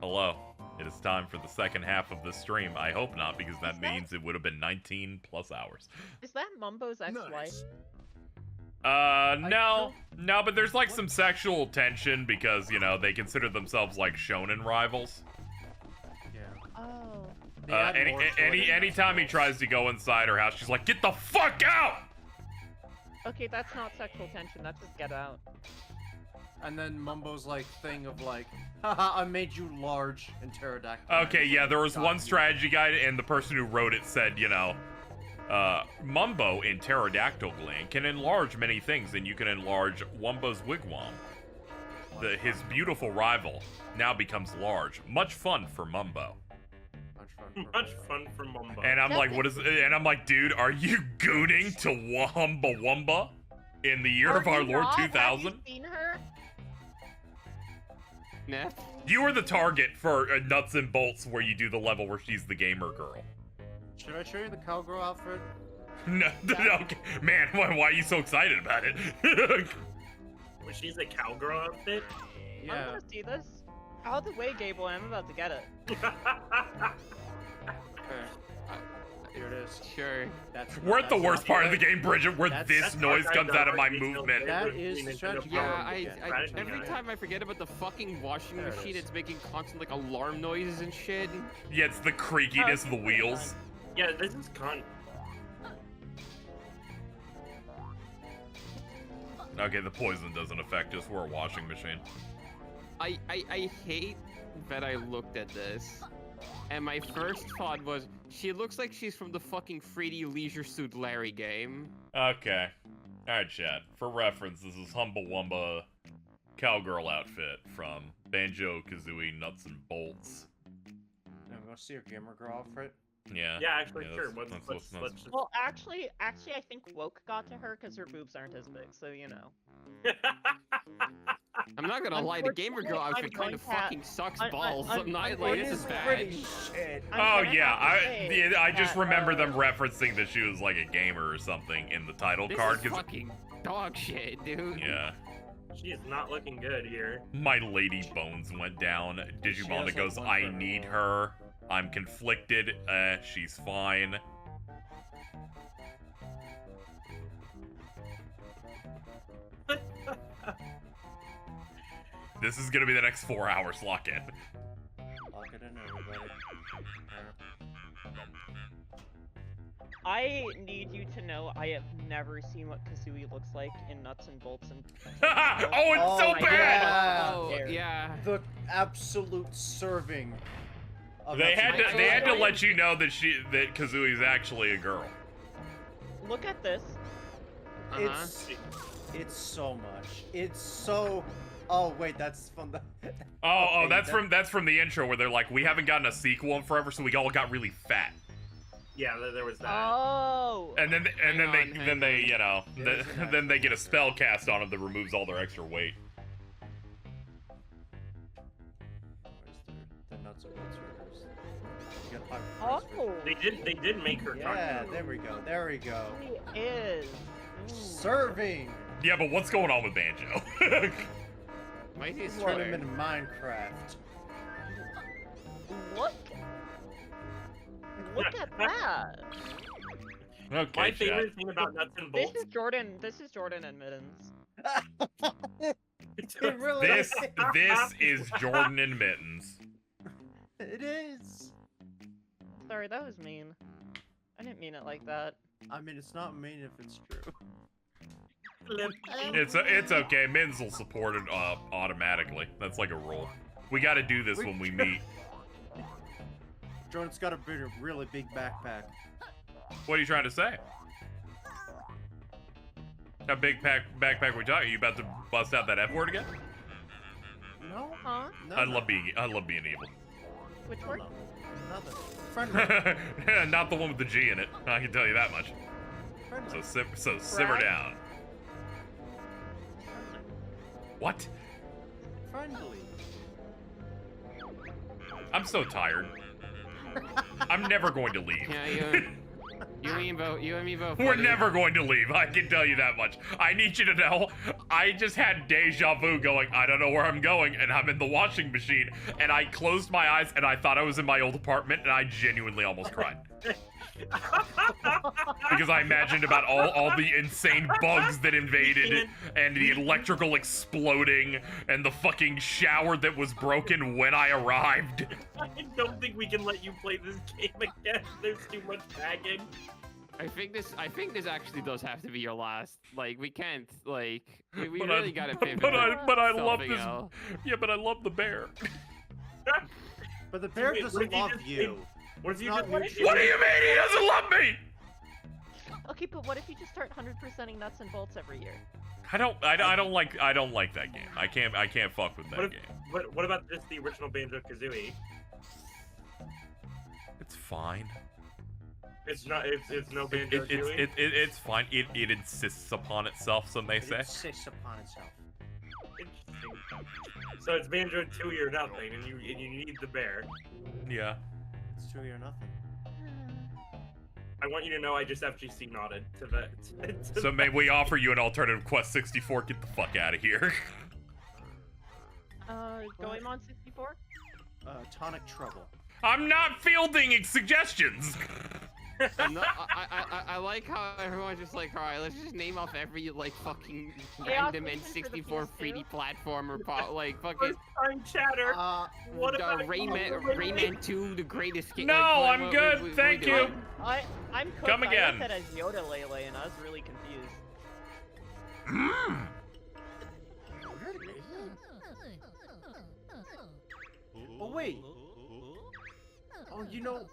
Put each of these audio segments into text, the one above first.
Hello. It is time for the second half of the stream. I hope not, because that means it would have been 19 plus hours. Is that Mumbo's ex-wife? No. No, but there's like some sexual tension because, you know, they consider themselves like shonen rivals. Yeah. Oh. Anytime he tries to go inside her house, she's like, "Get the fuck out!" Okay, that's not sexual tension, that's just get out. And then Mumbo's like thing of like, haha, I made you large and pterodactyl. Okay, yeah, there was one strategy guide, and the person who wrote it said, you know, Mumbo in Pterodactyl Gland can enlarge many things, and you can enlarge Wumbo's wigwam. His beautiful rival now becomes large. Much fun for Mumbo. Much fun for Mumbo. And I'm like, what is? And I'm like, dude, are you gooning to Wumba Wumba in the year of our Lord 2000? Have you seen her? Nah. You were the target for Nuts and Bolts, where you do the level where she's the gamer girl. Should I show you the cowgirl outfit? No, okay. Man, why are you so excited about it? When she's a cowgirl outfit? I Yeah. wanna see this. Out of the way, Gable, I'm about to get it. Here it is. Sure. We're at the worst part of the game, Bridget, where That's- this That's noise our comes out of my dynamic movement. That is the strategy. Yeah, Strategy every guide. time I forget about the fucking washing There it machine, is. it's making constant like alarm noises and shit. Yeah, it's the creakiness of the wheels. Yeah, this is con. Okay, the poison doesn't affect us. We're a washing machine. I hate that I looked at this, and my first thought was, she looks like she's from the fucking 3D Leisure Suit Larry game. Okay. Alright, chat. For reference, this is Humble Wumba cowgirl outfit from Banjo-Kazooie Nuts and Bolts. I'm gonna see your gamer girl outfit. Yeah. Yeah, actually, Yeah, sure. that's- Let's that's- just. Well, actually, I think Woke got to her because her boobs aren't as big, so you know. I'm not gonna lie, the gamer girl Unfortunately, outfit kind of I'm going to- fucking sucks balls. I'm not like, unfortunately, this is bad. Pretty shit. I'm Oh gonna yeah, have to say I just that, remember them referencing that she was like a gamer or something in the title This card. is 'Cause- fucking dog shit, dude. yeah. She is not looking good here. My lady bones went down. Digimon has, goes, like, one I foot need more. her. I'm conflicted. She's fine. This is gonna be the next 4 hours. Lock in. Lock it in, everybody. I need you to know I have never seen what Kazooie looks like in Nuts and Bolts and. Oh, it's so my bad! God. Oh, There. yeah. The absolute serving. Of They Nuts had and to. They had to God. let you know that Kazooie's actually a girl. Look at this. It's so much. It's so. Oh wait, that's from the. Oh, Okay, that's from the intro where they're like, we haven't gotten a sequel in forever, so we all got really fat. Yeah, there was that. Oh. And then Hang they you know It is an then they get a actual spell cast on them that removes all their extra weight. The nuts and bolts reverse. You got five Oh. They did make her Yeah, talk. there we go. There we go. He is. Ooh. Serving. Yeah, but what's going on with Banjo? Might be Turn him into Minecraft. Look. Look at that. Okay, My chat. favorite thing about Nuts and This Bolts. is Jordan. This is Jordan and Mittens. It really This is Jordan and Mittens. It is. Sorry, that was mean. I didn't mean it like that. I mean, it's not mean if it's true. It's okay. Mittens will support it automatically. That's like a rule. We got to do this when we meet. Jordan's got a really big backpack. What are you trying to say? A big backpack we talking? You about to bust out that F word again? No. Huh? No. I love being evil. Which No, word? no. Nothing. Friendly. Not the one with the G in it. I can tell you that much. Friendly. So simmer Brag? down. What? Friendly. I'm so tired. I'm never going to leave. Yeah, You and me both. We're buddy. never going to leave, I can tell you that much. I need you to know, I just had deja vu going, I don't know where I'm going, and I'm in the washing machine, and I closed my eyes, and I thought I was in my old apartment, and I genuinely almost cried. Because I imagined about all the insane bugs that invaded, and the electrical exploding, and the fucking shower that was broken when I arrived. I don't think we can let you play this game again. There's too much bagging. I think this actually does have to be your last. Like, we can't, like, we But really I- gotta but- pivot. but I love something this. else. Yeah, but I love the bear. But the bear Wait, what doesn't if you love just you. What if you It's just not- What do you mean he doesn't love me? Okay, but what if you just start 100%ing nuts and bolts every year? I don't like that game. I can't fuck with that What if- game. What about just the original Banjo-Kazooie? It's fine. It's not. It's no It's fine. It insists upon itself, some may It say. insists upon itself. Interesting. So it's Banjo-Tooie or nothing, and you need the bear. Yeah. It's 2 or nothing. I want you to know I just FGC nodded to that. So may we offer you an alternative Quest 64? Get the fuck out of here. Goemon 64? Tonic Trouble. I'm not fielding suggestions. No, I like how everyone's just like, all right, let's just name off every like fucking Chaos random Mission for the N64 PS2? 3D platformer, like fucking First time chatter. What about Rayman 2, the greatest game. No, like, I'm what good, we thank doing? you. I'm cooked. Come again. I looked at as Yoda Lele and I was really confused. Oh wait. Oh, you know.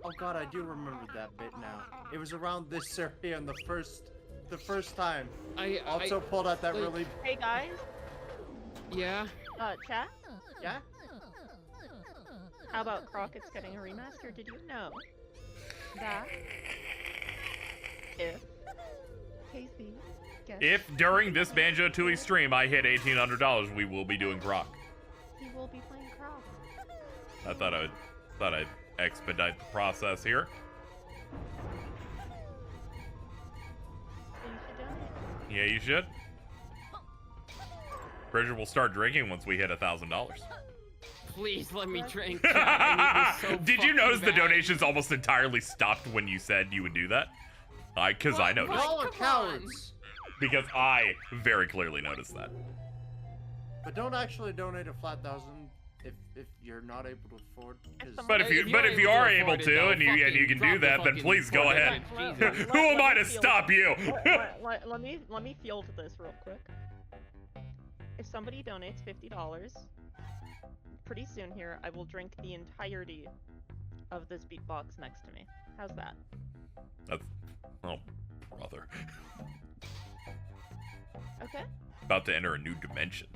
Oh god, I do remember that bit now. It was around this area on the first time. I Also pulled out that like- really. Hey guys, yeah. chat? Yeah. How about Crockett's getting a remaster? Did you know that if Casey gets If during this Banjo-Tooie stream I hit $1,800, we will be doing Croc. he will be playing Croc. I thought I'd expedite the process here. So you should donate. Yeah, you should. Bridger will start drinking once we hit $1,000. Please let me drink. I need this so Did you fucking notice the bad. donations almost entirely stopped when you said you would do that? Because I noticed. Y'all are Come cowards. Because I very clearly noticed that. But don't actually donate a flat $1,000 if you're not able to afford. 'cause- But if you are able to and you can do that, then please go ahead. Who am I to stop you? Let me field this real quick. If somebody donates $50, pretty soon here I will drink the entirety of this beatbox next to me. How's that? That's, oh, brother. Okay. About to enter a new dimension.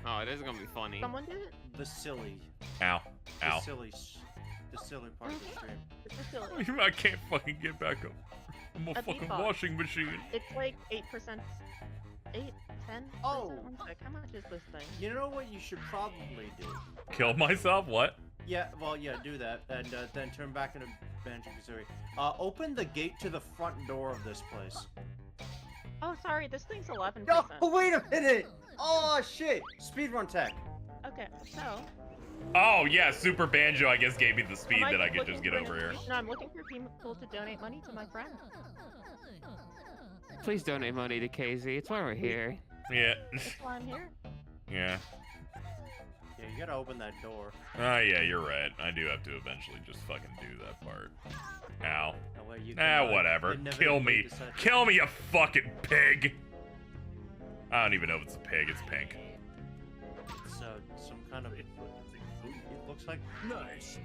Oh, this is gonna be funny. Someone did it. the silly. Ow. Ow. The silly part of the stream. It's a silly. I can't fucking get back up. I'm a fucking beatbox. washing machine. It's like 8%. 8, 10. Oh. One sec. How much is this thing? You know what you should probably do? Kill myself? What? Yeah, well, yeah, do that, and then turn back into Banjo-Kazooie. Open the gate to the front door of this place. Oh, sorry. This thing's 11%. Oh, wait a minute! Oh, shit! Speedrun tech. Okay, so. Oh, yeah, Super Banjo, I guess, gave me the speed am I that I could looking just get for over here. information? No, I'm looking for people to donate money to my friend. Please donate money to KZ. It's why we're here. Yeah. That's why I'm here. Yeah. Yeah, you gotta open that door. Oh, yeah, you're right. I do have to eventually just fucking do that part. Ow. That way you Whatever. Kill me. Kill me, you fucking pig! I don't even know if it's a pig, it's pink. It's some kind of. It looks like Nice.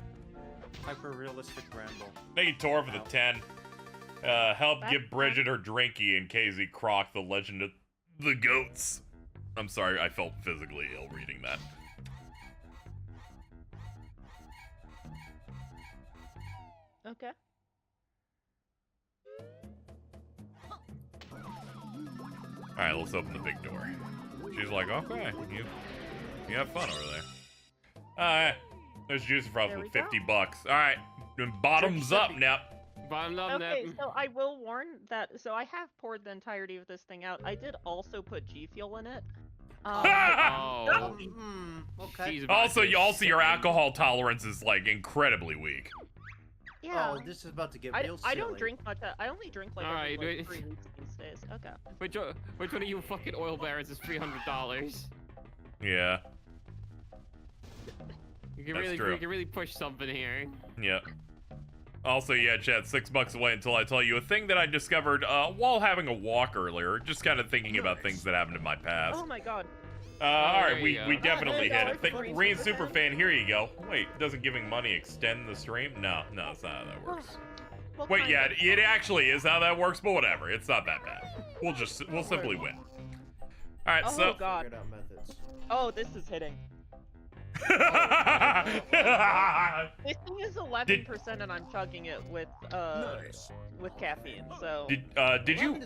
hyper-realistic Ramble. Thank you, Tor, for the 10. Help That's give Bridget her drinky and KZ Croc, the legend of the goats. I'm sorry, I felt physically ill reading that. Okay. Alright, let's open the big door. She's like, okay, you have fun over there. Alright, there's juice for us There with we 50 bucks. Alright, Bottoms up, Nep. Bottom up, Okay, Nep. so I will warn that. So I have poured the entirety of this thing out. I did also put G Fuel in it. Oh. Okay. She's about Also, to your sing. alcohol tolerance is like incredibly weak. Yeah. Oh, this is about to get I real I don't silly. drink much. I only drink like Alright, every wait. 3 weeks these days. Okay. Which one of you fucking oil barons is $300? Yeah. You can That's really, true. you can really push something here. Yeah. Also, yeah, chat, $6 away until I tell you a thing that I discovered while having a walk earlier, just kind of thinking about things that happened in my past. Oh my god. Alright, there we you go. definitely hit it. $9 Green Superfan, here you go. Wait, doesn't giving money extend the stream? No, that's not how that works. Well, Wait, kind yeah, of. it actually is how that works, but whatever. It's not that bad. We'll simply win. Alright, Oh so... god. Figured out methods. Oh, this is hitting. This thing is 11% and I'm chugging it with caffeine. So Did you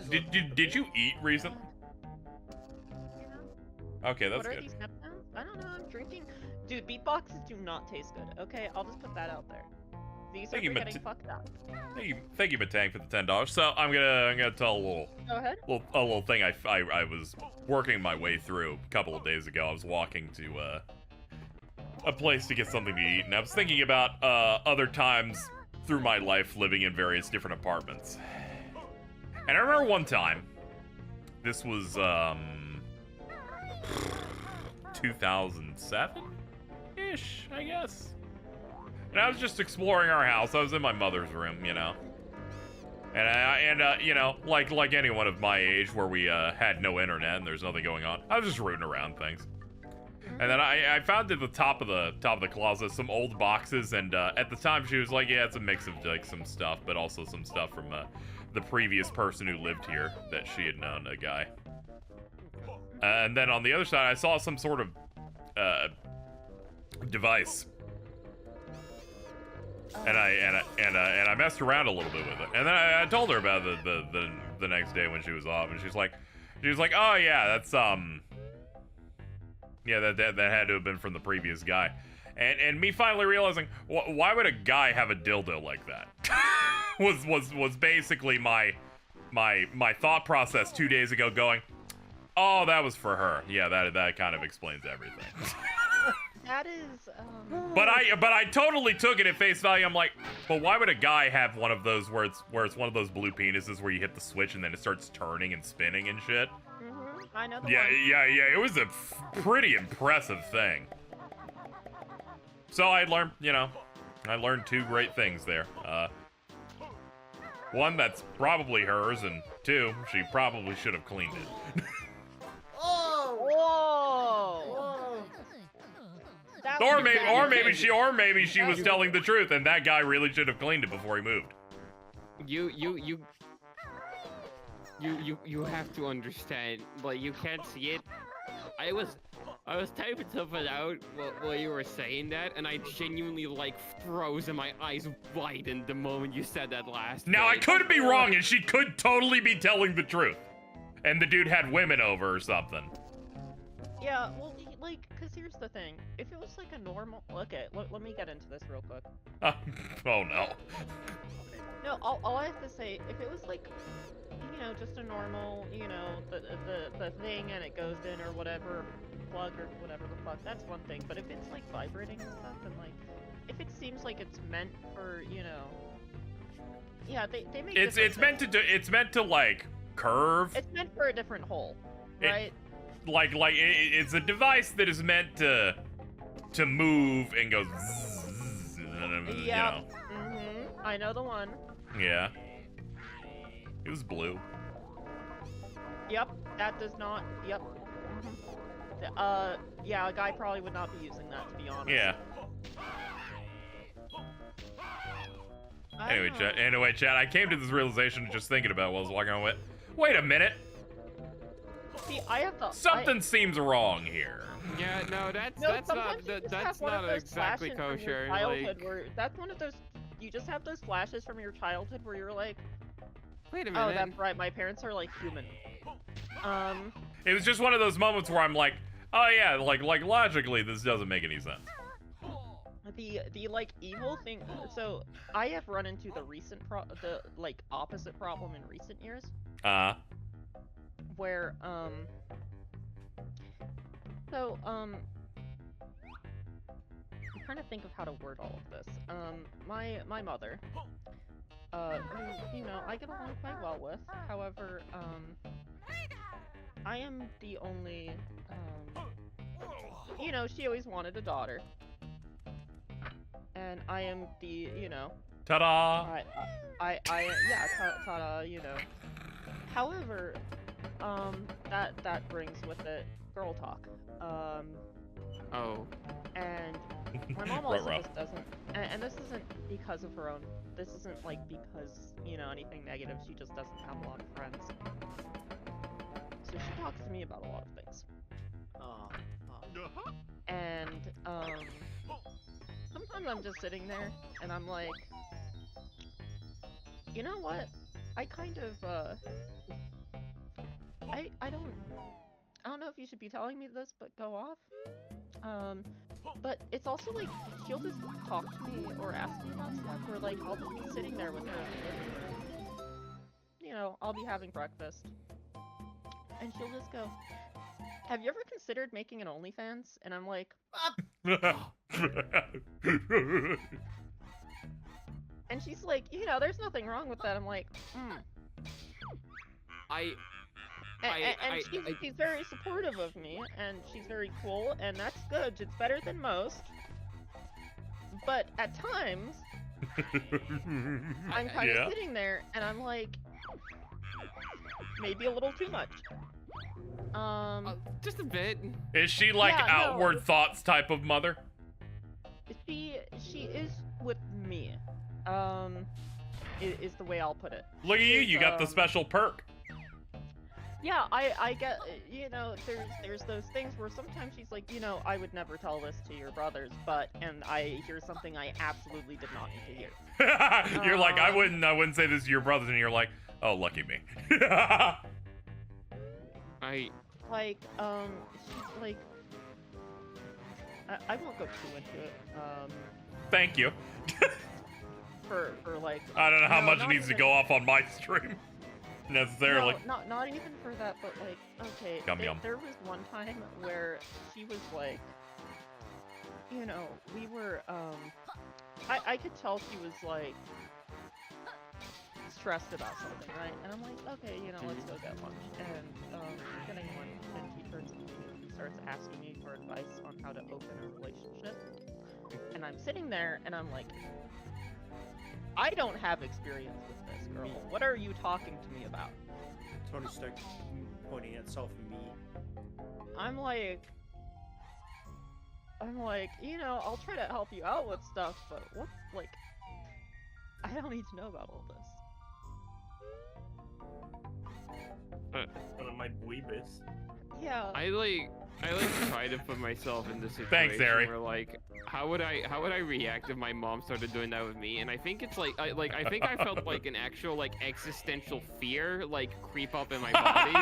eat recently? Okay, that's what are good. these nip sounds? I don't know. I'm drinking. Dude, beatboxes do not taste good. Okay, I'll just put that out there. These Thank are you, getting fucked up. Thank you, Matang, for the $10. So I'm gonna tell Go ahead. a little thing I was working my way through a couple of days ago. I was walking to a place to get something to eat, and I was thinking about other times through my life living in various different apartments. And I remember one time, this was 2007-ish, I guess. And I was just exploring our house. I was in my mother's room, you know. And you know, like anyone of my age where we had no internet and there's nothing going on, I was just rooting around things. And then I found at the top of the closet some old boxes, and at the time she was like, yeah, it's a mix of like some stuff, but also some stuff from the previous person who lived here that she had known, a guy. And then on the other side, I saw some sort of device. And I messed around a little bit with it, and then I told her about it the next day when she was off, and she was like, oh yeah, that's yeah, that had to have been from the previous guy, and me finally realizing why would a guy have a dildo like that was basically my thought process 2 days ago. Going, oh, that was for her. Yeah, that kind of explains everything. That is. But I totally took it at face value. I'm like, but why would a guy have one of those where it's one of those blue penises where you hit the switch and then it starts turning and spinning and shit? I know the Yeah, one. yeah. It was a pretty impressive thing. So I learned two great things there. One, that's probably hers, and two, she probably should have cleaned it. Whoa! That Or was maybe she was telling the truth, and that guy really should have cleaned it before he moved. You have to understand. Like, you can't see it. I was typing something out while you were saying that, and I genuinely like froze and my eyes widened the moment you said that last. Now I bit. could be wrong, and she could totally be telling the truth, and the dude had women over or something. Yeah, well, like, cause here's the thing. If it was like a normal, okay, let me get into this real quick. Oh no. No, all I have to say, if it was like, you know, just a normal, you know, the thing and it goes in or whatever, plug or whatever the fuck, that's one thing. But if it's like vibrating and stuff, and like, if it seems like it's meant for, you know, yeah, they make. It's meant to like curve. It's meant for a different hole, right? It's a device that is meant to move and go. Zzz, Yeah. You know. I know the one. Yeah. It was blue. Yep. That does not. Yep. Yeah, a guy probably would not be using that, to be honest. Yeah. Anyway, chat. I came to this realization just thinking about while I was walking on. Wait a minute. See, I have the. Something seems wrong here. Yeah, no, that's sometimes you just that's have one of not those exactly flashes from your kosher. childhood Like, where that's one of those. You just have those flashes from your childhood where you're like, wait a minute. oh, that's right. My parents are like human. It was just one of those moments where I'm like, oh yeah, like logically this doesn't make any sense. the like evil thing. So I have run into the like opposite problem in recent years, where I'm trying to think of how to word all of this. My mother, who, you know, I get along quite well with. However, I am the only, you know, she always wanted a daughter. And I am the, you know... Ta-da! Yeah, ta-da, you know. However, that brings with it girl talk. Oh. And my mom also just doesn't, and this isn't because of her own, this isn't like because, you know, anything negative, she just doesn't have a lot of friends. So she talks to me about a lot of things. And, sometimes I'm just sitting there, and I'm like, you know what? I kind of, I don't know if you should be telling me this, but go off. But it's also like, she'll just talk to me or ask me about stuff, or like, I'll just be sitting there with her in the living room. You know, I'll be having breakfast. And she'll just go, have you ever considered making an OnlyFans? And I'm like, and she's like, you know, there's nothing wrong with that. I'm like, she's very supportive of me, and she's very cool, and that's good. It's better than most. But at times, I'm kind of sitting there, and I'm like, maybe a little too much. Just a bit. Is she like outward thoughts type of mother? She is with me. Is the way I'll put it. Look at you, you got the special perk. Yeah, I get, you know, there's those things where sometimes she's like, you know, I would never tell this to your brothers, and I hear something I absolutely did not need to hear. You're like, I wouldn't say this to your brothers, and you're like, oh, lucky me. She's like, I won't go too into it. Thank you. for like, I don't know how much it needs to go off on my stream. Necessarily. No, not even for that, but like, okay, there was one time where she was like, you know, we were, I could tell she was like, stressed about something, right? And I'm like, okay, you know, let's go get lunch. And, getting lunch, and she starts asking me for advice on how to open a relationship. And I'm sitting there, and I'm like, I don't have experience with this, girl. What are you talking to me about? Tony Stark pointing at self-me. I'm like, you know, I'll try to help you out with stuff, but what's, like, I don't need to know about all this. One of my dweebus. Yeah. I try to put myself in this situation. Thanks, Ari. Where like, how would I react if my mom started doing that with me? And I think it's like, I think I felt like an actual like existential fear like creep up in my body.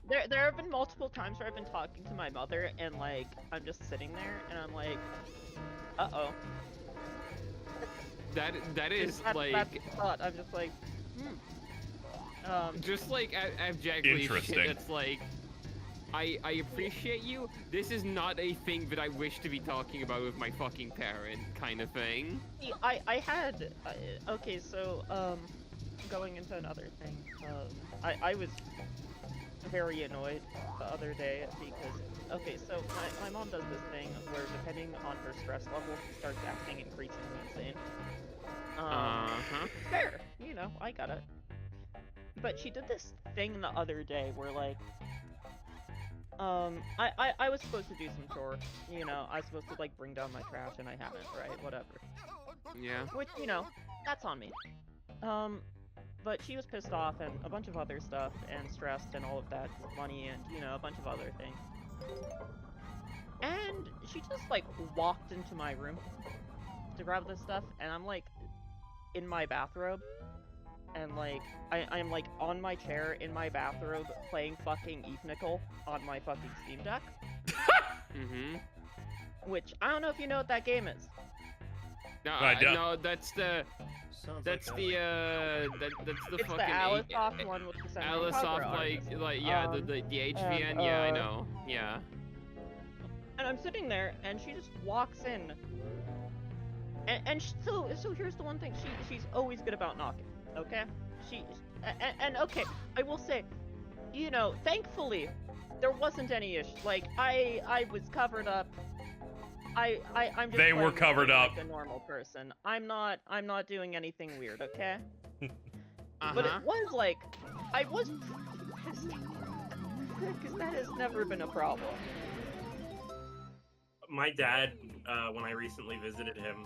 There have been multiple times where I've been talking to my mother, and like I'm just sitting there, and I'm like, uh-oh. That is like. That's the thought. I'm just like, just like abjectly interesting. Shit, it's like. I appreciate you. This is not a thing that I wish to be talking about with my fucking parent, kind of thing. See, okay, so, going into another thing, I was very annoyed the other day because, okay, so my mom does this thing where depending on her stress level, she starts acting increasingly insane. Fair, you know, I got it. But she did this thing the other day where, like, I was supposed to do some chore, you know, I was supposed to, like, bring down my trash, and I haven't, right? Whatever. Yeah. Which, you know, that's on me. But she was pissed off, and a bunch of other stuff, and stressed, and all of that, money, and, you know, a bunch of other things. And she just, like, walked into my room to grab this stuff, and I'm, like, in my bathrobe. And, like, I'm, like, on my chair in my bathrobe playing fucking Eve Nickel on my fucking Steam Deck. which I don't know if you know what that game is. No, I don't. no, that's the Sounds that's like the that's the It's fucking the Alisoft one with the Senran Alisoft, cover art. like yeah, the HVN. Yeah, I know. Yeah. And I'm sitting there, and she just walks in. So here's the one thing, she's always good about knocking, okay? And okay, I will say, you know, thankfully, there wasn't any issue. Like, I was covered up. I'm just They were playing covered like up. a normal person. I'm not doing anything weird, okay? Uh-huh. But it was like, I was pissed. Because that has never been a problem. My dad, when I recently visited him,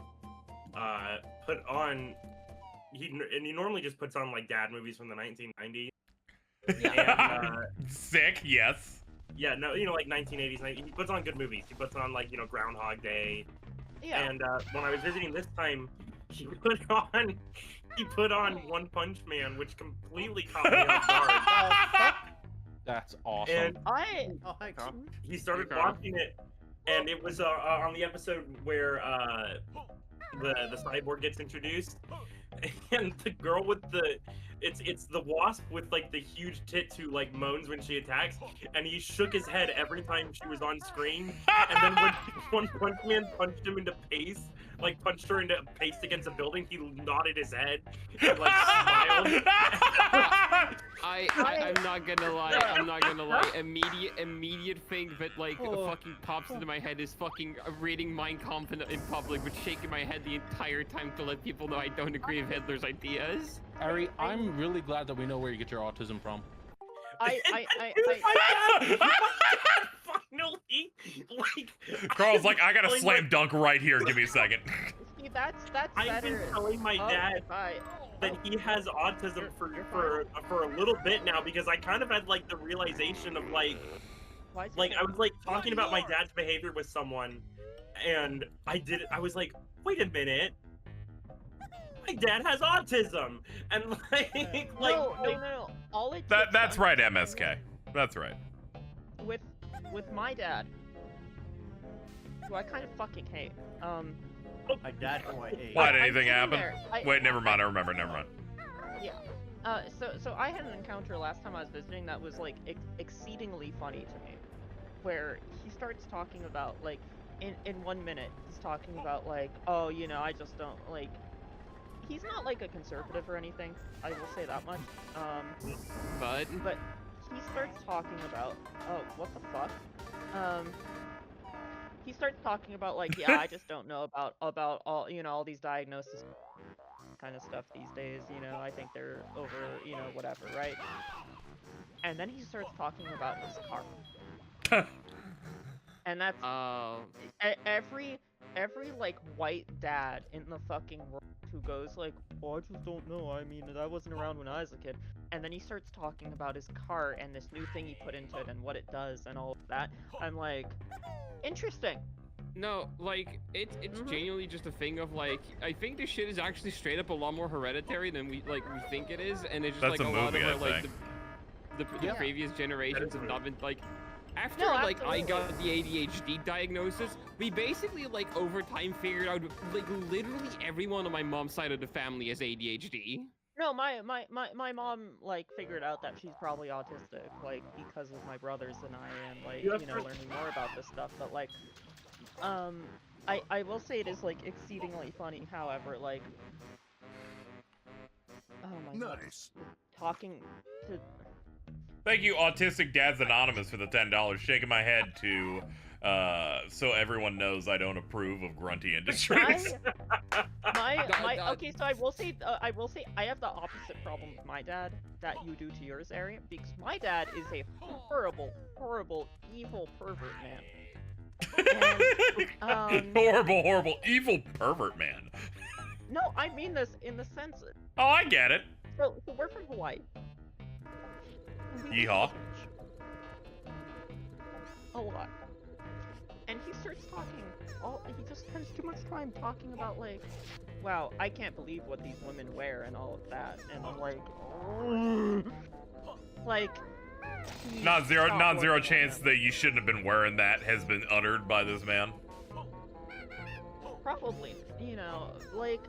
put on he normally just puts on like dad movies from the 1990s. And, Sick, yes. yeah, no, you know, like 1980s. He puts on good movies. He puts on like, you know, Groundhog Day. Yeah. And when I was visiting this time, he put on One Punch Man, which completely caught me off guard. That's awesome. And Oh, hi, Carl. he started Hey, Carl. watching it, and it was on the episode where the cyborg gets introduced, and the girl with it's the wasp with like the huge tits who like moans when she attacks, and he shook his head every time she was on screen, and then when One Punch Man punched him into paste, like punched her into paste against a building, he nodded his head and like smiled. I'm not gonna lie. I'm not gonna lie. Immediate thing that like fucking pops into my head is fucking reading Mein Kampf in public, but shaking my head the entire time to let people know I don't agree with Hitler's ideas. Ari, I'm really glad that we know where you get your autism from. Finally, like Carl's like, I got a telling slam my- dunk right here. Give me a second. See, that's I've been better. telling my dad that he has autism for a little bit now, because I kind of had like the realization of like I was like talking about my dad's behavior with someone, and I was like, wait a minute, my dad has autism, and No. All it That's right, MSK. That's right. with my dad, who I kind of fucking hate. My dad who I hate. Why did I'm anything sitting happen? there, Wait, never mind. I remember. Never mind. Yeah. So I had an encounter last time I was visiting that was like exceedingly funny to me, where he starts talking about like in 1 minute he's talking about like, oh, you know, I just don't like. He's not like a conservative or anything. I will say that much. But He starts talking about, oh, what the fuck? He starts talking about like, yeah, I just don't know about all, you know, all these diagnosis kind of stuff these days, you know, I think they're over, you know, whatever, right? And then he starts talking about his car. And that's every like white dad in the fucking world who goes like, oh, I just don't know, I mean, I wasn't around when I was a kid. And then he starts talking about his car and this new thing he put into it and what it does and all of that. I'm like, interesting. no, like it's genuinely just a thing of like, I think this shit is actually straight up a lot more hereditary than we think it is, and it's just That's like a lot movie, of I like think. the Yeah. previous generations have not been like. After No, like I absolutely. got the ADHD diagnosis, we basically like over time figured out like literally everyone on my mom's side of the family has ADHD. No, my mom like figured out that she's probably autistic, like because of my brothers and I, and like, You have you know, to- learning more about this stuff. But like, I will say it is like exceedingly funny. However, like, oh my god, talking to Thank you, Autistic Dads Anonymous, for the $10. Shaking my head to, so everyone knows I don't approve of grunty industries. okay, so I will say I have the opposite problem with my dad that you do to yours, Ari, because my dad is a horrible, evil pervert man. And, Horrible, evil pervert man. no, I mean this in the sense. Oh, I get it. So we're from Hawaii. Yeehaw. A lot. And he starts talking. He just spends too much time talking about like, wow, I can't believe what these women wear and all of that. And I'm like, Non-zero stop chance looking at that you shouldn't have been wearing that has been uttered by this man. Probably, you know, like,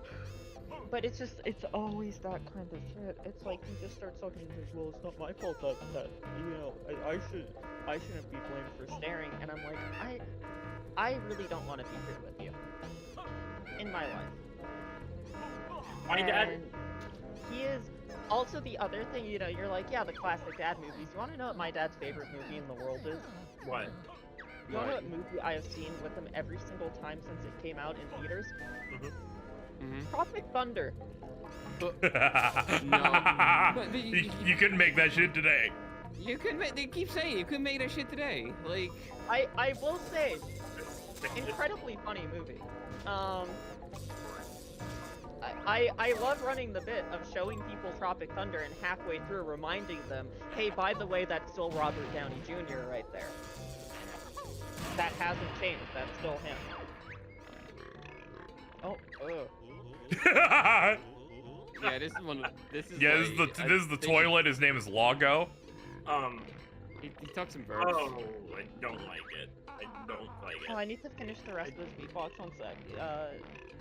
but it's just, it's always that kind of shit. It's like he just starts talking and says, well, it's not my fault that you know, I shouldn't be blamed for staring. And I'm like, I really don't want to be here with you in my life. My dad. And he is also the other thing, you know, you're like, yeah, the classic dad movies. You want to know what my dad's favorite movie in the world is? What? You know what movie I have seen with him every single time since it came out in theaters? Tropic Thunder. No. But You couldn't make that shit today. You could make. They keep saying you could make that shit today. Like. I will say, incredibly funny movie. I love running the bit of showing people Tropic Thunder and halfway through reminding them, hey, by the way, that's still Robert Downey Jr. right there. That hasn't changed. That's still him. Oh, Yeah, this is one. This is. Yeah, like, this is the toilet. His name is Lago. He talks in verbs. Oh, I don't like it. I don't like it. Oh, I need to finish the rest of this beatbox. One sec.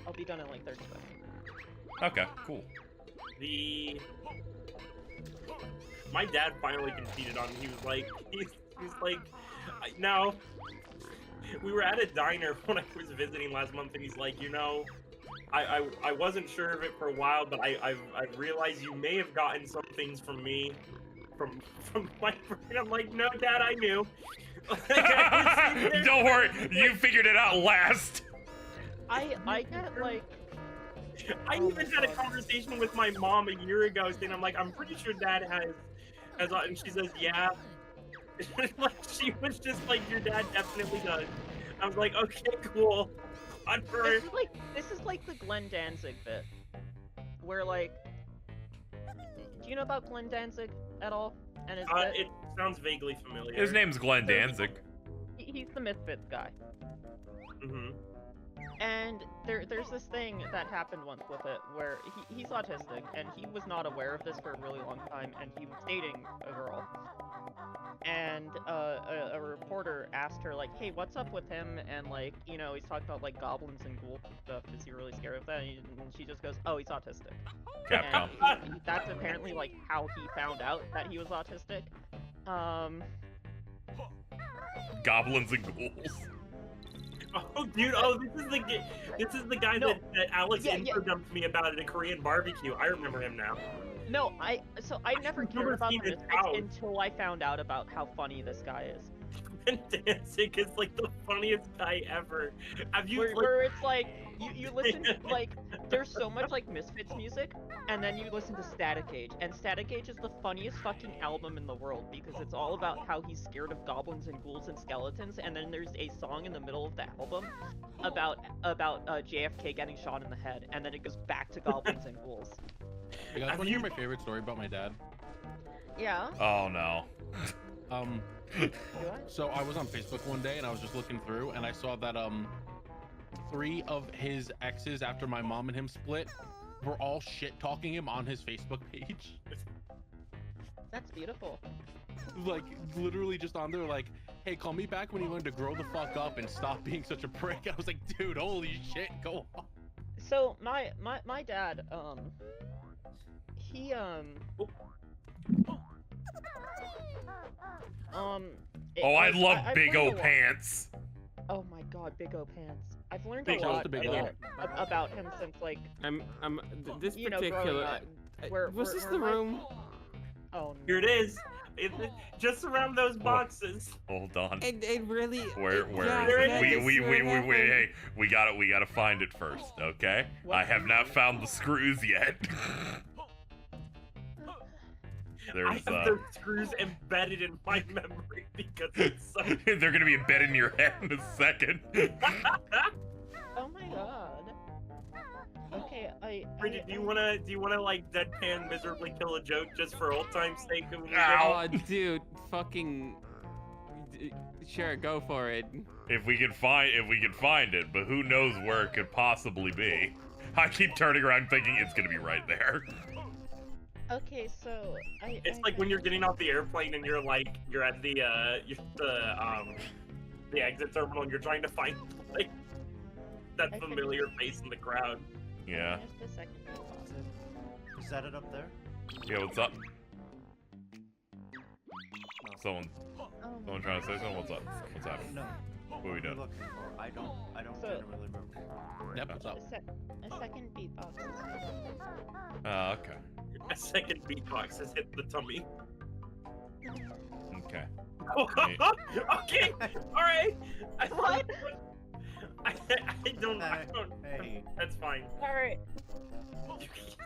I'll be done in like 30 seconds. Okay, cool. My dad finally conceded on me. He was like, now, we were at a diner when I was visiting last month, and he's like, you know, I wasn't sure of it for a while, but I've realized you may have gotten some things from me, from my friend. I'm like, no, Dad, I knew. Don't worry, you figured it out last. I get like. I even had a conversation with my mom a year ago saying, I'm like, I'm pretty sure Dad has, and she says, yeah. Like, she was just like, your dad definitely does. I was like, okay, cool. This is like the Glenn Danzig bit, where like, do you know about Glenn Danzig at all? And his bit? It sounds vaguely familiar. His name's Glenn Danzig. He's the Misfits guy. Mm-hmm. And there's this thing that happened once with it where he's autistic and he was not aware of this for a really long time, and he was dating a girl. And a reporter asked her like, hey, what's up with him? And like, you know, he's talking about like goblins and ghouls and stuff. Is he really scared of that? And she just goes, oh, he's autistic. Capcom. And that's apparently like how he found out that he was autistic. Goblins and ghouls. Oh, dude! Oh, this is the guy that Alex info dumped me about at a Korean barbecue. I remember him now. No, I never cared about the Misfits until I found out about how funny this guy is. Danzig is like the funniest guy ever. Have you? Where it's like you listen to like there's so much like Misfits music, and then you listen to Static Age, and Static Age is the funniest fucking album in the world because it's all about how he's scared of goblins and ghouls and skeletons, and then there's a song in the middle of the album about JFK getting shot in the head, and then it goes back to goblins and ghouls. You guys want to hear my favorite story about my dad? Yeah. Oh no. So I was on Facebook one day and I was just looking through and I saw that 3 of his exes after my mom and him split were all shit talking him on his Facebook page. That's beautiful. Like literally just on there like, hey, call me back when you learn to grow the fuck up and stop being such a prick. I was like, dude, holy shit, go on. So my dad, he Oh, I love Big O learned a lot. Pants. Oh my god, Big O Pants. I've learned Big a O lot to Big O. about him since like This you know, particular. growing up. Was this the room? Oh no. Here it is. Just around those boxes. Hold on. It really. Where yeah, is it? yeah, Wait, hey, we gotta find it first, okay? What? I have not found the screws yet. I have those screws embedded in my memory because it's so... They're gonna be embedded in your head in a second. Oh my god. Okay, Bridget, do you wanna like deadpan miserably kill a joke just for old time's sake? Ow. Oh, dude, fucking. Sure, go for it. If we can find it, but who knows where it could possibly be. I keep turning around thinking it's gonna be right there. Okay, so It's like when you're getting off the airplane and you're at the exit terminal and you're trying to find like that I familiar face in the crowd. Yeah. There's the second beatbox. Is that it up there? Yeah, what's up? No. Someone trying to say something? What's up? What's happening? No. What are we What are you doing? looking for? I don't So- generally remember. Yep, what's up? A second beatbox is here. Okay. A second beatbox has hit the tummy. Okay. Okay, all right. What? I don't. Hey. That's fine. Alright.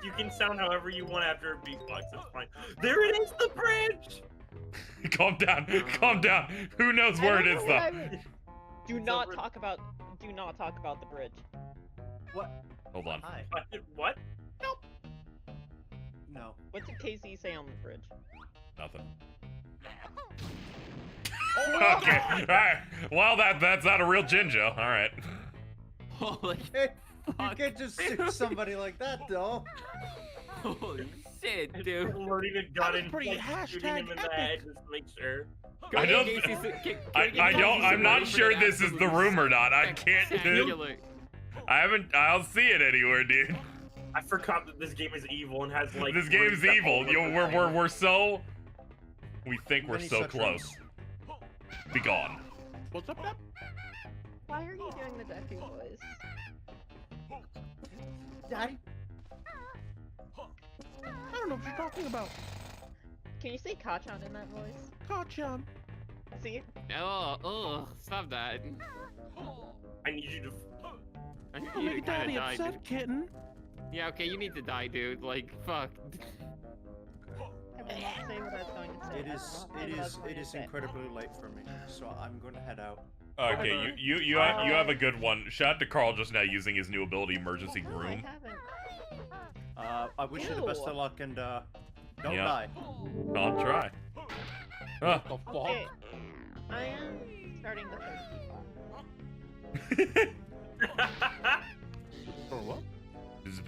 You can sound however you want after a beatbox. That's fine. There it is, the bridge. Calm down. Calm down. Who knows where it is though? Do It's not over- talk about the bridge. What? Hold on. Hi. What? No. What did KZ say on the bridge? Nothing. Okay. All right. Well, that's not a real Jinjo. All right. Holy, Hey, you Fuck. can't just sue somebody like that, though. holy shit, dude. Loading a gun was and pretty shooting him in the hashtag head just to make sure. I don't- I'm not sure this is the room or not. I can't. Spectacular. I don't see it anywhere, dude. I forgot that this game is evil and has like. This game's rooms that evil. fall Yo, over we're so. We think we're Many so such close. Be gone. What's up, Dap? Why are you doing the Deku voice? Daddy? I don't know what you're talking about. Can you say Kachan in that voice? Gotcha. See? Oh, stop that. I need you to. I need Don't you to make kinda Daddy die, upset, dude. kitten. Yeah, okay, you need to die, dude. Like, fuck. I will not say what I was going to say. It I is will not say what I was going to say. incredibly late for me, so I'm going to head out. Okay, you have a good one. Shout out to Carl just now using his new ability, Emergency No, Groom. I haven't. I wish you the best Ew. of luck and don't Yeah. die. I'll try. Ah. The fuck? Okay. I am starting the third beatbox. For what? It's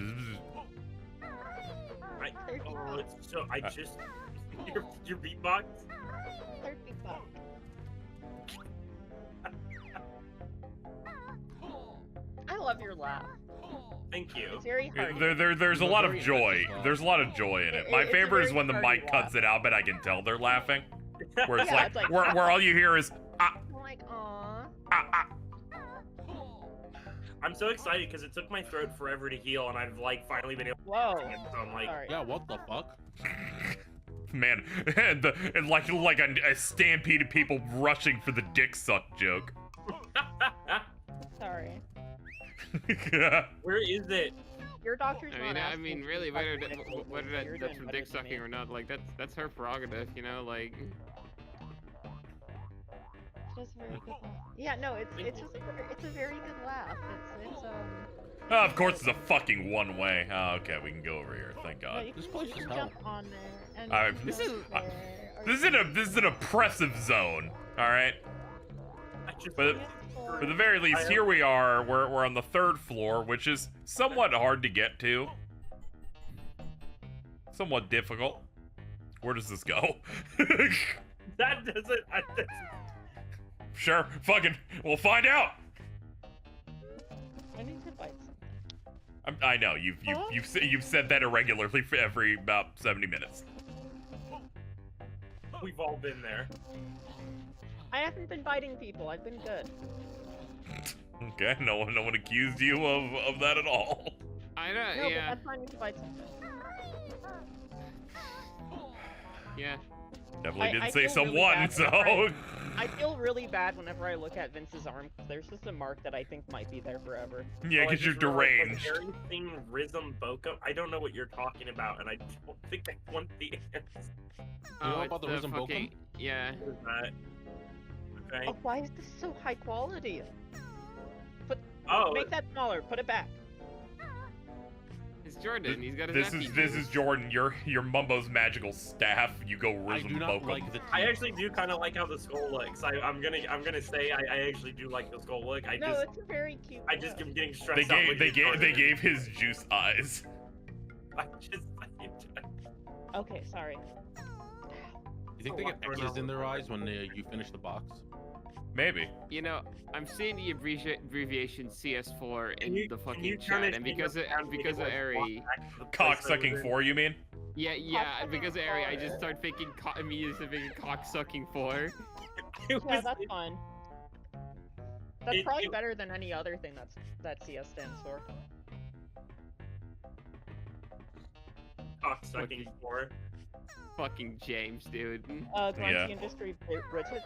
so. I just. Your beatbox. Third beatbox. I love your laugh. Thank you. It's very hard. There's a lot of joy. There's a lot of joy in it. My It's a favorite is very when the hearty mic cuts it out, but I can tell they're laughing. Where it's Yeah, like, it's like- where all you hear is I'm like, aw. ah. I'm so excited because it took my throat forever to heal, and I've like finally been able Whoa. to. So I'm like, Sorry. Yeah, what the fuck? Man, and like a stampede of people rushing for the dick suck joke. Sorry. where is it? Your doctor's not I asking mean, for really, you whether to fix it, whether so you're that's doing from better dick than me. sucking or not, like that's her prerogative, you know, like. It's just a very good laugh. Yeah, no, it's just it's a very good laugh. It's Oh, of course, it's a fucking one way. Oh, okay, we can go over here. Thank no, God. you This can, place you is can hell. jump on there and I- you can this go is- there, or This is an oppressive zone. All right. I just. But for the very least, here we are. We're on the third floor, which is somewhat hard to get to. Somewhat difficult. Where does this go? That doesn't. Sure, fucking, we'll find out. I need to bite something. I know you've said that irregularly for every about 70 minutes. We've all been there. I haven't been biting people. I've been good. Okay, no one accused you of that at all. I don't. No, Yeah. but that's why I need to bite something. Yeah. Definitely I didn't say feel really someone, bad so. whenever I feel really bad whenever I look at Vince's arm. There's just a mark that I think might be there forever. Yeah, Well, I because you're just realized deranged. the very thing Rhythm Boko. I don't know what you're talking about, and I don't think I want the answer. You know it's about the Risen fucking. Yeah. What is that? Okay. Oh, why is this so high quality? Oh, Make that smaller. Put it back. It's Jordan. He's got his. This is Jordan. Your Mumbo's magical staff. You go I Rhythm do not Bokum. like the I actually do kind of like how the skull looks. I'm gonna say I actually do like the skull look. No, it's a very cute. I just look. am getting stressed out. They looking at Jordan. gave his juice eyes. I just. Okay, sorry. You think they get X's in their eyes when you finish the box? Maybe. You know, I'm seeing the abbreviation CS4 in Can you- the can fucking you turn chat, it and in because your of account because of and, like, Ari, walk back to the place Cock that sucking was in? 4, you mean? yeah, because of Ari, I just start thinking immediately thinking cock sucking 4. It Yeah, was that's fine. That's It- probably it- better than any other thing that CS stands for. cock sucking for. Fucking James, dude. Grunty Yeah. Industry Bridget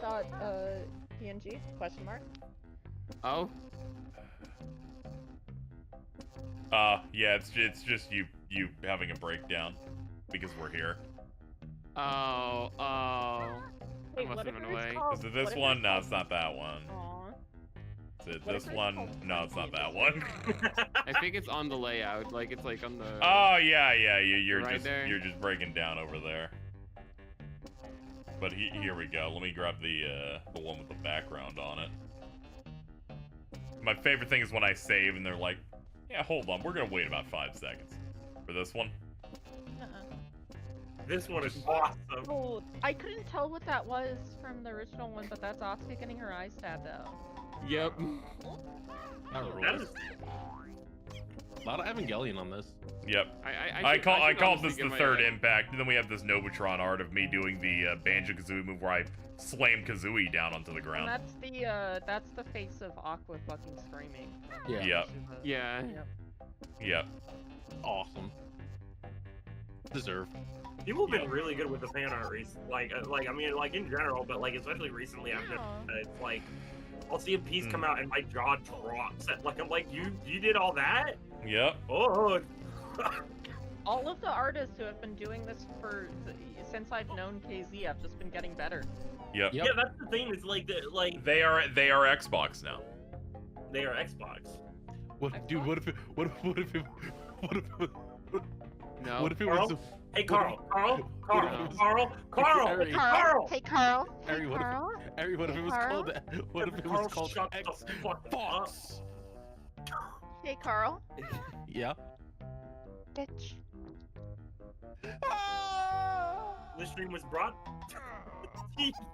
PNG question mark. Oh, Yeah, it's just you having a breakdown because we're here. oh. Wait, must what have if been it was away. called- Is it what this if one? it's No, called- it's not that one. Aw. Is it What this if it's one? called No, it's not that Grunty one. I think it's on the layout, like it's like on the. Oh yeah, you're Right just there. you're just breaking down over there. But here we go. Let me grab the one with the background on it. My favorite thing is when I save and they're like, "Yeah, hold on, we're gonna wait about 5 seconds for this one." Uh-uh. This one is awesome. Oh, I couldn't tell what that was from the original one, but that's Asuka getting her eyes stabbed out. Yep. That That rules. is A lot of Evangelion on this. Yep. I I called honestly this get the my, third impact, and then we have this Nobutron art of me doing the Banjo-Kazooie move where I slam Kazooie down onto the And ground. that's the face of Aqua fucking screaming. Yeah. Yep. Yeah. Yep. Awesome. Deserved. People have been really good with the fan art like I mean like in general, but like especially recently I've noticed that it's like I'll see a piece come out and my jaw drops. Like I'm like you did all that? Yep. Oh. All of the artists who have been doing this since I've known KZ have just been getting better. Yep. Yep. Yeah, that's the thing. Is like They are Xbox now. they are Xbox. What, dude? What if it? What if it? What if it? No. What if it Carl? was? Hey Carl, Carl, Harry, Carl. Harry, what if it was Carl? called? What if it was called Shut the fuck up. Xbox? Hey Carl. Yeah. Bitch. This stream was brought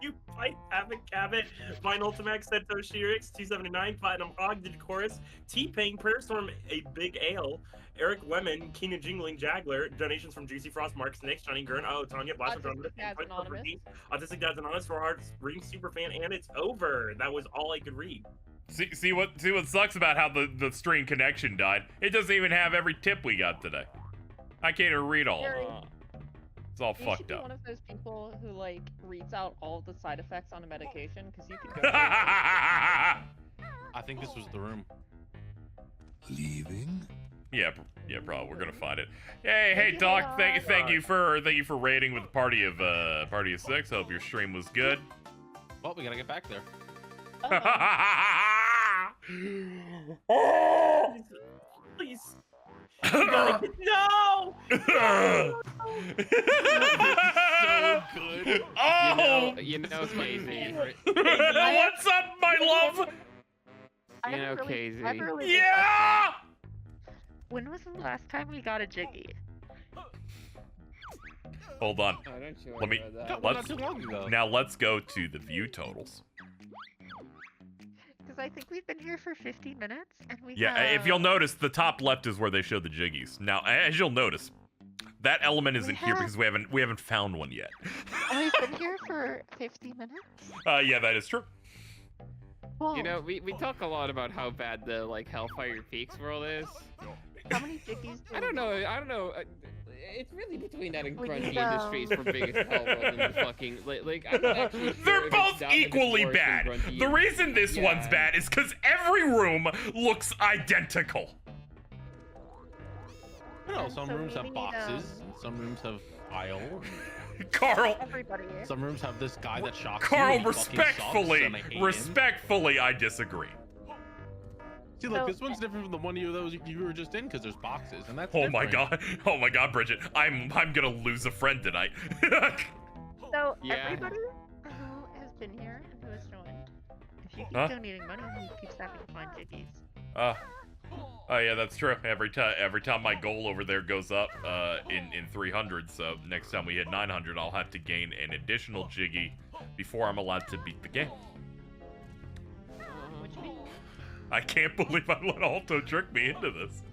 you fight Havoc Cabot, Vine Ultimax, Sento Shirix, 279, Platinum Hog, Chorus, T-Pain, Prayer Storm, A Big Ale, Eric Lemon, Keenan Jingling, Jagler, donations from Juicy Frost, Mark Snakes, Johnny Gurn, Tanya, Blaster John, Autistic Dad's Anonymous. Autistic Dad's Anonymous, for Hard Ring Superfan, and it's over. That was all I could read. See what sucks about how the stream connection died? It doesn't even have every tip we got today. I can't even read all of Jerry, it. It's all You should fucked be up. one of those people who like reads out all of the side effects on a medication because you could go. I think this was the room. Leaving? Yeah, bro, we're gonna find it. Hey, you, Doc, Leon. thank you for raiding with the party of 6. Hope your stream was good. Well, we gotta get back there. Please. You gotta get, no! So good. Oh, You know, Casey. what's up, my love? I You have know, a really- KZ. I have a really good Yeah. question. When was the last time we got a Jiggy? Hold on. Oh, don't you Let me- worry about Got that. one Let's- not too long ago. Now let's go to the view totals. Because I think we've been here for 50 minutes and we Yeah, if you'll notice, the top left is where they show the jiggies. Now, as you'll notice, that element isn't here because we haven't found one yet. We've been here for 50 minutes? Yeah, that is true. Whoa. You know, we talk a lot about how bad the like Hellfire Peaks world is. How many Jiggies do I don't know. It's really between that and We Grunty need, Industries for biggest hell world in the fucking like. I'm not actually sure They're if both it's down- if it's equally worse than bad. Grunty The reason this Yeah. one's bad is because every room looks identical. You know, And some so rooms we have need, boxes, and some rooms have aisle. Carl, Everybody. Some rooms have this guy that shocks Carl, you. and he fucking sucks, and I hate him. respectfully, I disagree. See, look, So- this one's different from the one you were just in because there's boxes, and that's. Oh my different. god, Bridget, I'm gonna lose a friend tonight. So Yeah. everybody who has been here and who has joined, if you keep Huh? donating money, you keep having to find Jiggies. Oh yeah, that's true. Every time my goal over there goes up in 300, so next time we hit 900, I'll have to gain an additional jiggy before I'm allowed to beat the game. I can't believe I let Alto trick me into this.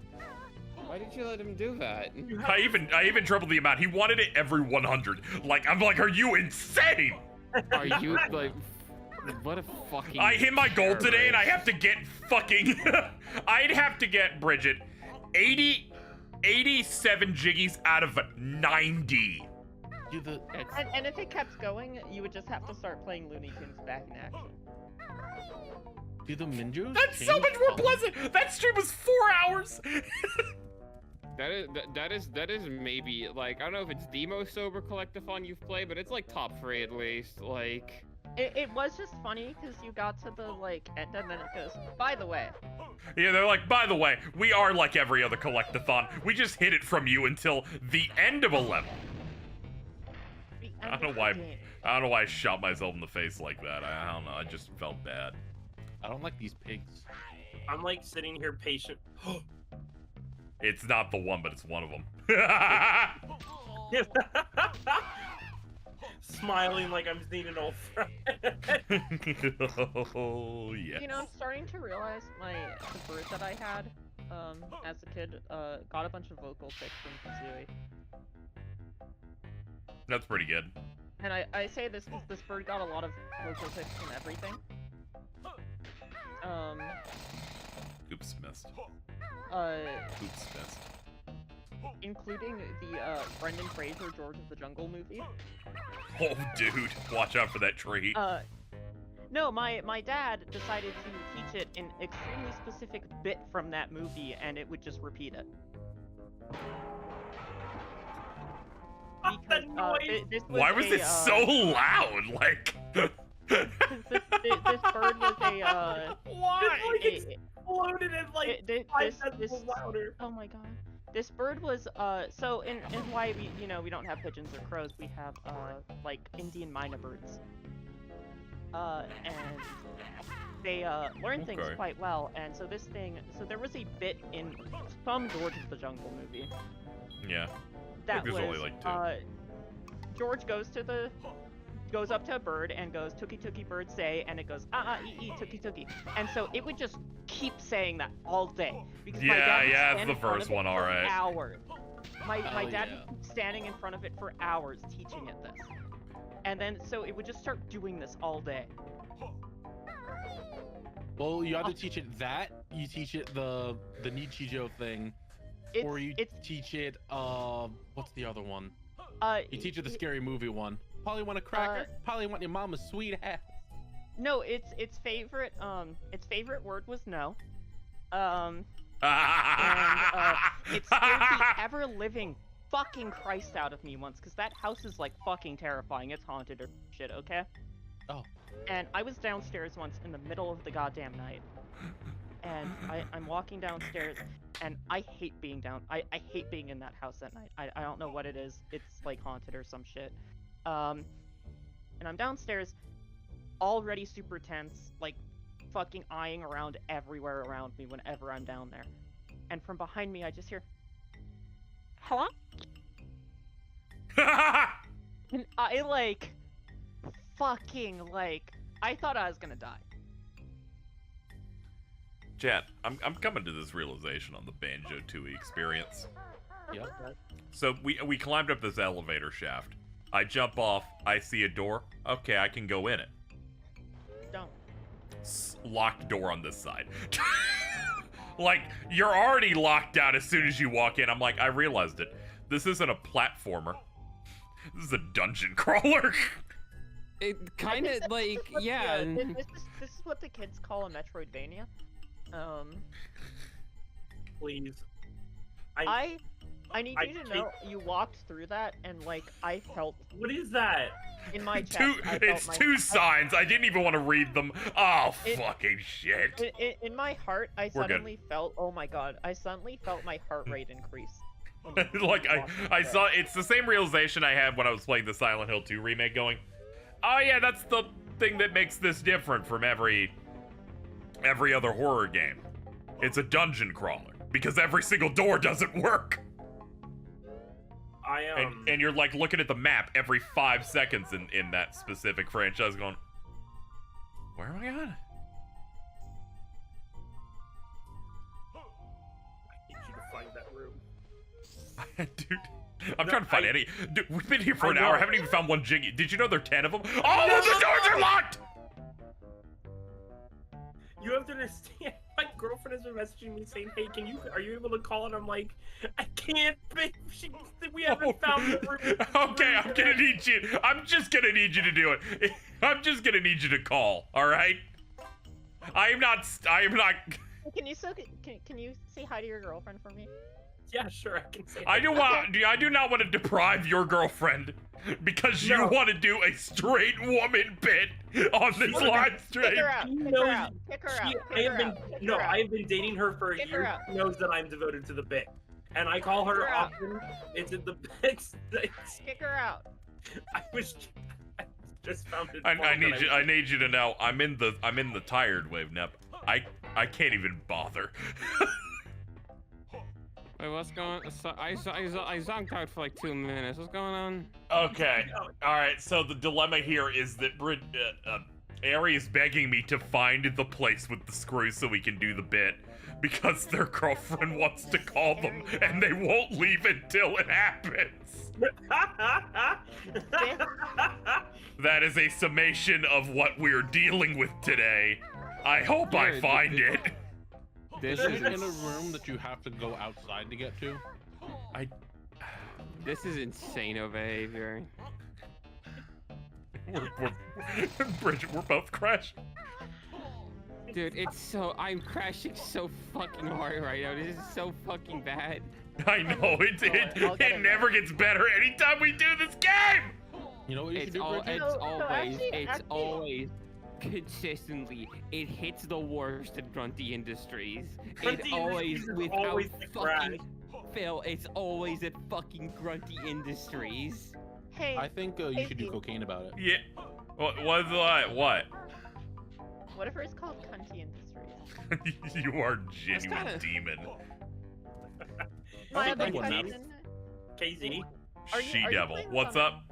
Why did you let him do that? I even tripled the amount. He wanted it every 100. Like, I'm like, are you insane? Are you like, what a fucking... I hit my goal today and I terrorist. have to get fucking, I'd have to get, Bridget, 87 jiggies out of 90. And if it kept going, you would just have to start playing Looney Tunes back in action. Do the Minjos That's so change much more colors? pleasant. That stream was 4 hours. That is maybe, like, I don't know if it's the most sober collectathon you've played, but it's like top 3 at least. Like, It was just funny because you got to the like end and then it goes, by the way. Yeah, they're like, by the way, we are like every other collectathon. We just hid it from you until the end of a level. I don't know why I shot myself in the face like that. I don't know. I just felt bad. I don't like these pigs. I'm like sitting here patient. It's not the one, but it's one of them. Smiling like I'm seeing an old friend. Oh yes. You know, I'm starting to realize the bird that I had as a kid got a bunch of vocal tics from Kazooie. That's pretty good. And I say this because this bird got a lot of vocal tics from everything. Oops, missed. Oops, missed. Including the Brendan Fraser George of the Jungle movie. Oh, dude, watch out for that tree. No, my dad decided to teach it an extremely specific bit from that movie, and it would just repeat it. Because, this was Why was it so loud? Like. this bird was a Why? Exploded and like this, 5 decibels louder. oh my god. This bird was so in Hawaii we don't have pigeons or crows, we have like Indian myna birds. And they learn things Okay. quite well, and so there was a bit in some George of the Jungle movie Yeah. that there's was only, like, 2. George goes up to a bird and goes, "Tookie tookie bird say," and it goes, ee tookie tookie. And so it would just keep saying that all day. Because my Yeah, dad would yeah, stand it's in the front first of it one, for alright. Hours. My Hell dad yeah. would keep standing in front of it for hours teaching it this. And then so it would just start doing this all day. Well, you either teach it that, you teach it the Nichijou thing, or you teach it what's the other one? You teach it the scary movie one. Probably want a cracker. Probably want your mama's sweet ass. No, its favorite word was no. And it scared the ever living fucking Christ out of me once, because that house is like fucking terrifying. It's haunted or shit, okay? Oh. And I was downstairs once in the middle of the goddamn night. And I'm walking downstairs, and I hate being I hate being in that house at night. I don't know what it is. It's like haunted or some shit. And I'm downstairs, already super tense, like fucking eyeing around everywhere around me whenever I'm down there. And from behind me, I just hear, "Hello?" And I like, fucking like, I thought I was gonna die. Chat, I'm coming to this realization on the Banjo-Tooie experience. Yep. So we climbed up this elevator shaft. I jump off, I see a door. Okay, I can go in it. Don't. Locked door on this side. Like, you're already locked out as soon as you walk in. I'm like, I realized it. This isn't a platformer. This is a dungeon crawler. it kind of like, yeah. This is what the kids call a Metroidvania. Please. I need you to know you walked through that and like I felt What is that? in my chest. It's two signs. I didn't even want to read them. Oh, fucking shit. In my heart, I We're good. suddenly felt, oh my god, I suddenly felt my heart rate increase. Like, I saw, it's the same realization I had when I was playing the Silent Hill 2 remake going, oh yeah, that's the thing that makes this different from every other horror game. It's a dungeon crawler, because every single door doesn't work. And you're like looking at the map every 5 seconds in that specific franchise going, where am I at? Dude, I'm trying to find any. Dude, we've been here for an hour. Haven't even found one Jiggy. Did you know there are 10 of them? All of the doors are locked! You have to understand, my girlfriend has been messaging me saying, hey, are you able to call? And I'm like, I can't, babe. We haven't found the room. Okay, I'm just gonna need you to do it. I'm just gonna need you to call, alright? I am not. Can you say hi to your girlfriend for me? Yeah, sure, I can say I do not want to deprive your girlfriend because you want to do a straight woman bit on this live stream. Kick her out. Kick her out. I have been dating her for a year. She knows that I'm devoted to the bit. And I call her often. It's in the bits. Kick her out. I just found it. I need you to know I'm in the tired wave, Nep. I can't even bother. Wait, what's going on? I zonked out for like 2 minutes. What's going on? Okay. Alright, so the dilemma here is that Ari is begging me to find the place with the screws so we can do the bit. Because their girlfriend wants to call them and they won't leave until it happens. That is a summation of what we're dealing with today. I hope I find it. This is in a room that you have to go outside to get to. This is insane behavior. Bridget, we're both crashing. Dude, I'm crashing so fucking hard right now. This is so fucking bad. I know, it never gets better anytime we do this game! You know what you should do, Bridget? It's always consistently, it hits the worst at Grunty Industries. It's always without fucking fail. It's always at fucking Grunty Industries. Hey, I think you should do cocaine about it. Yeah. What? What if it's called Cunty Industries? You are genuine demon. KZ. She-devil. What's up?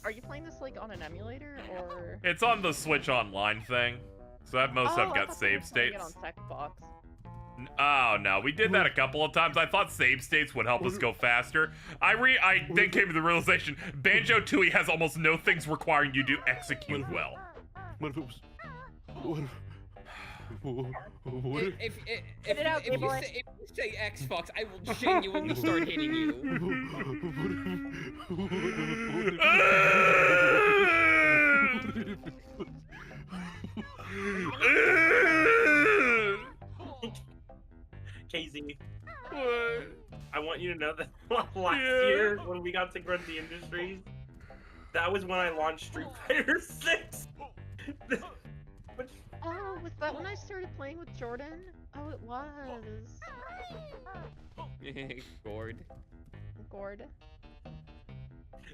Are you playing this like on an emulator or? It's on the Switch Online thing. So at most I've got save states. On Sackbox. Oh no, we did that a couple of times. I thought save states would help us go faster. I then came to the realization Banjo-Tooie has almost no things requiring you to execute well. What if it was? If you say Xbox, I will genuinely start hitting you. KZ, I want you to know that last year when we got to Grunty Industries, that was when I launched Street Fighter 6. Oh, was that when I started playing with Jordan? Oh, it was. Gord.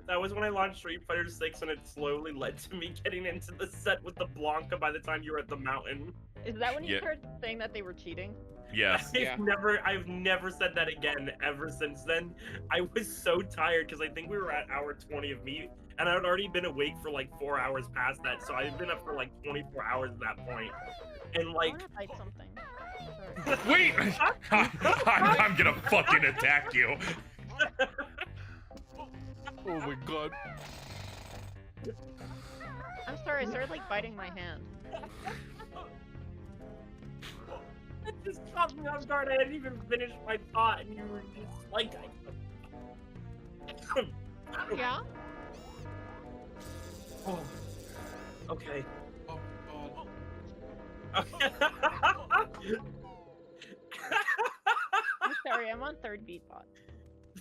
That was when I launched Street Fighter 6, and it slowly led to me getting into the set with the Blanca by the time you were at the mountain. Is that when you started saying that they were cheating? Yes. I've never said that again ever since then. I was so tired because I think we were at hour 20 of me, and I had already been awake for like 4 hours past that, so I'd been up for like 24 hours at that point. And like, I wanna fight something. Wait! I'm gonna fucking attack you. Oh my god. I'm sorry, I started like biting my hand. It just caught me off guard. I hadn't even finished my thought, and you were just like, Yeah? Oh. Okay. Oh Okay. I'm sorry, I'm on third beatbox.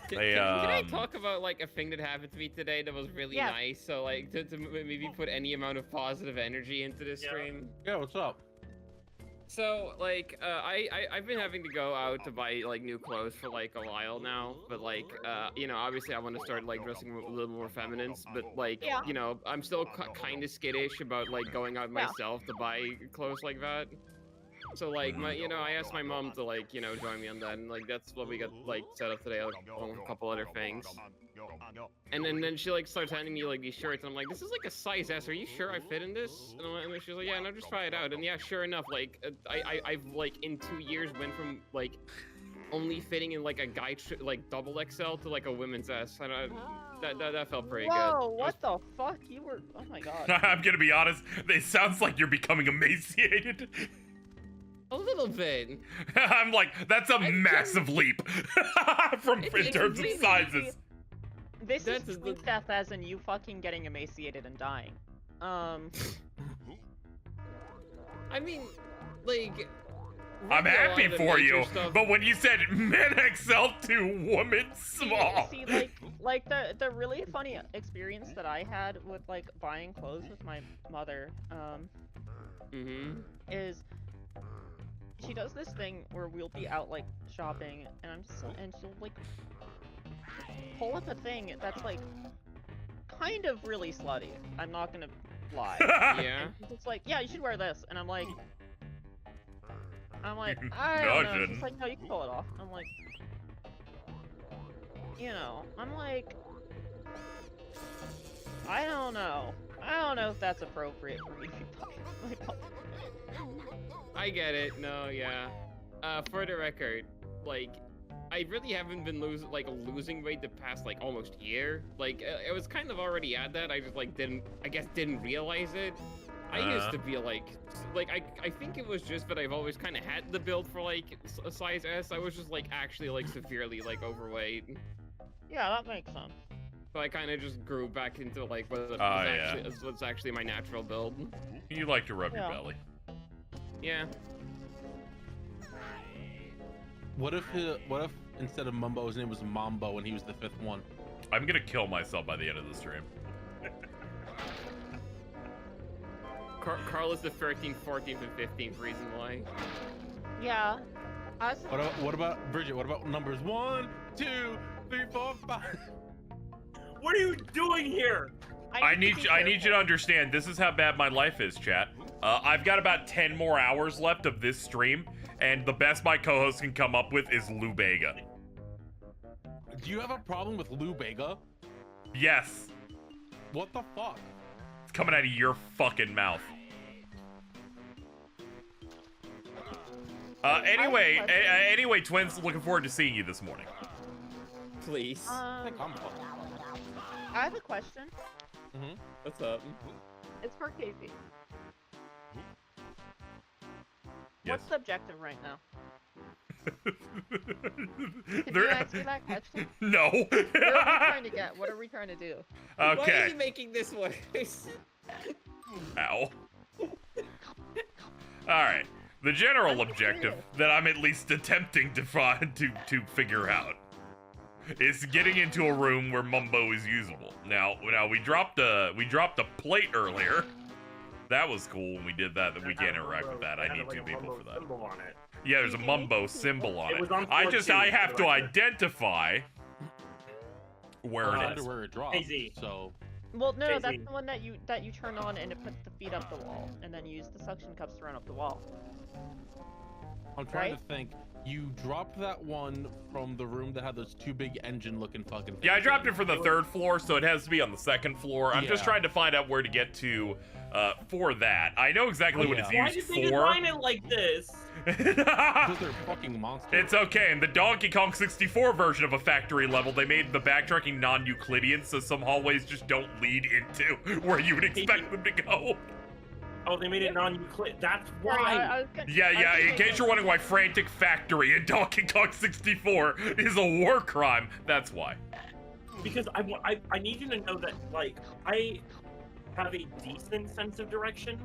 Can I talk about like a thing that happened to me today that was really nice? So like to maybe put any amount of positive energy into this stream. Yeah, what's up? So like I've been having to go out to buy like new clothes for like a while now, but like you know, obviously I want to start like dressing a little more feminine, but like you know, I'm still kind of skittish about like going out myself to buy clothes like that. So like I asked my mom to like join me on that, and like that's what we got like set up today, like a couple other things. And then she like starts handing me like these shirts, and I'm like, this is like a size S. Are you sure I fit in this? And then she's like, yeah, no, just try it out. And yeah, sure enough, like I've like in 2 years went from like only fitting in like a guy like double XL to like a women's S. I don't, that felt pretty Whoa, good. what the fuck? You were, oh my god. I'm gonna be honest, it sounds like you're becoming emaciated. A little bit. I'm like, that's a massive leap in terms of really sizes. This is sleep death as in you fucking getting emaciated and dying. I mean, like... I'm happy for you, stuff. but when you said men XL to women small. See, like the really funny experience that I had with like buying clothes with my mother, is she does this thing where we'll be out like shopping, and she'll like pull up a thing that's like kind of really slutty. I'm not gonna lie. Yeah. It's like, yeah, you should wear this, and I'm like, I No, don't I know. shouldn't. She's like, no, you can pull it off. I'm like, you know, I'm like, I don't know. I don't know if that's appropriate for me to be buying. I get it. No, yeah. For the record, like, I really haven't been losing weight the past like almost year. Like, it was kind of already at that. I just like didn't realize it. I used to be like I think it was just that I've always kind of had the build for like a size S. I was just like actually like severely like overweight. Yeah, that makes sense. So I kind of just grew back into like what's actually my natural build. You like to rub your belly. Yeah. What if instead of Mumbo, his name was Mambo and he was the 5th one? I'm gonna kill myself by the end of the stream. Carl is the 13th, 14th, and 15th reason why. Yeah. What about Bridget? What about numbers 1, 2, 3, 4, 5? What are you doing here? I need you to understand, this is how bad my life is, chat. I've got about 10 more hours left of this stream, and the best my co-host can come up with is Lou Bega. Do you have a problem with Lou Bega? Yes. What the fuck? It's coming out of your fucking mouth. Anyway, twins, looking forward to seeing you this morning. Please. I have a question. What's up? It's for Casey. Yes. What's the objective right now? Can There- you answer that question? No. What are we trying to get? What are we trying to do? Why are Okay. you making this worse? Ow. Alright. The general objective that I'm at least attempting to figure out is getting into a room where Mumbo is usable. Now we dropped a plate earlier. That was cool when we did that we can't interact with that. I need 2 people for that. Yeah, there's a Mumbo symbol on it. I have to identify where it is. Where it drops. So. Well, no, that's the one that you turn on and it puts the feet up the wall, and then you use the suction cups to run up the wall. I'm trying to think. You dropped that one from the room that had those 2 big engine-looking fucking things. Yeah, I dropped it from the 3rd floor, so it has to be on the 2nd floor. I'm just trying to find out where to get to for that. I know exactly what it's used for. Why did they design it like this? Because they're fucking monsters. It's okay. In the Donkey Kong 64 version of a factory level, they made the backtracking non-Euclidean, so some hallways just don't lead into where you would expect them to go. Oh, they made it non-Euclid. That's why. Yeah. In case you're wondering why Frantic Factory in Donkey Kong 64 is a war crime, that's why. Because I need you to know that, like, I have a decent sense of direction,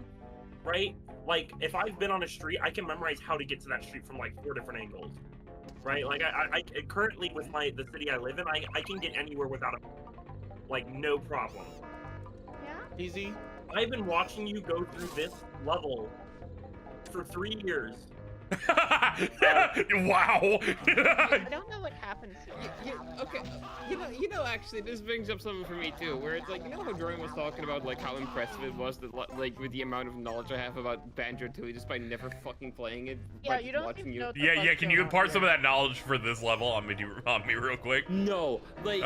right? Like, if I've been on a street, I can memorize how to get to that street from, like, 4 different angles, right? Like, I currently, with the city I live in, I can get anywhere without no problem. Yeah? Easy. I've been watching you go through this level for 3 years. Wow. I don't know what happens here. Okay, you know, actually, this brings up something for me too, where it's like, you know how Jordan was talking about like how impressive it was that like with the amount of knowledge I have about Banjo-Tooie just by never fucking playing it. Yeah, you don't watching even you. know. Yeah. Can you impart some of that knowledge for this level on me real quick? No, like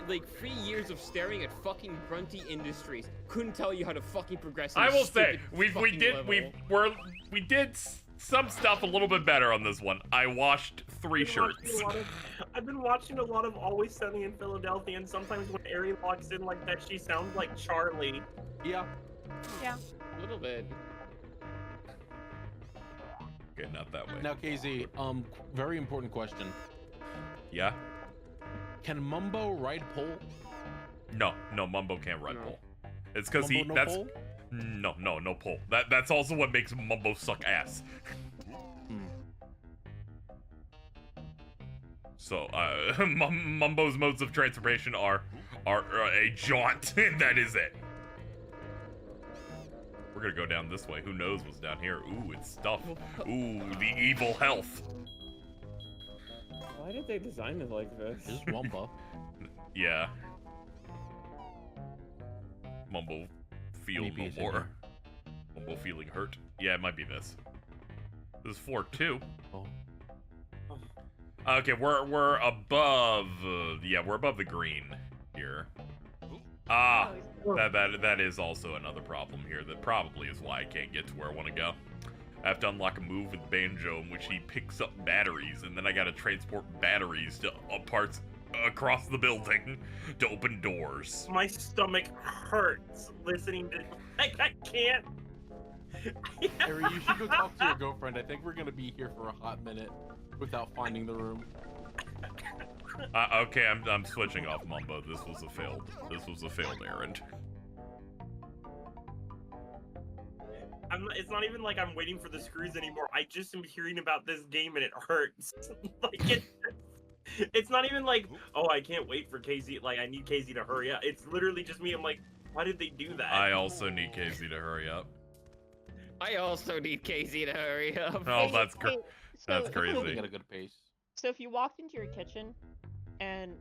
like 3 years of staring at fucking Grunty Industries couldn't tell you how to fucking progress. I will say we did some stuff a little bit better on this one. I washed 3 shirts. I've been watching a lot of Always Sunny in Philadelphia, and sometimes when Ari walks in like that, she sounds like Charlie. Yeah. Yeah. A little bit. Okay, not that way. Now, KZ, very important question. Yeah? Can Mumbo ride pole? No, Mumbo can't ride No. pole. It's because Mumbo, no that's pole? no pole. That's also what makes Mumbo suck ass. So, Mumbo's modes of transformation are a jaunt, and that is it. We're gonna go down this way. Who knows what's down here? Ooh, it's stuff. Ooh, the evil health. Why did they design it like this? This is Wumba. Yeah. Mumbo feel no more. Mumbo feeling hurt. Yeah, it might be this. This is floor 2. Oh. Okay, we're above. Yeah, we're above the green here. Ah, that is also another problem here. That probably is why I can't get to where I want to go. I have to unlock a move with Banjo in which he picks up batteries, and then I gotta transport batteries to parts across the building to open doors. My stomach hurts listening to. Like, I can't. Harry, you should go talk to your girlfriend. I think we're gonna be here for a hot minute without finding the room. Okay, I'm switching off Mumbo. This was a failed errand. It's not even like I'm waiting for the screws anymore. I just am hearing about this game and it hurts. Like it's not even like, oh, I can't wait for KZ. Like I need KZ to hurry up. It's literally just me. I'm like, why did they do that? I also need KZ to hurry up. I also need KZ to hurry up. Oh, that's Hey, that's so- crazy. At a good pace. So if you walked into your kitchen and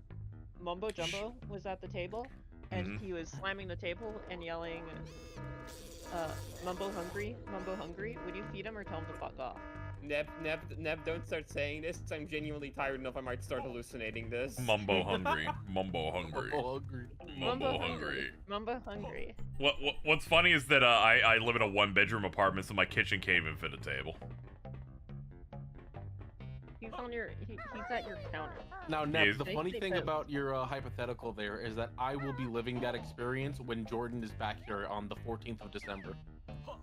Mumbo Jumbo was at the table and he was slamming the table and yelling, Mumbo hungry, would you feed him or tell him to fuck off? Neb, don't start saying this. I'm genuinely tired enough. I might start hallucinating this. Mumbo hungry. Mumbo hungry. Oh, hungry. Mumbo hungry. Mumbo hungry. What's funny is that I live in a 1-bedroom apartment, so my kitchen can't even fit a table. He's at your counter. Now, Neb, the They funny say thing both. about your hypothetical there is that I will be living that experience when Jordan is back here on the 14th of December.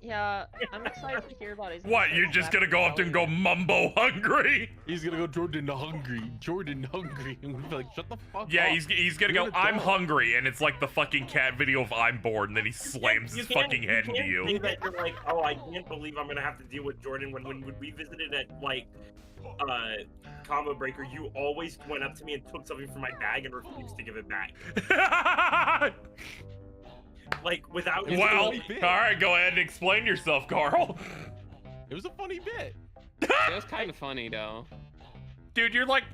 Yeah, I'm excited to hear about his. What, you're just gonna go up to and go Mumbo hungry? He's gonna go, Jordan hungry. Jordan hungry. And we'll be like, shut the fuck Yeah, up. he's gonna You're go, an I'm adult." hungry, and it's like the fucking cat video of I'm bored, and then he slams his fucking head into Say you. that you're like, oh, I can't believe I'm gonna have to deal with Jordan. When we visited at like Combo Breaker, you always went up to me and took something from my bag and refused to give it back. Like without. Well, funny bit. alright, go ahead and explain yourself, Carl. It was a funny bit. It was kind of funny though. Dude, you're like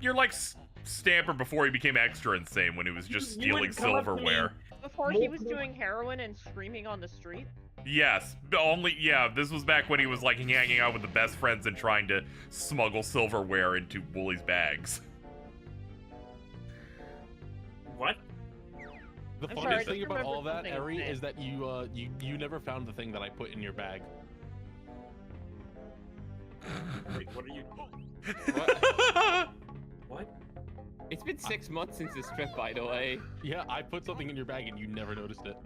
Stamper before he became extra insane when he was just You stealing would come up to me- silverware. Before he was doing heroin and screaming on the street. Yes, this was back when he was like hanging out with the best friends and trying to smuggle silverware into Wooly's bags. What? The I'm funniest sorry, I thing just about all remembered that, something Eri, insane. is that you never found the thing that I put in your bag. Wait, what are you? What? What? It's been 6 months since this trip, by the way. Yeah, I put something in your bag and you never noticed it.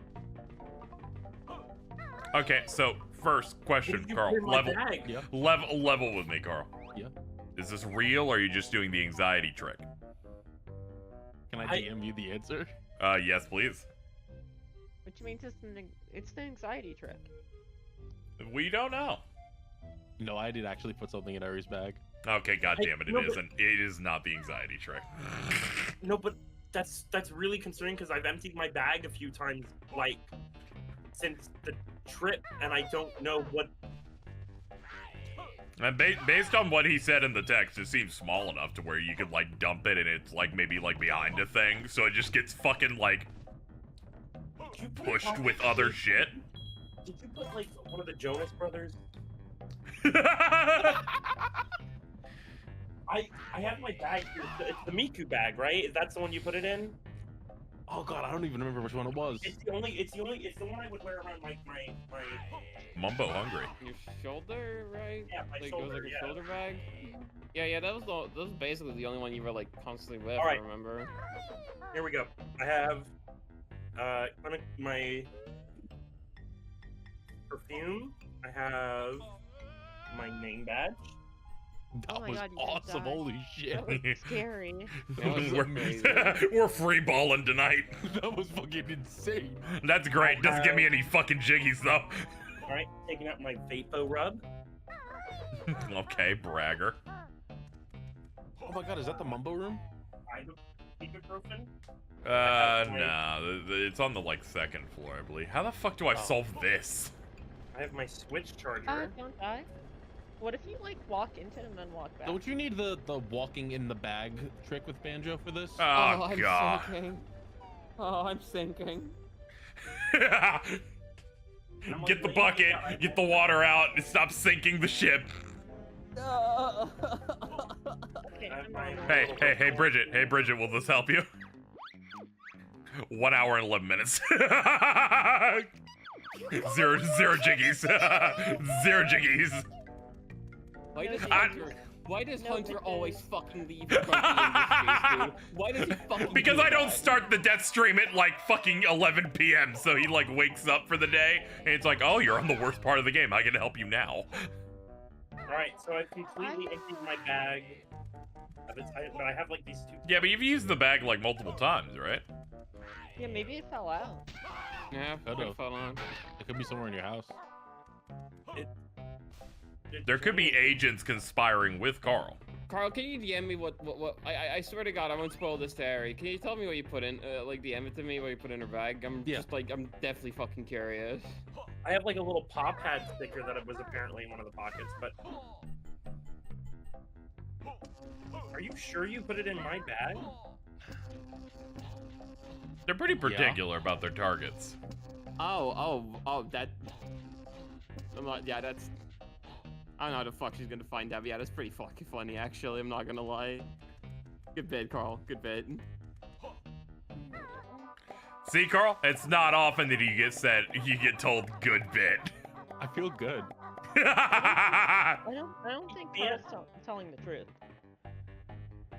Okay, so first question, Did you Carl. put in my bag? Yeah. Level with me, Carl. Yeah. Is this real, or are you just doing the anxiety trick? Can I DM you the answer? Yes, please. Which means it's the anxiety trick. We don't know. No, I did actually put something in Eri's bag. Okay, goddamn it, No, but- isn't. It is not the anxiety trick. No, but that's really concerning because I've emptied my bag a few times, like since the trip, and I don't know what. And based on what he said in the text, it seems small enough to where you could like dump it and it's like maybe like behind a thing, so it just gets fucking like Did you put, pushed like, with other shit. Did you put like one of the Jonas Brothers? I have my bag here. It's the Miku bag, right? Is that the one you put it in? Oh god, I don't even remember which one it was. It's the one I would wear around my Mumbo hungry. Your shoulder, right? Yeah, my like, shoulder, it was like a yeah. shoulder bag. Yeah, that was basically the only one you were like constantly with. All right. I remember. Here we go. I have my perfume. I have my name badge. That Oh my was God, you could awesome. die. Holy shit. That was scary. That was amazing. We're free balling tonight. That was fucking insane. That's great. Doesn't give me any fucking jiggies though. All right, taking out my Vapo Rub. Okay, bragger. Oh my god, is that the Mumbo room? Ibuprofen. No, it's on the like second floor, I believe. How the fuck do I solve this? I have my Switch charger. Don't die. What if you like walk into it and then walk back? Don't you need the walking in the bag trick with Banjo for this? Oh, I'm god. sinking. Oh, I'm sinking. Get the bucket, get the water out, and stop sinking the ship. Okay, I'm on. Hey, Bridget, will this help you? 1 hour and 11 minutes. zero jiggies. Zero jiggies. Why does Hunter always fucking leave the industries, dude? Why does he fucking Because do I don't that? start the Deathstream at like fucking 11 p.m. So he like wakes up for the day and it's like, oh, you're on the worst part of the game. I can help you now. Alright, so I've completely emptied my bag. But I have like these two. Yeah, but you've used the bag like multiple times, right? Yeah, maybe it fell out. Yeah, it fell on. It could be somewhere in your house. There could be agents conspiring with Carl. Carl, can you DM me what I swear to God, I won't spoil this to Harry. Can you tell me what you put in, like DM it to me what you put in her bag? I'm definitely fucking curious. I have like a little paw pad sticker that was apparently in one of the pockets, but... Are you sure you put it in my bag? They're pretty particular about their targets. Oh, that... yeah, that's... I don't know how the fuck she's gonna find out, but yeah, that's pretty fucking funny, actually, I'm not gonna lie. Good bit, Carl, good bit. See, Carl? It's not often that you get told good bit. I feel good. I don't think Carl's telling the truth.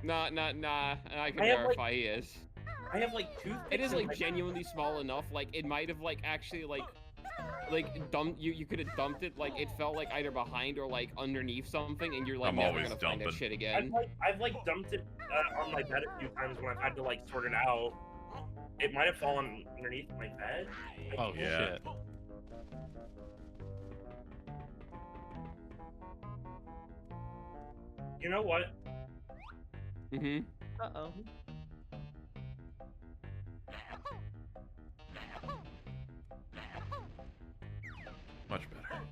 Nah, I can I have, verify he is. I have like two. It is like genuinely small enough, like it might have like actually like dumped you could have dumped it, like it felt like either behind or like underneath something, and you're like I'm never always gonna find that dumping. shit again. I've like dumped it on my bed a few times when I've had to like sort it out. It might have fallen underneath my bed. Oh Yeah. shit. You know what? Mm-hmm. Uh-oh. Much better.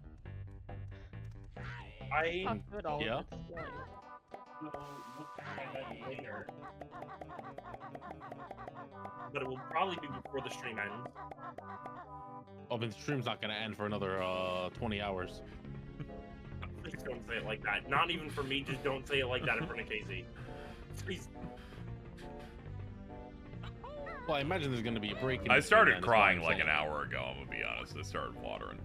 I Talk to it all. Yeah. will look at my bed later, but it will probably be before the stream ends. Oh, but the stream's not gonna end for another 20 hours. Please don't say it like that. Not even for me. Just don't say it like that in front of KZ. Please. Well, I imagine there's gonna be a break. In I between started then, is what I'm crying like saying. an hour ago, I'm gonna be honest. I started watering.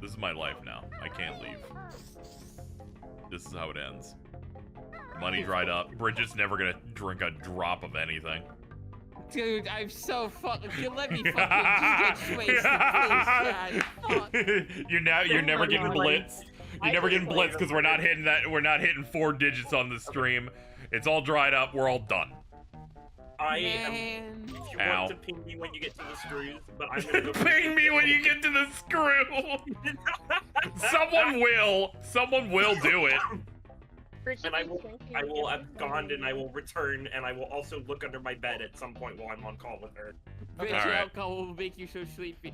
This is my life now. I can't leave. This is how it ends. Money dried up. Bridget's never gonna drink a drop of anything. Dude, I'm so fucking. You let me fucking just get wasted, please, God. Fuck. You're never getting blitzed. You're never getting blitzed because we're not hitting that. We're not hitting 4 digits on the stream. It's all dried up. We're all done. I Man. am. If you Ow. want to ping me when you get to the screws, but I'm gonna go. Ping me when you get to the screw. Someone will. Someone will do it. And I will abscond and I will return and I will also look under my bed at some point while I'm on call with her. Bitch, All right. alcohol will make you so sleepy.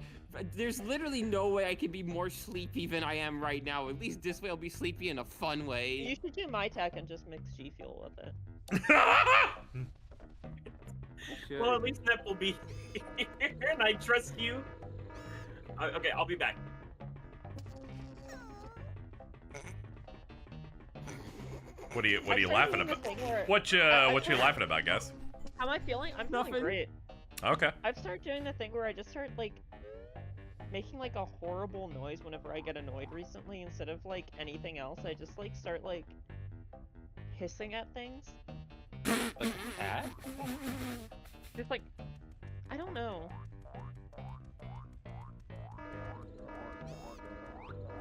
There's literally no way I can be more sleepy than I am right now. At least this way I'll be sleepy in a fun way. You should do my tech and just mix G Fuel with it. Well, at least Nep will be here and I trust you. Okay, I'll be back. What are you laughing about? What you laughing about, guys? How am I feeling? I'm feeling Nothing. great. Okay. I've started doing the thing where I just start, like, making, like, a horrible noise whenever I get annoyed recently. Instead of, like, anything else, I just, like, start, like, hissing at things. Like a cat? Just, like, I don't know.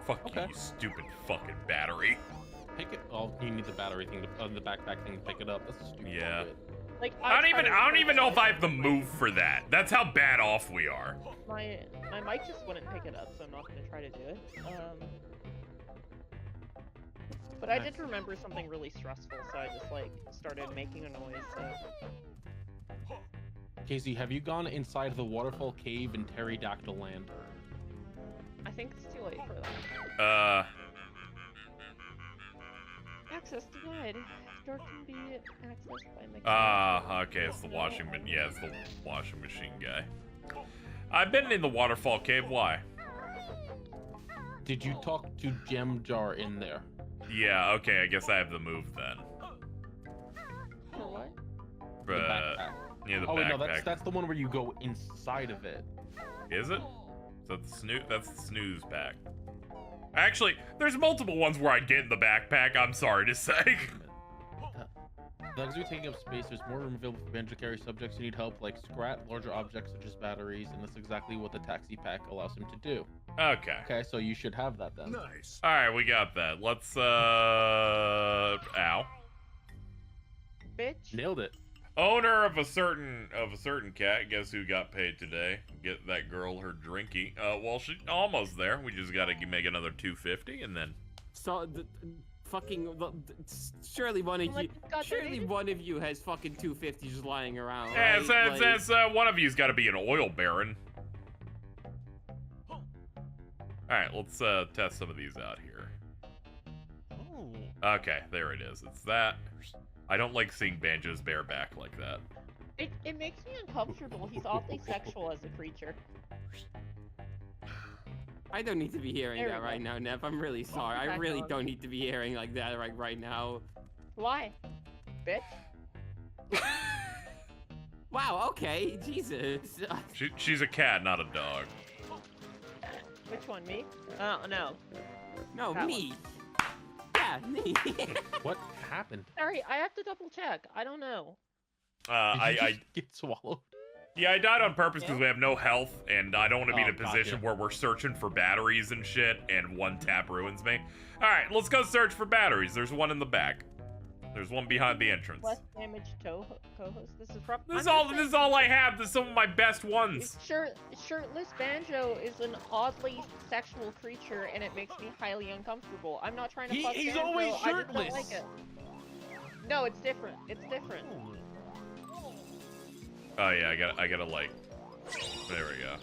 Fuck Okay. you stupid fucking battery. Pick it. Oh, you need the battery thing, the backpack thing to pick it up. That's stupid. Yeah. Like, I don't even know if I have the move for that. That's how bad off we are. My mic just wouldn't pick it up, so I'm not gonna try to do it. But I did remember something really stressful, so I just like started making a noise. So. Casey, have you gone inside the waterfall cave in Pterodactyl Land? I think it's too late for that. Access denied. Door can be accessed by mechanics. Okay, it's the washing machine. Yeah, it's the washing machine guy. I've been in the waterfall cave. Why? Did you talk to Gem Jar in there? Yeah, okay, I guess I have the move then. For what? The backpack. Yeah, the oh, wait, backpack. no, that's the one where you go inside of it. Is it? So that's the snooze pack. Actually, there's multiple ones where I get in the backpack, I'm sorry to say. The luxury taking up space, there's more room available for Banjo carry subjects who need help, like scrap larger objects such as batteries, and that's exactly what the taxi pack allows him to do. Okay. Okay, so you should have that then. Nice. Alright, we got that. Let's, ow. Bitch. Nailed it. Owner of a certain cat, guess who got paid today? Get that girl her drinky. Well, she's almost there. We just gotta make another 250 and then... So, surely one of you, one of you has fucking 250s lying around. Yeah, Right? it's one of you's gotta be an oil baron. Alright, let's test some of these out here. Oh. Okay, there it is. It's that. I don't like seeing Banjo's bareback like that. It makes me uncomfortable. He's awfully sexual as a creature. I don't need to be hearing There we that go. right now, Nev. I'm really sorry. I Back really on. don't need to be hearing like that right now. Why? Bitch. Wow, okay, Jesus. She's a cat, not a dog. Which one, me? Oh, no. No, That me. Yeah, me. What happened? Sorry, I have to double check. I don't know. Did you I just get swallowed? Yeah, I died on purpose because Yeah. we have no health, and I don't want to be in a Oh, position gotcha. where we're searching for batteries and shit, and one tap ruins me. Alright, let's go search for batteries. There's one in the back. There's one behind the entrance. Less damage co-host. This is from. This is all I have. This is some of my best ones. Shirtless Banjo is an oddly sexual creature, and it makes me highly uncomfortable. I'm not trying to fuck He's Banjo, always I just don't shirtless. like it. No, it's different. It's different. Oh yeah, I gotta like. There we go.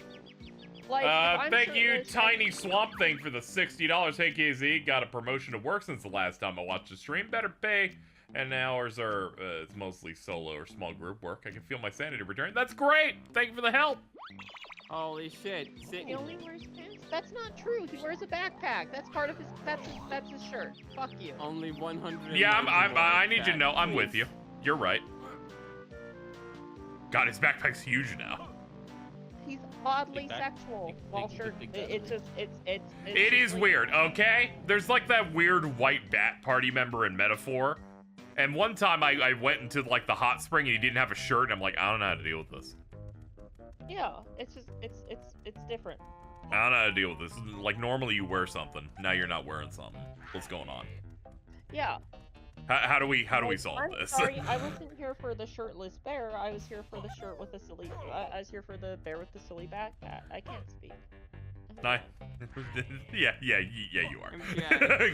Like, if I'm Thank you, shirtless, Tiny Swamp Thing, for the $60. Hey KZ, got a promotion to work since the last time I watched the stream. Better pay. And now ours are it's mostly solo or small group work. I can feel my sanity return. That's great. Thank you for the help. Holy shit. He only wears pants. That's not true. He wears a backpack. That's part of his. That's his shirt. Fuck you. Only 100. Yeah, I need you to know. I'm with you. You're right. God, his backpack's huge now. He's oddly Big back- sexual big- while big- shirt. big back. It's just It just is like- weird, okay? There's like that weird white bat party member in Metaphor. And one time I went into like the hot spring and he didn't have a shirt and I'm like, I don't know how to deal with this. Yeah, it's just it's different. I don't know how to deal with this. Like normally you wear something. Now you're not wearing something. What's going on? Yeah. How do we Like, solve I'm this? sorry, I wasn't here for the shirtless bear. I was here for the shirt with the silly. I was here for the bear with the silly backpack. I can't speak. Nah. yeah, you are. Yeah.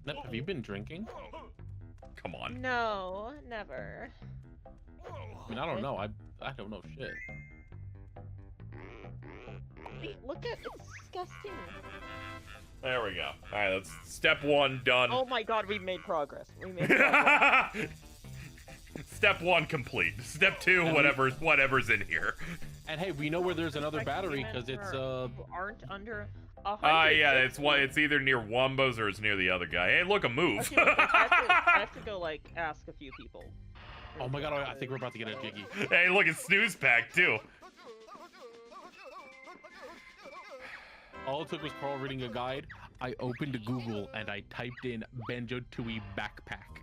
Nep, have you been drinking? Come on. No, never. I mean, I don't know. I don't know shit. Wait, look at it's disgusting. There we go. All right, that's step one done. Oh my god, we made progress. We made progress. Step one complete. Step two, whatever's in here. And hey, we know where there's another Like, battery even because it's for people who aren't under 100. Yeah, it's either near Wombo's or it's near the other guy. Hey, look, a move. Okay, I have to go like ask a few people. Oh my god, I think we're about to get a Jiggy. Hey, look, it's Snooze Pack, too. All it took was Carl reading a guide. I opened Google and I typed in Banjo-Tooie backpack.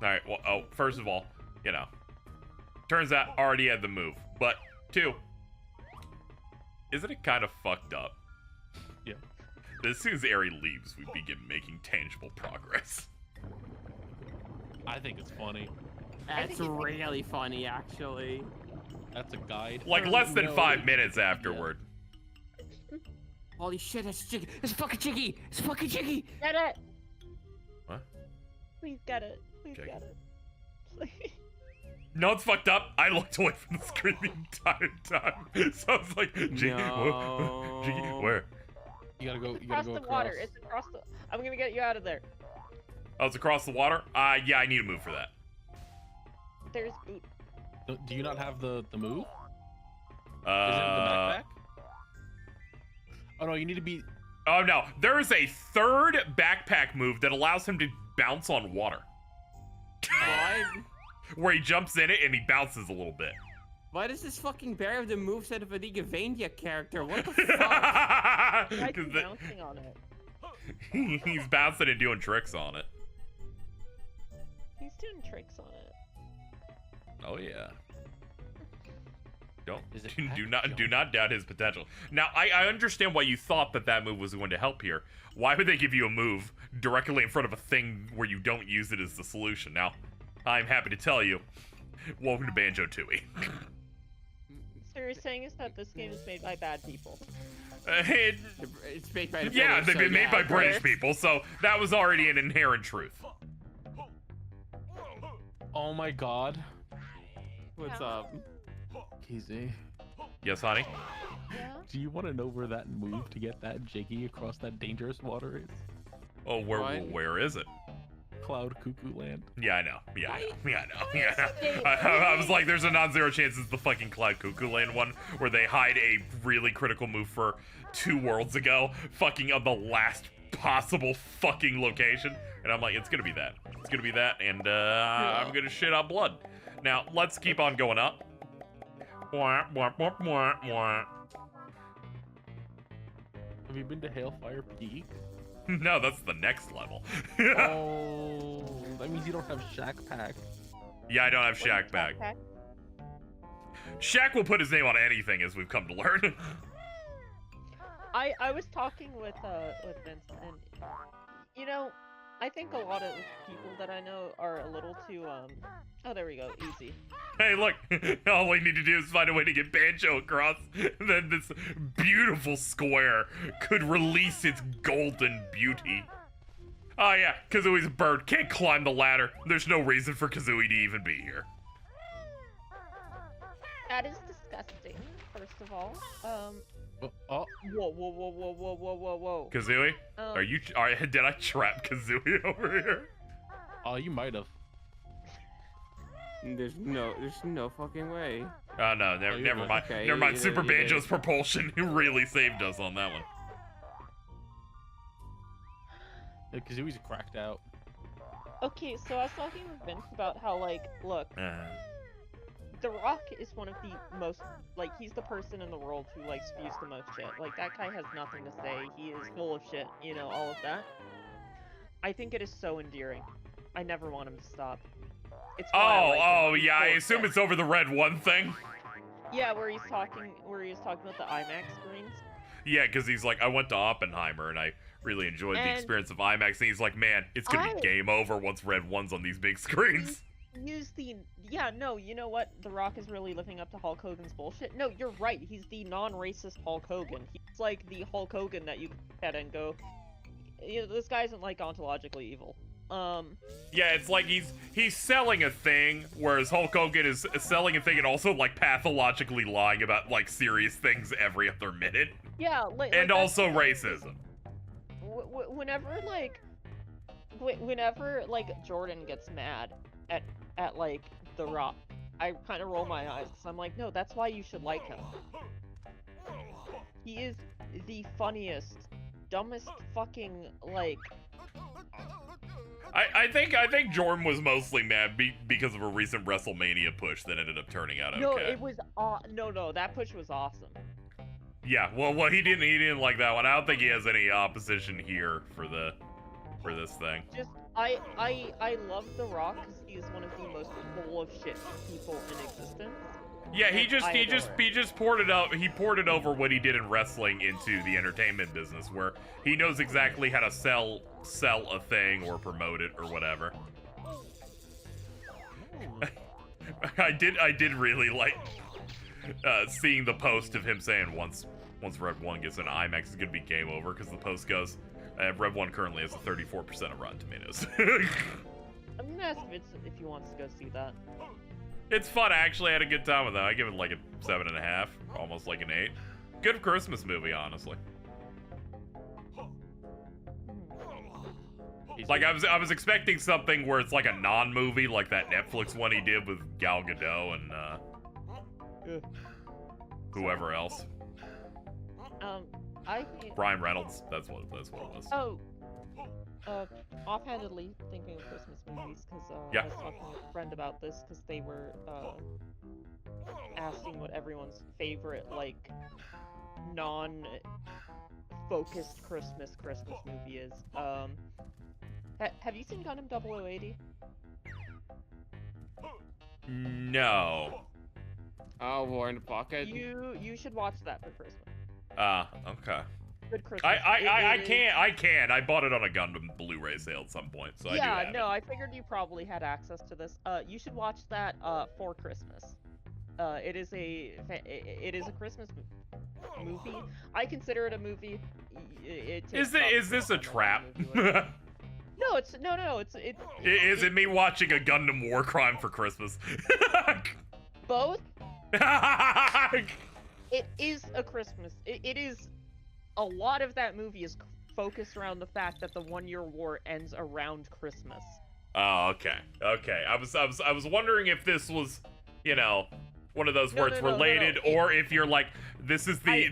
Alright, well, oh, first of all, you know, turns out already had the move. But, 2, isn't it kind of fucked up? Yeah. As soon as Aerie leaves, we begin making tangible progress. I think it's funny. That's really funny, actually. That's a guide. Like, less than 5 minutes afterward. Yeah. Holy shit, that's Jiggy. It's fucking Jiggy. It's fucking Jiggy. Get it. What? Please get it. Please Jiggy. get it. Please. No, it's fucked up. I looked away from the screen the entire time. So I was like, Jiggy, No. Jiggy, where? You gotta go. You Across gotta go the across. water. It's across the. I'm gonna get you out of there. Oh, it's across the water? Yeah, I need a move for that. There's boot. Do you not have the move? Is it in the backpack? Oh no, you need to be. Oh no, there is a third backpack move that allows him to bounce on water. Where he jumps in it and he bounces a little bit. Why does this fucking bear have the moveset of a League of Vandia character? What the fuck? Why is he bouncing on it? He's bouncing and doing tricks on it. He's doing tricks on it. Oh yeah. Is it Do not doubt his potential. Now, I understand why you thought that move was going to help here. Why would they give you a move directly in front of a thing where you don't use it as the solution? Now, I'm happy to tell you, welcome to Banjo-Tooie. So you're saying is that this game is made by bad people? It's made by the Yeah, British, they've so been made yeah, by but British it's- people, so that was already an inherent truth. Oh my god. What's Yeah. up? KZ, Yes, honey? Yeah. do you want to know where that move to get that Jiggy across that dangerous water is? Oh, What? where is it? Cloud Cuckoo Land. Yeah, I know. Yeah, I know. Yeah, I know. Yeah. I was like, there's a non-zero chance it's the fucking Cloud Cuckoo Land one where they hide a really critical move for 2 worlds ago, fucking on the last possible fucking location. And I'm like, it's gonna be that. It's gonna be that, and I'm gonna shit out blood. Now, let's keep on going up. Wah, wah, wah, wah, wah. Have you been to Hailfire Peak? No, that's the next level. Oh, that means you don't have Shack Pack. Yeah, I don't have Shaq back. Okay. Shaq will put his name on anything, as we've come to learn. I was talking with Vince, and you know, I think a lot of people that I know are a little too oh, there we go, easy. Hey, look, all we need to do is find a way to get Banjo across, and then this beautiful square could release its golden beauty. Oh yeah, Kazooie's a bird, can't climb the ladder. There's no reason for Kazooie to even be here. That is disgusting. First of all, Oh, whoa. Kazooie, did I trap Kazooie over here? oh, you might have. There's no fucking way. Oh no, you're never good. mind. Okay, Never mind. you Super did, you did. Banjo's propulsion really saved us on that one. Kazooie's cracked out. Okay, so I was talking with Vince about how, like, look, The Rock is one of the most, like, he's the person in the world who, like, spews the most shit. Like, that guy has nothing to say. He is full of shit, you know, all of that. I think it is so endearing. I never want him to stop. It's why I like him. He's Yeah, I full of assume shit. it's over the Red One thing. Yeah, where he was talking about the IMAX screens. Yeah, because he's like, I went to Oppenheimer and I really enjoyed the And experience of IMAX. And he's like, man, it's gonna be game over once Red One's on these big screens. No, you know what? The Rock is really living up to Hulk Hogan's bullshit. No, you're right. He's the non-racist Hulk Hogan. He's like the Hulk Hogan that you look at and go, you know, this guy isn't like ontologically evil. Yeah, it's like he's selling a thing, whereas Hulk Hogan is selling a thing and also like pathologically lying about like serious things every other minute. Yeah, And also racism. Whenever Jordan gets mad at like The Rock, I kind of roll my eyes because I'm like, no, that's why you should like him. He is the funniest, dumbest fucking, like, I think Jordan was mostly mad because of a recent WrestleMania push that ended up turning out okay. No, it was no, that push was awesome. Yeah, well, he didn't like that one. I don't think he has any opposition here for this thing. Just I love The Rock because he is one of the most full of shit people in existence. Yeah, he just poured it out. He poured it over what he did in wrestling into the entertainment business, where he knows exactly how to sell a thing or promote it or whatever. I did really like seeing the post of him saying once Rev 1 gets an IMAX, it's gonna be game over, because the post goes, Rev 1 currently has a 34% of Rotten Tomatoes. I'm gonna ask Vince if he wants to go see that. It's fun. I actually had a good time with it. I give it like a 7.5, almost like an 8. Good Christmas movie, honestly. Like I was expecting something where it's like a non-movie, like that Netflix one he did with Gal Gadot and whoever else. Ryan Reynolds. That's what it was. Oh. Offhandedly thinking of Christmas movies, because yeah. I was talking with a friend about this, because they were asking what everyone's favorite, like, non-focused Christmas movie is. Have you seen Gundam 0080? No. Oh, Warren Bucket. You should watch that for Christmas. Okay. Good Christmas. I can. I bought it on a Gundam Blu-ray sale at some point, so yeah, I do have it. I figured you probably had access to this. You should watch that for Christmas. It is a Christmas movie. I consider it a movie. Is this a trap? No, it's no. Is it me watching a Gundam war crime for Christmas? Both. It is a Christmas. It is. A lot of that movie is focused around the fact that the 1-year war ends around Christmas. Oh, okay. I was wondering if this was, one of those where it's related, or if you're like, this is the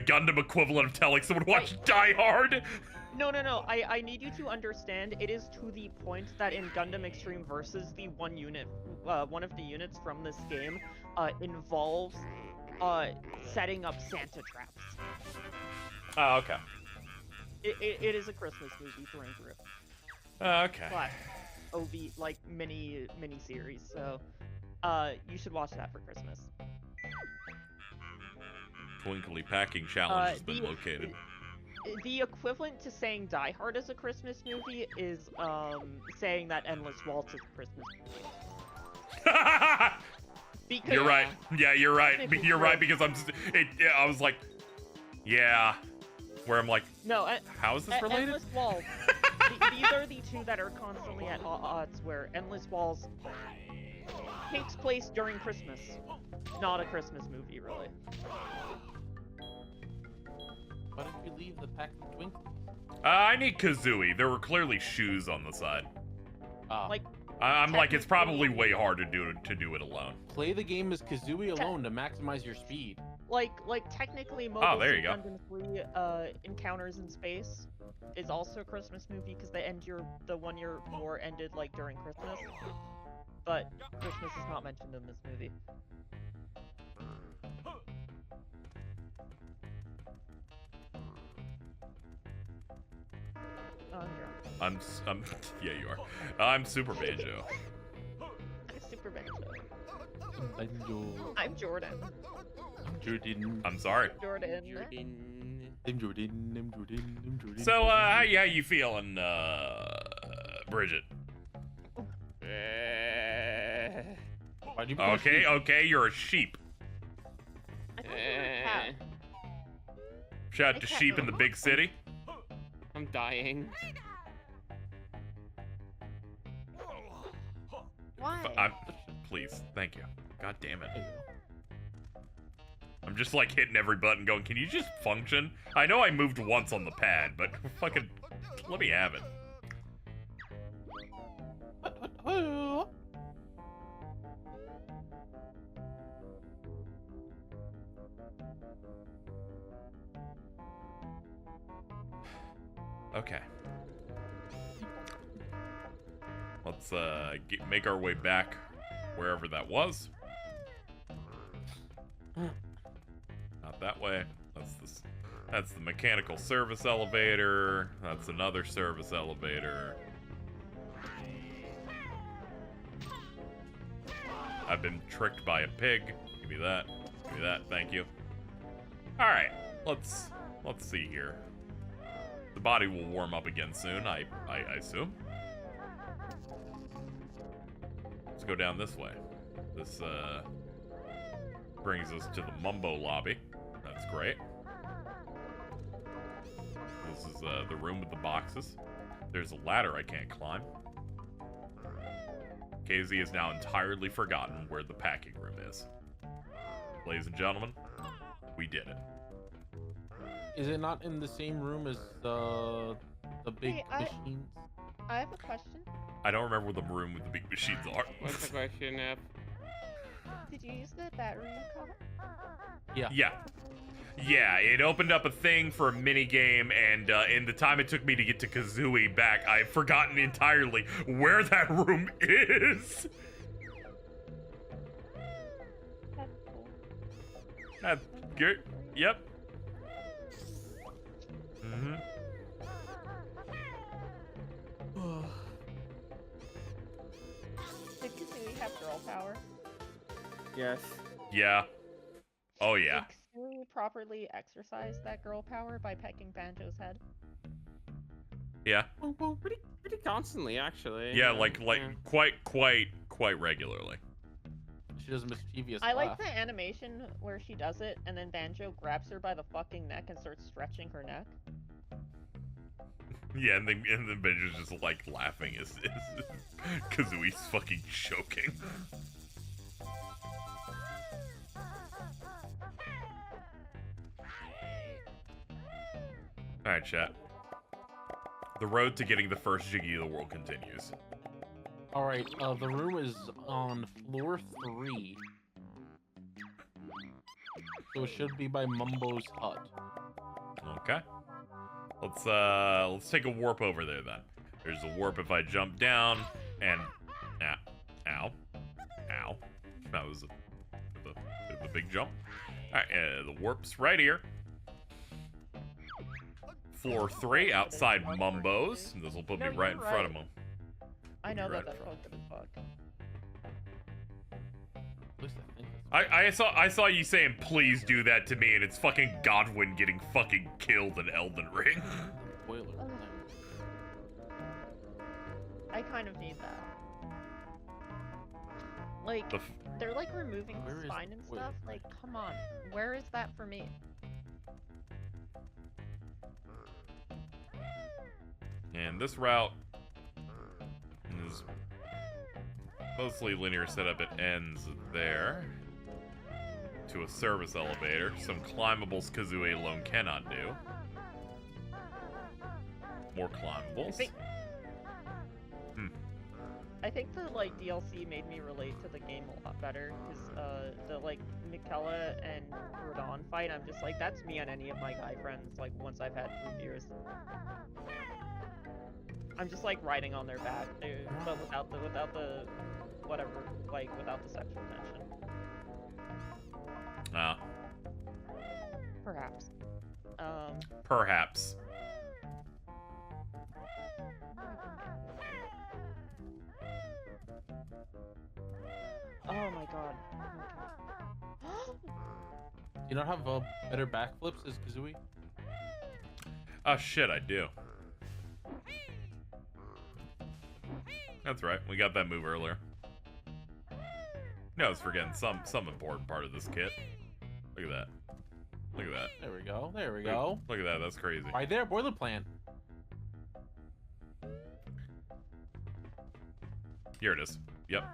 Gundam equivalent of telling someone to watch Die Hard. No. I need you to understand. It is to the point that in Gundam Extreme Versus, the one of the units from this game, involves setting up Santa traps. Oh, okay. It is a Christmas movie through and through. Okay. But OV, like mini series, so you should watch that for Christmas. Twinkly Packing Challenge has been located. The equivalent to saying Die Hard is a Christmas movie is saying that Endless Waltz is a Christmas movie. Because, you're right. Yeah, you're right. You're right, because I was like, yeah. Where I'm like, no. How is this related? Endless Waltz. These are the two that are constantly at odds. Where Endless Waltz takes place during Christmas, not a Christmas movie, really. Why don't you leave the pack of Twinkle? I need Kazooie. There were clearly shoes on the side. Like. I'm like, it's probably way hard to do it alone. Play the game as Kazooie alone to maximize your speed. Like technically, Mobile there you go. Gundam 3 Encounters in Space is also a Christmas movie because the 1-year war ended like during Christmas, but Christmas is not mentioned in this movie. Oh, I'm drunk. Yeah, you are. I'm Super Banjo. I'm Super Banjo. Banjo. I'm Jordan. I'm Jordan. I'm sorry. Jordan. I'm Jordan. So, how you feeling, Bridget? Okay, you're a sheep. I thought you were a cat. Shout out to sheep in the big city. I'm dying. Why? Please, thank you. God damn it. I'm just like hitting every button going, can you just function? I know I moved once on the pad, but fucking let me have it. Okay. Let's make our way back wherever that was. Not that way. That's the mechanical service elevator. That's another service elevator. I've been tricked by a pig. Give me that. Give me that. Thank you. All right. Let's see here. The body will warm up again soon, I assume. Let's go down this way. This brings us to the Mumbo lobby. That's great. This is the room with the boxes. There's a ladder I can't climb. KZ has now entirely forgotten where the packing room is. Ladies and gentlemen, we did it. Is it not in the same room as the big machines? I have a question. I don't remember where the room with the big machines are. What's the question, F? Did you use the battery call? Yeah. Yeah, it opened up a thing for a mini game, and in the time it took me to get to Kazooie back, I've forgotten entirely where that room is. That's cool. That's good. Yep. Mm-hmm. Did Kazooie have girl power? Yes. Yeah. Oh, yeah. Did Kazooie properly exercise that girl power by pecking Banjo's head? Yeah. Well, pretty constantly, actually. Yeah, like quite regularly. She does a mischievous I laugh. like the animation where she does it, and then Banjo grabs her by the fucking neck and starts stretching her neck. Yeah, and then Benja's just like laughing as Kazooie's fucking choking. Alright, chat. The road to getting the first Jiggy of the world continues. Alright, the room is on floor 3. So it should be by Mumbo's hut. Okay. Let's take a warp over there then. There's a warp if I jump down and ow. That was a bit of a big jump. Alright, the warp's right here. Floor 3 outside Mumbo's. This will put me right in front of him. I know that that's fucked as fuck. At least I think I saw you saying please do that to me, and it's fucking Godwin getting fucking killed in Elden Ring. spoiler thing. I kind of need that. Like, they're like removing Where the is spine and the stuff. Like, come on. Where is that for me? And this route is mostly linear setup. It ends there to a service elevator. Some climbables Kazooie alone cannot do. More climbables. I think the like DLC made me relate to the game a lot better because the like Mikella and Rodon fight, I'm just like, that's me and any of my guy friends. Like once I've had 2 beers, I'm just like riding on their back, dude, but without the whatever, like without the sexual tension. Perhaps. Perhaps. Oh my god. Do you not have better backflips as Kazooie? Oh shit, I do. That's right. We got that move earlier. No, I was forgetting some important part of this kit. Look at that. Look at that. There we go. There we go. Look at that. That's crazy. Right there, boiler plant. Here it is. Yep.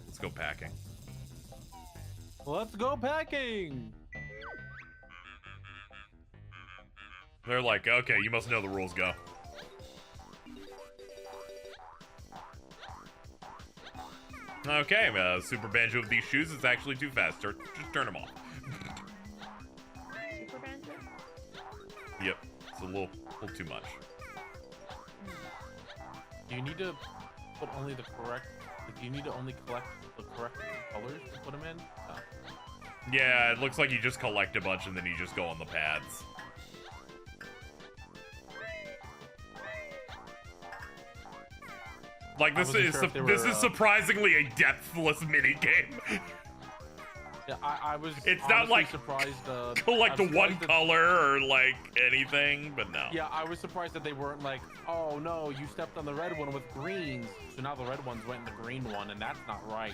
Let's go packing. Let's go packing. They're like, okay, you must know the rules, go. Okay, Super Banjo with these shoes is actually too fast. Just turn them off. Super Banjo? Yep, it's a little too much. Do you need to put only the correct? Like, do you need to only collect the correct colors to put them in? Yeah, it looks like you just collect a bunch and then you just go on the pads. Like this is surprisingly a depthless minigame. Yeah, I was. It's not like surprised. Collect one color or like anything, but no. Yeah, I was surprised that they weren't like, oh no, you stepped on the red one with greens, so now the red ones went in the green one, and that's not right.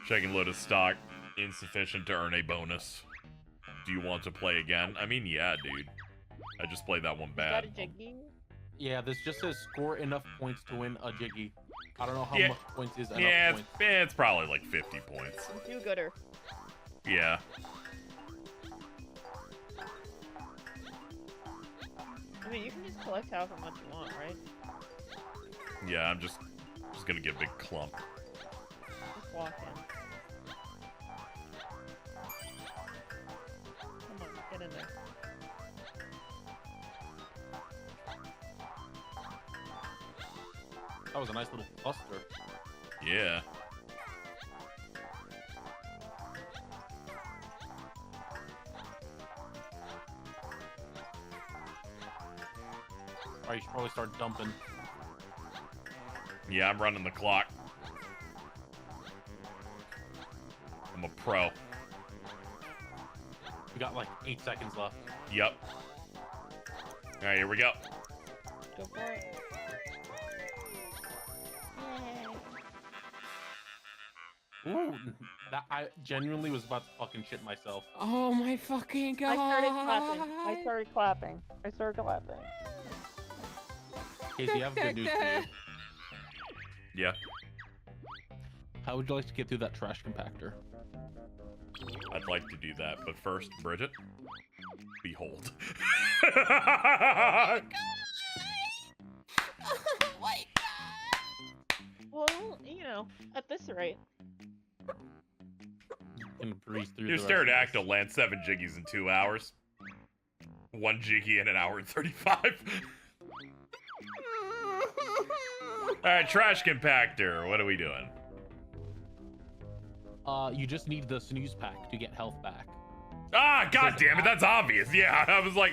Checking Lotus stock. Insufficient to earn a bonus. Do you want to play again? I mean, yeah, dude. I just played that one bad. Is that a jiggy? Yeah, this just says score enough points to win a jiggy. I don't know how much points is enough points. It's probably like 50 points. Do-gooder. Yeah. I mean, you can just collect however much you want, right? Yeah, I'm just gonna get a big clump. Just walk in. Come on, get in there. That was a nice little cluster. Yeah. Alright, you should probably start dumping. Yeah, I'm running the clock. I'm a pro. We got like 8 seconds left. Yep. Alright, here we go. Go for it. Ooh, that I genuinely was about to fucking shit myself. Oh my fucking god! I started clapping. Casey, I have good news for you. Yeah. How would you like to get through that trash compactor? I'd like to do that, but first, Bridget, behold. Oh my god! Well, you know, at this rate. Gonna breeze through Your the pterodactyl lands 7 jiggies in 2 hours. 1 jiggy in an hour and 35. Alright, trash compactor. What are we doing? You just need the snooze pack to get health back. Ah, god damn it, that's obvious. Yeah, I was like,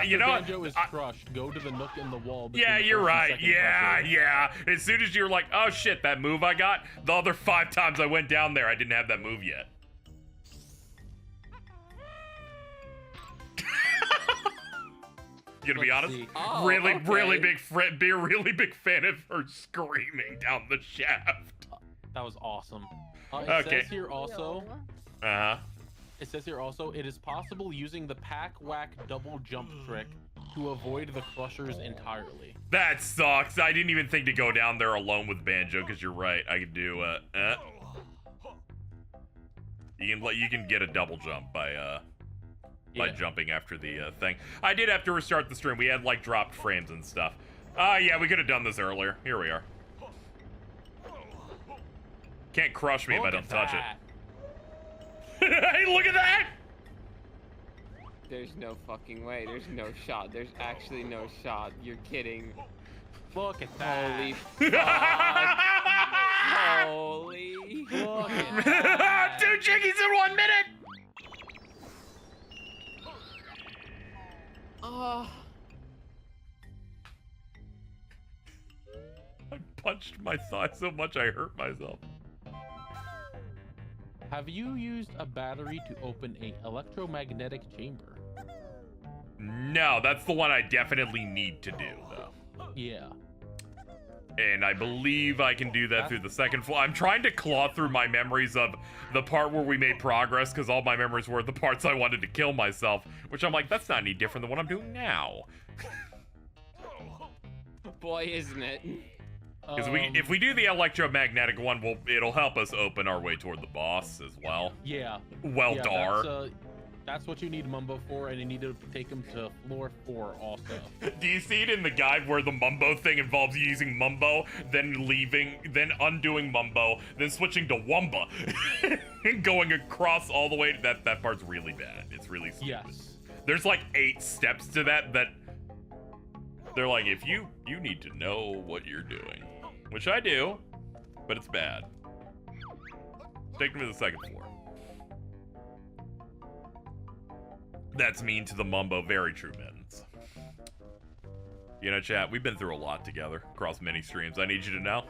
you know what? Banjo is crushed. Go to the nook in the wall. Yeah, you're right. Yeah. As soon as you're like, oh shit, that move I got, the other 5 times I went down there, I didn't have that move yet. Gonna be honest, really big fan of her screaming down the shaft. That was awesome. It says here also. It says here also, it is possible using the pack whack double jump trick to avoid the crushers entirely. That sucks. I didn't even think to go down there alone with Banjo, because you're right. I could do you can get a double jump by jumping after the thing. I did have to restart the stream. We had like dropped frames and stuff. Yeah, we could have done this earlier. Here we are. Can't crush me if I don't touch it. Hey, look at that! There's no fucking way. There's no shot. There's actually no shot. You're kidding. Look at that. Holy fuck. Holy. Look at that. 2 jiggies in 1 minute! Oh. I punched my thigh so much I hurt myself. Have you used a battery to open a electromagnetic chamber? No, that's the one I definitely need to do, though. Yeah. And I believe I can do that through the second floor. I'm trying to claw through my memories of the part where we made progress, because all my memories were the parts I wanted to kill myself, which I'm like, that's not any different than what I'm doing now. Boy, isn't it? Because if we do the electromagnetic one, it'll help us open our way toward the boss as well. Yeah. Well, That's what you need Mumbo for, and you need to take him to floor 4 also. Do you see it in the guide where the Mumbo thing involves using Mumbo, then leaving, then undoing Mumbo, then switching to Wumba, and going across all the way to that part's really bad. It's really stupid. Yes. There's like 8 steps to that they're like, if you need to know what you're doing, which I do, but it's bad. Take me to the 2nd floor. That's mean to the Mumbo, very true, Mittens. You know, chat, we've been through a lot together across many streams. I need you to know,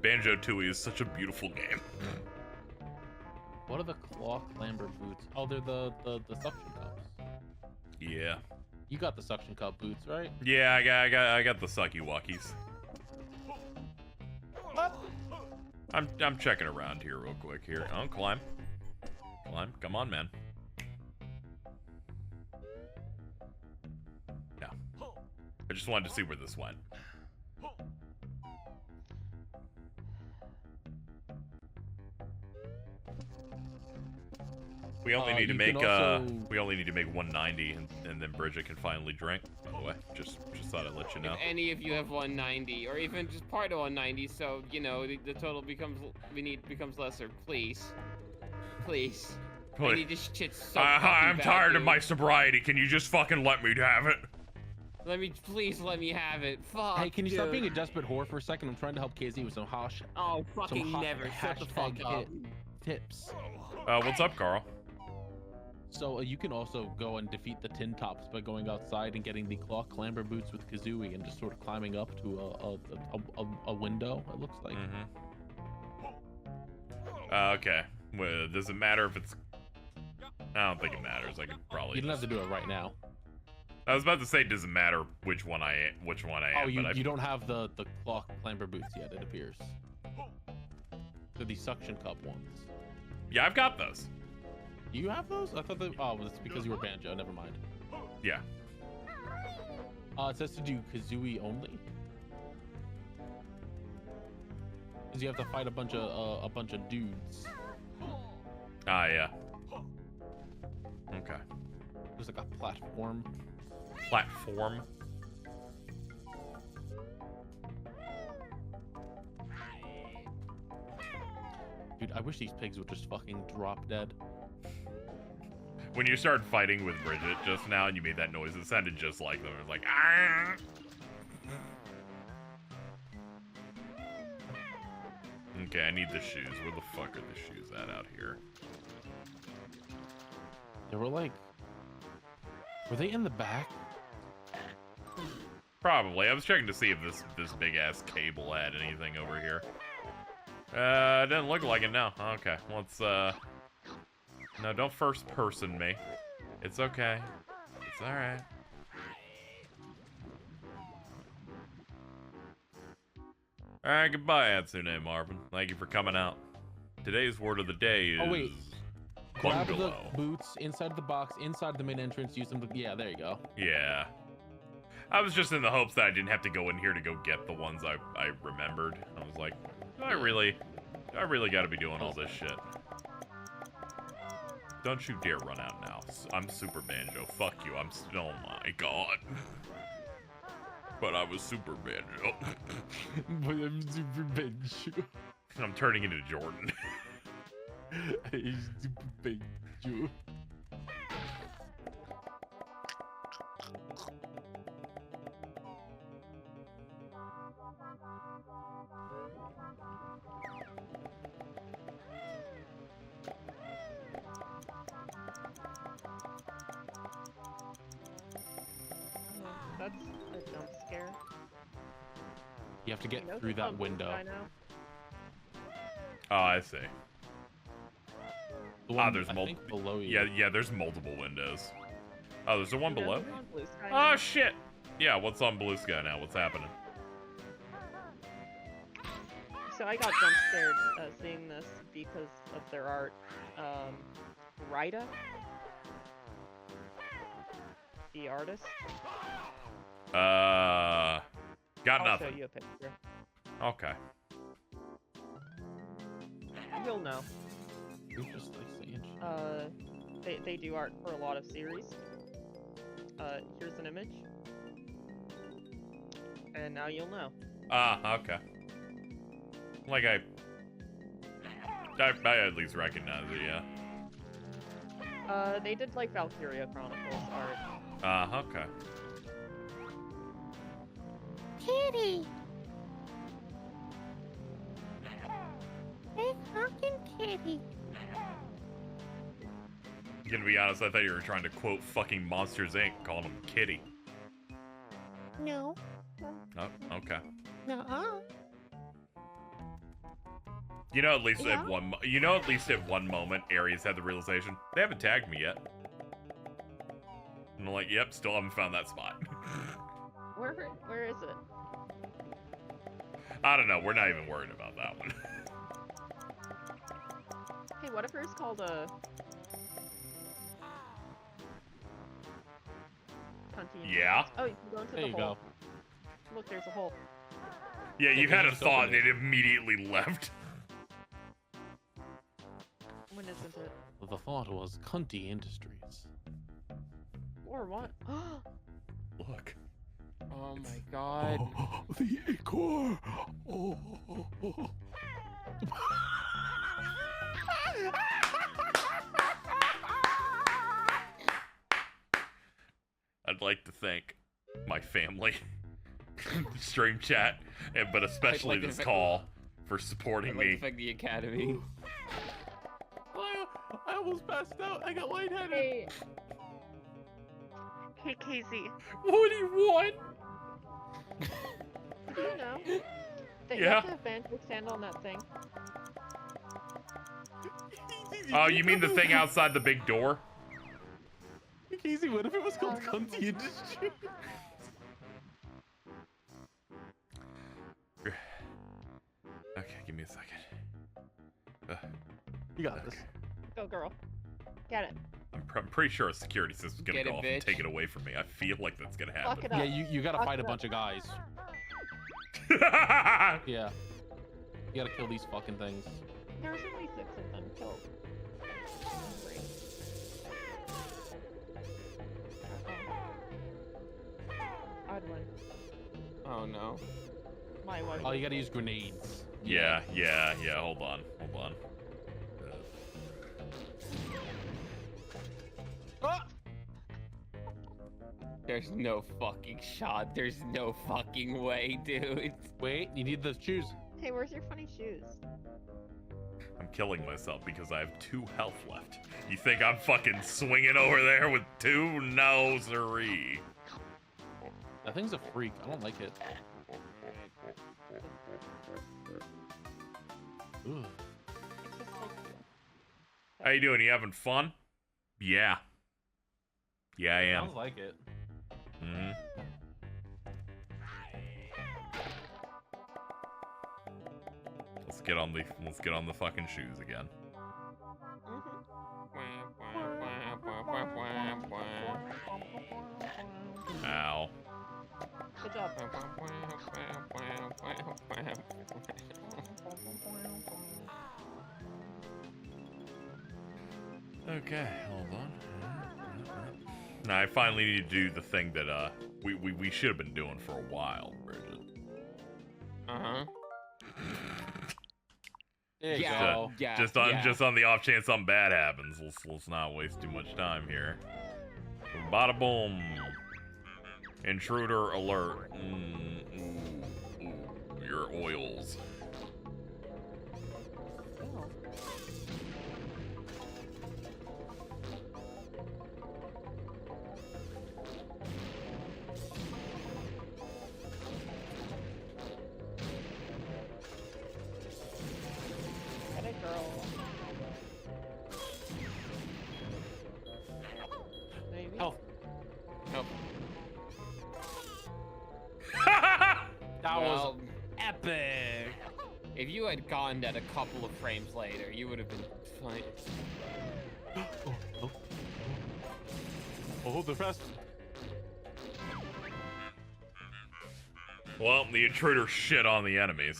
Banjo-Tooie is such a beautiful game. What are the claw clamber boots? Oh, they're the suction cups. Yeah. You got the suction cup boots, right? Yeah, I got the sucky wuckies. I'm checking around here real quick here. Oh, climb. Come on, man. No. I just wanted to see where this went. We only need to make we only need to make 190 and then Bridget can finally drink. By the way, just thought I'd let you know. If any of you have 190 or even just part of 190, so you know the total becomes lesser. Please. I need this shit so I'm bad, tired of dude. my sobriety. Can you just fucking let me have it? Please let me have it. Fuck. Hey, can you stop dude. being a desperate whore for a second? I'm trying to help KZ with some hash. Oh, fucking never. Shut the fuck up. Tips. What's up, Carl? So you can also go and defeat the tin tops by going outside and getting the claw clamber boots with Kazooie and just sort of climbing up to a window. It looks like. Okay. Well, does it matter if it's? I don't think it matters. I could probably. You don't have to do it right now. I was about to say, does it matter which one I am? Oh, you don't have the claw clamber boots yet. It appears. They're the suction cup ones. Yeah, I've got those. Do you have those? I thought they. Oh, well, it's because you were Banjo. Never mind. Yeah. It says to do Kazooie only. Because you have to fight a bunch of dudes. Ah, yeah. Okay. There's like a platform. Platform. Dude, I wish these pigs would just fucking drop dead. When you started fighting with Bridget just now and you made that noise, it sounded just like them. It was like, ah! Okay, I need the shoes. Where the fuck are the shoes at out here? They were like... Were they in the back? Probably. I was checking to see if this big-ass cable had anything over here. It doesn't look like it, no. Okay, let's, No, don't first-person me. It's okay. It's alright. Alright, goodbye, Hatsune Marvin. Thank you for coming out. Today's word of the day is... Oh, wait. Grab the bungalow. boots inside the box, inside the main entrance, use them to... Yeah, there you go. Yeah. I was just in the hopes that I didn't have to go in here to go get the ones I remembered. I was like, do I really gotta be doing all this shit? Don't you dare run out now. I'm Super Banjo. Fuck you. Oh my god. But I was Super Banjo. But I'm Super Banjo. I'm turning into Jordan. I'm Super Banjo. That's a jump scare. You have to get You know through the that blue window. sky now? Oh, I see. The one, there's I multiple. think below you. Yeah, there's multiple windows. Oh, there's the one You know below? the one blue sky now? Oh, shit. Yeah, what's on Blue Sky now? What's happening? So I got jump scared seeing this because of their art. Rida, the artist. Got I'll nothing. show you a picture. Okay. You'll know. You're just like saying shit. They do art for a lot of series. Here's an image. And now you'll know. Ah, okay. Like I at least recognize it, yeah. They did like Valkyria Chronicles art. Okay. Kitty! Hey, fucking kitty! Gonna be honest, I thought you were trying to quote fucking Monsters Inc. calling him Kitty. No. Oh, okay. Nuh-uh. You know, at least Yeah? at one moment, Aries had the realization they haven't tagged me yet. And I'm like, yep, still haven't found that spot. Where is it? I don't know. We're not even worried about that one. Hey, what if it's called a... Yeah. Oh, you can go into There the you hole. go. Look, there's a hole. Yeah, you Yeah, had a just thought open and it. it immediately left. When isn't it? The thought was Cunty Industries. Or what? Look. Oh my god. The ichor. I'd like to thank my family, the stream chat, but especially I'd like to this thank- call for supporting I'd like me. to thank the Academy. I almost passed out. I got lightheaded. Hey. Hey, KZ. What do you want? Do you know that you Yeah. have to have Banjo stand on that thing? Oh, you mean the thing outside the big door? Easy. What if it was called Oh, Cunty Industries? Okay, give me a second. You got this. Go, girl. Get it. I'm pretty sure a security system's gonna Get go it, off and bitch. take it away from me. I feel like that's gonna Fuck happen. it up. Yeah, you gotta Fuck fight a it bunch up. of guys. Yeah. You gotta kill these fucking things. There's only 6 of them killed. Great. I'd win. Oh no. My wife. Oh, you gotta use grenades. Yeah. Hold on. Ah! There's no fucking shot. There's no fucking way, dude. Wait, you need the shoes. Hey, where's your funny shoes? I'm killing myself because I have 2 health left. You think I'm fucking swinging over there with 2? No, siree. That thing's a freak. I don't like it. Ugh. It's just like... How you doing? You having fun? Yeah. Yeah, I am. Sounds like it. Mm-hmm. Let's get on the fucking shoes again. Ow. Good job. Okay, hold on. Now I finally need to do the thing that we should have been doing for a while, Bridget. Uh-huh. There you Yeah. go. Yeah. Just on the off chance something bad happens. Let's not waste too much time here. Bada boom. Intruder alert. Your oils. Oh. Get it, girl. Maybe. Health. Nope. That Well, was epic. if you had gone that a couple of frames later, you would have been fine. Oh, they're fast. Well, the intruder shit on the enemies.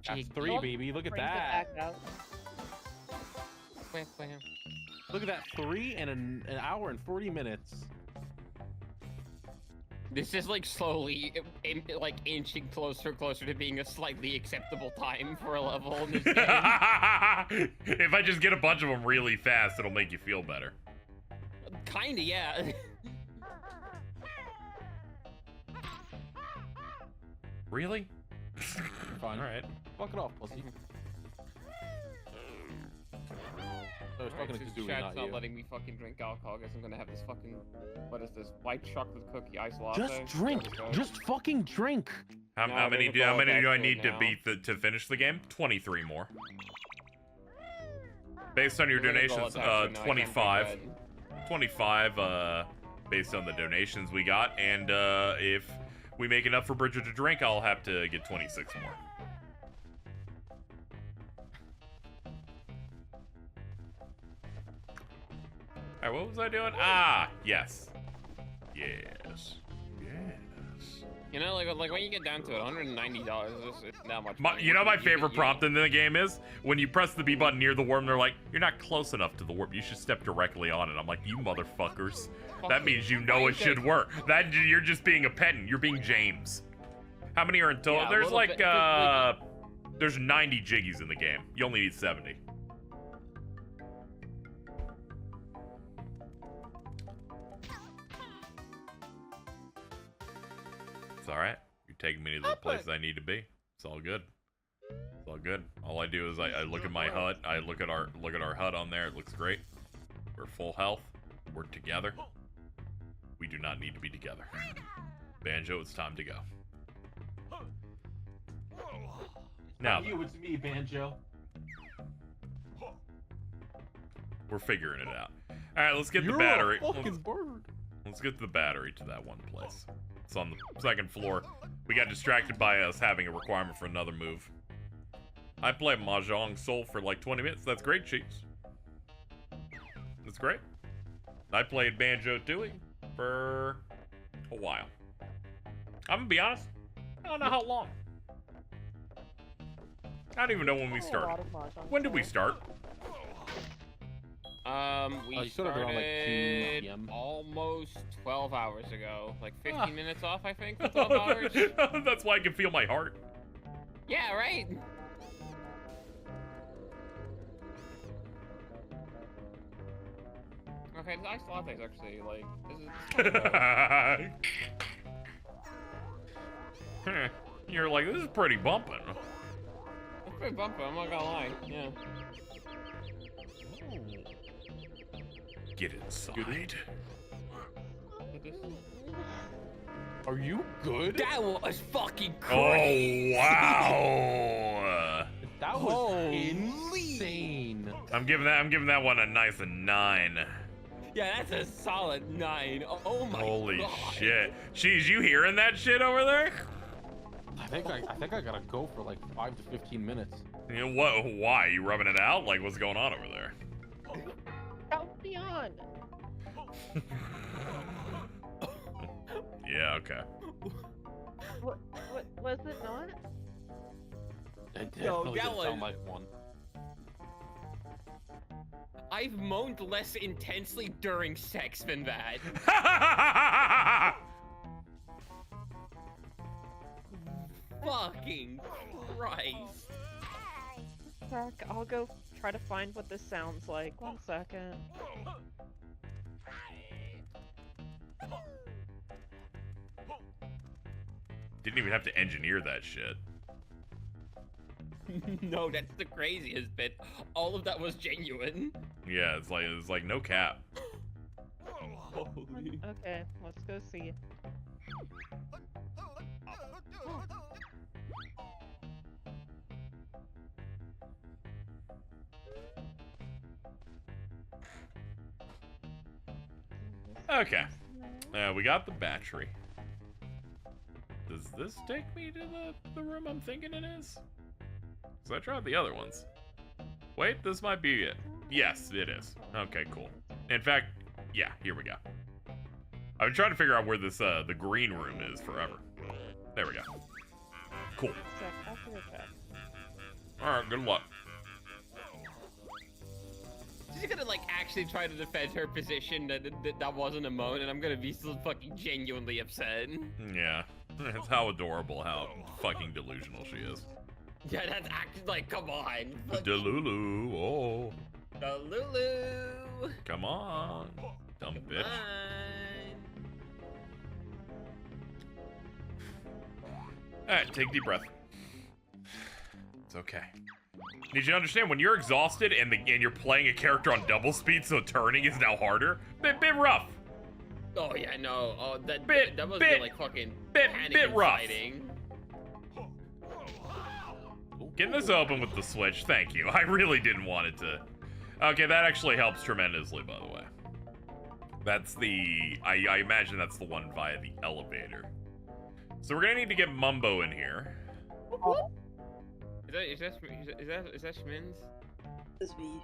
That's Gee, 3, baby. Look at Brings it that. back out. Look at that, 3 and an hour and 40 minutes. This is like slowly, like inching closer to being a slightly acceptable time for a level in this game. If I just get a bunch of them really fast, it'll make you feel better. Kinda, yeah. Really? Fine. All right. Fuck it off, pussy. I was talking to Kazooie, Chat's not not you. letting me fucking drink alcohol. I guess I'm gonna have this fucking, what is this, white chocolate cookie ice latte? Just drink. Just fucking drink. How many do I need to beat to finish the game? 23 more. Based on your donations, 25. 25 based on the donations we got, and if we make enough for Bridger to drink, I'll have to get 26 more. Alright, what was I doing? Ah, yes. Yes. Yes. You know, like when you get down to it, $190 it's not much. You know my favorite prompt in the game is when you press the B button near the warp, they're like, you're not close enough to the warp, you should step directly on it. I'm like, you motherfuckers. That means you know it should work. That you're just being a pedant. You're being James. How many are in total? Yeah, there's like there's 90 jiggies in the game. You only need 70. It's all right. You're taking me to the place I need to be. It's all good. It's all good. All I do is I look at my HUD. I look at our HUD on there. It looks great. We're full health. We're together. We do not need to be together. Banjo, it's time to go. Now You, it's me, Banjo. we're figuring it out. All right, let's get the You're battery. a fucking bird. Let's get the battery to that one place. It's on the second floor. We got distracted by us having a requirement for another move. I played Mahjong Soul for like 20 minutes. That's great, Cheeks. That's great. I played Banjo-Tooie for a while. I'm gonna be honest, I don't know how long. I don't even know when we started. When did we start? We you started around, like, 2 p.m. almost 12 hours ago. Like 15 minutes off, I think, for 12 hours. That's why I can feel my heart. Yeah, right. Okay, this ice latte is actually, like, this is You're like, this is pretty bumping. it's pretty bumpy, I'm not gonna lie. Yeah. Get inside. Are you good? That was fucking Oh, crazy. wow. That was insane. I'm giving that one a nice 9. Yeah, that's a solid 9. Oh my Holy god. shit. Jeez, you hearing that shit over there? I think I gotta go for like 5 to 15 minutes. You know what? Why? You rubbing it out? Like, what's going on over there? Help me on. Yeah, okay. What was it not? It Yo, definitely that didn't sound one- like one. I've moaned less intensely during sex than that. Fucking Christ. Fuck, I'll go try to find what this sounds like. 1 second. Didn't even have to engineer that shit. No, that's the craziest bit. All of that was genuine. Yeah, it's like no cap. Holy. Okay, let's go see. Okay. We got the battery. Does this take me to the room I'm thinking it is? Because I tried the other ones. Wait, this might be it. Yes, it is. Okay, cool. In fact, yeah, here we go. I've been trying to figure out where this, the green room is forever. There we go. Cool. Alright, good luck. like actually try to defend her position that wasn't a moan, and I'm gonna be so fucking genuinely upset. Yeah, it's how adorable, how fucking delusional she is. Yeah, that's actually like, come on. Delulu, oh. Delulu. Come on, dumb bitch. Alright, take a deep breath. It's okay. Need you to understand, when you're exhausted and you're playing a character on double speed, so turning is now harder, bit rough. Oh yeah, no. Oh, that must bit, be like fucking bit rough. fighting. Getting this open with the switch, thank you. I really didn't want it to. Okay, that actually helps tremendously, by the way. That's the, I imagine that's the one via the elevator. So we're gonna need to get Mumbo in here. Is that Schmin's? It's me.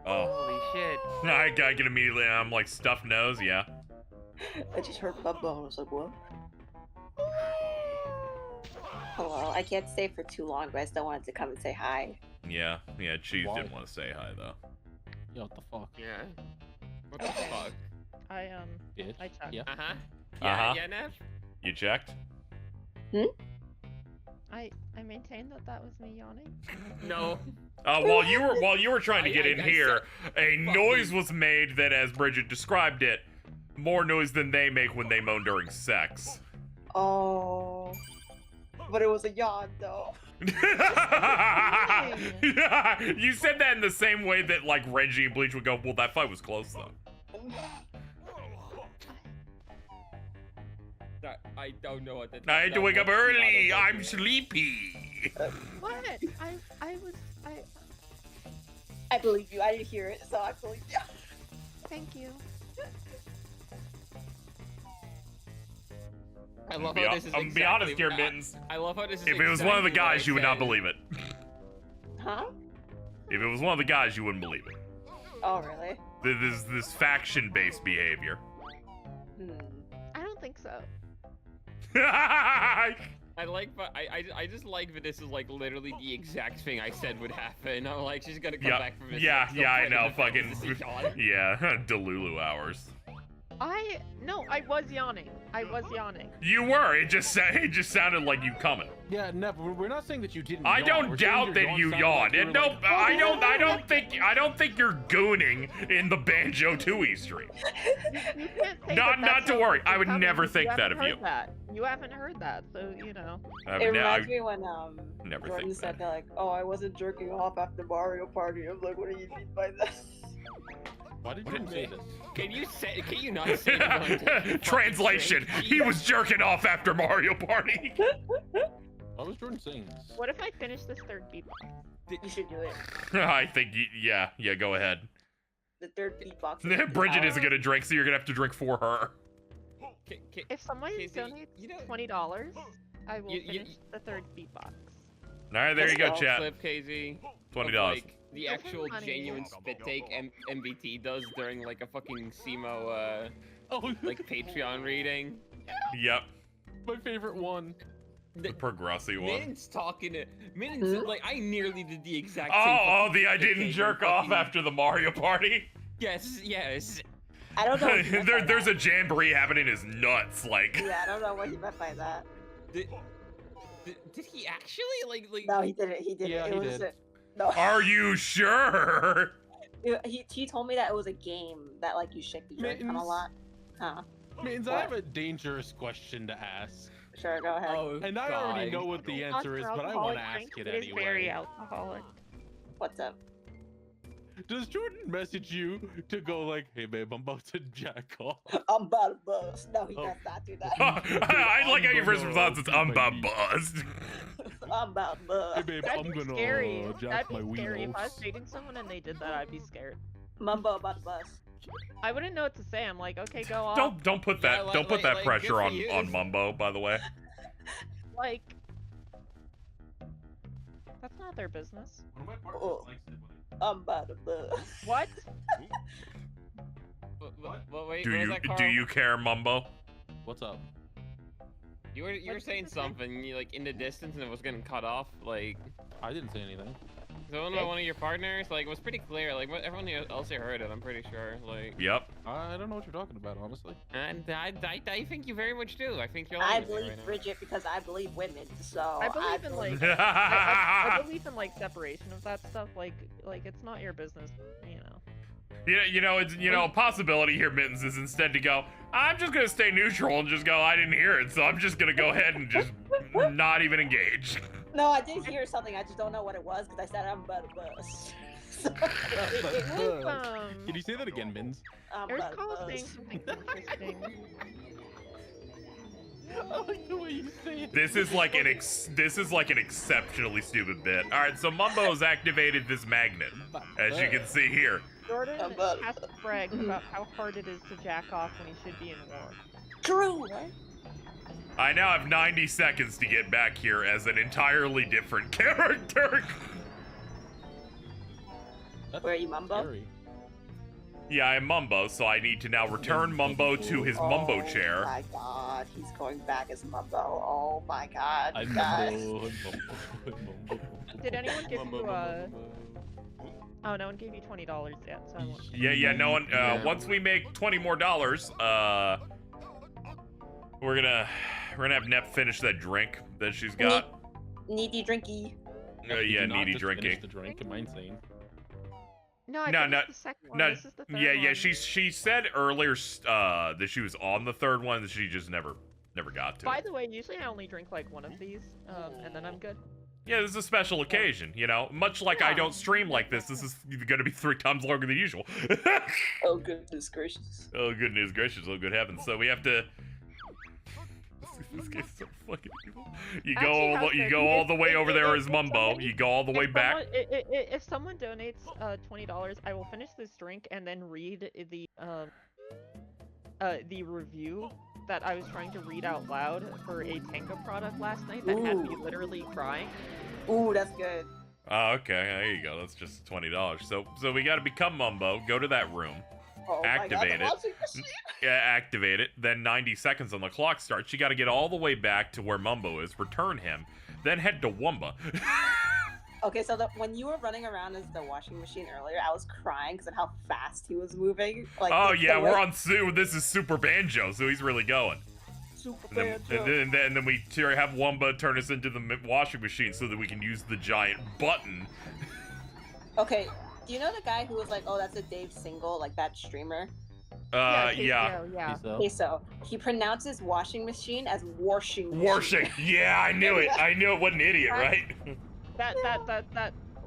Oh. Holy shit. I get immediately, I'm like, stuffed nose, yeah. I just heard Bubba and I was like, what? Hello, I can't stay for too long, but I still wanted to come and say hi. Yeah, Cheese Why? didn't want to say hi, though. Yo, what the fuck? Yeah. What the fuck? Bitch. I checked. Yeah. Uh-huh. Uh-huh. Yeah, Nev? You checked? I maintain that was me yawning. No. While you were trying to get in I here, a fucking- noise was made that, as Bridget described it, more noise than they make when they moan during sex. Oh. But it was a yawn, though. Yeah, you said that in the same way that, like, Renji and Bleach would go, well, that fight was close, though. I don't know what that. I had to wake up early. I'm sleepy. What? I believe you. I didn't hear it, so I believe you. Thank you. I love how this is I'm be honest here, Mittens. I love how this is If it was one of the exactly what guys, I you would not said. believe it. Huh? If it was one of the guys, you wouldn't believe it. Oh, really? This faction-based behavior. I don't think so. I like, but I just like that this is like literally the exact thing I said would happen. I'm like, she's gonna come back from this. Yeah, and I still know, play the fucking, defense to see Sean. yeah, Delulu hours. No, I was yawning. You were. It just sounded like you coming. Yeah, Nev, we're not saying that you didn't. I yawn. don't We're saying doubt your that yawn you sounded yawned. like you And were no, like, I don't think you're gooning in the Banjo-Tooie stream. You can't say Not to worry. I would never think that of you. You haven't heard that, so you know. It reminds me when never Jordan think said that. like, "Oh, I wasn't jerking off after Mario Party." I'm like, "What do you mean by that?" Why did you say this? Can you not say it? Translation: He was jerking off after Mario Party. Why was Jordan saying this? What if I finish this third beatbox? You should do it. I think, yeah, go ahead. The third beatbox. Bridget isn't gonna drink, so you're gonna have to drink for her. If someone donates $20, I will finish the third beatbox. All right, there you go, chat. Clip, KZ. $20. Like, the Go for actual money. genuine spit take MVT does during like a fucking SEMO like Patreon reading. Yep. My favorite one. The Progressi one. Min's talking to Min's like, I nearly did the exact same. Oh, the I spit didn't take jerk and off fucking- after the Mario Party. Yes. I don't know. What he meant by There's that. a jamboree happening in his nuts, like. Yeah, I don't know what he meant by that. Did he actually like? No, he didn't. He didn't. Yeah, it he was did. No. Are you sure? He told me that it was a game that like you shake the joint on a lot. Huh? Means I What? have a dangerous question to ask. Sure, go ahead. Oh, And I already know what the answer is, but I want to ask it It is very anyway. alcoholic. What's up? Does Jordan message you to go like, "Hey babe, I'm about to jack off"? I'm about to bust. No, he Oh. does not do that. I like how your first response is I'm about buzzed. I'm about to bust. Hey babe, That'd I'm be gonna scary. jack That'd my be scary. If I was wiener. dating someone and they did that, I'd be scared. Mumbo about to bust. I wouldn't know what to say. I'm like, okay, go off. Don't put Yeah, that like- don't put that like, pressure good for on you. Mumbo, by the way. Like, that's not their business. Oh, I'm about to bust. What? Wait, Do what was you that, do Carl? you care, Mumbo? What's up? You were What saying did you say? something, you like in the distance, and it was getting cut off. Like, I didn't say anything. Someone about one of your partners, like, it was pretty clear. Like, everyone else here heard it, I'm pretty sure. Like. Yep. I don't know what you're talking about, honestly. And I think you very much do. I think you're. I believe Bridget because I believe women. So I believe in like I believe in like separation of that stuff. Like it's not your business, you know. It's a possibility here, Mittens, is instead to go, I'm just gonna stay neutral and just go, I didn't hear it, so I'm just gonna go ahead and just not even engage. No, I did hear something. I just don't know what it was because I said I'm about to bust. Can you say that again, Mittens? There's Cole saying something interesting. I like the way you say it. This is like an exceptionally stupid bit. All right, so Mumbo's activated this magnet, as you can see here. Jordan has to brag about how hard it is to jack off when he should be in war. True. I now have 90 seconds to get back here as an entirely different character. Where are you, Mumbo? Scary. Yeah, I'm Mumbo, so I need to now return Mumbo to his Mumbo chair. Oh my god, he's going back as Mumbo. Oh my god. Did anyone give you Oh, no one gave you $20 yet, so I won't. Yeah, no one. Once we make $20 more, we're gonna have Nep finish that drink that she's got. Needy drinky. Yeah, needy drinking. The drink, am I insane? No, I think it's the second one. This is the third one. Yeah. She said earlier that she was on the third one, that she just never got to. By the way, usually I only drink like one of these, and then I'm good. Yeah, this is a special occasion, Much like I don't stream like this, this is going to be 3 times longer than usual. Oh, goodness gracious. Oh, goodness gracious. Oh, good heavens. So we have to... This game's so fucking evil. You go all the way over there as Mumbo. You go all the way back. If someone donates $20, I will finish this drink and then read the review that I was trying to read out loud for a Tango product last night that had me literally crying. Ooh, that's good. Oh, okay. There you go. That's just $20. So we got to become Mumbo. Go to that room. Oh activate my God, it. Yeah, activate it. Then 90 seconds on the clock starts. You got to get all the way back to where Mumbo is. Return him. Then head to Wumba. Okay, so when you were running around as the washing machine earlier, I was crying because of how fast he was moving. Like, oh yeah, we're on Sue. This is Super Banjo, so he's really going. Super Banjo. And then we have Wumba turn us into the washing machine so that we can use the giant button. Okay, do you know the guy who was like, oh, that's a Dave Single, like that streamer? Yeah. Okay, so he pronounces washing machine as washing machine. Washing. Yeah, I knew it. I knew it. What an idiot, right? That.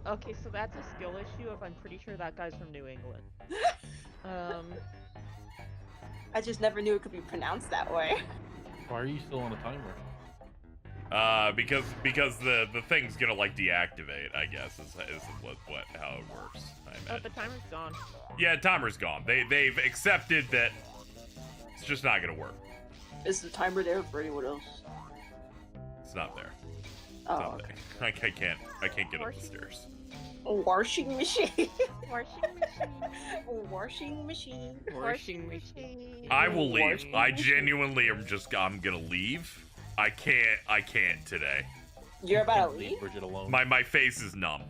Okay, so that's a skill issue. If I'm pretty sure that guy's from New England. I just never knew it could be pronounced that way. Why are you still on a timer? Because the thing's gonna like deactivate, I guess is how it works. I imagine. The timer's gone. Yeah, timer's gone. They've accepted that it's just not gonna work. Is the timer there for anyone else? It's not there. Oh, not there. I can't get up the stairs. Washing machine. Washing machine. Washing machine. I will leave. I genuinely am I'm gonna leave. I can't today. You're about to leave? Bridget alone. My face is numb.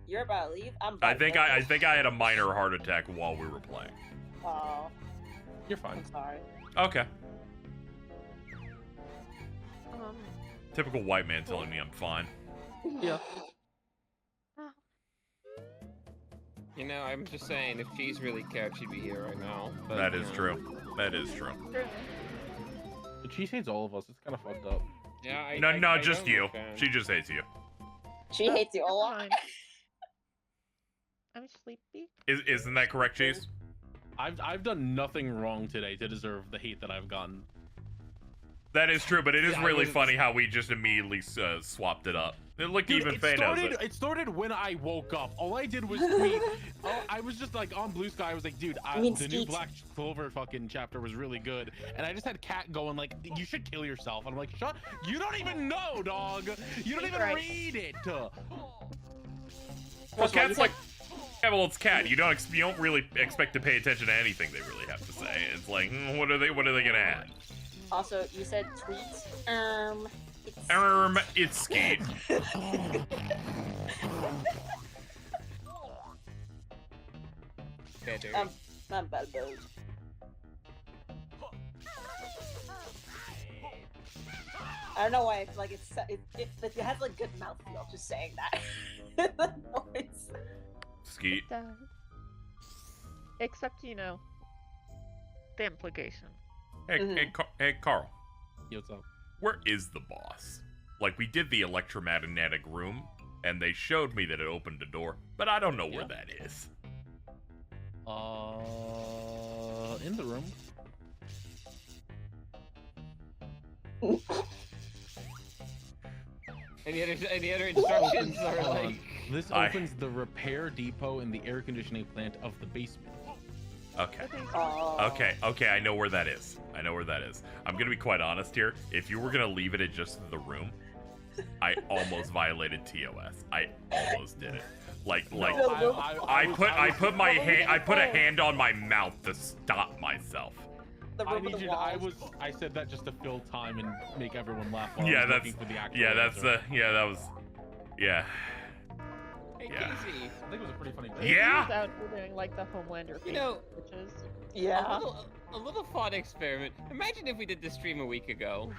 You're about to leave? I think I had a minor heart attack while we were playing. Oh. You're fine. I'm sorry. Okay. Typical white man telling me I'm fine. Yeah. I'm just saying, if Cheese really cared, she'd be here right now. But, that is true. That is true. But she hates all of us. It's kind of fucked up. Yeah, No, just you. She just hates you. She hates you a lot. I'm sleepy. Isn't that correct, Cheese? I've done nothing wrong today to deserve the hate that I've gotten. That is true, but it is really funny how we just immediately swapped it up. It looked even fainter. It started when I woke up. All I did was tweet. I was just like on Blue Sky. I was like, dude, the new Black Clover fucking chapter was really good. And I just had Kat going like, you should kill yourself. And I'm like, shut. You don't even know, dog. You don't even read it. Well, Kat's like, yeah, well, it's Kat. You don't really expect to pay attention to anything they really have to say. It's like, what are they gonna add? Also, you said tweets. It's Skeet. better. I'm Balbo. I don't know why I feel like it has like good mouthfeel just saying that. The noise. Skeet. Except, you know, the implication. Hey, Carl. Yo, what's up? Where is the boss? Like, we did the electromagnetic room, and they showed me that it opened a door, but I don't know where that is. In the room. Any other instructions are like? This opens the repair depot in the air conditioning plant of the basement. Okay. Okay, I know where that is. I'm gonna be quite honest here. If you were gonna leave it at just the room, I almost violated TOS. I almost did it. I put a hand on my mouth to stop myself. I said that just to fill time and make everyone laugh. For the Hey, Yeah. Casey. I think it was a pretty funny bit. Yeah. He's out here doing like the Homelander thing, which is a little thought experiment. Imagine if we did this stream a week ago.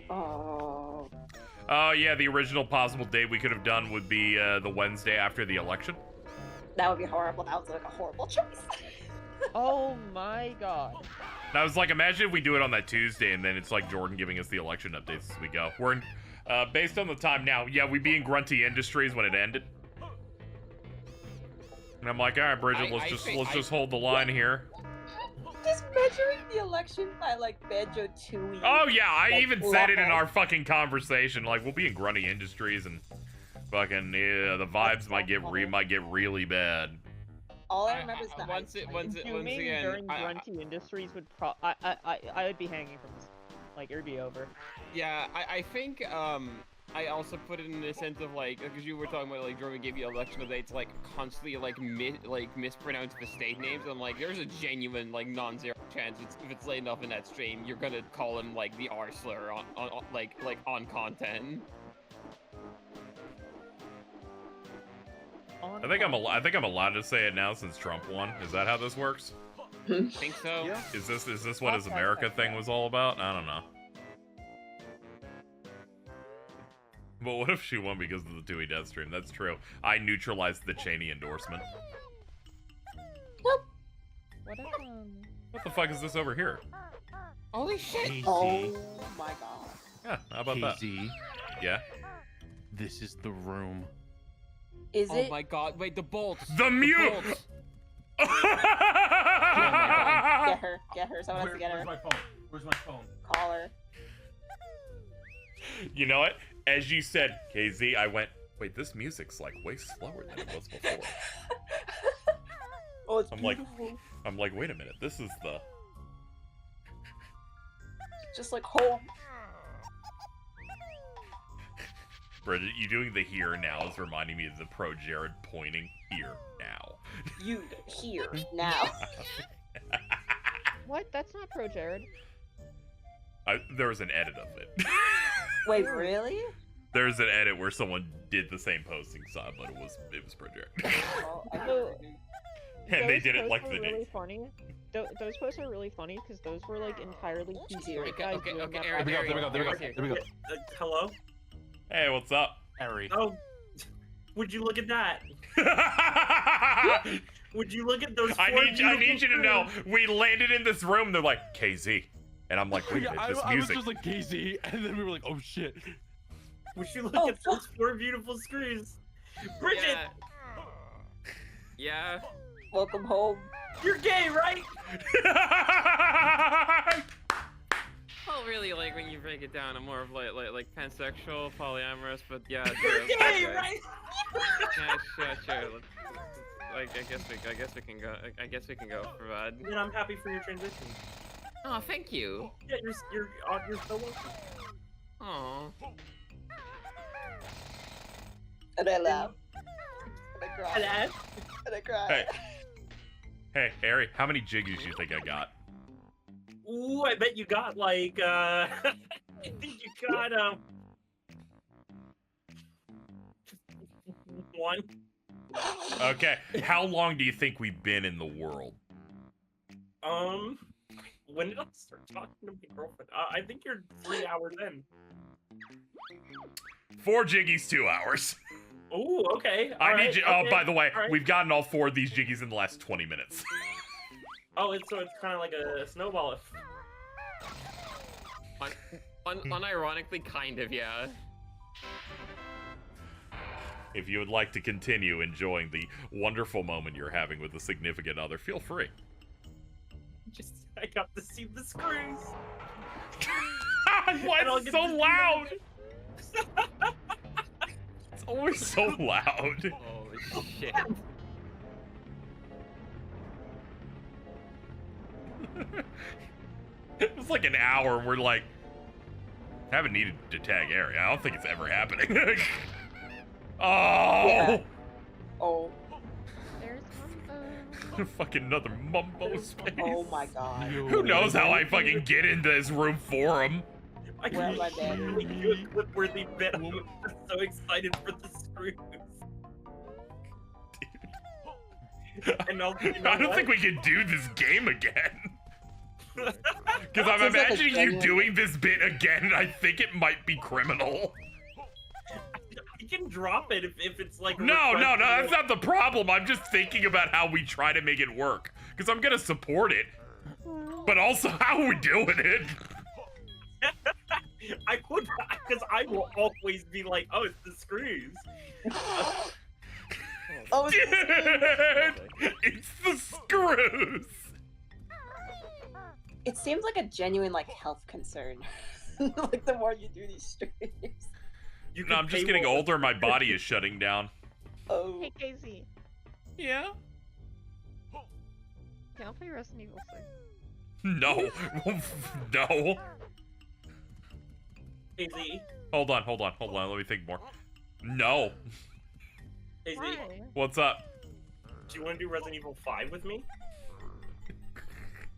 Oh. Oh yeah, the original possible date we could have done would be the Wednesday after the election. That would be horrible. That was like a horrible choice. Oh my god. I was like, imagine if we do it on that Tuesday and then it's like Jordan giving us the election updates as we go. We're in, based on the time now, yeah, we'd be in Grunty Industries when it ended. And I'm like, all right, Bridget, let's just hold the line here. Just measuring the election by like Banjo-Tooie. Oh yeah, I even said it in our fucking conversation. Like, we'll be in Grunty Industries and fucking the vibes might get really bad. All I remember is that once again, during Grunty Industries would I would be hanging from this. Like, it would be over. Yeah, I think I also put it in the sense of like, because you were talking about like Jordan gave you election updates, like constantly like mispronounce the state names. I'm like, there's a genuine like non-zero chance if it's late enough in that stream, you're gonna call him like the R slur on content. I think I'm allowed to say it now since Trump won. Is that how this works? Think so? Yeah. Is this what his America thing was all about? I don't know. But what if she won because of the Tooie Deathstream? That's true. I neutralized the Cheney endorsement. What if, What the fuck is this over here? Holy shit! Casey. Oh my god. Yeah, how about Casey, that? Yeah. this is the room. Is it? Oh my god! Wait, the bolts. The mute. bolts. Get her. Someone has to get her. Where's my phone? Call her. You know what? As you said, KZ, I went, wait, this music's like way slower than it was before. Oh, it's I'm beautiful. like, wait a minute, this is the... Just like home. Bridget, you doing the here now is reminding me of the pro Jared pointing here now. You here now. what? That's not pro Jared. There was an edit of it. Wait, really? There's an edit where someone did the same posting style, but it was pro Jared. Oh, I So, And they those did it posts like were the really day. funny. Those posts are really funny because those were like entirely PC Okay, guys okay, doing okay, that Eric, by There we go. Hello? Hey, what's up? Harry. Oh, would you look at that? Would you look at those? I need you to know, we landed in this room, they're like, KZ. And I'm like, wait a minute, this I was music. just like Casey, and then we were like, oh shit. Would you look at those 4 beautiful screws? Bridget! Yeah. Welcome home. You're gay, right? Well, really, like when you break it down, I'm more of like pansexual, polyamorous, but yeah. You're gay, right? Yeah, sure. I guess we can go. I guess we can go for that. And I'm happy for your transition. Oh, thank you. Yeah, you're so welcome. Oh. And I laugh. And I cry. Hello? And I cry. Hey. Hey, Harry, how many jiggies do you think I got? Ooh, I bet you got like, I think you got, 1. Okay, how long do you think we've been in the world? When did I start talking to my girlfriend? I think you're 3 hours in. 4 jiggies, 2 hours. Oh, okay. I need you. Oh, okay, by the way, all right. we've gotten all 4 of these jiggies in the last 20 minutes. Oh, it's kind of like a snowball. Unironically, kind of, yeah. If you would like to continue enjoying the wonderful moment you're having with a significant other, feel free. I got to see the screws. Why is it so loud? It's always so loud. Oh shit. It was like an hour and we're like, haven't needed to tag area. I don't think it's ever happening. Oh! Yeah. Oh. There's Mumbo. Fucking another mumbo space. Oh my god. Who knows how I fucking get into this room for him? I Where am I can dead? really do a clip-worthy bit. I'm just so excited for the screws. And I don't think we can do this game again. Because I'm Seems like a imagining you genuine- doing this bit again, and I think it might be criminal. I can drop it if it's like. No, that's not the problem. I'm just thinking about how we try to make it work. Because I'm gonna support it. But also, how are we doing it? I would, because I will always be like, oh, it's the screws. Oh, Dude, it's the screws. it seems like a genuine like health concern. Like the more you do these streams. No, I'm just getting older. My body is shutting down. Oh. Hey, KZ. Yeah? Can I play Resident Evil 6? No. No. KZ, Hold on. Let me think more. No. KZ, Why? What's up? do you want to do Resident Evil 5 with me?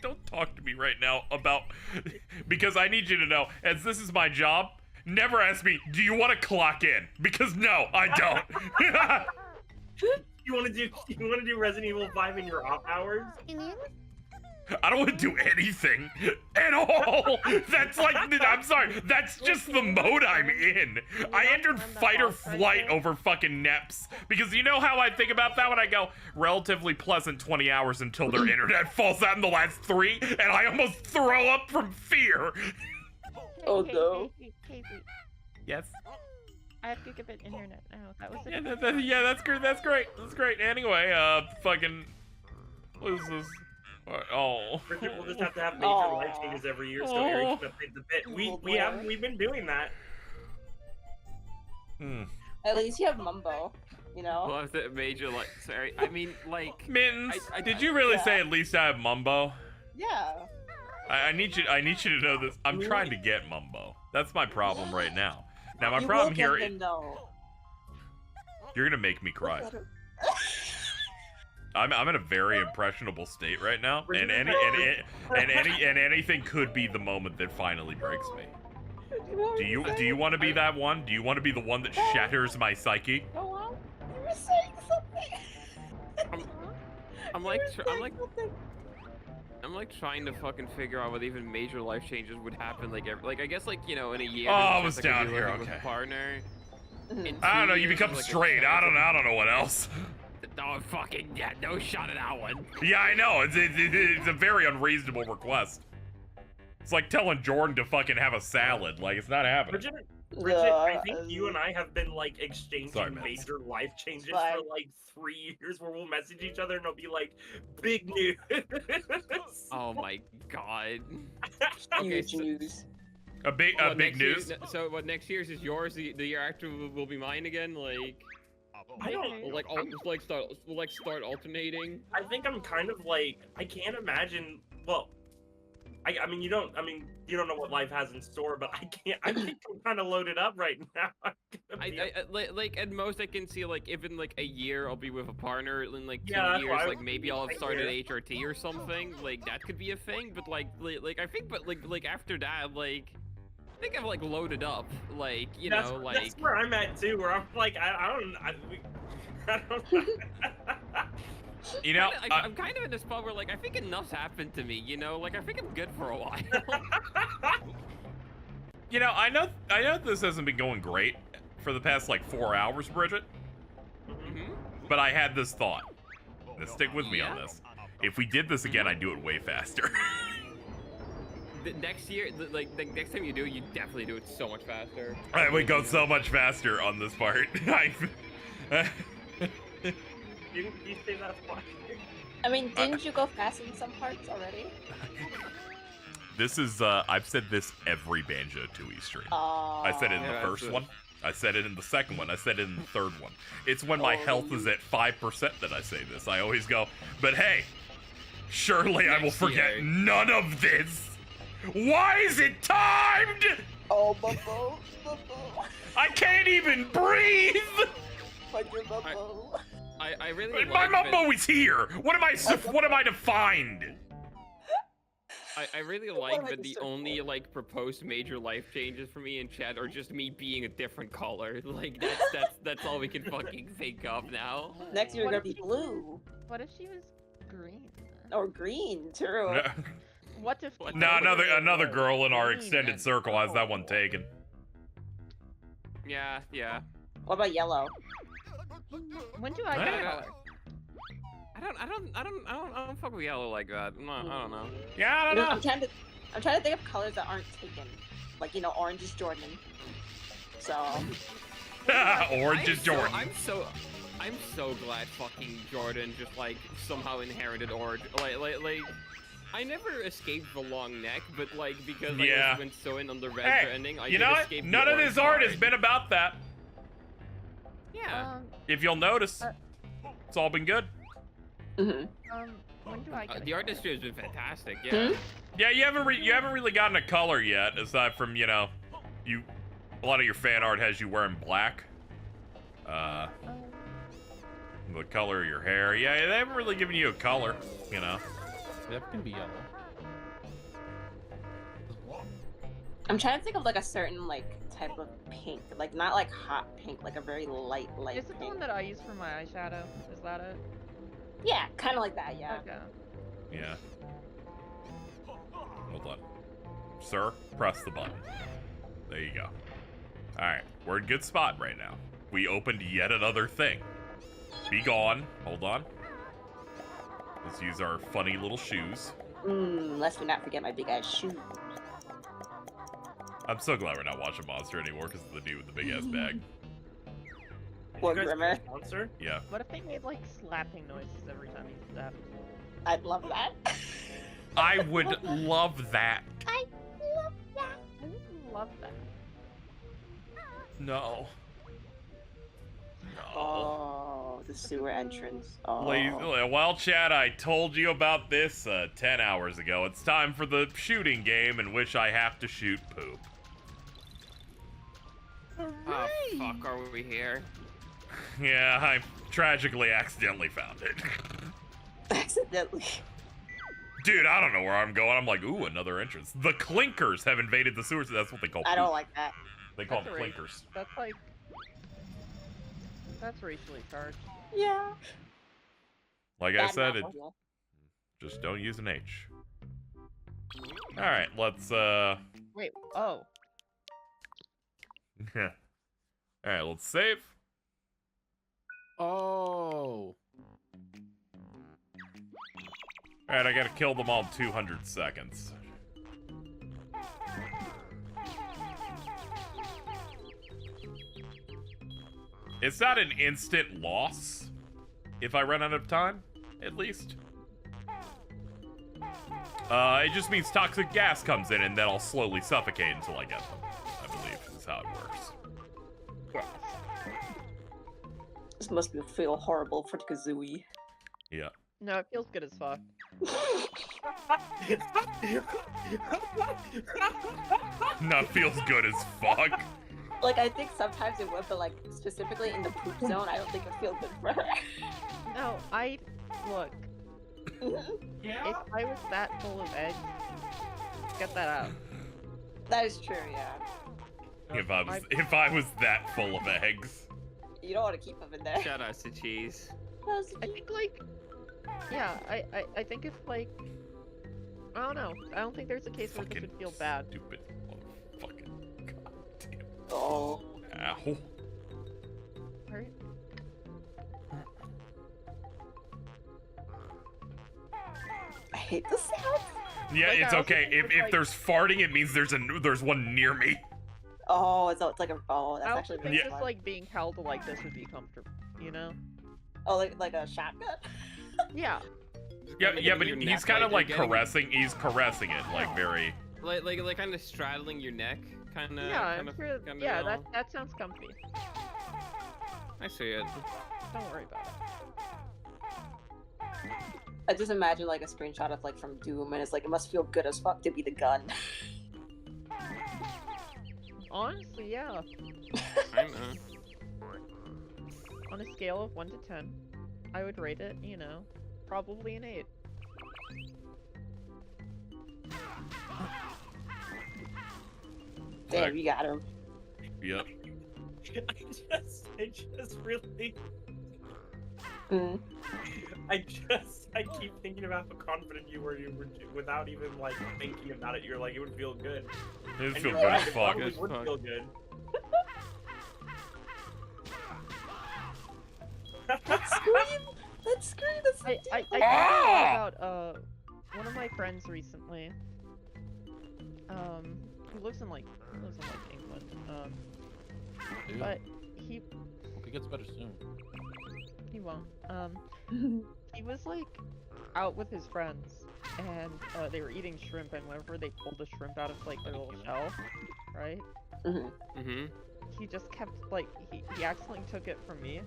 Don't talk to me right now about... Because I need you to know, as this is my job, never ask me, do you want to clock in? Because no, I don't. You want to do Resident Evil 5 in your off hours? I don't want to do anything at all. That's like, I'm sorry, that's just the mode I'm in. I entered fight or flight over fucking NEPs. Because you know how I think about that when I go, relatively pleasant 20 hours until their internet falls out in the last 3, and I almost throw up from fear. Oh, no. Casey, Yes? I have gigabit internet now. That was it. Yeah, that's great, that's great. Anyway, fucking, what is this? Oh. We'll just have to have major Aw. life changes every year, so Eric can update the bit. We've been doing that. At least you have Mumbo, you know? Well, if that major, like, sorry, I mean, like... Mittens, I did you really say at least I have Mumbo? Yeah. I need you to know this. I'm trying to get Mumbo. That's my problem right now. Now my You problem will here get is him, though. you're gonna make me cry. I'm in a very impressionable state right now, and anything could be the moment that finally breaks me. Do you want to be that one? Do you want to be the one that shatters my psyche? Go on. You were saying something. I'm like trying to fucking figure out what even major life changes would happen. Like I guess like in a year. Oh, I it's was just, like, down I'd be here. living with Okay. a partner. In I don't 2 know. You years, become like, straight. I don't know what else. Oh fucking yeah! No shot at that one. Yeah, I know. It's a very unreasonable request. It's like telling Jordan to fucking have a salad. Like, it's not happening. Bridget, I think you and I have been like exchanging Sorry, man. major life changes Fine. for like 3 years, where we'll message each other and it'll be like, big news. Oh my god. Huge news. A big What, big next news. year- so what? Next year's is yours. The year after will be mine again. Like. I don't We'll start alternating. I think I'm kind of like, I can't imagine. Well, I mean, you don't know what life has in store, but I think I'm kind of loaded up right now. Like at most I can see like if in like a year I'll be with a partner, in like 2 Yeah, that's years why like maybe I'll have a started year. HRT or something. Like that could be a thing, but like I think but like after that like I think I'm like loaded up. Like you know like that's where I'm at too, where I'm like You know, I'm kind of in a spot where, like, I think enough's happened to me, you know? Like, I think I'm good for a while. you know, I know this hasn't been going great for the past, like, 4 hours, Bridget. Mm-hmm. But I had this thought. Now, stick with me on this. If we did this again, I'd do it way faster. Next year, like, the next time you do it, you definitely do it so much faster. I would go so much faster on this part. You say that's why. I mean, didn't you go fast in some parts already? This is, I've said this every Banjo-Tooie stream. I said it in the first one. I said it in the second one. I said it in the third one. It's when my health is at 5% that I say this. I always go, but hey, surely I will forget none of this. Why is it timed? Oh, Bubbo. I can't even breathe. But your Bubbo. I really my Mumbo is here. What am I to find? I really like that the only like proposed major life changes for me in chat are just me being a different color. Like that's all we can fucking think of now. Next year you're gonna be blue. What if she was green? Or green, true. What if? No, another girl in our extended circle has that one taken. Yeah. What about yellow? When do I get a color? I don't fuck with yellow like that. No, I don't know. Yeah, I don't know. I'm trying to think of colors that aren't taken. Like, you know, orange is Jordan. So orange is Jordan. I'm so glad fucking Jordan just like somehow inherited orange. Like I never escaped the long neck, but like because I went so in on the red ending, I you know what? None of his art has been about that. Yeah. If you'll notice, it's all been good. When do I get the art history has been fantastic. Yeah. Yeah, you haven't really gotten a color yet, aside from a lot of your fan art has you wearing black. The color of your hair. Yeah, they haven't really given you a color. That can be yellow. I'm trying to think of like a certain like type of pink, like not like hot pink, like a very light Is it pink. the one that I use for my eyeshadow? Is that it? Yeah, kind of like that. Yeah. Okay. Yeah. Hold on. Sir, press the button. There you go. Alright, we're in a good spot right now. We opened yet another thing. Be gone. Hold on. Let's use our funny little shoes. Lest we not forget my big ass shoe. I'm so glad we're not watching Monster anymore because of the dude with the big ass bag. Or Grimmer. Monster? Yeah. What if they made like slapping noises every time he stepped? I'd love that. I would love that. I love that. I would love that. No. Oh, the sewer entrance. Oh. Well, Chad, I told you about this 10 hours ago. It's time for the shooting game in which I have to shoot poop. Oh, fuck, are we here? Yeah, I tragically accidentally found it. Accidentally. Dude, I don't know where I'm going. I'm like, ooh, another entrance. The clinkers have invaded the sewers. That's what they call poop. I don't like that. They call them clinkers. That's like... That's racially charged. Yeah. Like I said, just don't use an H. Alright, let's, Wait, oh. Alright, let's save. Oh. Alright, I gotta kill them all in 200 seconds. It's not an instant loss if I run out of time, at least. It just means toxic gas comes in and then I'll slowly suffocate until I get them, I believe is how it works. Yes. This must feel horrible for the Kazooie. Yeah. No, it feels good as fuck. No, it feels good as fuck. Like, I think sometimes it would, but like, specifically in the poop zone, I don't think it feels good for her. No, look. If I was that full of eggs, get that out. That is true, yeah. If I was that full of eggs. You don't want to keep them in there. Shout out to Cheese. I think like, yeah, I think if like, I don't know. I don't think there's a case where this would feel bad. Stupid motherfucking goddamn. Oh. Ow. Right? I hate the sound. Yeah, Like, it's I also okay. think with, If like- there's farting, it means there's one near me. Oh, it's like a that's I also actually think really Yeah. just fun. like being held like this would be comfortable, you know? Oh, like a shotgun. Yeah. Yeah, but Your he's neck, kind of like you're getting- caressing. He's caressing it, like very. Like kind of straddling your neck, kind of. Yeah, I'm sure. Yeah, that sounds comfy. I see it. Don't worry about it. I just imagine like a screenshot of like from Doom, and it's like it must feel good as fuck to be the gun. Honestly, yeah. I know. On a scale of 1 to 10, I would rate it, you know, probably an 8. Damn, you got him. Yep. I just really, Mm. I keep thinking about how confident you were without even like thinking about it. You're like, it would feel good. It would And feel you're good right, as it fuck. probably As would fuck. feel good. That scream! That scream! That's I thought about one of my friends recently. Who lives in like England. Ew. But he Hope it gets better soon. won't. He was like out with his friends, and they were eating shrimp, and whenever they pulled the shrimp out of like their little shell, right? Mm-hmm. He just kept like he accidentally took it from me,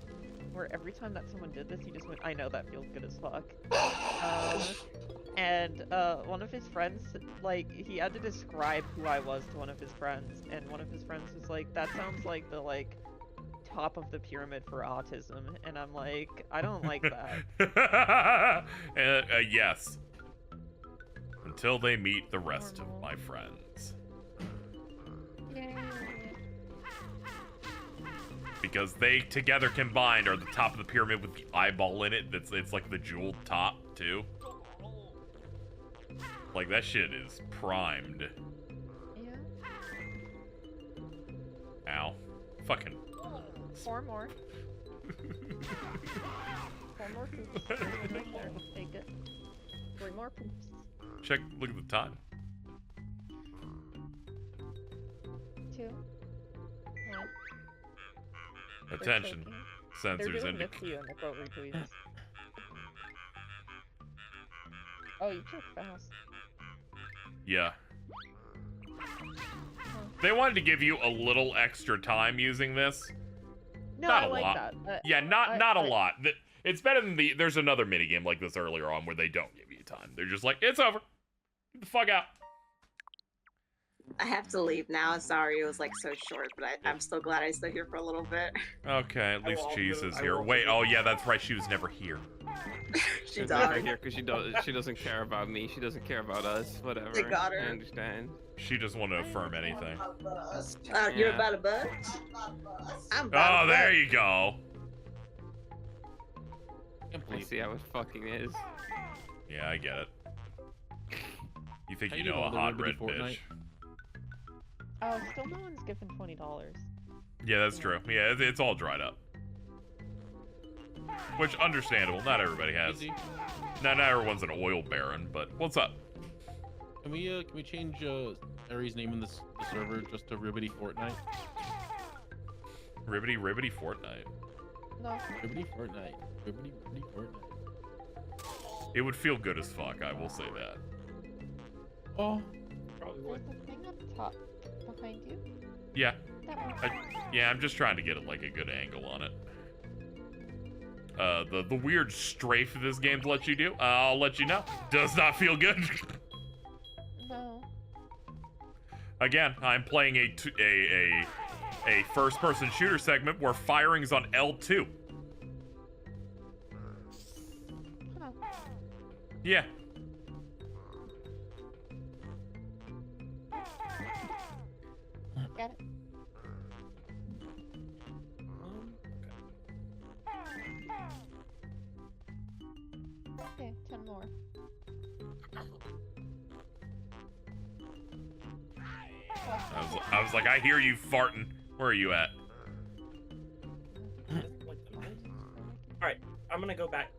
where every time that someone did this, he just went, "I know that feels good as fuck." And one of his friends, like, he had to describe who I was to one of his friends, and one of his friends was like, "That sounds like the like top of the pyramid for autism," and I'm like, I don't like that. Yes. Until they meet the rest of my friends. Yay. Because they together combined are the top of the pyramid with the eyeball in it. It's like the jeweled top too. Like that shit is primed. Yeah. Ow. Fucking. 4 more. 4 more poops. There's one right there. Take it. 3 more poops. Check. Look at the time. 2. 1. Attention. They're Sensors doing this indicate. to you in the quote retweets. Oh, you took fast. Yeah. They wanted to give you a little extra time using this. No, Not I a like lot. that. Yeah, not a lot. It's better than there's another minigame like this earlier on where they don't give you time. They're just like, it's over. Get the fuck out. I have to leave now. Sorry, it was like so short, but I'm still glad I stayed here for a little bit. Okay, at I least will Cheese also- is I here. will Wait, also- oh yeah, that's right. She was never here. She She's never died. here because she doesn't care about me. She doesn't care about us. Whatever. They got her. I understand. She doesn't want to affirm anything. You're Yeah. about a bus? I'm about Oh, a there bus. you go. I see how it fucking is. Yeah, I get it. You think How you you know a doing, hot Liberty red Fortnite? bitch? Oh, still no one's given $20. Yeah, that's true. Yeah, it's all dried up. Which, understandable. Not everybody has. Easy. Not everyone's an oil baron, but what's up? Can we change Ari's name in the server just to Ribbity Fortnite? Ribbity Fortnite. No. Ribbity Fortnite. Ribbity Fortnite. It would feel good as fuck, I will say that. Oh. Probably would. There's a thing up top behind you. Yeah. That one. Yeah, I'm just trying to get like a good angle on it. The weird strafe this game lets you do, I'll let you know. Does not feel good. No. Again, I'm playing a first-person shooter segment where firing's on L2. Huh. Yeah. Got it. more. I was like, I hear you farting. Where are you at? Alright, I'm gonna go back.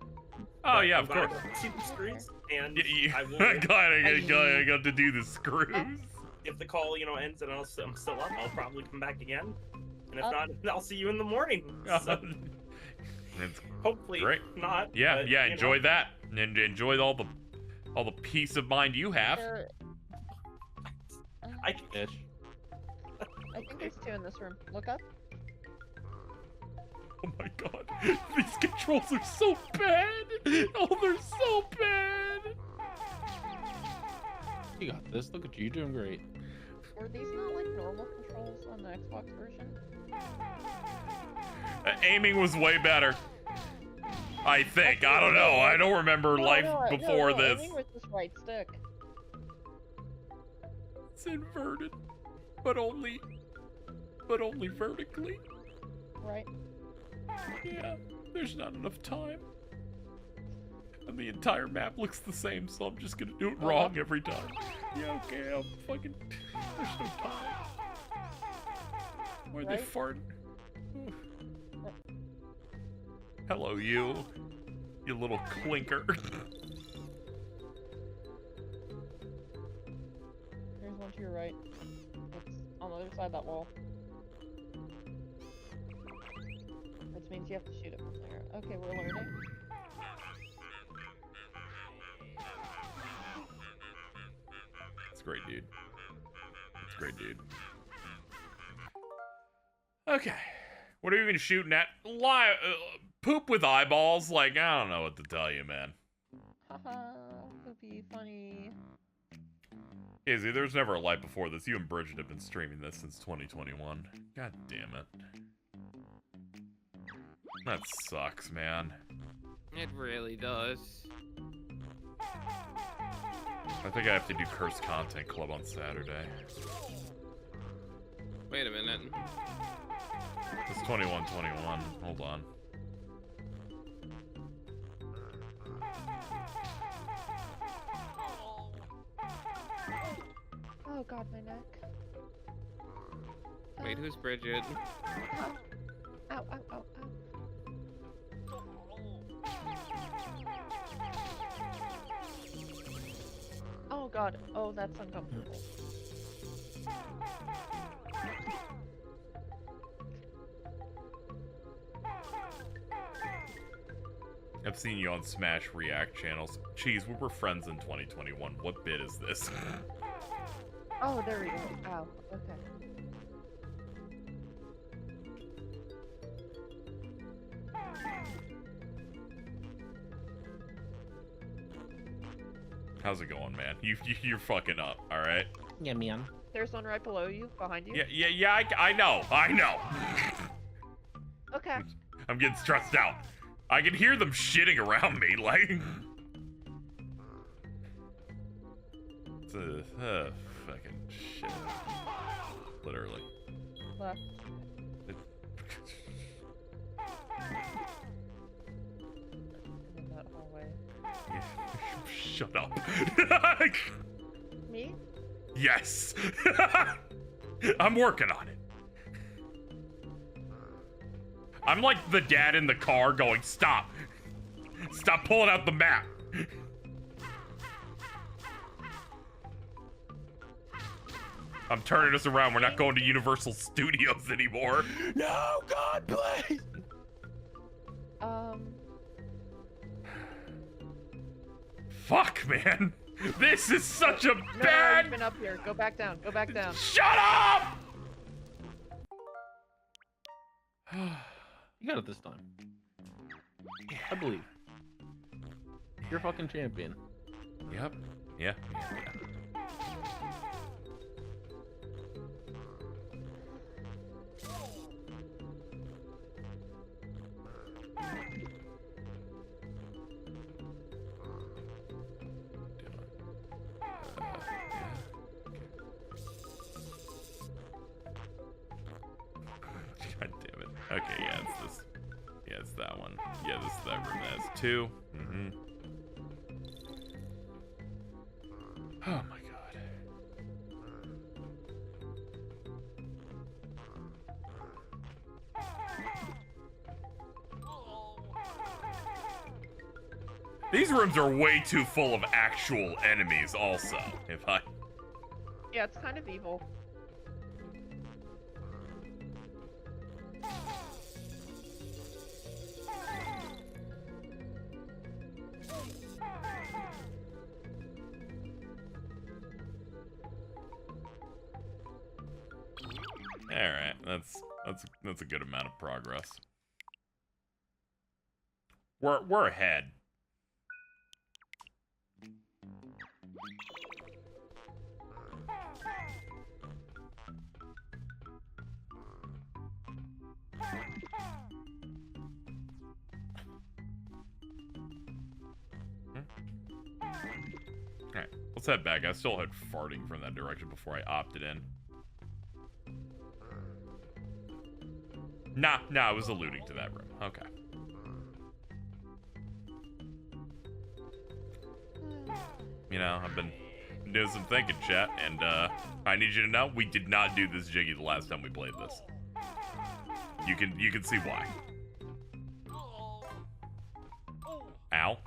Oh yeah, of course. See the screws, and Yeah, I will. glad I got to do the screws. If the call, ends and I'm still up, I'll probably come back again. And if not, I'll see you in the morning. So, It's hopefully great. not. Yeah, but, yeah. Enjoy that, and enjoy all the peace of mind you have. I Bitch. I think there's 2 in this room. Look up. Oh my god, these controls are so bad. Oh, they're so bad. You got this. Look at you. You're doing great. Were these not like normal controls on the Xbox version? Aiming was way better. I think. I don't know. I don't remember life before this. Aiming with this right stick. It's inverted, but only vertically. Right. Yeah, there's not enough time. And the entire map looks the same, so I'm just gonna do it wrong every time. Yeah, okay, I'm fucking... There's no time. Why are they farting? Hello, you little clinker. There's one to your right. It's on the other side of that wall. Which means you have to shoot it from there. Okay, we're learning. It's great, dude. It's great, dude. Okay. What are you even shooting at? Poop with eyeballs? Like, I don't know what to tell you, man. Haha, poopy, funny. Izzy, there's never a light before this. You and Bridget have been streaming this since 2021. God damn it. That sucks, man. It really does. I think I have to do Cursed Content Club on Saturday. Wait a minute. It's 21/21. Hold on. Oh god, my neck. Wait, who's Bridget? Ow, ow, ow, ow. Oh god, oh that's uncomfortable. I've seen you on Smash React channels. Cheese, we were friends in 2021. What bit is this? Oh, there we go. Ow, okay. How's it going, man? You're fucking up, all right? Yeah, man. There's one right below you, behind you. Yeah. I know. Okay. I'm getting stressed out. I can hear them shitting around me, like. It's fucking shit. Literally. Left. In that hallway. Yeah. Shut up. Me? Yes. I'm working on it. I'm like the dad in the car going, stop. Stop pulling out the map. I'm turning us around. We're not going to Universal Studios anymore. No, God, please. Fuck, man. This is such a No, bad... you've been up here. Go back down. Go back down. Shut up! You got it this time. I believe. You're fucking champion. Yep. Yeah. God damn it. Okay, yeah, it's this. Yeah, it's that one. Yeah, this is that room that has 2. Oh my god. These rooms are way too full of actual enemies also, Yeah, it's kind of evil. Alright, that's a good amount of progress. We're ahead. Alright, let's head back. I still had farting from that direction before I opted in. Nah, I was alluding to that room. Okay. You know, I've been doing some thinking, chat, and I need you to know we did not do this jiggy the last time we played this. You can see why. Ow.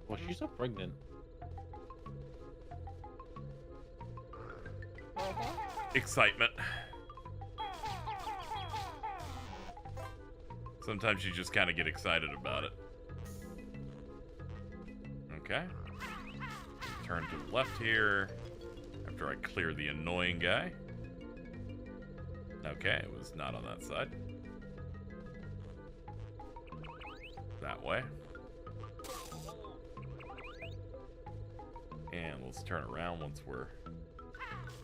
Well, she's so pregnant. Excitement. Sometimes you just kind of get excited about it. Okay. Turn to the left here after I clear the annoying guy. Okay, it was not on that side. That way. And let's turn around once we're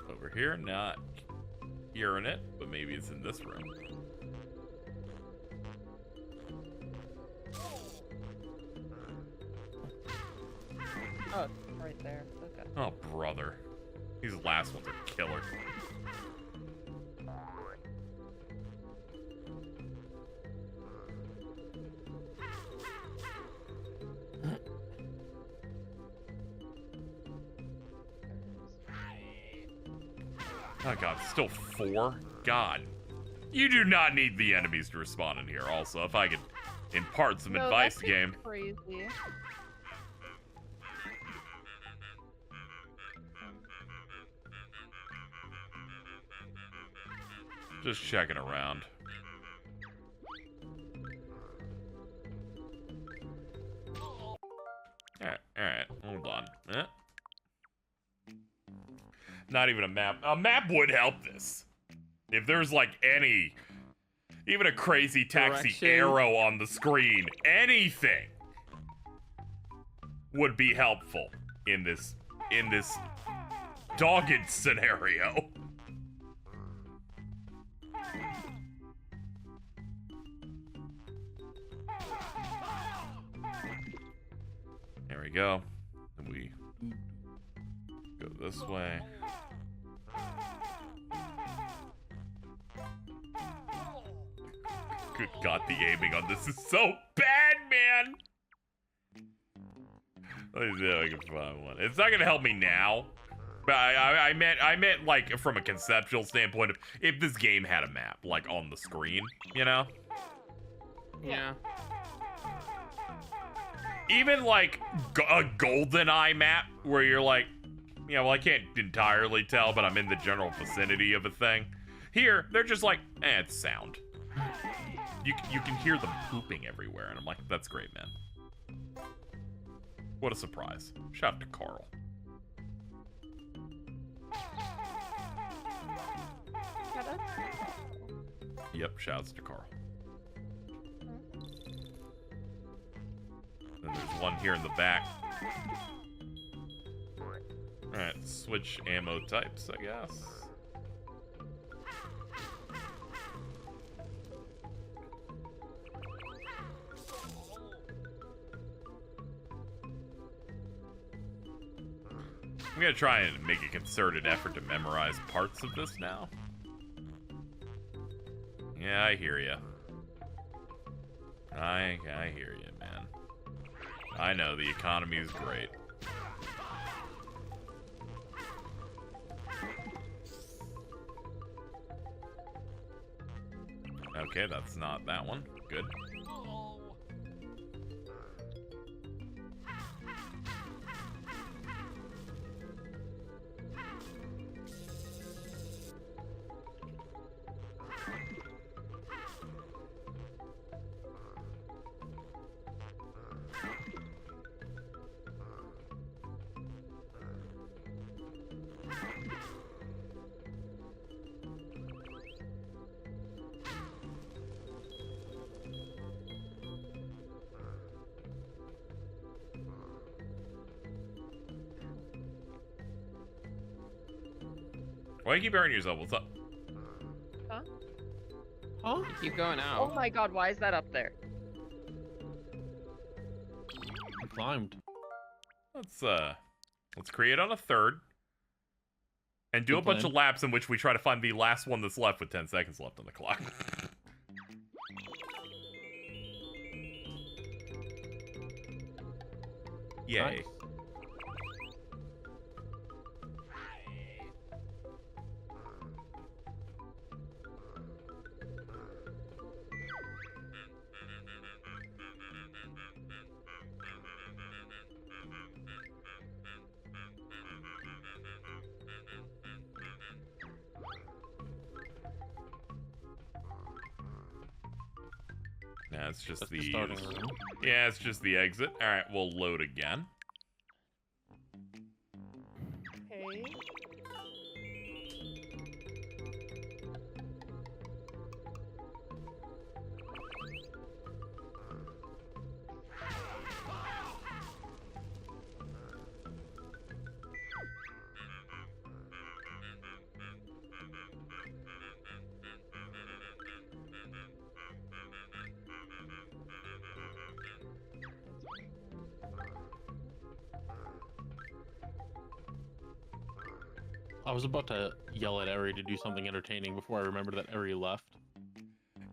over here. Not hearing it, but maybe it's in this room. Oh, it's right there. Okay. Oh, brother. These last ones are killer. Oh god, still 4? God. You do not need the enemies to respawn in here. Also, if I could impart some advice, that's game. Crazy. Just checking around. Alright, hold on. Not even a map. A map would help this. If there's like any, even a crazy taxi Direction. arrow on the screen, anything would be helpful in this dogged scenario. There we go. And we go this way. Good God, the aiming on this is so bad, man! Let me see if I can find one. It's not gonna help me now. But I meant like from a conceptual standpoint of if this game had a map, like on the screen, you know? Yeah. Even like a GoldenEye map where you're like, yeah, well, I can't entirely tell, but I'm in the general vicinity of a thing. Here, they're just like, it's sound. You can hear them pooping everywhere, and I'm like, that's great, man. What a surprise. Shout out to Carl. Yep, shouts to Carl. And there's one here in the back. Alright, switch ammo types, I guess. I'm gonna try and make a concerted effort to memorize parts of this now. Yeah, I hear ya. I hear you, man. I know, the economy is great. Okay, that's not that one. Good. Why you keep hurting yourself? What's up? Huh? Huh? You keep going out. Oh my god, why is that up there? I climbed. Let's create on a third. And do Good a bunch plan. of laps in which we try to find the last one that's left with 10 seconds left on the clock. Yay. Nice. Yeah, it's just That's the the starting room. Yeah, it's just the exit. All right, we'll load again. Okay. I was about to yell at Eri to do something entertaining before I remembered that Eri left.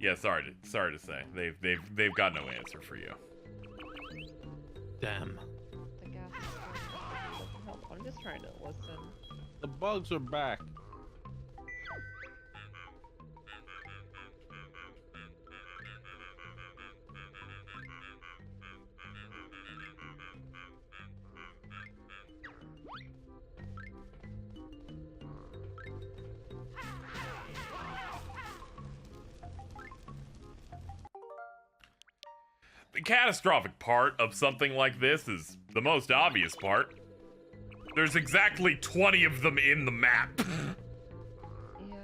Yeah, sorry to say. They've got no answer for you. Damn. The gas is doesn't help. I'm just trying to listen. The bugs are back. The catastrophic part of something like this is the most obvious part. There's exactly 20 of them in the map. Yeah.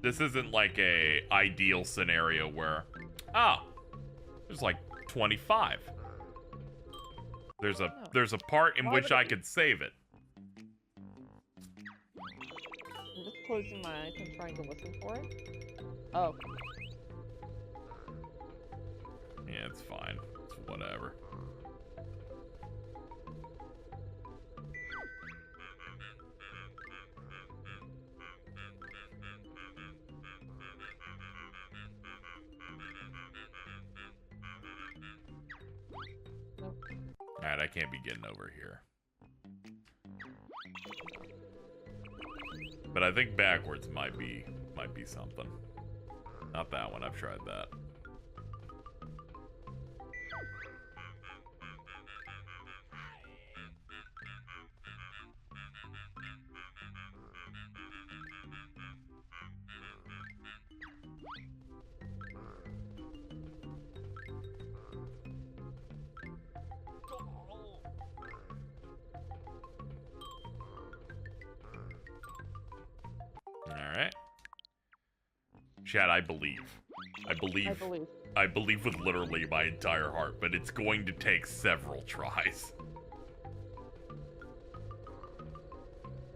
This isn't like a ideal scenario where, there's like 25. There's a part in Why which would I it be- could save it. I'm just closing my eyes and trying to listen for it. Oh. Yeah, it's fine. It's whatever. Alright, I can't be getting over here. But I think backwards might be something. Not that one, I've tried that. Alright. Chad, I believe. I believe with literally my entire heart, but it's going to take several tries.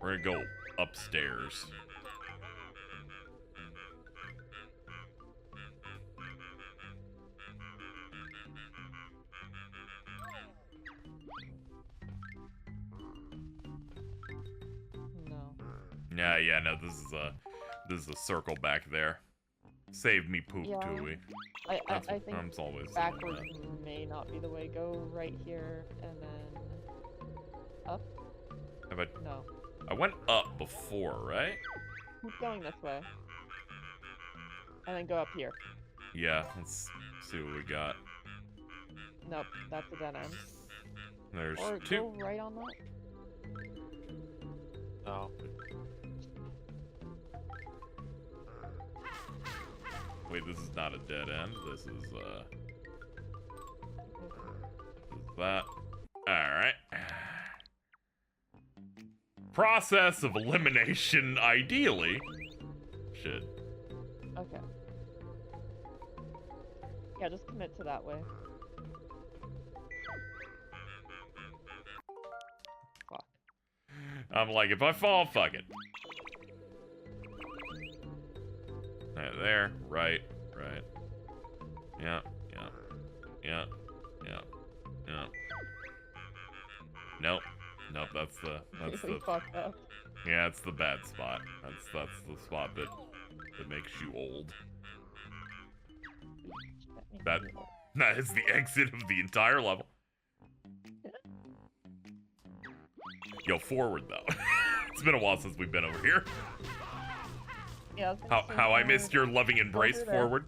We're gonna go upstairs. No. Yeah, no, this is a circle back there. Save me poop, Yeah. Tooie. I think I'm always saying backwards that. may not be the way. Go right here and then up. Have I? No. I went up before, right? Keep going this way. And then go up here. Yeah, let's see what we got. Nope, that's a dead end. There's Or two. go right on that. Oh. Wait, this is not a dead end. This is that. Alright. Process of elimination, ideally. Shit. Okay. Yeah, just commit to that way. Fuck. I'm like, if I fall, fuck it. There, right. Yeah. Nope, that's We the fucked up. yeah, it's the bad spot. That's the spot that makes you old. That is the exit of the entire level. Yo, forward though. It's been a while since we've been over here. Yeah, I was gonna say How I forward. missed your loving embrace Over there. forward.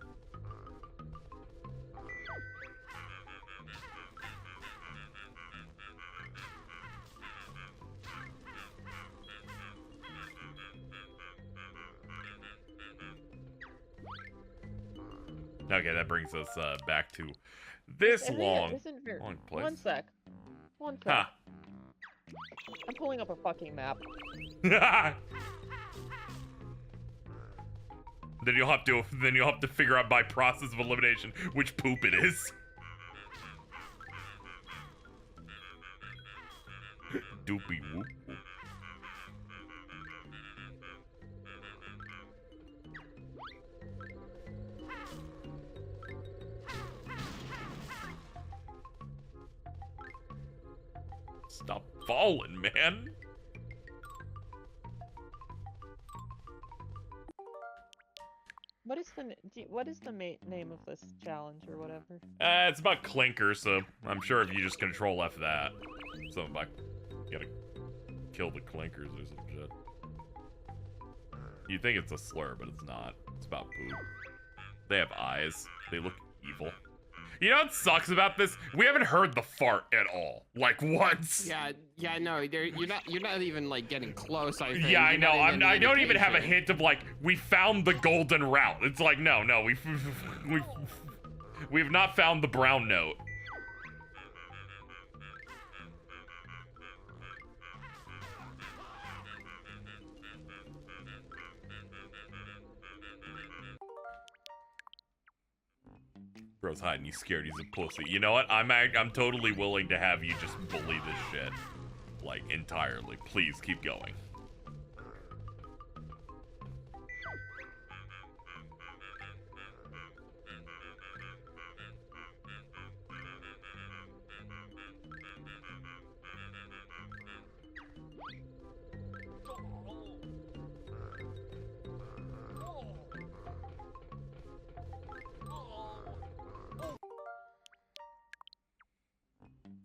Okay, that brings us back to this long place. One sec. Huh. I'm pulling up a fucking map. Then you'll have to figure out by process of elimination which poop it is. Doopy whoop. Stop falling, man. What is the name of this challenge or whatever? It's about Clinker, so I'm sure if you just control F that, something about you gotta kill the Clinkers or some shit. You think it's a slur, but it's not. It's about poop. They have eyes. They look evil. You know what sucks about this? We haven't heard the fart at all. Like once. Yeah, no, you're not even like getting close. I think. Yeah, I know. I don't even have a indication. hint of like we found the golden route. It's like no, we've not found the brown note. Bro's hiding. He's scared. He's a pussy. You know what? I'm totally willing to have you just bully this shit, like entirely. Please keep going.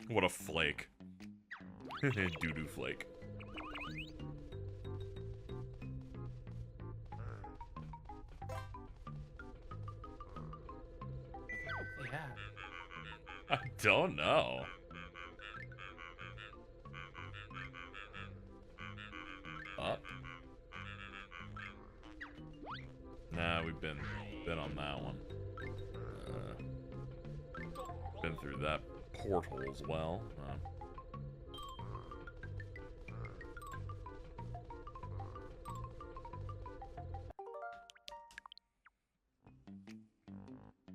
What a flake. Doo-doo flake. Yeah. I don't know. Up? Nah, we've been on that one. Been through that portal as well.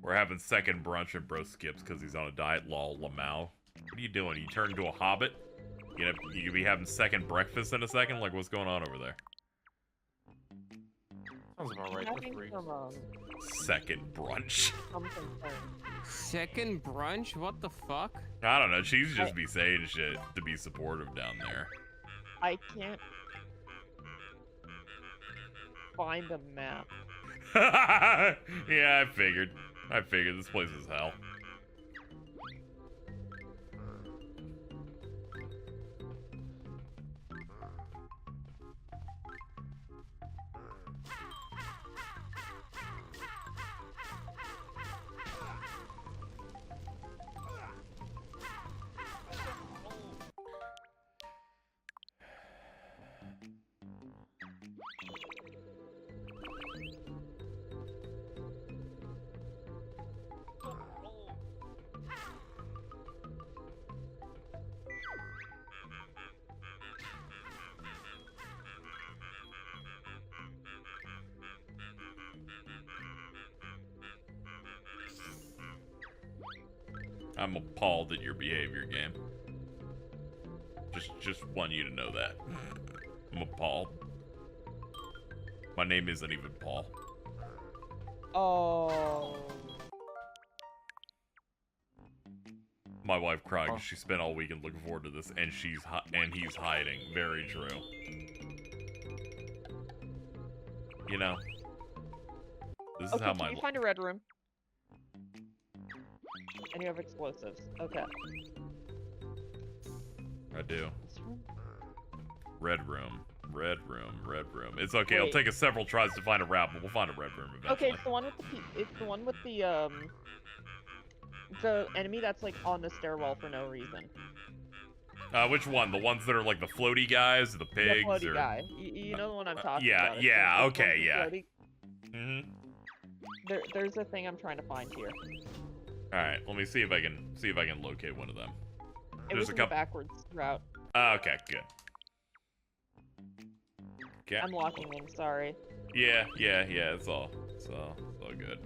We're having second brunch and bro skips because he's on a diet. Lol, Lamau. What are you doing? You turned into a hobbit? You could be having second breakfast in a second? Like, what's going on over there? Sounds about right. Having some, Second brunch. something fun. Second brunch? What the fuck? I don't know. She's just be saying shit to be supportive down there. I can't find a map. Yeah, I figured. This place is hell. I'm appalled at your behavior, game. Just want you to know that. I'm appalled. My name isn't even Paul. Oh. My wife cried 'cause she spent all weekend looking forward to this, and he's hiding. Very true. You know, this is Okay, how can you find a red room? And you have explosives. Okay. I do. This room? Red room. It's okay. It'll Wait. take us several tries to find a route, but we'll find a red room eventually. Okay, it's the one with the enemy that's like on the stairwell for no reason. Which one? The ones that are like the floaty guys, the pigs, The floaty or guy. You know the one I'm talking yeah, about. yeah, It's okay, the yeah. floaty- There's a thing I'm trying to find here. All right, let me see if I can locate one of them. It was in the backwards route. Okay, good. Okay. I'm locking in. Sorry. Yeah. It's all good.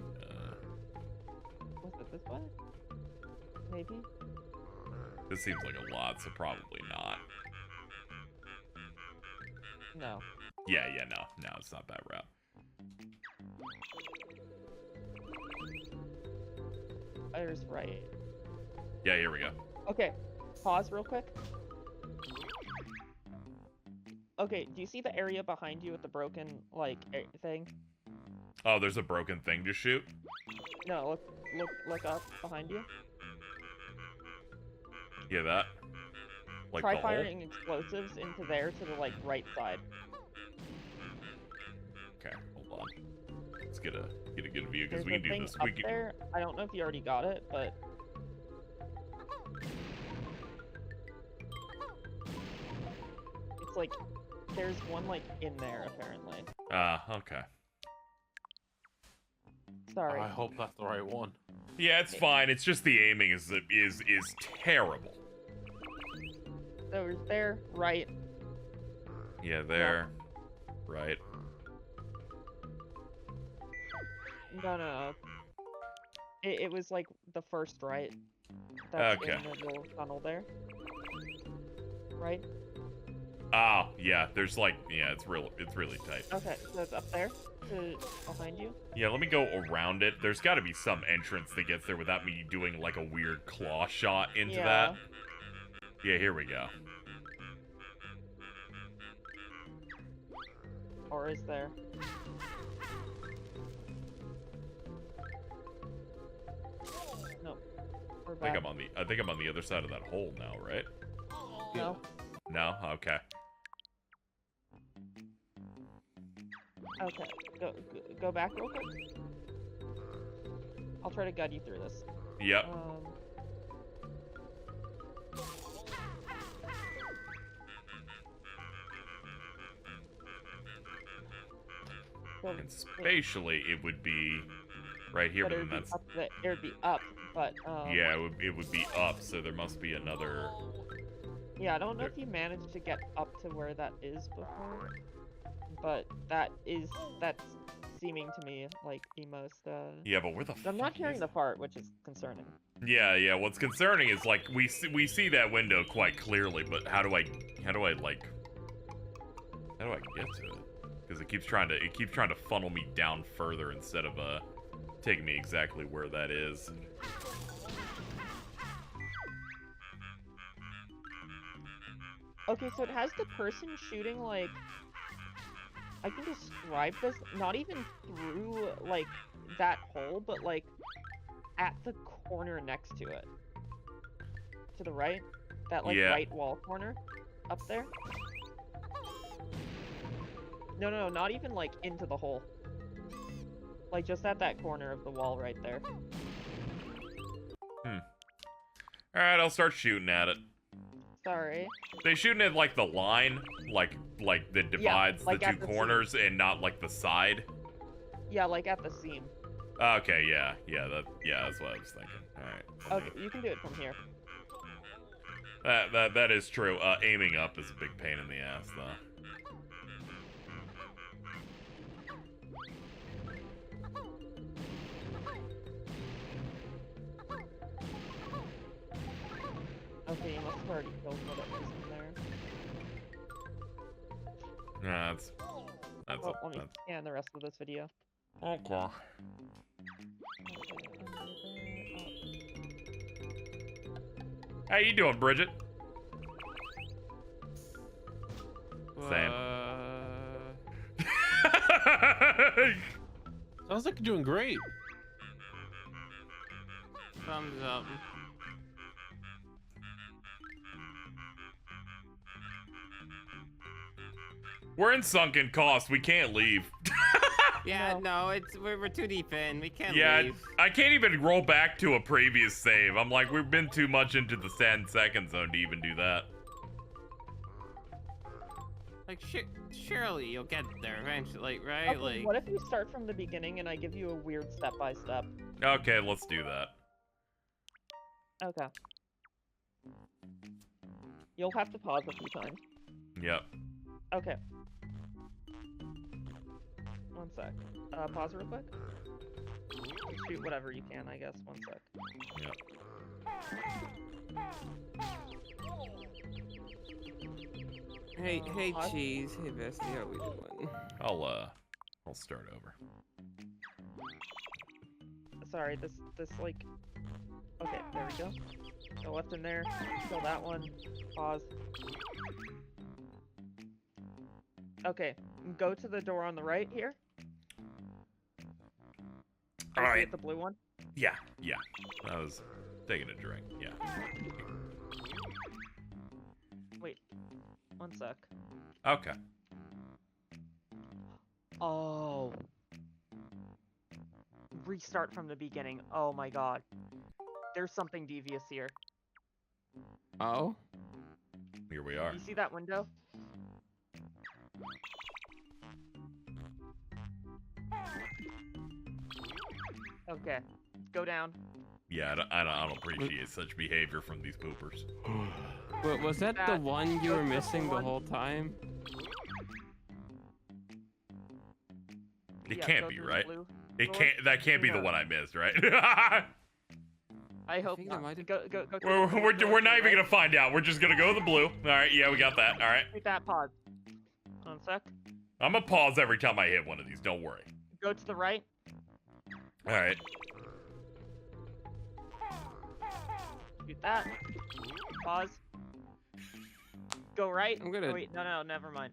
Was it this way? Maybe. This seems like a lot, so probably not. No. Yeah, no, it's not that route. There's right. Yeah, here we go. Okay, pause real quick. Okay, do you see the area behind you with the broken, like, thing? Oh, there's a broken thing to shoot? No, look up behind you. Yeah, that? Like Try the hole? firing explosives into there to the, like, right side. Okay, hold on. Let's get a good view, because There's we a can do thing this. up there. I don't know if you already got it, but... It's like, there's one, like, in there, apparently. Okay. Sorry. I hope that's the right one. Yeah, it's fine. It's just the aiming is terrible. So it's there, right. Yeah, there. Right. No. It was like the first right. That's Okay. in the little tunnel there. Right? Oh, yeah, there's like, yeah, it's really tight. Okay, so it's up there, behind you. Yeah, let me go around it. There's got to be some entrance that gets there without me doing like a weird claw shot into that. Yeah, here we go. Or is there? No. We're I think back. I'm on the other side of that hole now, right? No. No? Okay. Okay. Go back real quick. I'll try to guide you through this. Yep. And spatially, it would be right here, but then that's... It would be up, but, Yeah, it would be up, so there must be another... Yeah, I don't know if you managed to get up to where that is before, but that's seeming to me like the most. Yeah, but where the? I'm not fuck hearing is the it? fart, which is concerning. Yeah. What's concerning is like we see that window quite clearly, but how do I get to it? Because it keeps trying to funnel me down further instead of taking me exactly where that is. Okay, so it has the person shooting like. I can describe this not even through like that hole, but like at the corner next to it. To the right? That like Yeah. right wall corner up there? No, not even like into the hole. Like just at that corner of the wall right there. Alright, I'll start shooting at it. Sorry. They shooting at like the line, like that divides like the at two the corners and not like the side. Yeah, like at the seam. Okay, yeah, that's what I was thinking. Alright. Okay, you can do it from here. That is true. Aiming up is a big pain in the ass though. Okay, you must have already killed what it was in there. Nah, Well, let me scan the rest of this video. Okay. How you doing, Bridget? Same. Sounds like you're doing great. Thumbs up. We're in sunken cost. We can't leave. Yeah, no, we're too deep in. We can't Yeah, leave. I can't even roll back to a previous save. I'm like, we've been too much into the 10-second zone to even do that. Like, surely you'll get there eventually, right? Okay, Like, what if you start from the beginning and I give you a weird step-by-step? Okay, let's do that. Okay. You'll have to pause a few times. Yep. Okay. One sec. Pause real quick. Shoot whatever you can, I guess. One sec. Yep. hey, Cheese. Hey, Bestie, how we doing? I'll start over. Sorry, this like. Okay, there we go. Go left in there. Kill that one. Pause. Okay, go to the door on the right here. All right. The blue one. Yeah. I was taking a drink. Yeah. Wait. One sec. Okay. Oh. Restart from the beginning. Oh my god. There's something devious here. Oh? Here we are. You see that window? Okay. Go down. Yeah, I don't appreciate such behavior from these poopers. Was that the one you were missing the whole time? It Yeah, can't go be, through right? the blue It door. can't. That can't be the No. one I missed, right? I hope think there not. might have- Go through the we're door not to even the gonna right. find out. We're just gonna go to the blue. All right. Yeah, we got that. All right. Hit that pause. One sec. I'm gonna pause every time I hit one of these. Don't worry. Go to the right. All right. Shoot that. Pause. Go right. I'm gonna- Oh, wait, no, never mind.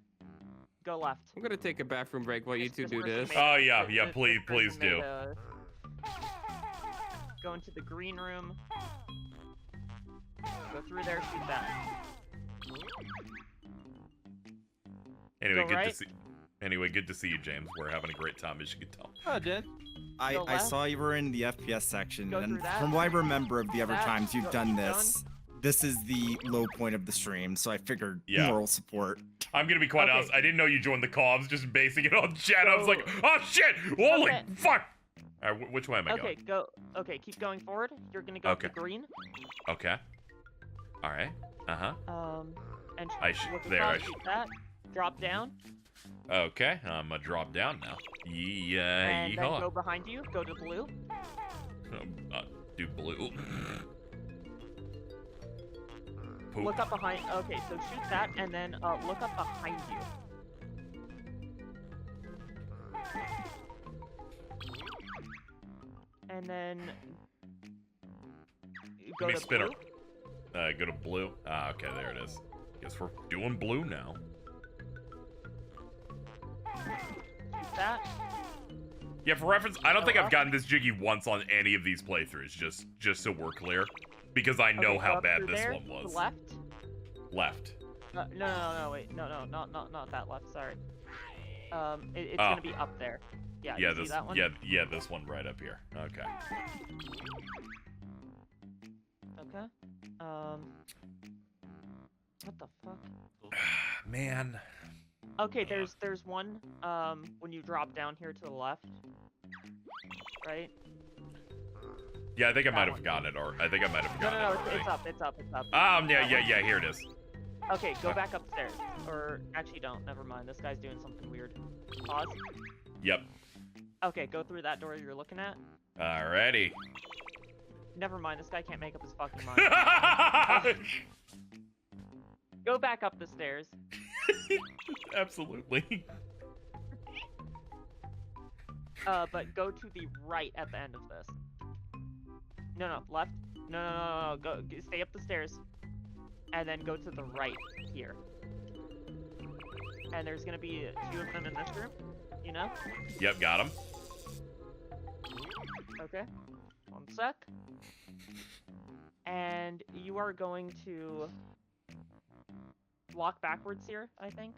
Go left. I'm gonna take a bathroom break while you two do person this. made- Oh yeah, this please person do. made go into the green room. Go through there, shoot that. Anyway, Go good to right. see. Anyway, good to see you, James. We're having a great time, as you can tell. Oh, Dad. Go I left. saw you were in the FPS section, Go and through that. from what I remember of the other That. times you've Go- done keep this, this is the low point of the stream, so I figured Yeah. moral support. I'm gonna be quite Okay. honest. I didn't know you joined the call. I was just basing it on chat. I was Go- like, oh shit! Holy Okay. fuck! All right, which way am I Okay, going? go. Okay, keep going forward. You're gonna go Okay. to green. Okay. All right. Uh huh. And I look there, I across, shoot that. Drop down. Okay, I'm gonna drop down now. Yeah, And then go behind you. Go to blue. Do blue. Poop. Look up behind. Okay, so shoot that, and then look up behind you. And then go to spinner. blue. Go to blue. Ah, okay, there it is. Guess we're doing blue now. Shoot that. Yeah, for reference, I don't think I've gotten this jiggy once on any of these playthroughs, just so we're clear. Because I know how bad this one was. Left. Left. No, wait. No, not that left, sorry. It's gonna be up there. Yeah, yeah, you this see that one? yeah, this one right up here. Okay. Okay. What the fuck? Man. Okay, there's one when you drop down here to the left. Right? Yeah, I think I might have gotten it, or I think I might have gotten it already. It's up. Yeah, here it is. Okay, go back upstairs. Or, actually don't, never mind. This guy's doing something weird. Pause. Yep. Okay, go through that door you're looking at. Alrighty. Never mind, this guy can't make up his fucking mind. Go back up the stairs. Absolutely. But go to the right at the end of this. No, left. No. Stay up the stairs. And then go to the right here. And there's gonna be 2 of them in this room, you know? Yep, got him. Okay. 1 sec. And you are going to walk backwards here, I think.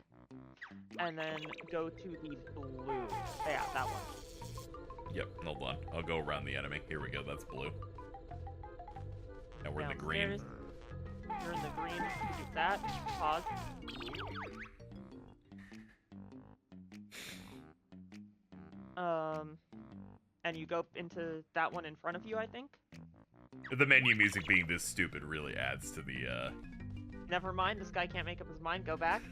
And then go to the blue. Yeah, that one. Yep, hold on. I'll go around the enemy. Here we go, that's blue. Now we're in the green. You're in the green. Shoot that. Pause. And you go into that one in front of you, I think? The menu music being this stupid really adds to the, Never mind, this guy can't make up his mind. Go back.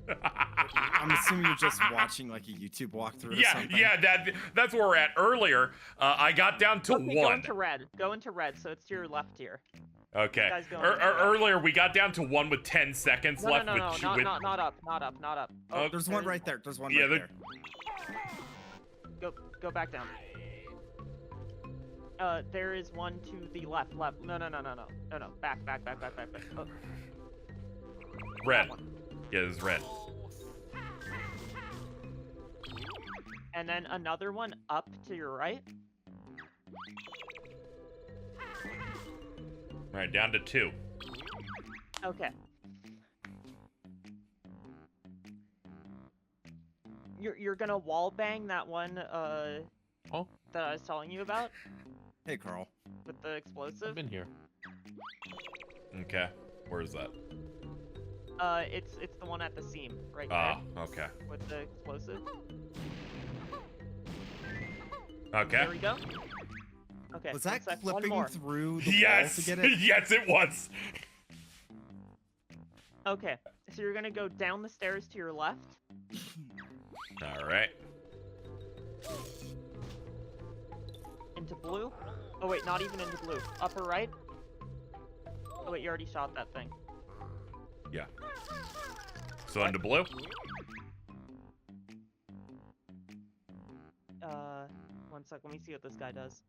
I'm assuming you're just watching like a YouTube walkthrough or something. Yeah, that's where we're at. Earlier, I got down to 1. Go into red. Go into red, so it's to your left here. Okay. Earlier, we got down to 1 with 10 seconds left. No, not up. Oh, there's one right there. There's one right there. Go back down. There is one to the left. No. Back. Oh. Red. Yeah, this is red. And then another one up to your right. Alright, down to 2. Okay. You're gonna wall bang that one that I was telling you about? Hey, Carl. With the explosive? I've been here. Okay. Where is that? It's the one at the seam, right there. Oh, okay. With the explosive. Okay. There we go. Okay. Was that flipping through the wall to get it? Yes, it was. Okay. So you're gonna go down the stairs to your left. Alright. Into blue. Oh wait, not even into blue. Upper right. Oh wait, you already shot that thing. Yeah. So into blue? 1 sec, let me see what this guy does.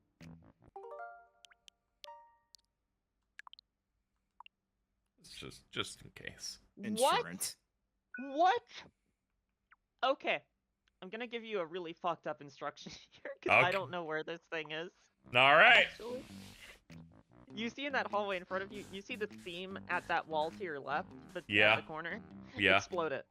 It's just in case. Insurance. What? Okay. I'm gonna give you a really fucked up instruction here, because I don't know where this thing is. Alright. You see in that hallway in front of you, you see the seam at that wall to your left? The corner? Yeah. Explode it.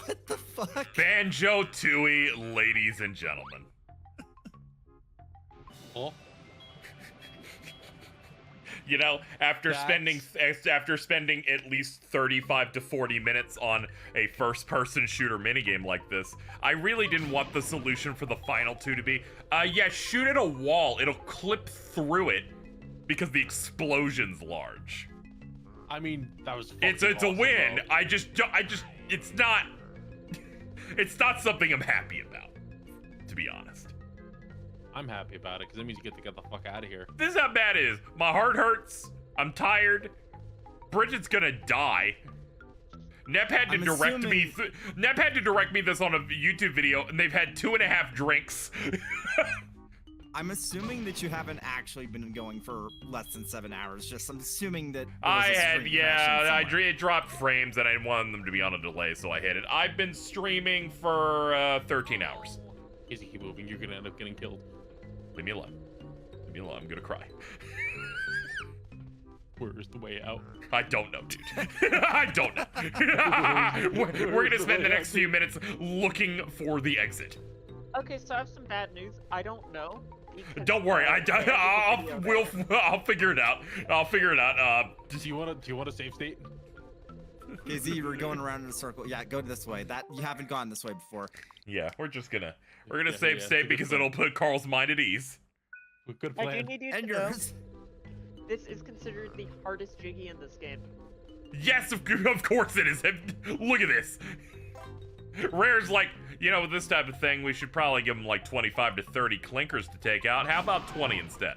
What the fuck? Banjo-Tooie, ladies and gentlemen. You know, after spending at least 35 to 40 minutes on a first-person shooter minigame like this, I really didn't want the solution for the final two to be, yeah, shoot at a wall. It'll clip through it because the explosion's large. I mean, that was. It's a win. Though. It's not something I'm happy about, to be honest. I'm happy about it because it means you get to get the fuck out of here. This is how bad it is. My heart hurts. I'm tired. Bridget's gonna die. Nep had to direct me. Nep had to direct me this on a YouTube video, and they've had 2.5 drinks. I'm assuming that you haven't actually been going for less than 7 hours. I'm assuming that. It dropped frames, and I wanted them to be on a delay, so I hit it. I've been streaming for 13 hours. Easy, keep moving. You're gonna end up getting killed. Leave me alone. Leave me alone. I'm gonna cry. Where's the way out? I don't know, dude. I don't know. We're gonna spend the next few minutes looking for the exit. Okay, so I have some bad news. I don't know. Don't worry. I'll figure it out. I'll figure it out. Do you want a safe state? KZ, you were going around in a circle. Yeah, go this way. You haven't gone this way before. Yeah, we're gonna save state because it'll put Carl's mind at ease. Good plan. I do need you to know, this is considered the hardest Jiggy in this game. Yes, of course it is. Look at this. Rare's like, you know, with this type of thing, we should probably give him like 25 to 30 clinkers to take out. How about 20 instead?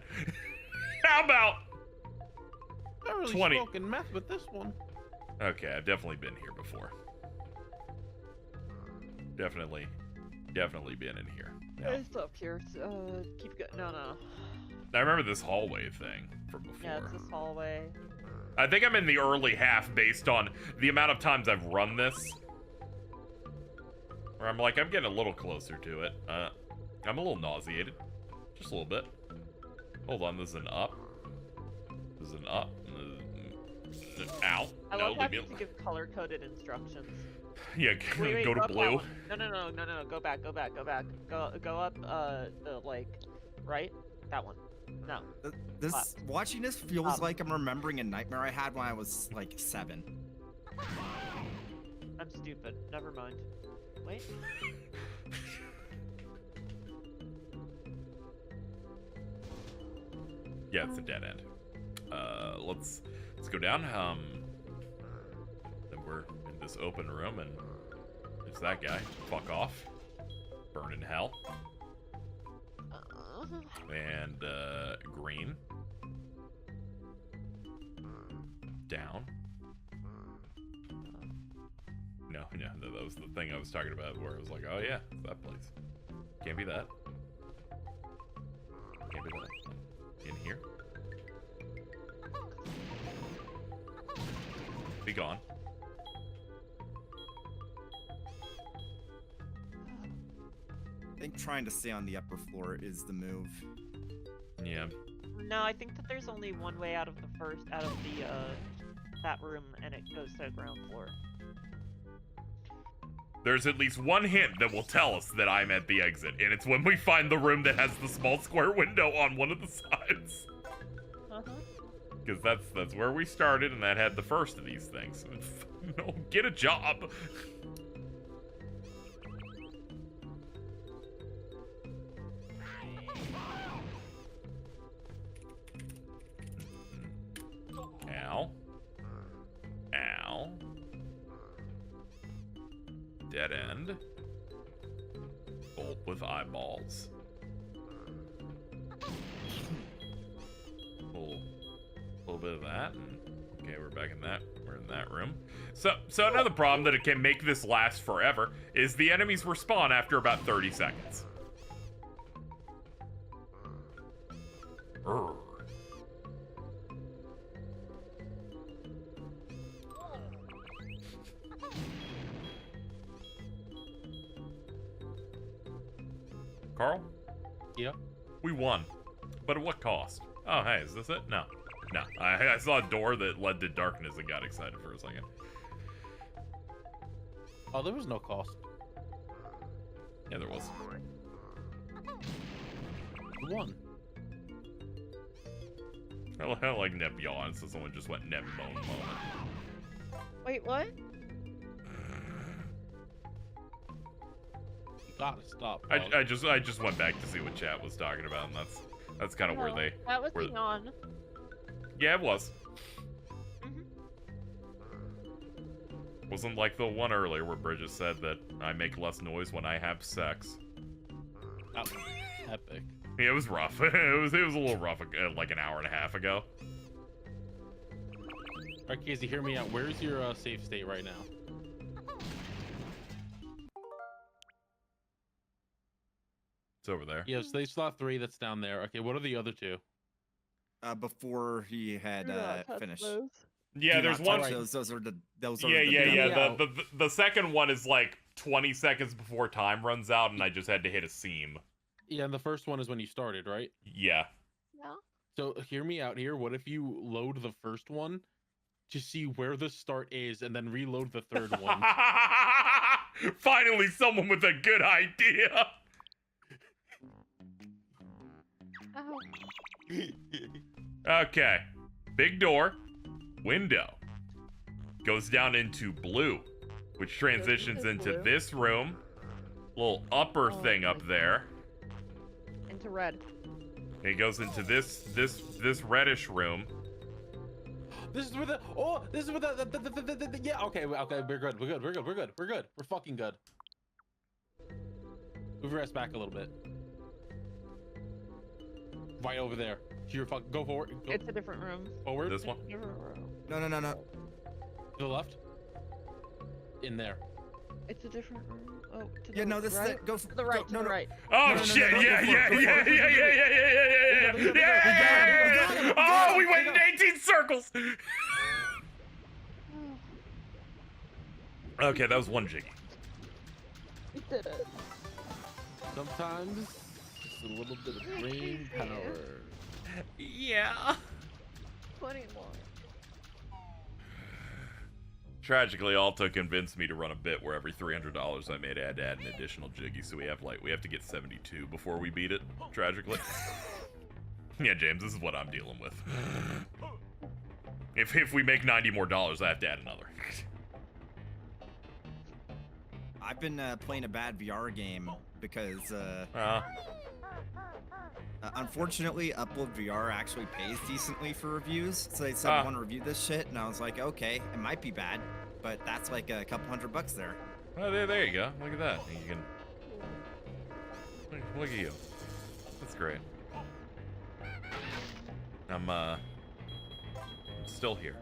How about not really 20? Smoking meth with this one. Okay, I've definitely been here before. Definitely been in here. No. It's up here. Keep going. No. I remember this hallway thing from before. Yeah, it's this hallway. I think I'm in the early half based on the amount of times I've run this. Where I'm like, I'm getting a little closer to it. I'm a little nauseated. Just a little bit. Hold on, this is an up. This is an up. Ow. I love having to give color-coded instructions. Yeah, wait, go to blue. No. Go back. Go up, like, right? That one. No. Watching this feels like I'm remembering a nightmare I had when I was, like, 7. I'm stupid. Never mind. Wait. Yeah, it's a dead end. Let's go down. Then we're in this open room, and it's that guy. Fuck off. Burn in hell. And green. Down. No, that was the thing I was talking about, where I was like, oh yeah, it's that place. Can't be that. Can't be that. In here. Be gone. I think trying to stay on the upper floor is the move. Yeah. No, I think that there's only one way out of the that room, and it goes to the ground floor. There's at least one hint that will tell us that I'm at the exit, and it's when we find the room that has the small square window on one of the sides. Because that's where we started, and that had the first of these things. No, get a job. Ow. Ow. Dead end. Bolt with eyeballs. A little bit of that. And, okay, we're back in that. We're in that room. So another problem that it can make this last forever is the enemies respawn after about 30 seconds. Urgh. Carl? Yeah? We won. But at what cost? Oh, hey, is this it? No. No. I saw a door that led to darkness and got excited for a second. Oh, there was no cost. Yeah, there was. You won. I like Nebbion, so someone just went Nebbone moment. Wait, what? Gotta stop. I just went back to see what chat was talking about, and that's kind of where they. That was the yawn. Yeah, it was. Wasn't like the one earlier where Bridget said that I make less noise when I have sex. That was epic. Yeah, it was rough. it was a little rough like an hour and a half ago. Alright, Casey, hear me out. Where's your save state right now? It's over there. Yeah, stage slot 3, that's down there. Okay, what are the other two? Before he had finished. Yeah, there's one. Those are the. Yeah. The second one is like 20 seconds before time runs out, and I just had to hit a seam. Yeah, and the first one is when you started, right? Yeah. Yeah. So hear me out here. What if you load the first one to see where the start is, and then reload the third one? Finally, someone with a good idea. Ow. Okay. Big door. Window. Goes down into blue, which transitions into this room. Little upper thing up there. Into red. It goes into this reddish room. This is where the yeah, okay, we're good. We're fucking good. Move your ass back a little bit. Right over there. Go forward. Go. It's a different room. Forward. This one? No. To the left. In there. It's a different room. Oh, to the Yeah, no, this right? is it. Go to the right. To the right. Oh shit! Yeah. Oh, we went in 18 circles. Okay, that was one jiggy. We did it. Sometimes just a little bit of brain power. Yeah. Plenty more. Tragically, all to convince me to run a bit where every $300 I made, I had to add an additional jiggy, so we have to get 72 before we beat it. Tragically. Yeah, James, this is what I'm dealing with. If we make 90 more dollars, I have to add another. I've been playing a bad VR game because unfortunately, Upload VR actually pays decently for reviews. So they said, I want to review this shit, and I was like, okay, it might be bad, but that's like a couple $100 there. Oh, there you go. Look at that. You can look at you. That's great. I'm still here.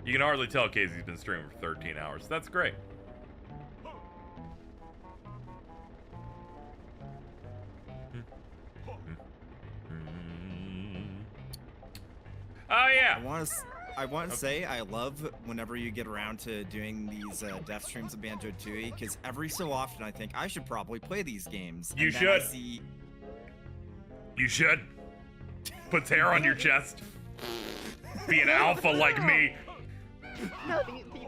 You can hardly tell Casey's been streaming for 13 hours. That's great. Oh yeah. I want to say I love whenever you get around to doing these death streams of Banjo-Tooie, because every so often I think I should probably play these games. You should. You should. Puts hair on your chest. Be an alpha like me. No,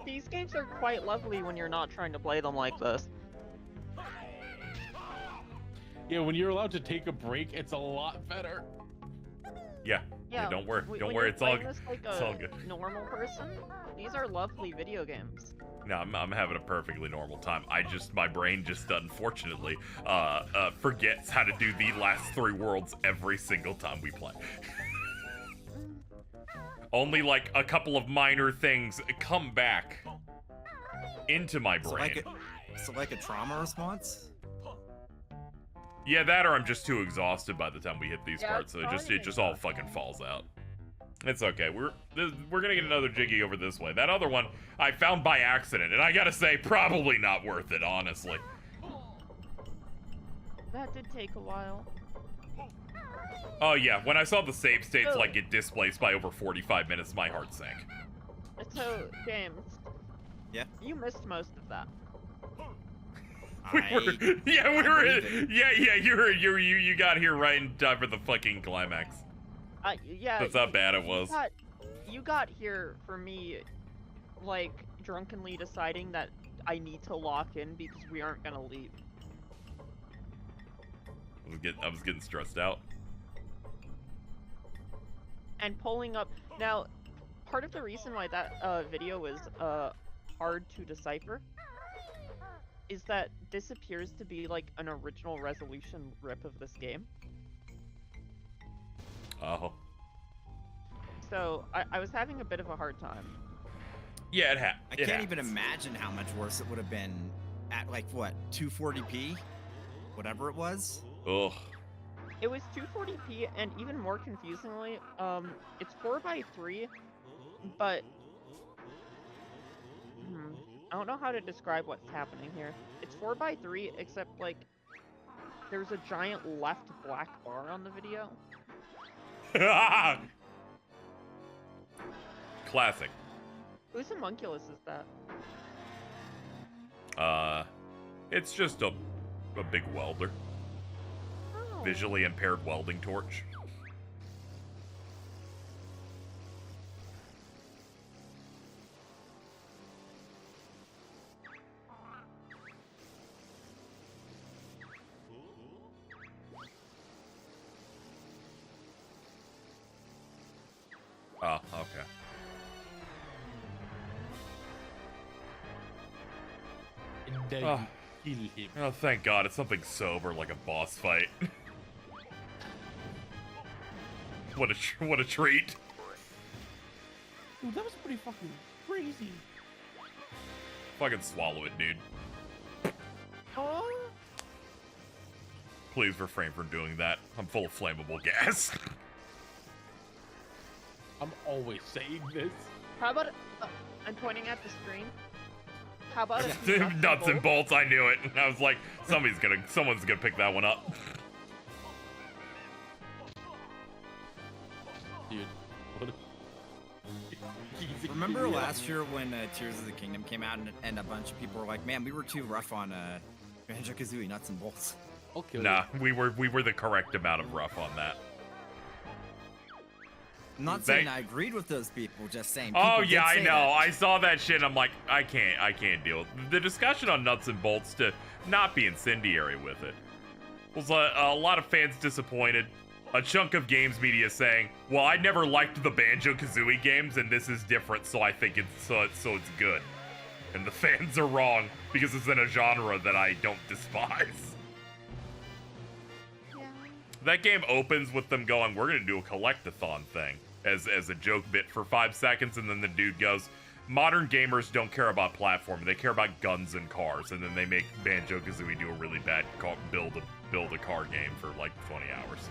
these games are quite lovely when you're not trying to play them like this. Yeah, when you're allowed to take a break, it's a lot better. Yeah. Yeah, don't worry. Don't worry. It's all good. Normal person, these are lovely video games. No, I'm having a perfectly normal time. My brain just unfortunately forgets how to do the last 3 worlds every single time we play. Only like a couple of minor things come back into my brain. So like a trauma response? Yeah, that or I'm just too exhausted by the time we hit these parts, so it just all fucking falls out. It's okay. We're gonna get another jiggy over this way. That other one I found by accident, and I gotta say, probably not worth it, honestly. That did take a while. Oh yeah, when I saw the save states like get displaced by over 45 minutes, my heart sank. So, James. Yeah. You missed most of that. You got here right in time for the fucking climax. Yeah. That's how bad it was. You got here for me, like, drunkenly deciding that I need to lock in because we aren't gonna leave. I was getting stressed out. And pulling up now, part of the reason why that video was hard to decipher is that this appears to be like an original resolution rip of this game. Oh. So I was having a bit of a hard time. Yeah, I can't even imagine how much worse it would have been at like what 240p, whatever it was. Ugh. It was 240p, and even more confusingly, it's 4:3, but I don't know how to describe what's happening here. It's 4:3, except like there's a giant left black bar on the video. Classic. Whose homunculus is that? It's just a big welder. Oh. Visually impaired welding torch. Oh, okay. And then Oh. you kill him. Oh, thank God, it's something sober like a boss fight. What a treat. Dude, that was pretty fucking crazy. Fucking swallow it, dude. Huh? Please refrain from doing that. I'm full of flammable gas. I'm always saying this. How about I'm pointing at the screen. How about a Nuts and bolts, I knew it. I was like, someone's gonna pick that one up. Dude, what Remember last year when Tears of the Kingdom came out and a bunch of people were like, man, we were too rough on Banjo-Kazooie nuts and bolts. Okay. Nah, we were the correct amount of rough on that. I'm not saying I agreed with those people, just saying. Oh people yeah, did I say know. that. I saw that shit. I'm like, I can't deal with the discussion on nuts and bolts to not be incendiary with it. Was a lot of fans disappointed. A chunk of games media saying, "Well, I never liked the Banjo-Kazooie games, and this is different, so I think it's good." And the fans are wrong because it's in a genre that I don't despise. Yeah. That game opens with them going, "We're gonna do a collectathon thing," as a joke bit for 5 seconds, and then the dude goes, "Modern gamers don't care about platform; they care about guns and cars." And then they make Banjo-Kazooie do a really bad build a car game for like 20 hours.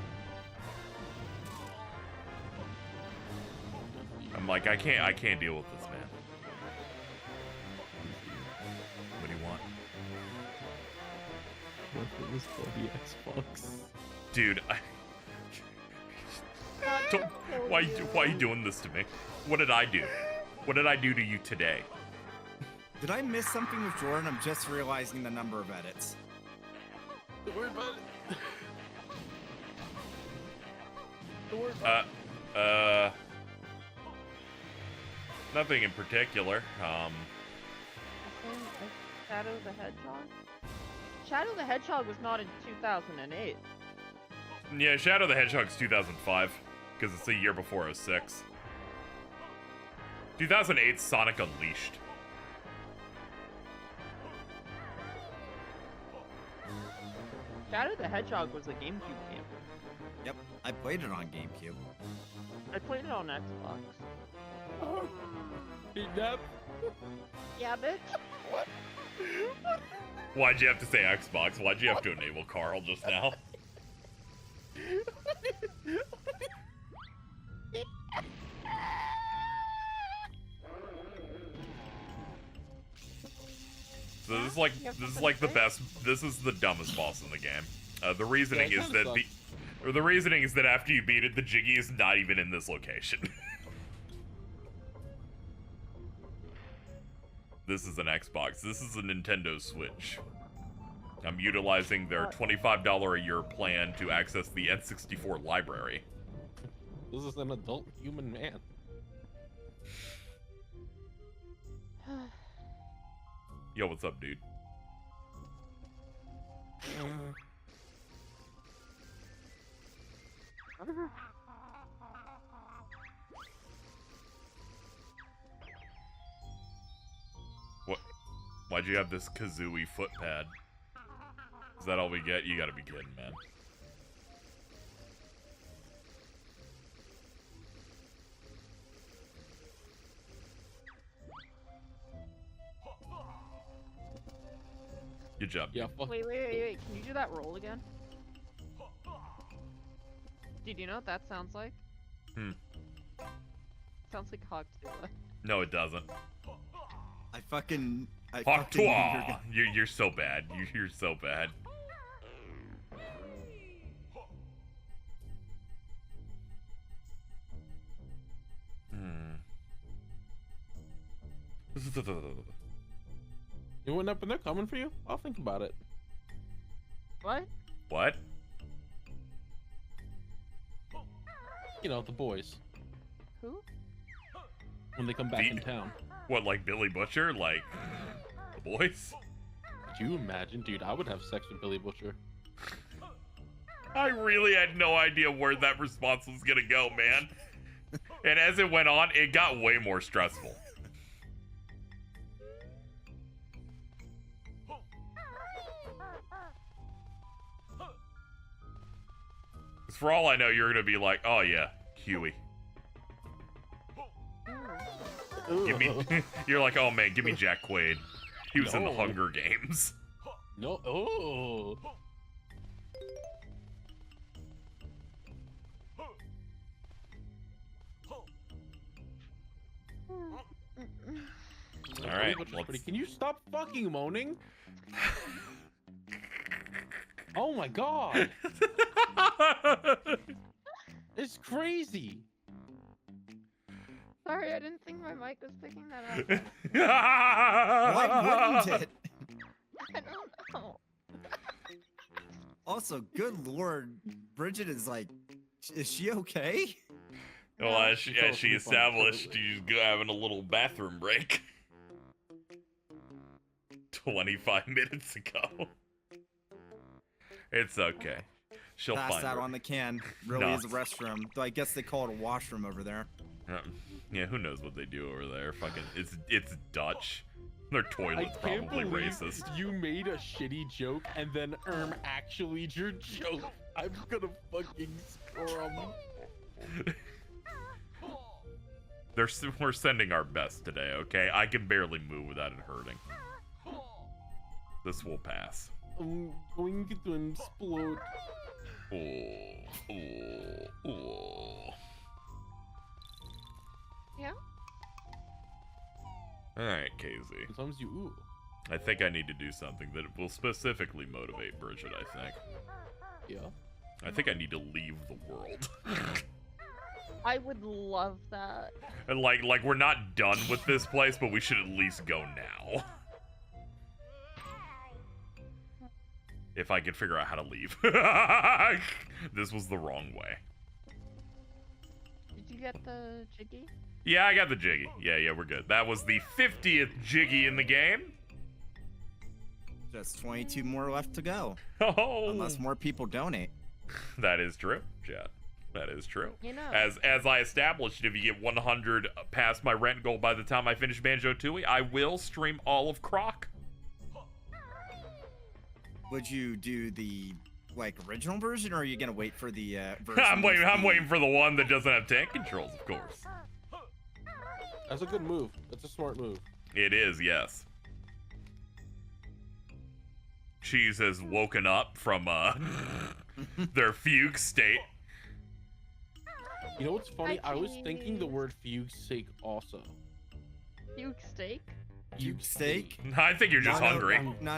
I'm like, I can't deal with this, man. What do you want? What was for the Xbox? Dude, why are you doing this to me? What did I do? What did I do to you today? Did I miss something with Jordan? I'm just realizing the number of edits. Don't worry about it. Don't worry about it. Nothing in particular. Shadow the Hedgehog? Shadow the Hedgehog was not in 2008. Yeah, Shadow the Hedgehog's 2005, because it's a year before 06. 2008 Sonic Unleashed. Shadow the Hedgehog was a GameCube game. Yep, I played it on GameCube. I played it on Xbox. Yep. Yeah, bitch. What? Why'd you have to say Xbox? Why'd you have to enable Carl just now? So this is like the best. This is the dumbest boss in the game. The reasoning is that the reasoning is that after you beat it, the Jiggy is not even in this location. This is an Xbox. This is a Nintendo Switch. I'm utilizing their $25 a year plan to access the N64 library. This is an adult human man. Yo, what's up, dude? What? Why'd you have this Kazooie foot pad? Is that all we get? You gotta be kidding, man. Good job. Yeah. Wait. Can you do that roll again? Dude, you know what that sounds like? Sounds like Hogtooie. No, it doesn't. I fucking Hogtooie! You're so bad. You're so bad. You went up and they're coming for you? I'll think about it. What? What? You know, the boys. Who? When they come back in town. What, like Billy Butcher? Like, the boys? Could you imagine? Dude, I would have sex with Billy Butcher. I really had no idea where that response was gonna go, man. And as it went on, it got way more stressful. Because for all I know, you're gonna be like, oh yeah, Huey. Give me, you're like, oh man, give me Jack Quaid. He was in the Hunger Games. No, oh. All right, can you stop fucking moaning? Oh my god. It's crazy. Sorry, I didn't think my mic was picking that up. Why wouldn't it? I don't know. Also, good lord, Bridget is like, is she okay? Well, as she established, she's having a little bathroom break. 25 minutes ago. It's okay. She'll Pass find out her. on the can. Really is a restroom. Though I guess they call it a washroom over there. Yeah, who knows what they do over there? Fucking, it's Dutch. Their toilet's probably racist. You made a shitty joke and then actually your joke. I'm gonna fucking scrum. We're sending our best today, okay? I can barely move without it hurting. This will pass. I'm going to explode. Yeah? Alright, KZ. Sometimes you ooh. I think I need to do something that will specifically motivate Bridget, I think. Yeah? I think I need to leave the world. I would love that. And like we're not done with this place, but we should at least go now. If I could figure out how to leave. This was the wrong way. Did you get the Jiggy? Yeah, I got the Jiggy. Yeah, we're good. That was the 50th Jiggy in the game. Just 22 more left to go. Oh. Unless more people donate. That is true, Chad. That is true. You know. As I established, if you get 100 past my rent goal by the time I finish Banjo-Tooie, I will stream all of Croc. Would you do the original version, or are you gonna wait for the version? I'm waiting for the one that doesn't have tank controls, of course. That's a good move. That's a smart move. It is, yes. Cheese has woken up from their fugue state. You know what's funny? Hi, I was Cheese. thinking the word fugue steak also. Fugue steak? Fugue steak? I think you're just hungry. No.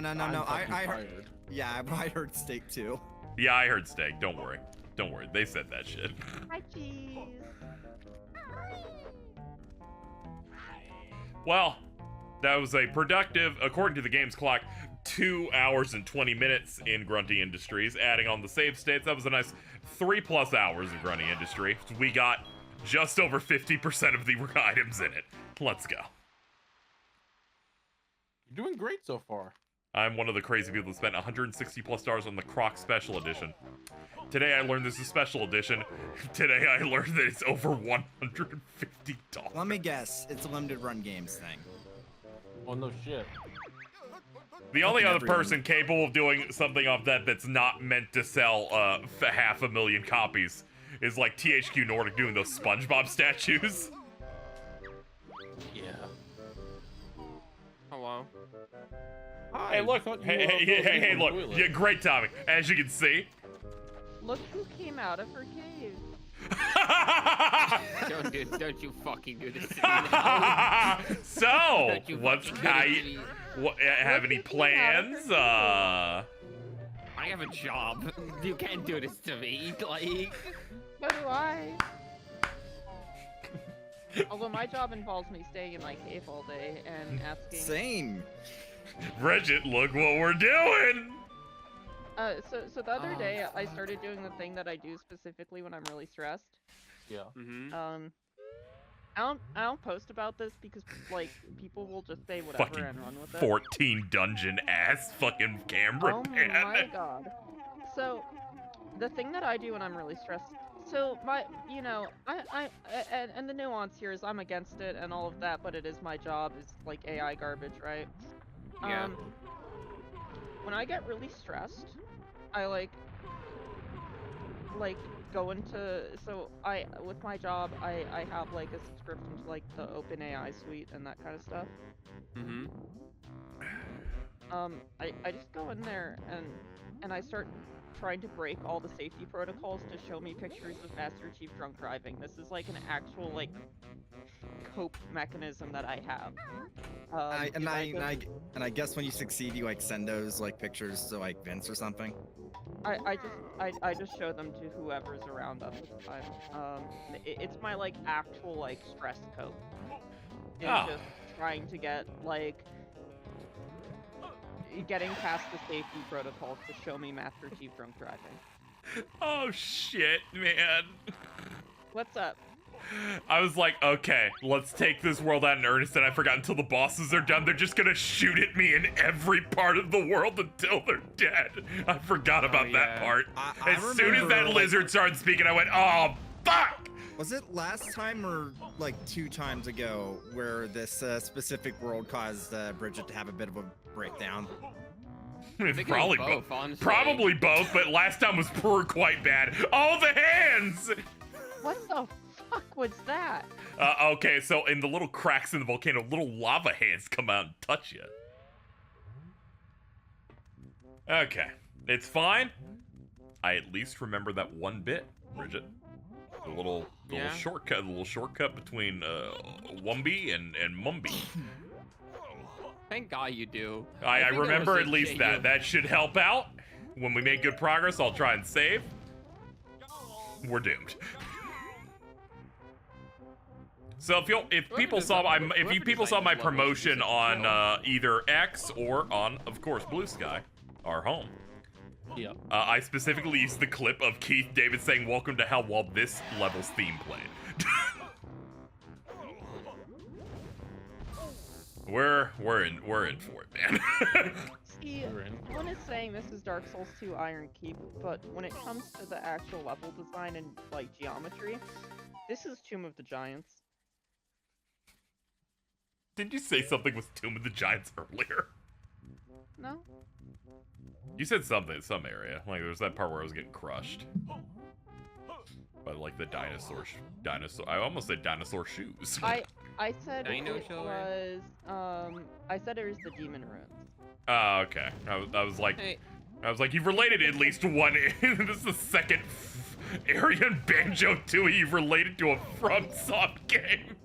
I heard. Yeah, I heard steak too. Yeah, I heard steak. Don't worry. Don't worry. They said that shit. Hi, cheese. Well, that was a productive, according to the game's clock, 2 hours and 20 minutes in Grunty Industries. Adding on the save states, that was a nice 3+ hours of Grunty Industry. We got just over 50% of the items in it. Let's go. You're doing great so far. I'm one of the crazy people that spent $160+ on the Croc Special Edition. Today I learned this is Special Edition. Today I learned that it's over $150. Let me guess, it's a limited run games thing. Oh no shit. The only other person capable of doing something of that that's not meant to sell 500,000 copies is like THQ Nordic doing those SpongeBob statues. Yeah. Hello. Hey, look. Hey, look. Yeah, great timing. As you can see. Look who came out of her cave. Don't you fucking do this to me now. So, have any plans? I have a job. You can't do this to me. Like. So do I. Although my job involves me staying in my cave all day and asking. Same. Bridget, look what we're doing. So the other day I started doing the thing that I do specifically when I'm really stressed. Yeah. Mm-hmm. I don't post about this because like people will just say whatever fucking and run with it. 14 dungeon ass fucking camera. Oh man. my god. So the thing that I do when I'm really stressed. So I and the nuance here is I'm against it and all of that, but it is my job. Is like AI garbage, right? Yeah. When I get really stressed, I like go into with my job I have like a subscription to like the OpenAI suite and that kind of stuff. Mm-hmm. I just go in there and I start trying to break all the safety protocols to show me pictures of Master Chief drunk driving. This is like an actual like cope mechanism that I have. I guess when you succeed, you like send those like pictures to like Vince or something. I just show them to whoever's around us at the time. It's my like actual like stress cope. It's just trying to get like getting past the safety protocols to show me Master Chief drunk driving. Oh shit, man. What's up? I was like, okay, let's take this world out in earnest, and I forgot until the bosses are done, they're just gonna shoot at me in every part of the world until they're dead. I forgot about that part. As soon as that lizard started speaking, I went, oh, fuck! Was it last time or like 2 times ago where this specific world caused Bridget to have a bit of a breakdown? It's probably both. Probably both, but last time was quite bad. Oh, the hands! What the fuck was that? Okay, so in the little cracks in the volcano, little lava hands come out and touch you. Okay, it's fine. I at least remember that one bit, Bridget. The little shortcut between Wumby and Mumby. Thank God you do. I remember at least that. That should help out. When we make good progress, I'll try and save. We're doomed. So if people saw my promotion on either X or on, of course, Blue Sky, our home. Yeah. I specifically used the clip of Keith David saying "Welcome to Hell" while this level's theme played. We're in for it, man. See, one is saying this is Dark Souls 2 Iron Keep, but when it comes to the actual level design and like geometry, this is Tomb of the Giants. Didn't you say something was Tomb of the Giants earlier? No. You said something, some area. Like there was that part where I was getting crushed. By like the dinosaur. I almost said dinosaur shoes. I said it was I said it was the Demon Ruins. Oh, okay. I was like, you've related at least one. This is the second area in Banjo-Tooie you've related to a FromSoft game.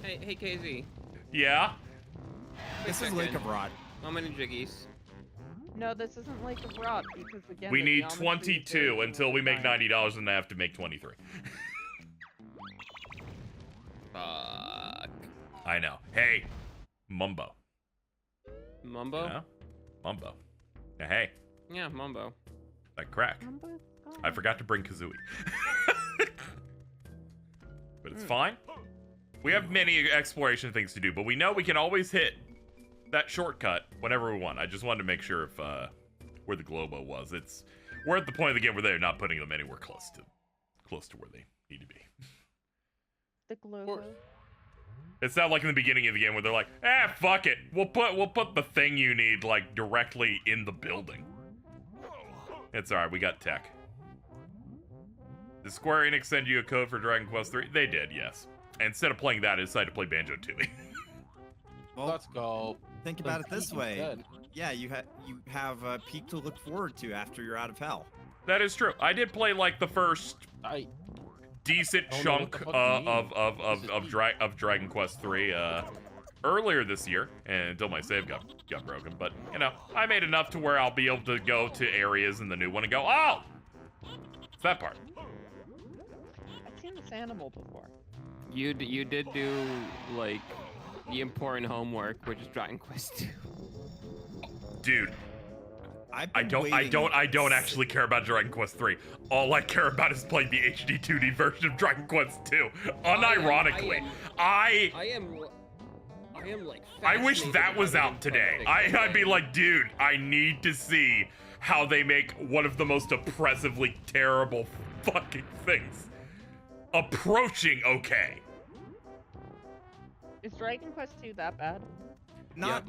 Hey, KZ. Yeah? This is Lake of Rot. I'm in Jiggies. No, this isn't Lake of Rot because again. We need 22 until we make $90, and I have to make 23. Fuck. I know. Hey, Mumbo. Mumbo? Yeah? Mumbo. Now, hey. Yeah, Mumbo. That crack. I forgot to bring Kazooie. But it's fine. We have many exploration things to do, but we know we can always hit that shortcut whenever we want. I just wanted to make sure if where the Globo was. We're at the point of the game where they're not putting them anywhere close to where they need to be. The Globo. It's not like in the beginning of the game where they're like, fuck it. We'll put the thing you need like directly in the building. It's alright, we got tech. Did Square Enix send you a code for Dragon Quest 3? They did, yes. Instead of playing that, I decided to play Banjo-Tooie. Well, let's go. Think about it this way. Yeah, you have a peak to look forward to after you're out of hell. That is true. I did play like the first decent chunk of Dragon Quest 3 earlier this year, and until my save got broken. But you know, I made enough to where I'll be able to go to areas in the new one and go, oh, it's that part. I've seen this animal before. You did do like the important homework, which is Dragon Quest 2. Dude, I don't actually care about Dragon Quest 3. All I care about is playing the HD 2D version of Dragon Quest 2. Unironically, I am like. I wish that was out today. I'd be like, dude, I need to see how they make one of the most oppressively terrible fucking things approaching okay. Is Dragon Quest 2 that bad? Not.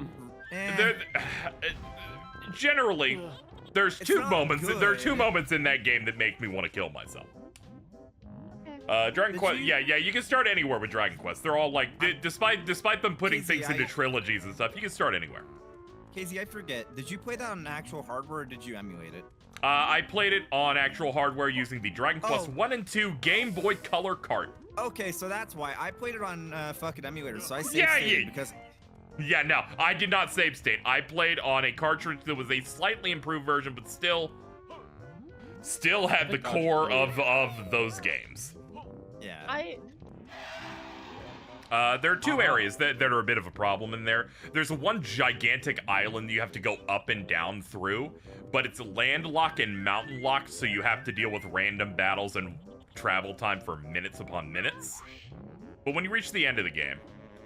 Generally, there's two moments. There are two moments in that game that make me want to kill myself. Dragon Quest. Yeah, you can start anywhere with Dragon Quest. They're all like, despite them putting things into trilogies and stuff, you can start anywhere. KZ, I forget. Did you play that on actual hardware or did you emulate it? I played it on actual hardware using the Dragon Quest 1 and 2 Game Boy Color cart. Okay, so that's why. I played it on fucking emulators, so I saved because... Yeah, no, I did not save state. I played on a cartridge that was a slightly improved version, but still had the core of those games. Yeah. There are two areas that are a bit of a problem in there. There's one gigantic island you have to go up and down through, but it's landlocked and mountain locked, so you have to deal with random battles and travel time for minutes upon minutes. But when you reach the end of the game,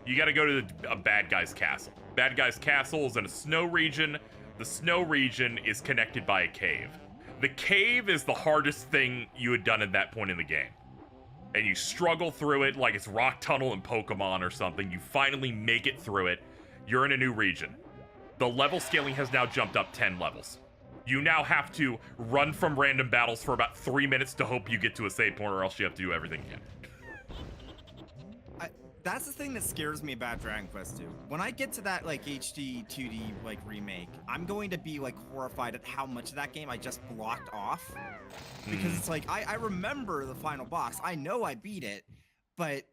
you gotta go to a bad guy's castle. Bad guy's castle is in a snow region. The snow region is connected by a cave. The cave is the hardest thing you had done at that point in the game. And you struggle through it like it's Rock Tunnel in Pokemon or something. You finally make it through it. You're in a new region. The level scaling has now jumped up 10 levels. You now have to run from random battles for about 3 minutes to hope you get to a save point, or else you have to do everything again. That's the thing that scares me about Dragon Quest 2. When I get to that like HD 2D like remake, I'm going to be like horrified at how much of that game I just blocked off. Because it's like I remember the final boss. I know I beat it, but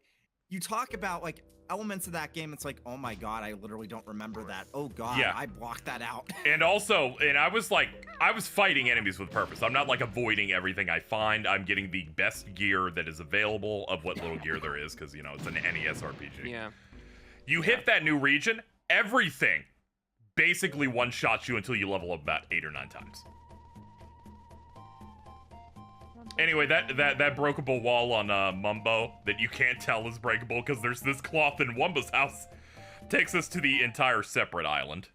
you talk about like elements of that game, it's like, oh my god, I literally don't remember that. Oh god, yeah. I blocked that out. And also, I was fighting enemies with purpose. I'm not like avoiding everything I find. I'm getting the best gear that is available of what little gear there is, because, you know, it's an NES RPG. Yeah. You hit that new region, everything basically one-shots you until you level up about 8 or 9 times. Anyway, that breakable wall on Mumbo that you can't tell is breakable because there's this cloth in Wumba's house takes us to the entire separate island.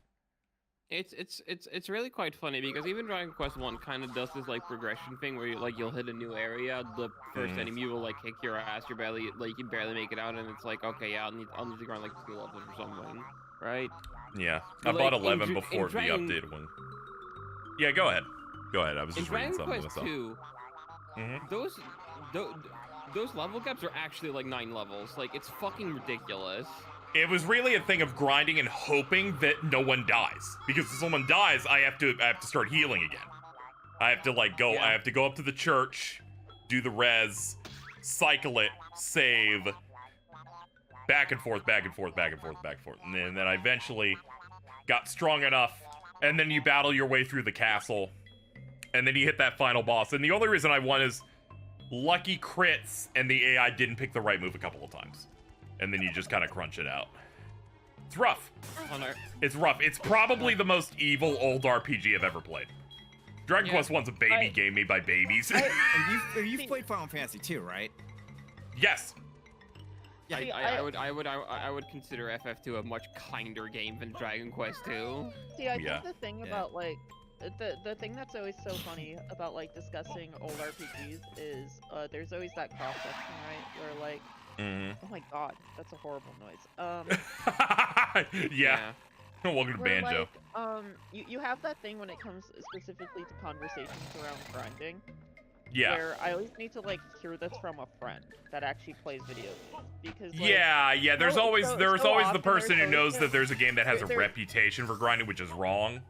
It's really quite funny because even Dragon Quest 1 kind of does this like progression thing where you'll hit a new area, the first enemy will like kick your ass, you can barely make it out, and it's like, okay, yeah, I'll need to grind like 2 levels or something, right? Yeah, I bought 11 before the updated one. Yeah, go ahead. I was just reading something myself. 2, those level gaps are actually like 9 levels. Like, it's fucking ridiculous. It was really a thing of grinding and hoping that no one dies. Because if someone dies, I have to start healing again. I have to like go. Yeah. I have to go up to the church, do the res, cycle it, save, back and forth, and then I eventually got strong enough. And then you battle your way through the castle. And then you hit that final boss. And the only reason I won is lucky crits, and the AI didn't pick the right move a couple of times. And then you just kind of crunch it out. It's rough. It's rough. It's probably the most evil old RPG I've ever played. Dragon Quest 1's a baby game made by babies. You've played Final Fantasy 2, right? Yes. I would consider FF2 a much kinder game than Dragon Quest 2. See, I think the thing about like the thing that's always so funny about like discussing old RPGs is there's always that cross section, right? Where like, oh my god, that's a horrible noise. Yeah. Welcome to where, Banjo. Like, you have that thing when it comes specifically to conversations around grinding. Yeah. Where I always need to like hear this from a friend that actually plays video games because like, yeah. There's always the person who knows that that there's a game that has a reputation for grinding, which is wrong.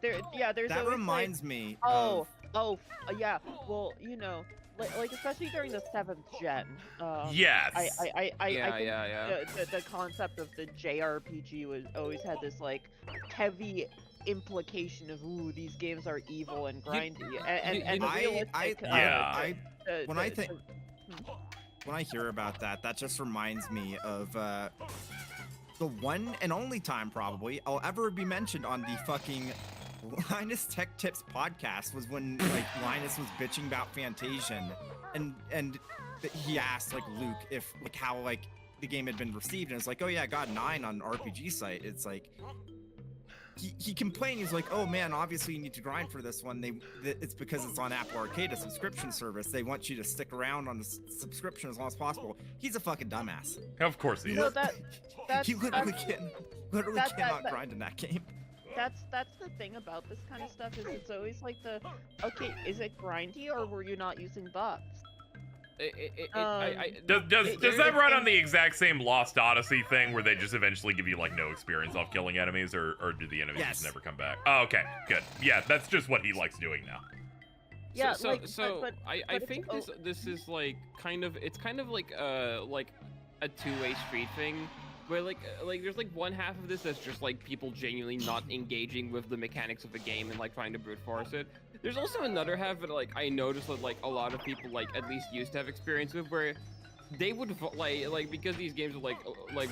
There's that always, reminds like, me. Yeah. Well, you know, like especially during the 7th gen. Yes. I think the concept of the JRPG was always had this like heavy implication of ooh, these games are evil and grindy when I hear about that, that just reminds me of the one and only time probably I'll ever be mentioned on the fucking Linus Tech Tips podcast was when like Linus was bitching about Fantasian and he asked like Luke if like how like the game had been received, and it's like, oh yeah, I got 9 on RPG site. It's like he complained. He's like, oh man, obviously you need to grind for this one. It's because it's on Apple Arcade, a subscription service. They want you to stick around on the subscription as long as possible. He's a fucking dumbass. Of course he is. No, you literally cannot grind in that game. That's the thing about this kind of stuff is it's always like okay, is it grindy or were you not using buffs? Does that run on the exact same Lost Odyssey thing where they just eventually give you like no experience off killing enemies, or do the enemies just never come back? Oh, okay, good. Yeah, that's just what he likes doing now. Yeah, I think this is like kind of like a two-way street thing. Where like there's like one half of this that's just like people genuinely not engaging with the mechanics of the game and like trying to brute force it. There's also another half that like I noticed that like a lot of people like at least used to have experience with, where they would like because these games are like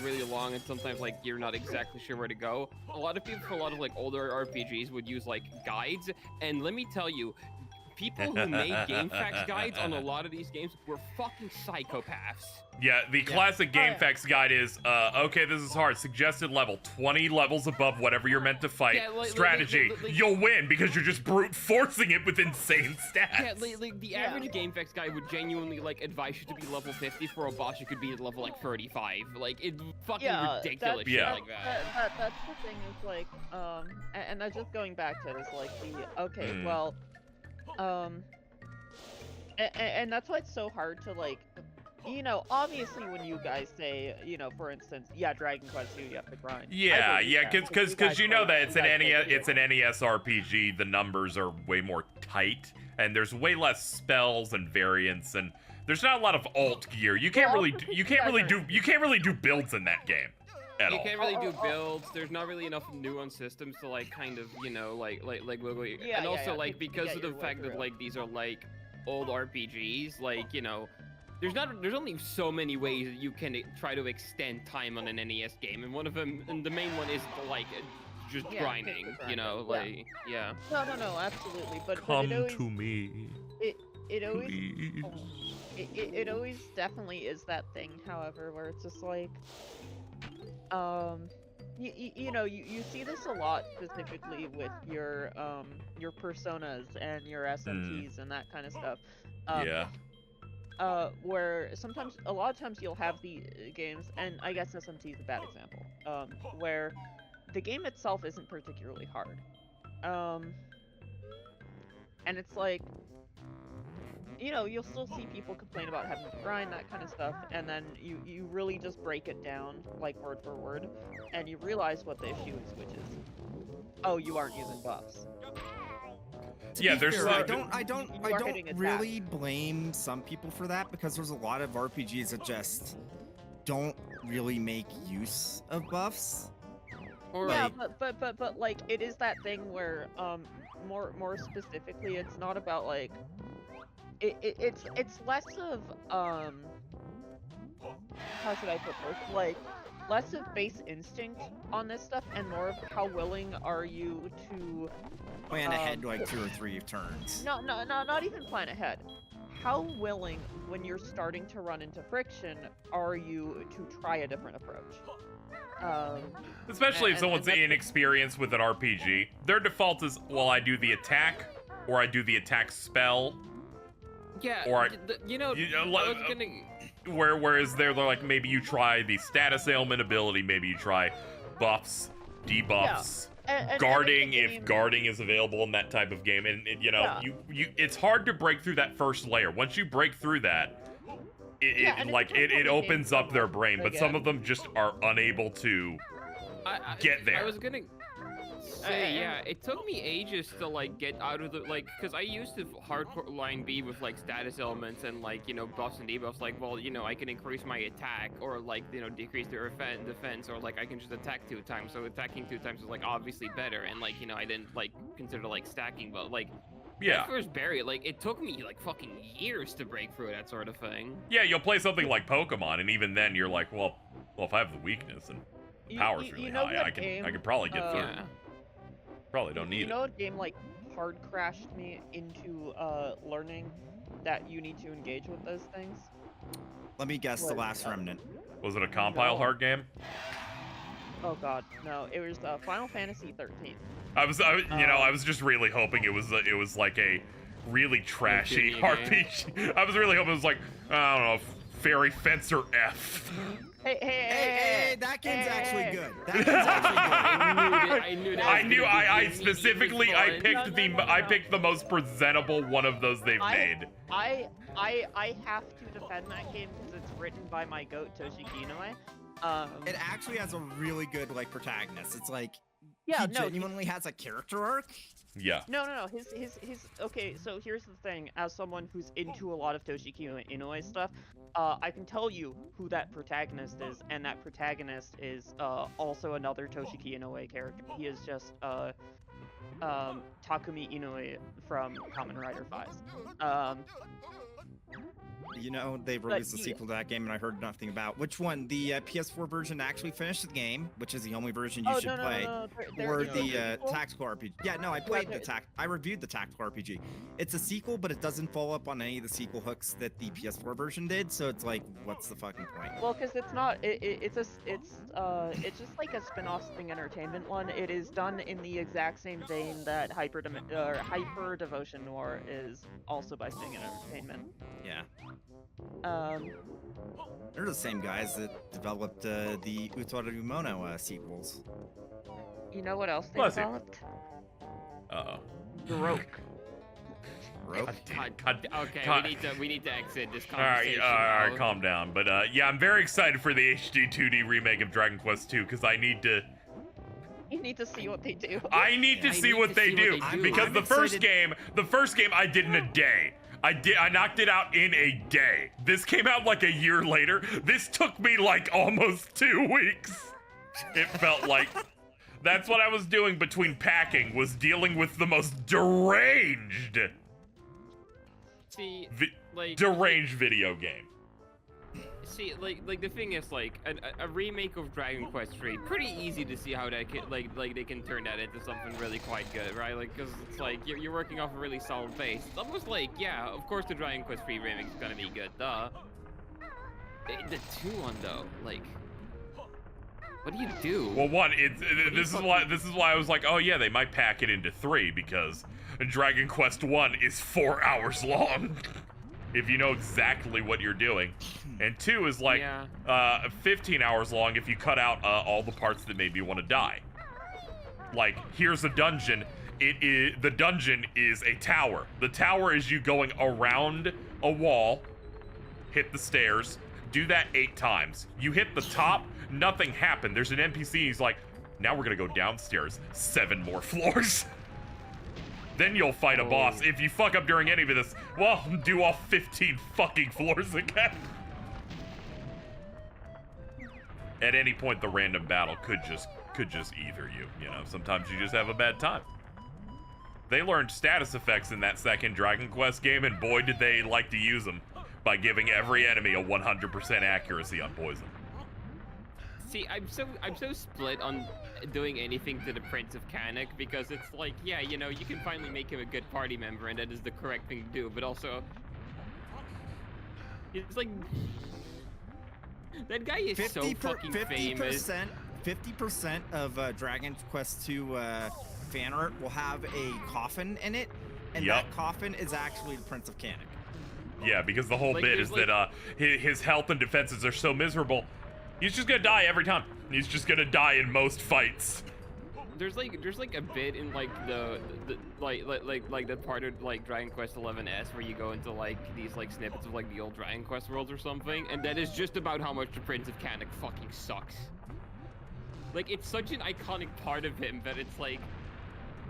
really long and sometimes like you're not exactly sure where to go. A lot of people for a lot of like older RPGs would use like guides, and let me tell you, people who made GameFAQs guides on a lot of these games were fucking psychopaths. Yeah, the classic GameFAQs guide is, okay, this is hard. Suggested level, 20 levels above whatever you're meant to fight. Yeah, strategy, you'll win because you're just brute forcing it with insane stats. Yeah, the average GameFAQs guide would genuinely like advise you to be level 50 for a boss you could be at level like 35. Like, it's fucking ridiculous shit like that. That's the thing is like, and just going back to it is like well, and that's why it's so hard to like, you know, obviously when you guys say, you know, for instance, yeah, Dragon Quest 2, you have to grind. Yeah, because you know that it's an NES RPG. The numbers are way more tight, and there's way less spells and variants, and there's not a lot of alt gear. You can't really do builds in that game. You can't really do builds. There's not really enough nuanced systems to like kind of, you know, and also like because of the fact that like these are like old RPGs, like, you know, there's only so many ways that you can try to extend time on an NES game, and one of them, and the main one is like just grinding, you know, like No, absolutely. But come to me. It always definitely is that thing, however, where it's just like, you know, you see this a lot specifically with your personas and your SMTs and that kind of stuff. Where a lot of times you'll have the games, and I guess SMT is a bad example, where the game itself isn't particularly hard. And it's like, you know, you'll still see people complain about having to grind, that kind of stuff, and then you really just break it down, like, word for word, and you realize what the issue is, which is, oh, you aren't using buffs. Yeah, there's I don't really blame some people for that, because there's a lot of RPGs that just don't really make use of buffs. Yeah, but like it is that thing where more specifically, it's not about like it's less of how should I put this, like less of base instinct on this stuff and more of how willing are you to plan ahead like 2 or 3 turns. No, not even plan ahead. how willing, when you're starting to run into friction, are you to try a different approach? Especially if someone's inexperienced with an RPG. Their default is, well, I do the attack, or I do the attack spell. Yeah, or I was gonna... Whereas they're like, maybe you try the status ailment ability, maybe you try buffs, debuffs, guarding if guarding is available in that type of game. And you know, it's hard to break through that first layer. Once you break through that, it opens up their brain, but some of them just are unable to get there. I was gonna say, yeah, it took me ages to like get out of the because I used to hardcore line B with like status elements and like buffs and debuffs. Like, well, I can increase my attack or like decrease their defense, or like I can just attack 2 times. So attacking 2 times is like obviously better, and like I didn't like consider like stacking, but like. Yeah. First barrier, like it took me like fucking years to break through that sort of thing. Yeah, you'll play something like Pokemon, and even then you're like, well, if I have the weakness and power's really high, I can probably get through. Yeah. Probably don't need it. You know, a game like hard crashed me into learning that you need to engage with those things. Let me guess, The Last Remnant. Was it a compile hard game? Oh god, no! It was Final Fantasy 13. I was just really hoping it was like a really trashy RPG. I was really hoping it was like, I don't know, Fairy Fencer F. Hey, that game's actually good. That game's actually good. I specifically picked the most presentable one of those they've made. I have to defend that game because it's written by my goat Toshiki Inoue. It actually has a really good protagonist. It's like he genuinely has a character arc. Yeah. No. His okay, so here's the thing. As someone who's into a lot of Toshiki Inoue stuff, I can tell you who that protagonist is, and that protagonist is also another Toshiki Inoue character. He is just Takumi Inoue from Kamen Rider 5. They released a sequel to that game, and I heard nothing about which one. The PS4 version actually finished the game, which is the only version you should play, or the tactical RPG. Yeah, no, I played I reviewed the tactical RPG. It's a sequel, but it doesn't follow up on any of the sequel hooks that the PS4 version did. So it's like, what's the fucking point? Well, because it's not. It's just like a spin-off Sting Entertainment one. It is done in the exact same vein that Hyper Devotion Noir is also by Sting Entertainment. Yeah. They're the same guys that developed the Utorumono sequels. You know what else they developed? Uh-oh. Roke. Okay, we need to exit this conversation. All right, calm down. But yeah, I'm very excited for the HD 2D remake of Dragon Quest II because I need to. You need to see what they do. I need to see what they do because the first game I did in a day. I knocked it out in a day. This came out like a year later. This took me like almost 2 weeks. It felt like. That's what I was doing between packing, was dealing with the most deranged. Deranged video game. See, like the thing is, like a remake of Dragon Quest III, pretty easy to see how that can, they can turn that into something really quite good, right? Like, because it's like you're working off a really solid base. It's almost like, yeah, of course the Dragon Quest III remake is gonna be good, duh. The 2 one though, like, what do you do? Well, one, this is why I was like, oh yeah, they might pack it into 3 because Dragon Quest I is 4 hours long. If you know exactly what you're doing. And 2 is like 15 hours long if you cut out all the parts that maybe you want to die. Like, here's a dungeon. The dungeon is a tower. The tower is you going around a wall, hit the stairs, do that 8 times. You hit the top, nothing happened. There's an NPC, he's like, now we're gonna go downstairs 7 more floors. Then you'll fight a boss. If you fuck up during any of this, well, do all 15 fucking floors again. At any point, the random battle could just either you. You know, sometimes you just have a bad time. They learned status effects in that second Dragon Quest game, and boy, did they like to use them by giving every enemy a 100% accuracy on poison. See, I'm so split on doing anything to the Prince of Canuck because it's like, yeah, you know, you can finally make him a good party member and that is the correct thing to do, but also It's like that guy is so fucking famous. 50% of Dragon Quest II fan art will have a coffin in it, and that coffin is actually the Prince of Canik. Yeah, because the whole bit is that his health and defenses are so miserable, he's just gonna die every time. He's just gonna die in most fights. There's like a bit in like the part of like Dragon Quest 11S where you go into like these like snippets of like the old Dragon Quest worlds or something, and that is just about how much the Prince of Canik fucking sucks. Like, it's such an iconic part of him that it's like,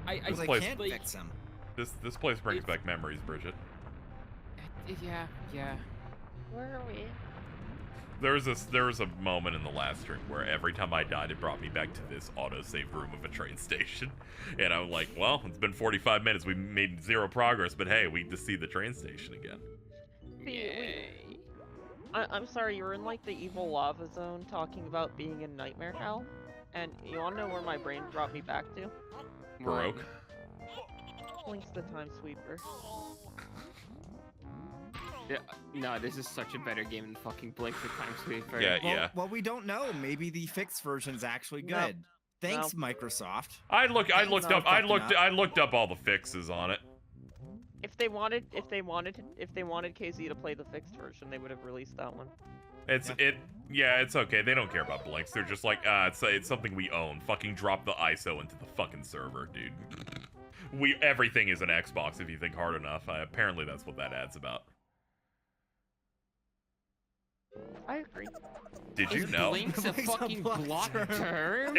I can't fix him. This place brings back memories, Bridget. Yeah. Where are we? There was a moment in the last stream where every time I died, it brought me back to this autosave room of a train station, and I'm like, well, it's been 45 minutes. We made zero progress, but hey, we get to see the train station again. Yay. I'm sorry, you're in like the evil lava zone talking about being in Nightmare Hell. And you wanna know where my brain brought me back to? Baroque. Blink's the Time Sweeper. Yeah, no, this is such a better game than fucking Blink the Time Sweeper. Yeah, Well, we don't know. Maybe the fixed version's actually good. Thanks, Microsoft. I looked up all the fixes on it. If they wanted KZ to play the fixed version, they would have released that one. It's okay. They don't care about blinks. They're just like, it's something we own. Fucking drop the ISO into the fucking server, dude. Everything is an Xbox if you think hard enough. Apparently that's what that ad's about. I agree. Did you know? Blink's a fucking block term?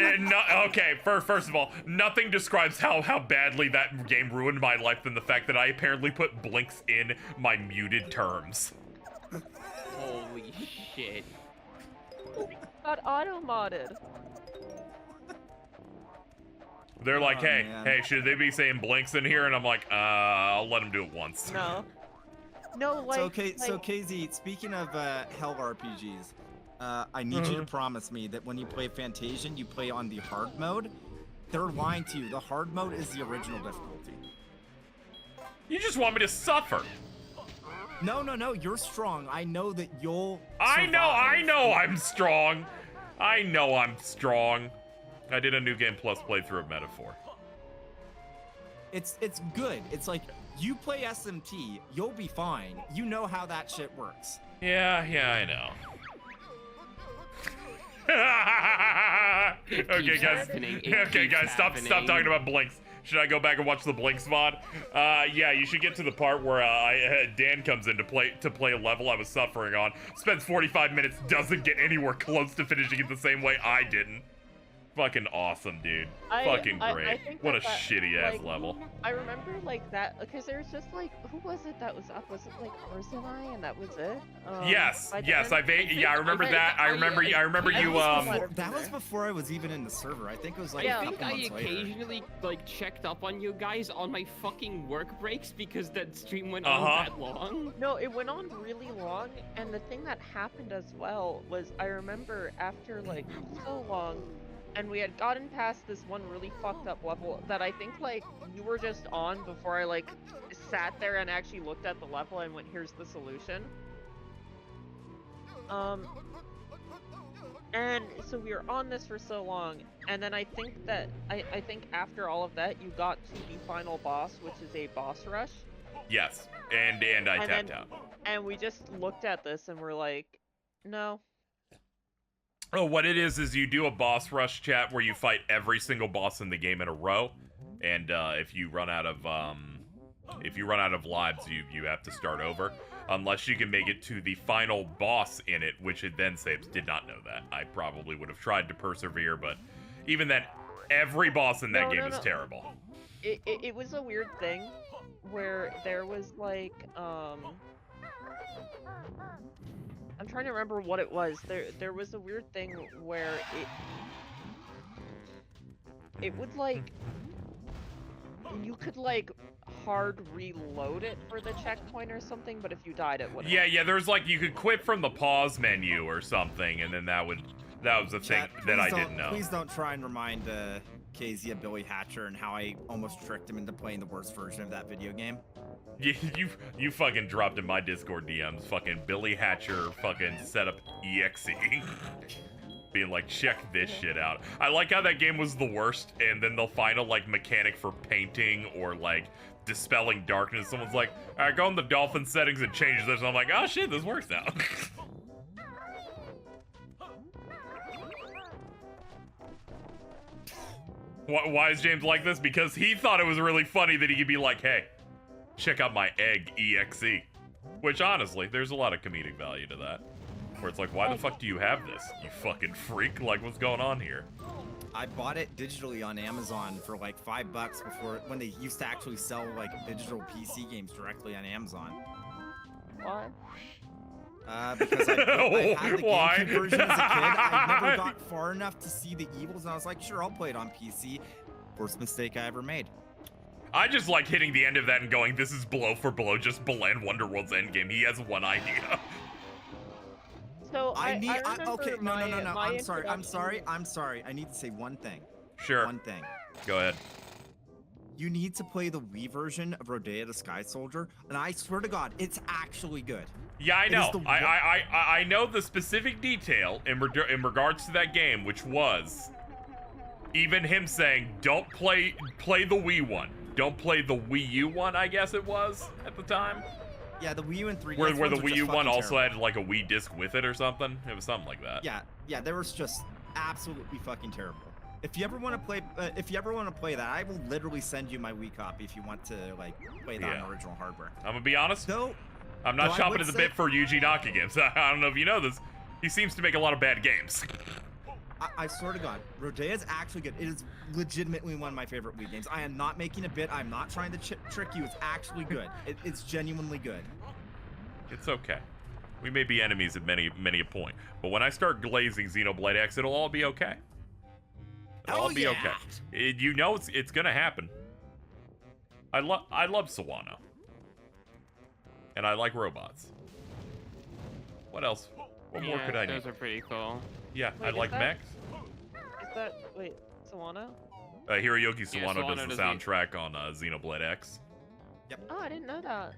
Okay, first of all, nothing describes how badly that game ruined my life than the fact that I apparently put blinks in my muted terms. Holy shit. Got auto-modded. They're like, hey, man. hey, should they be saying blinks in here? And I'm like, I'll let them do it once. No, like... So KZ, speaking of Hell RPGs, I need you to promise me that when you play Fantasian, you play on the hard mode. They're lying to you. The hard mode is the original difficulty. You just want me to suffer. No, you're strong. I know that you'll I survive. know I'm strong. I know I'm strong. I did a New Game Plus playthrough of Metaphor. It's good. It's like, you play SMT, you'll be fine. You know how that shit works. Yeah, I know. Okay, guys, stop talking about blinks. Should I go back and watch the Blinks VOD? Yeah, you should get to the part where Dan comes in to play a level I was suffering on. Spends 45 minutes, doesn't get anywhere close to finishing it the same way I didn't. Fucking awesome, dude. Fucking great. I think what a that, shitty ass level. I remember like that because there was just like, who was it that was up? Was it like Arzanai and that was it? Yes. I remember that. I remember you. That was before I was even in the server. I think it was like. I think I occasionally like checked up on you guys on my fucking work breaks because that stream went on that long. No, it went on really long, and the thing that happened as well was I remember after like so long. And we had gotten past this one really fucked up level that I think, like, you were just on before I, like, sat there and actually looked at the level and went, here's the solution. And so we were on this for so long, and then I think that, I think after all of that, you got to the final boss, which is a boss rush. Yes, and I tapped out. And we just looked at this and we're like, no. Oh, what it is you do a boss rush chat where you fight every single boss in the game in a row, and if you run out of lives, you have to start over, unless you can make it to the final boss in it, which it then saves. Did not know that. I probably would have tried to persevere, but even then, every boss in that game is terrible. It was a weird thing where there was like I'm trying to remember what it was. There was a weird thing where it would like you could like hard reload it for the checkpoint or something, but if you died it wouldn't. Yeah, there's like you could quit from the pause menu or something, and then that would That was the thing that I didn't know. Please don't try and remind KZ of Billy Hatcher and how I almost tricked him into playing the worst version of that video game. You fucking dropped in my Discord DMs fucking Billy Hatcher fucking setup EXE. Being like, check this shit out. I like how that game was the worst, and then they'll find a like mechanic for painting or like dispelling darkness. Someone's like, alright, go in the dolphin settings and change this. And I'm like, oh shit, this works now. Why is James like this? Because he thought it was really funny that he could be like, hey, check out my egg EXE. Which honestly, there's a lot of comedic value to that. Where it's like, why the fuck do you have this? You fucking freak. Like, what's going on here? I bought it digitally on Amazon for like $5 before, when they used to actually sell like digital PC games directly on Amazon. Why? Because I had the GameCube version as a kid. I never got far enough to see the evils, and I was like, sure, I'll play it on PC. Worst mistake I ever made. I just like hitting the end of that and going, this is blow for blow, just Belen Wonderworld's endgame. He has one idea. So okay, no. I'm sorry. I need to say one thing. Sure. One thing. Go ahead. You need to play the Wii version of Rodea the Sky Soldier, and I swear to God, it's actually good. Yeah, I know. I know the specific detail in regards to that game, which was even him saying, don't play the Wii one. Don't play the Wii U one, I guess it was at the time. Yeah, the Wii U and 3DS Where the ones are Wii U just one fucking also terrible. had like a Wii disc with it or something. It was something like that. Yeah, they were just absolutely fucking terrible. If you ever want to play, that, I will literally send you my Wii copy if you want to like play that on original hardware. I'm gonna be honest. No, I'm not chopping at the bit for Yuji Naka games. I don't know if you know this. He seems to make a lot of bad games. I swear to God, Rodea is actually good. It is legitimately one of my favorite Wii games. I am not making a bit. I'm not trying to trick you. It's actually good. It's genuinely good. It's okay. We may be enemies at many a point, but when I start glazing Xenoblade X, it'll all be okay. It'll all be okay. You know it's gonna happen. I love Sawano. And I like robots. What else? What more could I need? Those are pretty cool. Yeah, Wait, I like mechs. Is that Sawano? Hiroyuki Sawano Sawano does the soundtrack on Xenoblade X. Yep. Oh, I didn't know that.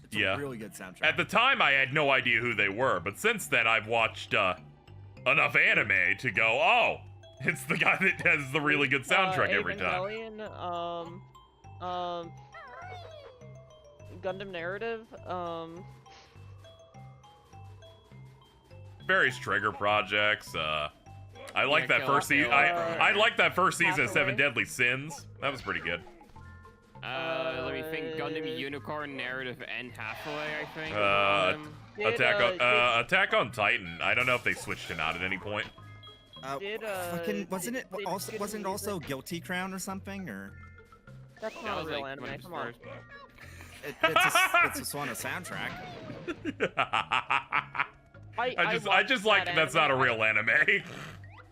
It's a really good soundtrack. At the time, I had no idea who they were, but since then, I've watched enough anime to go, oh, it's the guy that has the really good soundtrack every time. Gundam Narrative, Various trigger projects. I like that first season. I like that first season of Seven Deadly Sins. That was pretty good. Let me think. Gundam Unicorn Narrative and Hathaway, I think. Attack on Titan. I don't know if they switched him out at any point. Wasn't it also Guilty Crown or something, or? That's not a real anime. Come on. It's a Sawano soundtrack. I just like that that's not a real anime.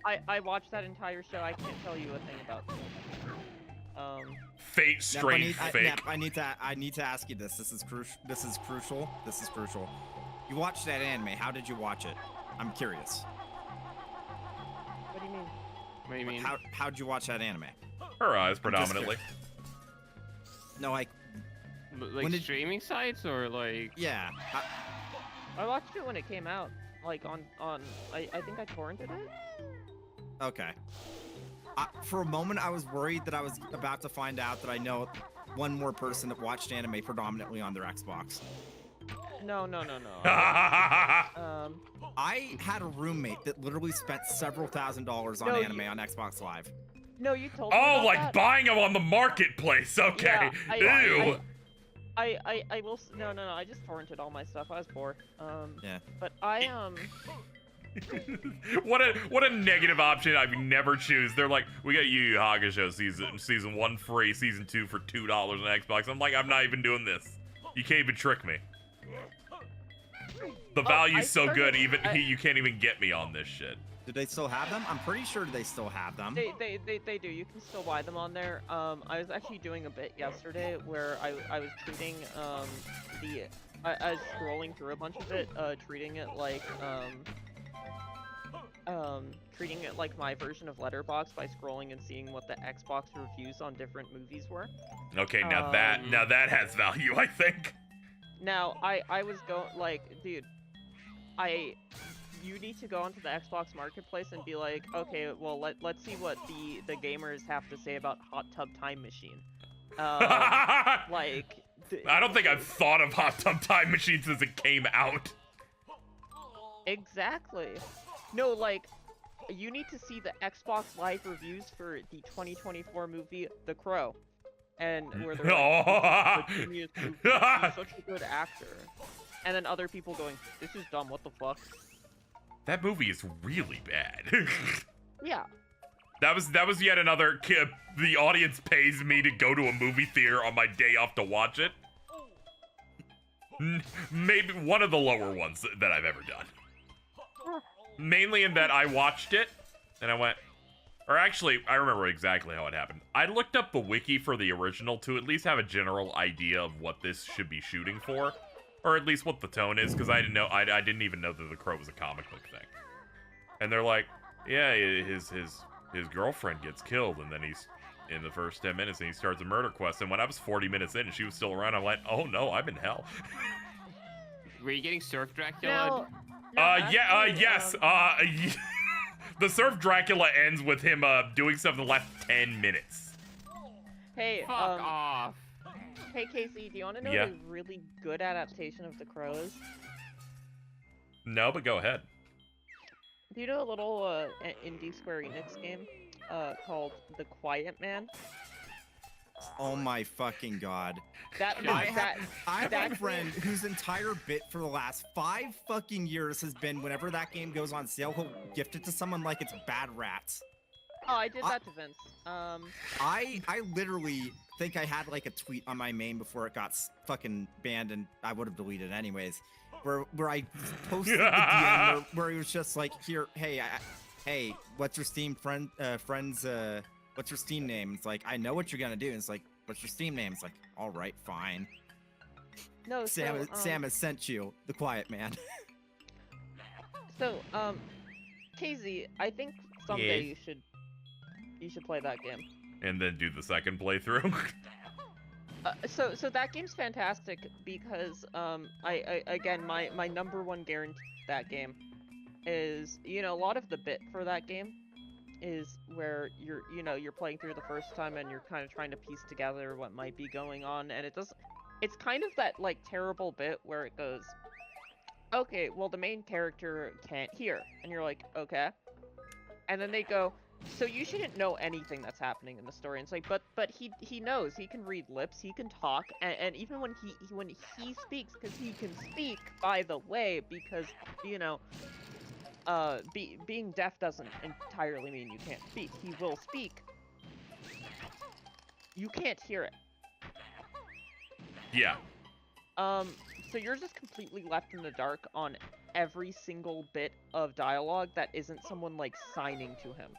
I watched that entire show. I can't tell you a thing about it. Fate strange fake. Nep, I need to ask you this. This is crucial. You watched that anime. How did you watch it? I'm curious. What do you mean? What do you mean? How'd you watch that anime? Her eyes predominantly. No, like streaming sites or like? Yeah. I watched it when it came out. Like on I think I torrented it. Okay. For a moment, I was worried that I was about to find out that I know one more person that watched anime predominantly on their Xbox. No. I had a roommate that literally spent seseveral $1,000s on anime on Xbox Live. No, you told me. Oh, like that. buying them on the marketplace. Okay. Yeah, Ew. I will. No. I just torrented all my stuff. I was bored. Yeah. But I what a negative option I would never choose. They're like, we got Yu Yu Hakusho season 1 free, season 2 for $2 on Xbox. I'm like, I'm not even doing this. You can't even trick me. The value's so good, you can't even get me on this shit. Do they still have them? I'm pretty sure they still have them. They do. You can still buy them on there. I was actually doing a bit yesterday where I was treating I was scrolling through a bunch of it, treating it like treating it like my version of Letterboxd by scrolling and seeing what the Xbox reviews on different movies were. Okay, now that has value, I think. Now, I was going, like, dude, you need to go onto the Xbox Marketplace and be like, okay, well, let's see what the gamers have to say about Hot Tub Time Machine. Like... I don't think I've thought of Hot Tub Time Machine since it came out. Exactly. No, like, you need to see the Xbox Live reviews for the 2024 movie The Crow. And where they're like, the genius movie, he's such a good actor. And then other people going, this is dumb, what the fuck? That movie is really bad. Yeah. That was yet another the audience pays me to go to a movie theater on my day off to watch it. Maybe one of the lower ones that I've ever done. Mainly in that I watched it, and I went... Or actually, I remember exactly how it happened. I looked up the wiki for the original to at least have a general idea of what this should be shooting for. Or at least what the tone is, because I didn't even know that The Crow was a comic book thing. And they're like, yeah, his girlfriend gets killed, and then he's in the first 10 minutes, and he starts a murder quest. And when I was 40 minutes in, and she was still around, I'm like, oh no, I'm in hell. Were you getting Surf Dracula? Yes. The Surf Dracula ends with him doing stuff in the last 10 minutes. Hey, Fuck off. Hey Casey, do you want to know Yeah. what a really good adaptation of The Crow is? No, but go ahead. Do you know a little indie Square Enix game called The Quiet Man? Oh my fucking god. I have a friend whose entire bit for the last 5 fucking years has been whenever that game goes on sale, he'll gift it to someone like it's Bad Rats. Oh, I did that to Vince. I literally think I had like a tweet on my main before it got fucking banned, and I would have deleted it anyways, where I posted the DM where he was just like, here, hey, what's your Steam friend's what's your Steam name? It's like, I know what you're gonna do. And it's like, what's your Steam name? It's like, all right, fine. No, Sam has sent you The Quiet Man. So, KZ, I think someday you should play that game. And then do the second playthrough. So that game's fantastic because again my number one guarantee for that game is, you know, a lot of the bit for that game is where you're playing through the first time and you're kind of trying to piece together what might be going on, and it's kind of that like terrible bit where it goes, okay, well the main character can't hear, and you're like, okay, and then they go, so you shouldn't know anything that's happening in the story. And it's like, but he knows, he can read lips, he can talk, and even when he speaks, because he can speak, by the way, because, you know, being deaf doesn't entirely mean you can't speak. He will speak. You can't hear it. Yeah. So you're just completely left in the dark on every single bit of dialogue that isn't someone like signing to him.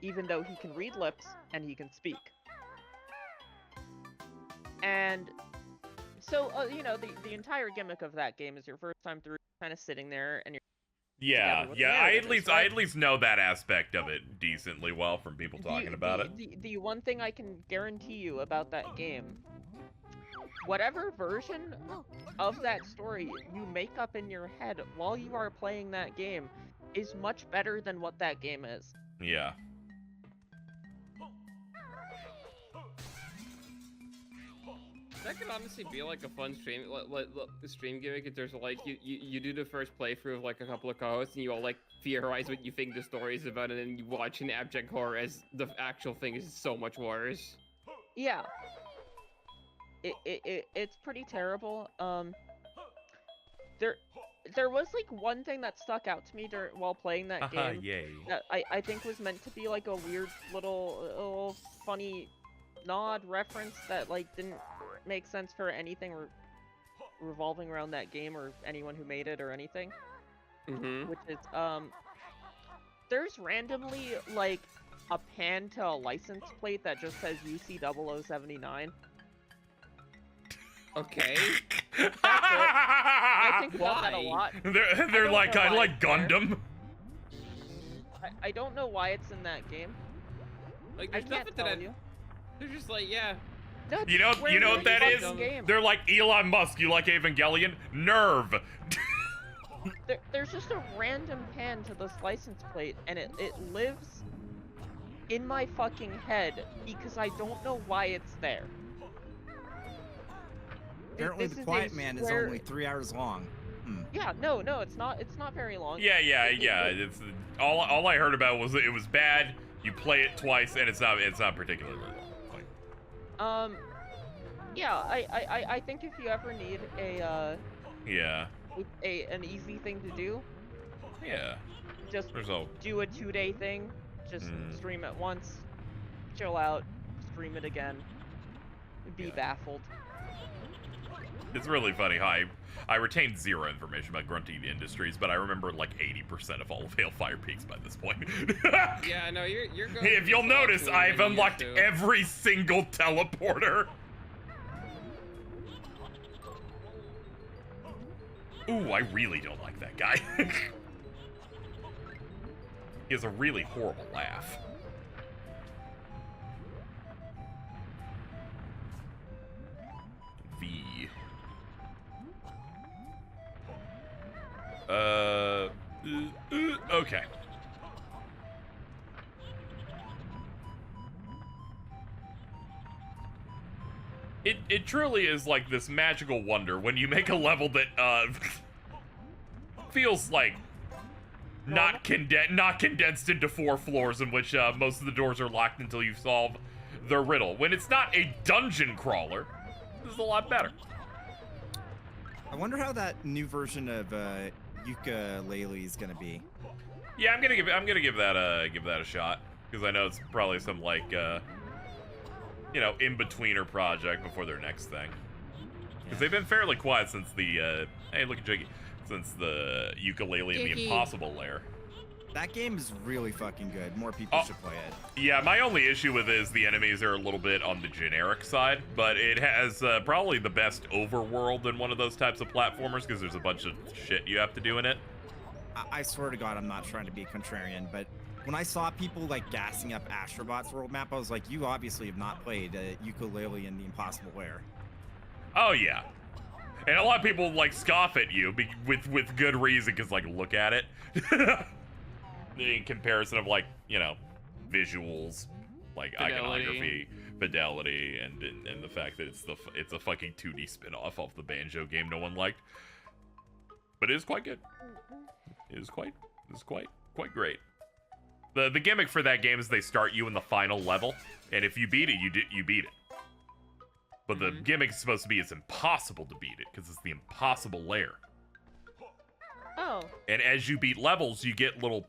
Even though he can read lips and he can speak. And so, you know, the entire gimmick of that game is your first time through, kind of sitting there and you're... Yeah. I at least know that aspect of it decently well from people talking about it. The one thing I can guarantee you about that game, whatever version of that story you make up in your head while you are playing that game is much better than what that game is. Yeah. That could honestly be like a fun stream gimmick. If there's like you do the first playthrough of like a couple of co-hosts and you all like theorize what you think the story is about, and then you watch an abject horror as the actual thing is so much worse. Yeah. It's pretty terrible. There was like one thing that stuck out to me while playing that game. Yay. That I think was meant to be like a weird little funny nod reference that like didn't make sense for anything revolving around that game or anyone who made it or anything. Mm-hmm. Which is there's randomly like a pan to a license plate that just says UC0079. Okay. I think about that a lot. They're like, I like Gundam. I don't know why it's in that game. Like, I there's can't nothing tell that you. They're just like, yeah. No, You know what that is? Game. They're like Elon Musk. You like Evangelion? Nerve. There's just a random pan to this license plate, and it lives in my fucking head because I don't know why it's there. Apparently, The Quiet Man is only 3 hours long. Yeah, no, it's not very long. Yeah. It's all I heard about was it was bad. You play it twice, and it's not particularly long. Yeah, I think if you ever need an easy thing to do, just do a 2-day thing, just stream it once, chill out, stream it again, be baffled. It's really funny how I retained zero information about Grunty Industries, but I remember like 80% of all of Hailfire Peaks by this point. Yeah, no, you're going. If you'll notice, I've unlocked every single teleporter. Ooh, I really don't like that guy. He has a really horrible laugh. V. Okay. It truly is like this magical wonder when you make a level that feels like not condensed into 4 floors in which most of the doors are locked until you solve the riddle. When it's not a dungeon crawler, this is a lot better. I wonder how that new version of Yooka-Laylee is gonna be. Yeah, I'm gonna give that a shot because I know it's probably some like in-betweener project before their next thing. Because they've been fairly quiet since the hey, look at Jiggy, since the Yooka-Laylee and the Impossible Lair. That game is really fucking good. More people should play it. Yeah, my only issue with it is the enemies are a little bit on the generic side, but it has probably the best overworld in one of those types of platformers because there's a bunch of shit you have to do in it. I swear to God, I'm not trying to be contrarian, but when I saw people like gassing up Astrobot's world map, I was like, you obviously have not played Yooka-Laylee and the Impossible Lair. Oh yeah, and a lot of people like scoff at you with good reason because like look at it. In comparison of like visuals, like iconography, fidelity, and the fact that it's a fucking 2D spin-off of the Banjo game no one liked, but it is quite good. It is quite great. The gimmick for that game is they start you in the final level, and if you beat it, you beat it. But the gimmick is supposed to be it's impossible to beat it because it's the Impossible Lair. Oh. And as you beat levels, you get little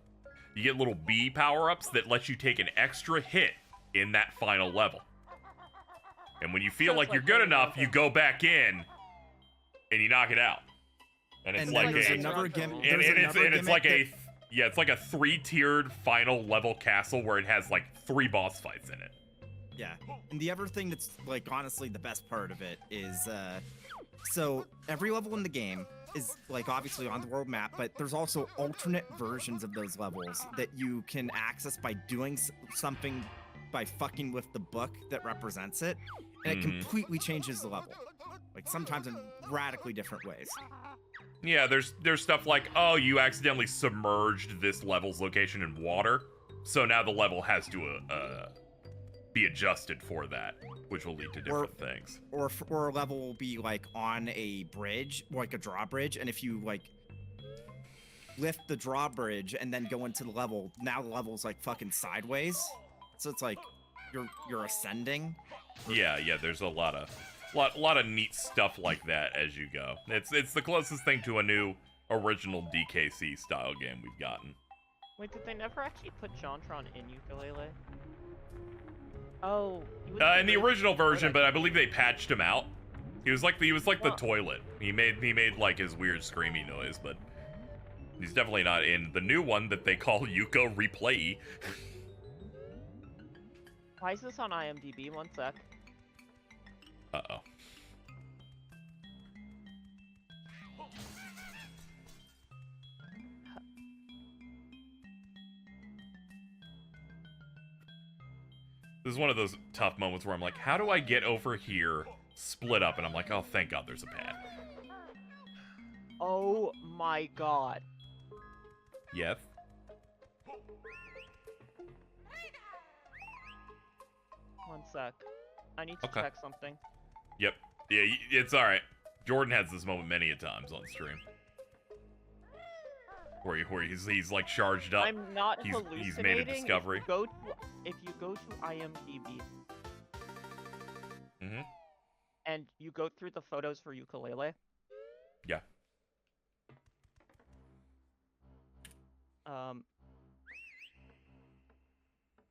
B power-ups that let you take an extra hit in that final level. And when you feel like you're good enough, you go back in and you knock it out. And it's like it's like a 3-tiered final level castle where it has like 3 boss fights in it. Yeah, and the other thing that's like honestly the best part of it is so every level in the game is like obviously on the world map, but there's also alternate versions of those levels that you can access by doing something, by fucking with the book that represents it, and it completely changes the level, like sometimes in radically different ways. Yeah, there's stuff like, oh, you accidentally submerged this level's location in water, so now the level has to be adjusted for that, which will lead to different things. Or a level will be like on a bridge, like a drawbridge, and if you like lift the drawbridge and then go into the level, now the level's like fucking sideways, so it's like you're ascending. Yeah, there's a lot of neat stuff like that as you go. It's the closest thing to a new original DKC style game we've gotten. Wait, did they never actually put JonTron in Yooka-Laylee? Oh, in the original version, but I believe they patched him out. He was like the toilet. He made like his weird screamy noise, but he's definitely not in the new one that they call Yuka Replay. Why is this on IMDb? One sec. Uh-oh. This is one of those tough moments where I'm like, how do I get over here, split up, and I'm like, oh, thank God there's a pad. Oh my God. Yes. One sec. I need to check something. Yep. Yeah, it's alright. Jordan has this moment many a times on stream. Where he's like charged up. I'm not hallucinating. He's made a discovery. If you go to IMDb. Mm-hmm. And you go through the photos for ukulele. Yeah.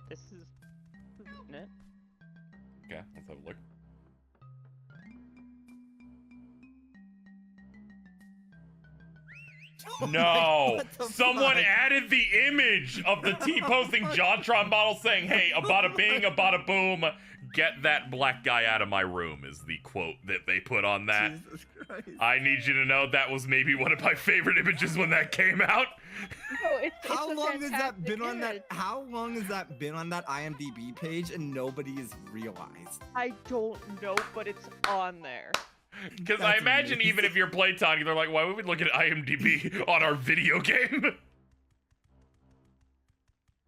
This is isn't it? Okay, let's have a look. No! Someone added the image of the T-posting JonTron model saying, hey, a bada bing, a bada boom, get that black guy out of my room is the quote that they put on that. Jesus Christ. I need you to know that was maybe one of my favorite images when that came out. No, it's How a long has that been on image. that? How long has that been on that IMDb page and nobody has realized? I don't know, but it's on there. Because I imagine amazing. even if you're playtime, they're like, why would we look at IMDb on our video game?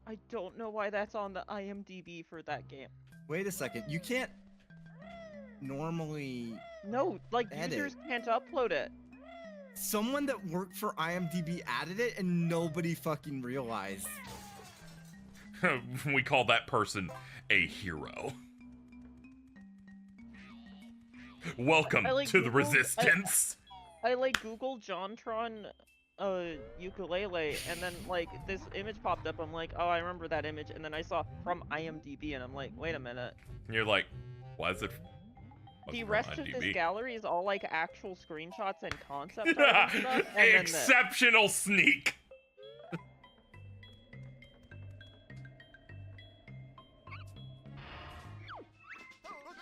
I don't know why that's on the IMDb for that game. Wait a second. You can't normally. No, like edit. users can't upload it. Someone that worked for IMDb added it and nobody fucking realized. We call that person a hero. Welcome to the resistance. I like Google JonTron ukulele, and then like this image popped up. I'm like, oh, I remember that image, and then I saw from IMDb, and I'm like, wait a minute. And you're like, why is it? The rest of IMDb? this gallery is all like actual screenshots and concept art and stuff. And then Exceptional sneak.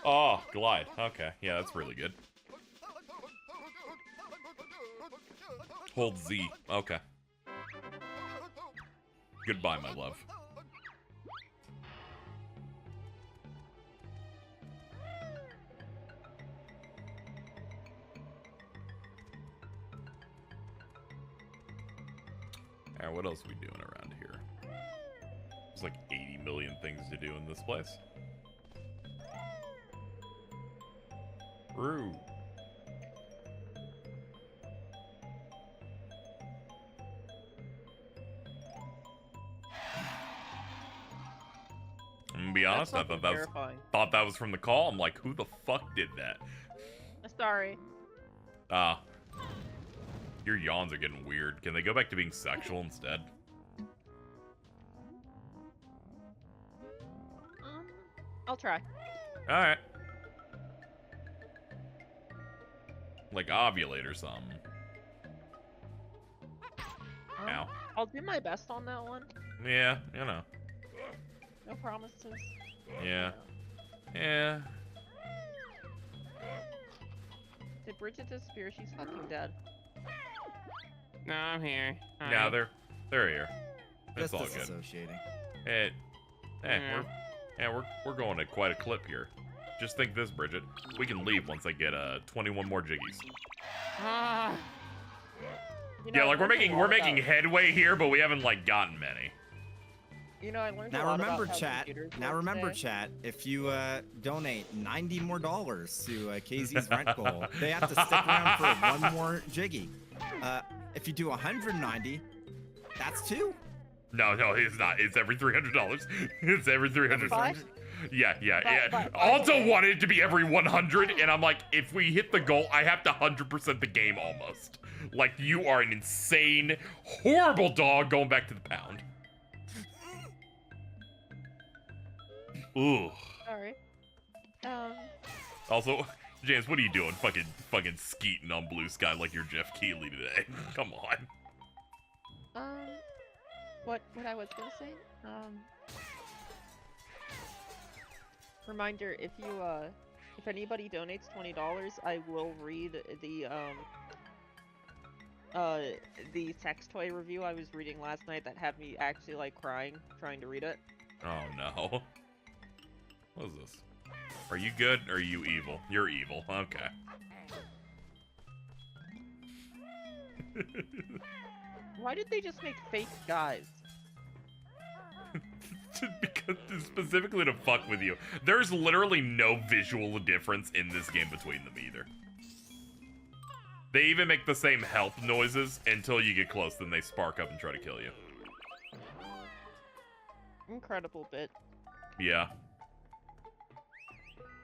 Oh, glide. Okay, yeah, that's really good. Hold Z. Okay. Goodbye, my love. Alright, what else are we doing around here? There's like 80 million things to do in this place. Rue. I'm gonna be honest, I thought that was from the call. I'm like, who the fuck did that? Sorry. Your yawns are getting weird. Can they go back to being sexual instead? I'll try. Alright. Like ovulate or something. Ow. I'll do my best on that one. Yeah, you know. No promises. Yeah. Yeah. Did Bridget disappear? She's fucking dead. No, I'm here. Yeah, they're here. It's Just all good. disassociating. We're going at quite a clip here. Just think this, Bridget. We can leave once I get 21 more jiggies. You Yeah, know, like I we're learned a lot making about- headway here, but we haven't like gotten many. You know, I learned a Now lot remember, about how chat. computers Now work remember, today. chat. If you donate $90 more to KZ's rent goal, they have to stick around for one more jiggy. If you do 190, that's two. No, it's not. It's every $300. It's every $300. Five? Yeah. But- Alto wanted it to be every 100, and I'm like, if we hit the goal, I have to 100% the game almost. Like, you are an insane, horrible dog going back to the pound. Ooh. Sorry. Also, James, what are you doing? Fucking skeeting on blue sky like you're Jeff Keighley today. Come on. What I was gonna say? Reminder, if anybody donates $20, I will read the sex toy review I was reading last night that had me actually like crying trying to read it. Oh no. What is this? Are you good or are you evil? You're evil. Okay. Why did they just make fake guys? Because specifically to fuck with you. There's literally no visual difference in this game between them either. They even make the same help noises until you get close, then they spark up and try to kill you. Incredible bit. Yeah.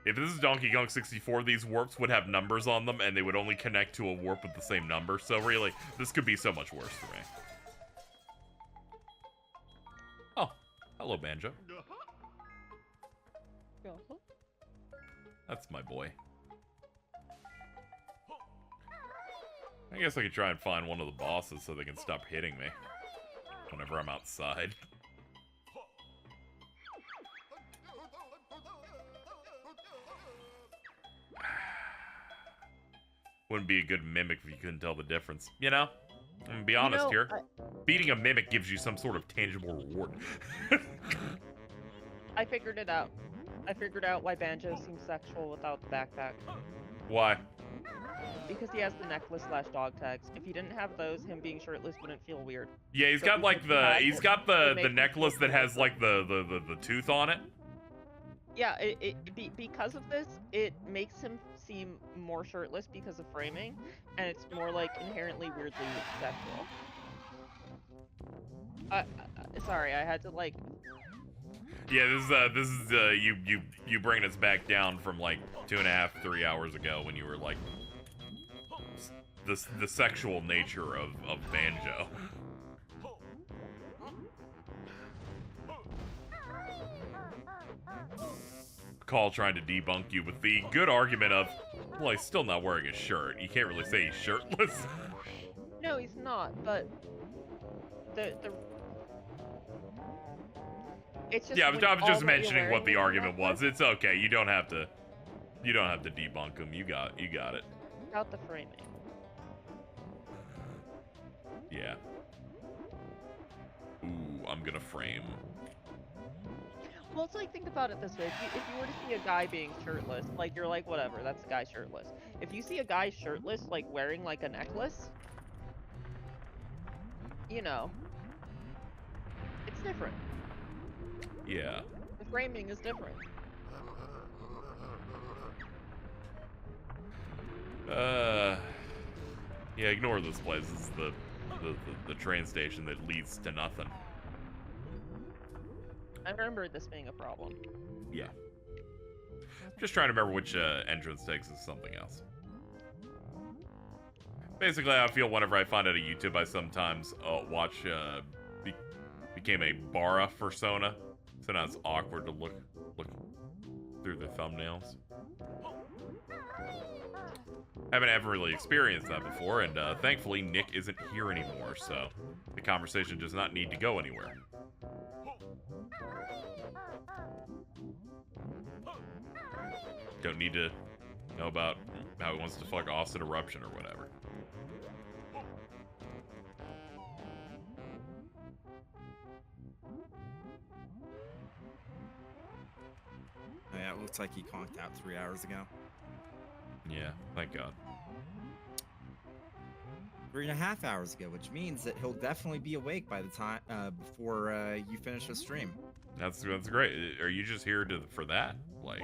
If this is Donkey Kong 64, these warps would have numbers on them, and they would only connect to a warp with the same number. So really, this could be so much worse for me. Oh, hello, Banjo. That's my boy. I guess I could try and find one of the bosses so they can stop hitting me whenever I'm outside. Wouldn't be a good mimic if you couldn't tell the difference. You know? I'm gonna be honest here. Beating a mimic gives you some sort of tangible reward. I figured it out. I figured out why Banjo seems sexual without the backpack. Why? Because he has the necklace / dog tags. If he didn't have those, him being shirtless wouldn't feel weird. Yeah, he's got like the necklace that has like the tooth on it. Yeah, because of this, it makes him seem more shirtless because of framing, and it's more like inherently weirdly sexual. Sorry, I had to like. Yeah, this is you bringing us back down from like 2.5, 3 hours ago when you were like the sexual nature of Banjo. Call trying to debunk you with the good argument of, well, he's still not wearing a shirt. You can't really say he's shirtless. No, he's not, but the it's just, yeah, I was just mentioning what the argument was. It's okay. You don't have to debunk him. You got it. Without the framing. Yeah. Ooh, I'm gonna frame. Well, it's like, think about it this way. If you were to see a guy being shirtless, like, you're like, whatever, that's a guy shirtless. If you see a guy shirtless, like, wearing, like, a necklace, you know, it's different. Yeah. The framing is different. Yeah, ignore this place. This is the train station that leads to nothing. I remember this being a problem. Yeah. Just trying to remember which entrance takes us something else. Basically, I feel whenever I find out a YouTube, I sometimes watch became a Bara persona, so now it's awkward to look through the thumbnails. Haven't ever really experienced that before, and thankfully Nick isn't here anymore, so the conversation does not need to go anywhere. Don't need to know about how he wants to fuck Austin Eruption or whatever. Oh, yeah, it looks like he conked out 3 hours ago. Yeah, thank God. 3.5 hours ago, which means that he'll definitely be awake by the time before you finish the stream. That's great. Are you just here for that? Like,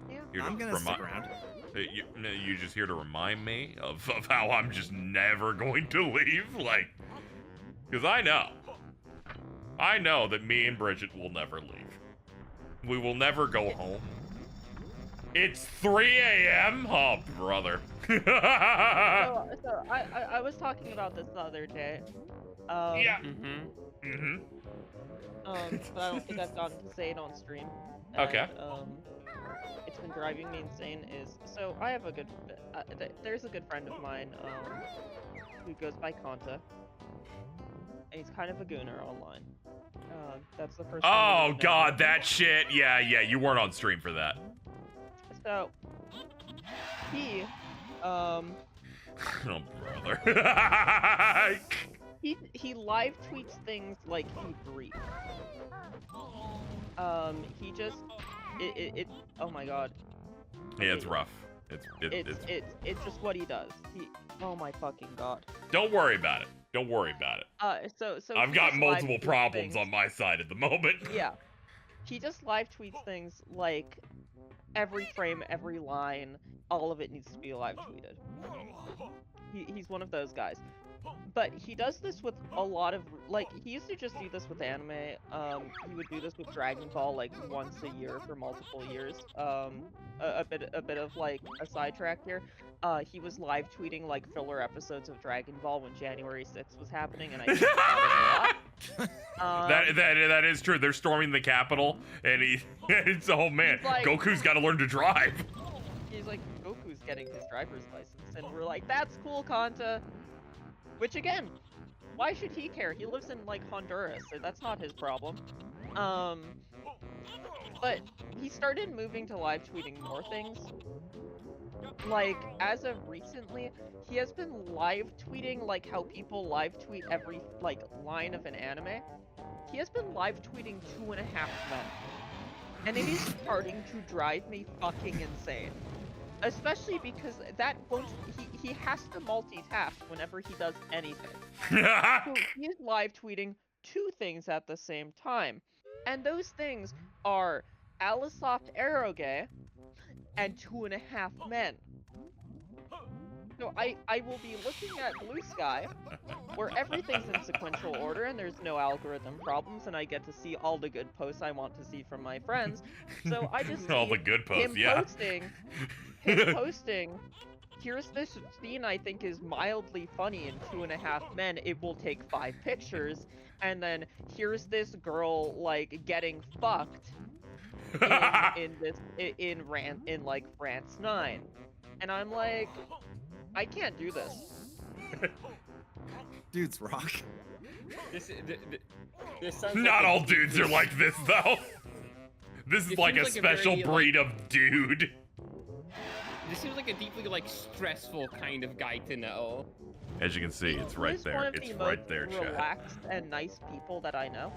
yeah. I'm gonna stick around. You just here to remind me of how I'm just never going to leave? Like, because I know that me and Bridget will never leave. We will never go home. It's 3 a.m.? Oh, brother. So I was talking about this the other day. Yeah. But I don't think I've gotten to say it on stream. And, okay. It's been driving me insane. So I have a good. There's a good friend of mine who goes by Kanta, and he's kind of a gooner online. That's the first. Oh God, that shit. Yeah. You weren't on stream for that. So he. Oh brother. He live tweets things like he breathes. He just, it oh my god. Yeah, it's rough. It's just what he does. Oh my fucking god. Don't worry about it. Don't worry about it. So I've he got just multiple live tweets problems things. on my side at the moment. Yeah. He just live tweets things like every frame, every line, all of it needs to be live tweeted. He's one of those guys. But he does this with a lot of, like, he used to just do this with anime. He would do this with Dragon Ball, like, once a year for multiple years. A bit of, like, a sidetrack here. He was live tweeting, like, filler episodes of Dragon Ball when January 6th was happening, and I think about it a lot. That is true. They're storming the Capitol, and it's, oh man, Like, Goku's got to learn to drive. He's like, Goku's getting his driver's license, and we're like, that's cool, Kanta. Which again, why should he care? He lives in like Honduras, so that's not his problem. But he started moving to live tweeting more things. Like, as of recently, he has been live tweeting like how people live tweet every like line of an anime. He has been live tweeting 2.5 men. And it is starting to drive me fucking insane. Especially because that won't, he has to multitask whenever he does anything. So he's live tweeting 2 things at the same time. And those things are Alisoft Eroge and 2.5 men. So I will be looking at Blue Sky, where everything's in sequential order and there's no algorithm problems, and I get to see all the good posts I want to see from my friends. So I just all see the good posts, him yeah. posting, here's this scene I think is mildly funny in 2.5 men, it will take 5 pictures, and then here's this girl, like, getting fucked in like Rants 9. And I'm like, I can't do this. Dudes rock. This sounds Not like all dudes are like this, though. This is It like a seems like a special very, breed of dude. This seems like a deeply, like, stressful kind of guy to know. As you can see, it's right He's one there. of It's the right most there, chat. relaxed and nice people that I know.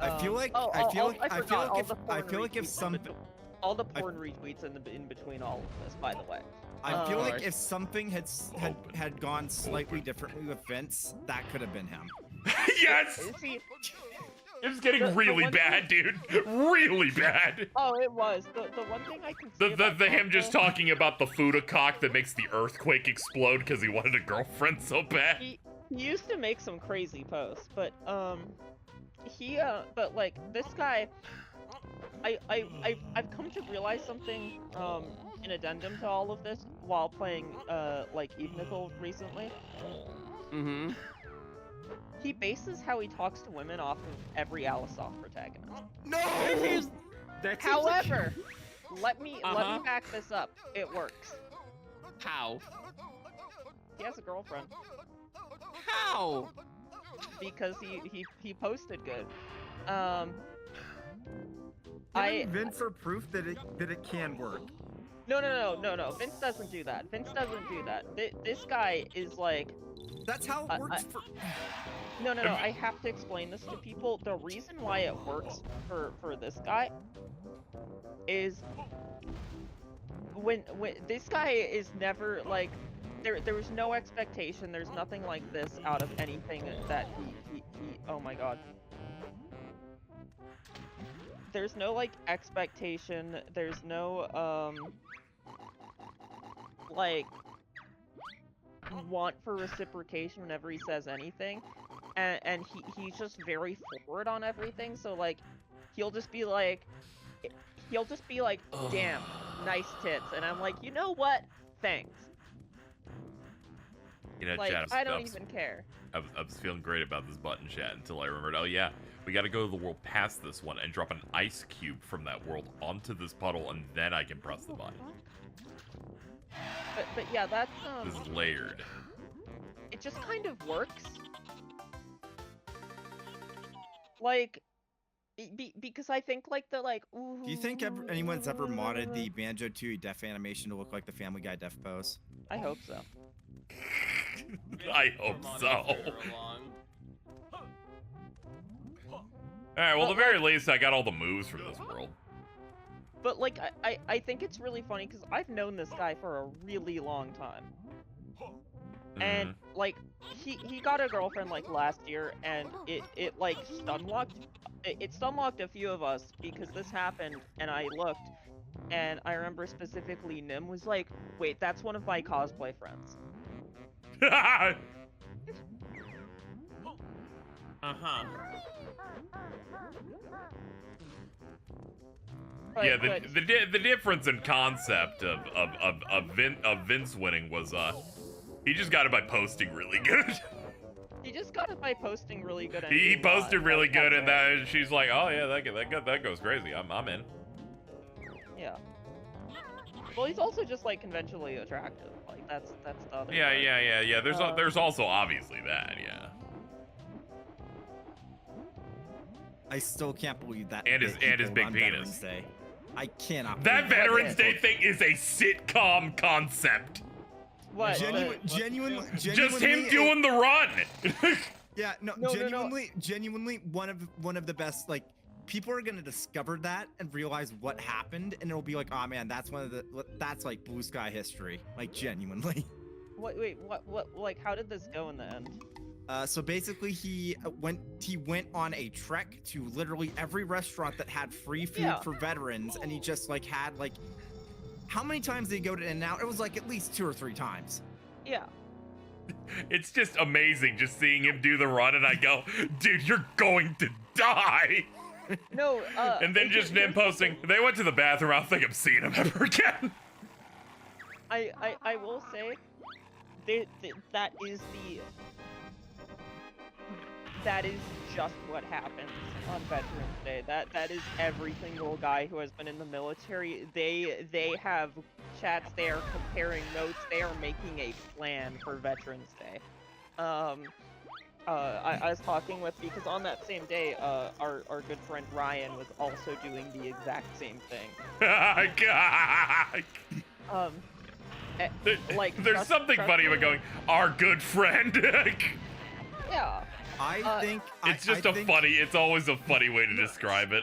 I feel like I forgot, I feel like if some all the porn retweets in between all of this, by the way. I feel like if something had gone slightly differently with Vince, that could have been him. Yes! See, It's getting really bad, dude. Really bad. Oh, it was. The one thing I can see The him just talking about the Fuda-cock that makes the earthquake explode because he wanted a girlfriend so bad. He used to make some crazy posts, but but like this guy, I've come to realize something in addendum to all of this while playing like Eve Nickel recently. Mm-hmm. He bases how he talks to women off of every Alisoft protagonist. No! However, let me back this up. It works. How? He has a girlfriend. How? Because he posted good. Giving Vince are proof that it can work. No. Vince doesn't do that. Vince doesn't do that. This guy is like. That's how it works for. No. I have to explain this to people. The reason why it works for this guy is when this guy is never like there was no expectation. There's nothing like this out of anything that he oh my god. There's no like expectation. There's no like want for reciprocation whenever he says anything, and he's just very forward on everything. So like he'll just be like damn, nice tits, and I'm like, you know what, thanks. You know, like, chat, I don't even care. I was feeling great about this button, chat, until I remembered, oh yeah, we gotta go to the world past this one and drop an ice cube from that world onto this puddle, and then I can press the button. But yeah, that's This is layered. It just kind of works. Like, because I think like the like. Ooh, Do you think anyone's ever modded the Banjo-Tooie death animation to look like the Family Guy death pose? I hope so. I hope so. Alright, well, at the very least, I got all the moves from this world. But, like, I think it's really funny because I've known this guy for a really long time. And, like, he got a girlfriend, like, last year, and it like, stun-locked a few of us because this happened, and I looked, and I remember specifically Nim was like, wait, that's one of my cosplay friends. Uh-huh. Yeah, the difference in concept of Vince winning was he just got it by posting really good. He just got it by posting really good. He posted really good, and that she's like, oh yeah, that goes crazy. I'm in. Yeah. Well, he's also just like conventionally attractive. Like that's the other. Yeah. There's also obviously that. Yeah. I still can't believe that. And his big penis. Day. I cannot. That Veterans Day thing is a sitcom concept. What? Genuinely, just him doing the run. Yeah, genuinely one of the best. Like, people are gonna discover that and realize what happened, and it'll be like, oh man, that's like blue sky history. Like, genuinely. Wait, what? Like, how did this go in the end? So basically, he went on a trek to literally every restaurant that had free food for veterans, and he just like had like, how many times did he go to In-N-Out? It was like at least 2 or 3 times. Yeah. It's just amazing just seeing him do the run, and I go, dude, you're going to die. No. And then just Nim posting, they went to the bathroom. I don't think I'm seeing him ever again. I will say, that is just what happens on Veterans Day. That is every single guy who has been in the military. They have chats. They are comparing notes. They are making a plan for Veterans Day. I was talking with, because on that same day, our good friend Ryan was also doing the exact same thing. God. There's something funny about going, our good friend. Yeah. I think it's just it's always a funny way to describe it.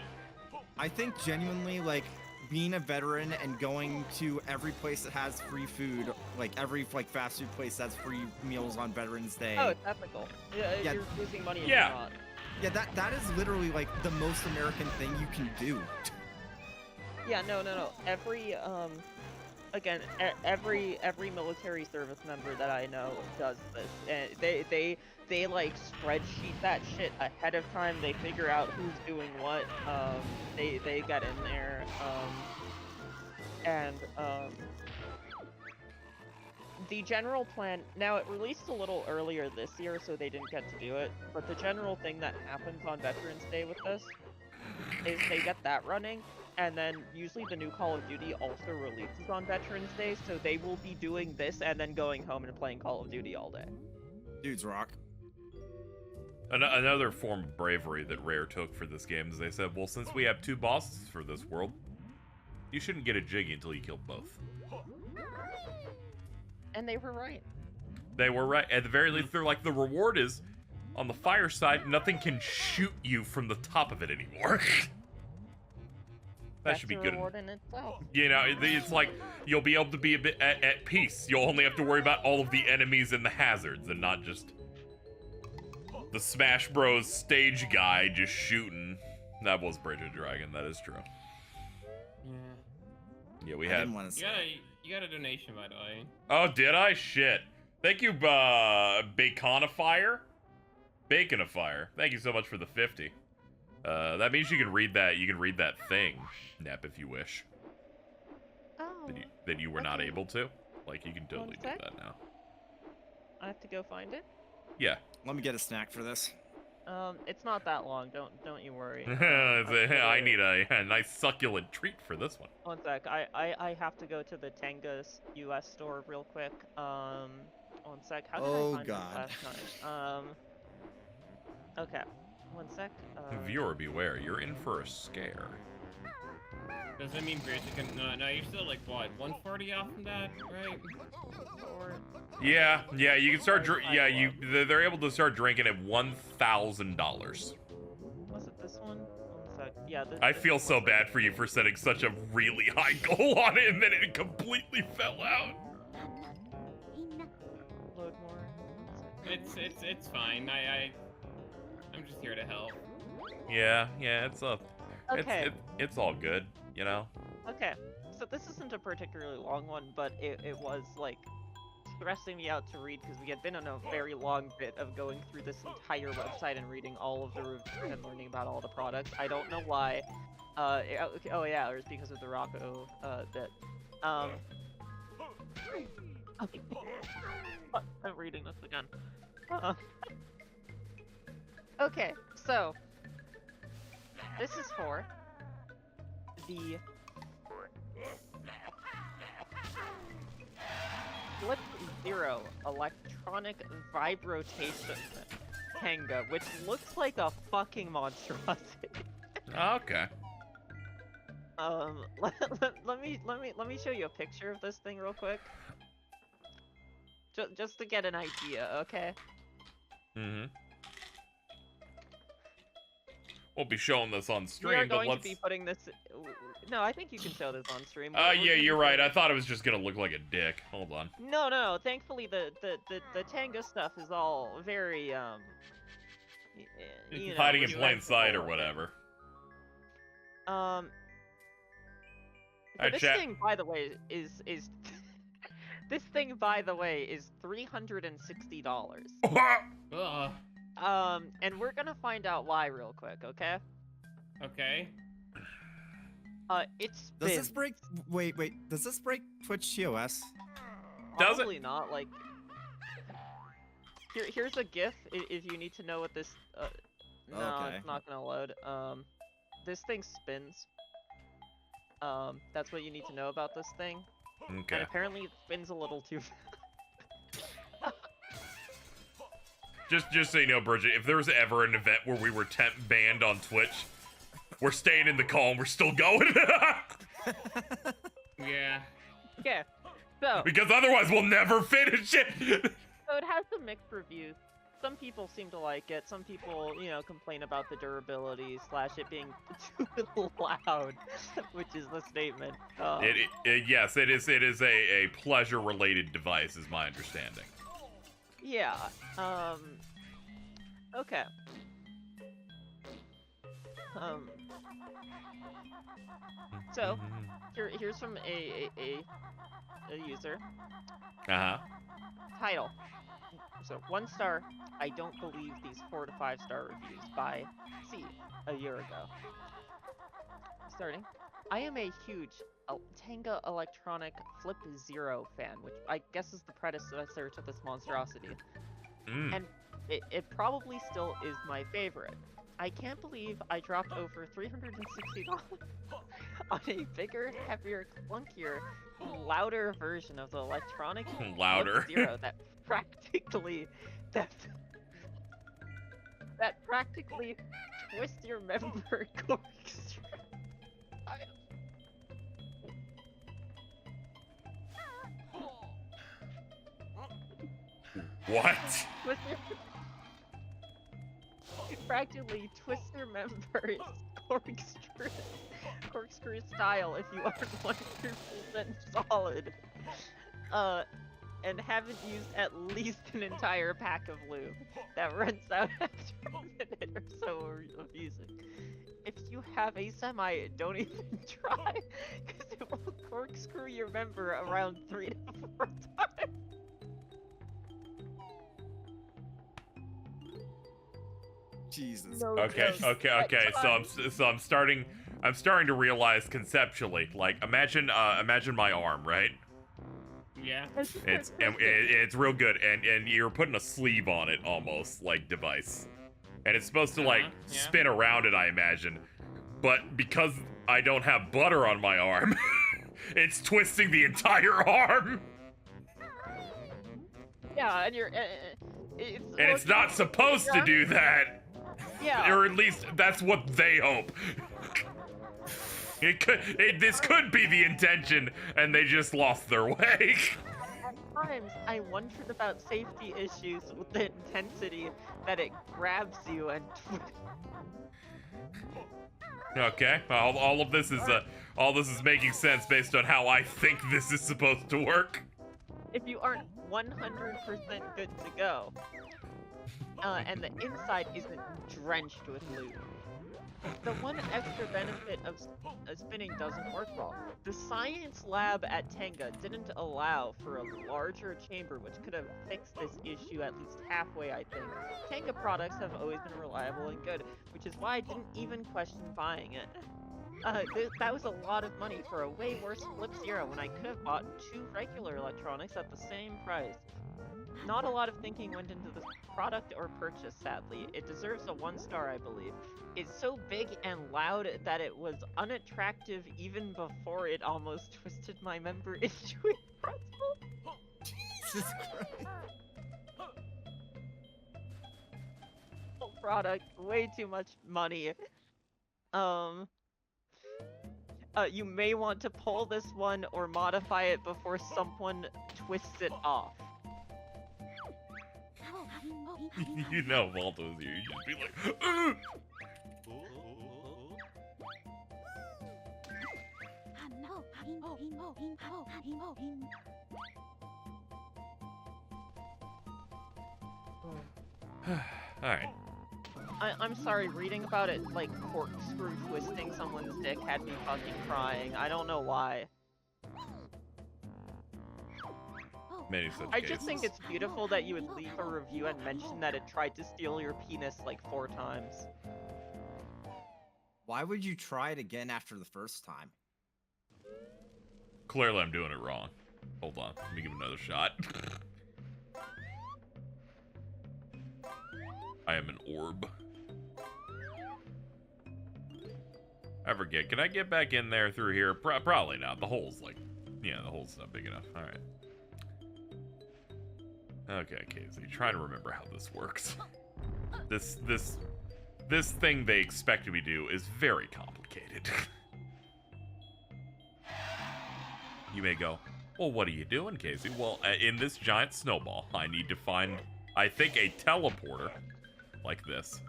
I think genuinely, like, being a veteran and going to every place that has free food, like every fast food place that's free meals on Veterans Day. Oh, it's ethical. Yeah, you're losing money if you're not. Yeah, that is literally like the most American thing you can do. Yeah, no. Every every military service member that I know does this, and they like spreadsheet that shit ahead of time. They figure out who's doing what. They get in there, and the general plan. Now, it released a little earlier this year, so they didn't get to do it. But the general thing that happens on Veterans Day with this is they get that running. And then usually the new Call of Duty also releases on Veterans Day, so they will be doing this and then going home and playing Call of Duty all day. Dudes rock. Another form of bravery that Rare took for this game is they said, well, since we have 2 bosses for this world, you shouldn't get a Jiggy until you kill both. And they were right. They were right. At the very least, they're like, the reward is, on the fire side, nothing can shoot you from the top of it anymore. That should be good. In itself. You know, it's like you'll be able to be a bit at peace. You'll only have to worry about all of the enemies and the hazards, and not just the Smash Bros. Stage guy just shooting. That was Bridge of Dragon. That is true. Yeah, we had. You got a donation, by the way. Oh, did I? Shit. Thank you, Baconifier. Baconifier. Thank you so much for the 50. That means you can read that. You can read that thing, Nep, if you wish. Oh. That you were not able to. Like, you can totally do that now. I have to go find it. Yeah. Let me get a snack for this. It's not that long. Don't you worry. I need a nice succulent treat for this one. One sec. I have to go to the Tenga's US store real quick. One sec. How did I find God. it last time? Okay. One sec. Viewer beware, you're in for a scare. Does that mean basic? No, you're still like what, 140 off from that, right? Yeah, you can start. They're able to start drinking at $1,000. Was it this one? yeah. I feel so bad for you for setting such a really high goal on it and then it completely fell out. Load more. It's fine. I'm just here to help. Yeah, it's Okay. it's all good, you know. Okay. So this isn't a particularly long one, but it was like stressing me out to read because we had been on a very long bit of going through this entire website and reading all of the reviews and learning about all the products. I don't know why. Oh yeah, it was because of the Rocco bit. Okay. I'm reading this again. Okay, so this is for the Flip Zero electronic vibrotation Tenga, which looks like a fucking monstrosity. Okay. Let me show you a picture of this thing real quick. Just to get an idea, okay? Mm-hmm. We'll be showing this on stream, We are but going let's... to be putting this... No, I think you can show this on stream. Yeah, you're right. I thought it was just gonna look like a dick. Hold on. No. Thankfully, the Tenga stuff is all very, you know, Hiding in plain sight or whatever. So this chat. thing, by the way, is this thing, by the way, is $360. And we're gonna find out why real quick, okay? Okay. It's Does this break? Wait. Does this break Twitch TOS? Does it? Probably not. Like, here's a GIF if you need to know what this. No, Okay. it's not gonna load. This thing spins. That's what you need to know about this thing. Okay. And apparently it spins a little too. Just so you know, Bridget, if there was ever an event where we were temp banned on Twitch, we're staying in the call and we're still going. Yeah. Yeah. So. Because otherwise we'll never finish it. So it has some mixed reviews. Some people seem to like it. Some people, you know, complain about the durability / it being too loud, which is the statement. Yes, it is a pleasure-related device, is my understanding. Yeah. Okay. So here's from a user. Title. So 1 star. I don't believe these 4 to 5 star reviews by C a year ago. Starting. I am a huge Tenga Electronic Flip Zero fan, which I guess is the predecessor to this monstrosity. And it probably still is my favorite. I can't believe I dropped over $360 on a bigger, heavier, clunkier, louder version of the electronic Louder. Flip Zero that practically twists your member corkscrew. What? Practically twist your members corkscrew style if you aren't 100% solid. And haven't used at least an entire pack of lube that runs out after a minute or so of using. If you have a semi, don't even try, because it will corkscrew your member around 3 to 4 times. Jesus. No Okay. So I'm starting to realize conceptually, like imagine my arm, right? Yeah. It's real good, and you're putting a sleeve on it almost like device, and it's supposed to like spin around it, I imagine, but because I don't have butter on my arm, it's twisting the entire arm. Yeah, and it's not supposed to do that. Yeah. Or at least that's what they hope. This could be the intention, and they just lost their way. At times, I wondered about safety issues with the intensity that it grabs you and Okay, all of this is making sense based on how I think this is supposed to work. If you aren't 100% good to go, and the inside isn't drenched with lube, the one extra benefit of spinning doesn't work well. The science lab at Tenga didn't allow for a larger chamber, which could have fixed this issue at least halfway, I think. Tenga products have always been reliable and good, which is why I didn't even question buying it. That was a lot of money for a way worse Flip Zero when I could have bought 2 regular electronics at the same price. Not a lot of thinking went into this product or purchase, sadly. It deserves a 1 star, I believe. It's so big and loud that it was unattractive even before it almost twisted my member into a pretzel. Jesus Christ. Product, way too much money. You may want to pull this one or modify it before someone twists it off. You know, Volto's here. You just be like, ugh! Alright. I'm sorry, reading about it, like, corkscrew twisting someone's dick had me fucking crying. I don't know why. Many such I cases. just think it's beautiful that you would leave a review and mention that it tried to steal your penis like 4 times. Why would you try it again after the first time? Clearly I'm doing it wrong. Hold on, let me give it another shot. I am an orb. I forget, can I get back in there through here? Probably not. The hole's like, yeah, the hole's not big enough. Alright. Okay, KZ, trying to remember how this works. This thing they expect me to do is very complicated. You may go, well, what are you doing, KZ? Well, in this giant snowball, I need to find, I think, a teleporter like this.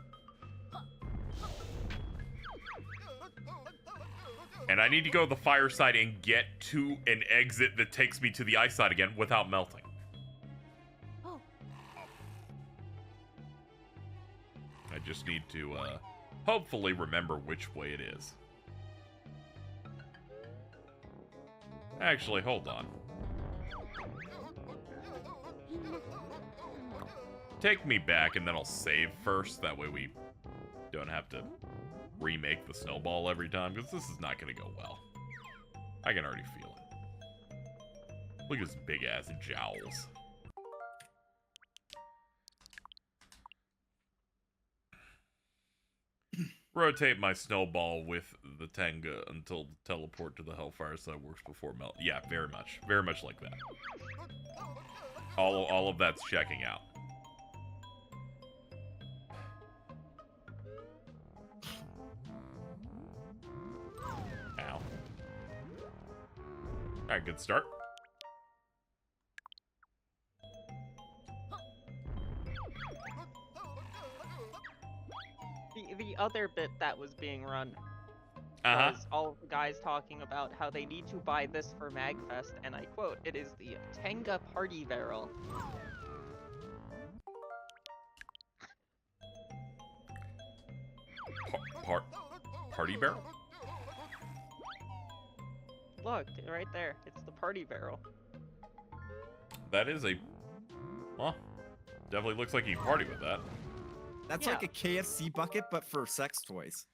And I need to go to the fire side and get to an exit that takes me to the ice side again without melting. I just need to, hopefully remember which way it is. Actually, hold on. Take me back and then I'll save first. That way we don't have to remake the snowball every time, because this is not going to go well. I can already feel it. Look at his big-ass jowls. Rotate my snowball with the Tenga until the teleport to the Hellfire side works before melt. Yeah, very much like that. All of that's checking out. Ow. Alright, good start. The other bit that was being run was all of the guys talking about how they need to buy this for MagFest, and I quote, "It is the Tenga Party Barrel." Party barrel? Look, right there. It's the Party Barrel. That is a... Well, definitely looks like you can party with that. That's like a KFC bucket, but for sex toys.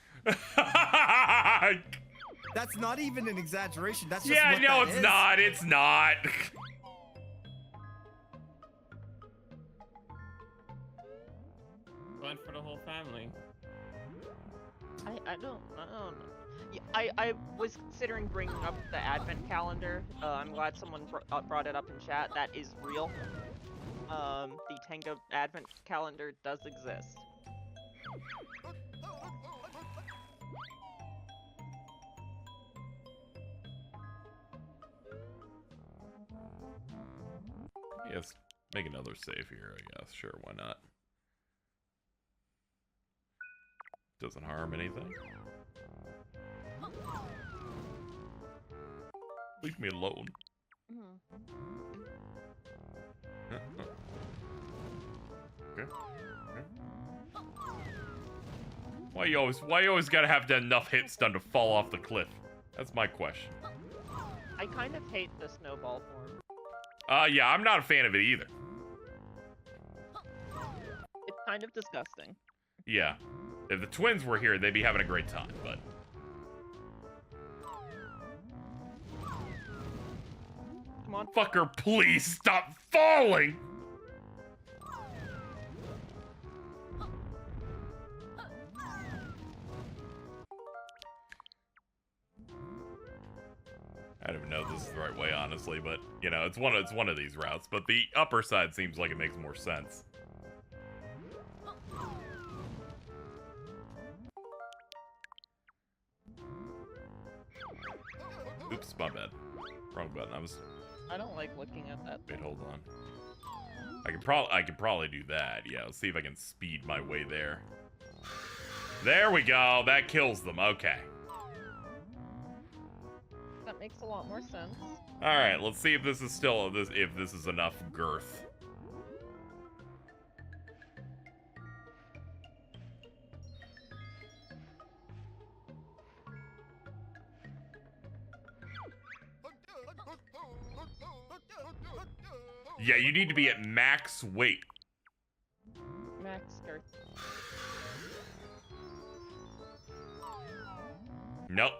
That's not even an exaggeration. That's just what no, that it's is. not. It's not. One for the whole family. I don't know. Yeah, I was considering bringing up the advent calendar. I'm glad someone brought it up in chat. That is real. The Tenga advent calendar does exist. Yes, make another save here, I guess. Sure, why not? Doesn't harm anything. Leave me alone. Okay. Why you always gotta have enough hits done to fall off the cliff? That's my question. I kind of hate the snowball form. Yeah, I'm not a fan of it either. It's kind of disgusting. Yeah. If the twins were here, they'd be having a great time, but... Come on. Fucker, please stop falling! I don't even know if this is the right way, honestly, but, you know, it's one of these routes, but the upper side seems like it makes more sense. Oops, my bad. Wrong button. I don't like looking at that. Wait, hold on. I could probably do that. Yeah, let's see if I can speed my way there. There we go. That kills them. Okay. That makes a lot more sense. All right, let's see if this is still if this is enough girth. Yeah, you need to be at max weight. Max girth. Nope.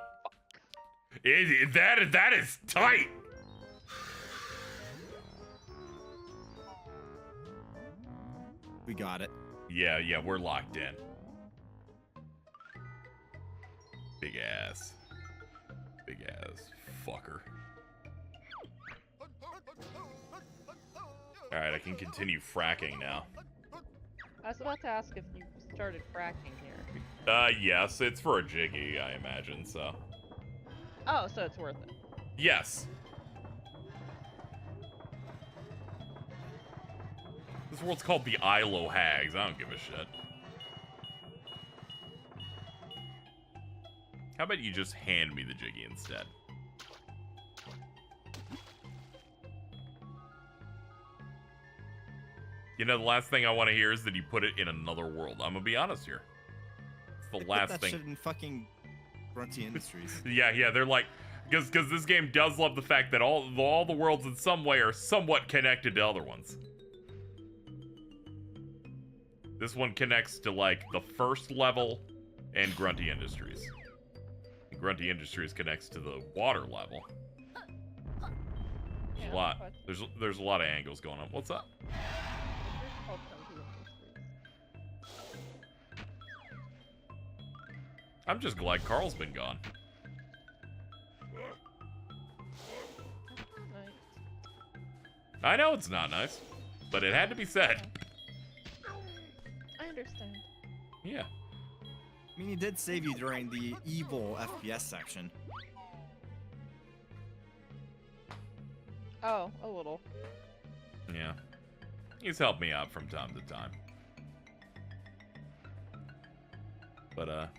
That is tight. We got it. Yeah, we're locked in. Big ass fucker. All right, I can continue fracking now. I was about to ask if you started fracking here. Yes, it's for a jiggy, I imagine, so. Oh, so it's worth it. Yes. This world's called the Isle Hags. I don't give a shit. How about you just hand me the jiggy instead? You know, the last thing I want to hear is that you put it in another world. I'm gonna be honest here. It's the last that thing. Shit in fucking Grunty Industries. Yeah, they're like, because this game does love the fact that all the worlds in some way are somewhat connected to other ones. This one connects to like the first level and Grunty Industries. Grunty Industries connects to the water level. There's a lot of angles going on. What's up? I'm just glad Carl's been gone. I know it's not nice, but it had to be said. I understand. Yeah. I mean, he did save you during the evil FPS section. Oh, a little. Yeah. He's helped me out from time to time. But,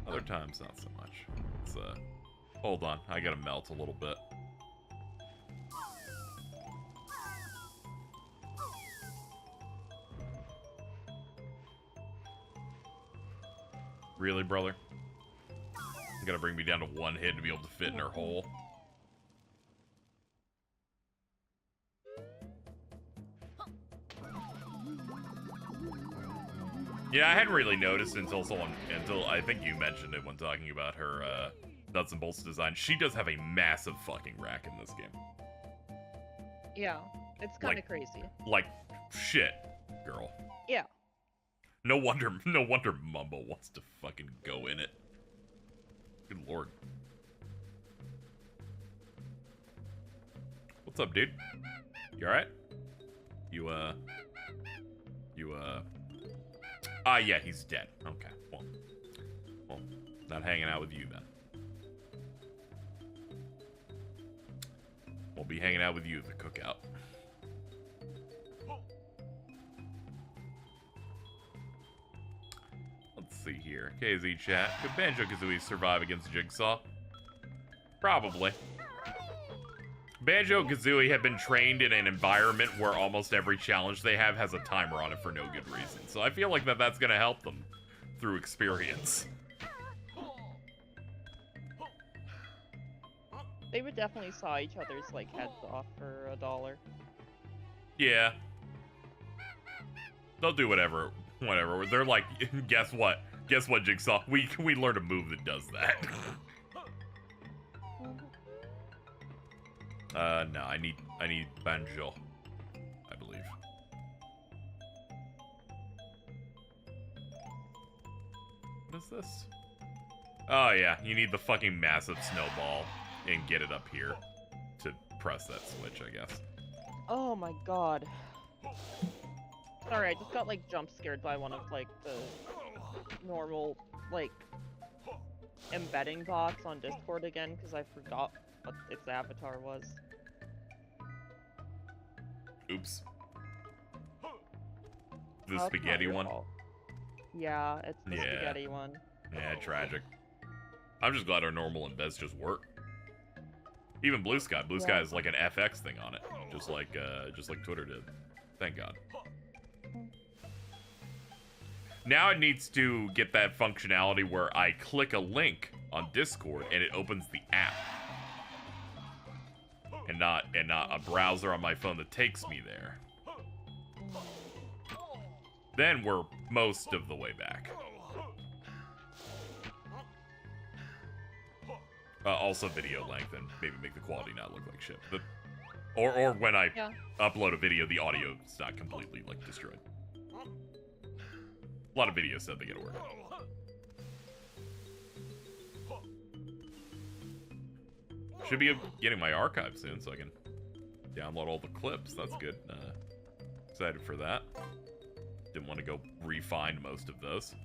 other times, not so much. It's, hold on. I gotta melt a little bit. Really, brother? You gotta bring me down to one hit to be able to fit in her hole. Yeah, I hadn't really noticed until I think you mentioned it when talking about her nuts and bolts design. She does have a massive fucking rack in this game. Yeah, it's kind of crazy. Like, shit, girl. Yeah. No wonder Mumbo wants to fucking go in it. Good lord. What's up, dude? You alright? Yeah, he's dead. Okay, well, not hanging out with you then. We'll be hanging out with you at the cookout. Let's see here. KZ chat. Could Banjo-Kazooie survive against Jigsaw? Probably. Banjo-Kazooie have been trained in an environment where almost every challenge they have has a timer on it for no good reason. So I feel like that's going to help them through experience. They would definitely saw each other's, like, heads off for $1. Yeah. They'll do whatever. They're like, guess what? Guess what, Jigsaw? We learned a move that does that. No, I need Banjo, I believe. What is this? Oh yeah, you need the fucking massive snowball and get it up here to press that switch, I guess. Oh my god. Sorry, I just got, like, jump scared by one of, like, the normal, like, embedding bots on Discord again, because I forgot what its avatar was. Oops. The Oh, it's spaghetti not your one? fault. Yeah, it's the spaghetti one. Yeah, tragic. I'm just glad our normal embeds just work. Even Blue Sky. Blue Sky has like an FX thing on it, just like Twitter did. Thank God. Now it needs to get that functionality where I click a link on Discord and it opens the app, and not a browser on my phone that takes me there. Then we're most of the way back. Also video length, and maybe make the quality not look like shit. Or when I upload a video, the audio is not completely, like, destroyed. A lot of videos said they gotta work on it. Should be getting my archive soon, so I can download all the clips. That's good. Excited for that. Didn't want to go refine most of those.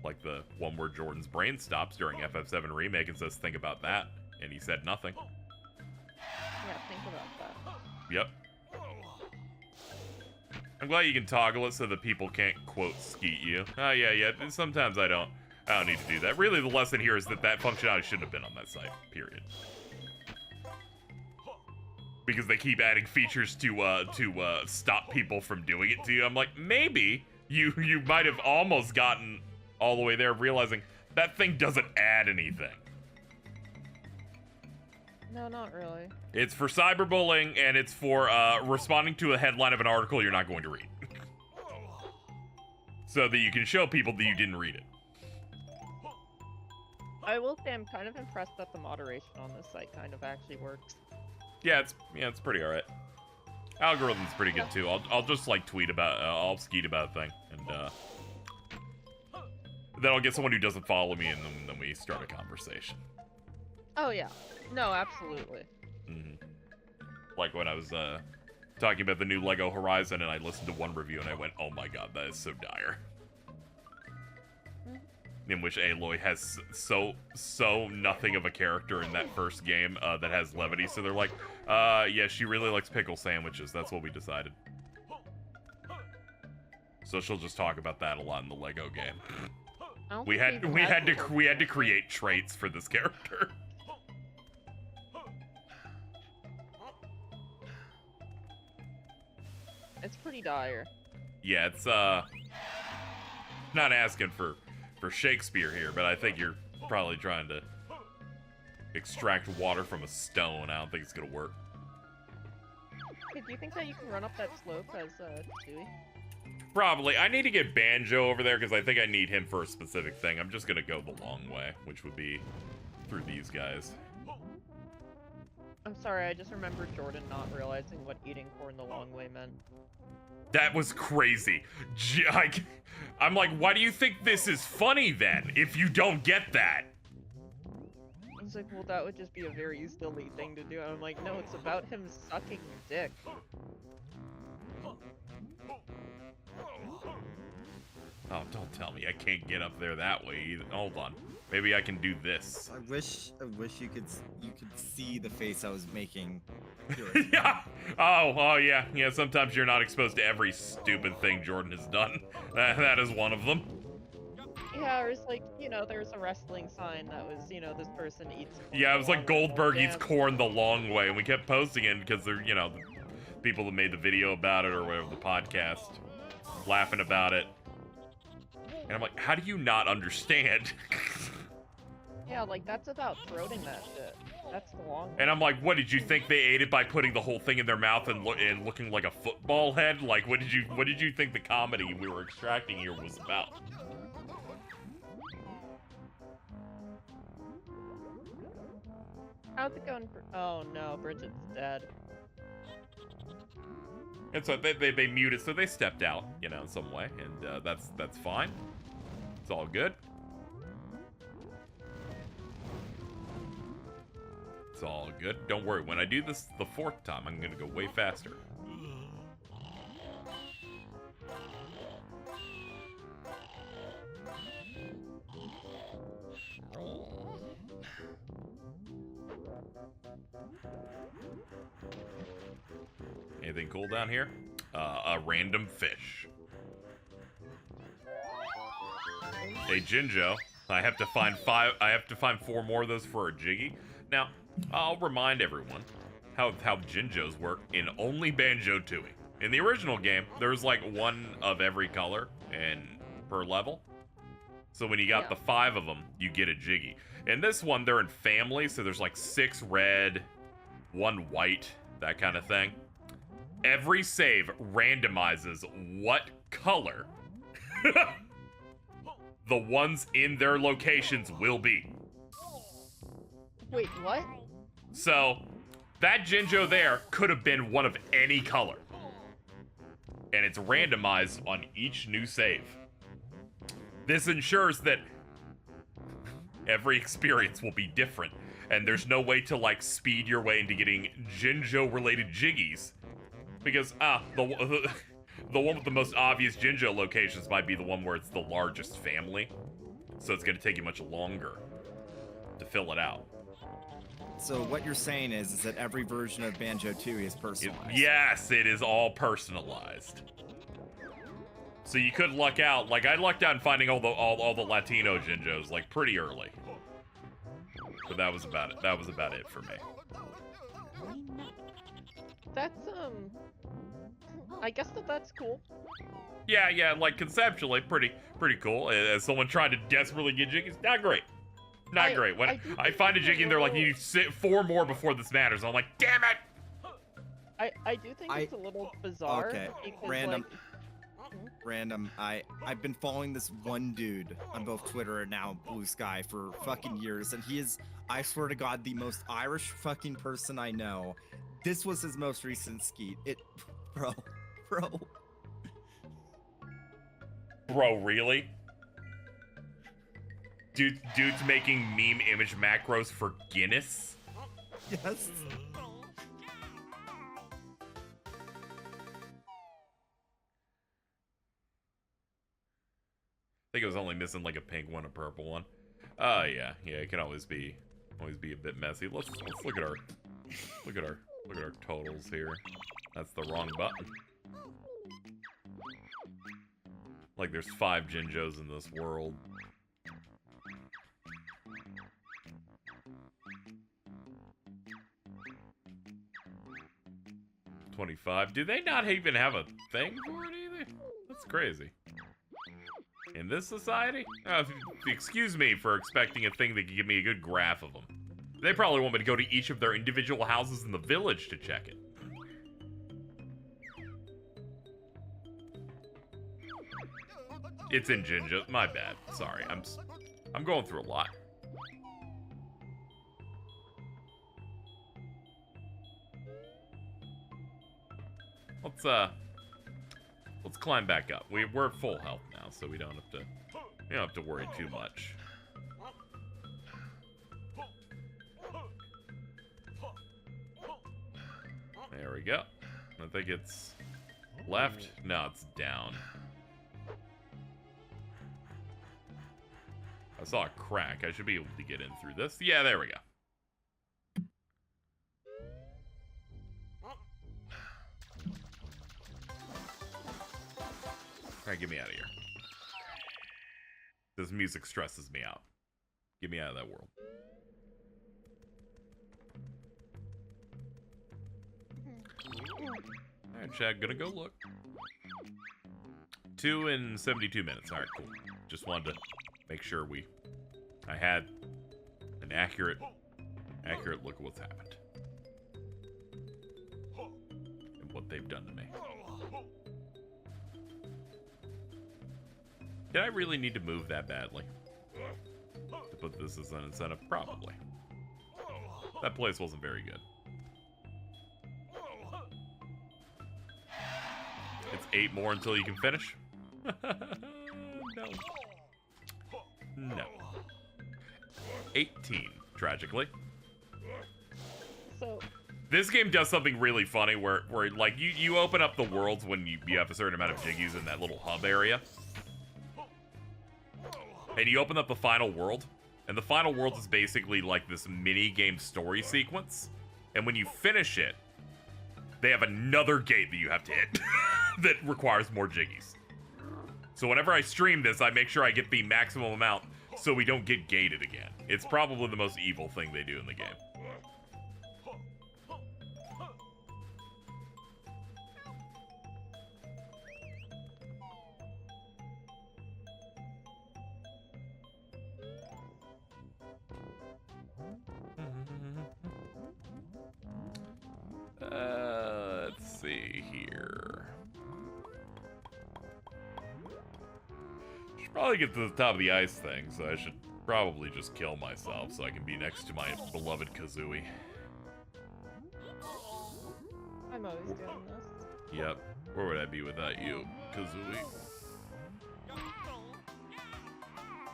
Like the one where Jordan's brain stops during FF7 Remake and says, think about that. And he said nothing. Yeah, think about that. Yep. I'm glad you can toggle it so that people can't, quote, skeet you. Oh, yeah. Sometimes I don't need to do that. Really, the lesson here is that functionality shouldn't have been on that site, period. Because they keep adding features to stop people from doing it to you. I'm like, maybe you might have almost gotten all the way there, realizing that thing doesn't add anything. No, not really. It's for cyberbullying, and it's for responding to a headline of an article you're not going to read. So that you can show people that you didn't read it. I will say I'm kind of impressed that the moderation on this site kind of actually works. Yeah, it's pretty alright. Algorithm's pretty good too. I'll just like tweet about, I'll skeet about a thing, and then I'll get someone who doesn't follow me, and then we start a conversation. Oh yeah, no, absolutely. Like when I was talking about the new Lego Horizon, and I listened to one review, and I went, "Oh my god, that is so dire." In which Aloy has so nothing of a character in that first game that has levity. So they're like, yeah, she really likes pickle sandwiches. That's what we decided. So she'll just talk about that a lot in the Lego game. We had to create traits for this character. It's pretty dire. Yeah, it's not asking for Shakespeare here, but I think you're probably trying to extract water from a stone. I don't think it's gonna work. Hey, do you think that you can run up that slope as Tooie? Probably. I need to get Banjo over there because I think I need him for a specific thing. I'm just gonna go the long way, which would be through these guys. I'm sorry, I just remembered Jordan not realizing what eating corn the long way meant. That was crazy. I'm like, why do you think this is funny then, if you don't get that? I was like, well, that would just be a very silly thing to do. And I'm like, no, it's about him sucking dick. Oh, don't tell me I can't get up there that way either. Hold on. Maybe I can do this. I wish you could see the face I was making. Yeah. Oh yeah. Yeah, sometimes you're not exposed to every stupid thing Jordan has done. That is one of them. Yeah, or it's like, you know, there's a wrestling sign that was, you know, this person eats corn Yeah, it the was like long way. Goldberg eats Yeah. corn the long way, and we kept posting it because they're, you know, the people that made the video about it or whatever, the podcast, laughing about it. And I'm like, how do you not understand? Yeah, like, that's about throating that shit. That's the long way. And I'm like, what, did you think they ate it by putting the whole thing in their mouth and, and looking like a football head? Like, what did you think the comedy we were extracting here was about? How's it going for... Oh, no, Bridget's dead. And so they muted, so they stepped out, you know, in some way, and that's fine. It's all good. It's all good. Don't worry, when I do this the 4th time, I'm gonna go way faster. Anything cool down here? A random fish. Hey, Jinjo, I have to find 4 more of those for a Jiggy. Now, I'll remind everyone how Jinjos work in only Banjo-Tooie. In the original game, there was like 1 of every color per level. So when you got the 5 of them, you get a Jiggy. In this one, they're in family, so there's like 6 red, 1 white, that kind of thing. Every save randomizes what color the ones in their locations will be. Wait, what? So, that Jinjo there could have been one of any color. And it's randomized on each new save. This ensures that every experience will be different, and there's no way to, like, speed your way into getting Jinjo-related Jiggies. Because, the one with the most obvious Jinjo locations might be the one where it's the largest family. So it's gonna take you much longer to fill it out. So what you're saying is that every version of Banjo-Tooie is personalized. Yes, it is all personalized. So you could luck out. Like, I lucked out in finding all the Latino Jinjos, like, pretty early. But that was about it. That was about it for me. That's, I guess that's cool. Yeah, like, conceptually, pretty cool. As someone trying to desperately get Jiggies, not great. Not great. When I find a Jiggy and they're like, you need 4 more before this matters. I'm like, damn it! I do think it's a little bizarre. Okay, because, random. Like, Random. I've been following this one dude on both Twitter and now Blue Sky for fucking years, and he is, I swear to God, the most Irish fucking person I know. This was his most recent skeet. Bro. Bro, really? Dude's making meme image macros for Guinness? Yes. I think it was only missing like a pink one, a purple one. Yeah, it can always be a bit messy. Let's look at our totals here. That's the wrong button. Like there's 5 Jinjos in this world. $25. Do they not even have a thing for it either? That's crazy. In this society? Excuse me for expecting a thing that could give me a good graph of them. They probably want me to go to each of their individual houses in the village to check it. It's in Jinjo. My bad. Sorry. I'm going through a lot. Let's climb back up. We're at full health now, so we don't have to worry too much. There we go. I think it's left. No, it's down. I saw a crack. I should be able to get in through this. Yeah, there we go. Alright, get me out of here. This music stresses me out. Get me out of that world. Alright, Chad, gonna go look. 2 and 72 minutes. Alright, cool. Just wanted to make sure I had an accurate look at what's happened. And what they've done to me. Did I really need to move that badly? To put this as an incentive? Probably. That place wasn't very good. It's 8 more until you can finish? No. No. 18, tragically. So... This game does something really funny where like, you open up the worlds when you have a certain amount of jiggies in that little hub area. And you open up the final world, and the final world is basically like this mini-game story sequence. And when you finish it, they have another gate that you have to hit that requires more jiggies. So whenever I stream this, I make sure I get the maximum amount so we don't get gated again. It's probably the most evil thing they do in the game. Let's see here. Should probably get to the top of the ice thing, so I should probably just kill myself so I can be next to my beloved Kazooie. I'm always doing this. Yep. Where would I be without you, Kazooie?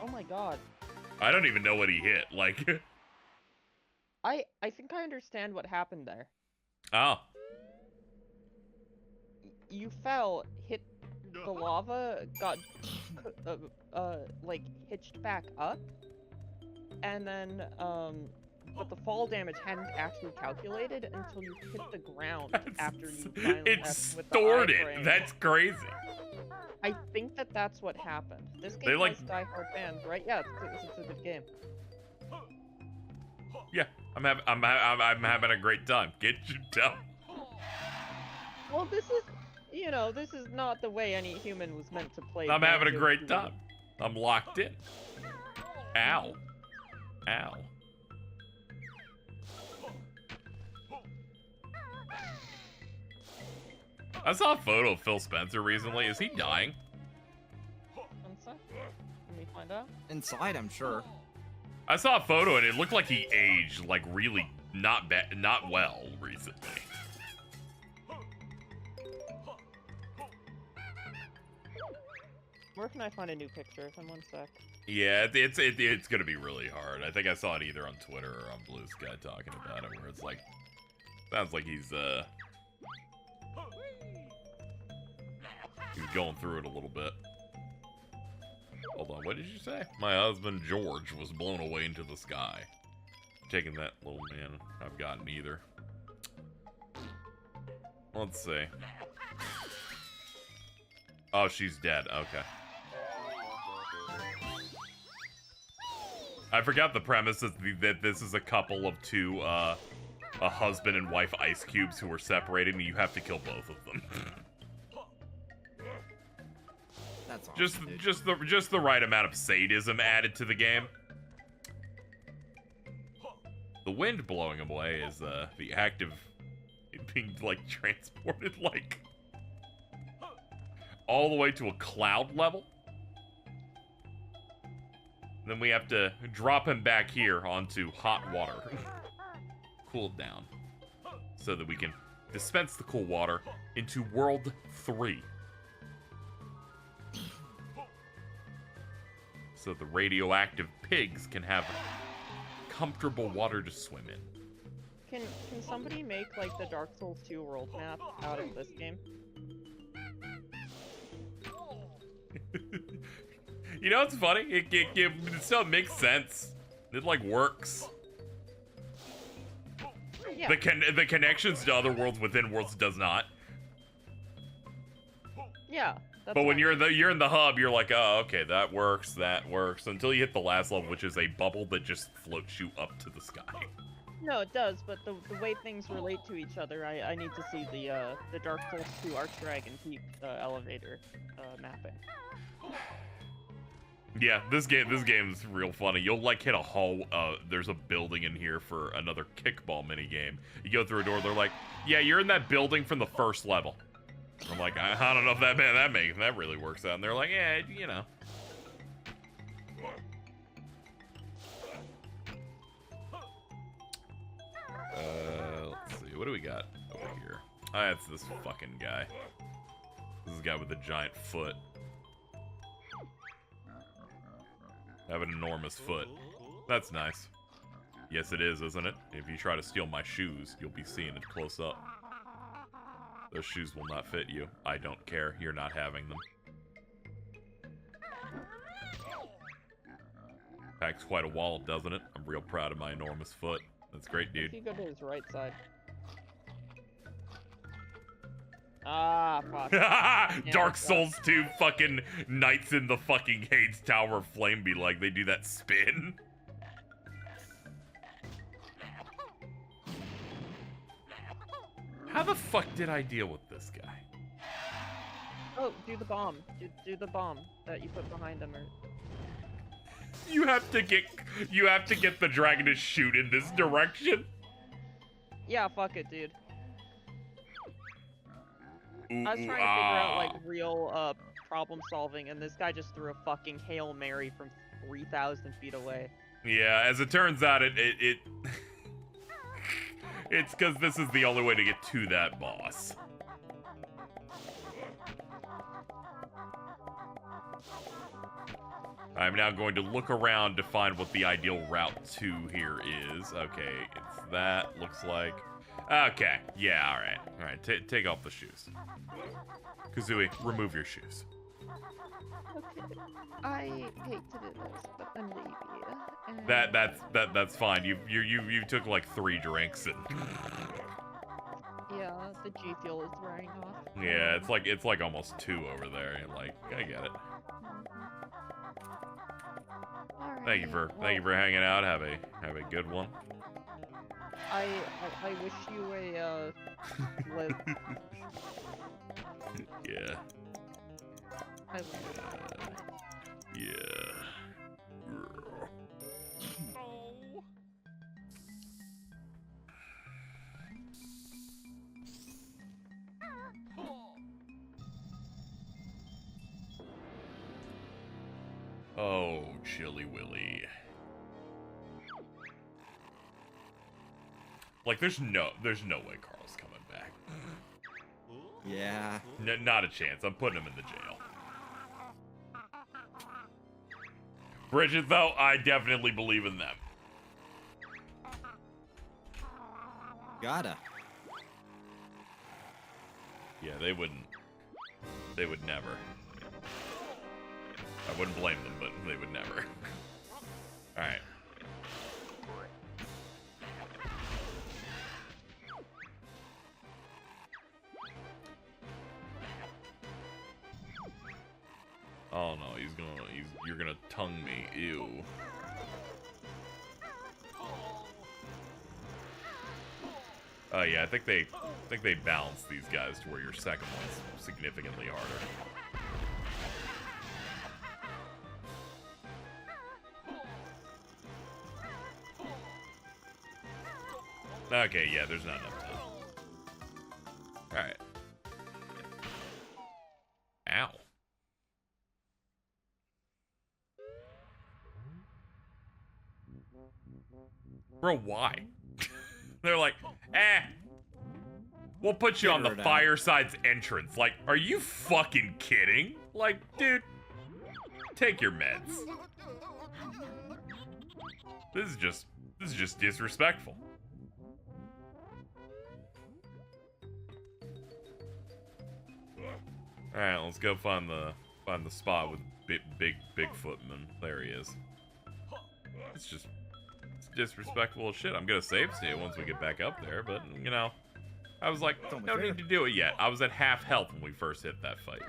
Oh my god. I don't even know what he hit, like... I think I understand what happened there. Oh. You fell, hit the lava, got, like, hitched back up, and then, but the fall damage hadn't actually calculated until you hit the ground after you finally left with the stored it. iframe. That's crazy. I think that's what happened. This game has diehard fans, right? Yeah, it's a good game. Yeah, I'm having a great time. Get you down. Well, this is, you know, this is not the way any human was meant to play. I'm having a great Banjo-Tooie. time. I'm locked in. Ow. Ow. I saw a photo of Phil Spencer recently. Is he dying? One sec. Let me find out. Inside, I'm sure. I saw a photo and it looked like he aged like really not well recently. Where can I find a new picture? In 1 sec. Yeah, it's gonna be really hard. I think I saw it either on Twitter or on Blue Sky talking about it, where it's like, sounds like he's going through it a little bit. Hold on, what did you say? My husband George was blown away into the sky. Taking that little man, I've gotten either. Let's see. Oh, she's dead. Okay. I forgot the premise is that this is a couple of two, a husband and wife ice cubes who are separated, and you have to kill both of them. That's awesome, just the right amount of sadism added to the game. The wind blowing him away is the act of being like transported like all the way to a cloud level. Then we have to drop him back here onto hot water. Cool it down. So that we can dispense the cool water into World 3. So the radioactive pigs can have comfortable water to swim in. Can somebody make like the Dark Souls 2 world map out of this game? You know what's funny? It still makes sense. It like works. Yeah. The connections to other worlds within worlds does not. Yeah. That's But when fine. you're in the hub, you're like, oh, okay, that works, until you hit the last level, which is a bubble that just floats you up to the sky. No, it does, but the way things relate to each other, I need to see the Dark Souls 2 Archdragon Peak elevator mapping. Yeah, this game's real funny. You'll like hit a hall. There's a building in here for another kickball mini game. You go through a door. They're like, yeah, you're in that building from the first level. I'm like, I don't know if that really works out. And they're like, yeah, you know. Let's see. What do we got over here? Ah, it's this fucking guy. This is the guy with the giant foot. I have an enormous foot. That's nice. Yes, it is, isn't it? If you try to steal my shoes, you'll be seeing it close up. Those shoes will not fit you. I don't care. You're not having them. Packs quite a wallet, doesn't it? I'm real proud of my enormous foot. That's great, dude. If you go to his right side. Ah, fuck. Dark Souls 2 fucking Knights in the fucking Hades Tower Flame be like, they do that spin. How the fuck did I deal with this guy? Oh, do the bomb. Do the bomb that you put behind him. Or... You have to get the dragon to shoot in this direction. Yeah, fuck it, dude. Ooh, I was trying to figure out like real problem solving, and this guy just threw a fucking Hail Mary from 3,000 feet away. Yeah, as it turns out, it it's because this is the only way to get to that boss. I'm now going to look around to find what the ideal route to here is. Okay, it's that, looks like. Okay, yeah, alright. Alright, take off the shoes. Kazooie, remove your shoes. Okay, I hate to do this, but I'm lazy. And... That's fine. You took like 3 drinks and yeah, the G Fuel is wearing off. yeah, it's like almost 2 over there. You're like, I get it. Thank you for hanging out. Have a good one. I wish you a live. Yeah. I love Yeah. Oh, Chilly Willy. Like, there's no way Carl's coming back. Yeah. Not a chance. I'm putting him in the jail. Bridget, though, I definitely believe in them. Gotta. Yeah, they would never. I wouldn't blame them, but they would never. Alright. Oh no, you're gonna tongue me. Ew. Oh yeah, I think they balance these guys to where your second one's significantly harder. Okay, yeah, there's not enough time. Alright. Ow. Bro, why? They're like, we'll put you on the Fireside's entrance. Like, are you fucking kidding? Like, dude, take your meds. This is just disrespectful. All right, let's go find the spot with Bigfootman. There he is. It's disrespectful as shit. I'm gonna save state once we get back up there, but you know, I was like, no need to do it yet. I was at half health when we first hit that fight.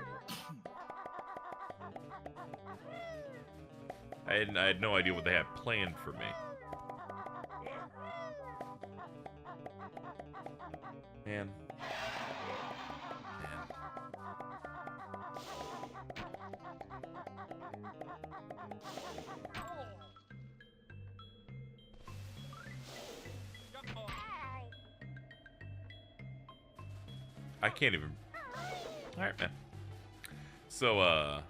I had no idea what they had planned for me. Man. I can't even. Alright, man. So, was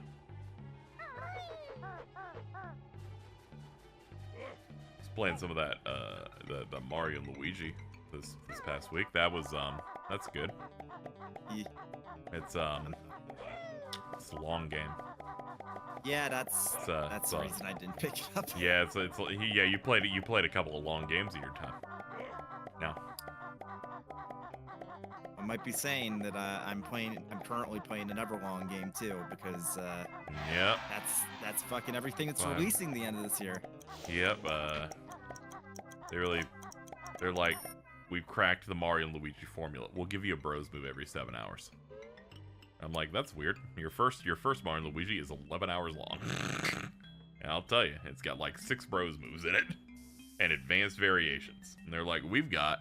playing some of that, the Mario and Luigi this past week. That was, that's good. Yeah. It's a long game. Yeah, that's the reason I didn't pick it up. Yeah, yeah, you played a couple of long games in your time. No. I might be saying that I'm currently playing another long game too, because yeah, that's fucking everything that's releasing the end of this year. Yep, they're like, we've cracked the Mario and Luigi formula. We'll give you a bros move every 7 hours. I'm like, that's weird. Your first Mario and Luigi is 11 hours long. And I'll tell you, it's got like 6 bros moves in it and advanced variations. And they're like, we've got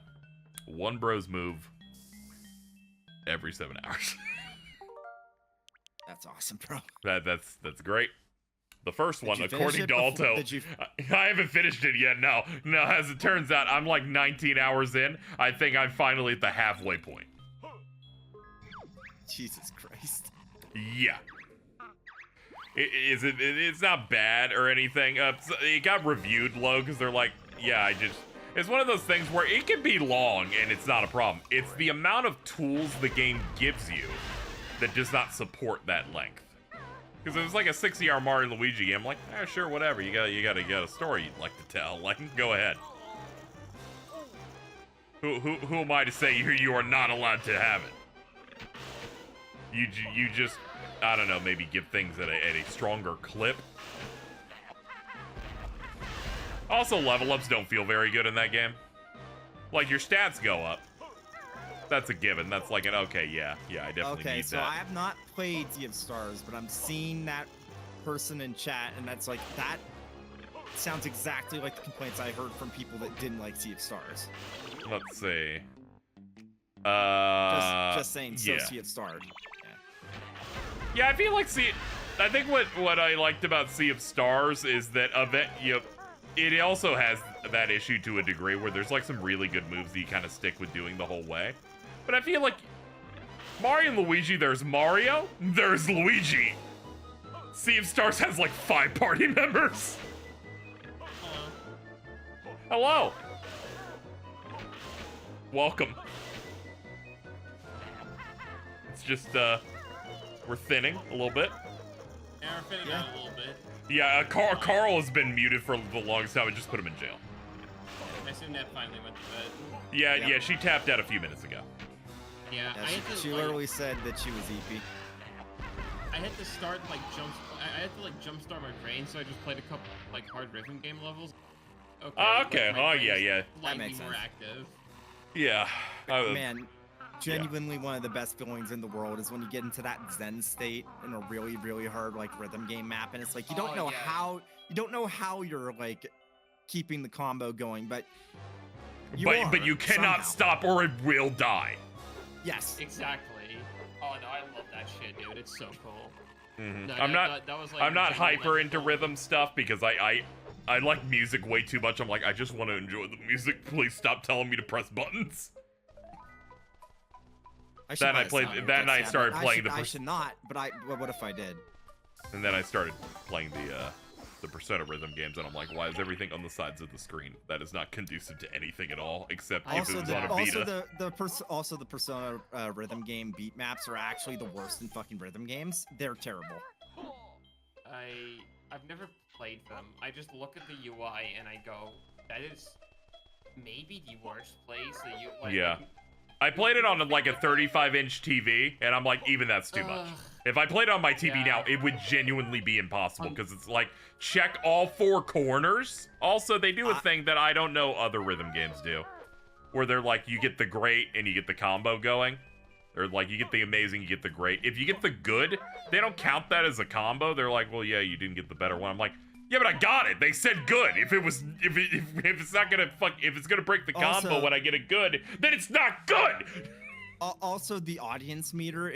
1 bros move every 7 hours. That's awesome, bro. That's great. The first one, according to before, Alto, I haven't finished it yet. No, as it turns out, I'm like 19 hours in. I think I'm finally at the halfway point. Jesus Christ. Yeah. It's not bad or anything. It got reviewed low because they're like, yeah, it's one of those things where it can be long and it's not a problem. It's the amount of tools the game gives you that does not support that length. Because it was like a 60-hour Mario and Luigi game. I'm like, sure, whatever. You got a story you'd like to tell. Like, go ahead. Who am I to say you are not allowed to have it? You just, I don't know, maybe give things at a stronger clip. Also, level ups don't feel very good in that game. Like, your stats go up. That's a given. That's like an, okay, yeah, I definitely need that. Okay, so I have not played Sea of Stars, but I'm seeing that person in chat, and that's like, that sounds exactly like the complaints I heard from people that didn't like Sea of Stars. Let's see. Just saying, so yeah. Sea of Stars. Yeah, I feel like I think what I liked about Sea of Stars is that it also has that issue to a degree where there's like some really good moves that you kind of stick with doing the whole way. But I feel like Mario and Luigi, there's Mario, there's Luigi. Sea of Stars has like 5 party members. Hello. Welcome. It's just, we're thinning a little bit. Yeah, we're thinning out a little bit. Yeah, Carl has been muted for the longest time. I just put him in jail. I assume that finally went to bed. Yeah, she tapped out a few minutes ago. Yeah, she literally said that she was EP. I had to start like I had to like jumpstart my brain, so I just played a couple like hard rhythm game levels. Okay. Okay. Oh yeah. That makes sense. More active. Yeah. Man, genuinely one of the best feelings in the world is when you get into that zen state in a really, really hard like rhythm game map, and it's like you don't know how you're like keeping the combo going, but you cannot stop or it will die. Yes. Exactly. Oh no, I love that shit, dude. It's so cool. Mm-hmm. No, I'm not hyper into rhythm stuff because I like music way too much. I'm like, I just want to enjoy the music. Please stop telling me to press buttons. I started playing the. I should not, but what if I did? And then I started playing the Persona rhythm games, and I'm like, why is everything on the sides of the screen? That is not conducive to anything at all, except if it was on a Vita. Also, the Persona rhythm game beat maps are actually the worst in fucking rhythm games. They're terrible. I've never played them. I just look at the UI and I go, that is maybe the worst place that you like. Yeah. I played it on like a 35-inch TV, and I'm like, even that's too much. If I played it on my TV now, it would genuinely be impossible, because it's like, check all 4 corners. Also, they do a thing that I don't know other rhythm games do, where they're like, you get the great and you get the combo going. Or like, you get the amazing, you get the great. If you get the good, they don't count that as a combo. They're like, well, yeah, you didn't get the better one. I'm like, Yeah, but I got it. They said good. If it's not gonna if it's gonna break the combo Also- when I get a good, then it's not good. Also, the audience meter,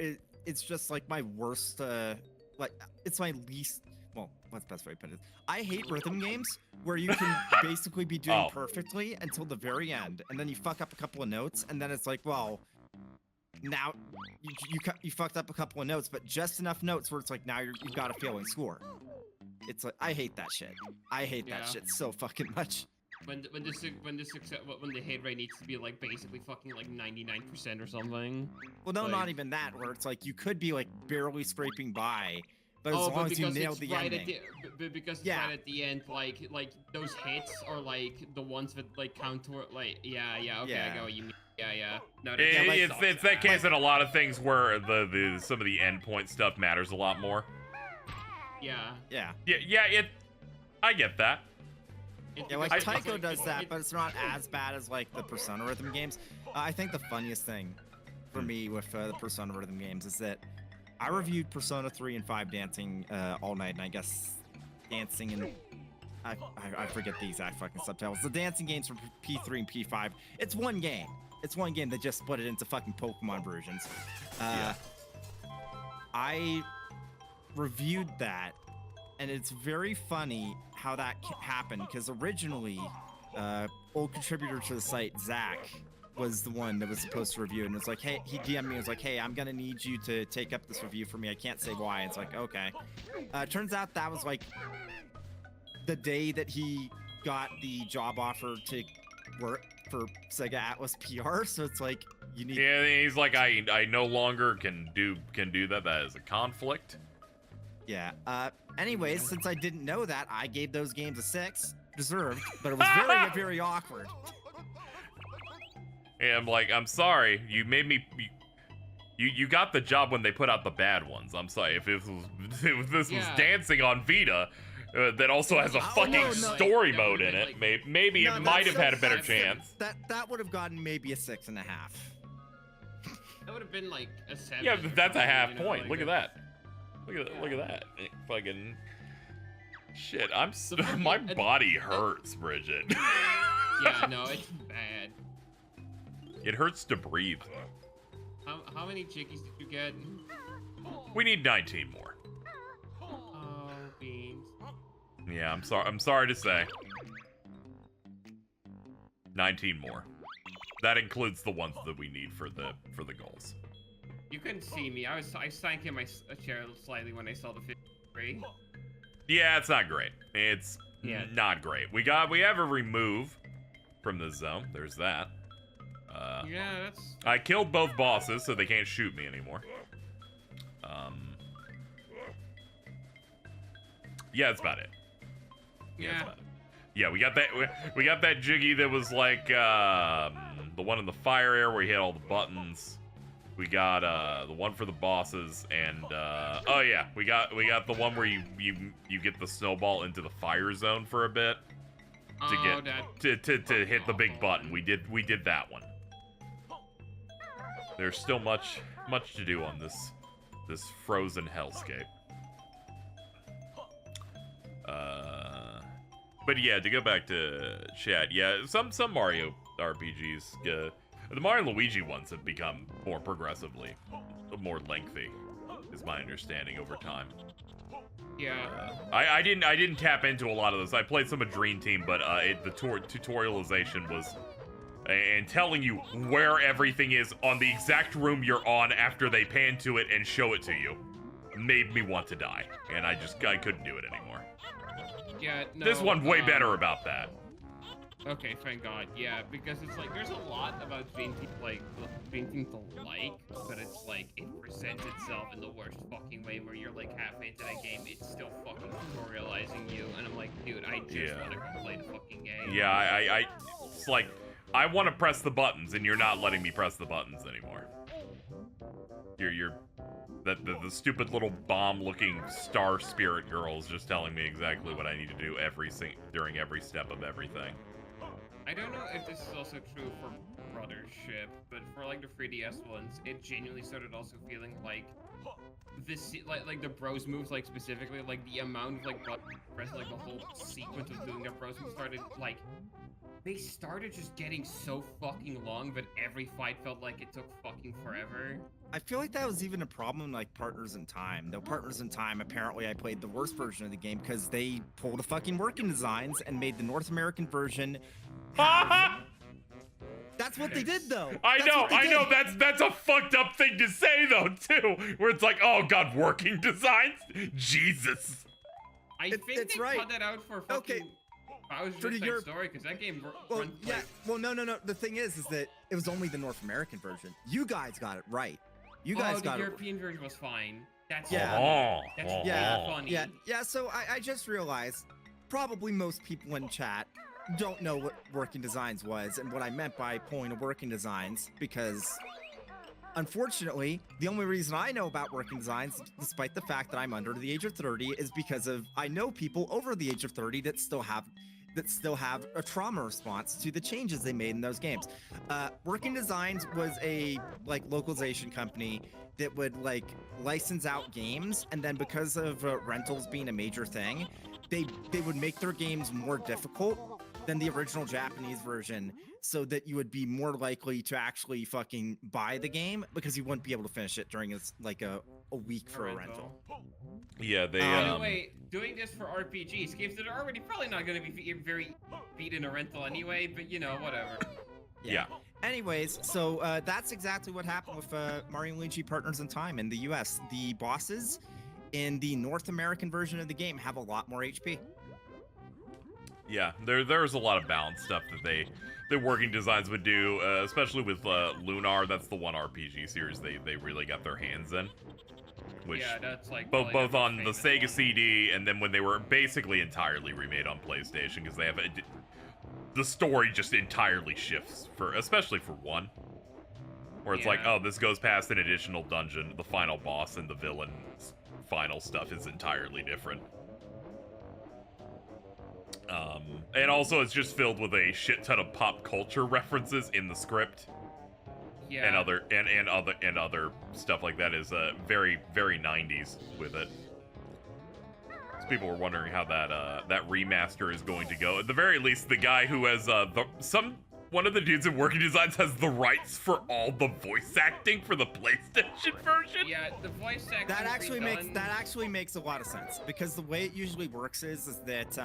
it's just like my worst, like, it's my least, well, what's the best way to put it? I hate rhythm games where you can basically be doing perfectly until the very end, and then you fuck up a couple of notes, and then it's like, well, now you fucked up a couple of notes, but just enough notes where it's like, now you've got a failing score. It's like, I hate that shit. I hate that shit so fucking much. When the hit rate needs to be like basically fucking like 99% or something. Well, no, like, not even that. Where it's like you could be like barely scraping by, but as long as you nail the ending. Because it's right at the end, like those hits are like the ones that like count toward okay, I get what you mean. Yeah. No, It's that case in a lot of things where the some of the endpoint stuff matters a lot more. Yeah. I get that. Yeah, like Tycho does that, but it's not as bad as like the Persona rhythm games. I think the funniest thing for me with the Persona rhythm games is that I reviewed Persona 3 and 5 dancing all night, and I guess dancing and I forget the exact fucking subtitles. The dancing games from P3 and P5. It's one game. It's one game. They just split it into fucking Pokemon versions. I reviewed that, and it's very funny how that happened, because originally, old contributor to the site, Zach, was the one that was supposed to review it, and it's like, hey, he DM'd me, and was like, hey, I'm gonna need you to take up this review for me. I can't say why. And it's like, okay. Turns out that was like the day that he got the job offer to work for Sega Atlas PR, so it's like, you need. Yeah, he's like, I no longer can do that. That is a conflict. Yeah. Anyways, since I didn't know that, I gave those games a 6. Deserved, but it was very, very awkward. And I'm like, I'm sorry, you made me. You got the job when they put out the bad ones. I'm sorry if this was dancing on Vita, that also has a fucking story mode in it. Maybe it might have had a better chance. That would have gotten maybe a 6.5. That would have been like a 7. Yeah, that's a half point. Look at that. Look at that. Fucking shit. My body hurts, Bridget. Yeah, no, it's bad. It hurts to breathe. How many chickies did you get? We need 19 more. Oh, beans. Yeah, I'm sorry to say. 19 more. That includes the ones that we need for the goals. You couldn't see me. I sank in my chair slightly when I saw the 53. Yeah, it's not great. It's not great. We have a remove from the zone. There's that. Yeah, that's. I killed both bosses, so they can't shoot me anymore. Yeah, that's about it. Yeah. That's about it. Yeah, we got that Jiggy that was like the one in the fire area where you hit all the buttons. We got the one for the bosses, and oh yeah, we got the one where you get the snowball into the fire zone for a bit to hit the big button. We did that one. There's still much to do on this frozen hellscape. But yeah, to go back to chat, yeah, some Mario RPGs, the Mario and Luigi ones have become more progressively more lengthy, is my understanding over time. Yeah. I didn't tap into a lot of those. I played some of Dream Team, but the tutorialization was and telling you where everything is on the exact room you're on after they pan to it and show it to you made me want to die, and I couldn't do it anymore. Yeah, no, this one way better about that. Okay, thank God. Yeah, because it's like there's a lot about Dream Team to like, but it's like it presents itself in the worst fucking way where you're like halfway into that game, it's still fucking tutorializing you, and I'm like, dude, I just want to play the fucking game. Yeah, I it's like I want to press the buttons, and you're not letting me press the buttons anymore. You're the stupid little bomb-looking star spirit girl is just telling me exactly what I need to do during every step of everything. I don't know if this is also true for Brothership, but for like the 3DS ones, it genuinely started also feeling like this, like the bros moves, like specifically, like the amount of like press, like the whole sequence of doing their bros moves started like. They started just getting so fucking long that every fight felt like it took fucking forever. I feel like that was even a problem in, like, Partners in Time. Though Partners in Time, apparently I played the worst version of the game because they pulled the fucking working designs and made the North American version have... That's what they did, though. I know. That's a fucked up thing to say, though, too. Where it's like, oh god, working designs? Jesus. I think they cut that out for fucking... Bowser's Inside Story, because that game runs no. The thing is that it was only the North American version. You guys got it right. You guys got it. The European version was fine. That's funny. Yeah. So I just realized probably most people in chat don't know what working designs was and what I meant by pulling a working designs, because unfortunately, the only reason I know about working designs, despite the fact that I'm under the age of 30, is because I know people over the age of 30 that still have a trauma response to the changes they made in those games. Working Designs was a localization company that would license out games, and then because of rentals being a major thing, they would make their games more difficult than the original Japanese version, so that you would be more likely to actually fucking buy the game because you wouldn't be able to finish it during a week for a rental. Yeah, they anyway, doing this for RPGs, games that are already probably not going to be very beat in a rental anyway, but you know, whatever. Yeah. Anyways, so that's exactly what happened with Mario & Luigi Partners in Time in the US. The bosses in the North American version of the game have a lot more HP. Yeah, there's a lot of balance stuff that the working designs would do, especially with Lunar. That's the one RPG series they really got their hands in. Which, yeah, that's like both on the Sega CD and then when they were basically entirely remade on PlayStation, because they have the story just entirely shifts especially for one, where it's like, oh, this goes past an additional dungeon, the final boss and the villain's final stuff is entirely different. And also it's just filled with a shit ton of pop culture references in the script. Yeah. And other stuff like that is very, very 90s with it. So people were wondering how that remaster is going to go. At the very least, the guy who has one of the dudes in Working Designs has the rights for all the voice acting for the PlayStation version. Yeah, the voice acting. That actually makes a lot of sense, because the way it usually works is that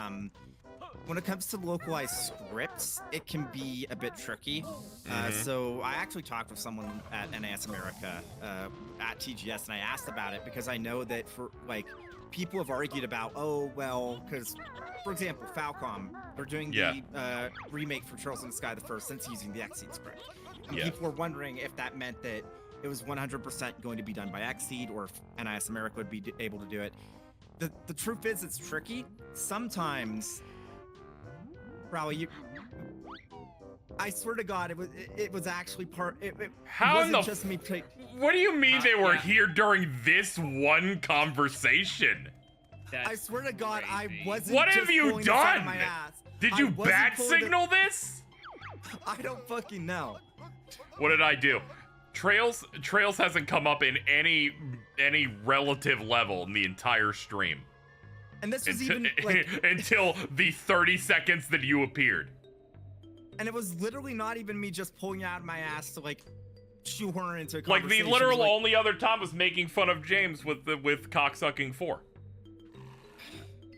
when it comes to localized scripts, it can be a bit tricky. So I actually talked with someone at NAS America at TGS, and I asked about it because I know that for people have argued about, because for example, Falcom, they're doing the remake for Trails in the Sky the First since using the Xseed script. And people were wondering if that meant that it was 100% going to be done by Xseed, or if NIS America would be able to do it. The truth is, it's tricky. Sometimes, Rowley, I swear to God, it was actually part. It wasn't just me. What do you mean they were here during this one conversation? I swear to God, I wasn't. What have you done? My ass. Did you bat signal this? I don't fucking know. What did I do? Trails hasn't come up in any relative level in the entire stream. And this was until the 30 seconds that you appeared. And it was literally not even me just pulling out of my ass to shoehorn into a conversation. The literal only other time was making fun of James with cocksucking 4.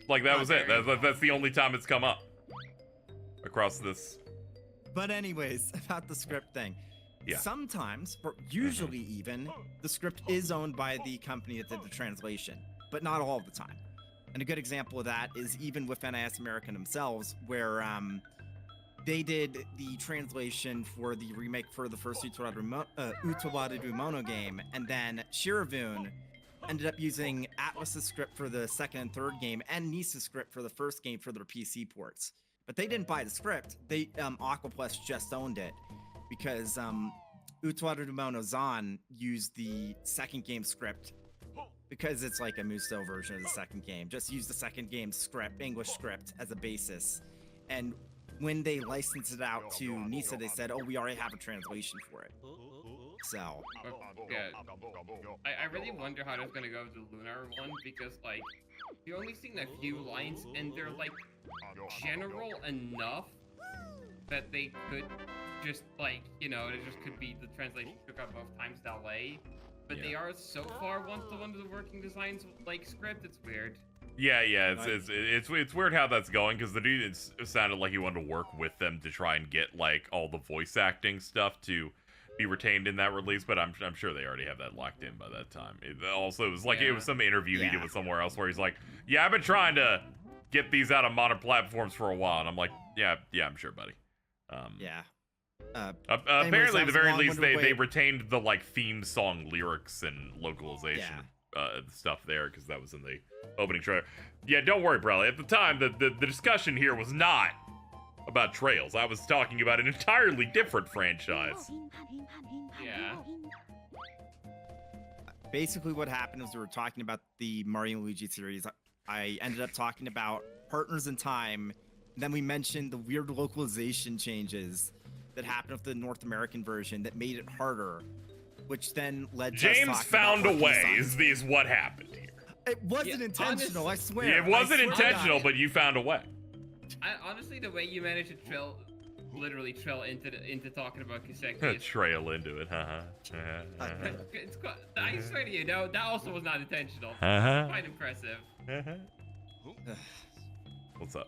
That was it. That's the only time it's come up across this. But anyways, about the script thing. Yeah. Sometimes, or usually even, the script is owned by the company that did the translation, but not all the time. And a good example of that is even with NIS American themselves, where they did the translation for the remake for the first Utawaru Mono game, and then Shiravoon ended up using Atlas's script for the second and third game, and Nisa's script for the first game for their PC ports. But they didn't buy the script. Aquaplus just owned it, because Utawaru Mono Zan used the second game script, because it's like a Muso version of the second game. Just use the second game script, English script, as a basis. And when they licensed it out to Nisa, they said, "Oh, we already have a translation for it." So. Yeah. I really wonder how that's gonna go with the Lunar one because like you've only seen a few lines and they're like general enough that they could just like it just could be the translation took up both times delay, but they are so far one-to-one to the working designs like script. It's weird. Yeah, it's weird how that's going because the dude it sounded like he wanted to work with them to try and get like all the voice acting stuff to be retained in that release, but I'm sure they already have that locked in by that time. It was like it was some interview he did with somewhere else where he's like, "Yeah, I've been trying to get these out of modern platforms for a while," and I'm like, "Yeah, I'm sure, buddy." Apparently, at the very least, they retained the like theme song lyrics and localization stuff there because that was in the opening trailer. Yeah, don't worry, bro. At the time, the discussion here was not about Trails. I was talking about an entirely different franchise. Yeah. Basically, what happened was we were talking about the Mario and Luigi series. I ended up talking about Partners in Time. And then we mentioned the weird localization changes that happened with the North American version that made it harder, which then led to James found a way. Is what happened here. It wasn't intentional. Honestly, I swear. It wasn't intentional, but you found a way. Honestly, the way you managed to literally trail into talking about Kiseki. Trail into it, I swear to you, no, that also was not intentional. Quite impressive. What's up?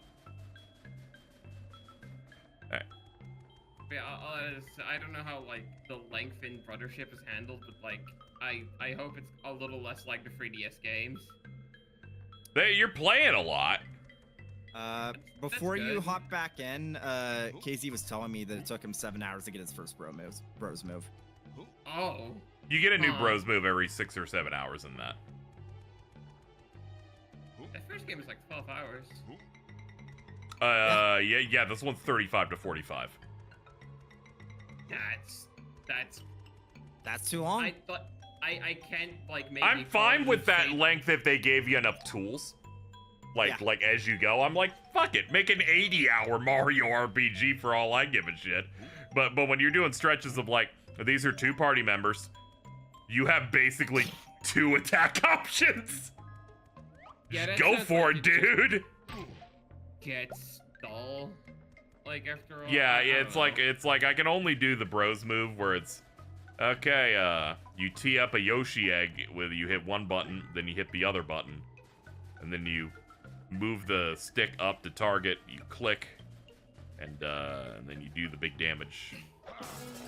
Alright. Yeah, I don't know how like the length in Brothership is handled, but like I hope it's a little less like the 3DS games. You're playing a lot. Before you hop back in, KZ was telling me that it took him 7 hours to get his first bros move. Oh. You get a new bros move every 6 or 7 hours in that. That first game was like 12 hours. Yeah, this one's 35 to 45. That's too long. I can't like maybe. I'm fine with that length if they gave you enough tools. Like as you go, I'm like, fuck it, make an 80-hour Mario RPG for all I give a shit. But when you're doing stretches of like, these are 2 party members, you have basically 2 attack options. Yeah, go for it, dude. Gets dull. Like after all. Yeah, it's like I can only do the bros move where it's okay. You tee up a Yoshi egg with you hit one button, then you hit the other button, and then you move the stick up to target. You click, and then you do the big damage.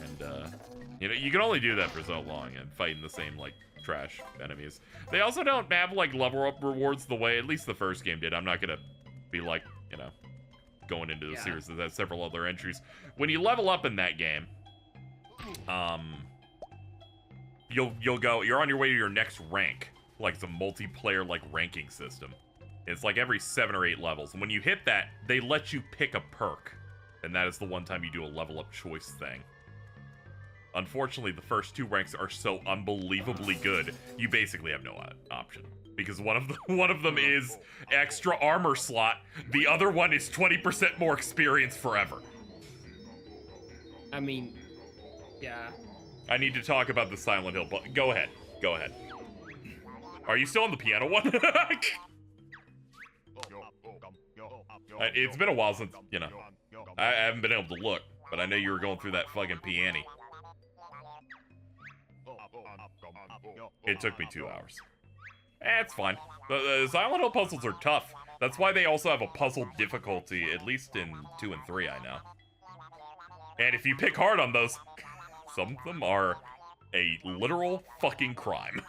And you can only do that for so long and fighting the same like trash enemies. They also don't have like level up rewards the way at least the first game did. I'm not gonna be like going into the series that has several other entries. When you level up in that game, you're on your way to your next rank. Like it's a multiplayer like ranking system. It's like every 7 or 8 levels. And when you hit that, they let you pick a perk. And that is the one time you do a level up choice thing. Unfortunately, the first 2 ranks are so unbelievably good, you basically have no option. Because one of them is extra armor slot, the other one is 20% more experience forever. I mean, yeah. I need to talk about the Silent Hill, but go ahead. Are you still on the piano one? It's been a while since, I haven't been able to look, but I know you were going through that fucking piano. It took me 2 hours. It's fine. The Silent Hill puzzles are tough. That's why they also have a puzzle difficulty, at least in 2 and 3, I know. And if you pick hard on those, some of them are a literal fucking crime.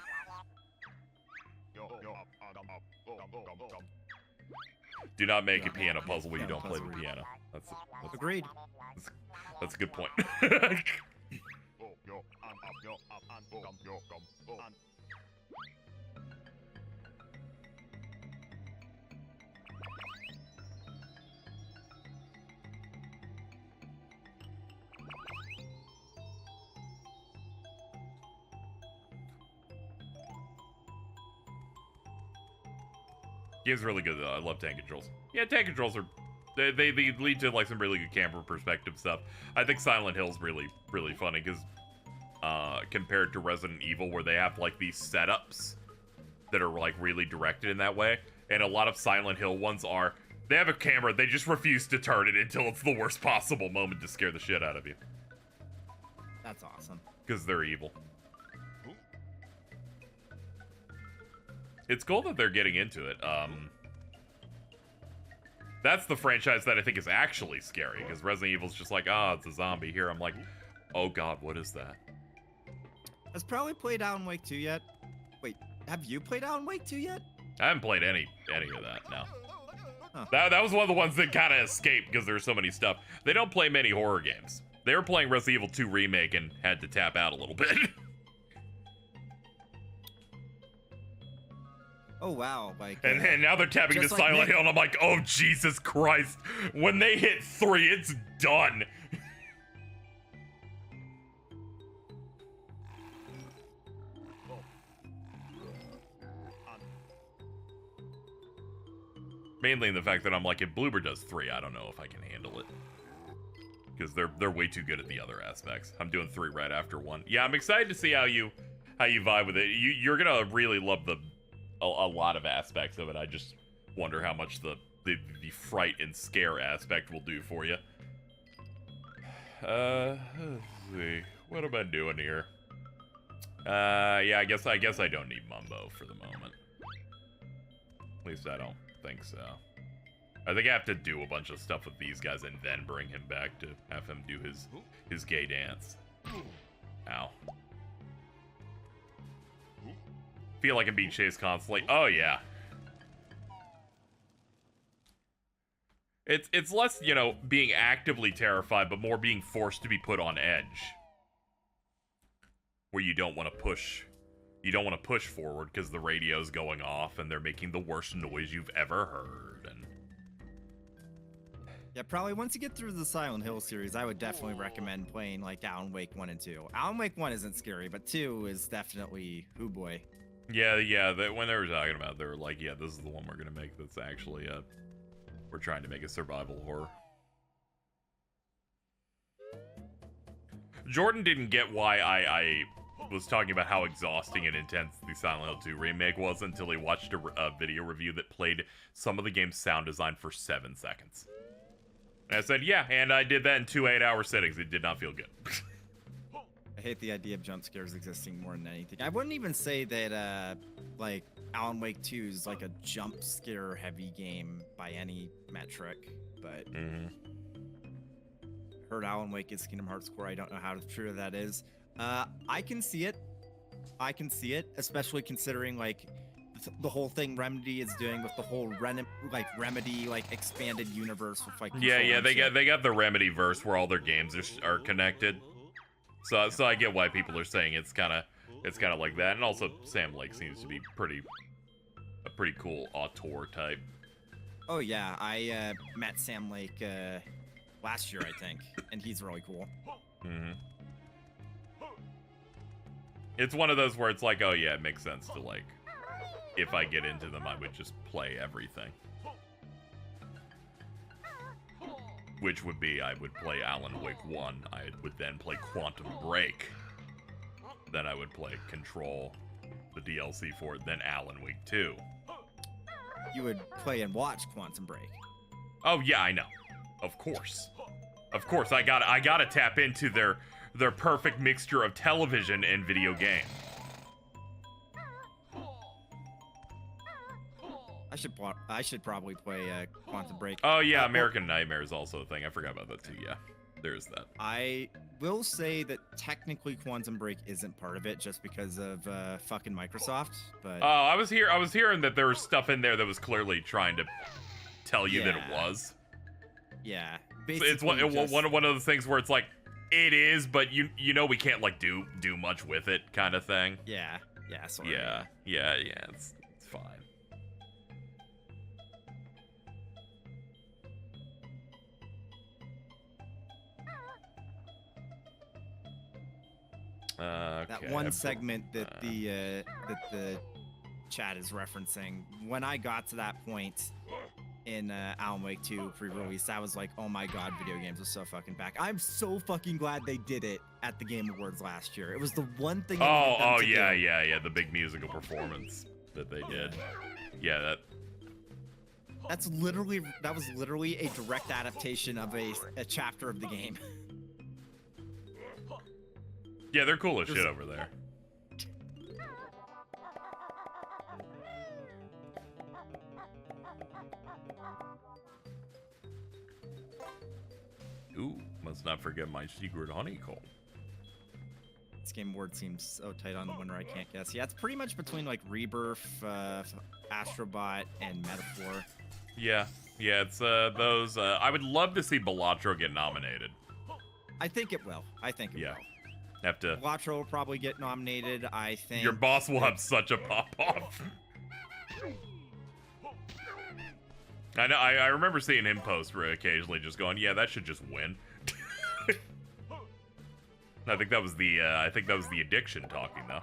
Do not make a piano puzzle where you don't play the piano. That's agreed. That's a good point. Game's really good though. I love tank controls. Yeah, tank controls are They lead to like some really good camera perspective stuff. I think Silent Hill's really funny because compared to Resident Evil, where they have like these setups that are like really directed in that way, and a lot of Silent Hill ones are they have a camera, they just refuse to turn it until it's the worst possible moment to scare the shit out of you. That's awesome. Because they're evil. It's cool that they're getting into it. That's the franchise that I think is actually scary, because Resident Evil's just like, it's a zombie. Here, I'm like, oh god, what is that? Has probably played Alan Wake 2 yet? Wait, have you played Alan Wake 2 yet? I haven't played any of that, no. Huh. That was one of the ones that kind of escaped because there's so many stuff. They don't play many horror games. They were playing Resident Evil 2 Remake and had to tap out a little bit. Oh wow, like and now they're tapping into like Silent Nick. Hill, and I'm like, oh Jesus Christ! When they hit 3, it's done. Mainly in the fact that I'm like, if Bloober does 3, I don't know if I can handle it. Because they're way too good at the other aspects. I'm doing 3 right after 1. Yeah, I'm excited to see how you vibe with it. You're gonna really love a lot of aspects of it. I just wonder how much the fright and scare aspect will do for you. Let's see. What am I doing here? Yeah, I guess I don't need Mumbo for the moment. At least I don't think so. I think I have to do a bunch of stuff with these guys and then bring him back to have him do his gay dance. Ow. Feel like I'm being chased constantly. Oh yeah. It's less, you know, being actively terrified, but more being forced to be put on edge. Where you don't want to push. You don't want to push forward because the radio's going off and they're making the worst noise you've ever heard. And yeah, probably once you get through the Silent Hill series, I would definitely recommend playing like Alan Wake 1 and 2. Alan Wake 1 isn't scary, but 2 is definitely, oh boy. Yeah, when they were talking about it, they were like, yeah, this is the one we're gonna make that's actually, we're trying to make a survival horror. Jordan didn't get why I was talking about how exhausting and intense the Silent Hill 2 remake was until he watched a video review that played some of the game's sound design for 7 seconds. And I said, yeah, and I did that in 2 8-hour sittings. It did not feel good. I hate the idea of jump scares existing more than anything. I wouldn't even say that, like, Alan Wake 2 is like a jump scare heavy game by any metric, but heard Alan Wake is Kingdom Hearts core. I don't know how true that is. I can see it. Especially considering, like, the whole thing Remedy is doing with the whole Remedy expanded universe with like yeah they got the Remedy verse where all their games are connected. So I get why people are saying it's kind of like that, and also Sam Lake seems to be a pretty cool auteur type. Oh yeah, I met Sam Lake last year I think, and he's really cool. It's one of those where it's like, oh yeah, it makes sense to like, if I get into them, I would just play everything. Which would be, I would play Alan Wake 1, I would then play Quantum Break, then I would play Control, the DLC for it, then Alan Wake 2. You would play and watch Quantum Break. Oh yeah, I know. Of course. Of course, I gotta tap into their perfect mixture of television and video game. I should probably play Quantum Break. Oh yeah, American Nightmare is also a thing. I forgot about that too. Yeah, there's that. I will say that technically Quantum Break isn't part of it just because of fucking Microsoft. But I was hearing that there was stuff in there that was clearly trying to tell you that it was. Yeah, basically it's one of the things where it's like it is, but you know we can't like do much with it kind of thing. Yeah, sort of. Yeah. It's fine. That one segment that the chat is referencing, when I got to that point, in Alan Wake 2 pre-release, I was like, oh my god, video games are so fucking back. I'm so fucking glad they did it at the Game Awards last year. It was the one thing. Yeah, the big musical performance that they did. Yeah, that was literally a direct adaptation of a chapter of the game. Yeah, they're cool as shit over there. Ooh, must not forget my secret honeycomb. This Game Award seems so tight on the winner, I can't guess. Yeah, it's pretty much between like Rebirth, Astrobot, and Metaphor. Yeah, it's those. I would love to see Balatro get nominated. I think it will. Will. Have to. Balatro will probably get nominated. I think. Your boss will have such a pop-off. I know. I remember seeing him post occasionally, just going, "Yeah, that should just win." I think that was the addiction talking, though.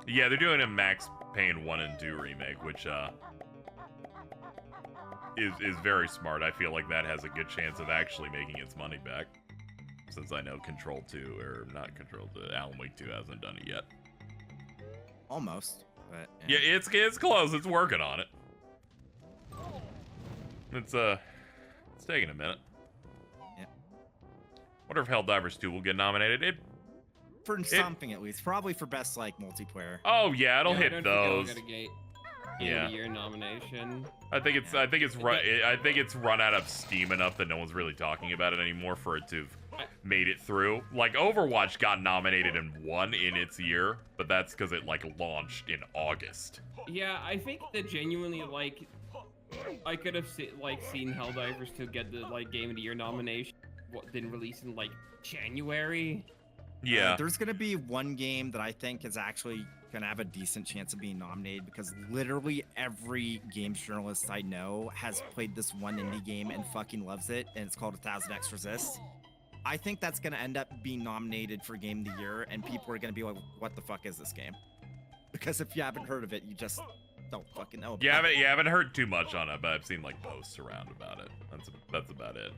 Yeah, they're doing a Max Payne 1 and 2 remake, which is very smart. I feel like that has a good chance of actually making its money back, since I know Control 2 or not Control 2, Alan Wake 2 hasn't done it yet. Almost, but yeah, it's close. It's working on it. It's taking a minute. Yeah. Wonder if Helldivers 2 will get nominated. For something at least, probably for best like multiplayer. Oh yeah, it'll hit those. Game Yeah. of the Year nomination. I think it's run out of steam enough that no one's really talking about it anymore for it to have made it through. Like Overwatch got nominated and won in its year, but that's because it like launched in August. Yeah, I think that genuinely like I could have seen Helldivers 2 get the like Game of the Year nomination. What didn't release in like January. Yeah. There's gonna be one game that I think is actually gonna have a decent chance of being nominated because literally every games journalist I know has played this one indie game and fucking loves it, and it's called 1000x Resist. I think that's gonna end up being nominated for Game of the Year, and people are gonna be like, "What the fuck is this game?" Because if you haven't heard of it, you just don't fucking know. You haven't heard too much on it, but I've seen like posts around about it. That's about it.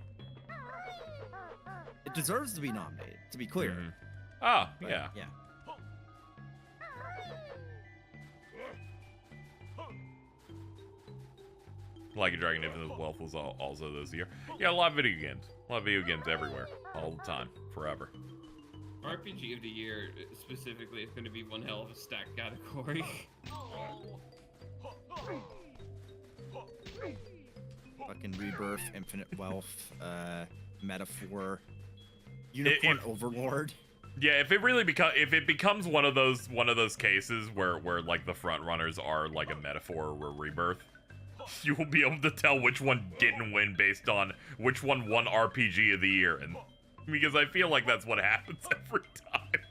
It deserves to be nominated, to be clear. Mm-hmm. Oh, yeah. Yeah. Like a Dragon Infinite Wealth was also this year. Yeah, a lot of video games. A lot of video games everywhere. All the time. Forever. RPG of the Year specifically is going to be one hell of a stack category. Fucking Rebirth, Infinite Wealth, Metaphor, Unicorn Overlord. Yeah, if it becomes one of those cases where like the front runners are like a Metaphor or a Rebirth, you will be able to tell which one didn't win based on which one won RPG of the Year, and because I feel like that's what happens every time.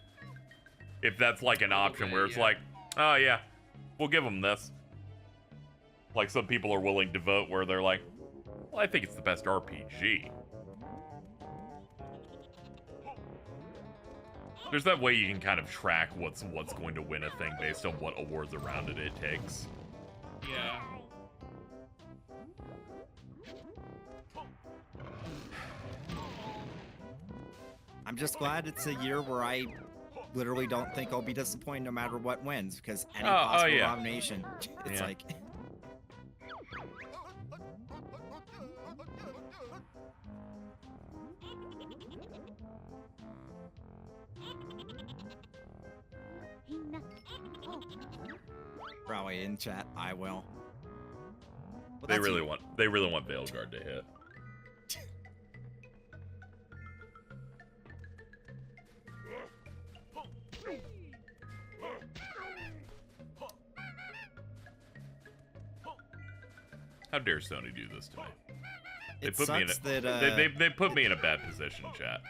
If that's like an option where it's like, oh yeah, we'll give them this. Like some people are willing to vote where they're like, well, I think it's the best RPG. There's that way you can kind of track what's going to win a thing based on what awards around it takes. Yeah. I'm just glad it's a year where I literally don't think I'll be disappointed no matter what wins, because any possible nomination, it's like... Probably in chat, I will. Well, they really want Veilguard to hit. How dare Sony do this to me? They put me in a bad position, chat.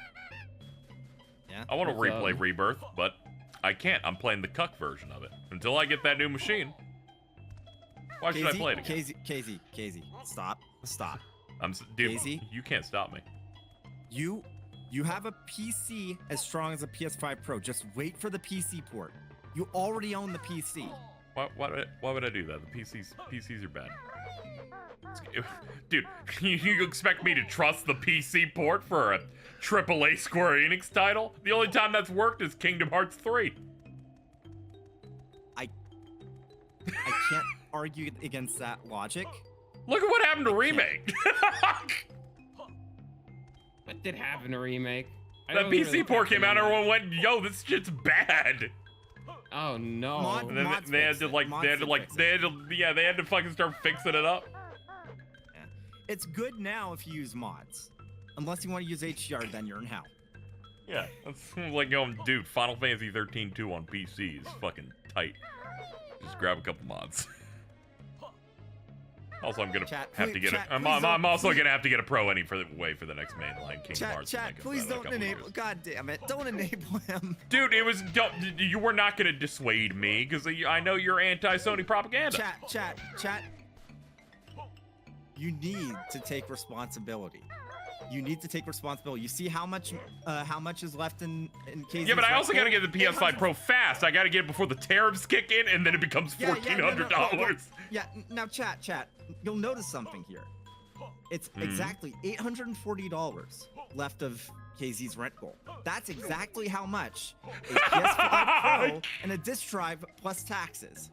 Yeah. I want to replay Rebirth, but I can't. I'm playing the cuck version of it. Until I get that new machine. Why should I play it again? KZ, stop. Dude, KZ? you can't stop me. You have a PC as strong as a PS5 Pro. Just wait for the PC port. You already own the PC. Why would I do that? The PCs are bad. Dude, you expect me to trust the PC port for a AAA Square Enix title? The only time that's worked is Kingdom Hearts 3. I can't argue against that logic. Look at what happened to Remake. What did happen to Remake? That PC port came out and everyone went, yo, this shit's bad. Oh no. And then they had to fucking start fixing it up. Yeah. It's good now if you use mods. Unless you want to use HDR, then you're in hell. Yeah, that's like going, dude, Final Fantasy 13-2 on PC is fucking tight. Just grab a couple mods. Also, I'm gonna have to get I'm also gonna have to get a pro any for the next mainline Kingdom Hearts. Chat, please don't enable. God damn it! Don't enable him. Dude, you were not gonna dissuade me because I know you're anti-Sony propaganda. Chat. You need to take responsibility. You need to take responsibility. You see how much is left in KZ's. Yeah, but I also gotta get the PS5 Pro fast. I gotta get it before the tariffs kick in, and then it becomes $1,400. Yeah. Now, chat. You'll notice something here. It's exactly $840 left of KZ's rent goal. That's exactly how much a PS5 Pro and a disc drive plus taxes.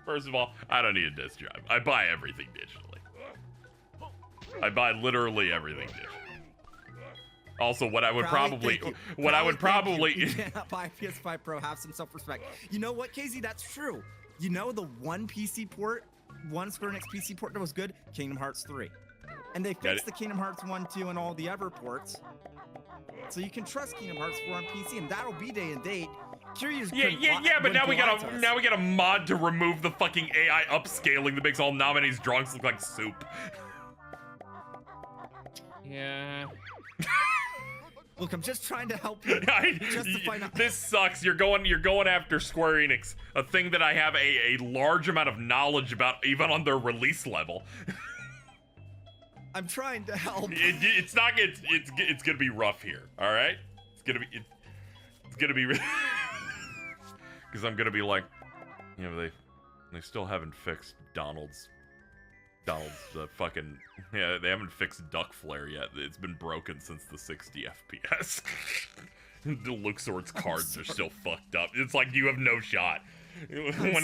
First of all, I don't need a disc drive. I buy everything digitally. I buy literally everything digitally. Also, what I would probably you cannot buy a PS5 Pro. Have some self-respect. You know what, KZ? That's true. You know the one Square Enix PC port that was good? Kingdom Hearts 3. And they fixed the Kingdom Hearts 1, 2, and all the other ports. So you can trust Kingdom Hearts 4 on PC, and that'll be day and date. But now we got a mod to remove the fucking AI upscaling that makes all nominees' drawings look like soup. Yeah. Look, I'm just trying to help you. This sucks. You're going after Square Enix, a thing that I have a large amount of knowledge about, even on their release level. I'm trying to help. It's gonna be rough here. All right. It's gonna be because I'm gonna be like, you know, they still haven't fixed Donald's fucking, yeah, they haven't fixed duck flare yet. It's been broken since the 60 FPS. The Luxord's cards are still fucked up. It's like you have no shot. When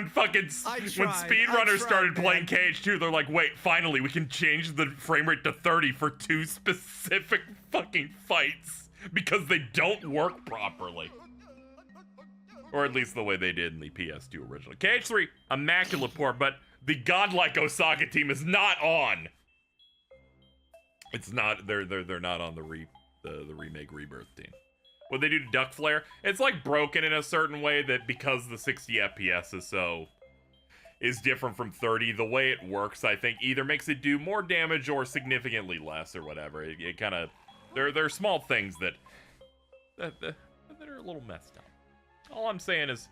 speedrunners started playing KH2, they're like, wait, finally we can change the frame rate to 30 for 2 specific fucking fights because they don't work properly. Or at least the way they did in the PS2 original. KH3, immaculate port, but the godlike Osaka team is not on. It's not. They're not on the remake rebirth team. What they do to duck flare, it's like broken in a certain way that because the 60 FPS is different from 30. The way it works, I think, either makes it do more damage or significantly less or whatever. It kind of there are small things that are a little messed up. All I'm saying is,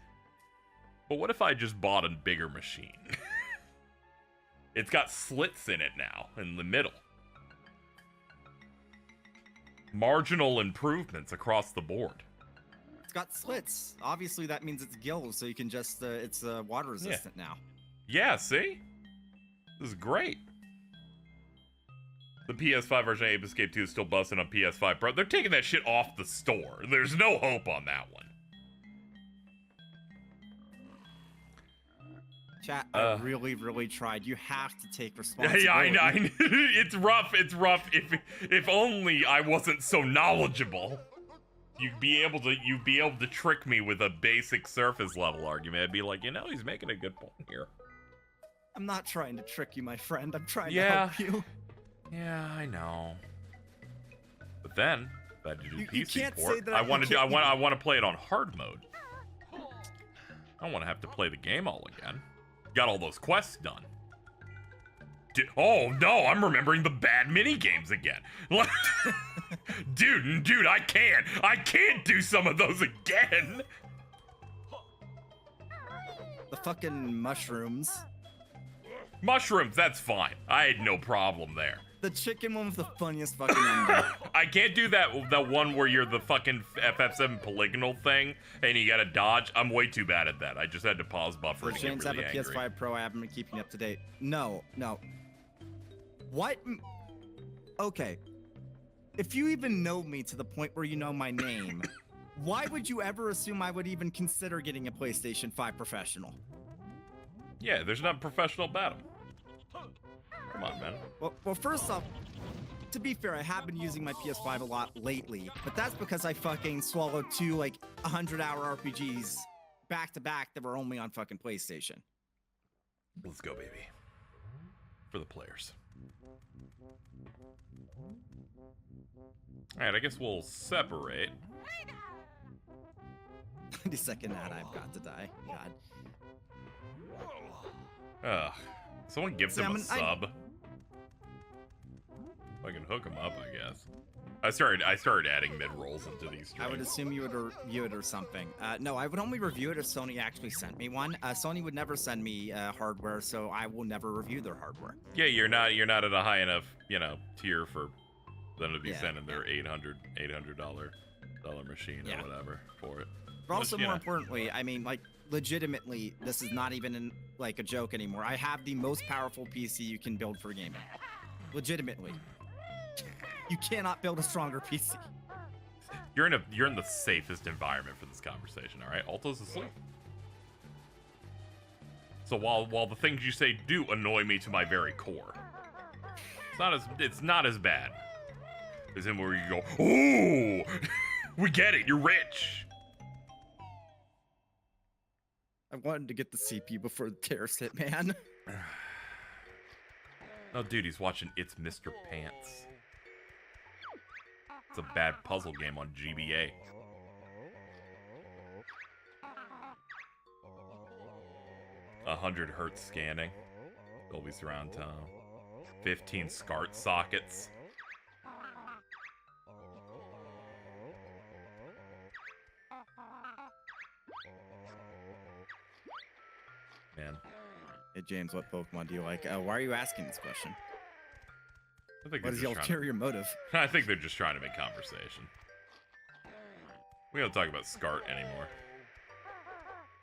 but what if I just bought a bigger machine? It's got slits in it now, in the middle. Marginal improvements across the board. It's got slits. Obviously, that means it's gills, so you can just, it's water resistant now. Yeah, see? This is great. The PS5 version of Ape Escape 2 is still busting on PS5 Pro. They're taking that shit off the store. There's no hope on that one. Chat, I really tried. You have to take responsibility. Yeah, I know. It's rough. If only I wasn't so knowledgeable. You'd be able to trick me with a basic surface level argument. I'd be like, you know, he's making a good point here. I'm not trying to trick you, my friend. I'm trying to help you. Yeah, I know. But then, if I had to do you PC can't port, say that I want to play it on hard mode. I don't want to have to play the game all again. Got all those quests done. Oh no, I'm remembering the bad mini games again. dude, I can't do some of those again. The fucking mushrooms. Mushrooms, that's fine. I had no problem there. The chicken one with the funniest fucking ending. I can't do that one where you're the fucking FF7 polygonal thing and you gotta dodge. I'm way too bad at that. I just had to pause buffer For to James get really have a angry. PS5 Pro, I haven't been keeping up to date. No. What? Okay. If you even know me to the point where you know my name, why would you ever assume I would even consider getting a PlayStation 5 Professional? Yeah, there's not professional about him. Come on, man. Well, first off, to be fair, I have been using my PS5 a lot lately, but that's because I fucking swallowed 2 like 100-hour RPGs back to back that were only on fucking PlayStation. Let's go, baby. For the players. All right, I guess we'll separate. 92nd ad, I've got to die. God. Ugh. Someone gives See, him a sub. I can hook him up, I guess. I started adding mid rolls into these streams. I would assume you would review it or something. No, I would only review it if Sony actually sent me one. Sony would never send me hardware, so I will never review their hardware. Yeah, you're not at a high enough, tier for them to be sending their $800 machine or whatever for it. But also, more importantly, I mean, like, legitimately, this is not even like a joke anymore. I have the most powerful PC you can build for gaming. Legitimately. You cannot build a stronger PC. You're in the safest environment for this conversation, all right? Alto's asleep. So while the things you say do annoy me to my very core, it's not as bad as in where you go, ooh, we get it, you're rich. I wanted to get the CPU before the terrorist hit, man. Oh, dude, he's watching It's Mr. Pants. It's a bad puzzle game on GBA. A 100 hertz scanning. Dolby surround tone. 15 SCART sockets. Man. Hey, James, what Pokemon do you like? Why are you asking this question? I think what is the ulterior motive? I think they're just trying to make conversation. We don't talk about SCART anymore.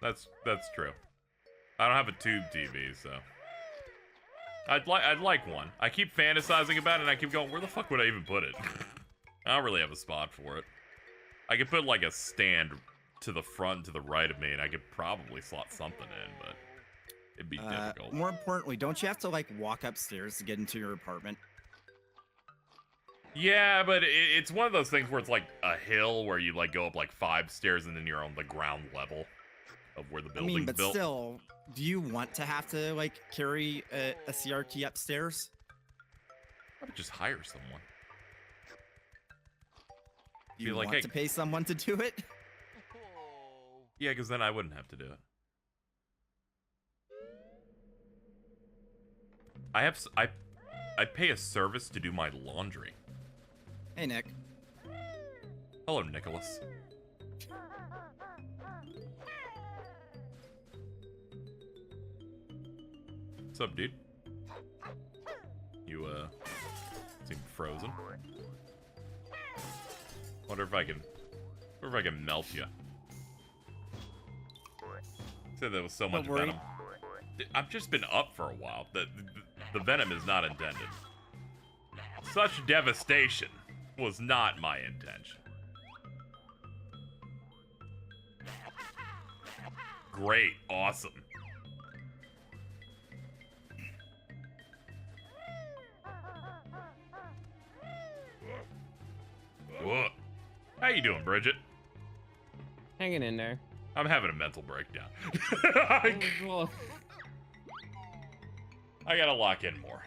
That's true. I don't have a tube TV, so I'd like one. I keep fantasizing about it, and I keep going, where the fuck would I even put it? I don't really have a spot for it. I could put like a stand to the front and to the right of me, and I could probably slot something in, but it'd be difficult. More importantly, don't you have to like walk upstairs to get into your apartment? Yeah, but it's one of those things where it's like a hill where you like go up like 5 stairs and then you're on the ground level of where the building's built. Still, do you want to have to like carry a CRT upstairs? I would just hire someone. Do you want to pay someone to do it? Yeah, because then I wouldn't have to do it. I pay a service to do my laundry. Hey, Nick. Hello, Nicholas. What's up, dude? You, seem frozen. Wonder if I can melt you. Said there was so much venom. I've just been up for a while. The venom is not intended. Such devastation was not my intention. Great, awesome. Whoa. How you doing, Bridget? Hanging in there. I'm having a mental breakdown. Well, I gotta lock in more.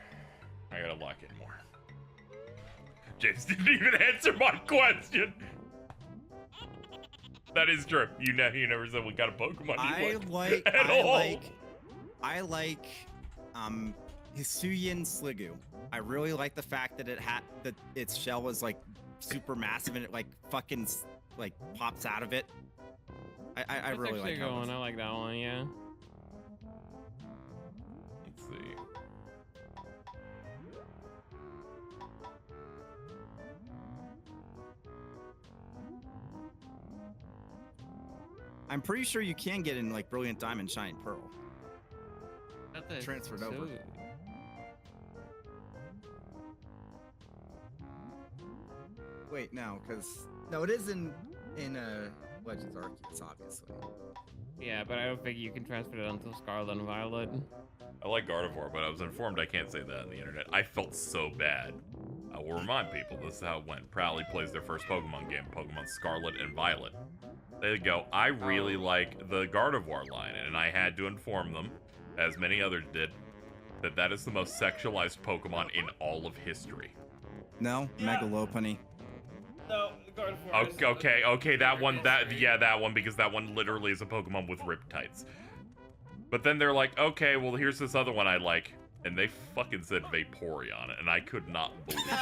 James didn't even answer my question. That is true. You never said what kind of Pokemon you like. I like Hisuian Sliggoo. I really like the fact that that its shell was like super massive and it like fucking like pops out of it. I really like that one. I like that one, yeah. Let's see. I'm pretty sure you can get in like Brilliant Diamond, Shining Pearl. That's Transferred over. Wait, no, no, it is in Legends Arceus, obviously. Yeah, but I don't think you can transfer it until Scarlet and Violet. I like Gardevoir, but I was informed I can't say that on the internet. I felt so bad. I will remind people, this is how it went. Proudly plays their first Pokemon game, Pokemon Scarlet and Violet. They go, I really like the Gardevoir line, and I had to inform them, as many others did, that that is the most sexualized Pokemon in all of history. No, yeah. Megalopunny. No, Gardevoir. Okay, that one, that one, because that one literally is a Pokemon with Riptides. But then they're like, okay, well, here's this other one I like. And they fucking said Vaporeon, and I could not believe it.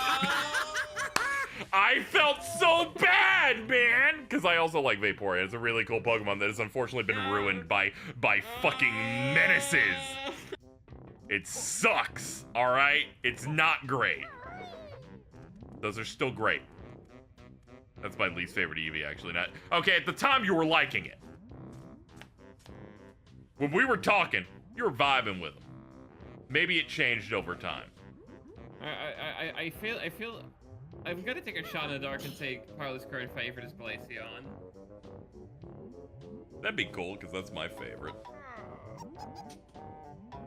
I felt so bad, man! Because I also like Vaporeon. It's a really cool Pokemon that has unfortunately been ruined by fucking menaces. It sucks, alright? It's not great. Those are still great. That's my least favorite Eevee, actually. Not okay, at the time you were liking it. When we were talking, you were vibing with them. Maybe it changed over time. I feel I'm gonna take a shot in the dark and say Carlos' current favorite is Glaceon. That'd be cool, because that's my favorite.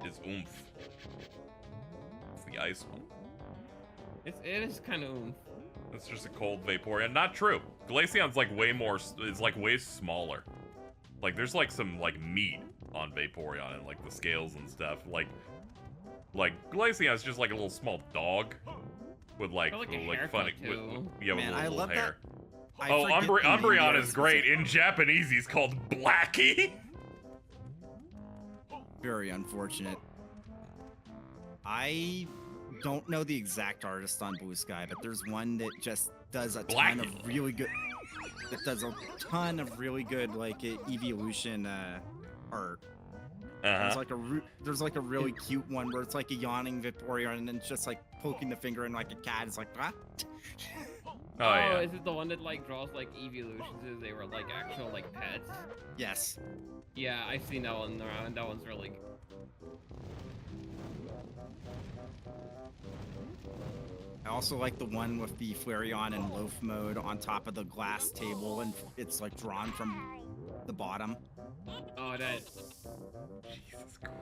It's Oomph. It's the ice one. It is kind of Oomph. It's just a cold Vaporeon. Not true. Glaceon's like way more, it's like way smaller. Like there's like some like meat on Vaporeon and like the scales and stuff. Like Glaceon's just like a little small dog with like funny, with Man, a little hair. Oh, Umbreon is great. In Japanese, he's called Blackie. Very unfortunate. I don't know the exact artist on Blue Sky, but there's one that just does a ton of really good. That does a ton of really good like evolution art. There's like a really cute one where it's like a yawning Vaporeon and then it's just like poking the finger in like a cat. It's like what? Oh yeah. Is it the one that like draws like evolutions as they were like actual like pets? Yes. Yeah, I've seen that one around. That one's really good. I also like the one with the Flareon and Loaf mode on top of the glass table, and it's like drawn from the bottom. Oh, that. Jesus Christ.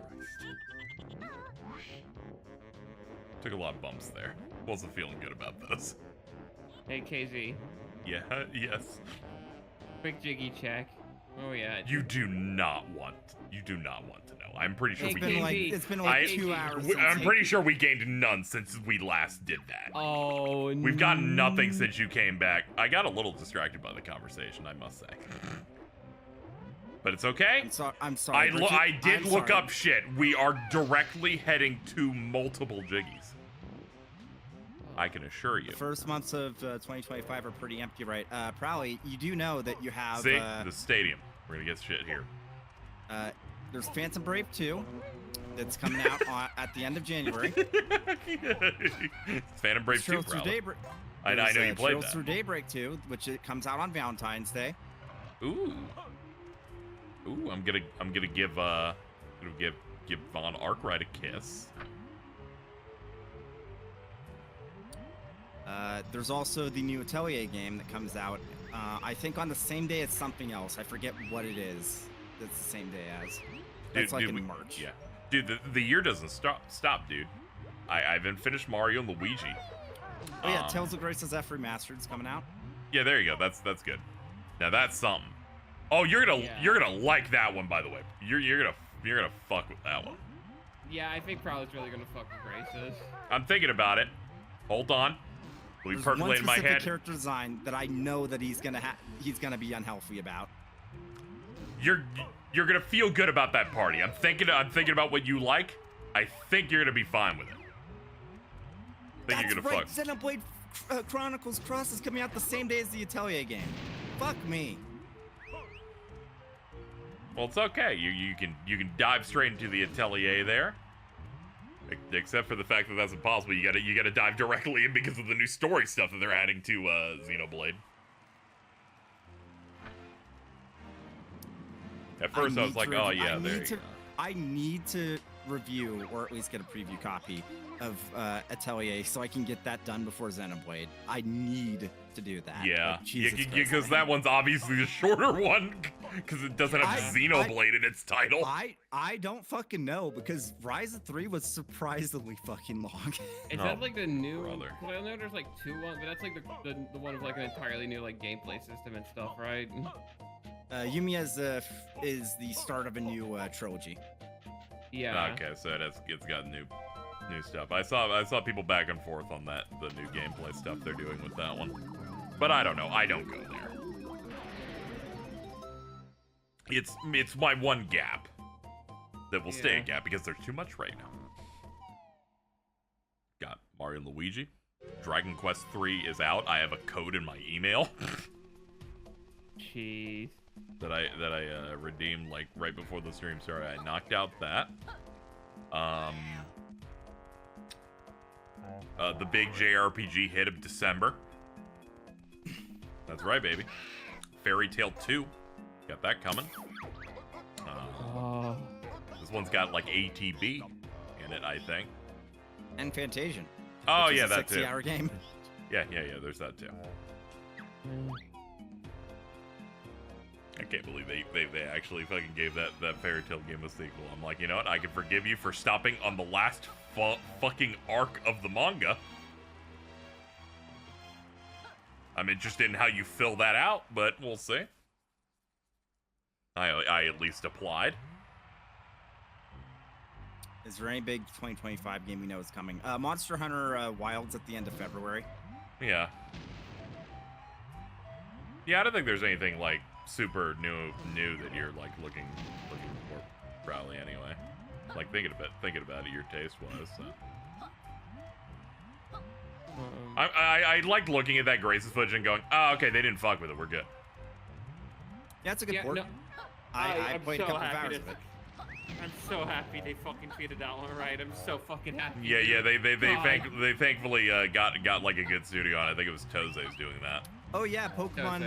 Took a lot of bumps there. Wasn't feeling good about those. Hey, KZ. Yeah, yes. Quick jiggy check. Oh yeah. You do not want to know. I'm pretty sure it's been like 2 hours. I'm pretty sure we gained none since we last did that. Oh, we've gotten nothing since you came back. I got a little distracted by the conversation, I must say. But it's okay. I'm sorry. I did look up shit. We are directly heading to multiple jiggies. I can assure you. The first months of 2025 are pretty empty, right? Probably. You do know that you have the stadium. We're gonna get shit here. There's Phantom Brave 2 that's coming out at the end of January. Phantom Brave 2, probably. I know you played Trails that. Through Daybreak 2, which it comes out on Valentine's Day. Ooh, I'm gonna give Von Arkwright a kiss. There's also the new Atelier game that comes out. I think on the same day as something else. I forget what it is. That's the same day as. That's like in March. Yeah, dude, the year doesn't stop, dude. I've been finished Mario and Luigi. Oh yeah, Tales of Grace's F Remastered is coming out. Yeah, there you go. That's good. Now that's something. Oh, you're gonna like that one, by the way. You're gonna fuck with that one. Yeah, I think Prowler's really gonna fuck with Graces. I'm thinking about it. Hold on. We percolate in my head. One specific character design that I know that he's gonna be unhealthy about. You're gonna feel good about that party. I'm thinking about what you like. I think you're gonna be fine with it. That's right. Xenoblade Chronicles Cross is coming out the same day as the Atelier game. Fuck me. Well, it's okay. You can dive straight into the Atelier there. Except for the fact that that's impossible. You gotta dive directly in because of the new story stuff that they're adding to Xenoblade. At first I was like, oh yeah, there you go. I need to review, or at least get a preview copy of Atelier so I can get that done before Xenoblade. I need to do that. Yeah, like, because that one's obviously the shorter one, because it doesn't have Xenoblade in its title. I don't fucking know, because Rise of 3 was surprisingly fucking long. Is that like the new? Brother. I know there's like 2 ones, but that's like the one with like an entirely new like gameplay system and stuff, right? Yumiya's is the start of a new trilogy. Yeah. Okay, so it's got new stuff. I saw people back and forth on that, the new gameplay stuff they're doing with that one. But I don't know. I don't go there. It's my one gap that will stay a gap because there's too much right now. Got Mario and Luigi. Dragon Quest 3 is out. I have a code in my email. Jeez. That I redeemed like right before the stream started. I knocked out that. The big JRPG hit of December. That's right, baby. Fairy Tail 2. Got that coming. This one's got like ATB in it, I think. And Fantasian. Oh yeah, that too. 60-hour game. Yeah, there's that too. I can't believe they actually fucking gave that Fairy Tail game a sequel. I'm like, you know what? I can forgive you for stopping on the last fucking arc of the manga. I'm interested in how you fill that out, but we'll see. I at least applied. Is there any big 2025 game we know is coming? Monster Hunter Wilds at the end of February. Yeah. Yeah, I don't think there's anything like super new that you're like looking for probably anyway. Like thinking about it, your taste was. So. I liked looking at that Grace's footage and going, oh, okay, they didn't fuck with it. We're good. Yeah, it's a good port. No, I played a couple of hours of it. I'm so happy they fucking treated that one right. I'm so fucking happy. Yeah. They thankfully got like a good studio on it. I think it was Tose's doing that. Oh yeah, Pokemon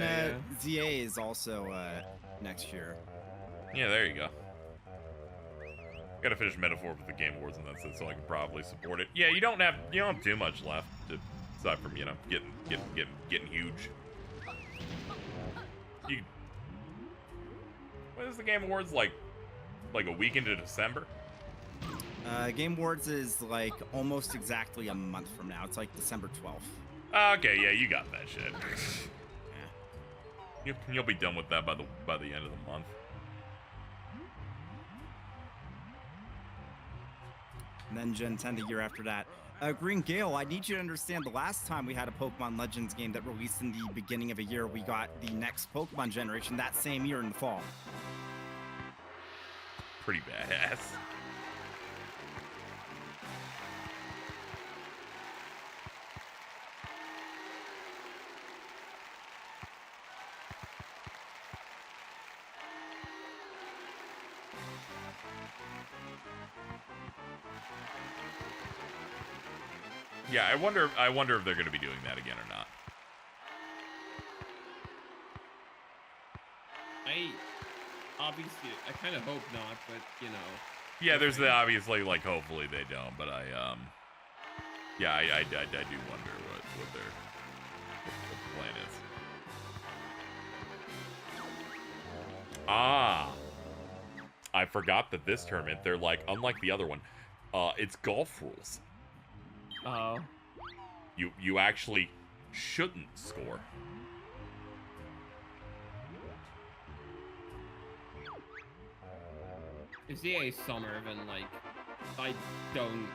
ZA is also next year. Yeah, there you go. Gotta finish Metaphor with the Game Awards, and that's it, so I can probably support it. Yeah, you don't have too much left aside from getting huge. When is the Game Awards like a week into December? Game Awards is like almost exactly a month from now. It's like December 12th. Okay, yeah, you got that shit. Yeah. You'll be done with that by the end of the month. And then Gen 10 the year after that. Green Gale, I need you to understand the last time we had a Pokemon Legends game that released in the beginning of a year, we got the next Pokemon generation that same year in the fall. Pretty badass. Yeah, I wonder if they're going to be doing that again or not. Obviously, I kind of hope not, but you know. Yeah, there's the obviously like hopefully they don't, but I do wonder what their plan is. I forgot that this tournament they're like unlike the other one, it's golf rules. Oh. You actually shouldn't score. Is EA summer then like I don't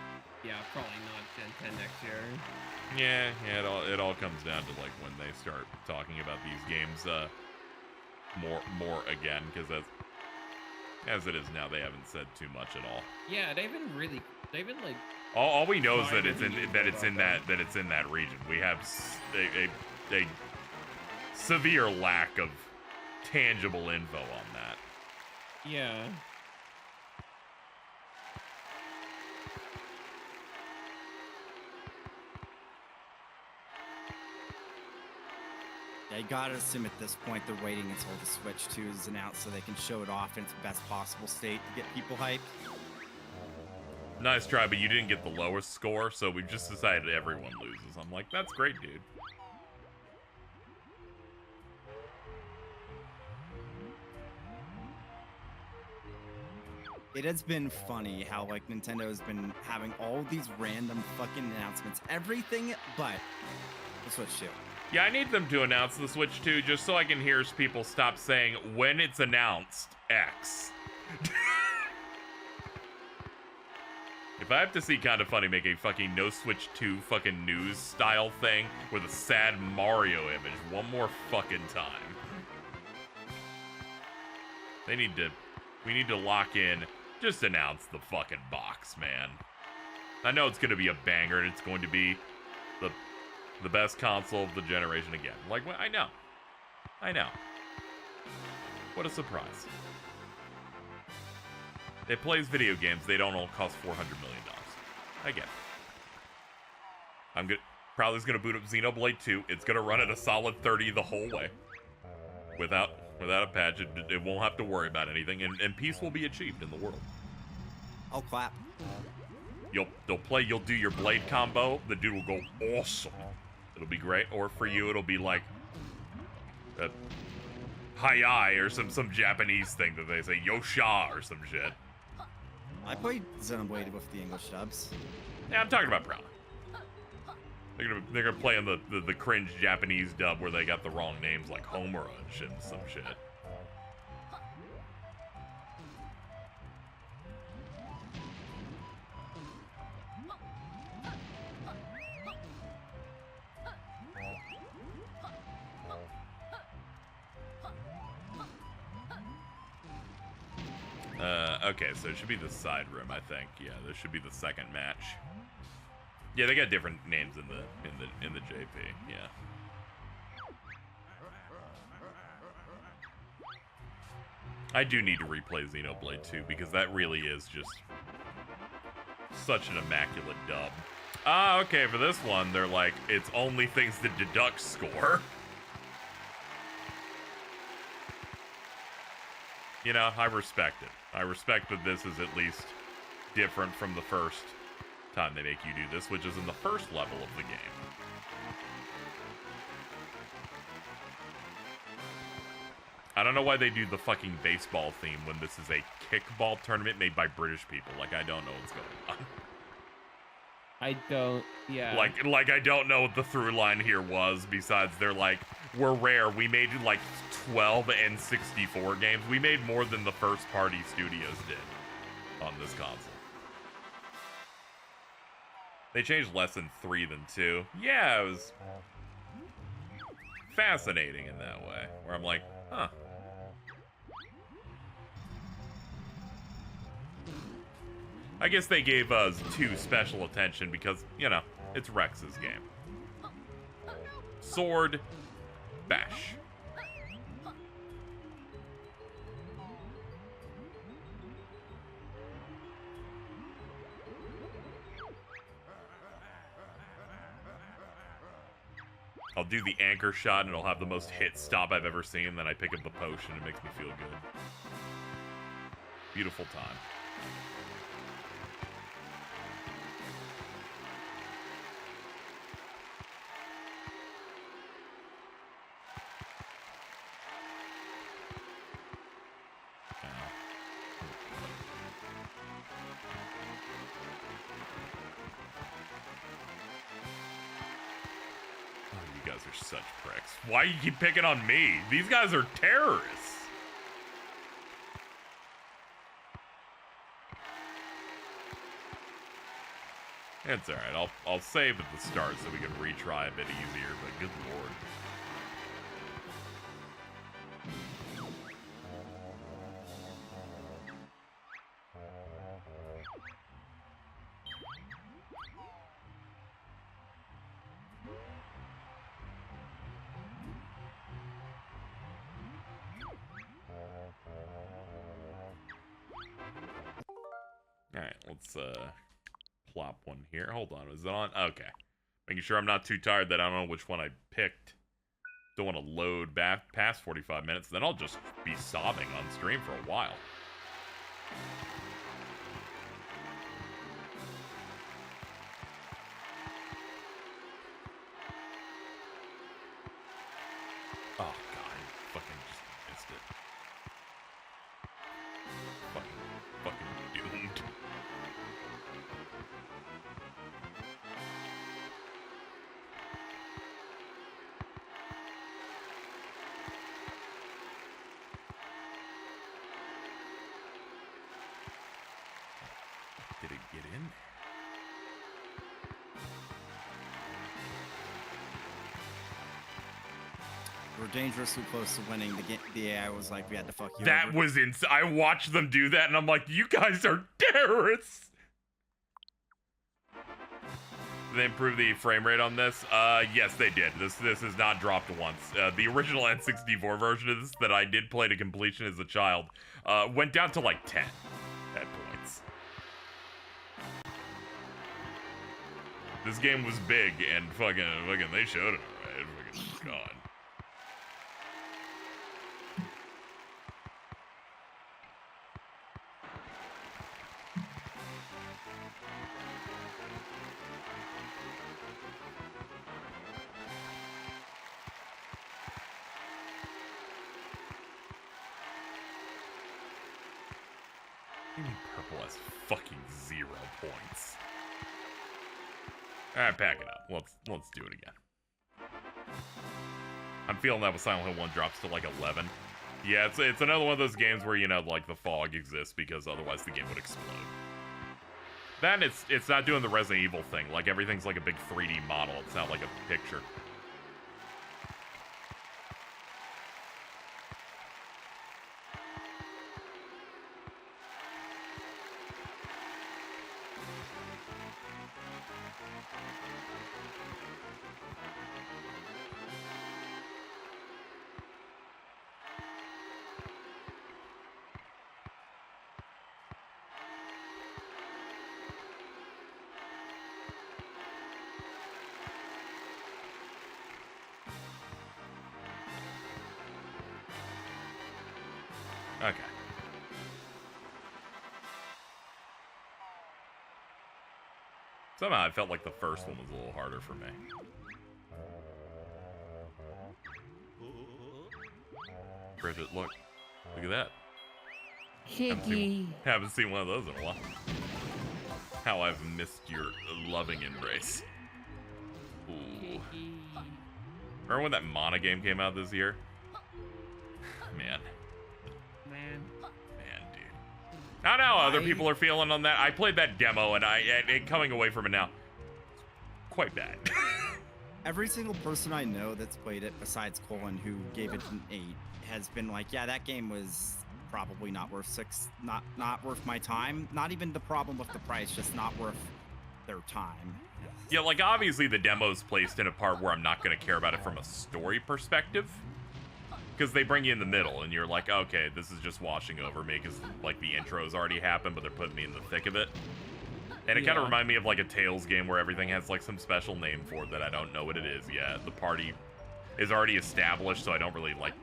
probably not Gen 10 next year. Yeah, it all comes down to like when they start talking about these games more again, because as it is now they haven't said too much at all. Yeah, they've been like all we know is that it's in that region. We have a severe lack of tangible info on that. Yeah. Yeah, you gotta assume at this point they're waiting until the Switch 2 is announced so they can show it off in its best possible state to get people hyped. Nice try, but you didn't get the lowest score, so we've just decided everyone loses. I'm like, that's great, dude. It has been funny how, like, Nintendo has been having all these random fucking announcements. Everything but the Switch 2. Yeah, I need them to announce the Switch 2 just so I can hear people stop saying, when it's announced, X. If I have to see Kinda Funny make a fucking no Switch 2 fucking news style thing with a sad Mario image one more fucking time. We need to lock in, just announce the fucking box, man. I know it's gonna be a banger and it's going to be the best console of the generation again. Like, I know. What a surprise. It plays video games. They don't all cost $400 million. I get it. I'm probably gonna boot up Xenoblade 2. It's gonna run at a solid 30 the whole way. Without a patch, it won't have to worry about anything, and peace will be achieved in the world. I'll clap. You'll do your blade combo. The dude will go awesome. It'll be great. Or for you, it'll be like hi-ai or some Japanese thing that they say Yosha or some shit. I played Xenoblade with the English dubs. Yeah, I'm talking about Brown. They're gonna play in the cringe Japanese dub where they got the wrong names like Homura and some shit. Okay, so it should be the side room, I think. Yeah, this should be the second match. Yeah, they got different names in the JP. Yeah. I do need to replay Xenoblade 2 because that really is just such an immaculate dub. Ah, okay, for this one, they're like, it's only things that deduct score. You know, I respect it. I respect that this is at least different from the first time they make you do this, which is in the first level of the game. I don't know why they do the fucking baseball theme when this is a kickball tournament made by British people. Like, I don't know what's going on. Yeah. Like I don't know what the through line here was, besides they're like, we're rare. We made like 12 N64 games. We made more than the first party studios did on this console. They changed less than 3 than 2. Yeah, it was fascinating in that way, where I'm like, huh. I guess they gave us 2 special attention because, you know, it's Rex's game. Sword, bash. I'll do the anchor shot and it'll have the most hit stop I've ever seen. Then I pick up the potion and it makes me feel good. Beautiful time. Such pricks. Why you keep picking on me? These guys are terrorists. It's alright. I'll save at the start so we can retry a bit easier, but good lord. Alright, let's plop one here. Hold on, is it on? Okay. Making sure I'm not too tired that I don't know which one I picked. Don't want to load back past 45 minutes, then I'll just be sobbing on stream for a while. Oh god, I fucking just missed it. Fucking doomed. Did it get in? We're dangerously close to winning. The AI was like, we had to fuck you That over. was insane. I watched them do that, and I'm like, you guys are terrorists. Did they improve the frame rate on this? Yes, they did. This has not dropped once. The original N64 version of this that I did play to completion as a child went down to like 10 at points. This game was big, and fucking they showed it, right? Fucking god. Purple has fucking 0 points. Alright, pack it up. Let's do it again. I'm feeling that with Silent Hill 1 drops to like 11. Yeah, it's another one of those games where, you know, like the fog exists because otherwise the game would explode. Then it's not doing the Resident Evil thing. Like everything's like a big 3D model. It's not like a picture. Okay. Somehow I felt like the first one was a little harder for me. Bridget, look. Look at that. Haven't seen one of those in a while. How I've missed your loving embrace. Ooh. Remember when that Mana game came out this year? Man. Man, dude. I don't know how other people are feeling on that. I played that demo, and coming away from it now, quite bad. Every single person I know that's played it, besides Colin, who gave it an 8, has been like, yeah, that game was probably not worth not worth my time. Not even the problem with the price, just not worth their time. Yeah, like obviously the demo's placed in a part where I'm not going to care about it from a story perspective. Because they bring you in the middle, and you're like, okay, this is just washing over me, because, like, the intro's already happened, but they're putting me in the thick of it. And it kind of reminded me of, like, a Tales game where everything has, like, some special name for it that I don't know what it is yet. The party is already established, so I don't really, like,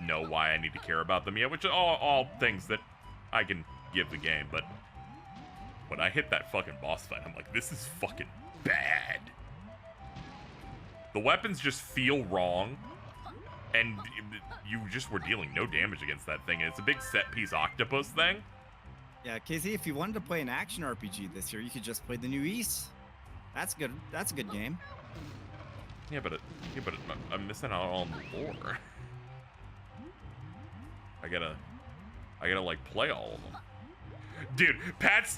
know why I need to care about them yet, which are all things that I can give the game, but when I hit that fucking boss fight, I'm like, this is fucking bad. The weapons just feel wrong. And you just were dealing no damage against that thing. And it's a big set-piece octopus thing. Yeah, KZ, if you wanted to play an action RPG this year, you could just play the New East. That's good. That's a good game. Yeah, but I'm missing out on the lore. I gotta like play all of them. Dude, Pat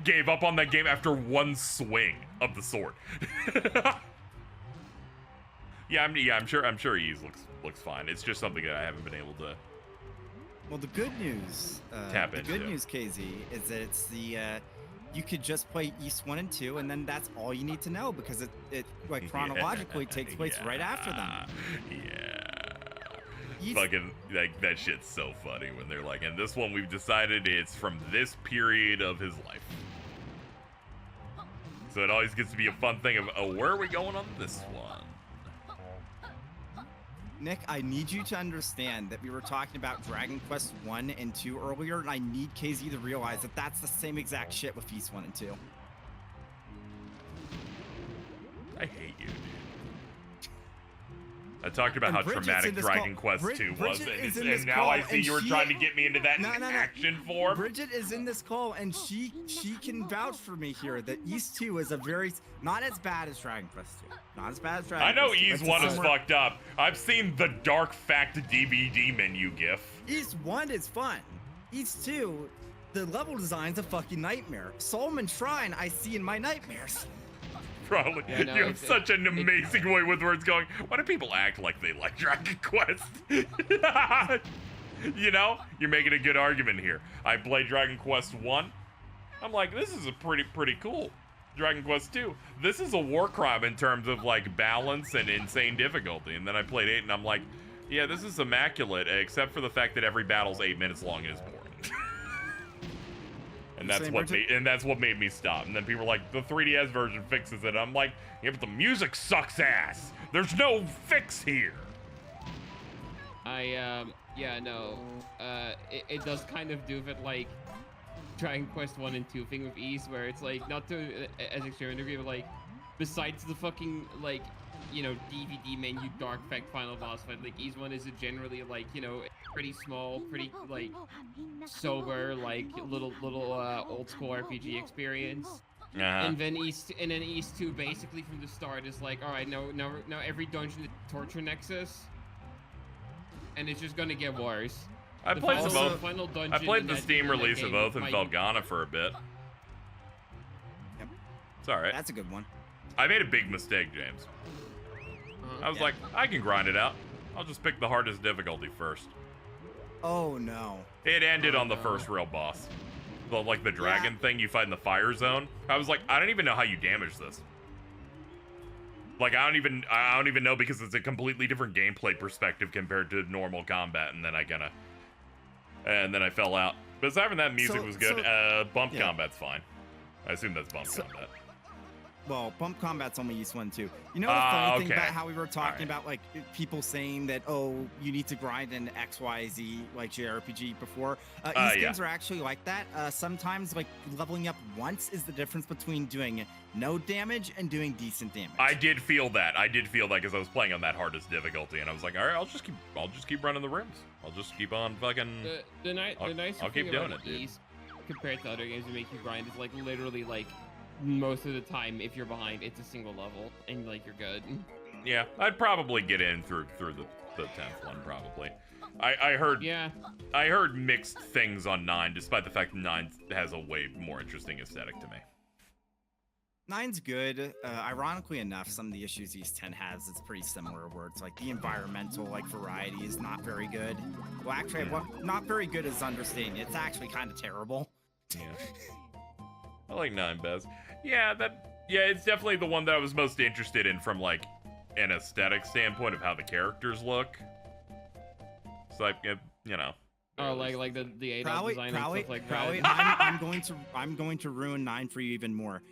gave up on that game after one swing of the sword. Yeah, I'm sure Ease looks fine. It's just something that I haven't been able to. Well, the good news, KZ, is that it's the you could just play East 1 and 2, and then that's all you need to know because it like chronologically takes place right after them. Yeah. Fucking like that shit's so funny when they're like, and this one we've decided it's from this period of his life. So it always gets to be a fun thing of, oh, where are we going on this one? Nick, I need you to understand that we were talking about Dragon Quest 1 and 2 earlier, and I need KZ to realize that that's the same exact shit with Feast 1 and 2. I hate you, dude. I talked about how traumatic Dragon Quest 2 was, and now I see you were trying to get me into that action form. Bridget is in this call, and she can vouch for me here that East 2 is a very not as bad as Dragon Quest 2. Not as bad as Dragon Quest 2. I know East 1 is fucked up. I've seen the Dark Fact DVD menu gif. East 1 is fun. East 2, the level design's a fucking nightmare. Solomon Shrine I see in my nightmares. Probably. Yeah, no, you have such an amazing way with words going. Why do people act like they like Dragon Quest? You know, you're making a good argument here. I played Dragon Quest 1. I'm like, this is a pretty cool. Dragon Quest 2. This is a war crime in terms of like balance and insane difficulty. And then I played 8 and I'm like, yeah, this is immaculate, except for the fact that every battle's 8 minutes long and is boring. And that's what made me stop. And then people were like, the 3DS version fixes it. I'm like, yeah, but the music sucks ass. There's no fix here. Yeah, no. It does kind of do it like Dragon Quest 1 and 2 thing with East, where it's like, not to as extreme a degree, but like, besides the fucking, like, you know, DVD menu Dark Fact final boss fight, like East 1 is generally like, you know, pretty small, pretty like sober, like little old school RPG experience. And then East 2 basically from the start is like, all right, now every dungeon is a torture nexus, and it's just gonna get worse. I played the Steam release of Oath and Felghana for a bit. Yep. It's all right. That's a good one. I made a big mistake, James. I was like, I can grind it out. I'll just pick the hardest difficulty first. Oh no. It ended on the first real boss. Like the dragon thing you fight in the fire zone. I was like, I don't even know how you damage this. Like I don't even know, because it's a completely different gameplay perspective compared to normal combat, and then I fell out. But aside from that, music was good. Bump combat's fine. I assume that's bump combat. Well, bump combat's only East 1 too. You know the funny thing about how we were talking about like people saying that, oh, you need to grind an XYZ like JRPG before? East games are actually like that. Sometimes like leveling up once is the difference between doing no damage and doing decent damage. I did feel that because I was playing on that hardest difficulty, and I was like, all right, I'll just keep running the rooms. I'll just keep on fucking. The nice I'll thing keep doing about it, dude. East compared to other games that make you grind is like literally like, most of the time, if you're behind, it's a single level, and like you're good. Yeah, I'd probably get in through the 10th one, probably. I heard mixed things on 9, despite the fact that 9 has a way more interesting aesthetic to me. 9's good. Ironically enough, some of the issues East 10 has, it's pretty similar, where it's like the environmental like variety is not very good. Well, actually, not very good is understating. It's actually kind of terrible. Yeah. I like 9 best. Yeah, it's definitely the one that I was most interested in from like an aesthetic standpoint of how the characters look. It's like, you know. Oh, like the ADOS design and stuff like that. I'm going to ruin 9 for you even more.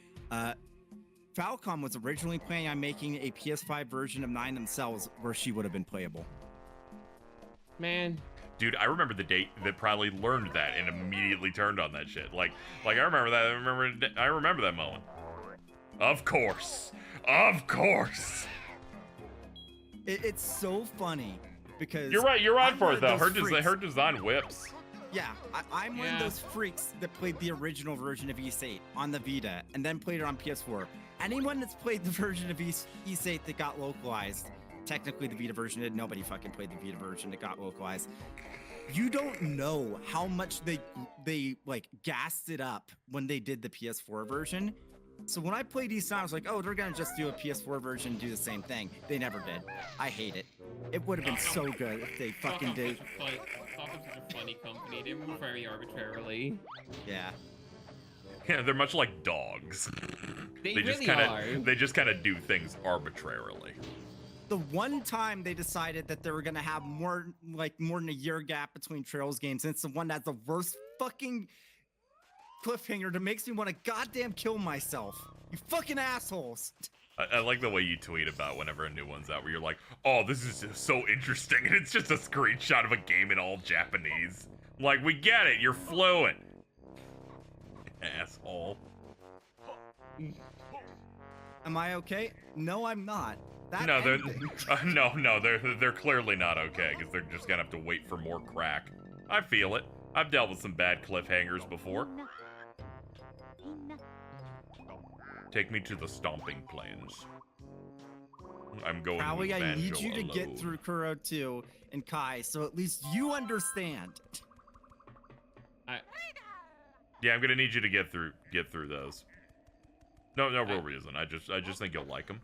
Falcom was originally planning on making a PS5 version of 9 themselves, where she would have been playable. Man. Dude, I remember the date that probably learned that and immediately turned on that shit. Like I remember that. I remember that moment. Of course. It's so funny because you're right. You're on for it though. Her design whips. Yeah, I'm one of those freaks that played the original version of East 8 on the Vita and then played it on PS4. Anyone that's played the version of East 8 that got localized. Technically, the Vita version did. Nobody fucking played the Vita version that got localized. You don't know how much they like gassed it up when they did the PS4 version. So when I played East 9, I was like, oh, they're gonna just do a PS4 version and do the same thing. They never did. I hate it. It would have been so good if they fucking did. Falcom's such a funny company. They move very arbitrarily. Yeah. Yeah, they're much like dogs. They really are. They just kind of do things arbitrarily. The one time they decided that they were gonna have more than a year gap between Trails games, and it's the one that's the worst fucking cliffhanger that makes me want to goddamn kill myself. You fucking assholes. I like the way you tweet about whenever a new one's out, where you're like, "Oh, this is just so interesting," and it's just a screenshot of a game in all Japanese. Like, we get it, you're fluent, asshole. Am I okay? No, I'm not. That No, they're ending. they're clearly not okay because they're just gonna have to wait for more crack. I feel it. I've dealt with some bad cliffhangers before. Take me to the stomping plains. I'm going. Howie, with I Banjo need you to get alone. through Kuro 2 and Kai, so at least you understand. Yeah, I'm gonna need you to get through those. No real reason. I just think you'll like them.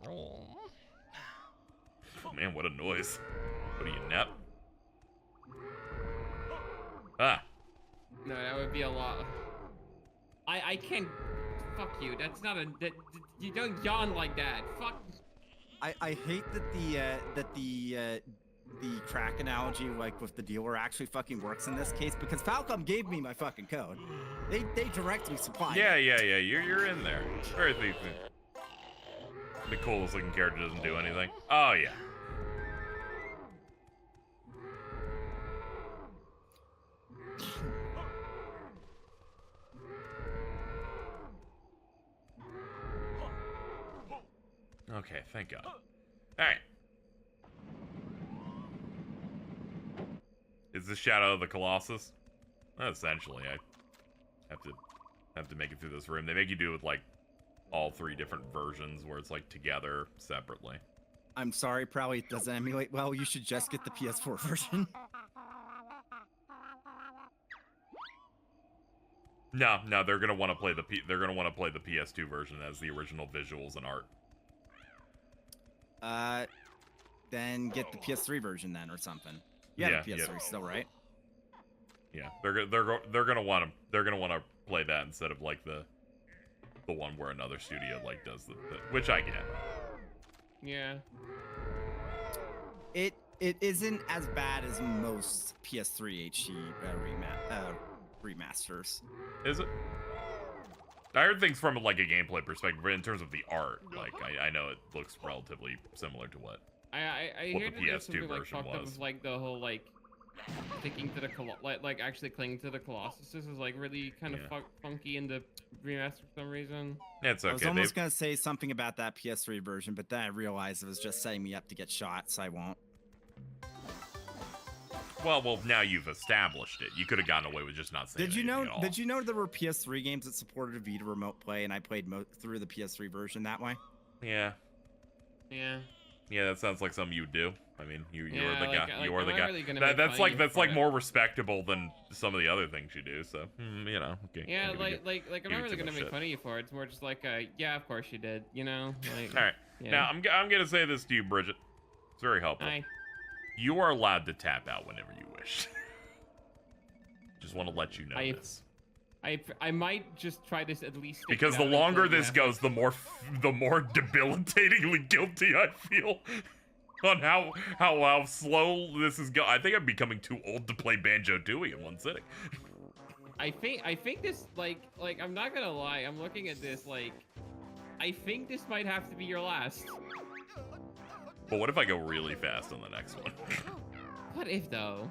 Oh man, what a noise! What are you, nap? Ah. No, that would be a lot. I can't. Fuck you. That's not a. You don't yawn like that. Fuck. I hate that the crack analogy, like with the dealer, actually fucking works in this case because Falcom gave me my fucking code. They directly supplied. Yeah. You're in there. Very decent. The coolest looking character doesn't do anything. Oh yeah. Okay, thank God. Alright. Is this Shadow of the Colossus? Essentially, I have to make it through this room. They make you do it with like all 3 different versions where it's like together separately. I'm sorry, probably it doesn't emulate well. You should just get the PS4 version. No, they're gonna want to play the PS2 version as the original visuals and art. Then get the PS3 version then or something. Yeah, the PS3 still, right? Yeah, they're gonna want to play that instead of like the one where another studio like does the which I get. Yeah. It isn't as bad as most PS3 HD remasters. Is it? I heard things from like a gameplay perspective, but in terms of the art, like I know it looks relatively similar to what I what hear the that there's PS2 something like version fucked up was. with like the whole like sticking to the like actually clinging to the Colossus is like really kind of funky in the remaster for some reason. It's okay. I was almost gonna say something about that PS3 version, but then I realized it was just setting me up to get shot, so I won't. Well, now you've established it. You could have gotten away with just not saying. Did you know? At all. Did you know there were PS3 games that supported a Vita remote play, and I played through the PS3 version that way? Yeah. Yeah. Yeah, that sounds like something you would do. I mean, you are Yeah, the guy. like, You are the I'm guy. not really gonna make That's fun of you that's for like it. more respectable than some of the other things you do. So you know. Okay, Yeah, I'm gonna like I'm give not you really too gonna much make shit. fun of you for it. It's more just like, yeah, of course you did. You know. Like, All right. yeah. Now I'm gonna say this to you, Bridget. It's very helpful. Hi. You are allowed to tap out whenever you wish. Just want to let you know this. I might just try this at least. stick Because it the out longer until you this have, goes, the more debilitatingly guilty I feel on how slow this is going. I think I'm becoming too old to play Banjo-Tooie in one sitting. I think this like I'm not gonna lie. I'm looking at this like I think this might have to be your last. But what if I go really fast on the next one? What if though?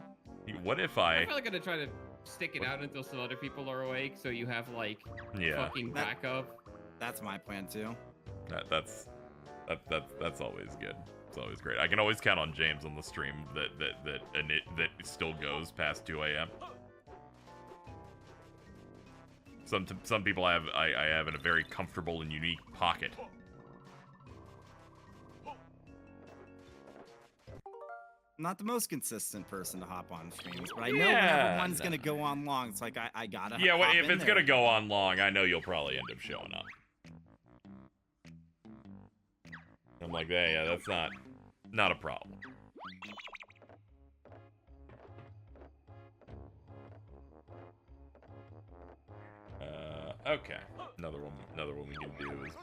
What if I'm probably gonna try to stick it out until some other people are awake, so you have like fucking backup. That's my plan too. That's always good. It's always great. I can always count on James on the stream that still goes past 2 a.m. Some people I have in a very comfortable and unique pocket. Not the most consistent person to hop on streams, but I know whenever one's gonna go on long, it's like I gotta. Yeah, well, hop if in it's there. gonna go on long, I know you'll probably end up showing up. I'm like, hey, yeah, that's not a problem. Okay. Another one we can do is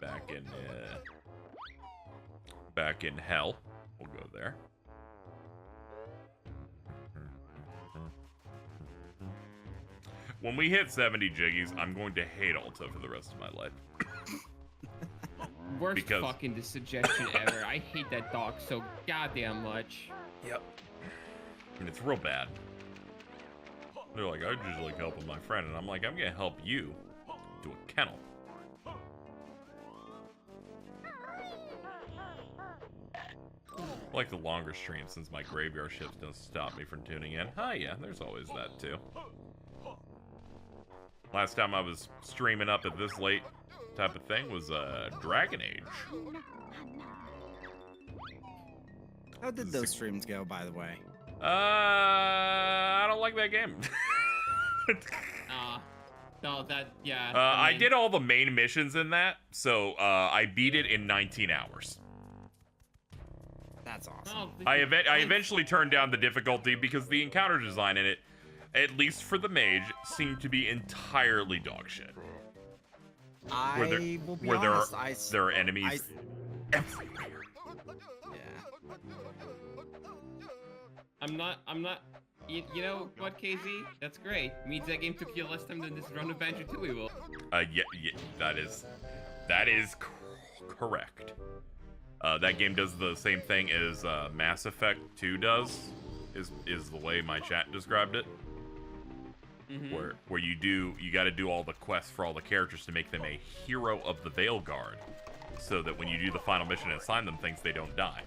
back in hell. We'll go there. when we hit 70 Jiggies, I'm going to hate Alta for the rest of my life. Worst fucking suggestion ever. I hate that dog so goddamn much. Yep. And it's real bad. They're like, I just like helping my friend, and I'm like, I'm gonna help you do a kennel. I like the longer stream since my graveyard shifts don't stop me from tuning in. Hi, yeah, there's always that too. Last time I was streaming up at this late type of thing was Dragon Age. How did those streams go, by the way? I don't like that game. No, that, yeah. I did all the main missions in that, so I beat it in 19 hours. That's awesome. I eventually turned down the difficulty because the encounter design in it, at least for the mage, seemed to be entirely dog shit. There are enemies everywhere. Yeah. I'm not. You know what, KZ? That's great. Means that game took you less time than this run of Banjo-Tooie will. Yeah, that is correct. That game does the same thing as Mass Effect 2 does, is the way my chat described it. Mm-hmm. Where you got to do all the quests for all the characters to make them a hero of the Veilguard, so that when you do the final mission and assign them things, they don't die.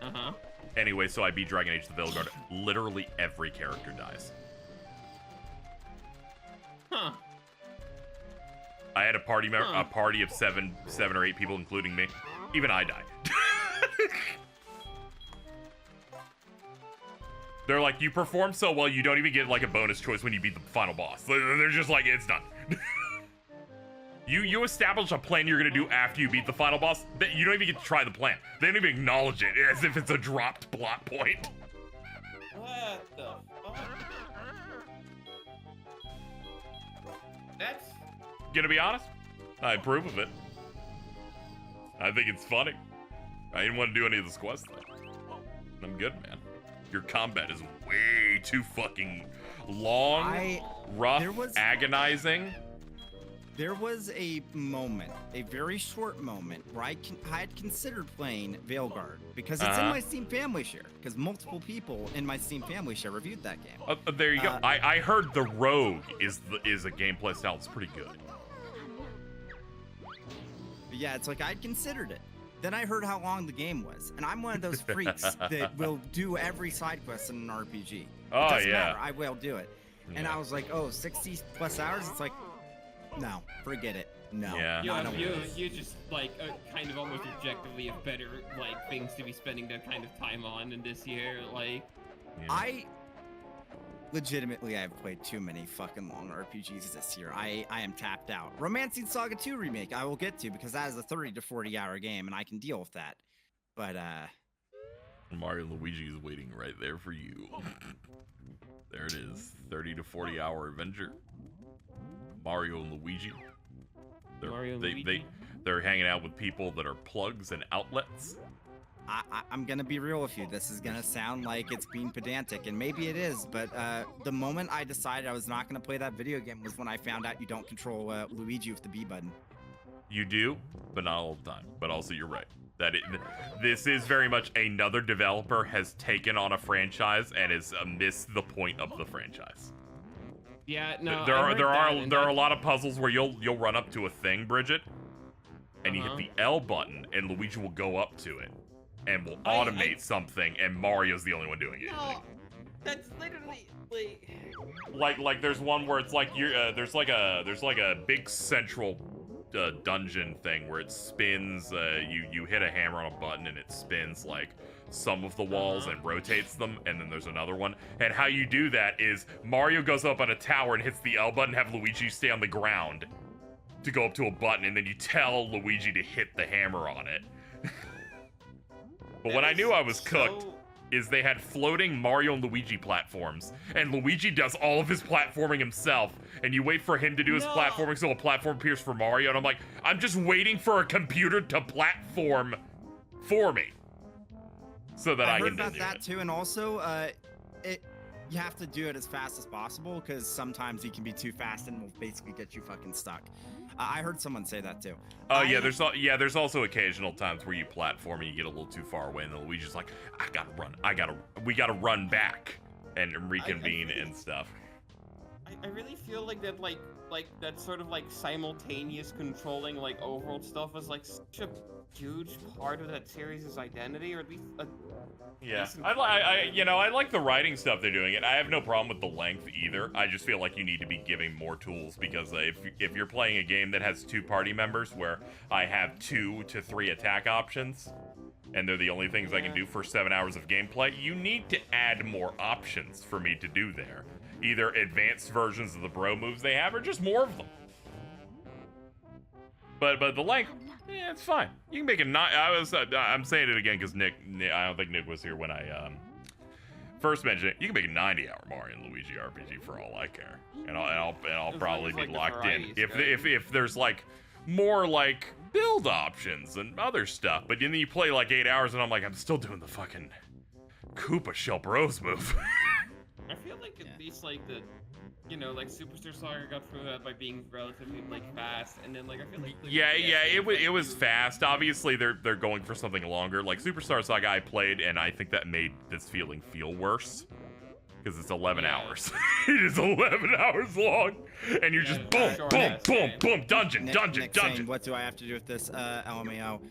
Uh-huh. Anyway, so I beat Dragon Age the Veilguard. Literally every character dies. Huh. I had a party of seven or eight people, including me. Even I died. They're like, you perform so well, you don't even get like a bonus choice when you beat the final boss. They're just like, it's done. You establish a plan you're gonna do after you beat the final boss. You don't even get to try the plan. They don't even acknowledge it as if it's a dropped plot point. What the fuck? That's... Gonna be honest, I approve of it. I think it's funny. I didn't want to do any of this quests though. I'm good, man. Your combat is way too fucking long, rough, agonizing. There was a moment, a very short moment, where I had considered playing Veilguard because it's in my Steam family share. Because multiple people in my Steam family share reviewed that game. There you go. I heard the Rogue is a gameplay style that's pretty good. But yeah, it's like I'd considered it. Then I heard how long the game was, and I'm one of those freaks that will do every side quest in an RPG. It doesn't matter, I will do it. Yeah. And I was like, oh, 60 plus hours? It's like, no, forget it. No. Yeah. You just like kind of almost objectively have better like things to be spending that kind of time on in this year. Like, I legitimately have played too many fucking long RPGs this year. I am tapped out. Romancing Saga 2 remake I will get to because that is a 30 to 40 hour game and I can deal with that. But Mario and Luigi is waiting right there for you. There it is. 30 to 40 hour adventure. Mario and Luigi. They're hanging out with people that are plugs and outlets. I'm gonna be real with you. This is gonna sound like it's being pedantic, and maybe it is, but the moment I decided I was not gonna play that video game was when I found out you don't control Luigi with the B button. You do, but not all the time. But also, you're right. This is very much another developer has taken on a franchise and has missed the point of the franchise. Yeah, no. There are a lot of puzzles where you'll run up to a thing, Bridget, and you hit the L button, and Luigi will go up to it, and will automate something, and Mario's the only one doing it. No, that's literally like there's one where it's like there's like a big central dungeon thing where it spins. You hit a hammer on a button and it spins like some of the walls and rotates them, and then there's another one. And how you do that is Mario goes up on a tower and hits the L button, have Luigi stay on the ground to go up to a button, and then you tell Luigi to hit the hammer on it. But when I knew I was cooked is they had floating Mario and Luigi platforms, and Luigi does all of his platforming himself, and you wait for him to do his platforming so a platform appears for Mario, and I'm like, I'm just waiting for a computer to platform for me so that I can do it. I heard about that too, and also you have to do it as fast as possible because sometimes you can be too fast and will basically get you fucking stuck. I heard someone say that too. Oh yeah, there's also occasional times where you platform and you get a little too far away, and then Luigi's like, we gotta run back and reconvene and stuff. I really feel like that that sort of like simultaneous controlling like overworld stuff is like such a huge part of that series' identity, or at least yeah, I like the writing stuff they're doing, and I have no problem with the length either. I just feel like you need to be giving more tools, because if you're playing a game that has 2 party members where I have 2 to 3 attack options, and they're the only things I can do for 7 hours of gameplay, you need to add more options for me to do there. Either advanced versions of the bro moves they have, or just more of them. But the length, yeah, it's fine. You can make it not. I'm saying it again because Nick, I don't think Nick was here when I first mentioned it. You can make a 90-hour Mario and Luigi RPG for all I care, and I'll probably be locked in. If there's like more like build options and other stuff, but then you play like 8 hours and I'm like, I'm still doing the fucking Koopa Shell Bros move. I feel like at least like the, like Superstar Saga got through that by being relatively like fast, and then like I feel like it was fast. Obviously they're going for something longer. Like Superstar Saga I played, and I think that made this feeling feel worse. Because it's 11 hours. It is 11 hours long. And you're just boom, dungeon. Saying, what do I have to do with this, LMAO?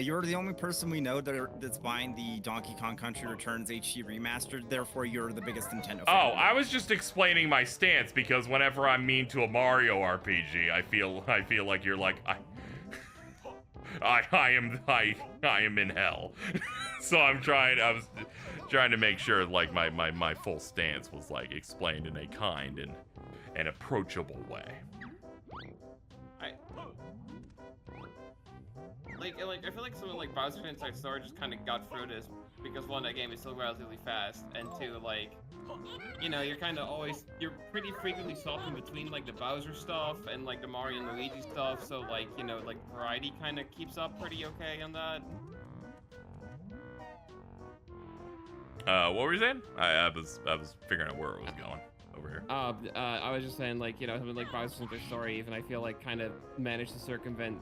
You're the only person we know that's buying the Donkey Kong Country Returns HD Remastered, therefore you're the biggest Nintendo fan. Oh, I was just explaining my stance, because whenever I'm mean to a Mario RPG, I feel like you're like, I am in hell. So I was trying to make sure like my full stance was like explained in a kind and approachable way. I feel like something like Bowser Inside Story just kind of got through this because one, that game is still relatively fast, and two, like, you're pretty frequently swapping between like the Bowser stuff and like the Mario and Luigi stuff, so like, like variety kind of keeps up pretty okay on that. What were you saying? I was figuring out where it was going over here. I was just saying, like, something like Bowser's Inside Story, even I feel like kind of managed to circumvent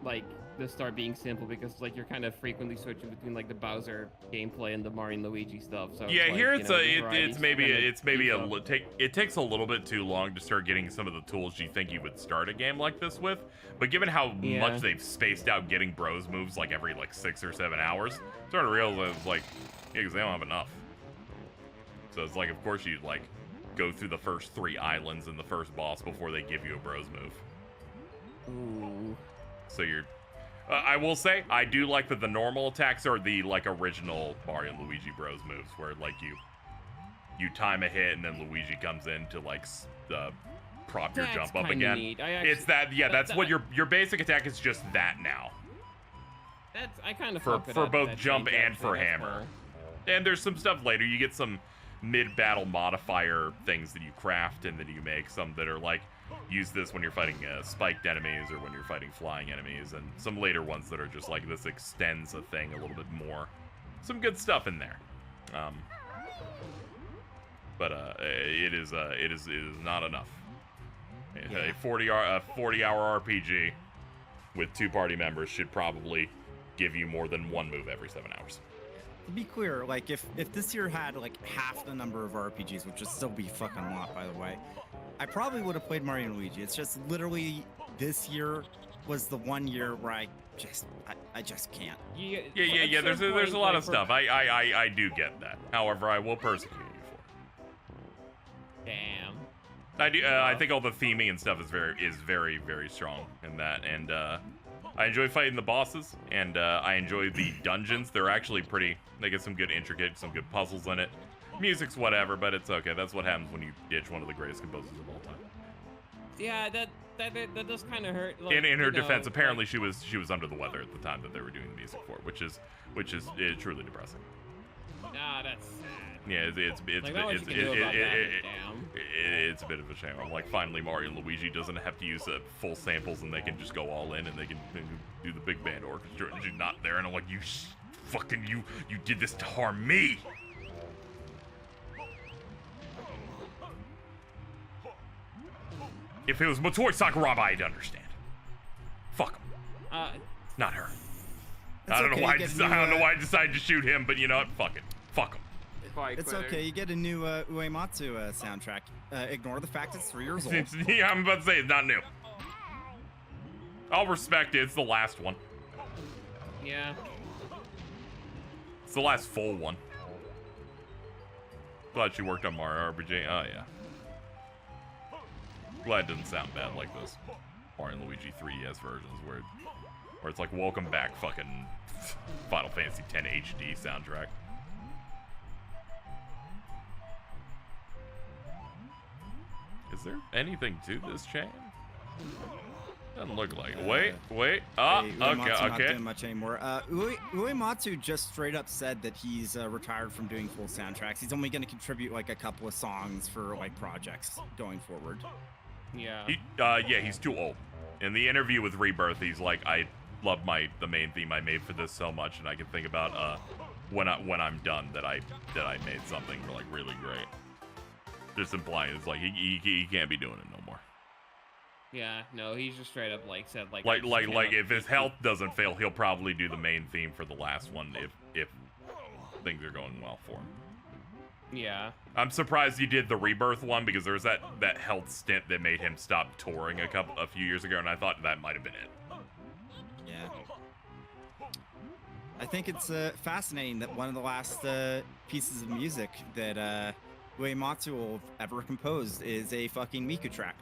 like the start being simple, because like you're kind of frequently switching between like the Bowser gameplay and the Mario and Luigi stuff. So yeah, it's here like, it takes a little bit too long to start getting some of the tools you think you would start a game like this with. But given how much they've spaced out getting bros moves like every like 6 or 7 hours, I'm starting to realize like, yeah, because they don't have enough. So it's like, of course you'd like go through the first 3 islands and the first boss before they give you a bros move. Ooh. So you're. I will say, I do like that the normal attacks are the like original Mario and Luigi Bros moves, where like you time a hit and then Luigi comes in to like prop your jump up again. Neat. It's that, yeah. That's what your basic attack is, just that now. I kind of for both jump and for hammer. And there's some stuff later. You get some mid-battle modifier things that you craft and that you make. Some that are like, use this when you're fighting spiked enemies or when you're fighting flying enemies, and some later ones that are just like, this extends a thing a little bit more. Some good stuff in there. But it is not enough. A 40-hour RPG with 2 party members should probably give you more than 1 move every 7 hours. To be clear, like if this year had like half the number of RPGs, which would still be fucking a lot, by the way, I probably would have played Mario and Luigi. It's just literally this year was the one year where I just can't. Yeah. There's a lot of stuff. I do get that. However, I will persecute you for it. Damn. I do. I think all the theming and stuff is very very strong in that, and I enjoy fighting the bosses, and I enjoy the dungeons. They're actually pretty. They get some good some good puzzles in it. Music's whatever, but it's okay. That's what happens when you ditch one of the greatest composers of all time. Yeah, that does kind of hurt. Like, in her defense, apparently she was under the weather at the time that they were doing the music for, which is truly depressing. Ah, that's sad. Yeah, it's a bit of a shame. I'm like, finally Mario and Luigi doesn't have to use full samples, and they can just go all in, and they can do the big band orchestra, and she's not there, and I'm like, you did this to harm me. If it was Motoi Sakuraba, I'd understand. Fuck him. Not her. I don't know why. I don't know why I decided to shoot him, but you know what? Fuck it. Fuck him. It's okay. You get a new Uematsu soundtrack. Ignore the fact it's 3 years old. Yeah, I'm about to say it's not new. I'll respect it. It's the last one. Yeah. It's the last full one. Glad she worked on Mario RPG. Oh yeah. Glad it doesn't sound bad like this. Mario and Luigi 3DS versions where it's like welcome back fucking Final Fantasy X HD soundtrack. Is there anything to this chain? Doesn't look like it. Wait. Hey, Uematsu not doing much anymore. Uematsu just straight up said that he's retired from doing full soundtracks. He's only going to contribute like a couple of songs for like projects going forward. Yeah. He's too old. In the interview with Rebirth, he's like, I love the main theme I made for this so much, and I can think about when I'm done that I made something like really great. Just implying it's like he can't be doing it no more. Yeah, no, he's just straight up like said like if his health doesn't fail, he'll probably do the main theme for the last one if things are going well for him. Yeah. I'm surprised he did the Rebirth one because there was that health stint that made him stop touring a few years ago, and I thought that might have been it. Yeah. I think it's fascinating that one of the last pieces of music that Uematsu will have ever composed is a fucking Miku track.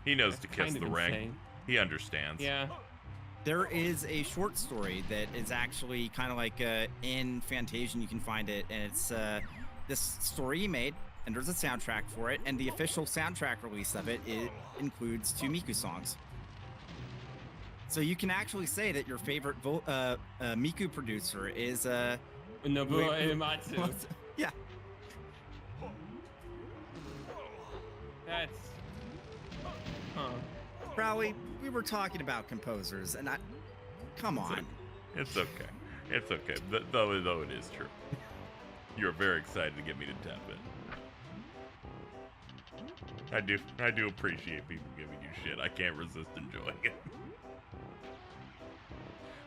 He knows to kiss the ring. He understands. Yeah. There is a short story that is actually kind of like in Fantasian. You can find it, and it's this story he made, and there's a soundtrack for it, and the official soundtrack release of it includes 2 Miku songs. So you can actually say that your favorite Miku producer is Nobuo Uematsu. Yeah. That's... Huh. Crowley, we were talking about composers, and come on. It's okay. It's okay. Though it is true. You're very excited to get me to tap it. I do appreciate people giving you shit. I can't resist enjoying it.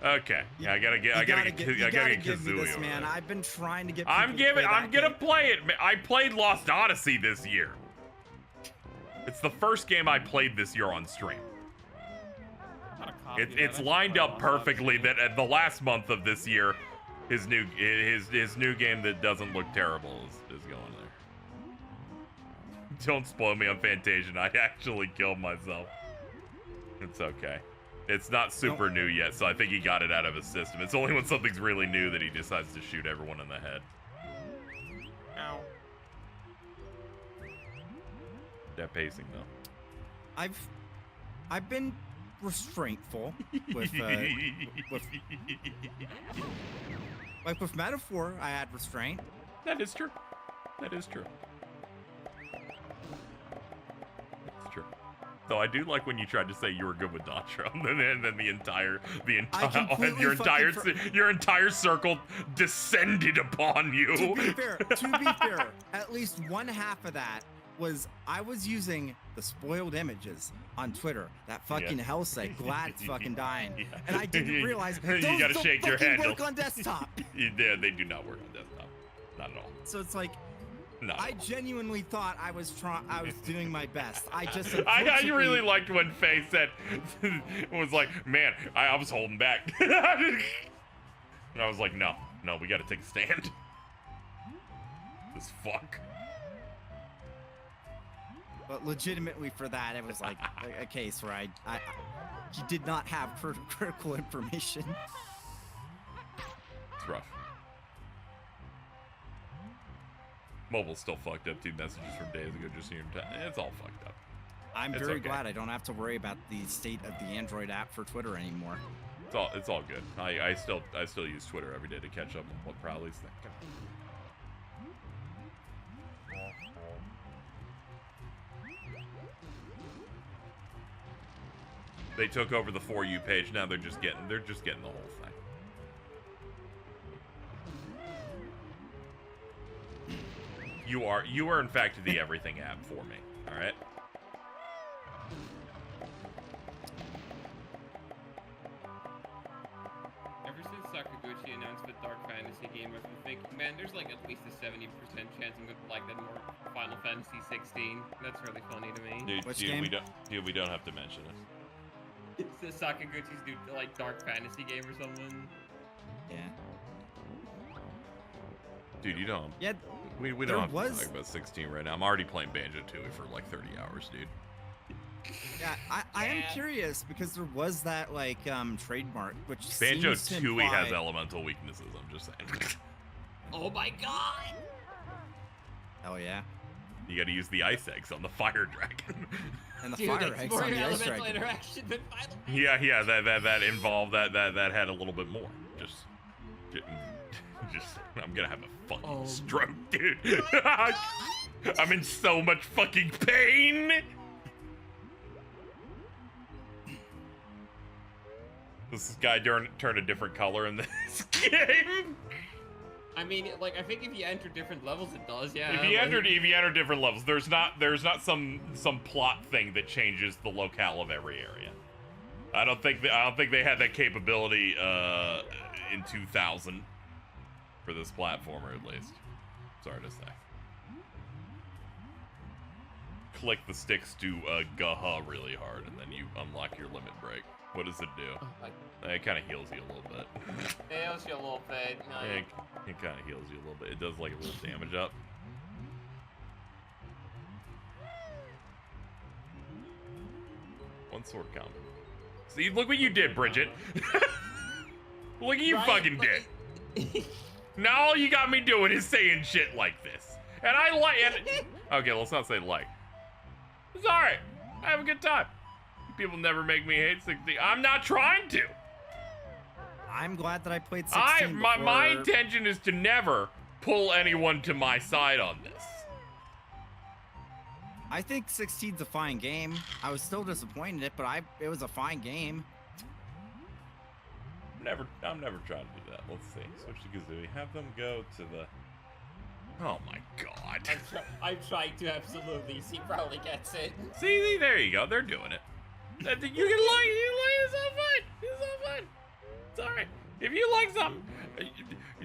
Okay. Yeah, I gotta get Kazooie this, man. there. I've been trying to get. I'm gonna play it. I played Lost Odyssey this year. It's the first game I played this year on stream. It's lined up perfectly that at the last month of this year, his new game that doesn't look terrible is going there. Don't spoil me on Fantasian. I actually killed myself. It's okay. It's not super new yet, so I think he got it out of his system. It's only when something's really new that he decides to shoot everyone in the head. Ow. That pacing though. I've been restraintful with like with Metaphor. I had restraint. That is true. That is true. That's true. Though I do like when you tried to say you were good with Nacho, and then your entire circle descended upon you. To be fair, at least one half of that was I was using the spoiled images on Twitter. That fucking hell site, glad it's fucking dying, and I didn't realize those you gotta don't shake your fucking handle. work on desktop. Yeah, they do not work on desktop, not at all. So it's like. No. I genuinely thought I was doing my best. I really liked when Faye said, was like, man, I was holding back. And I was like, no, we gotta take a stand. This fuck. But legitimately for that, it was like a case where he did not have critical information. It's rough. Mobile's still fucked up. 2 messages from days ago just here in time. It's all fucked up. I'm very glad I don't have to worry about the state of the Android app for Twitter anymore. It's all good. I still use Twitter every day to catch up on what Prowley's thinking. They took over the For You page. Now they're just getting the whole thing. You are in fact the everything app for me. All right. Ever since Sakaguchi announced the Dark Fantasy game, I've been thinking, man, there's like at least a 70% chance I'm gonna like that more Final Fantasy 16. That's really funny to me. Dude, Which game? we don't have to mention it. It's the Sakaguchi's new like Dark Fantasy game or something. Yeah. Dude, you don't. Yeah. We don't have to talk about 16 right now. I'm already playing Banjo-Tooie for like 30 hours, dude. Yeah, I am curious because there was that like trademark which Banjo-Tooie has elemental weaknesses. I'm just saying. Oh my god! Oh yeah. You got to use the ice eggs on the fire dragon. And the Dude, fire it's eggs more on the ice elemental dragon. interaction than Final Yeah, that involved that had a little bit more. Just I'm gonna have a fucking stroke, dude. I'm in so much fucking pain. This guy turned a different color in this game. I mean, like, I think if you enter different levels, it does, yeah. If you enter different levels, there's not some plot thing that changes the locale of every area. I don't think they had that capability in 2000 for this platformer, at least. Sorry to say. Click the sticks to gaha really hard, and then you unlock your limit break. What does it do? It kind of heals you a little bit. It heals you a little bit. No, It kind of heals you a little bit. It does like a little damage up. One sword combo. See, look what you did, Bridget. Look what you fucking did. Now all you got me doing is saying shit like this. And I like it. Okay, let's not say like. It's alright. I have a good time. People never make me hate 16. I'm not trying to. I'm glad that I played 16 my intention is to never pull anyone to my side on this. I think 16's a fine game. I was still disappointed in it, but it was a fine game. I'm never trying to do that. Let's see. Switch to Kazooie. Have them go to the. Oh my god. I'm trying to absolutely. He probably gets it. See, there you go. They're doing it. You can like it's all fine. It's all fine. It's alright. If you like something,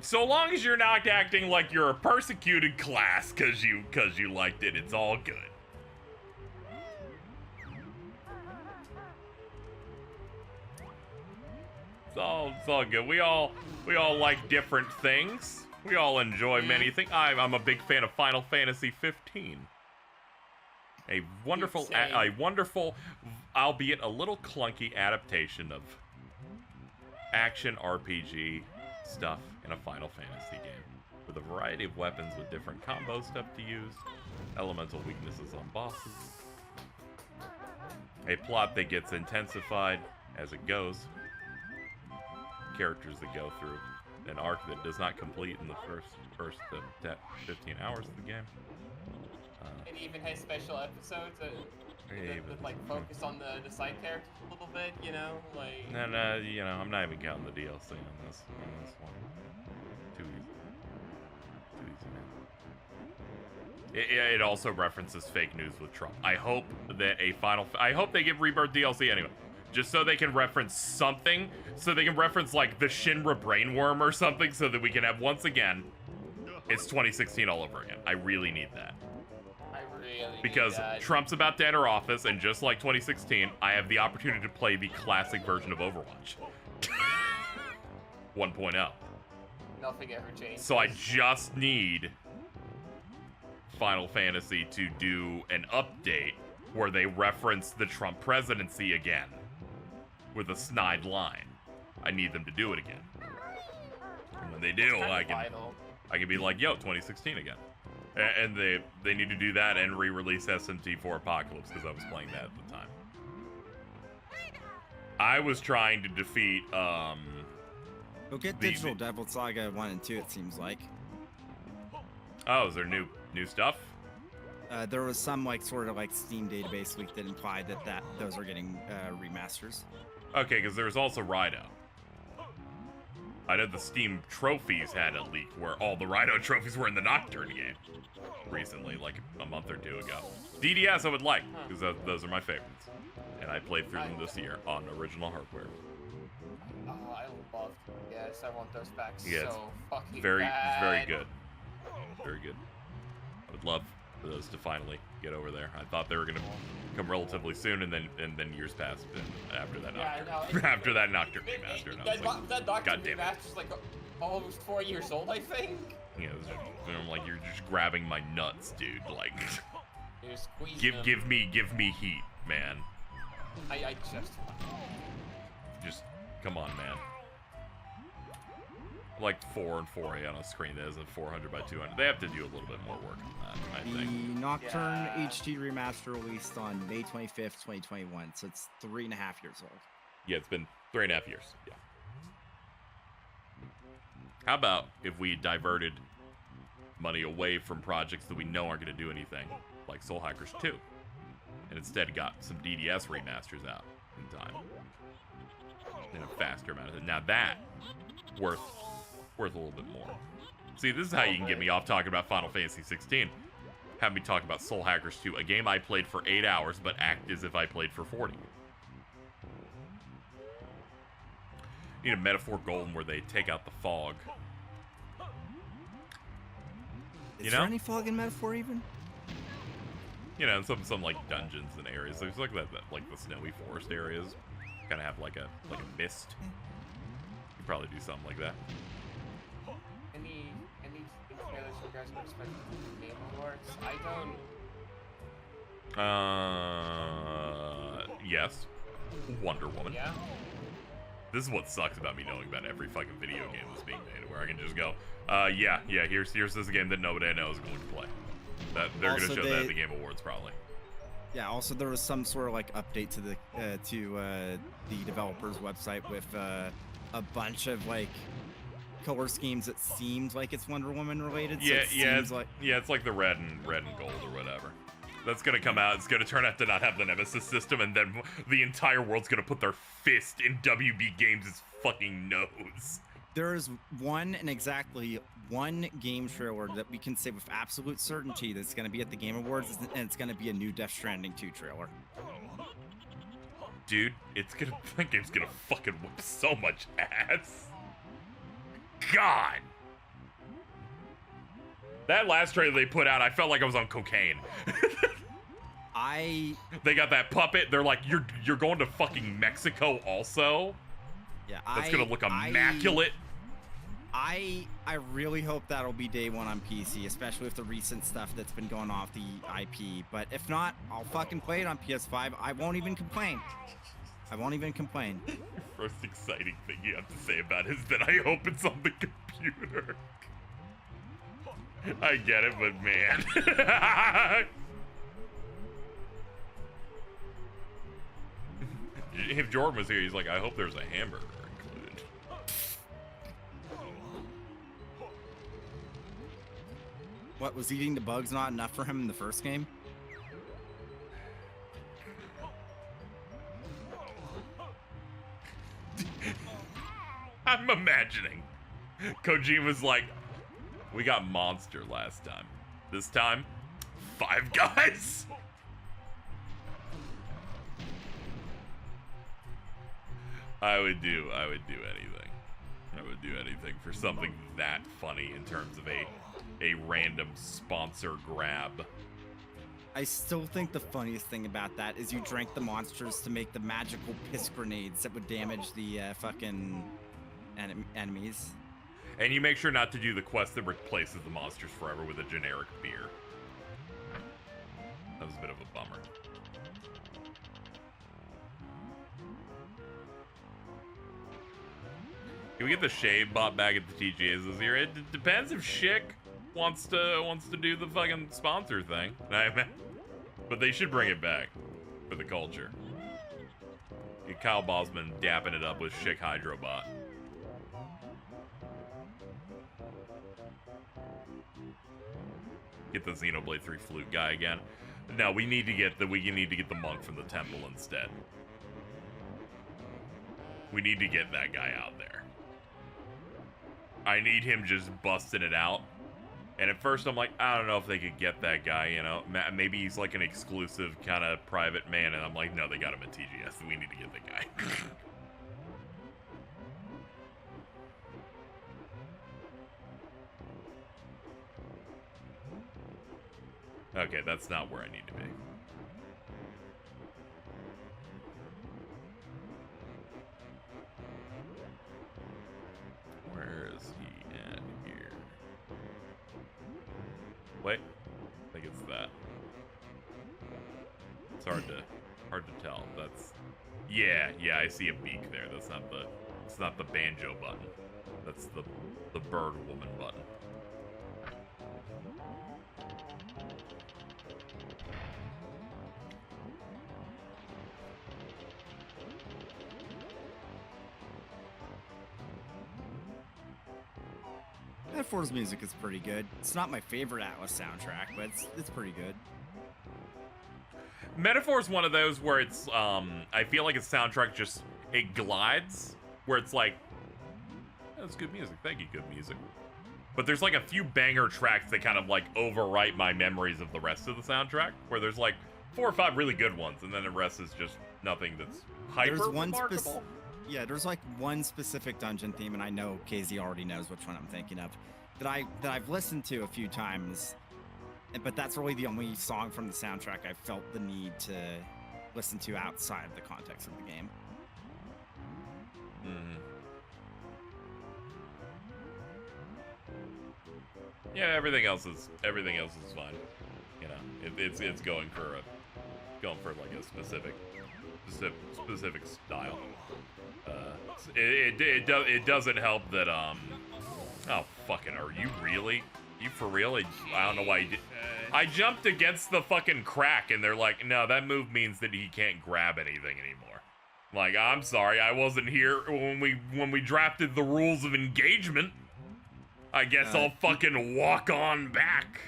so long as you're not acting like you're a persecuted class because you liked it, it's all good. It's all good. We all like different things. We all enjoy many things. I'm a big fan of Final Fantasy 15. A wonderful, albeit a little clunky adaptation of action RPG stuff in a Final Fantasy game, with a variety of weapons with different combo stuff to use, elemental weaknesses on bosses, a plot that gets intensified as it goes, characters that go through an arc that does not complete in the first 15 hours of the game. It even has special episodes that like focus on the side characters a little bit, you know, like. No, you know, I'm not even counting the DLC on this one. Too easy, man. It also references fake news with Trump. I hope that I hope they give Rebirth DLC anyway, just so they can reference something, so they can reference like the Shinra Brainworm or something, so that we can have once again, it's 2016 all over again. I really need that. Because Trump's about to enter office, and just like 2016, I have the opportunity to play the classic version of Overwatch. 1.0. Nothing ever changed. So I just need Final Fantasy to do an update where they reference the Trump presidency again with a snide line. I need them to do it again. And when they do, I can be like, yo, 2016 again. And they need to do that and re-release SMT4 Apocalypse, because I was playing that at the time. I was trying to defeat Go get Digital Devil Saga 1 and 2, it seems like. Oh, is there new stuff? There was some like sort of like Steam database leak that implied that those are getting remasters. Okay, because there was also Rido. I know the Steam trophies had a leak where all the Rhino trophies were in the Nocturne game recently, like a month or two ago. DDS I would like, because those are my favorites. And I played through them this year on original hardware. Oh, I love DDS. I want those back Yeah, so fucking very, bad. very good. Very good. I would love for those to finally get over there. I thought they were gonna come relatively soon, and then years passed after that Nocturne. After that Nocturne remaster, and I was like, that Nocturne God damn it. remaster's like almost 4 years old, I think. You know, I'm like, you're just grabbing my nuts, dude. Like, You're squeezing them. give me heat, man. I Just come on, man. Like 4 and 4A on a screen that isn't 400 by 200. They have to do a little bit more work on that, I think. The Nocturne HD remaster released on May 25th, 2021, so it's 3.5 years old. Yeah, it's been 3.5 years. Yeah. How about if we diverted money away from projects that we know aren't going to do anything, like Soul Hackers 2, and instead got some DDS remasters out in time, in a faster amount of time. Now that worth a little bit more. See, this is how you can get me off talking about Final Fantasy 16. Have me talk about Soul Hackers 2, a game I played for 8 hours, but act as if I played for 40. You need a Metaphor Golden where they take out the fog. Is there any fog in Metaphor even? You know, some like dungeons and areas. There's like that like the snowy forest areas, kind of have like a mist. You could probably do something like that. Any trailers you guys are expecting from the Game Awards? I don't. Yes. Wonder Woman. Yeah. This is what sucks about me knowing about every fucking video game that's being made, where I can just go, yeah, here's this game that nobody I know is going to play. That they're going to show that at the Game Awards probably. Yeah. Also, there was some sort of like update to the developer's website with a bunch of like color schemes that seemed like it's Wonder Woman related. So it's like the red and gold or whatever. That's gonna come out. It's gonna turn out to not have the Nemesis system, and then the entire world's gonna put their fist in WB Games' fucking nose. There is exactly one game trailer that we can say with absolute certainty that's gonna be at the Game Awards, and it's gonna be a new Death Stranding 2 trailer. Dude, that game's gonna fucking whip so much ass. God. That last trailer they put out, I felt like I was on cocaine. They got that puppet. They're like, you're going to fucking Mexico also? Yeah, that's gonna look immaculate. I really hope that'll be day one on PC, especially with the recent stuff that's been going off the IP. But if not, I'll fucking play it on PS5. I won't even complain. First exciting thing you have to say about it is that I hope it's on the computer. I get it, but man. If Jordan was here, he's like, I hope there's a hamburger included. What, was eating the bugs not enough for him in the first game? I'm imagining. Kojima's like, we got Monster last time. This time, 5 Guys. I would do anything. I would do anything for something that funny in terms of a random sponsor grab. I still think the funniest thing about that is you drank the monsters to make the magical piss grenades that would damage the fucking enemies. And you make sure not to do the quest that replaces the monsters forever with a generic beer. That was a bit of a bummer. Can we get the shave bot back at the TGAs this year? It depends if Schick wants to do the fucking sponsor thing. But they should bring it back for the culture. Get Kyle Bosman dapping it up with Schick Hydrobot. Get the Xenoblade 3 flute guy again. No, we need to get the monk from the temple instead. We need to get that guy out there. I need him just busting it out. And at first I'm like, I don't know if they could get that guy, you know? Maybe he's like an exclusive kind of private man, and I'm like, no, they got him at TGS. We need to get the guy. Okay, that's not where I need to be. Where is he at here? Wait, I think it's that. It's hard to tell. That's yeah, I see a beak there. That's not the banjo button. That's the bird woman button. F4's music is pretty good. It's not my favorite Atlas soundtrack, but it's pretty good. Metaphor's one of those where it's I feel like a soundtrack just it glides, where it's like, that's good music, thank you, good music. But there's like a few banger tracks that kind of like overwrite my memories of the rest of the soundtrack, where there's like 4 or 5 really good ones, and then the rest is just nothing that's hyper remarkable. Yeah, there's like one specific dungeon theme, and I know KZ already knows which one I'm thinking of, that I've listened to a few times, but that's really the only song from the soundtrack I felt the need to listen to outside of the context of the game. Mm-hmm. Yeah, everything else is fine. You know, it's going for like a specific style. It doesn't help that oh fucking, are you really? You for real? I don't know why you did. I jumped against the fucking crack, and they're like, no, that move means that he can't grab anything anymore. Like, I'm sorry, I wasn't here when we drafted the rules of engagement. I guess I'll fucking walk on back.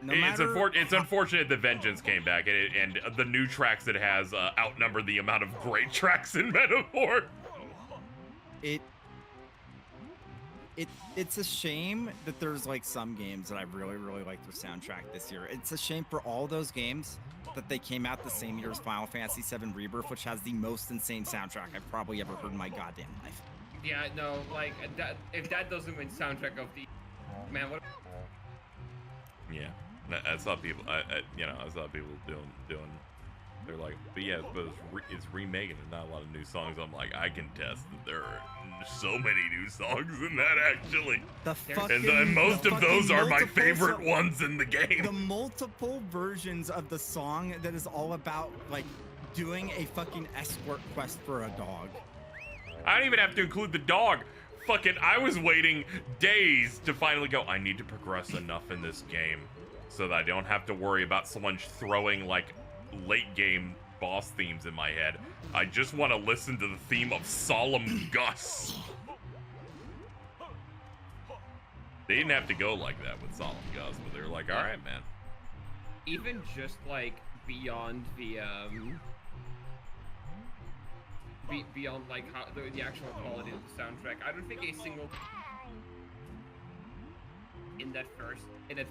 It's unfortunate that Vengeance came back, and the new tracks it has outnumber the amount of great tracks in Metaphor. It's a shame that there's like some games that I really like their soundtrack this year. It's a shame for all those games that they came out the same year as Final Fantasy VII Rebirth, which has the most insane soundtrack I've probably ever heard in my goddamn life. Yeah, no, like that, if that doesn't win soundtrack of the man, what? Yeah, I saw people. I saw people doing. They're like, but yeah, but it's remaking and not a lot of new songs. I'm like, I can test that there are so many new songs in that actually. And most of those are my favorite ones in the game. The multiple versions of the song that is all about like doing a fucking escort quest for a dog. I don't even have to include the dog. Fucking, I was waiting days to finally go, I need to progress enough in this game so that I don't have to worry about someone throwing like late game boss themes in my head. I just want to listen to the theme of Solemn Gus. They didn't have to go like that with Solemn Gus, but they were like, all right, man. Even just like beyond the beyond like how the actual quality of the soundtrack, I don't think a single in that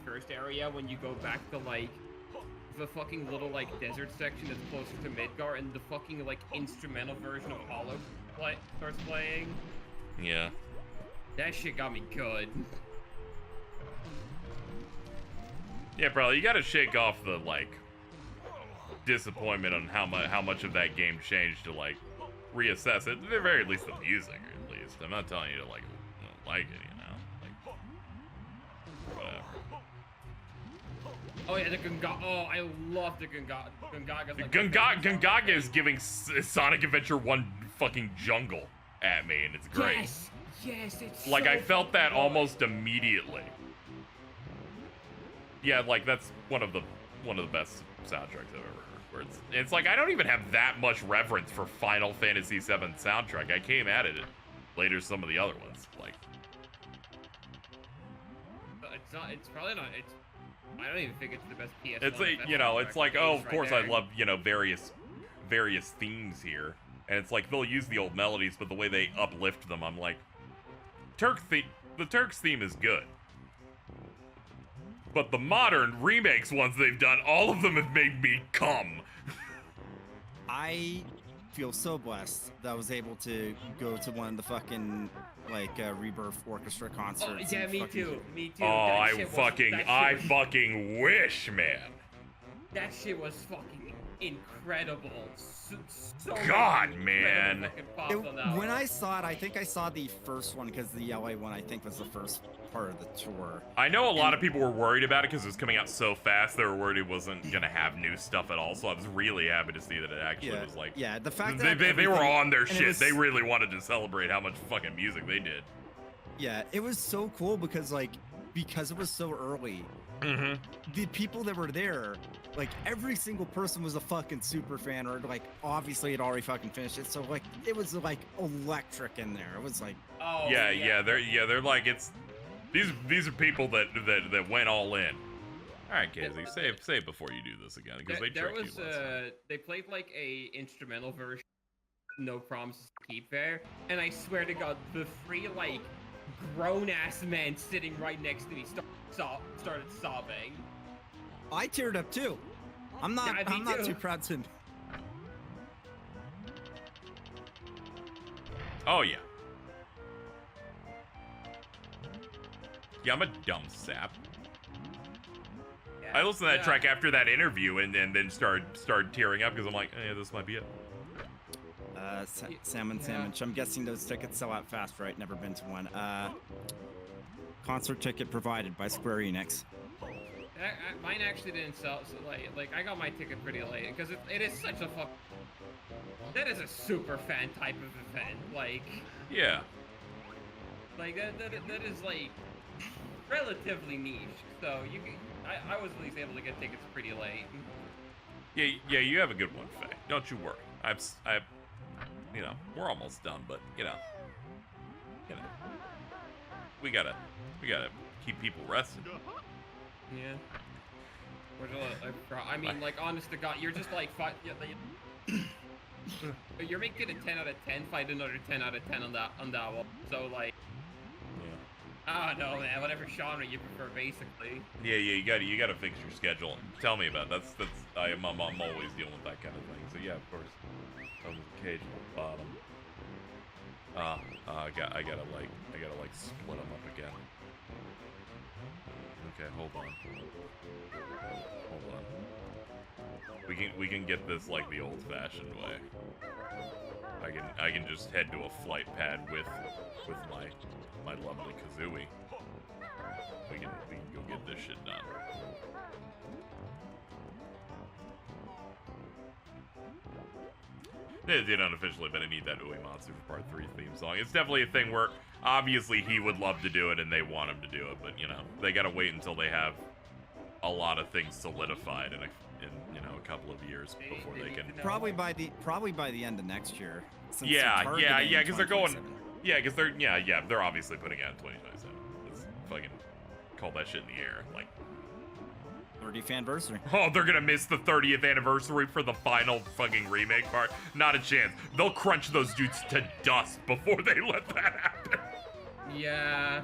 first area when you go back to like the fucking little like desert section that's closer to Midgar and the fucking like instrumental version of Hollow starts playing. Yeah. That shit got me good. Yeah, bro, you gotta shake off the like disappointment on how much of that game changed to like reassess it. At the very least, the music. At least I'm not telling you to like it, you know, like whatever. Oh yeah, the Gungaga. Oh, I love the Gungaga. Gungaga. Gungaga is giving Sonic Adventure 1 fucking jungle at me, and it's great. Yes, it's like so I felt that almost immediately. Yeah, like that's one of the best soundtracks I've ever heard. Where it's like I don't even have that much reverence for Final Fantasy VII soundtrack. I came at it later some of the other ones. Like it's not. It's probably not. It's. I don't even think it's the best PS1. It's like, you know, it's like, oh, of course I love, you know, various themes here, and it's like they'll use the old melodies, but the way they uplift them, I'm like, the Turks theme is good. But the modern remakes ones they've done, all of them have made me cum. I feel so blessed that I was able to go to one of the fucking Rebirth Orchestra concerts. Oh, yeah, me too. Me too. Oh, I fucking wish, man. That shit was fucking incredible. So God, man. When I saw it, I think I saw the first one because the LA one I think was the first part of the tour. I know a lot of people were worried about it because it was coming out so fast. They were worried it wasn't gonna have new stuff at all. So I was really happy to see that it actually was like. Yeah, the fact that they were on their shit. They really wanted to celebrate how much fucking music they did. Yeah, it was so cool because it was so early. Mm-hmm. The people that were there, every single person was a fucking super fan, or obviously had already fucking finished it. So it was electric in there. It was like, oh yeah, they're like these are people that went all in. All right, KZ, say it before you do this again because they tricked you. They played a instrumental version, No Promises to Keep there, and I swear to God, the three grown ass men sitting right next to me started sobbing. I teared up too. I'm not too proud to. Oh yeah. Yeah, I'm a dumb sap. I listened to that track after that interview and then started tearing up because I'm like, hey, this might be it. Salmon. I'm guessing those tickets sell out fast, right? Never been to one. Concert ticket provided by Square Enix. Mine actually didn't sell so late. I got my ticket pretty late because it is such a that is a super fan type of event. Yeah. That is relatively niche. So I was at least able to get tickets pretty late. Yeah, you have a good one, Faye. Don't you worry. I've we're almost done, but we gotta keep people rested. Yeah. I mean, honest to God, you're just you're making a 10 out of 10, find another 10 out of 10 on that one. So I don't know, man. Whatever genre you prefer, basically. Yeah, you gotta fix your schedule. Tell me about it. I'm always dealing with that kind of thing. So yeah, of course. Comes with the cage at the bottom. I gotta split them up again. Okay, hold on. We can get this the old-fashioned way. I can just head to a flight pad with my lovely Kazooie. We can go get this shit done. It did unofficially, but I need that Uematsu for Part 3 theme song. It's definitely a thing where, obviously, he would love to do it and they want him to do it, but, they gotta wait until they have a lot of things solidified in a couple of years before they can... Probably by the end of next year. Yeah, because they're going... Yeah, because they're obviously putting it out in 2027. Let's fucking call that shit in the air, 30th anniversary. Oh, they're gonna miss the 30th anniversary for the final fucking remake part? Not a chance. They'll crunch those dudes to dust before they let that happen. Yeah.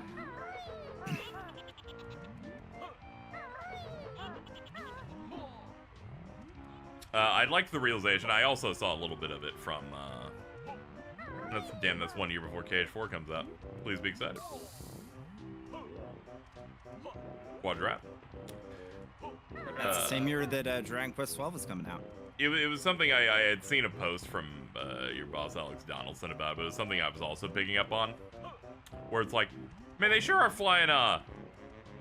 I liked the realization. I also saw a little bit of it from, that's 1 year before KH4 comes out. Please be excited. Quadrat. That's the same year that Dragon Quest 12 is coming out. It was something I had seen a post from your boss Alex Donaldson about, but it was something I was also picking up on. Where it's like, man, they sure are flying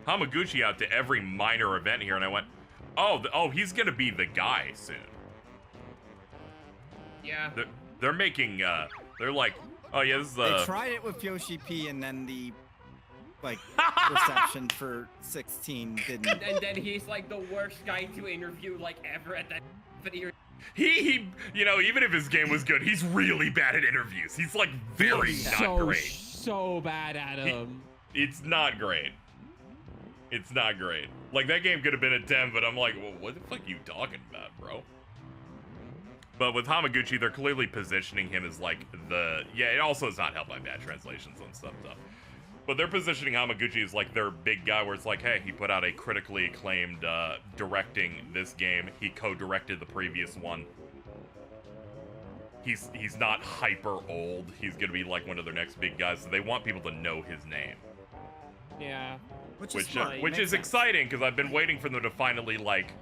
Hamaguchi out to every minor event here, and I went, oh, he's gonna be the guy soon. Yeah. They're making, they're like, oh yeah, this is They tried it with Yoshi P, and then the reception for 16 didn't. And then he's the worst guy to interview ever at that video. He even if his game was good, he's really bad at interviews. He's very not great. So bad at him. It's not great. It's not great. That game could have been a 10, but I'm like, well, what the fuck are you talking about, bro? But with Hamaguchi, they're clearly positioning him as it also is not helped by bad translations on some stuff. But they're positioning Hamaguchi as like their big guy, where it's like, hey, he put out a critically acclaimed directing this game. He co-directed the previous one. He's not hyper old. He's gonna be like one of their next big guys. So they want people to know his name. Yeah. Which is exciting, because I've been waiting for them to finally like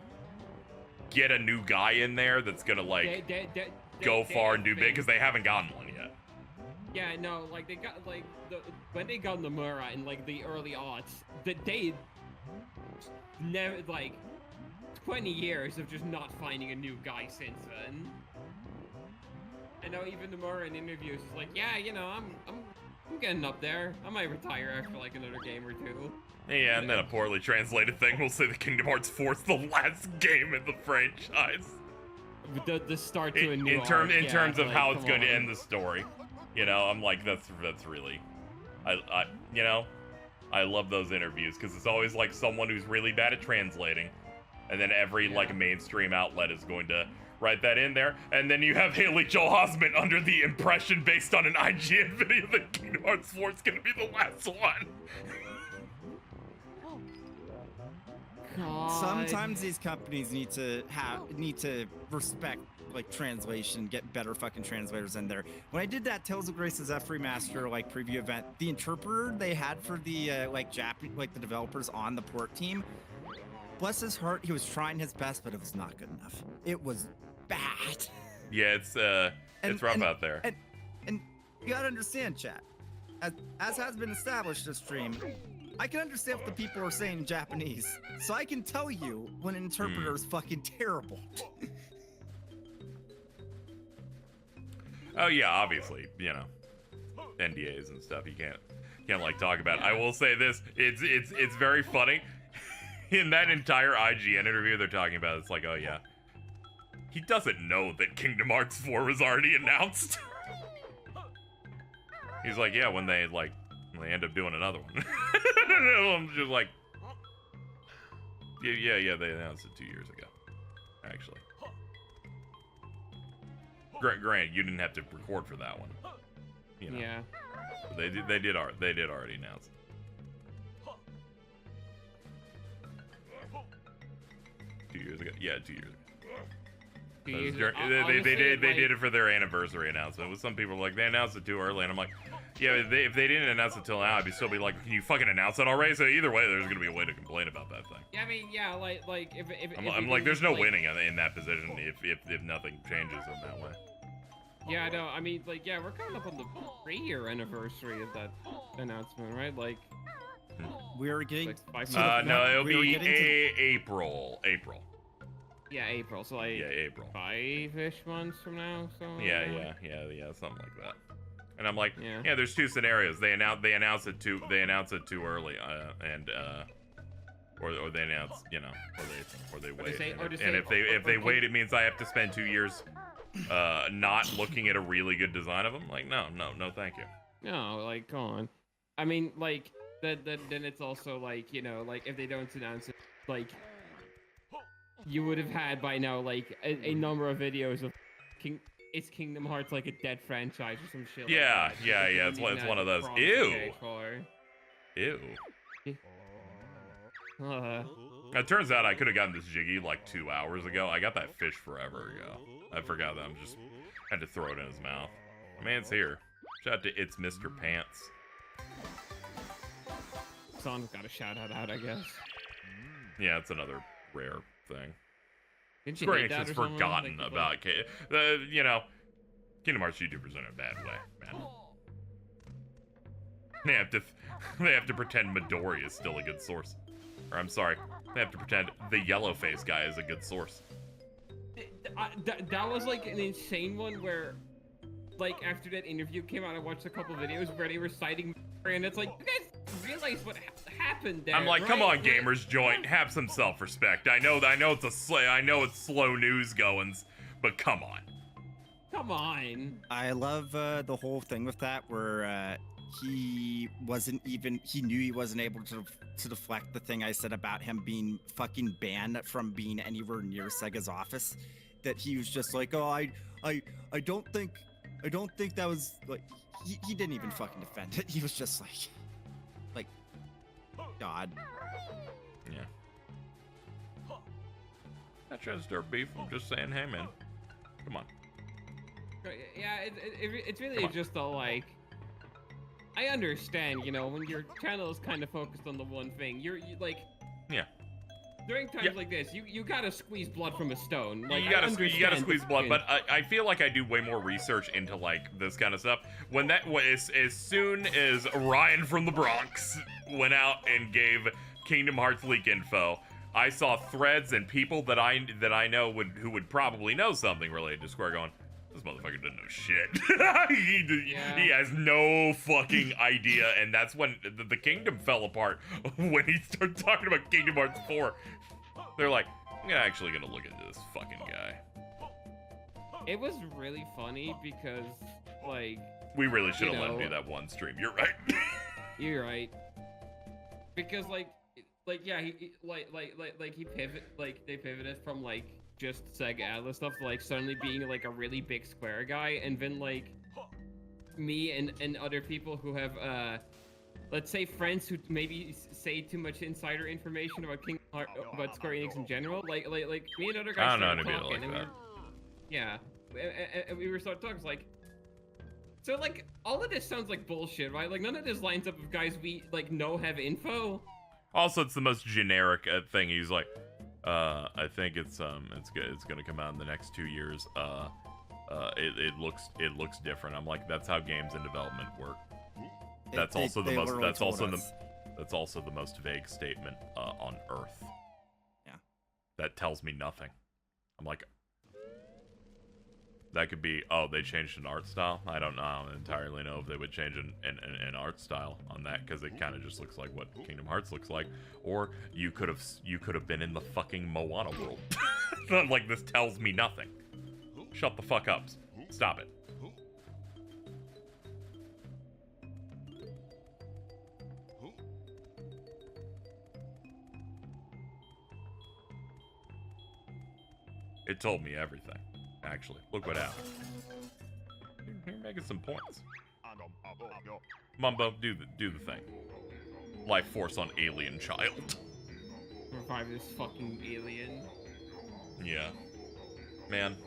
get a new guy in there that's gonna like go far and do big, because they haven't gotten one yet. Yeah, no, like they got like when they got Nomura in like the early aughts, they never like 20 years of just not finding a new guy since then. I know even Nomura in interviews is like, yeah, you know, I'm getting up there. I might retire after like another game or two. Yeah, and then a poorly translated thing will say the Kingdom Hearts 4 is the last game in the franchise. The start to a new in terms of like, how it's going to end the story. You know, I'm like, that's really, I you know, I love those interviews, because it's always like someone who's really bad at translating, and then every like mainstream outlet is going to write that in there, and then you have Haley Joel Osment under the impression based on an IGN video that Kingdom Hearts 4 is going to be the last one. God. Sometimes these companies need to respect like translation, get better fucking translators in there. When I did that Tales of Grace's F remaster like preview event, the interpreter they had for the like the developers on the port team, bless his heart, he was trying his best, but it was not good enough. It was bad. Yeah, it's rough out there. And you gotta understand, chat. As has been established this stream, I can understand what the people are saying in Japanese, so I can tell you when an interpreter is fucking terrible. Oh yeah, obviously, you know, NDAs and stuff. You can't like talk about it. I will say this: it's very funny. In that entire IGN interview, they're talking about it's like, oh yeah, he doesn't know that Kingdom Hearts 4 was already announced. He's like, yeah, when they end up doing another one. I'm just like, yeah, they announced it 2 years ago, actually. Grant, you didn't have to record for that one. You know. Yeah. They did already announce it. 2 years ago. Yeah, 2 years ago. They did it for their anniversary announcement. With some people were like, they announced it too early, and I'm like, yeah, if they didn't announce it till now, I'd still be like, can you fucking announce it already? So either way, there's gonna be a way to complain about that thing. Yeah, I mean, yeah, like if I'm like, there's no winning in that position if nothing changes in that way. Yeah, I know. I mean, like, yeah, we're coming up on the 3-year anniversary of that announcement, right? Like, we're getting like 5 months. No, it'll be April. Yeah, April. So like, yeah, April. 5-ish months from now. So yeah, something like that. And I'm like, yeah, there's two scenarios. They announce it too early, or they announce, you know, or they wait. And if they wait, it means I have to spend 2 years not looking at a really good design of them. Like, no, thank you. No, like, come on. I mean, like, then it's also like, you know, like if they don't announce it, like, you would have had by now like a number of videos of Kingdom Hearts like a dead franchise or some shit. Yeah, like yeah. It's one of those. Ew. It turns out I could have gotten this Jiggy like 2 hours ago. I got that fish forever ago. I forgot that. Had to throw it in his mouth. Man's here. Shout out to It's Mr. Pants. Someone's got a shout out, I guess. Yeah, it's another rare thing. Didn't you Great, just forgotten about you know, Kingdom Hearts YouTubers in a bad way, man. They have to pretend Midori is still a good source. Or I'm sorry, they have to pretend the yellow face guy is a good source. That was like an insane one where, like, after that interview came out, I watched a couple videos where they were citing Midori, and it's like, you guys realize what happened there, I'm like, right? come on, gamers joint, have some self-respect. I know it's slow news goings, but come on. Come on. I love the whole thing with that where he knew he wasn't able to deflect the thing I said about him being fucking banned from being anywhere near Sega's office. That he was just like, oh, I don't think that was like, he didn't even fucking defend it. He was just like, God. Yeah. Not trying to start beef. I'm just saying, hey man, come on. Yeah, it's really just a like. I understand, you know, when your channel is kind of focused on the one thing, you like. Yeah. During times like this, you gotta squeeze blood from a stone. Like, you gotta squeeze blood, but I feel like I do way more research into like this kind of stuff. When that was as soon as Ryan from the Bronx went out and gave Kingdom Hearts leak info, I saw threads and people that I know who would probably know something related to Square going, this motherfucker doesn't know shit. He has no fucking idea, and that's when the Kingdom fell apart when he started talking about Kingdom Hearts 4. They're like, I'm actually gonna look into this fucking guy. It was really funny because, like, we really should have let him do that one stream. You're right. You're right. Because yeah, he they pivoted from like just Sega Atlas stuff to like suddenly being like a really big Square guy, and then like me and other people who have let's say friends who maybe say too much insider information about about Square Enix in general, like me and other guys started talking, and we were starting talking like, so like all of this sounds like bullshit, right? Like none of this lines up with guys we like know have info. Also, it's the most generic thing. He's like, I think it's good. It's gonna come out in the next 2 years. It looks different. I'm like, that's how games in development work. That's also the most vague statement on Earth. Yeah. That tells me nothing. I'm like, that could be, oh, they changed an art style? I don't know. I don't entirely know if they would change an art style on that, because it kind of just looks like what Kingdom Hearts looks like. Or you could have been in the fucking Moana world. Like, this tells me nothing. Shut the fuck up. Stop it. It told me everything, actually. Look what happened. You're making some points. Mumbo, do the thing. Life force on alien child. Revive this fucking alien. Yeah. Man.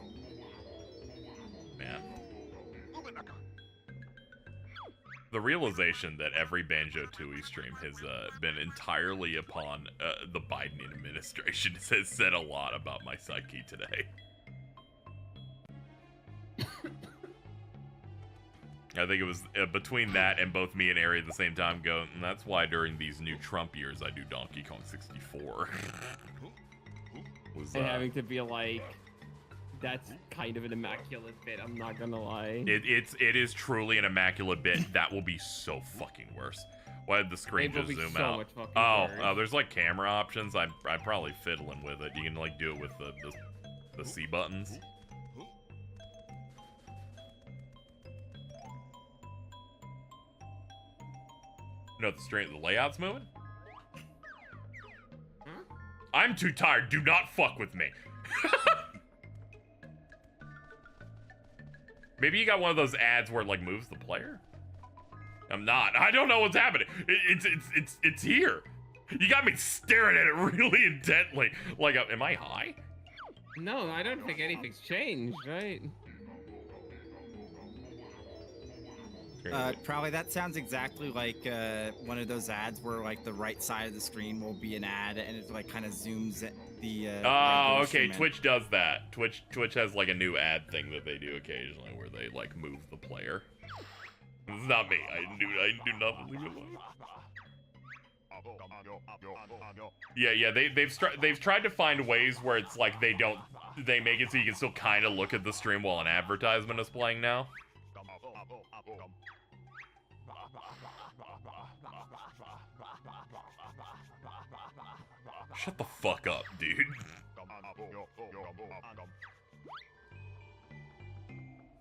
The realization that every Banjo-Tooie stream has been entirely upon the Biden administration has said a lot about my psyche today. I think it was between that and both me and Ari at the same time go, and that's why during these new Trump years I do Donkey Kong 64. And having to be like, that's kind of an immaculate bit, I'm not gonna lie. It is truly an immaculate bit. That will be so fucking worse. Why did the screen just zoom so out? Much fucking oh, there's like camera options. I'm probably fiddling with it. You can like do it with the C buttons. No, the layout's moving? I'm too tired. Do not fuck with me. Maybe you got one of those ads where it like moves the player? I'm not. I don't know what's happening. It's here. You got me staring at it really intently. Like, am I high? No, I don't think anything's changed, right? Probably that sounds exactly like one of those ads where like the right side of the screen will be an ad and it like kind of zooms at the oh, okay. Twitch does that. Twitch has like a new ad thing that they do occasionally where they like move the player. It's not me. I didn't do nothing. Leave it alone. Yeah. They've tried to find ways where it's like they make it so you can still kind of look at the stream while an advertisement is playing now. Shut the fuck up, dude.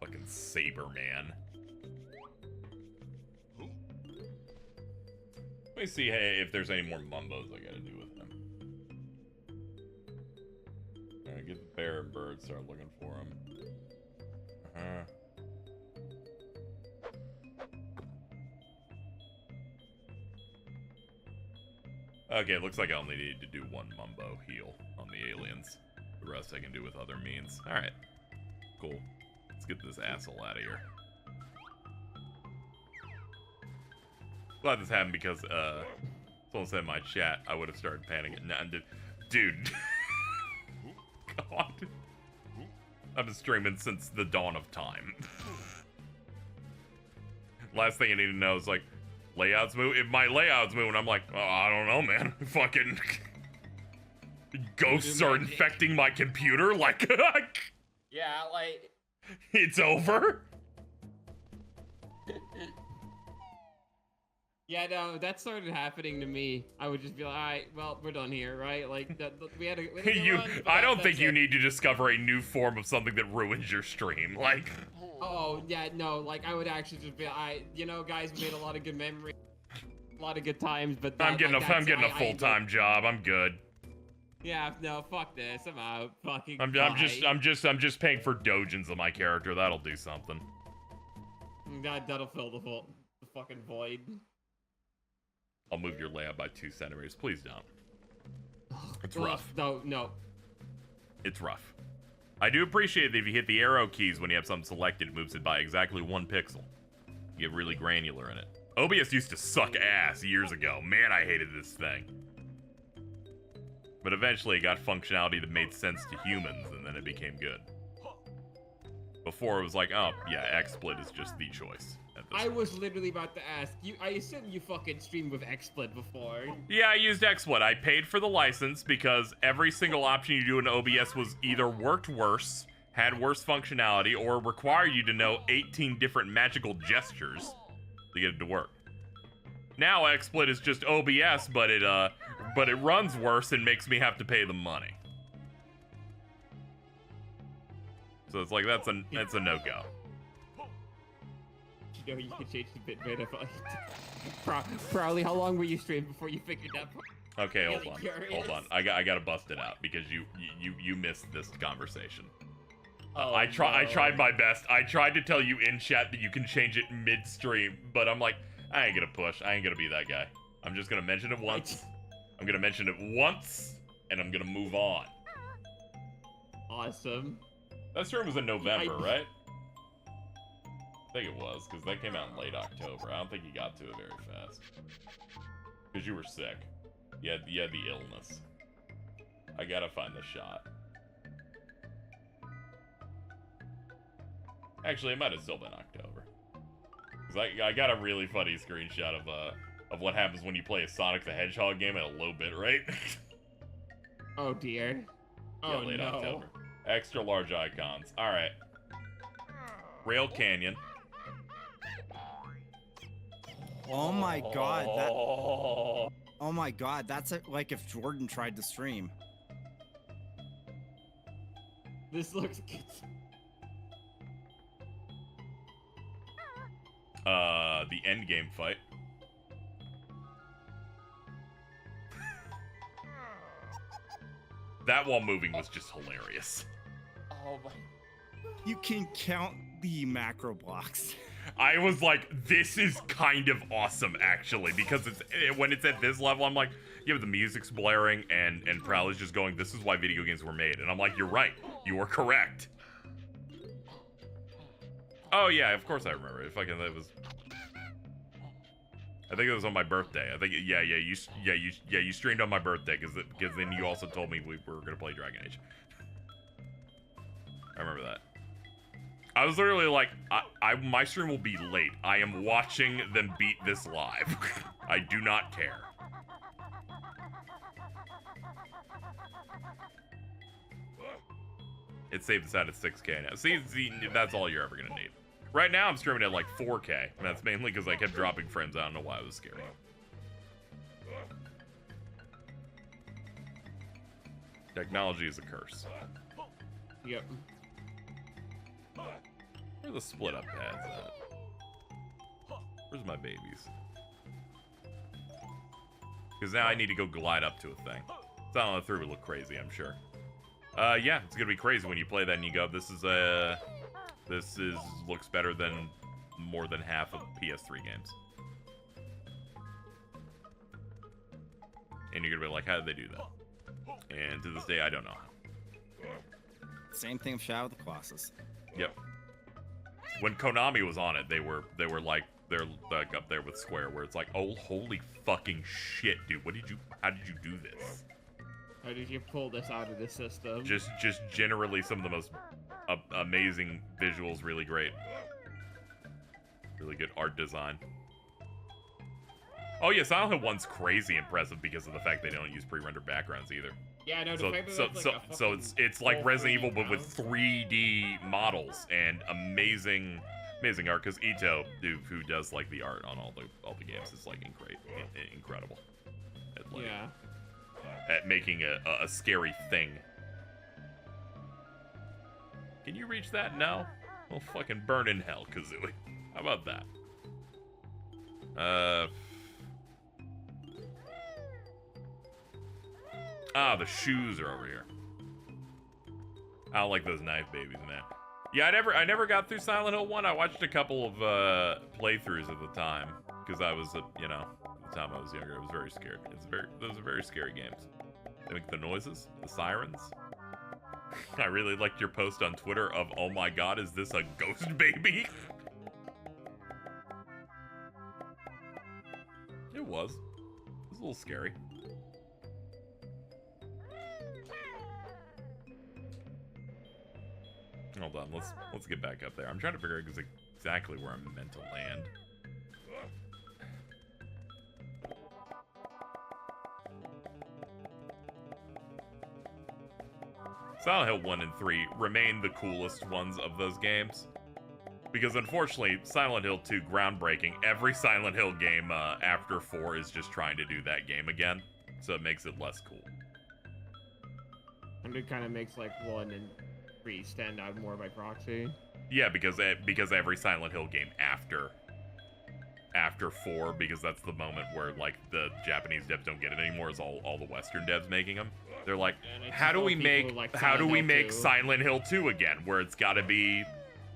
Fucking Saber Man. Let me see if there's any more mumbos I gotta do with him. Alright, get the bear and bird, start looking for him. Okay, looks like I only need to do one Mumbo heal on the aliens. The rest I can do with other means. Alright. Cool. Let's get this asshole out of here. Glad this happened because, someone said in my chat I would have started panicking. Nah, dude. God. I've been streaming since the dawn of time. Last thing I need to know is, like, layouts move. If my layouts move, and I'm like, oh, I don't know, man. Fucking ghosts are infecting my computer. Like, Yeah, like. it's over. Yeah, no, that started happening to me. I would just be like, all right, well, we're done here, right? Like, we had a good run, but I don't think that's you it. need to discover a new form of something that ruins your stream. Like, Oh, yeah, no, like, I would actually just be, you know, guys, we made a lot of good memories, a lot of good times, but I'm getting a full-time job. I'm good. Yeah, no, fuck this. I'm out. Fucking. I'm just paying for dojins of my character. That'll do something. That'll fill the fucking void. I'll move your layout by 2 centimeters. Please don't. It's Well, rough. No. It's rough. I do appreciate that if you hit the arrow keys when you have something selected, it moves it by exactly 1 pixel. You get really granular in it. OBS used to suck ass years ago. Man, I hated this thing. But eventually it got functionality that made sense to humans, and then it became good. Before it was like, oh, yeah, XSplit is just the choice. I was literally about to ask you. I assume you fucking streamed with XSplit before. Yeah, I used XSplit. I paid for the license because every single option you do in OBS was either worked worse, had worse functionality, or required you to know 18 different magical gestures to get it to work. Now XSplit is just OBS, but it runs worse and makes me have to pay the money. So it's like that's a no-go. You know you can change the bitrate of Probably how long were you streaming before you figured that part? Okay, Really hold on. I gotta bust it out because you missed this conversation. Oh, I tried my best. I tried to tell you in chat that you can change it mid-stream, but I'm like, I ain't gonna push. I ain't gonna be that guy. I'm just gonna mention it once. I'm gonna mention it once, and I'm gonna move on. Awesome. That stream was in November, right? I think it was, because that came out in late October. I don't think you got to it very fast. Because you were sick. You had the illness. I gotta find the shot. Actually, it might have still been October. Because I got a really funny screenshot of what happens when you play a Sonic the Hedgehog game at a low bit rate. Oh dear. Oh late no. October. Extra large icons. Alright. Rail Canyon. Oh my god, that... Oh my god, that's like if Jordan tried to stream. This looks good. The endgame fight. That while moving was just hilarious. Oh my. You can count the macro blocks. I was like, this is kind of awesome, actually, because when it's at this level, I'm like, yeah, but the music's blaring, and Prowl is just going, this is why video games were made. And I'm like, you're right. You are correct. Oh, yeah, of course I remember. I think it was on my birthday. I think, you streamed on my birthday, because then you also told me we were going to play Dragon Age. I remember that. I was literally like, my stream will be late. I am watching them beat this live. I do not care. It saved us out at 6K now. See, that's all you're ever gonna need. Right now, I'm streaming at like 4K, and that's mainly because I kept dropping frames. I don't know why I was scared. Technology is a curse. Yep. Where are the split up pads at? Where's my babies? Because now I need to go glide up to a thing. Sound on the 3 would look crazy, I'm sure. Yeah, it's gonna be crazy when you play that and you go, this looks better than more than half of PS3 games. And you're gonna be like, how did they do that? And to this day, I don't know how. Same thing with Shadow of the Colossus. Yep. When Konami was on it, they're like up there with Square, where it's like, oh, holy fucking shit, dude. How did you do this? How did you pull this out of the system? Just generally some of the most amazing visuals, really great. Really good art design. Oh yeah, Silent Hill 1's crazy impressive because of the fact they don't use pre-rendered backgrounds either. Yeah, no, so it's like Resident Evil but with 3D models and amazing art, because Ito, who does like the art on all the games, is like incredible. At, like, at making a scary thing. Can you reach that? No? Well, fucking burn in hell, Kazooie. How about that? The shoes are over here. I don't like those knife babies, man. Yeah, I never got through Silent Hill 1. I watched a couple of playthroughs at the time because I was, you know, at the time I was younger. I was very scared. Those are very scary games. They make the noises, the sirens. I really liked your post on Twitter of, oh my god, is this a ghost baby? It was a little scary. Hold on, let's get back up there. I'm trying to figure out exactly where I'm meant to land. Silent Hill 1 and 3 remain the coolest ones of those games. Because unfortunately, Silent Hill 2, groundbreaking. Every Silent Hill game after 4 is just trying to do that game again. So it makes it less cool. And it kind of makes like 1 and 3 stand out more by proxy. Yeah, because every Silent Hill game after 4, because that's the moment where like the Japanese devs don't get it anymore, is all the Western devs making them. They're like, how do we make Silent Hill 2 again, where it's got to be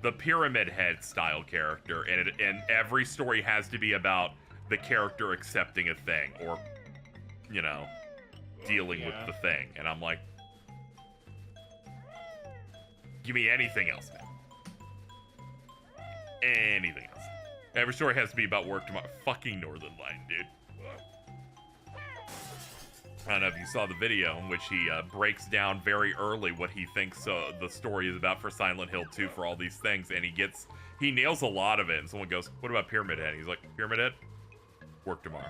the Pyramid Head style character, and every story has to be about the character accepting a thing or, you know, dealing with the thing. And I'm like, give me anything else, man. Anything else. Every story has to be about work tomorrow. Fucking Northern Light, dude. I don't know if you saw the video in which he breaks down very early what he thinks the story is about for Silent Hill 2 for all these things, and he nails a lot of it, and someone goes, what about Pyramid Head? And he's like, Pyramid Head? Work tomorrow.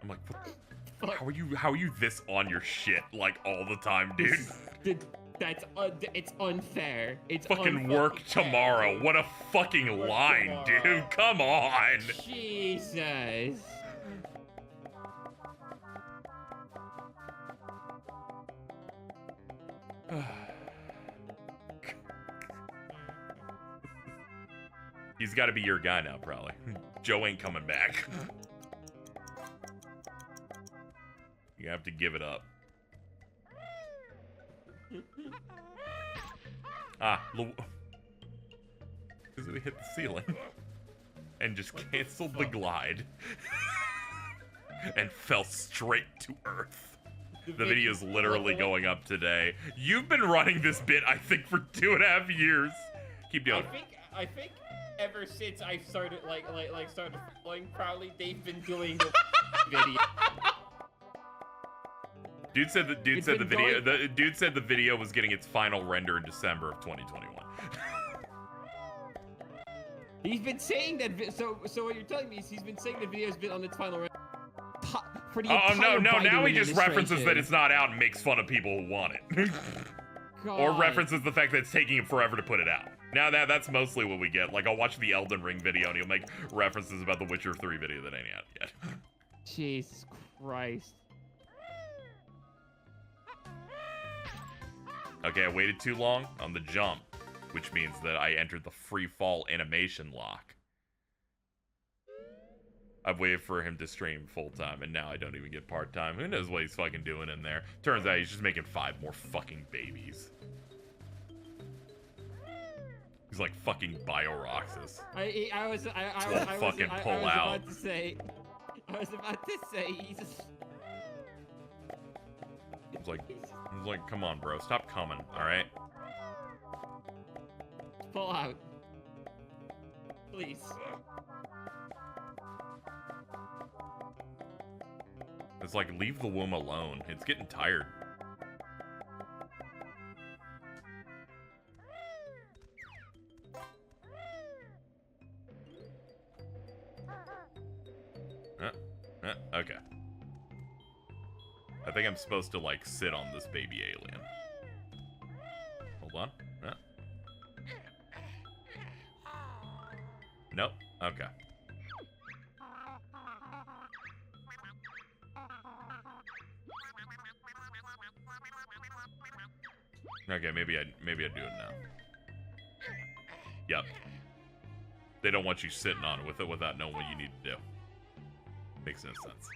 I'm like, what? How are you this on your shit, like, all the time, dude? It's unfair. It's fucking work tomorrow. What a fucking line, dude. Come on. Jesus. He's got to be your guy now, probably. Joe ain't coming back. You have to give it up. Because we hit the ceiling and just canceled the glide and fell straight to Earth. The video's literally going up today. You've been running this bit, I think, for 2.5 years. Keep doing it. I think ever since I started started following Crowley, they've been doing the video. Dude said the video was getting its final render in December of 2021. He's been saying that. So what you're telling me is he's been saying the video's been on its final render. No! Now he just references that it's not out and makes fun of people who want it, or references the fact that it's taking him forever to put it out. Now that's mostly what we get. Like, I'll watch the Elden Ring video and he'll make references about the Witcher 3 video that ain't out yet. Jesus Christ. Okay, I waited too long on the jump, which means that I entered the free fall animation lock. I've waited for him to stream full-time, and now I don't even get part-time. Who knows what he's fucking doing in there? Turns out he's just making 5 more fucking babies. He's like fucking Bio-Roxas. I was fucking pull out. I was about to say, Jesus. It's like, come on, bro, stop coming, all right? Pull out. Please. It's like, leave the womb alone. It's getting tired. Okay. I think I'm supposed to, like, sit on this baby alien. Hold on. Nope. Okay. Okay, maybe I do it now. Yep. They don't want you sitting on it without knowing what you need to do. Makes no sense.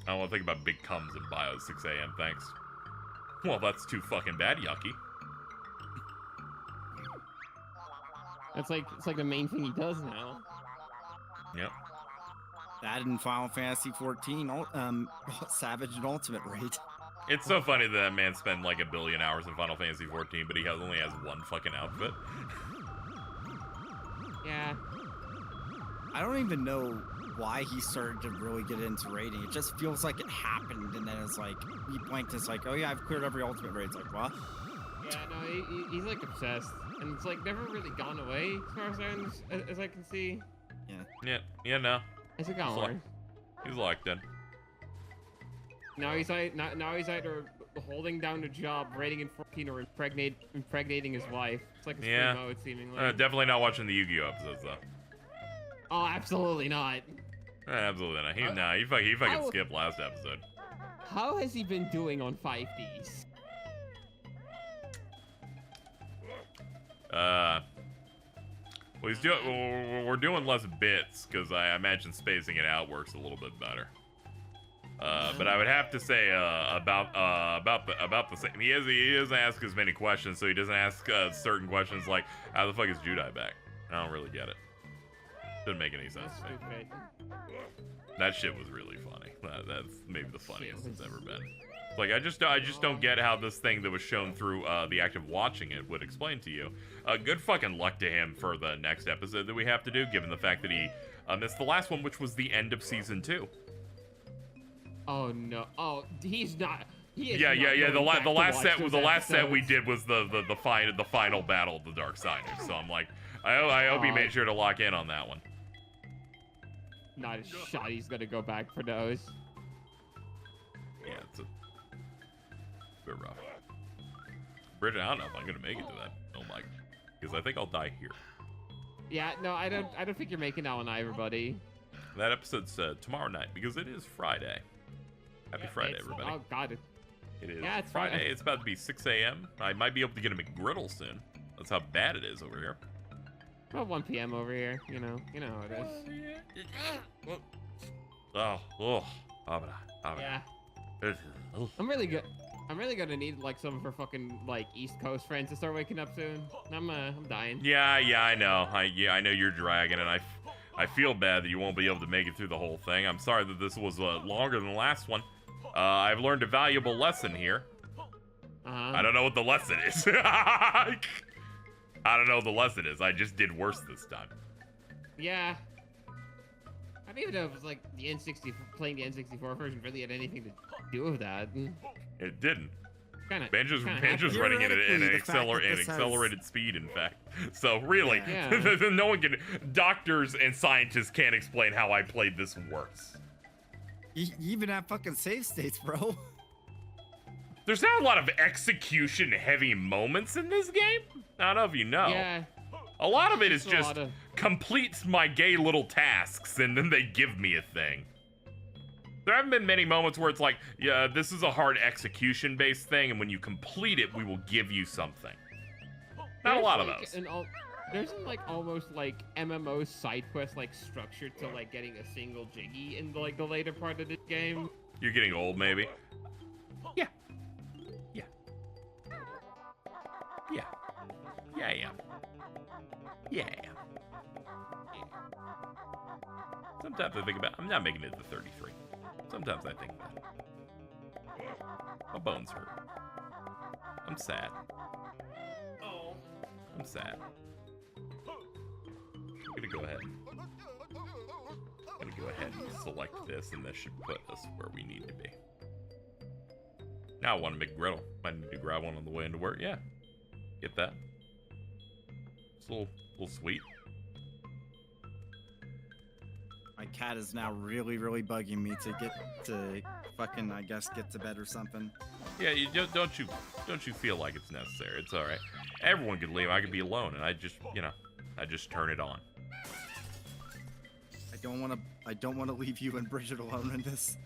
I don't want to think about big cums in bio at 6 a.m. Thanks. Well, that's too fucking bad, yucky. It's like the main thing he does now. Yep. That in Final Fantasy 14, Savage and Ultimate Raid. It's so funny that man spent like 1 billion hours in Final Fantasy 14, but he only has one fucking outfit. Yeah. I don't even know why he started to really get into raiding. It just feels like it happened, and then it's like, he blanked, it's like, oh yeah, I've cleared every Ultimate Raid. It's like, what? Yeah, no, he's like obsessed. And it's like never really gone away as I can see. Yeah, no. It's a gone away. He's locked in. Now he's either holding down a job, raiding in 14, or impregnating his wife. It's like a spring mode, seemingly. Definitely not watching the Yu-Gi-Oh episodes though. Oh, absolutely not. Absolutely not. He fucking skipped last episode. How has he been doing on 5Ds? Well, we're doing less bits because I imagine spacing it out works a little bit better. But I would have to say about the same. He doesn't ask as many questions, so he doesn't ask certain questions like, "How the fuck is Judai back?" I don't really get it. Doesn't make any sense to me. That shit was really funny. That's maybe the funniest it's ever been. Like I just don't get how this thing that was shown through the act of watching it would explain to you. Good fucking luck to him for the next episode that we have to do, given the fact that he missed the last one, which was the end of season 2. Oh no! Oh, he's not. He is yeah. The last set we episodes. did was the final battle of the Darksiders. So I'm like, I hope he made sure to lock in on that one. Not a shot. He's gonna go back for those. Yeah, it's a bit rough. Bridget, I don't know if I'm gonna make it to that. Oh my, because I think I'll die here. Yeah, no, I don't think you're making that one either, buddy. That episode's tomorrow night because it is Friday. Happy Friday, everybody. Oh god. It is. Yeah, it's Friday. Friday. It's about to be 6 a.m. I might be able to get a McGriddle soon. That's how bad it is over here. About 1 p.m. over here. You know how it is. Yeah. I'm really gonna need like some of her fucking like East Coast friends to start waking up soon. I'm dying. Yeah, I know. I know you're dragging, and I feel bad that you won't be able to make it through the whole thing. I'm sorry that this was longer than the last one. I've learned a valuable lesson here. I don't know what the lesson is. I don't know what the lesson is. I just did worse this time. Yeah. I don't even know if it's like the N64 playing the N64 version really had anything to do with that. It didn't. Banjo's Banjo's running at an accelerated speed, in fact. So really, no one can. Doctors and scientists can't explain how I played this worse. You even have fucking save states, bro. There's not a lot of execution-heavy moments in this game. I don't know if you know. Yeah. A lot of it is just completes my gay little tasks, and then they give me a thing. There haven't been many moments where it's like, yeah, this is a hard execution-based thing, and when you complete it, we will give you something. Not a lot of those. There's like almost like MMO side quest like structure to like getting a single Jiggy in like the later part of this game. You're getting old, maybe? Yeah. Yeah. Yeah. Yeah, yeah. Yeah. Sometimes I think about, I'm not making it to 33. Sometimes I think that. My bones hurt. I'm sad. Oh. I'm sad. I'm gonna go ahead. I'm gonna go ahead and select this, and this should put us where we need to be. Now I want to make griddle. Might need to grab one on the way into work. Yeah. Get that. It's a little sweet. My cat is now really bugging me to get to fucking, I guess, get to bed or something. Yeah, you don't you feel like it's necessary. It's all right. Everyone could leave. I could be alone, and I just turn it on. I don't want to leave you and Bridget alone in this.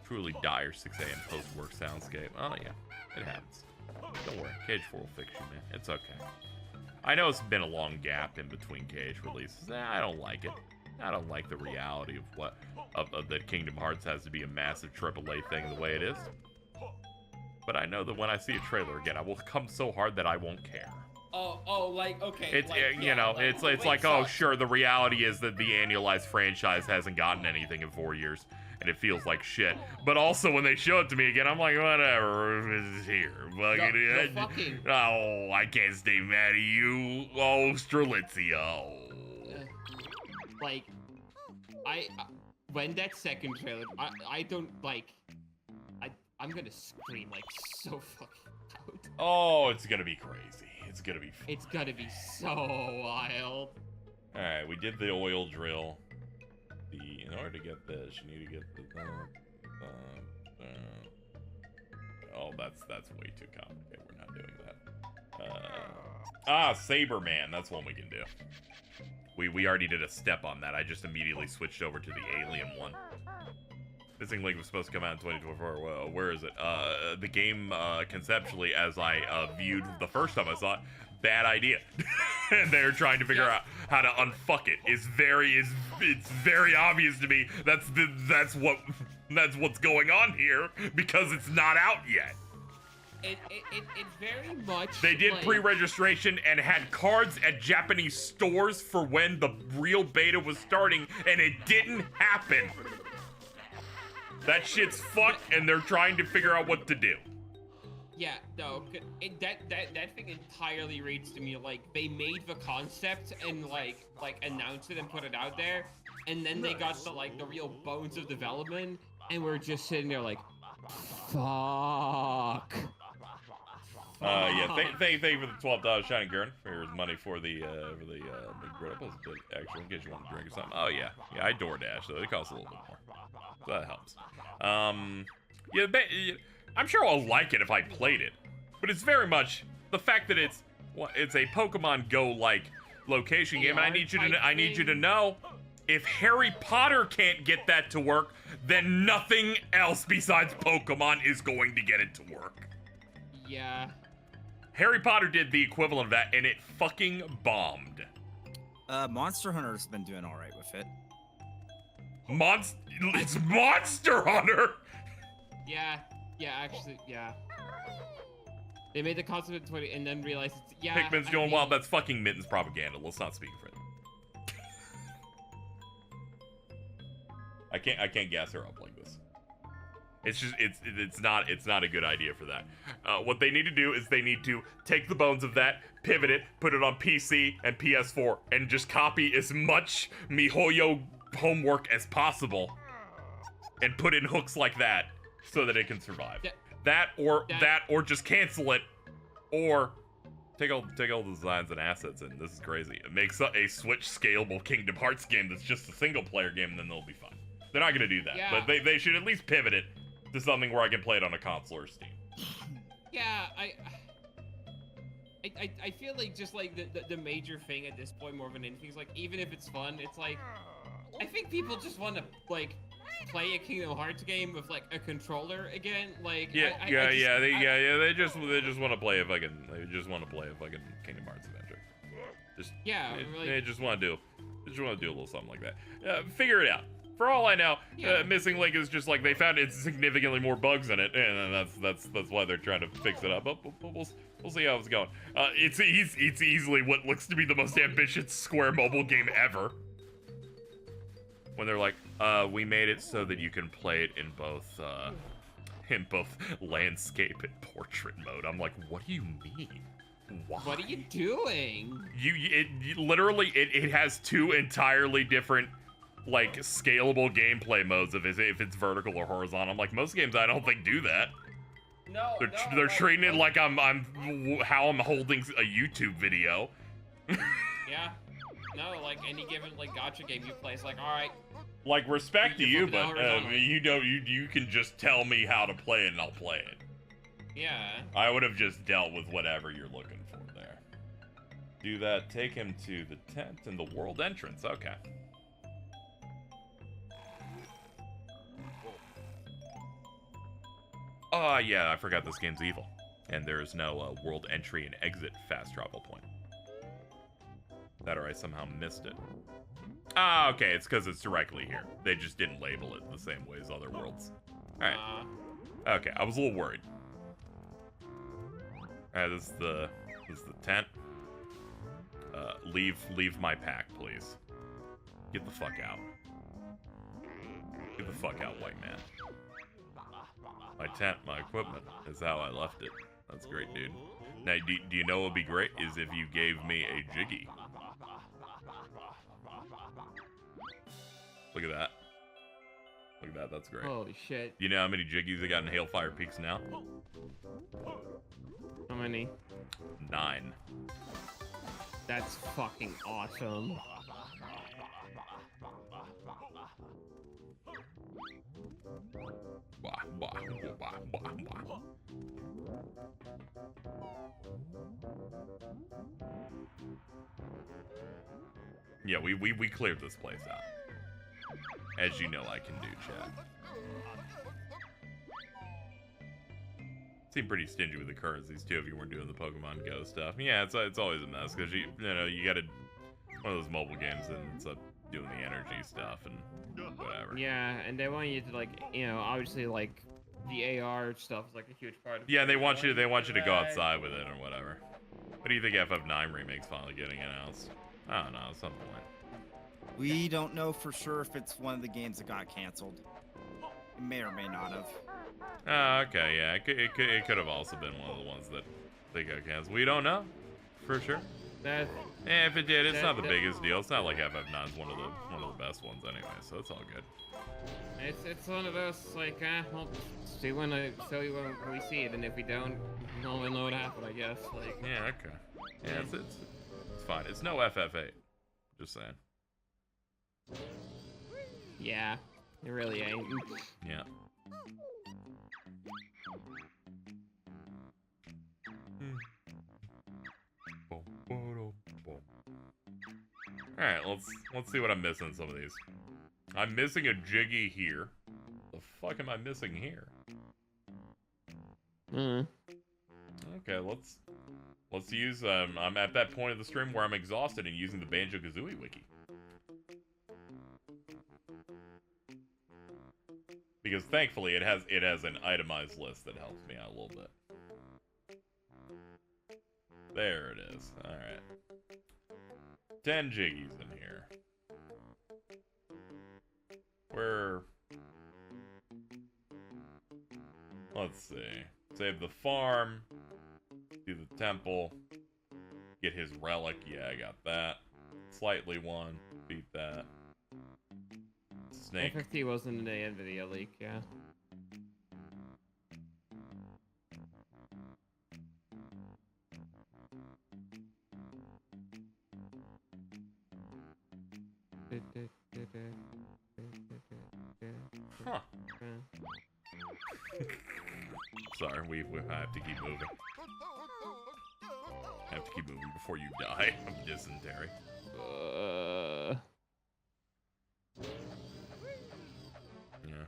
Truly dire 6 a.m. post-work soundscape. Oh yeah, it happens. Don't worry, Cage 4 will fix you, man. It's okay. I know it's been a long gap in between Cage releases. I don't like it. I don't like the reality of that Kingdom Hearts has to be a massive AAA thing the way it is. But I know that when I see a trailer again, I will come so hard that I won't care. Oh, like, okay. It's like, you know, like, it's like, oh sure, the reality is that the annualized franchise hasn't gotten anything in 4 years, and it feels like shit. But also when they show it to me again, I'm like, whatever, it's here. Fucking, oh, I can't stay mad at you. Oh, Strelitzio. Like, when that second trailer, I don't like, I'm gonna scream like so fucking loud. Oh, it's gonna be crazy. It's gonna be so wild. Alright, we did the oil drill. In order to get this, you need to get the oh, that's way too complicated. We're not doing that. Saber Man, that's one we can do. We already did a step on that. I just immediately switched over to the alien one. Missing Link was supposed to come out in 2024. Well, where is it? The game, conceptually, as I viewed the first time I saw it, bad idea. And they're trying to figure out how to unfuck it. It's very obvious to me that's what's going on here, because it's not out yet. It very much. They did like, pre-registration and had cards at Japanese stores for when the real beta was starting, and it didn't happen. That shit's fucked, and they're trying to figure out what to do. Yeah, no, that thing entirely reads to me like they made the concept and like announced it and put it out there, and then they got the real bones of development, and we're just sitting there like, fuck. Yeah, thank you for the $12 Shining Gurn for your money for the big griddle. Actually, in case you want to drink or something. Oh yeah, I DoorDash, so it costs a little bit more. So that helps. Yeah, I'm sure I'll like it if I played it, but it's very much the fact that it's a Pokemon Go like location game, and I need you to know, if Harry Potter can't get that to work, then nothing else besides Pokemon is going to get it to work. Yeah. Harry Potter did the equivalent of that, and it fucking bombed. Monster Hunter's been doing all right with it. It's Monster Hunter! Yeah, actually, yeah. They made the concept in 20 and then realized it's, yeah. Pikmin's going wild, that's fucking Mitten's propaganda. Let's not speak for it. I can't gas her up like this. It's just, it's not a good idea for that. What they need to do is they need to take the bones of that, pivot it, put it on PC and PS4, and just copy as much MiHoYo homework as possible, and put in hooks like that so that it can survive. That or just cancel it, or take all the designs and assets, and this is crazy. It makes a Switch scalable Kingdom Hearts game that's just a single player game, and then they'll be fine. They're not gonna do that, but they should at least pivot it to something where I can play it on a console or Steam. Yeah, I feel like just like the major thing at this point more than anything is like, even if it's fun, it's like, I think people just want to like play a Kingdom Hearts game with like a controller again. Like they just want to play a fucking Kingdom Hearts adventure. They just want to do a little something like that. Figure it out. For all I know, Missing Link is just like they found it significantly more bugs in it, and that's why they're trying to fix it up. But we'll see how it's going. It's easily what looks to be the most ambitious Square mobile game ever. When they're like, we made it so that you can play it in both landscape and portrait mode. I'm like, what do you mean? Why? What are you doing? It has two entirely different, like, scalable gameplay modes if it's vertical or horizontal. I'm like, most games I don't think do that. No, they're treating it like I'm how I'm holding a YouTube video. Yeah. No, like any given like gacha game you play, it's like, all right. Like, respect to you, but you can just tell me how to play it and I'll play it. Yeah. I would have just dealt with whatever you're looking for there. Do that. Take him to the tent and the world entrance. Okay. Oh, yeah, I forgot this game's evil. And there is no world entry and exit fast travel point. That or I somehow missed it. Ah, okay, it's because it's directly here. They just didn't label it the same way as other worlds. Alright. Okay, I was a little worried. Alright, this is the tent. Leave my pack, please. Get the fuck out. Get the fuck out, white man. My tent, my equipment, is how I left it. That's great, dude. Now, do you know what would be great? Is if you gave me a jiggy. Look at that. Look at that, that's great. Holy shit. You know how many jiggies I got in Hailfire Peaks now? How many? 9. That's fucking awesome. Yeah, we cleared this place out. As you know I can do, chat. Seem pretty stingy with the currencies too if you weren't doing the Pokemon Go stuff. Yeah, it's always a mess because you gotta one of those mobile games and it's doing the energy stuff and whatever. Yeah, and they want you to like, obviously like the AR stuff is like a huge part of it. Yeah, they want you to go outside with it or whatever. What do you think FF9 remake's finally getting announced? I don't know, at some point. We don't know for sure if it's one of the games that got canceled. It may or may not have. Okay, yeah, it could have also been one of the ones that they got canceled. We don't know, for sure. If it did, it's not the biggest deal. It's not like FF9's one of the best ones anyway, so it's all good. It's one of those like, we'll see when we see it, and if we don't, we'll know what happened, I guess. Like. Yeah, okay. Yeah, it's fine. It's no FF8. Just saying. Yeah, it really ain't. Yeah. Alright, let's see what I'm missing in some of these. I'm missing a Jiggy here. The fuck am I missing here? Okay, let's use I'm at that point of the stream where I'm exhausted and using the Banjo-Kazooie wiki. Because thankfully it has an itemized list that helps me out a little bit. There it is. Alright. 10 jiggies in here. Let's see. Save the farm. Do the temple. Get his relic. Yeah, I got that. Slightly one. Beat that. Snake. FFT wasn't an NVIDIA leak, yeah. Huh. Sorry, we have to keep moving. I have to keep moving before you die of dysentery. Yeah.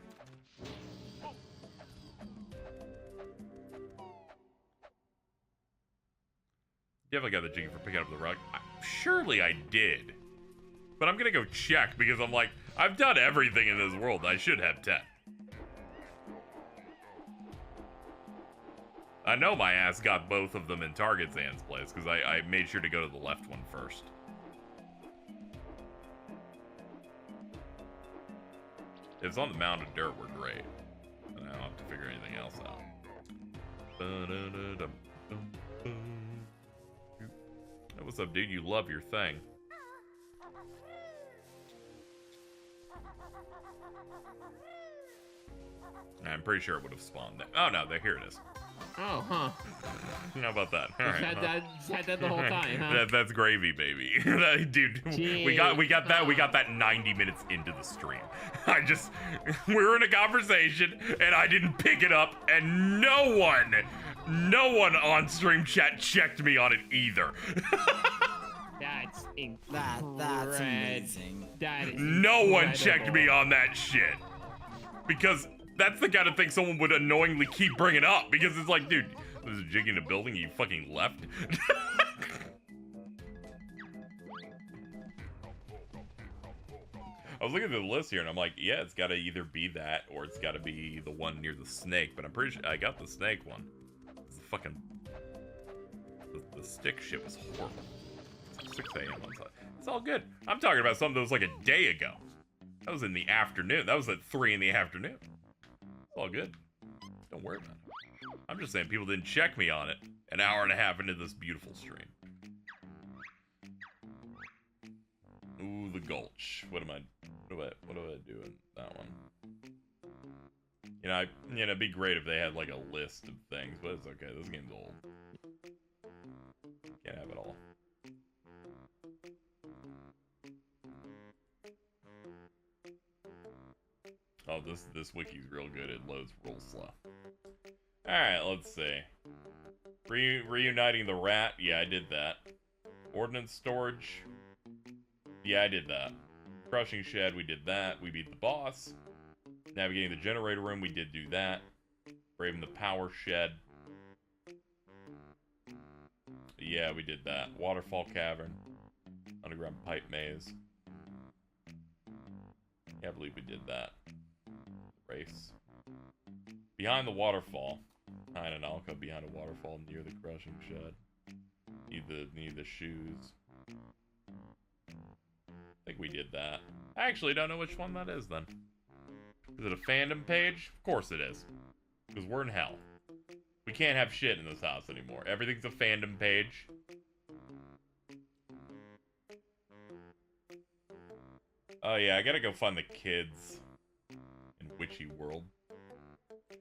Definitely got the jiggy for picking up the rug. Surely I did. But I'm gonna go check because I'm like, I've done everything in this world. I should have 10. I know my ass got both of them in Target Zan's place because I made sure to go to the left one first. If it's on the mound of dirt, we're great. And I don't have to figure anything else out. Hey, what's up, dude? You love your thing. I'm pretty sure it would have spawned that. Oh no, here it is. Oh, huh. How about that? All right. Had that the whole time, huh? That's gravy, baby. Dude, we got that 90 minutes into the stream. We were in a conversation and I didn't pick it up, and no one on stream chat checked me on it either. That's incredible. That's amazing. That is no one checked me on that shit. Because that's the kind of thing someone would annoyingly keep bringing up, because it's like, dude, there's a jig in a building, you fucking left. I was looking at the list here and I'm like, yeah, it's gotta either be that or it's gotta be the one near the snake, but I'm pretty sure I got the snake one. It's the fucking, the stick shit was horrible. It's like 6 a.m. on Sunday. It's all good. I'm talking about something that was like a day ago. That was in the afternoon. That was at 3 in the afternoon. All good. Don't worry about it. I'm just saying people didn't check me on it an hour and a half into this beautiful stream. Ooh, the gulch. What do I do in that one? You know, it'd be great if they had like a list of things, but it's okay. This game's old. Can't have it all. Oh, this wiki's real good. It loads real slow. Alright, let's see. Reuniting the rat. Yeah, I did that. Ordnance storage. Yeah, I did that. Crushing shed. We did that. We beat the boss. Navigating the generator room. We did do that. Braving the power shed. Yeah, we did that. Waterfall cavern. Underground pipe maze. Yeah, I believe we did that. Race. Behind the waterfall. Behind an alcove behind a waterfall near the crushing shed. Need the shoes. I think we did that. I actually don't know which one that is then. Is it a fandom page? Of course it is. Because we're in hell. We can't have shit in this house anymore. Everything's a fandom page. Oh yeah, I gotta go find the kids in Witchy World.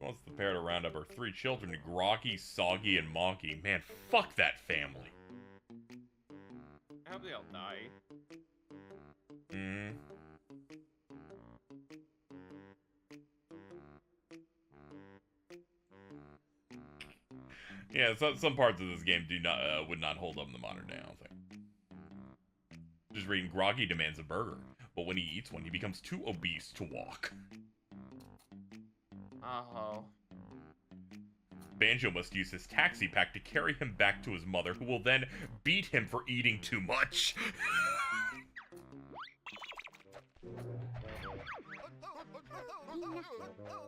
Wants the pair to round up our 3 children, Groggy, Soggy, and Monkey. Man, fuck that family. I hope they all die. Yeah, some parts of this game would not hold up in the modern day, I don't think. Just reading, Groggy demands a burger, but when he eats one, he becomes too obese to walk. Oh. Banjo must use his taxi pack to carry him back to his mother, who will then beat him for eating too much.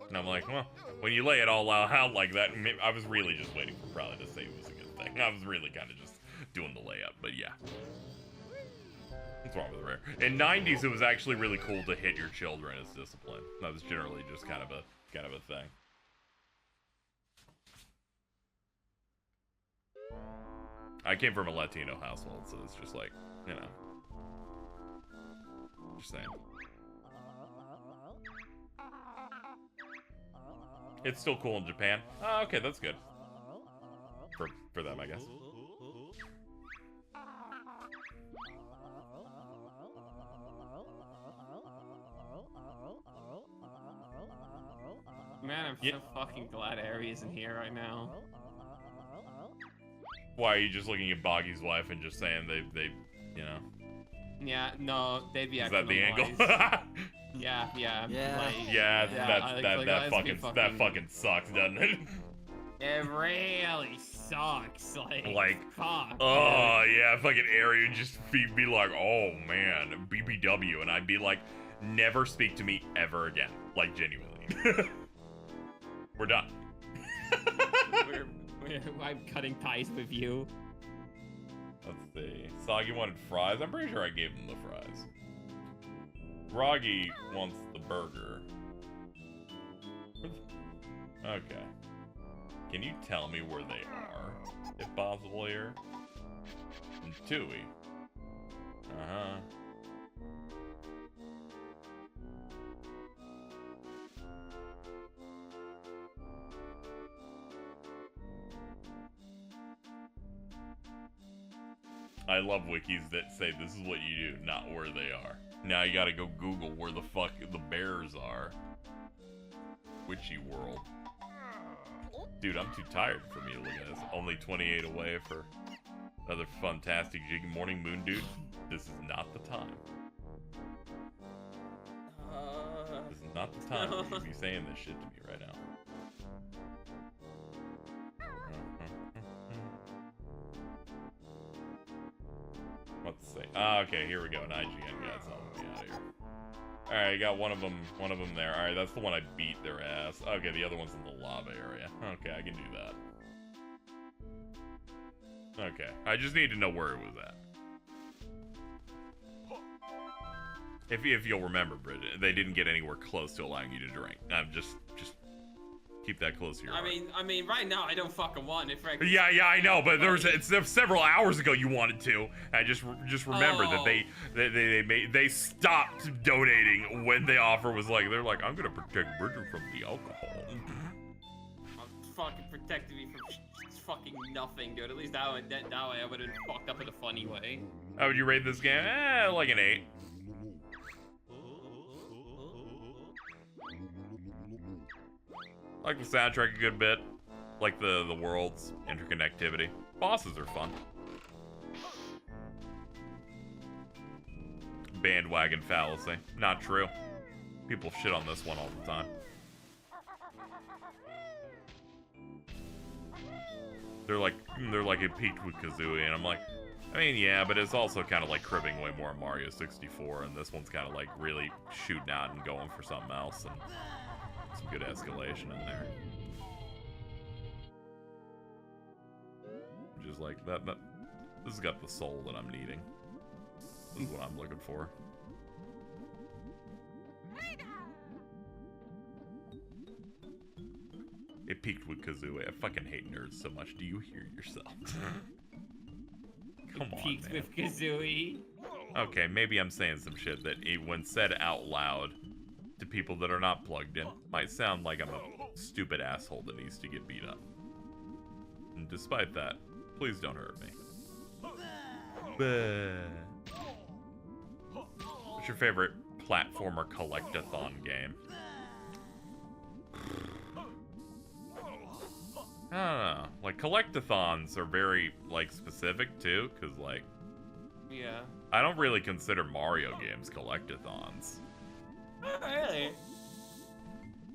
And I'm like, well, when you lay it all out like that, I was really just waiting for probably to say it was a good thing. I was really kind of just doing the layup, but yeah. What's wrong with Rare? In 90s, it was actually really cool to hit your children as discipline. That was generally just kind of a thing. I came from a Latino household, so it's just like, you know. Just saying. It's still cool in Japan. Oh, okay, that's good. For them, I guess. Man, I'm so fucking glad Ari isn't here right now. Why are you just looking at Boggy's wife and just saying they you know? Yeah, no, they'd be. Is that the angle? Yeah. Like, that fucking sucks, doesn't it? It really sucks. Like, fuck. Oh yeah, fucking Ari would just be like, oh man, BBW, and I'd be like, never speak to me ever again. Like, genuinely. We're done. I'm cutting ties with you. Let's see. Soggy wanted fries. I'm pretty sure I gave him the fries. Groggy wants the burger. Okay. Can you tell me where they are, if possible, here? And Tooie. Uh-huh. I love wikis that say this is what you do, not where they are. Now you gotta go Google where the fuck the bears are. Witchy world. Dude, I'm too tired for me to look at this. Only 28 away for another fantastic jig morning moon, dude. This is not the time. This is not the time for you to be saying this shit to me right now. Let's see. Okay, here we go. An IGN got something out of here. Alright, got one of them there. Alright, that's the one I beat their ass. Okay, the other one's in the lava area. Okay, I can do that. Okay, I just need to know where it was at. If you'll remember, Bridget, they didn't get anywhere close to allowing you to drink. Just keep that close to your heart. I mean, right now I don't fucking want it. Frankly. Yeah, I know, but there was several hours ago you wanted to. I just remember that they stopped donating when the offer was like, they're like, I'm gonna protect Bridget from the alcohol. Fucking protected me from fucking nothing, dude. At least that way I would have fucked up in a funny way. How would you rate this game? Like an 8. Like the soundtrack a good bit. Like the world's interconnectivity. Bosses are fun. Bandwagon fallacy. Not true. People shit on this one all the time. They're like it peaked with Kazooie, and I'm like, I mean, yeah, but it's also kind of like cribbing way more on Mario 64, and this one's kind of like really shooting out and going for something else, and some good escalation in there. Just like that this has got the soul that I'm needing. This is what I'm looking for. It peaked with Kazooie. I fucking hate nerds so much. Do you hear yourself? Come on, Peaked man. with Kazooie. Okay, maybe I'm saying some shit that, when said out loud to people that are not plugged in, might sound like I'm a stupid asshole that needs to get beat up. And despite that, please don't hurt me. What's your favorite platformer collect-a-thon game? I don't know. Like, collect-a-thons are very, like, specific, too, because, like... Yeah. I don't really consider Mario games collect-a-thons. Oh, really?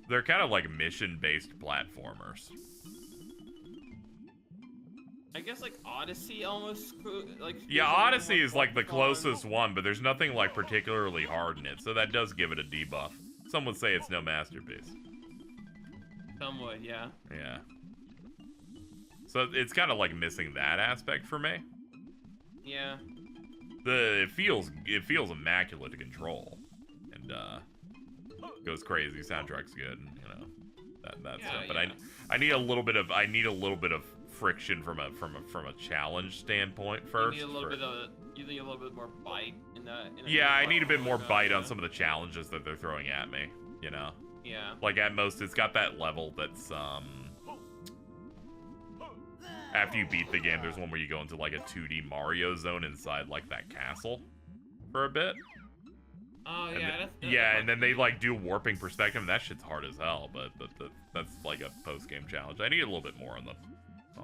They're kind of like mission-based platformers. I guess, like, Odyssey almost, like... Yeah, Odyssey is, like, the closest one, but there's nothing, like, particularly hard in it, so that does give it a debuff. Some would say it's no masterpiece. Some would, yeah. Yeah. So it's kind of like missing that aspect for me. Yeah. It feels immaculate to control, and goes crazy. Soundtrack's good, and, you know, that stuff. But I need a little bit of friction from a challenge standpoint first. You need a little bit more bite in that. Yeah, I need a bit more bite on some of the challenges that they're throwing at me. You know. Yeah. Like at most, it's got that level that's after you beat the game, there's one where you go into like a 2D Mario zone inside like that castle for a bit. Oh yeah, and then they like do warping perspective, and that shit's hard as hell. But that's like a post-game challenge. I need a little bit more on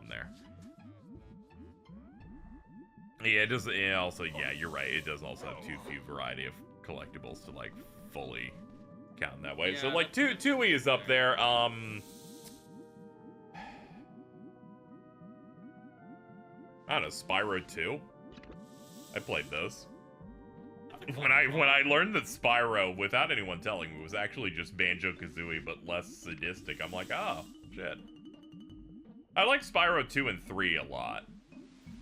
there. Yeah, it does. Yeah, also, yeah, you're right. It does also have too few variety of collectibles to like fully count in that way. Yeah, so like Tooie is up there. I don't know, Spyro 2? I played those. when I learned that Spyro, without anyone telling me, was actually just Banjo-Kazooie but less sadistic, I'm like, oh, shit. I like Spyro 2 and 3 a lot.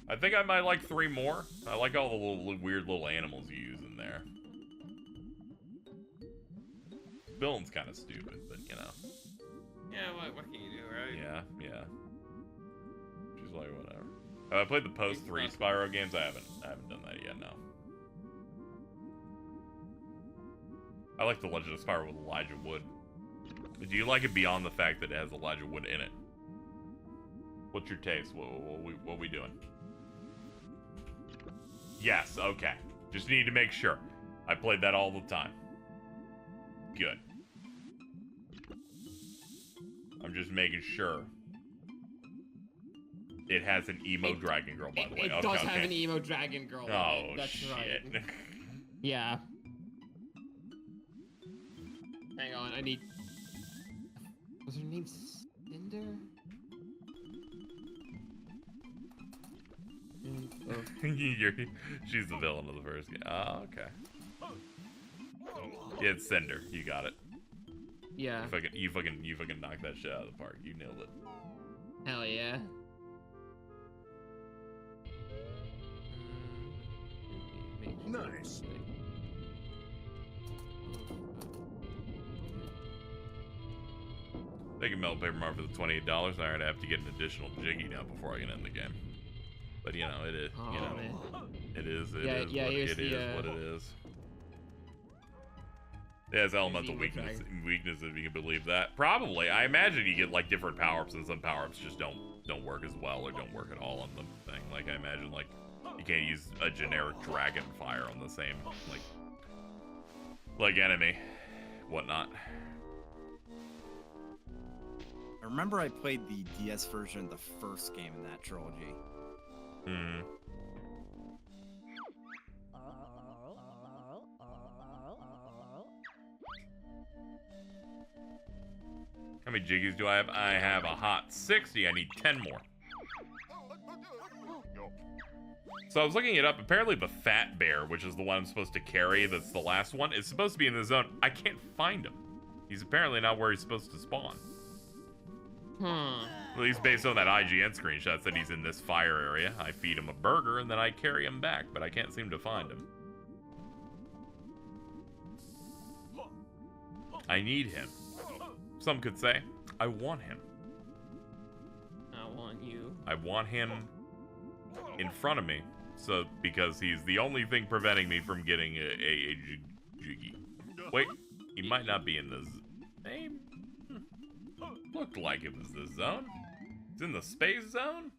I think I might like 3 more. I like all the little weird little animals you use in there. Villain's kind of stupid, but you know. Yeah, what can you do, right? Yeah. She's like, whatever. Have I played the post 3 Spyro games? I haven't done that yet, no. I like The Legend of Spyro with Elijah Wood. Do you like it beyond the fact that it has Elijah Wood in it? What's your taste? What we doing? Yes, okay. Just need to make sure. I played that all the time. Good. I'm just making sure. It has an emo dragon girl, by the way. It does have an emo dragon girl. Oh, That's shit. right. Yeah. Hang on, I need... Was her name Cinder? She's the villain of the first game. Oh, okay. Yeah, it's Cinder. You got it. Yeah. You fucking knocked that shit out of the park. You nailed it. Hell yeah. Nice. Thank you, Metal Paper Mark, for the $28. I'm gonna have to get an additional Jiggy now before I can end the game. But you know, it is. Oh, you know, man. it is what it is. It has elemental weaknesses, if you can believe that. Probably. I imagine you get like different power-ups, and some power-ups just don't work as well or don't work at all on the thing. Like I imagine like you can't use a generic dragon fire on the same like enemy, whatnot. I remember I played the DS version of the first game in that trilogy. Hmm. How many jiggies do I have? I have a hot 60. I need 10 more. So I was looking it up. Apparently the fat bear, which is the one I'm supposed to carry, that's the last one, is supposed to be in the zone. I can't find him. He's apparently not where he's supposed to spawn. At least based on that IGN screenshot said he's in this fire area. I feed him a burger and then I carry him back, but I can't seem to find him. I need him. Some could say, I want him. I want you. I want him in front of me, so because he's the only thing preventing me from getting a jiggy. Wait, he might not be in the name. Looked like it was the zone. It's in the space zone.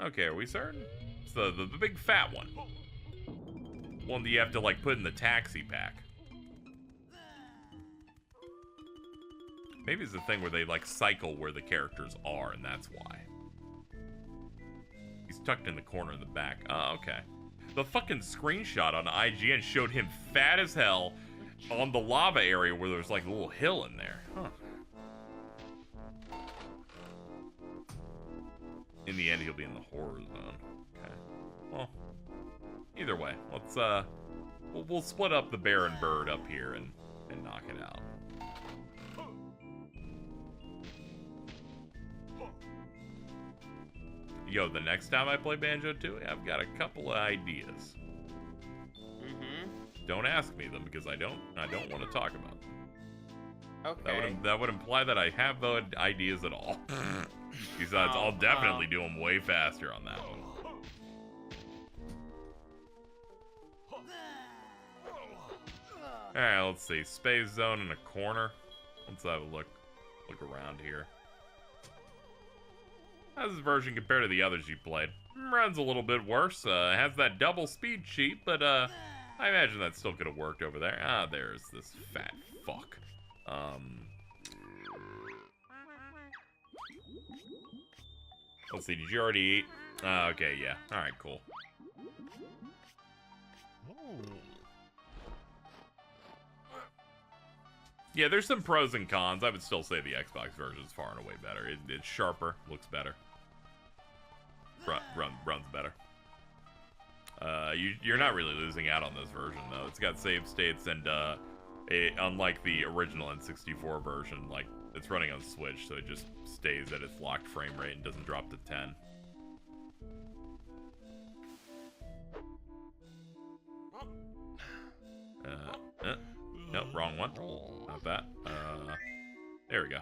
Okay, are we certain? It's the big fat one. One that you have to like put in the taxi pack. Maybe it's the thing where they like cycle where the characters are, and that's why. He's tucked in the corner in the back. Oh, okay. The fucking screenshot on IGN showed him fat as hell on the lava area where there's like a little hill in there. Huh. In the end, he'll be in the horror zone. Okay. Well, either way, let's we'll split up the bear and bird up here and knock it out. Yo, the next time I play Banjo-Tooie, I've got a couple of ideas. Don't ask me them because I don't want to talk about them. Okay. That would imply that I have the ideas at all. Besides, I'll definitely do them way faster on that one. Alright, let's see. Space zone in a corner. Let's have a look around here. How's this version compared to the others you played? Runs a little bit worse. Has that double speed cheat, but I imagine that still could have worked over there. Ah, there's this fat fuck. Let's see, did you already eat? Okay, yeah. Alright, cool. Yeah, there's some pros and cons. I would still say the Xbox version is far and away better. It's sharper, looks better. Runs better. You're not really losing out on this version though. It's got save states and unlike the original N64 version, like it's running on Switch, so it just stays at its locked frame rate and doesn't drop to 10. Nope, wrong one. Not that. There we go.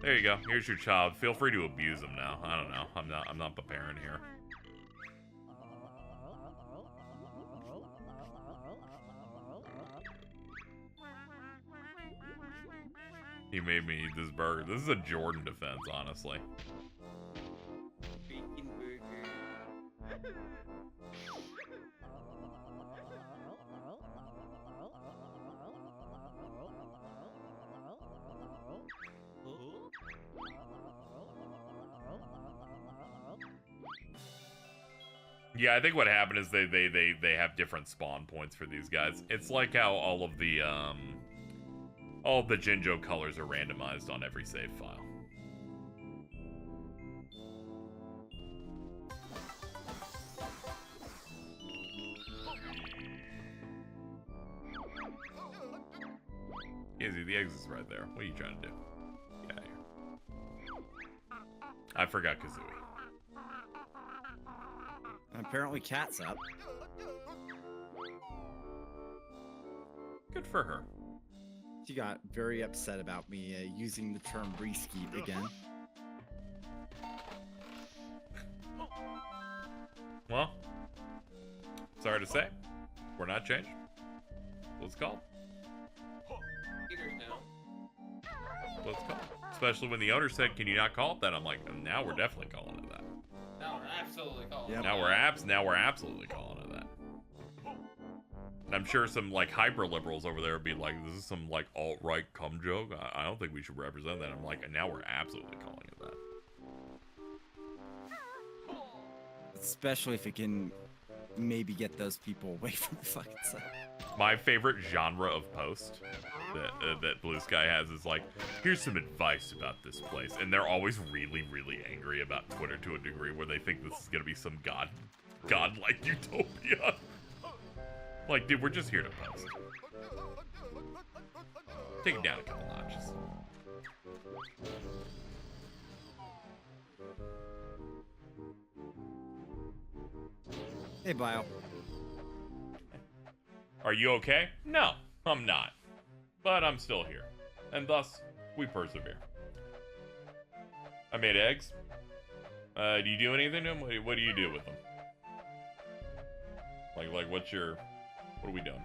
There you go. Here's your child. Feel free to abuse him now. I don't know. I'm not the parent here. He made me eat this burger. This is a Jordan defense, honestly. Bacon burger. Yeah, I think what happened is they have different spawn points for these guys. It's like how all of the Jinjo colors are randomized on every save file. Easy, the exit is right there. What are you trying to do? Get out of here. I forgot Kazooie. Apparently Cat's up. Good for her. She got very upset about me using the term reskeet again. Well, sorry to say, we're not changed. What's it called? What's it called? Especially when the owner said, "Can you not call it that?" I'm like, now we're definitely calling it that. Now we're absolutely calling Yep. it Now we're absolutely calling it that. And I'm sure some like hyper liberals over there would be like, "This is some like alt-right cum joke. I don't think we should represent that." I'm like, and now we're absolutely calling it that. Especially if it can maybe get those people away from the fucking site. My favorite genre of post that Blue Sky has is like, here's some advice about this place, and they're always really, really angry about Twitter to a degree where they think this is gonna be some godlike utopia. Like, dude, we're just here to post. Take it down a couple notches. Hey, Bio. Are you okay? No, I'm not. But I'm still here. And thus, we persevere. I made eggs. Do you do anything to them? What do you do with them? Like, what are we doing?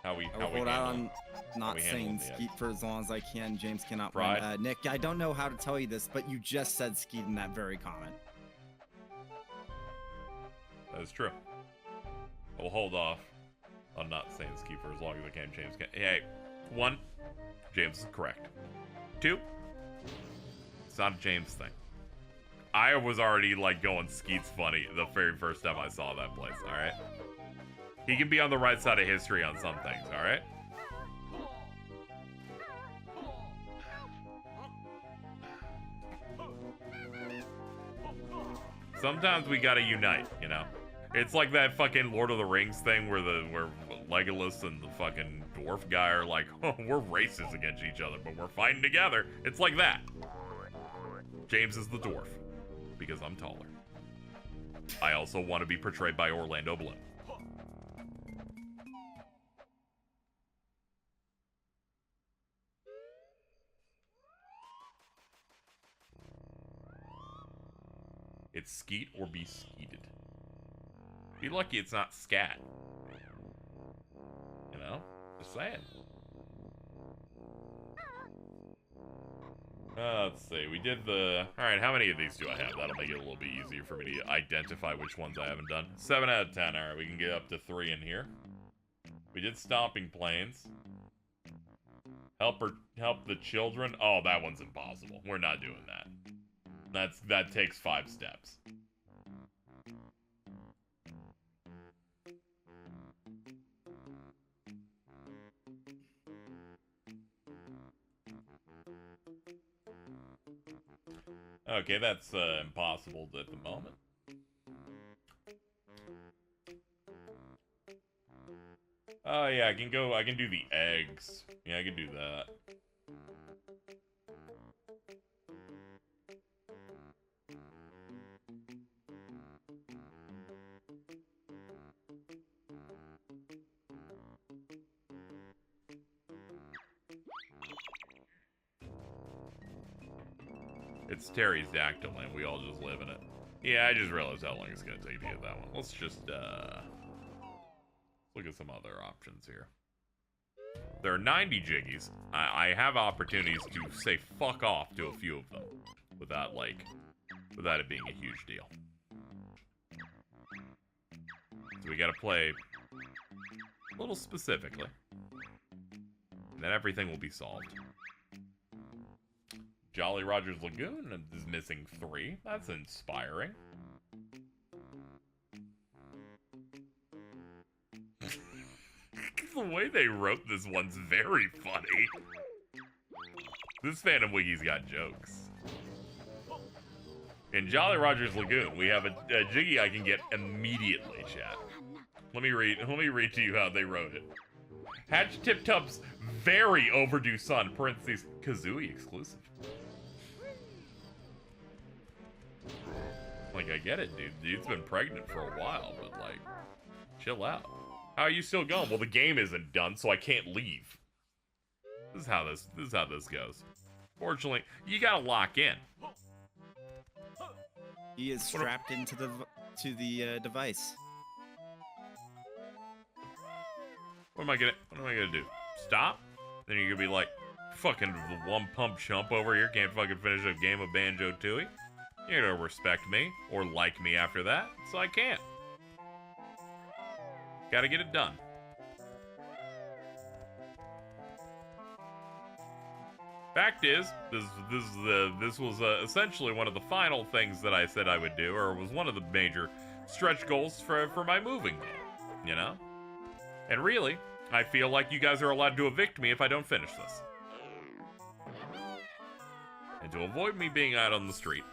How we hold out on not we saying handling the skeet for as long as I can. James cannot Pride? run. Nick, I don't know how to tell you this, but you just said skeet in that very comment. That is true. We'll hold off on not saying ski for as long as I can. James can. Hey, 1, James is correct. 2, it's not a James thing. I was already like going skeet's funny the very first time I saw that place, alright? He can be on the right side of history on some things, alright? Sometimes we gotta unite, you know? It's like that fucking Lord of the Rings thing where Legolas and the fucking dwarf guy are like, oh, we're racist against each other, but we're fighting together. It's like that. James is the dwarf, because I'm taller. I also want to be portrayed by Orlando Bloom. It's skeet or be skeeted. Be lucky it's not scat. You know? Just saying. Let's see. We did the... Alright, how many of these do I have? That'll make it a little bit easier for me to identify which ones I haven't done. 7 out of 10. Alright, we can get up to 3 in here. We did Stomping Plains. Help the children. Oh, that one's impossible. We're not doing that. That takes 5 steps. Okay, that's impossible at the moment. Oh yeah, I can do the eggs. Yeah, I can do that. It's Terry's Dactyl and we all just live in it. Yeah, I just realized how long it's gonna take to get that one. Let's just look at some other options here. There are 90 jiggies. I have opportunities to say fuck off to a few of them without it being a huge deal. So we gotta play a little specifically. And then everything will be solved. Jolly Roger's Lagoon is missing 3. That's inspiring. The way they wrote this one's very funny. This Phantom Wiggie's got jokes. In Jolly Roger's Lagoon, we have a Jiggy I can get immediately, chat. Let me read to you how they wrote it. Hatch Tip Tup's very overdue son, parentheses, Kazooie exclusive. Like, I get it, dude. Dude's been pregnant for a while, but, like, chill out. How are you still going? Well, the game isn't done, so I can't leave. This is how this goes. Fortunately, you gotta lock in. He is strapped into the device. What am I gonna do? Stop? Then you're gonna be like, fucking one pump chump over here can't fucking finish a game of Banjo-Tooie? You're gonna respect me or like me after that, so I can't. Gotta get it done. Fact is, this was essentially one of the final things that I said I would do, or was one of the major stretch goals for my moving game, you know? And really, I feel like you guys are allowed to evict me if I don't finish this. And to avoid me being out on the street,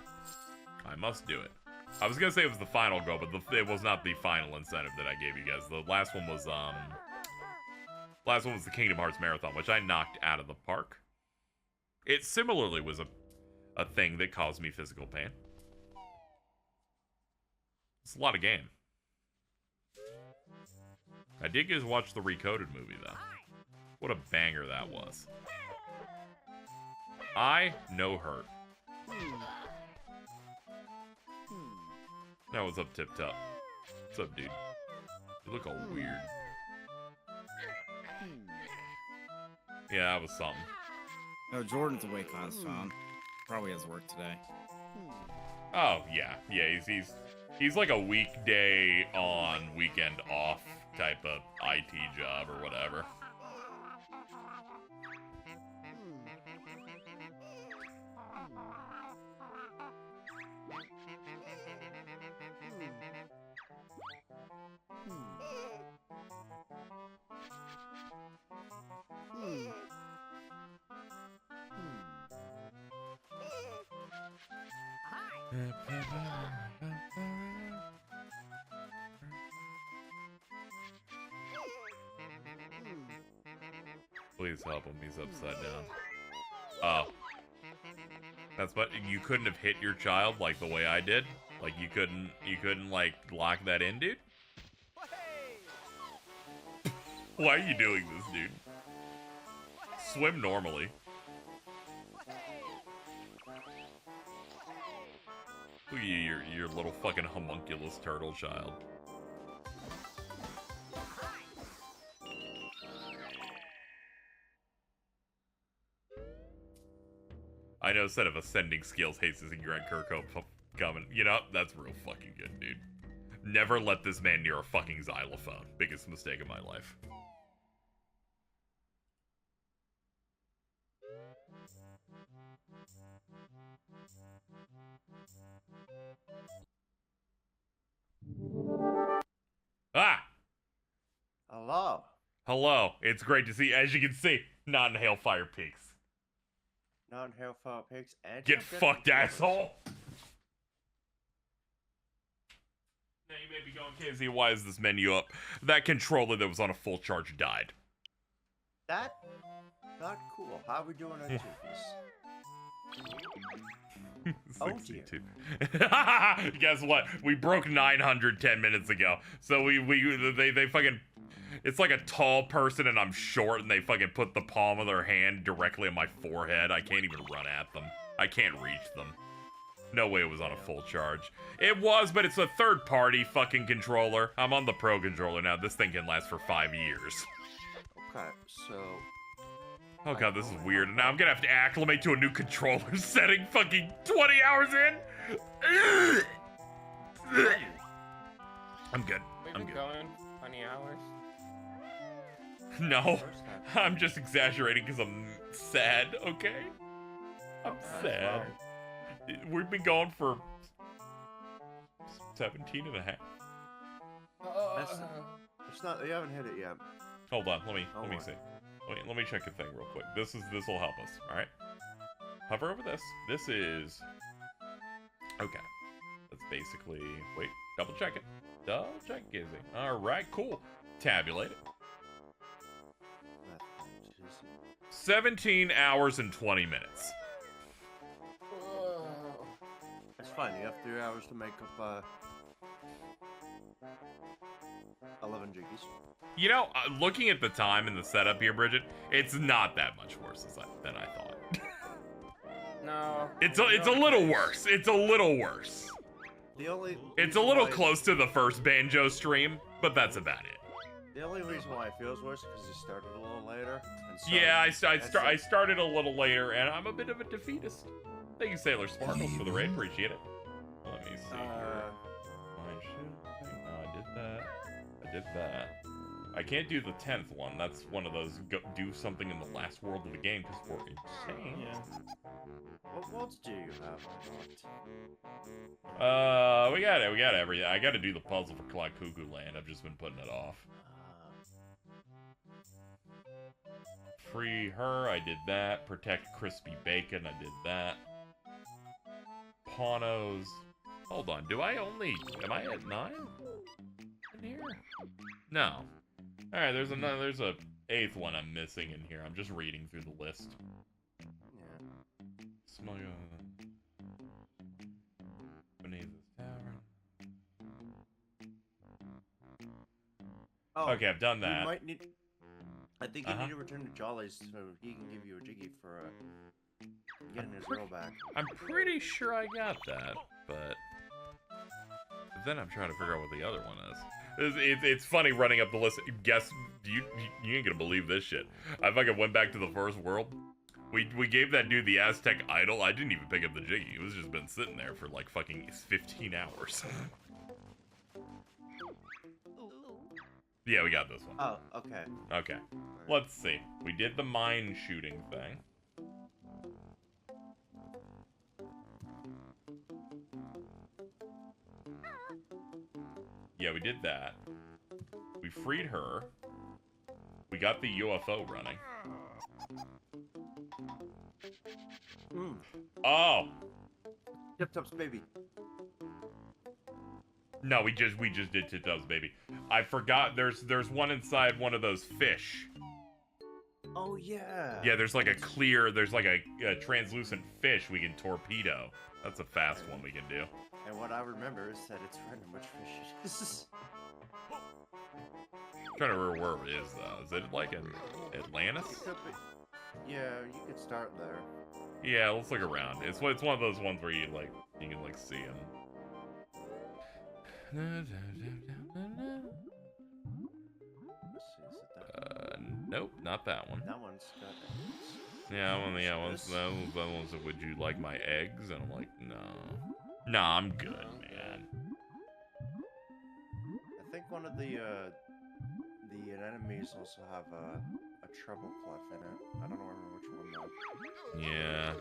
I must do it. I was gonna say it was the final goal, but it was not the final incentive that I gave you guys. The last one was the Kingdom Hearts Marathon, which I knocked out of the park. It similarly was a thing that caused me physical pain. It's a lot of game. I did get to watch the Recoded movie, though. What a banger that was. I know her. Now what's up, Tip Top? What's up, dude? You look all weird. Yeah, that was something. No, Jordan's awake on his phone. Probably has work today. Oh, yeah. Yeah, he's like a weekday on, weekend off type of IT job or whatever. Please help him, he's upside down. Oh. That's what, you couldn't have hit your child like the way I did? Like you couldn't like lock that in, dude? Why are you doing this, dude? Swim normally. Look at you, your little fucking homunculus turtle child. I know, set of ascending skills hates and Grant Kirkhope coming. You know, that's real fucking good, dude. Never let this man near a fucking xylophone. Biggest mistake of my life. Ah! Hello. Hello. It's great to see, as you can see, not in Hailfire Peaks. Not in Hailfire Peaks. And Get fucked, asshole! Now you may be going, KZ, why is this menu up? That controller that was on a full charge died. That? Not cool. How are we doing on Toofies? Oh dear. Guess what? We broke 900 10 minutes ago. So they fucking, it's like a tall person and I'm short and they fucking put the palm of their hand directly on my forehead. I can't even run at them. I can't reach them. No way it was on a full charge. It was, but it's a third-party fucking controller. I'm on the Pro controller now. This thing can last for 5 years. Okay, so... Oh god, this is weird. Now I'm gonna have to acclimate to a new controller setting fucking 20 hours in. I'm good. I'm good. Going 20 hours. No, I'm just exaggerating because I'm sad, okay? I'm sad. We've been going for 17 and a half. It's not, you haven't hit it yet. Hold on, let me see. Let me check a thing real quick. This will help us, alright? Hover over this. This is... Okay. That's basically... Wait, double check it. Double check it, Gizzy. Alright, cool. Tabulate it. 17 hours and 20 minutes. That's fine, you have 3 hours to make up, 11 jiggies. You know, looking at the time and the setup here, Bridget, it's not that much worse than I thought. No. It's a little worse. It's a little worse. It's a little close to the first Banjo stream, but that's about it. The only reason why it feels worse is because you started a little later. And so Yeah, I started a little later, and I'm a bit of a defeatist. Thank you, Sailor Sparkles, for the raid. Appreciate it. Let me see here. No, I did that. I did that. I can't do the 10th one. That's one of those do something in the last world of the game because we're insane. Yeah. What mods do you have? We got everything. I got to do the puzzle for Clock Cuckoo Land. I've just been putting it off. Free her. I did that. Protect Crispy Bacon. I did that. Pawnos. Hold on. Am I at 9? In here? No. Alright, there's a 8th one I'm missing in here. I'm just reading through the list. Yeah. Smug beneath this tavern. Oh, okay, I've done that. I think you need to return to Jolly's so he can give you a jiggy for getting his girl back. I'm pretty sure I got that, but then I'm trying to figure out what the other one is. It's funny running up the list. Guess you ain't gonna believe this shit. I fucking went back to the first world. We gave that dude the Aztec idol. I didn't even pick up the jiggy. It was just been sitting there for like fucking 15 hours. Yeah, we got this one. Oh, okay. Okay. Let's see. We did the mine shooting thing. Yeah, we did that. We freed her. We got the UFO running. Oh! Tip Top's baby. No, we just did Tip Top's baby. I forgot there's one inside one of those fish. Oh yeah. Yeah, there's like a translucent fish we can torpedo. That's a fast one we can do. And what I remember is that it's random which fish it is. I'm trying to remember where it is though. Is it like in Atlantis? Yeah, you could start there. Yeah, let's look around. It's one of those ones where you can see them. Nope, not that one. That one's got eggs. That one's would you like my eggs? And I'm like, no. Nah, I'm good, man. I think one of the enemies also have a treble clef in it. I don't remember which one though. Yeah.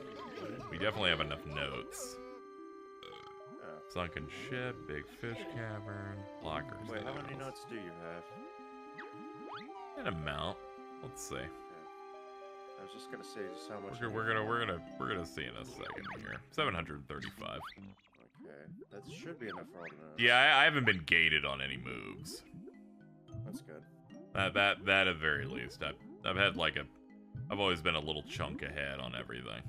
We definitely have enough notes. Sunken ship, big fish cavern, lockers. Wait, how many notes do you have? An amount. Let's see. I was just gonna say just how much. We're gonna see in a second here. 735. Okay. That should be enough for all the moves. Yeah, I haven't been gated on any moves. That's good. That at very least. I've had like I've always been a little chunk ahead on everything.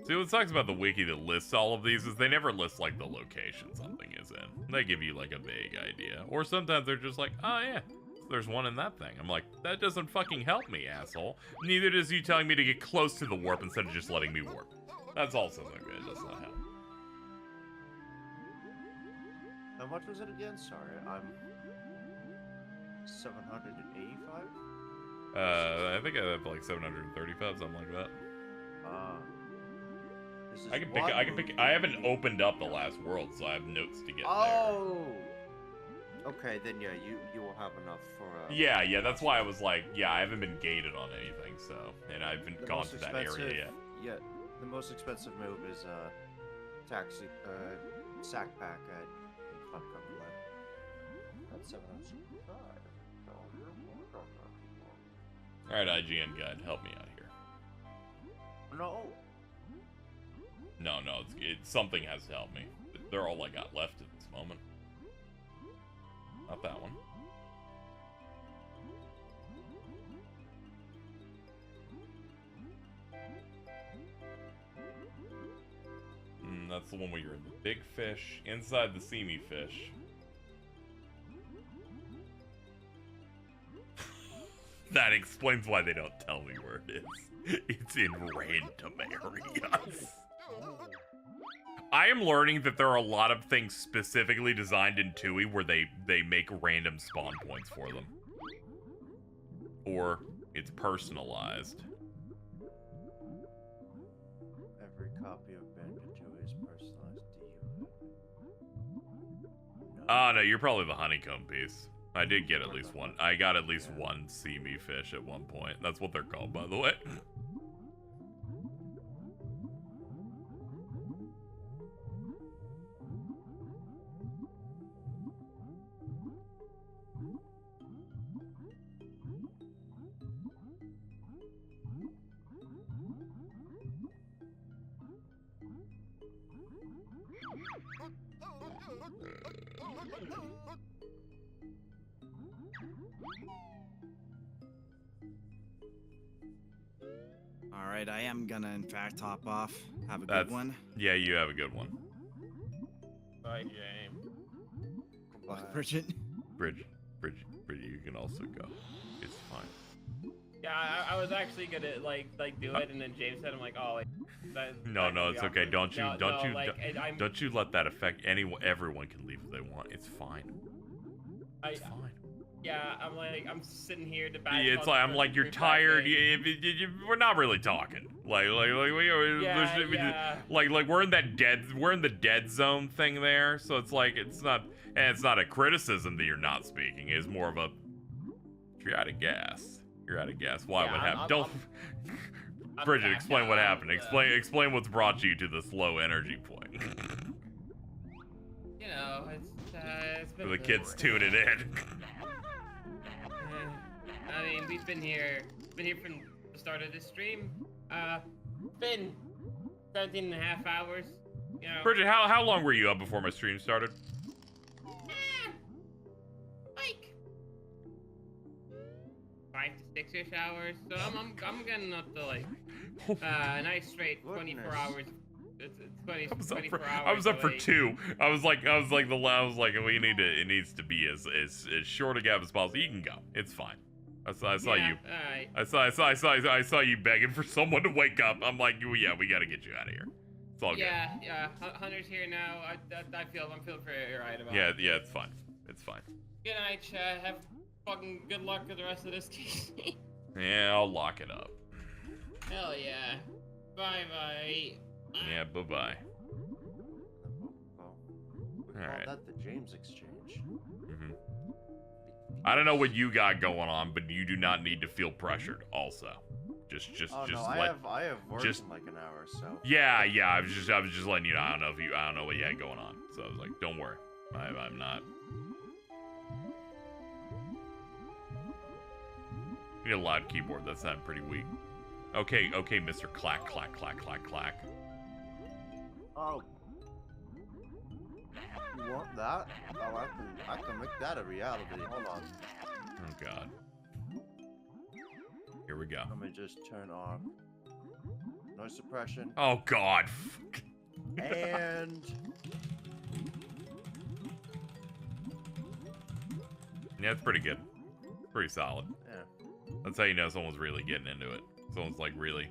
See, what sucks about the wiki that lists all of these is they never list like the location something is in. They give you like a vague idea. Or sometimes they're just like, oh yeah, there's one in that thing. I'm like, that doesn't fucking help me, asshole. Neither does you telling me to get close to the warp instead of just letting me warp. That's also something that does not help. How much was it again? Sorry, I'm 785. I think I have like 735, something like that. I haven't opened up the last world, so I have notes to get there. Okay, then yeah, you will have enough for. Yeah, that's why I was like, yeah, I haven't been gated on anything, so, and I haven't gone to that area yet. Yeah, the most expensive move is taxi sack pack at Funko Lab. That's 765. All right, IGN guide, help me out here. No. No, something has to help me. They're all I got left at this moment. Not that one. That's the one where you're in the big fish, inside the seamy fish. That explains why they don't tell me where it is. It's in random areas. I am learning that there are a lot of things specifically designed in Tooie where they make random spawn points for them. Or it's personalized. Every copy of Banjo-Tooie is personalized to you. Oh, no, you're probably the honeycomb piece. I did get at least one. I got at least one seamy fish at one point. That's what they're called, by the way. Alright, I am gonna in fact hop off. Have a good one. Yeah, you have a good one. Bye, James. Bye, Bridget. Bridget, you can also go. It's fine. Yeah, I was actually gonna like do it, and then James said, "I'm like, oh, like, no, it's okay. Don't you let that affect anyone. Everyone can leave if they want. It's fine. It's fine. Yeah, I'm sitting here debating. Yeah, it's like I'm like you're tired. We're not really talking. Like we're in the dead zone thing there. So it's like it's not a criticism that you're not speaking. It's more of a you're out of gas. You're out of gas. Why? What happened? Bridget, explain what happened. Explain what's brought you to this low energy point. You know, it's been the kids tuning in. I mean, we've been here from the start of this stream. Been 17 and a half hours. You know. Bridget, how long were you up before my stream started? Like 5 to 6ish hours. So I'm getting up to like a nice straight 24 hours. It's 24 hours. I was up for 2. I was like, well, it needs to be as short a gap as possible. You can go. It's fine. I saw you. Right. I saw you begging for someone to wake up. I'm like, well, yeah, we gotta get you out of here. It's all good. Yeah. Hunter's here now. I'm feeling pretty right about it. Yeah, it's fine. It's fine. Good night, chat. Have fucking good luck with the rest of this case. Yeah, I'll lock it up. Hell yeah. Bye. Yeah, bye. All right. That the James exchange. I don't know what you got going on, but you do not need to feel pressured. Also, just I have work in like an hour, so. Yeah. I was just letting you know. I don't know what you had going on, so I was like, don't worry. I'm not. You need a loud keyboard. That sounded pretty weak. Okay, Mr. Clack, clack, clack, clack, clack. Oh. You want that? Oh, I can make that a reality. Hold on. Oh god. Here we go. Let me just turn on noise suppression. Oh god. And yeah, it's pretty good. Pretty solid. yeah. That's how you know someone's really getting into it. Someone's like really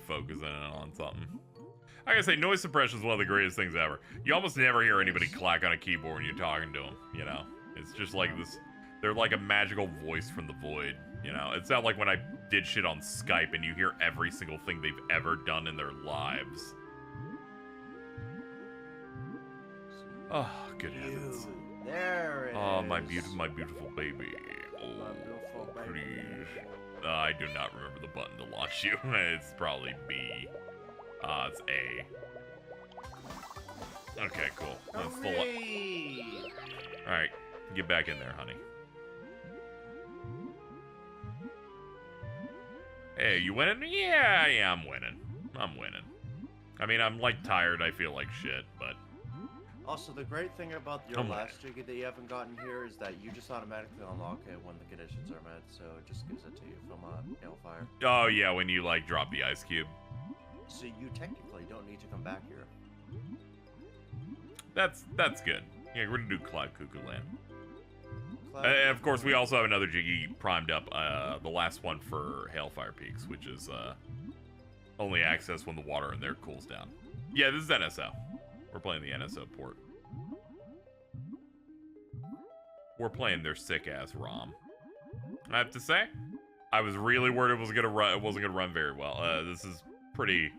focusing on something. I gotta say, noise suppression is one of the greatest things ever. You almost never hear anybody clack on a keyboard when you're talking to them, you know? It's just like this, they're like a magical voice from the void, you know? It's not like when I did shit on Skype and you hear every single thing they've ever done in their lives. Oh, good heavens. There it Oh, is. my beautiful baby. Oh, beautiful baby. please. I do not remember the button to launch you. It's probably B. It's A. Okay, cool. That's the Alright, get back in there, honey. Hey, you winning? Yeah, I'm winning. I'm winning. I mean, I'm like tired, I feel like shit, but... Also, the great thing about your last jiggy that you haven't gotten here is that you just automatically unlock it when the conditions are met, so it just gives it to you from Hailfire. Oh yeah, when you like drop the ice cube. So you technically don't need to come back here. That's good. Yeah, we're gonna do Cloud Cuckoo Land. And of course, we also have another jiggy primed up, the last one for Hailfire Peaks, which is only access when the water in there cools down. Yeah, this is NSO. We're playing the NSO port. We're playing their sick-ass ROM. I have to say, I was really worried it wasn't gonna run very well. This is pretty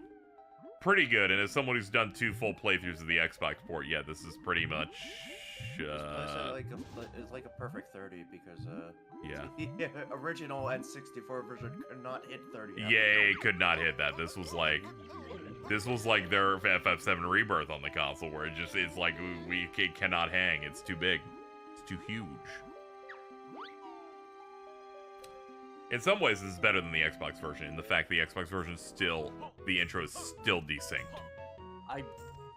good, and as someone who's done 2 full playthroughs of the Xbox port, yeah, this is pretty much It's like a perfect 30 because yeah. the original N64 version could not hit 30. Yeah, it could not hit that. This was like their FF7 Rebirth on the console, where it's like it cannot hang. It's too big. It's too huge. In some ways, this is better than the Xbox version, in the fact the Xbox version the intro is still desynced.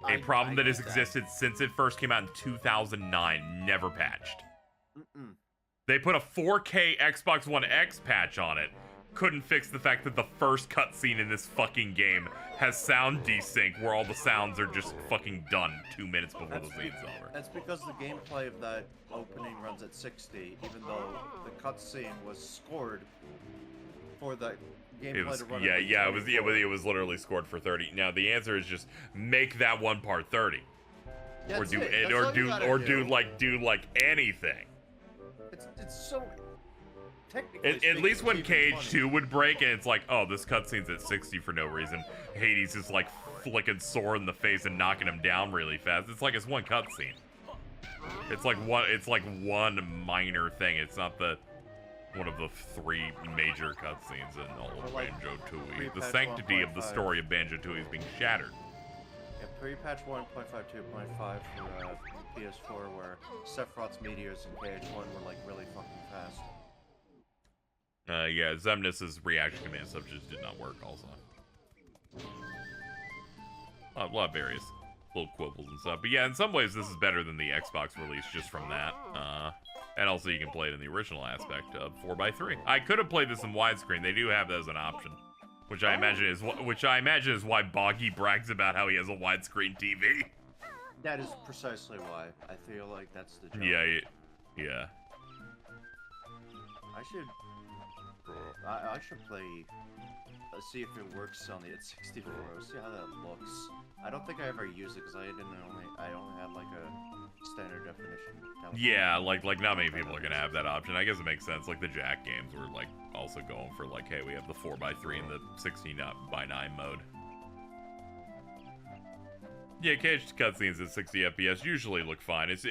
A problem that has existed since it first came out in 2009, never patched. They put a 4K Xbox One X patch on it, couldn't fix the fact that the first cutscene in this fucking game has sound desync, where all the sounds are just fucking done 2 minutes before the scene's over. That's because the gameplay of that opening runs at 60, even though the cutscene was scored for the gameplay to run. It was literally scored for 30. Now the answer is just make that one part 30, or do anything. It's so. At least when Cage 2 would break and it's like, oh, this cutscene's at 60 for no reason. Hades is like flicking Sora in the face and knocking him down really fast. It's like it's one cutscene. It's like one minor thing. It's not one of the 3 major cutscenes in all of Banjo-Tooie. The sanctity of the story of Banjo-Tooie is being shattered. Yeah, pre-patch 1.5, 2.5 for PS4, where Sephiroth's meteors in Cage 1 were like really fucking fast. Yeah, Xemnas's reaction command stuff just did not work also. A lot of various little quibbles and stuff. But yeah, in some ways this is better than the Xbox release just from that. And also you can play it in the original aspect of 4x3. I could have played this in widescreen. They do have that as an option. Which I imagine is why Boggy brags about how he has a widescreen TV. That is precisely why. I feel like that's the joke. Yeah. I should play. Let's see if it works on the 64. See how that looks. I don't think I ever used it because I only had like a standard definition. Yeah, like not many people are gonna have that option. I guess it makes sense. Like the Jack games were like also going for like, hey, we have the 4x3 and the 16:9 mode. Yeah, Cage cutscenes at 60 FPS usually look fine. It's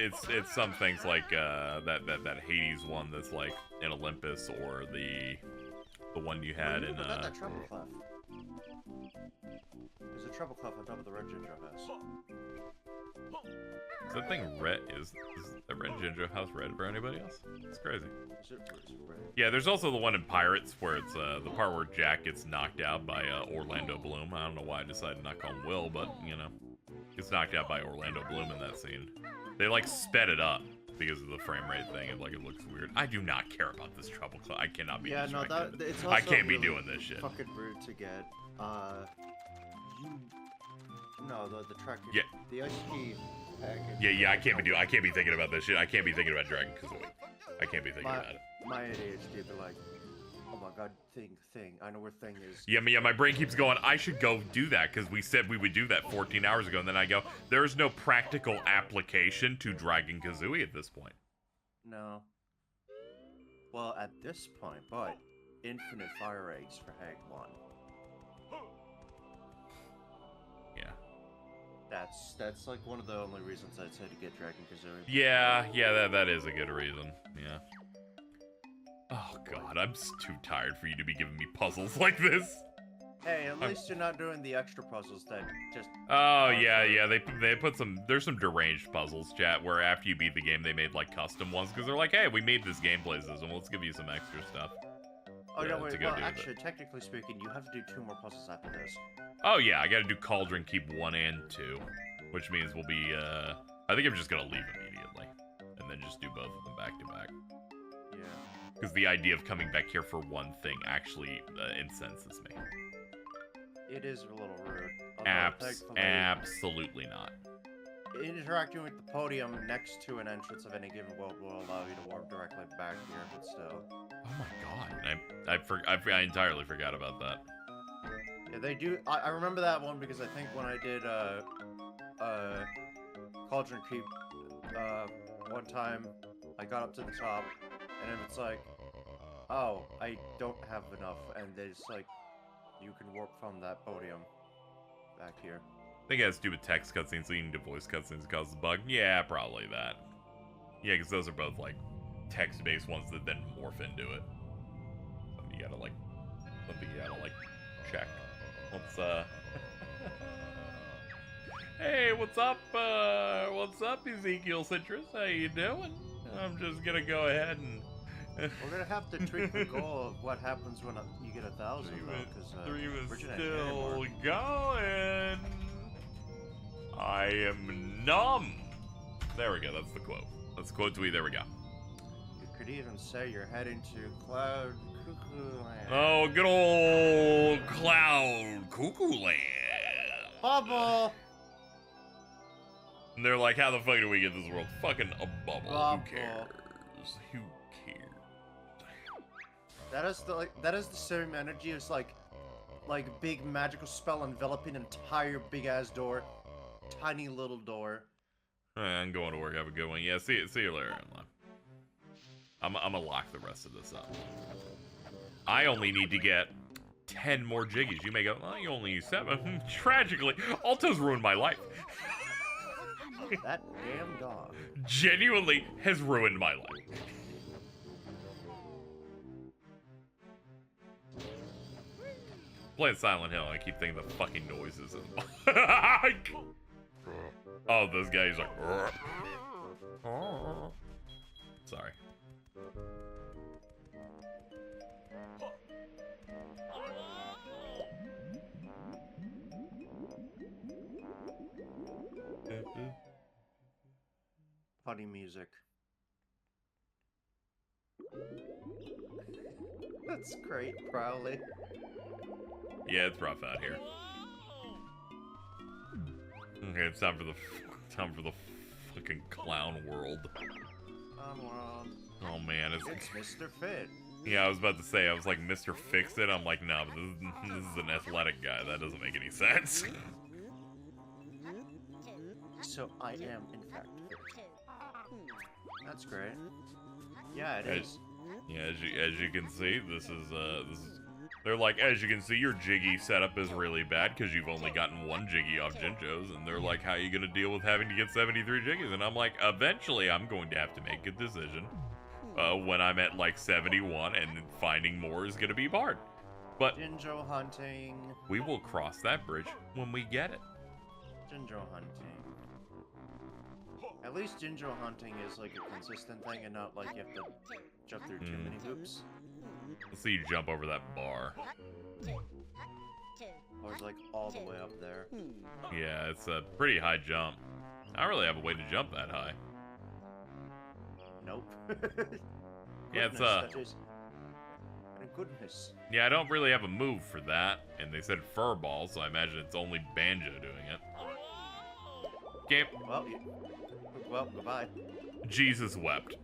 some things like that Hades one that's like in Olympus, or the one you had in that treble clef. There's a treble clef on top of the red ginger house. Is that thing red? Is that red Jinjo house red for anybody else? It's crazy. Yeah, there's also the one in Pirates where it's the part where Jack gets knocked out by Orlando Bloom. I don't know why I decided not to call him Will, but you know, gets knocked out by Orlando Bloom in that scene. They like sped it up because of the frame rate thing, and like it looks weird. I do not care about this trouble. I cannot be distracted. It's also I can't really be doing this shit. Fucking rude to get. The track. Yeah. The SD package. Yeah. I can't be thinking about this shit. I can't be thinking about Dragon Kazooie. I can't be thinking about it. My ADHD be like, oh my god, thing. I know where thing is. Yeah, my brain keeps going, I should go do that, because we said we would do that 14 hours ago, and then I go, there is no practical application to Dragon Kazooie at this point. No. Well, at this point, but infinite fire eggs for Hag 1. Yeah. That's like one of the only reasons I'd say to get Dragon Kazooie. Yeah, that is a good reason. Yeah. Oh god, I'm too tired for you to be giving me puzzles like this. Hey, at least you're not doing the extra puzzles that just... Oh, yeah, they put some... There's some deranged puzzles, chat, where after you beat the game, they made, like, custom ones, because they're like, hey, we made this gameplay system, let's give you some extra stuff. Oh, no, wait, well, actually, technically speaking, you have to do 2 more puzzles after this. Oh, yeah, I gotta do Cauldron Keep 1 and 2, which means we'll be, I think I'm just gonna leave immediately, and then just do both of them back to back. Yeah. Because the idea of coming back here for one thing actually incenses me. It is a little rude. Absolutely not. Interacting with the podium next to an entrance of any given world will allow you to warp directly back here, but still. Oh my god, I entirely forgot about that. Yeah, they do. I remember that one because I think when I did Cauldron Keep one time, I got up to the top, and then it's like, oh, I don't have enough, and they just like, you can warp from that podium back here. I think it has to do with text cutscenes, so you need to voice cutscenes cause the bug. Yeah, probably that. Yeah, because those are both like text-based ones that then morph into it. Something you gotta like check. Let's Hey, what's up? What's up, Ezekiel Citrus? How you doing? I'm just gonna go ahead and. We're gonna have to tweak the goal of what happens when you get 1,000 though, because Dream is still going. I am numb. There we go. That's the quote. That's quote tweet. There we go. You could even say you're heading to Cloud Cuckoo Land. Oh, good old Cloud Cuckoo Land. Bubble. And they're like, how the fuck do we get this world? Fucking a bubble. Who cares? Who cares? That is the same energy as like big magical spell enveloping entire big ass door, tiny little door. I'm going to work. Have a good one. Yeah, see you later. I'm gonna lock the rest of this up. I only need to get 10 more jiggies. You may go, well, you only use 7. Tragically, Alto's ruined my life. That damn dog. Genuinely has ruined my life. Playing Silent Hill, I keep thinking the fucking noises. Oh, this guy's like. Sorry. Funny music. That's great, Crowley. Yeah, it's rough out here. Okay, it's time for the fucking clown world. Clown world. Oh man, it's Mr. Fit. Yeah, I was about to say, I was like, Mr. Fix It. I'm like, no, this is an athletic guy. That doesn't make any sense. So I am, in fact, fit. That's great. Yeah, it is. Yeah, as you can see, this is. They're like, as you can see, your Jiggy setup is really bad because you've only gotten 1 Jiggy off Jinjo's, and they're like, how are you gonna deal with having to get 73 Jiggies? And I'm like, eventually, I'm going to have to make a decision. When I'm at like 71, and finding more is gonna be hard. But Jinjo hunting. We will cross that bridge when we get it. Jinjo hunting. At least Jinjo hunting is like a consistent thing and not like you have to jump through too many hoops. Let's see you jump over that bar. Or it's like all the way up there. Yeah, it's a pretty high jump. I don't really have a way to jump that high. Nope. Yeah, it's goodness. Yeah, I don't really have a move for that. And they said fur ball, so I imagine it's only Banjo doing it. Game. Well, goodbye. Jesus wept.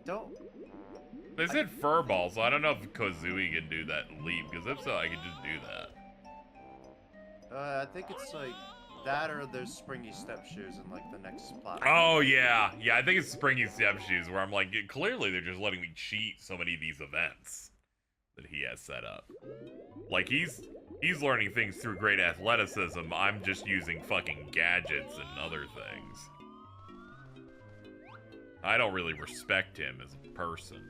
Don't. They said fur ball, so I don't know if Kazooie can do that leap, because if so, I could just do that. I think it's like that or there's springy step shoes in like the next spot. Oh, yeah. Yeah, I think it's springy step shoes, where I'm like, clearly they're just letting me cheat so many of these events that he has set up. Like, he's learning things through great athleticism. I'm just using fucking gadgets and other things. I don't really respect him as a person.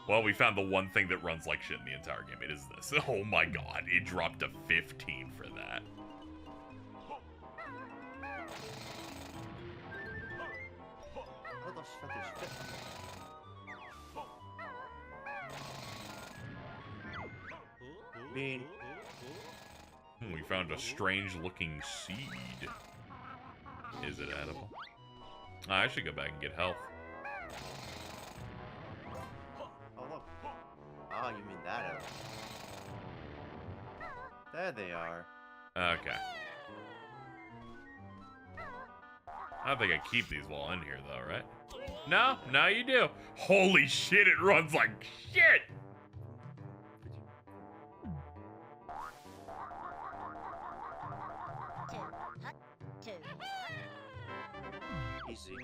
Well, we found the one thing that runs like shit in the entire game. It is this. Oh my god, it dropped to 15 for that. Bean. We found a strange looking seed. Is it edible? I should go back and get health. Oh, look. Ah, you mean that edible. There they are. Okay. I don't think I keep these while in here, though, right? No? No, you do. Holy shit, it runs like shit! Easy.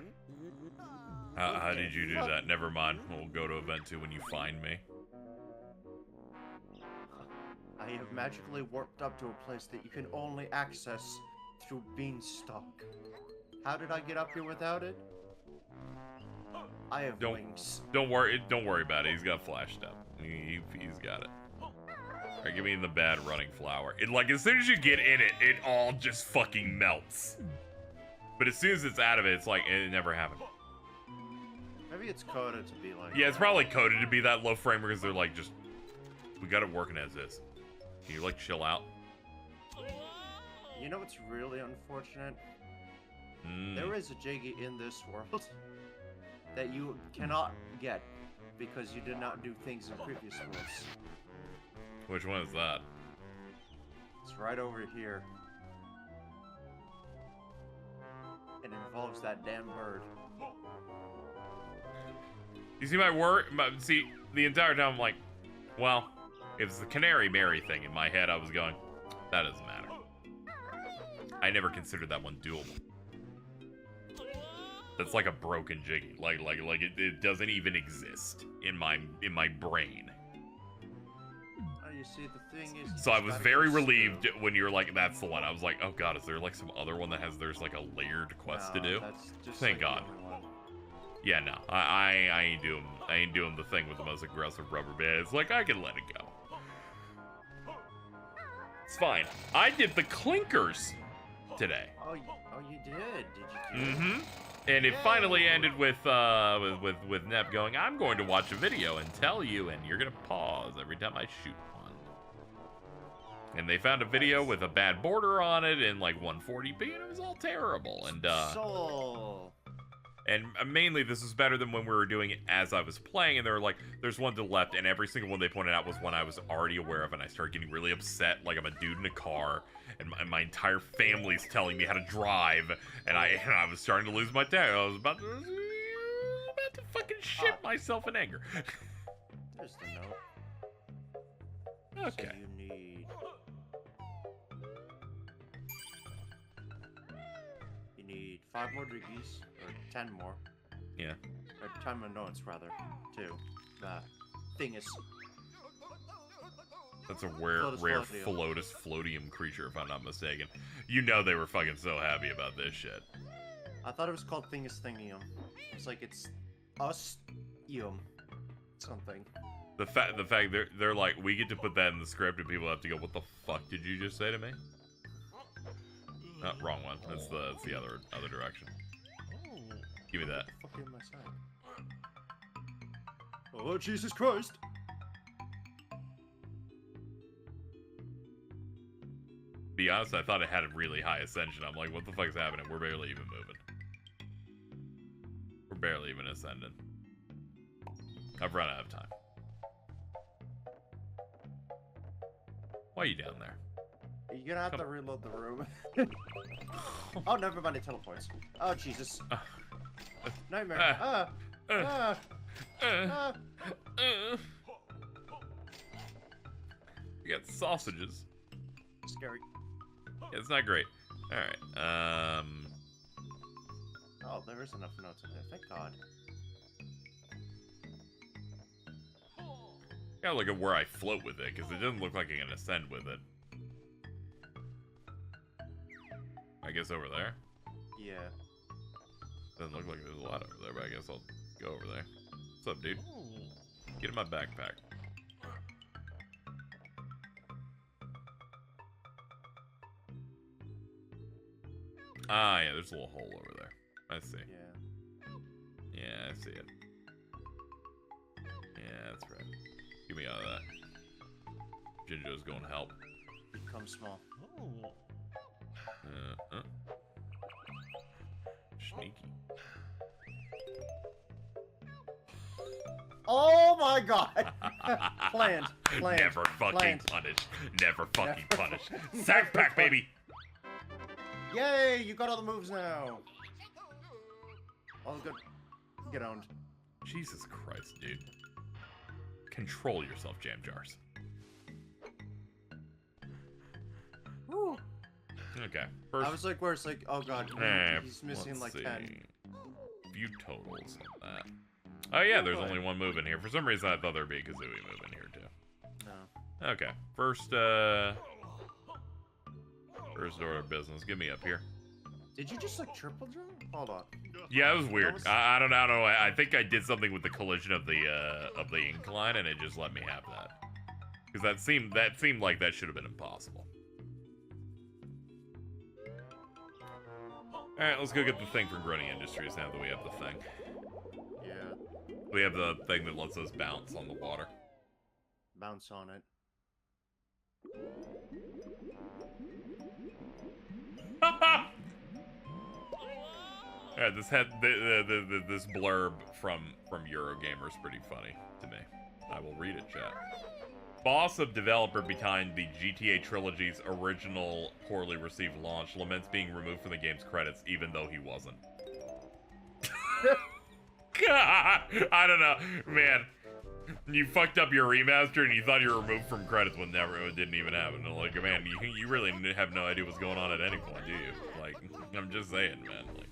How did you do that? Never mind. We'll go to event 2 when you find me. I have magically warped up to a place that you can only access through Beanstalk. How did I get up here without it? I have wings. Don't worry about it. He's got flash step. He's got it. Alright, give me the bad running flower. Like, as soon as you get in it, it all just fucking melts. But as soon as it's out of it, it's like, it never happened. Maybe it's coded to be like... Yeah, it's probably coded to be that low frame because they're like, just... We got it working as is. Can you, like, chill out? You know what's really unfortunate? There is a Jiggy in this world that you cannot get because you did not do things in previous worlds. Which one is that? It's right over here. It involves that damn bird. You see my word? See, the entire time I'm like, well, if it's the Canary Mary thing in my head, I was going, that doesn't matter. I never considered that one doable. That's like a broken Jiggy. Like it doesn't even exist in my brain. You see, the thing is... So I was very relieved when you were like, that's the one. I was like, oh god, is there like some other one that has, there's like a layered quest to do? Thank god. Yeah, no, I ain't doing the thing with the most aggressive rubber band. It's like, I can let it go. It's fine. I did the clinkers today. Oh, you did you? Mm-hmm. And it finally ended with Nep going, I'm going to watch a video and tell you, and you're gonna pause every time I shoot one. And they found a video with a bad border on it and like 140p, and it was all terrible. And mainly this was better than when we were doing it as I was playing, and they were like, there's one to the left, and every single one they pointed out was one I was already aware of, and I started getting really upset, like I'm a dude in a car, and my entire family's telling me how to drive, and I was starting to lose my temper. I was about to fucking shit myself in anger. There's the note. Okay. So you need 5 more Jiggies, or 10 more. Yeah. Or 10 more notes, rather. 2. Thingus. That's a rare Floatus Floatium creature, if I'm not mistaken. You know they were fucking so happy about this shit. I thought it was called Thingus Thingium. It's like it's us-ium. Something. The fact they're like, we get to put that in the script, and people have to go, what the fuck did you just say to me? Oh, wrong one. That's the other direction. Give me that. Fucking my side. Oh Jesus Christ! Be honest, I thought it had a really high ascension. I'm like, what the fuck is happening? We're barely even moving. We're barely even ascending. I've run out of time. Why are you down there? You're gonna have to reload the room. Oh, never mind, it teleports. Oh, Jesus. Nightmare. We got sausages. Scary. Yeah, it's not great. Alright, Oh, there is enough notes in there, thank God. Gotta look at where I float with it, because it doesn't look like I can ascend with it. I guess over there? Yeah. Doesn't look like there's a lot over there, but I guess I'll go over there. What's up, dude? Get in my backpack. Ah, yeah, there's a little hole over there. I see. Yeah. Yeah, I see it. Yeah, that's right. Get me out of that. Jinjo's going to help. Become small. Sneaky. Oh my God! Planned. Never fucking punished. Never fucking punished. Sack pack, baby! Yay! You got all the moves now. All good. Get owned. Jesus Christ, dude. Control yourself, jam jars. Woo. Okay. First, I was like, where's like, oh God, he's missing like 10. View totals on that. Oh yeah, there's only one move in here. For some reason, I thought there'd be a Kazooie move in here too. No. Okay. First order of business. Get me up here. Did you just like triple jump? Hold on. Yeah, it was weird. I don't know. I think I did something with the collision of the incline, and it just let me have that. Because that seemed like that should have been impossible. All right, let's go get the thing from Grunny Industries now that we have the thing. Yeah. We have the thing that lets us bounce on the water. Bounce on it. Alright, this blurb from Eurogamer's pretty funny to me. I will read it, chat. Boss of developer behind the GTA trilogy's original poorly received launch laments being removed from the game's credits, even though he wasn't. God, I don't know, man. You fucked up your remaster and you thought you were removed from credits when it didn't even happen. Like, man, you really have no idea what's going on at any point, do you? Like, I'm just saying, man. Like,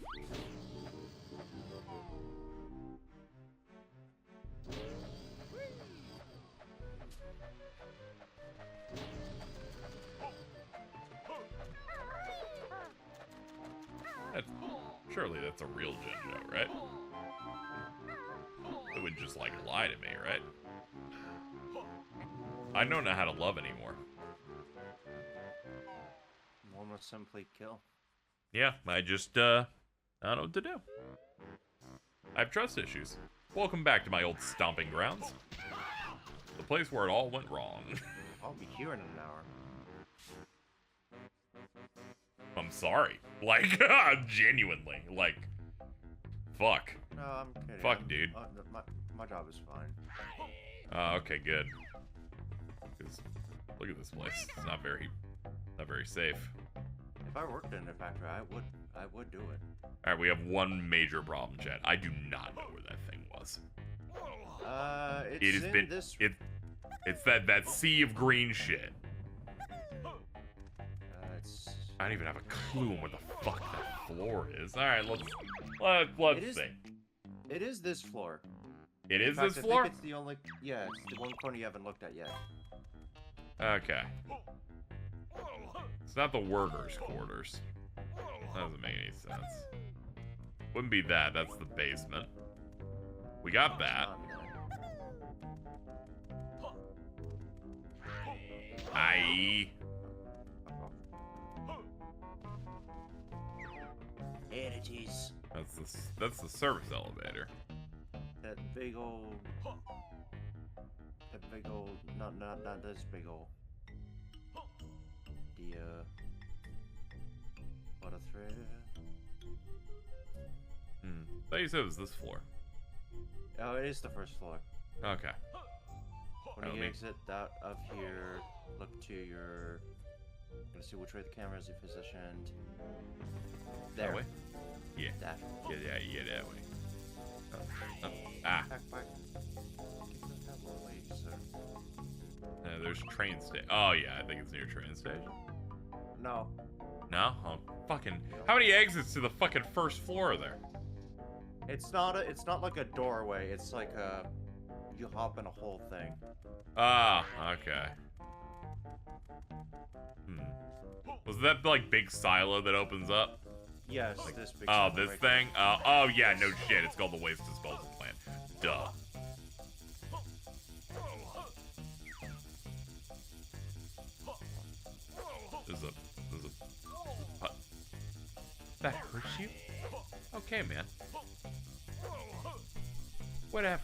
surely that's a real Jinjo, right? It would just, like, lie to me, right? I don't know how to love anymore. One would simply kill. Yeah, I just, I don't know what to do. I have trust issues. Welcome back to my old stomping grounds. The place where it all went wrong. I'll be here in an hour. I'm sorry. Like, genuinely. Like, fuck. No, I'm kidding. Fuck, dude. My job is fine. Okay, good. Because look at this place. It's not very safe. If I worked in a factory, I would do it. All right, we have one major problem, Chad. I do not know where that thing was. It's that sea of green shit. I don't even have a clue on where the fuck that floor is. All right, let's see. It is this floor. It is this floor? I think it's the only. Yeah, it's the one corner you haven't looked at yet. Okay. It's not the workers' quarters. That doesn't make any sense. Wouldn't be that. That's the basement. We got that. Aye. Here it is. That's the service elevator. That big old. Not this big old. The what a thread. I thought you said it was this floor. Oh, it is the first floor. Okay. When you exit out of here, look to your. Gonna see which way the camera is positioned. There. That way? Yeah. That. Yeah, that way. Ah. Back. There's train station. Oh yeah, I think it's near train station. No. No? Oh, fucking. How many exits to the fucking first floor are there? It's not like a doorway. It's like you hop in a whole thing. Ah, okay. Was that like big silo that opens up? Yes, like, this big. Oh, this thing? Oh yeah, no shit. It's called the waste disposal plant. Duh. There's a. That hurts you? Okay, man. Whatever.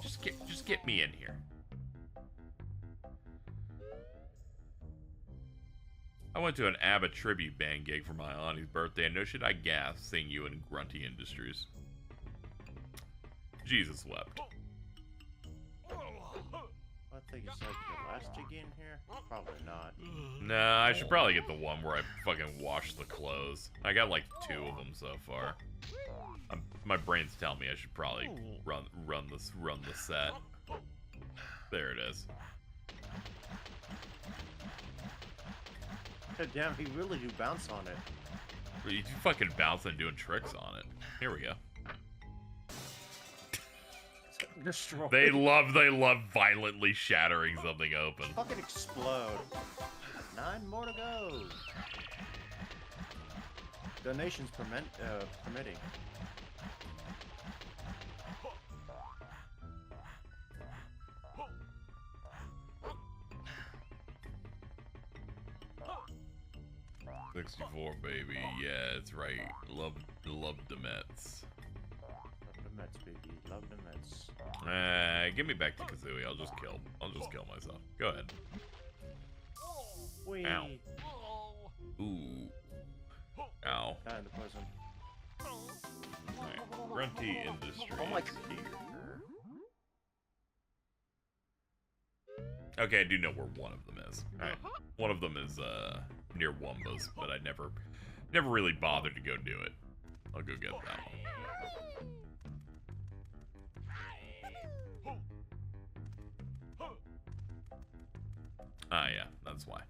Just get me in here. I went to an ABBA tribute band gig for my auntie's birthday, and no shit, I gasped seeing you in Grunty Industries. Jesus wept. I think it's like the last jig in here? Probably not. Nah, I should probably get the one where I fucking wash the clothes. I got like 2 of them so far. My brain's telling me I should probably run the set. There it is. God damn, he really do bounce on it. You do fucking bounce and doing tricks on it. Here we go. Destroy. They love violently shattering something open. Fucking explode. 9 more to go. Donations permitting. $64, baby. Yeah, it's right. Love the Mets. Love the Mets, baby. Love the Mets. Give me back to Kazooie. I'll just kill myself. Go ahead. Whee. Ow. Ooh. Ow. And the poison. Right. Grunty Industries. Oh my. Okay, I do know where one of them is. Alright. One of them is near Wumba's, but I never really bothered to go do it. I'll go get that one. Ah, yeah, that's why.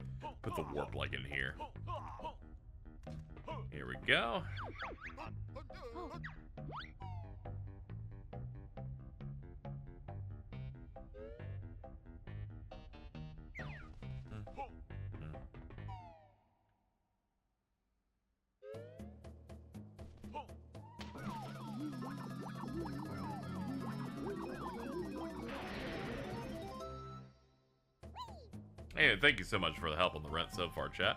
Put the warp leg in here. Here we go. Hey, thank you so much for the help on the rent so far, chat.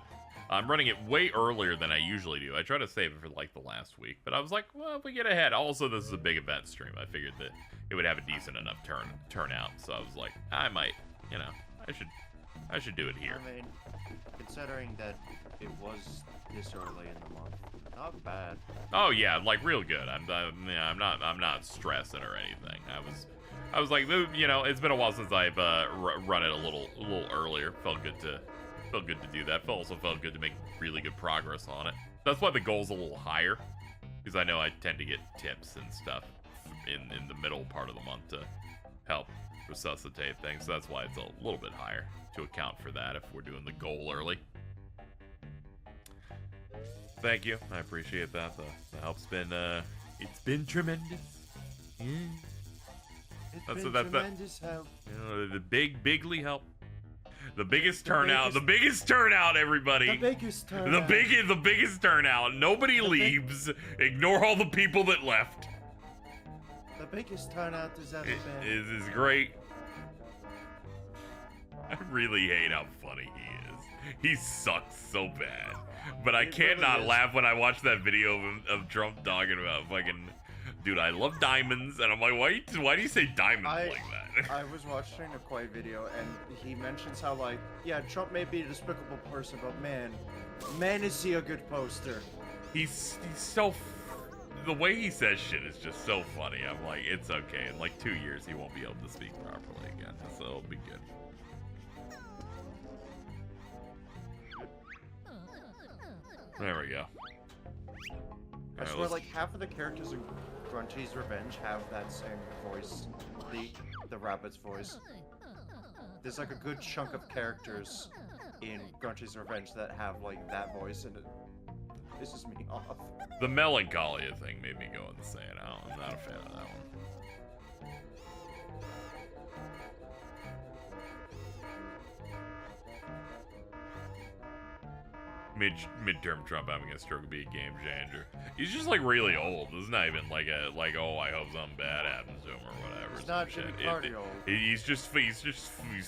I'm running it way earlier than I usually do. I try to save it for like the last week, but I was like, well, if we get ahead. Also, this is a big event stream. I figured that it would have a decent enough turnout, so I was like, I might, you know, I should do it here. I mean, considering that it was this early in the month, not bad. Oh yeah, like real good. I'm not stressing or anything. I was like, you know, it's been a while since I've run it a little earlier. Felt good to do that. Also felt good to make really good progress on it. That's why the goal's a little higher, because I know I tend to get tips and stuff in the middle part of the month to help resuscitate things. So that's why it's a little bit higher, to account for that if we're doing the goal early. Thank you. I appreciate that. The help's been it's been tremendous. Yeah. It's been tremendous help. You know, the bigly help. The biggest turnout. The biggest turnout, everybody. The biggest turnout. The biggest turnout. Nobody leaves. Ignore all the people that left. The biggest turnout there's ever been. Is great. I really hate how funny he is. He sucks so bad. But I can't really not laugh when I watch that video of him, of Trump talking about fucking, dude, I love diamonds, and I'm like, why do you say diamonds like that? I was watching a Quay video, and he mentions how, like, yeah, Trump may be a despicable person, but man, is he a good poster. He's so, the way he says shit is just so funny. I'm like, it's okay. In like 2 years, he won't be able to speak properly again, so it'll be good. There we go. I swear, like, half of the characters in Grunty's Revenge have that same voice, the rabbit's voice. There's like a good chunk of characters in Grunty's Revenge that have like that voice, and it pisses me off. The Melancholia thing made me go insane. I'm not a fan of that one. Midterm Trump having a stroke would be a game changer. He's just like really old. It's not even like oh, I hope something bad happens to him or whatever. He's not Jimmy Carter old. He's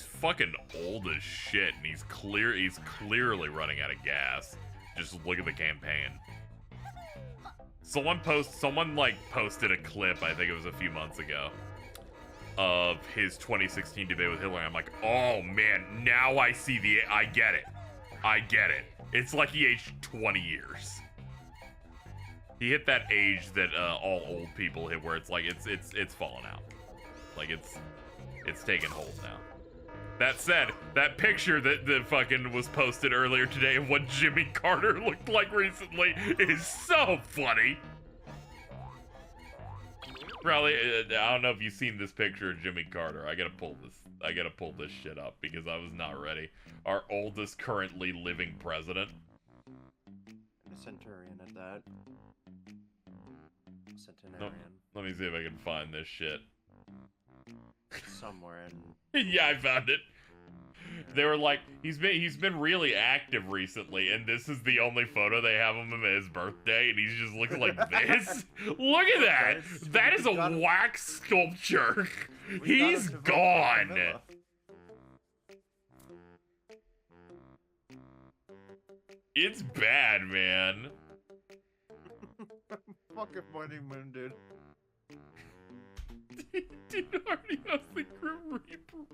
fucking old as shit, and he's clearly running out of gas. Just look at the campaign. Someone posted a clip, I think it was a few months ago, of his 2016 debate with Hillary. I'm like, oh man, now I get it. I get it. It's like he aged 20 years. He hit that age that all old people hit, where it's like it's falling out. Like it's taking hold now. That said, that picture that fucking was posted earlier today of what Jimmy Carter looked like recently is so funny. Probably, I don't know if you've seen this picture of Jimmy Carter. I gotta pull this shit up because I was not ready. Our oldest currently living president. A centurion at that. Centenarian. Let me see if I can find this shit. Somewhere in... Yeah, I found it. They were like, he's been really active recently, and this is the only photo they have of him at his birthday, and he's just looking like this. Look at that! That is a wax sculpture. He's gone. It's bad, man. Fucking Mighty Moon, dude. Dude already has the Grim Reaper.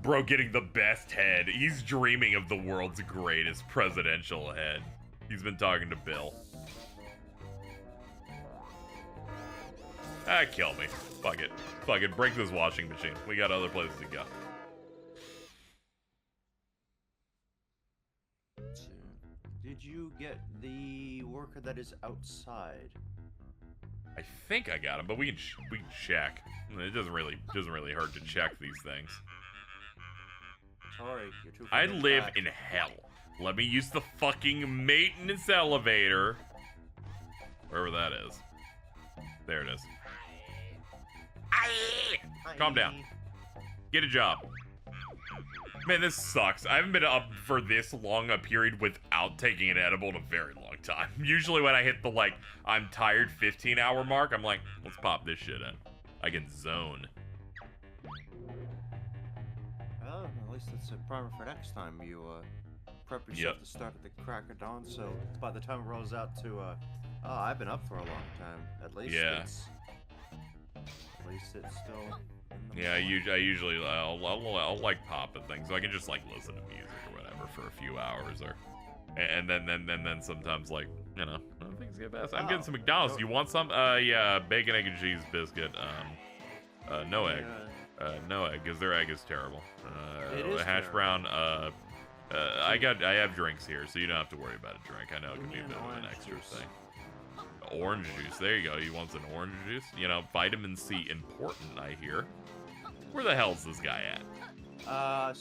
Bro getting the best head. He's dreaming of the world's greatest presidential head. He's been talking to Bill. Ah, kill me. Fuck it. Fuck it. Break this washing machine. We got other places to go. Did you get the worker that is outside? I think I got him, but we can check. It doesn't really hurt to check these things. Sorry, you're too I live in hell. Let me use the fucking maintenance elevator. Wherever that is. There it is. Calm down. Get a job. Man, this sucks. I haven't been up for this long a period without taking an edible in a very long time. Usually when I hit the, like, I'm tired 15-hour mark, I'm like, let's pop this shit in. I can zone. Well, at least it's a primer for next time. You, prep yourself to start at the crack of dawn, so by the time it rolls out to, oh, I've been up for a long time. At least it's still... Yeah, I'll like popping things, so I can just like listen to music or whatever for a few hours, or, and then sometimes, like, you know, things get best. I'm getting some McDonald's. You want some? Yeah, bacon, egg, and cheese biscuit. No egg. No egg, because their egg is terrible. Hash brown. I have drinks here, so you don't have to worry about a drink. I know it can be a bit of an extra thing. Orange juice. There you go. You want some orange juice? You know, vitamin C important, I hear. Where the hell's this guy at? I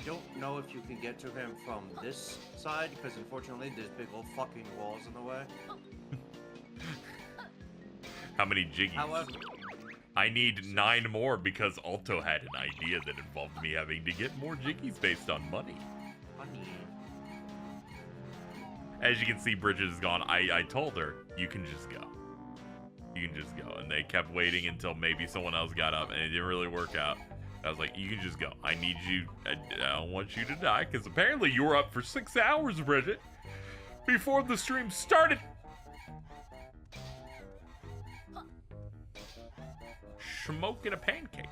don't know if you can get to him from this side, because unfortunately there's big old fucking walls in the way. How many jiggies? However, I need 9 more because Alto had an idea that involved me having to get more jiggies based on money. As you can see, Bridget is gone. I told her, you can just go. You can just go. And they kept waiting until maybe someone else got up, and it didn't really work out. I was like, you can just go. I need you. I don't want you to die, because apparently you were up for 6 hours, Bridget, before the stream started. Smoking a pancake.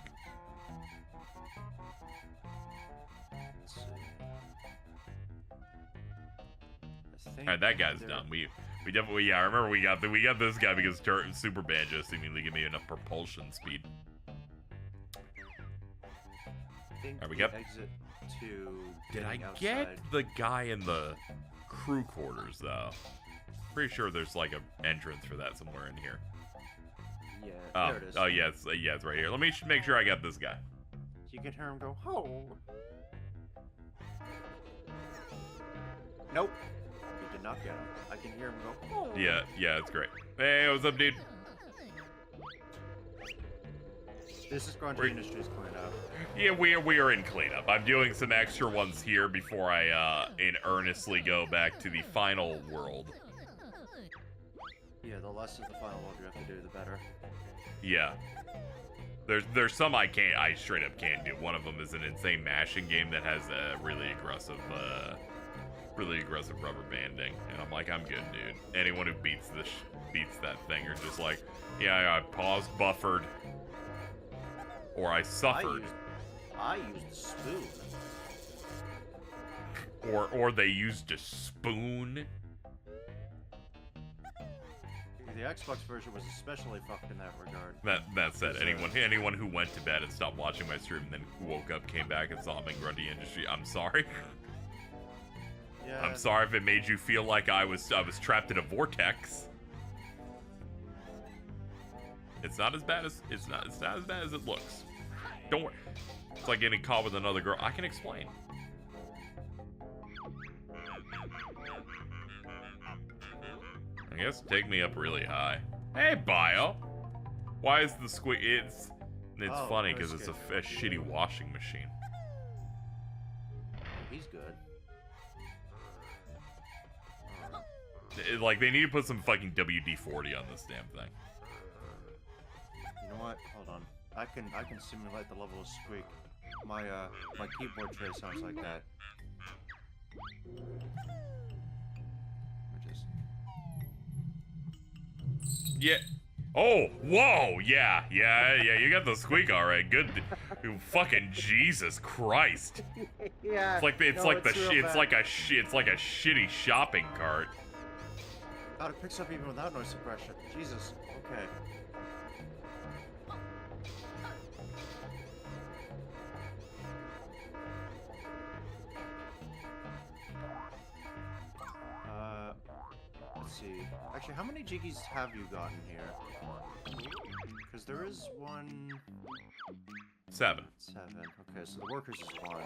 Alright, that guy's done. We definitely, yeah, I remember we got this guy because Super Banjo seemingly gave me enough propulsion speed. Alright, we got. Did I get the guy in the crew quarters though? Pretty sure there's like an entrance for that somewhere in here. Yeah, there it is. Oh yeah, it's right here. Let me make sure I got this guy. You can hear him go, "Oh." Nope. You did not get him. I can hear him go, "Oh." Yeah, it's great. Hey, what's up, dude? This is Grungy Industries cleanup. Yeah, we are in cleanup. I'm doing some extra ones here before I in earnestly go back to the final world. Yeah, the less of the final world you have to do, the better. Yeah. There's some I straight up can't do. One of them is an insane mashing game that has a really aggressive rubber banding, and I'm like, I'm good, dude. Anyone who beats that thing are just like, yeah, I paused, buffered, or I suffered. I used a spoon. Or they used a spoon. The Xbox version was especially fucked in that regard. That said, anyone who went to bed and stopped watching my stream and then woke up, came back and saw me in Grundy Industry, I'm sorry. Yeah. I'm sorry if it made you feel like I was trapped in a vortex. It's not as bad as it's not as bad as it looks. Don't worry. It's like getting caught with another girl. I can explain. I guess take me up really high. Hey, Bio. Why is the squeak? It's funny because it's a shitty washing machine. He's good. Like they need to put some fucking WD-40 on this damn thing. You know what? Hold on. I can simulate the level of squeak. My keyboard tray sounds like that. Yeah. Oh, whoa, yeah. You got the squeak, all right. Good. Fucking Jesus Christ. Yeah. It's like a shitty shopping cart. God, it picks up even without noise suppression. Jesus. Okay. Let's see. Actually, how many jiggies have you gotten here? Because there is one... 7. 7. Okay, so the workers is 1.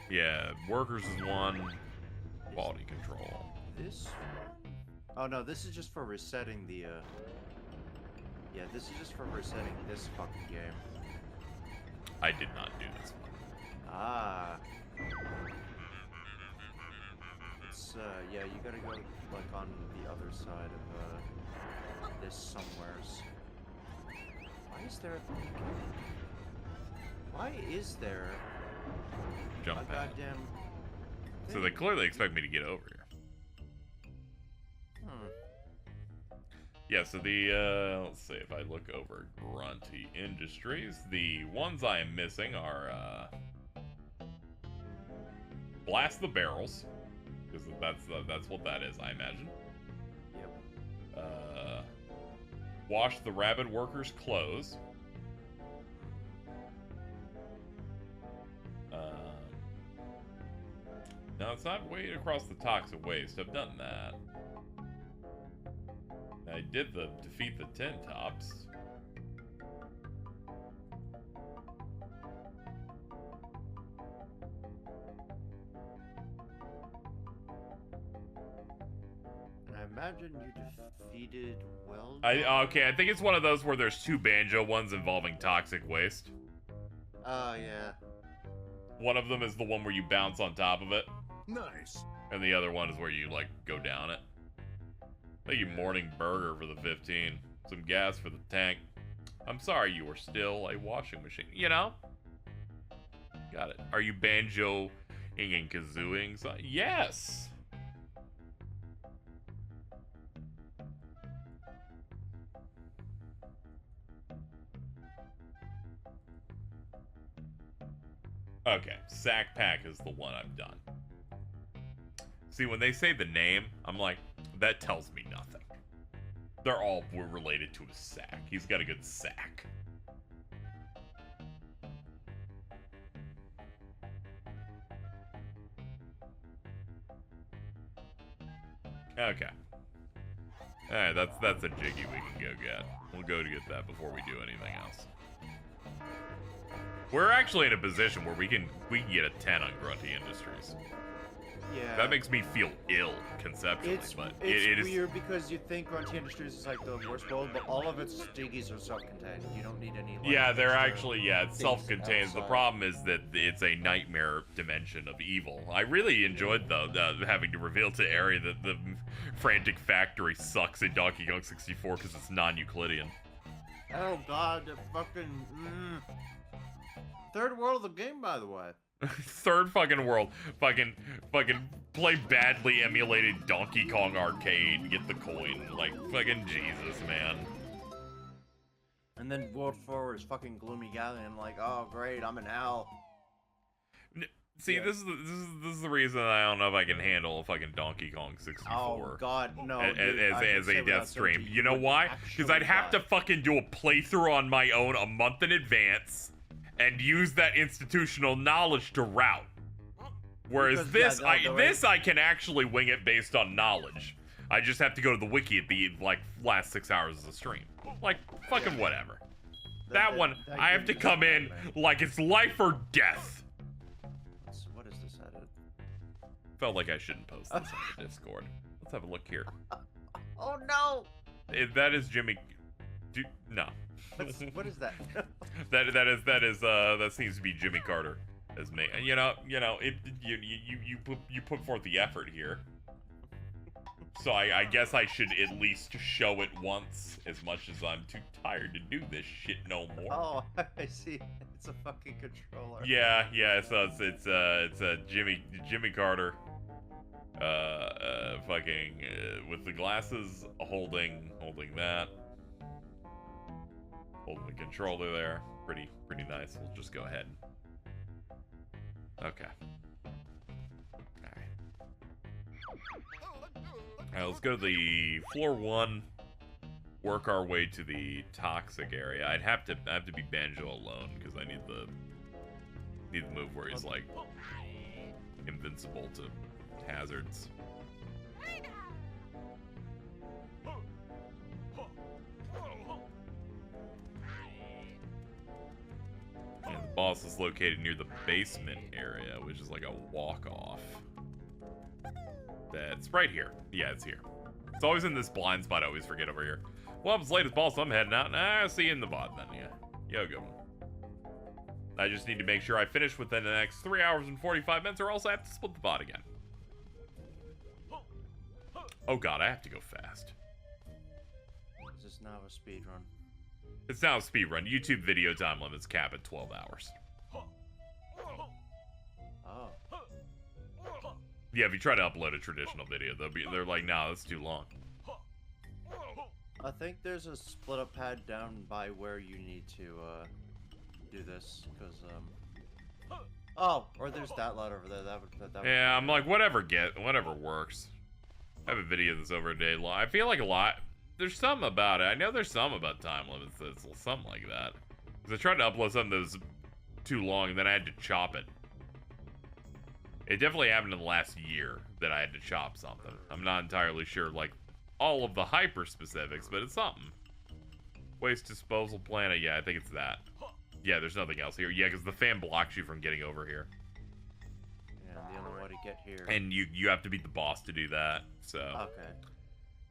Yeah, workers is 1. Quality control. This one? Oh no, this is just for resetting the, Yeah, this is just for resetting this fucking game. I did not do this one. Ah. It's, yeah, you gotta go, like, on the other side of, this somewheres. Why is there... Why is there... Jump a pad. goddamn... So they clearly expect me to get over here. Yeah, so the, let's see if I look over Grunty Industries. The ones I am missing are, blast the barrels. Because that's what that is, I imagine. Yep. Wash the rabid workers' clothes. No, it's not wade across the toxic waste. I've done that. I did the defeat the tin tops. And I imagine you defeated well. Okay, I think it's one of those where there's 2 banjo ones involving toxic waste. Oh, yeah. One of them is the one where you bounce on top of it. Nice. And the other one is where you, like, go down it. Thank you, Morning Burger, for the 15. Some gas for the tank. I'm sorry you were still a washing machine. You know? Got it. Are you banjo-ing and kazooing? Yes! Okay, Sack Pack is the one I've done. See, when they say the name, I'm like, that tells me nothing. They're all related to his sack. He's got a good sack. Okay. Alright, that's a jiggy we can go get. We'll go to get that before we do anything else. We're actually in a position where we can get a 10 on Grunty Industries. Yeah. That makes me feel ill conceptually, but it is weird because you think Grunty Industries is like the worst world, but all of its jiggies are self-contained. You don't need any. Like, yeah, they're actually it's things self-contained. The outside. problem is that it's a nightmare dimension of evil. I really enjoyed though having to reveal to Ari that the frantic factory sucks in Donkey Kong 64 because it's non-Euclidean. Oh god, the fucking third world of the game, by the way. Third fucking world. Fucking play badly emulated Donkey Kong Arcade and get the coin. Like, fucking Jesus, man. And then World 4 is fucking Gloomy Galleon, like, oh great, I'm in hell. See, this is the reason I don't know if I can handle a fucking Donkey Kong 64. Oh god, no. As a Deathstream. You know would why? Because I'd have to die. fucking do a playthrough on my own a month in advance and use that institutional knowledge to route. Whereas Because, this I can actually wing it based on knowledge. I just have to go to the wiki at the last 6 hours of the stream. Like fucking whatever. That one I have to come in like it's life or death. What is this edit? Felt like I shouldn't post this on the Discord. Let's have a look here. Oh no! That is Jimmy. No. What is that? that seems to be Jimmy Carter as me. And you put forth the effort here. So I guess I should at least show it once, as much as I'm too tired to do this shit no more. Oh, I see. It's a fucking controller. Yeah. So it's Jimmy Carter, fucking with the glasses, holding that. Holding the controller there. Pretty nice. We'll just go ahead. Okay. Alright, let's go to the floor 1. Work our way to the toxic area. I have to be Banjo alone because I need the move where he's like invincible to hazards. And the boss is located near the basement area, which is like a walk-off. That's right here. Yeah, it's here. It's always in this blind spot I always forget over here. Well, it's late as boss, so I'm heading out. Nah, see you in the VOD then, yeah. Yo, good one. I just need to make sure I finish within the next 3 hours and 45 minutes, or else I have to split the VOD again. Oh god, I have to go fast. Is this now a speed run? It's now a speed run. YouTube video time limits cap at 12 hours. Oh. Yeah, if you try to upload a traditional video, they're like, nah, that's too long. I think there's a split up pad down by where you need to do this, because oh, or there's that lot over there. That would Yeah, I'm like, whatever works. I have a video that's over a day long. I feel like a lot. There's something about it. I know there's something about time limits that's something like that. Because I tried to upload something that was too long, and then I had to chop it. It definitely happened in the last year that I had to chop something. I'm not entirely sure, like, all of the hyper specifics, but it's something. Waste disposal planet, yeah, I think it's that. Yeah, there's nothing else here. Yeah, because the fan blocks you from getting over here. Yeah, the only way to get here. And you have to beat the boss to do that, so. Okay.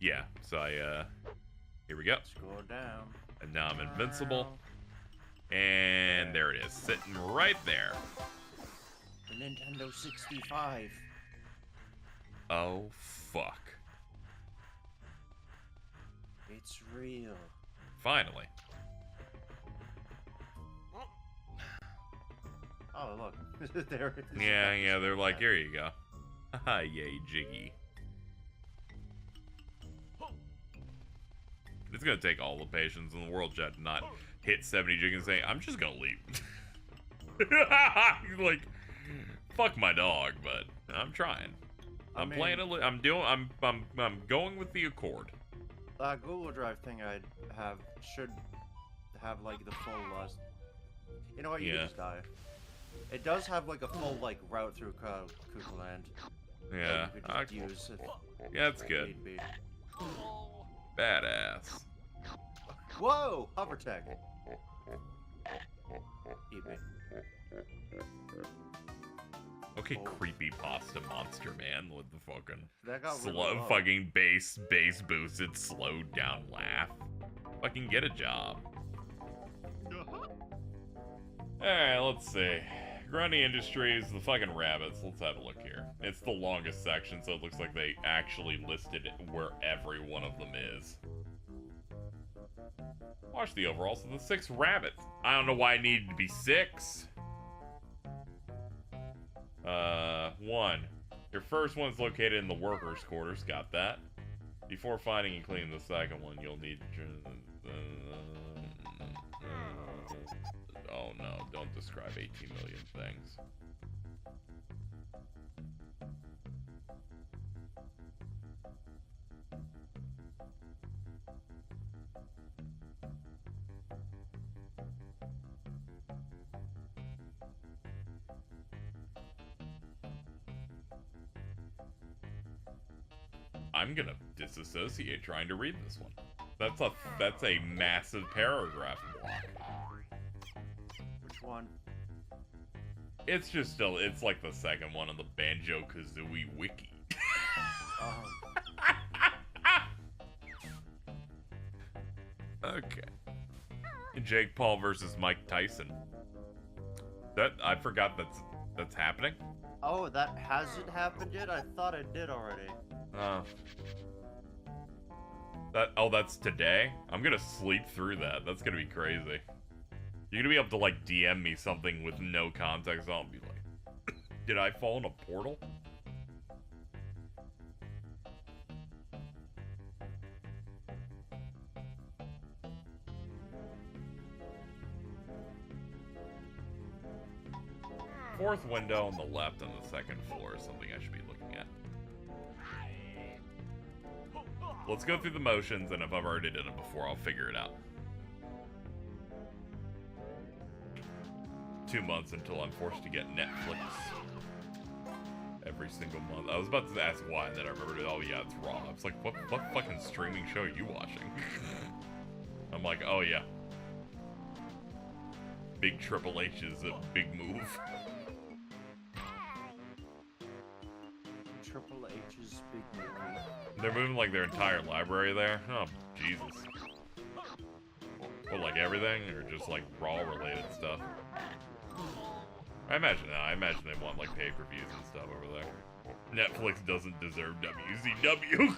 Yeah, so here we go. Let's go down. And now I'm invincible. And there it is, sitting right there. The Nintendo 65. Oh, fuck. It's real. Finally. Oh, look. There it is. Yeah, they're like, here you go. Haha, yay, Jiggy. It's gonna take all the patience in the world, Chad, to not hit 70 Jiggy and say, I'm just gonna leave. Like, fuck my dog, but I'm trying. I'm going with the Accord. That Google Drive thing I have should have like the full you know what, you can just die. It does have like a full like route through Cuckoo Land. Yeah. You could just use if yeah, that's good. need be. Badass. Whoa! Hover tech. Eat me. Okay, creepy pasta monster man with the fucking That got really slow low. fucking bass boosted slowed down laugh. Fucking get a job. Alright, let's see. Grundy Industries, the fucking rabbits. Let's have a look here. It's the longest section, so it looks like they actually listed where every one of them is. Watch the overall. So the 6 rabbits. I don't know why it needed to be 6. 1. Your first one's located in the workers' quarters. Got that. Before finding and cleaning the second one, you'll need to... oh no, don't describe 18 million things. I'm gonna disassociate trying to read this one. That's a massive paragraph block. Which one? It's just still, it's like the second one on the Banjo-Kazooie wiki. Okay. Jake Paul versus Mike Tyson. I forgot that's happening. Oh, that hasn't happened yet? I thought it did already. That's today? I'm gonna sleep through that. That's gonna be crazy. You're gonna be able to like DM me something with no context. I'll be like, did I fall in a portal? Fourth window on the left on the second floor is something I should be looking at. Let's go through the motions, and if I've already done it before, I'll figure it out. 2 months until I'm forced to get Netflix every single month. I was about to ask why, and then I remembered it. Oh yeah, it's Raw. I was like, what fucking streaming show are you watching? I'm like, oh yeah. Big Triple H is a big move. Triple H's big movie. They're moving like their entire library there? Oh, Jesus. What, like everything? Or just like Raw related stuff? I imagine they want like pay-per-views and stuff over there. Netflix doesn't deserve WCW.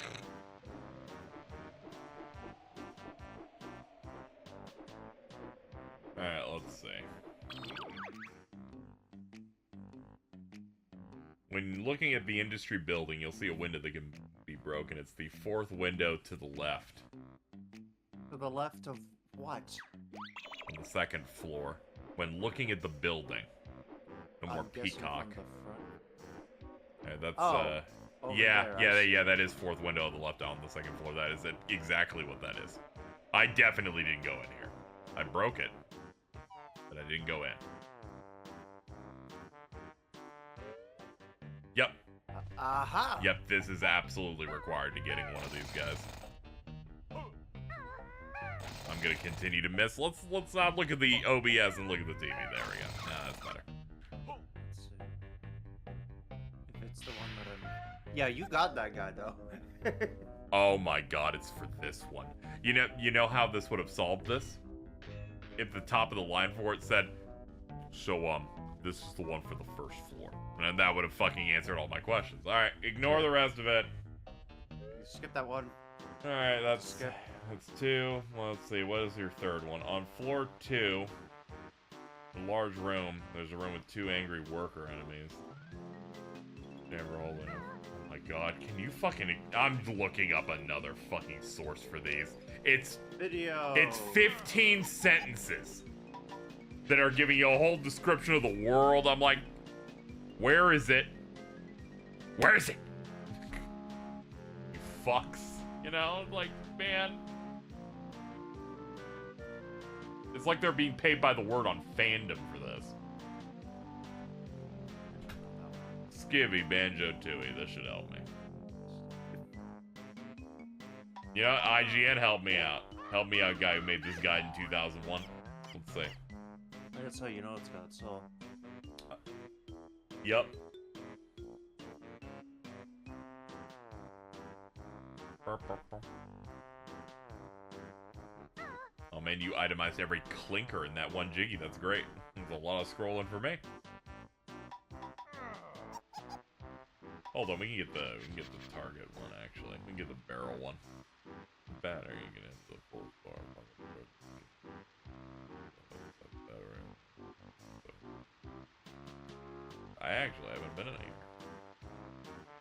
Alright, let's see. When looking at the industry building, you'll see a window that can be broken. It's the 4th window to the left. To the left of what? On the 2nd floor. When looking at the building. No more peacock. Yeah, that's yeah, that is 4th window on the left on the 2nd floor. That is exactly what that is. I definitely didn't go in here. I broke it, but I didn't go in. Yep. Aha! Yep, this is absolutely required to getting one of these guys. I'm gonna continue to miss. Let's not look at the OBS and look at the TV. There we go. Nah, that's better. Let's see. If it's the one that I'm... Yeah, you got that guy though. Oh my god, it's for this one. You know how this would have solved this? If the top of the line for it said, so this is the one for the 1st floor. And that would have fucking answered all my questions. Alright, ignore the rest of it. Skip that one. Alright, that's That's 2. Let's see, what is your third one? On floor 2, a large room. There's a room with 2 angry worker enemies. Never holding. Oh my god, can you fucking... I'm looking up another fucking source for these. It's 15 sentences that are giving you a whole description of the world. I'm like, where is it? Where is it? You fucks. You know, like, man. It's like they're being paid by the word on fandom for this. Skivvy, Banjo-Tooie, this should help me. You know, IGN helped me out. Help me out, guy who made this guide in 2001. Let's see. That's how you know it's got soul. Yup. Oh man, you itemized every clinker in that one Jiggy. That's great. There's a lot of scrolling for me. Hold on, we can get the target one actually. We can get the barrel one. Battery, you can have the full bar. I actually haven't been in here.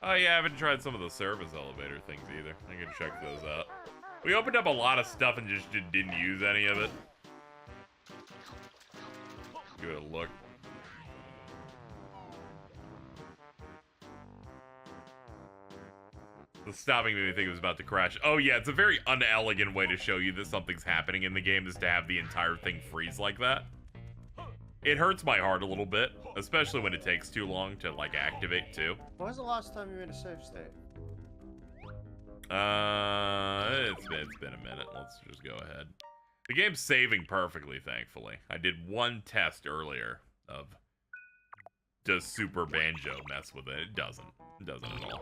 Oh yeah, I haven't tried some of the service elevator things either. I can check those out. We opened up a lot of stuff and just didn't use any of it. Give it a look. The stopping made me think it was about to crash. Oh yeah, it's a very unelegant way to show you that something's happening in the game is to have the entire thing freeze like that. It hurts my heart a little bit, especially when it takes too long to like activate too. When was the last time you made a save state? It's been a minute. Let's just go ahead. The game's saving perfectly, thankfully. I did one test earlier of does Super Banjo mess with it? It doesn't. It doesn't at all.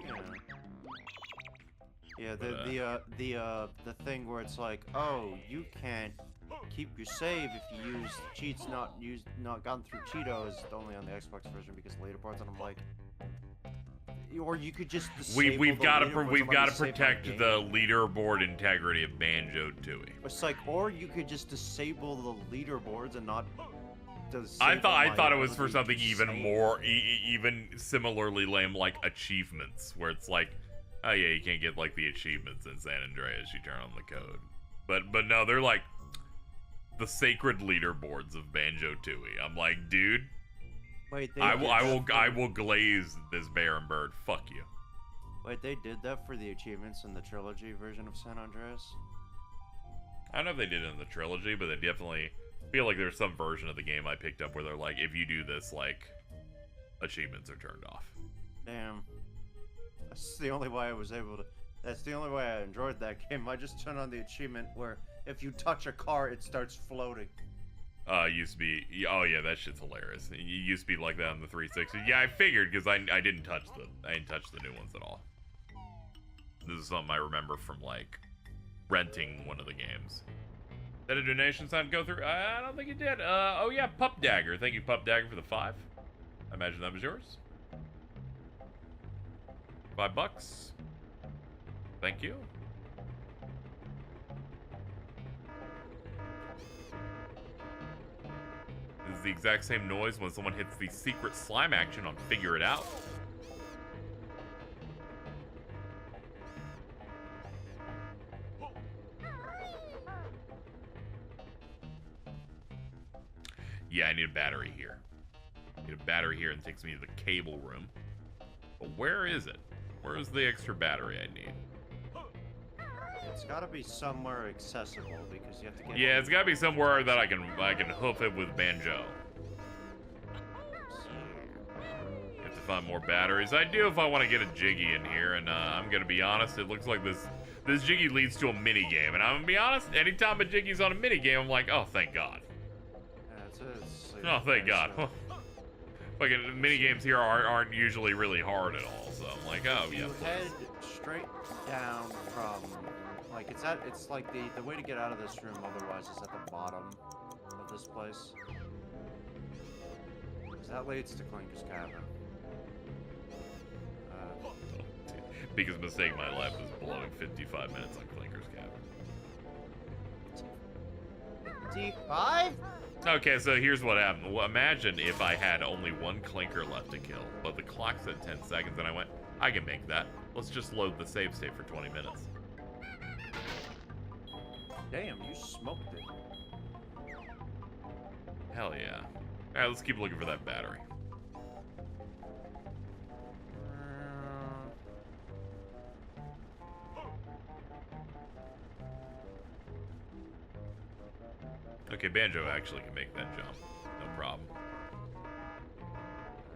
Yeah, the thing where it's like, oh, you can't keep your save if you use cheats not gone through Cheetos only on the Xbox version because leaderboards, and I'm like, or you could just we've got to protect the leaderboard integrity of Banjo-Tooie. It's like, or you could just disable the leaderboards and not. I thought it was for something even more, even similarly lame, like achievements, where it's like, oh yeah, you can't get like the achievements in San Andreas. You turn on the code, but no, they're like the sacred leaderboards of Banjo-Tooie. I'm like, dude. Wait, I will glaze this barren bird. Fuck you. Wait, they did that for the achievements in the trilogy version of San Andreas? I don't know if they did it in the trilogy, but they definitely feel like there's some version of the game I picked up where they're like, if you do this, like, achievements are turned off. Damn. That's the only way I was able to. That's the only way I enjoyed that game. I just turned on the achievement where if you touch a car, it starts floating. Used to be, oh yeah, that shit's hilarious. It used to be like that on the 360. Yeah, I figured because I didn't touch the new ones at all. This is something I remember from like renting one of the games. Did a donation sign go through? I don't think it did. Oh yeah, Pup Dagger. Thank you, Pup Dagger, for the 5. I imagine that was yours. $5. Thank you. This is the exact same noise when someone hits the secret slime action on Figure It Out. Yeah, I need a battery here. I need a battery here, and it takes me to the cable room. But where is it? Where is the extra battery I need? It's gotta be somewhere accessible because you have to get. Yeah, it's gotta be somewhere that I can hoof it with Banjo. You have to find more batteries. I do if I want to get a Jiggy in here, and I'm gonna be honest. It looks like this Jiggy leads to a mini game, and I'm gonna be honest. Anytime a Jiggy's on a mini game, I'm like, oh, thank God. Yeah, oh, thank God. Like mini games here aren't usually really hard at all, so I'm like, oh yeah. You head straight down from, like it's like the way to get out of this room otherwise is at the bottom of this place. Because that leads to Clinker's Cabin. Biggest mistake in my life was blowing 55 minutes on Clinker's Cabin. 25? Okay, so here's what happened. Well, imagine if I had only one clinker left to kill, but the clock said 10 seconds, and I went, I can make that. Let's just load the save state for 20 minutes. Damn, you smoked it. Hell yeah. Alright, let's keep looking for that battery. Okay, Banjo actually can make that jump. No problem.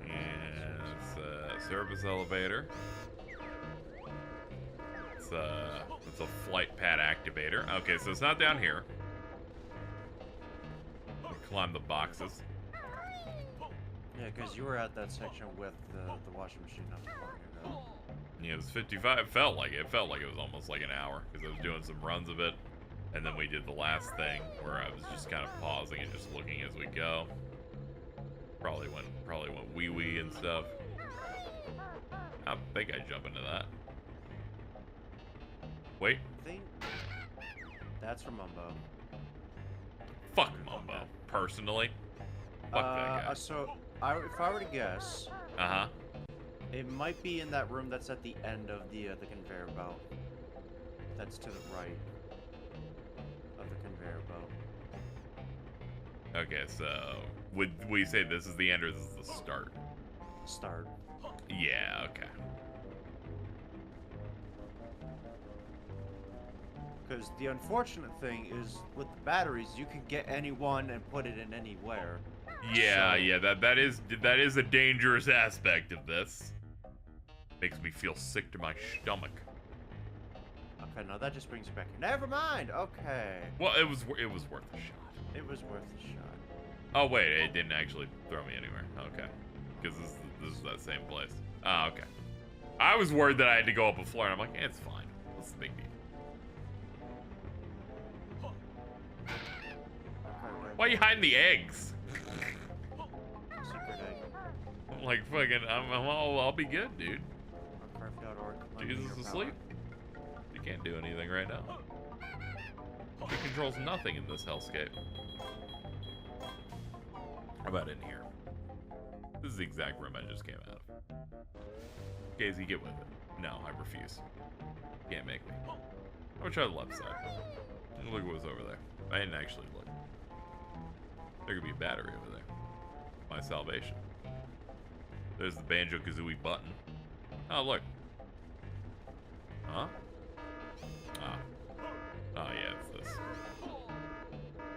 And it's a service elevator. It's a flight pad activator. Okay, so it's not down here. We'll climb the boxes. Yeah, because you were at that section with the washing machine not too long ago. Yeah, it was 55. It felt like it. It felt like it was almost like an hour because I was doing some runs of it. And then we did the last thing where I was just kind of pausing and just looking as we go. Probably went wee and stuff. I think I jump into that. Wait. I think that's from Mumbo. Fuck Mumbo, personally. Fuck that guy. So, if I were to guess, Uh-huh. it might be in that room that's at the end of the conveyor belt. That's to the right of the conveyor belt. Okay, so would we say this is the end or this is the start? Start. Yeah, okay. Because the unfortunate thing is, with the batteries, you can get anyone and put it in anywhere. Yeah, So- yeah, that is a dangerous aspect of this. Makes me feel sick to my stomach. Okay, no, that just brings you back. Never mind. Okay. Well, it was worth a shot. It was worth the shot. Oh wait, it didn't actually throw me anywhere. Okay, because this is that same place. Oh, okay. I was worried that I had to go up a floor, and I'm like, it's fine. What's the big deal? Why are you hiding the eggs? Secret egg. I'm like fucking, I'll be good, dude. Minecraft.org. Jesus is asleep. You can't do anything right now. He controls nothing in this hellscape. How about in here? This is the exact room I just came out of. KZ, get with it. No, I refuse. Can't make me. I'm gonna try the left side. Look what was over there. I didn't actually look. There could be a battery over there. My salvation. There's the Banjo-Kazooie button. Oh, look. Huh? Oh. Oh, yeah, it's this.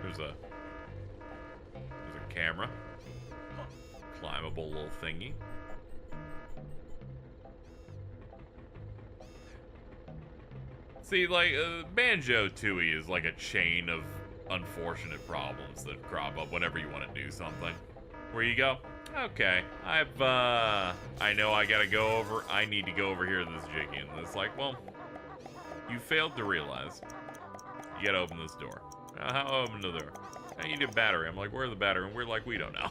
There's a camera. Climbable little thingy. See, like, Banjo-Tooie is like a chain of unfortunate problems that crop up whenever you want to do something. Where you go, okay, I know I gotta go over, I need to go over here to this Jiggy, and it's like, well, you failed to realize you gotta open this door. How open the door? I need a battery. I'm like, where's the battery? And we're like, we don't know.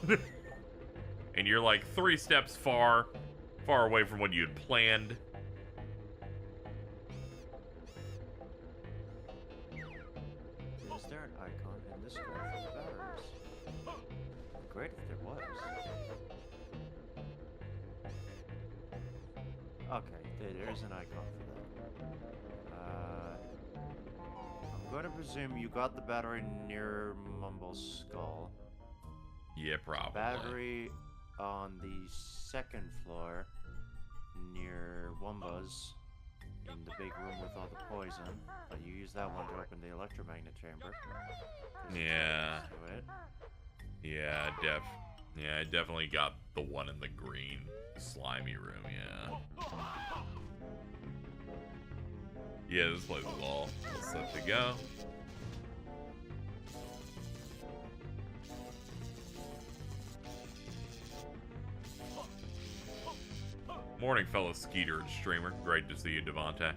And you're like 3 steps far away from what you had planned. Is there an icon in this screen for the batteries? Great if there was. Okay, there is an icon for that. I'm going to presume you got the battery near Mumble's skull. Yeah, probably. Battery on the 2nd floor near Wumba's in the big room with all the poison. But you use that one to open the electromagnet chamber. Yeah. Do it. Yeah, I definitely got the one in the green slimy room, yeah. Yeah, this place is all set to go. Morning, fellow Skeeter and streamer. Great to see you, Devontae.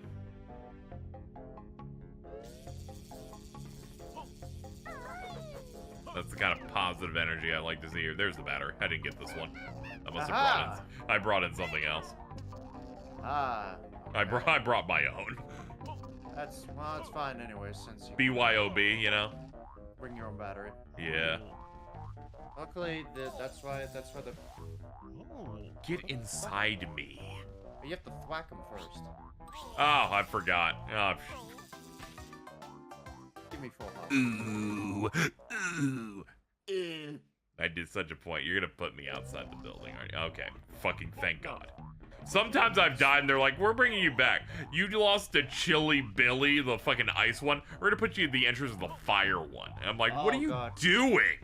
That's the kind of positive energy I like to see here. There's the battery. I didn't get this one. I brought in something else. Ah. I brought my own. Well, it's fine anyway, since you... BYOB, you know? bring your own battery. Yeah. Luckily, that's why the. Get inside me. You have to thwack him first. Oh, I forgot. Oh, Give me full health. Ooh. I did such a point. You're gonna put me outside the building, aren't you? Okay. Fucking thank God. Sometimes I've died and they're like, we're bringing you back. You lost to Chili Billy, the fucking ice one. We're gonna put you at the entrance of the fire one. And I'm like, what are you doing?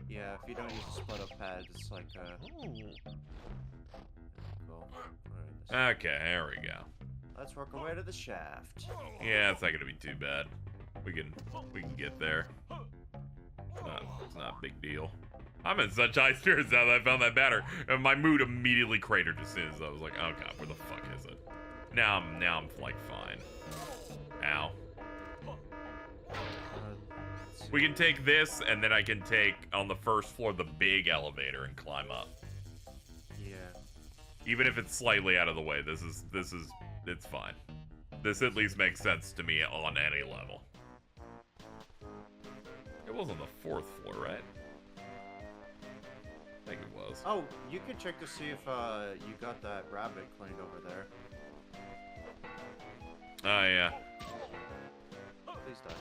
Yeah, if you don't use a split up pad, it's like, cool. Okay, there we go. Let's work our way to the shaft. Yeah, it's not gonna be too bad. We can get there. It's not a big deal. I'm in such high spirits now that I found that battery, and my mood immediately cratered as soon as I was like, oh god, where the fuck is it? Now I'm like fine. Ow. We can take this, and then I can take on the first floor the big elevator and climb up. Yeah. Even if it's slightly out of the way, it's fine. This at least makes sense to me on any level. It was on the 4th floor, right? I think it was. Oh, you can check to see if you got that rabbit cleaned over there. Oh yeah. Please die.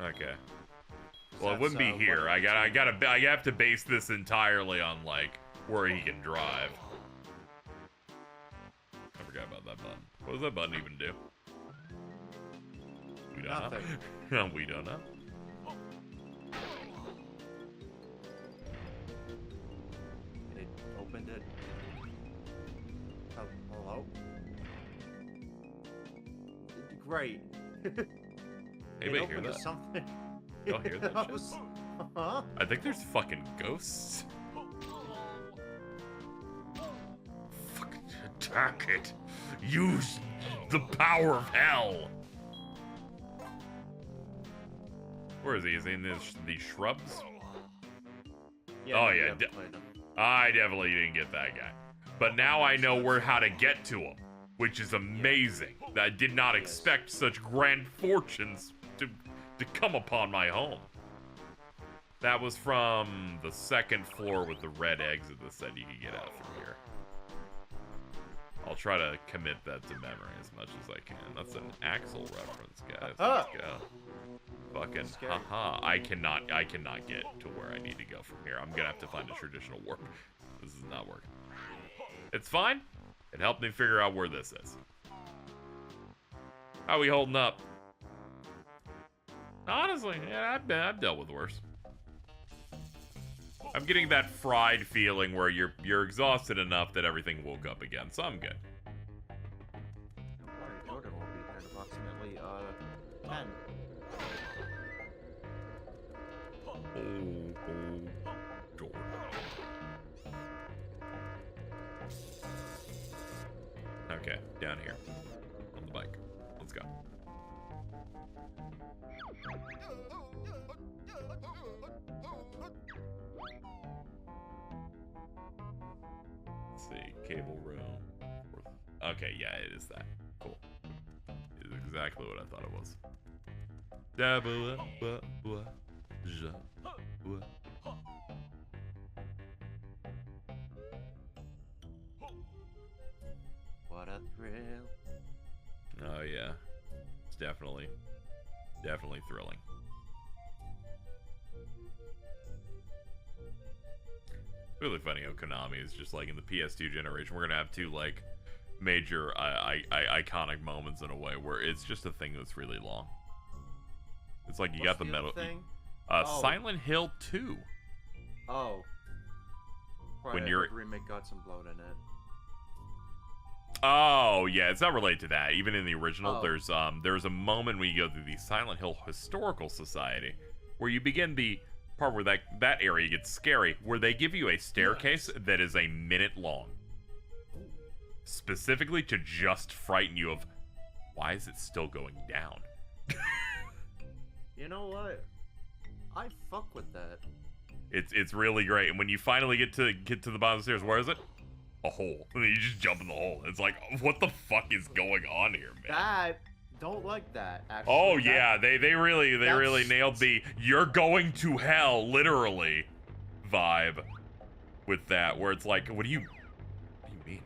Okay. Well, it wouldn't be here. I have to base this entirely on like where he can drive. I forgot about that button. What does that button even do? We don't know. We don't know. It opened it. Oh, hello? Great. Anybody hear that? Something. Y'all hear that shit? Huh? I think there's fucking ghosts. Fucking attack it. Use the power of hell. Where is he? Is he in these shrubs? Yeah, oh yeah. I definitely didn't get that guy. But now I know how to get to him, which is amazing. I did not expect such grand fortunes to come upon my home. That was from the 2nd floor with the red exit that said you could get out from here. I'll try to commit that to memory as much as I can. That's an Axel reference, guys. Let's go. Fucking haha. I cannot get to where I need to go from here. I'm gonna have to find a traditional warp. This is not working. It's fine. It helped me figure out where this is. How we holding up? Honestly, yeah, I've dealt with worse. I'm getting that fried feeling where you're exhausted enough that everything woke up again, so I'm good. Jordan will be here in approximately 10. Jordan. Okay, down here on the bike. Let's go. Let's see, cable room. Okay, yeah, it is that. Cool. It is exactly what I thought it was. What a thrill. Oh yeah. It's definitely thrilling. Really funny how Konami is just like in the PS2 generation, we're gonna have 2 like major iconic moments in a way where it's just a thing that's really long. It's like you got the metal thing? Silent Hill 2. Oh. When you're the remake got some bloat in it. Oh yeah, it's not related to that. Even in the original, there's a moment when you go through the Silent Hill Historical Society where you begin the part where that area gets scary, where they give you a staircase that is a minute long, specifically to just frighten you of why is it still going down. You know what? I fuck with that. It's really great, and when you finally get to the bottom of the stairs, where is it? A hole. And then you just jump in the hole. It's like, what the fuck is going on here, man? don't like that. Actually. Oh yeah, they really nailed the "you're going to hell" literally vibe with that, where it's like, what do you mean?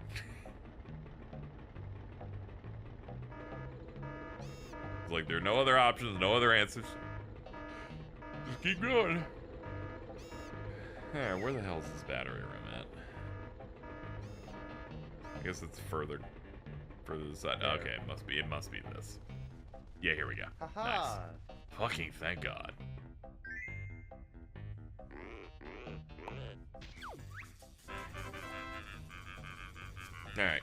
It's like there are no other options, no other answers. Just keep going. Alright, where the hell is this battery room at? I guess it's further to the side. Okay, it must be this. Yeah, here we go. Nice. Fucking thank God. Alright.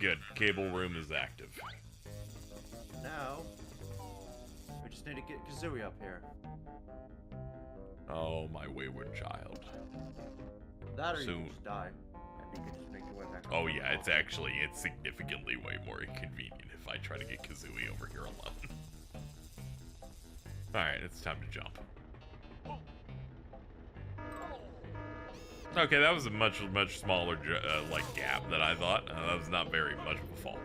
Good. Cable room is active. Now, we just need to get Kazooie up here. Oh, my wayward child. That or you Soon. can just die. And you can just make your way back. Oh yeah, it's significantly way more inconvenient if I try to get Kazooie over here alone. Alright, it's time to jump. Okay, that was a much smaller like gap than I thought. That was not very much of a fall.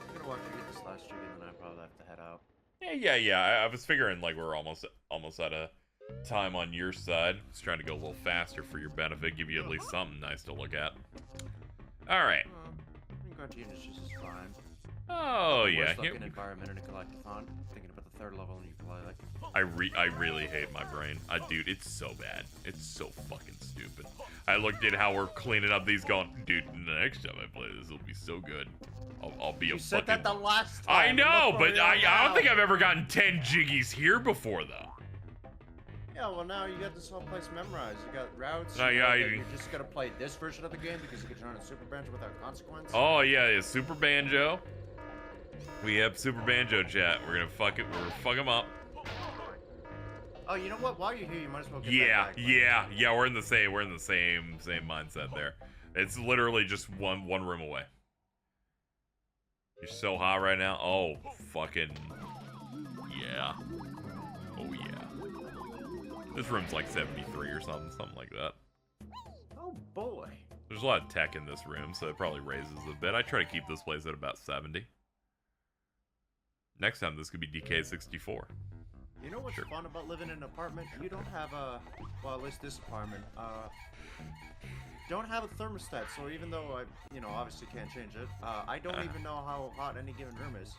I'm gonna watch you get this last jig and then I probably have to head out. Yeah. I was figuring like we're almost out of time on your side. Just trying to go a little faster for your benefit, give you at least something nice to look at. All right. I think Cartoonist just is fine. Oh yeah. Worst-looking environment in a collectathon. Thinking about the third level and ukulele. I really hate my brain. Dude, it's so bad. It's so fucking stupid. I looked at how we're cleaning up these going, dude, the next time I play this, it'll be so good. I'll be You said that the last time. I know, Look but where I you're don't now. think I've ever gotten 10 jiggies here before, though. Yeah, well now you got this whole place memorized. You got routes. No, you yeah, know that you- you're just gonna play this version of the game because you can turn on Super Banjo without consequence. Oh, yeah, Super Banjo. We have Super Banjo chat. We're gonna fuck him up. Oh, you know what? While you're here, you might as well get Yeah, that back. yeah, we're in the same mindset there. It's literally just one room away. You're so hot right now. Oh, fucking yeah. Oh yeah. This room's like 73 or something like that. Oh boy. There's a lot of tech in this room, so it probably raises a bit. I try to keep this place at about 70. Next time, this could be DK64. You know what's fun about living in an apartment? You don't have a, well, at least this apartment, don't have a thermostat. So even though I, obviously can't change it, I don't even know how hot any given room is.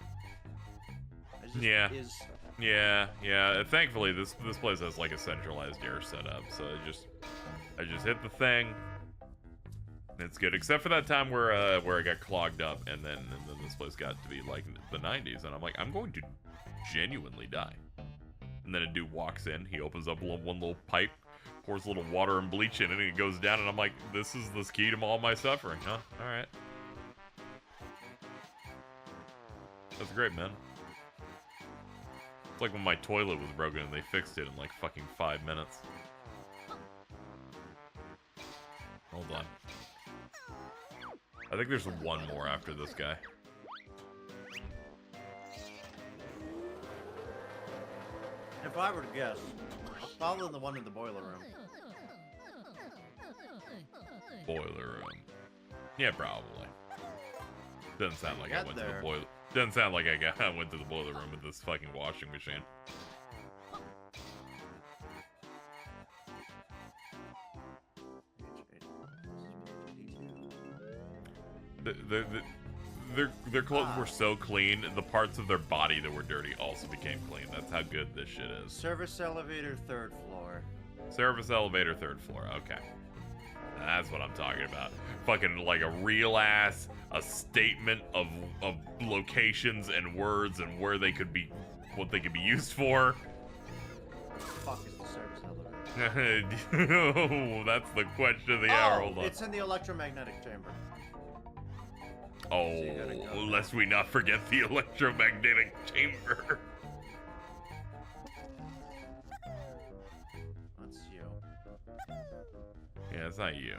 It just Yeah. is. Yeah. Thankfully, this place has like a centralized air setup, so I just hit the thing. And it's good, except for that time where I got clogged up, and then this place got to be like the 90s, and I'm like, I'm going to genuinely die. And then a dude walks in, he opens up one little pipe, pours a little water and bleach in it, and it goes down, and I'm like, this is the key to all my suffering, huh? All right. That's great, man. It's like when my toilet was broken and they fixed it in like fucking 5 minutes. Hold on. I think there's one more after this guy. If I were to guess, probably the one in the boiler room. Boiler room. Yeah, probably. Doesn't sound like I Get went to there. the boiler. Doesn't sound like I went to the boiler room with this fucking washing machine. Their clothes were so clean, the parts of their body that were dirty also became clean. That's how good this shit is. Service elevator, 3rd floor. Service elevator, 3rd floor. Okay. That's what I'm talking about. Fucking like a real ass, a statement of locations and words and where they could be, what they could be used for. What the fuck is the service elevator? Oh, that's the question of the hour. Hold on. It's in the electromagnetic chamber. Oh, lest we not forget the electromagnetic chamber. That's you. Yeah, it's not you.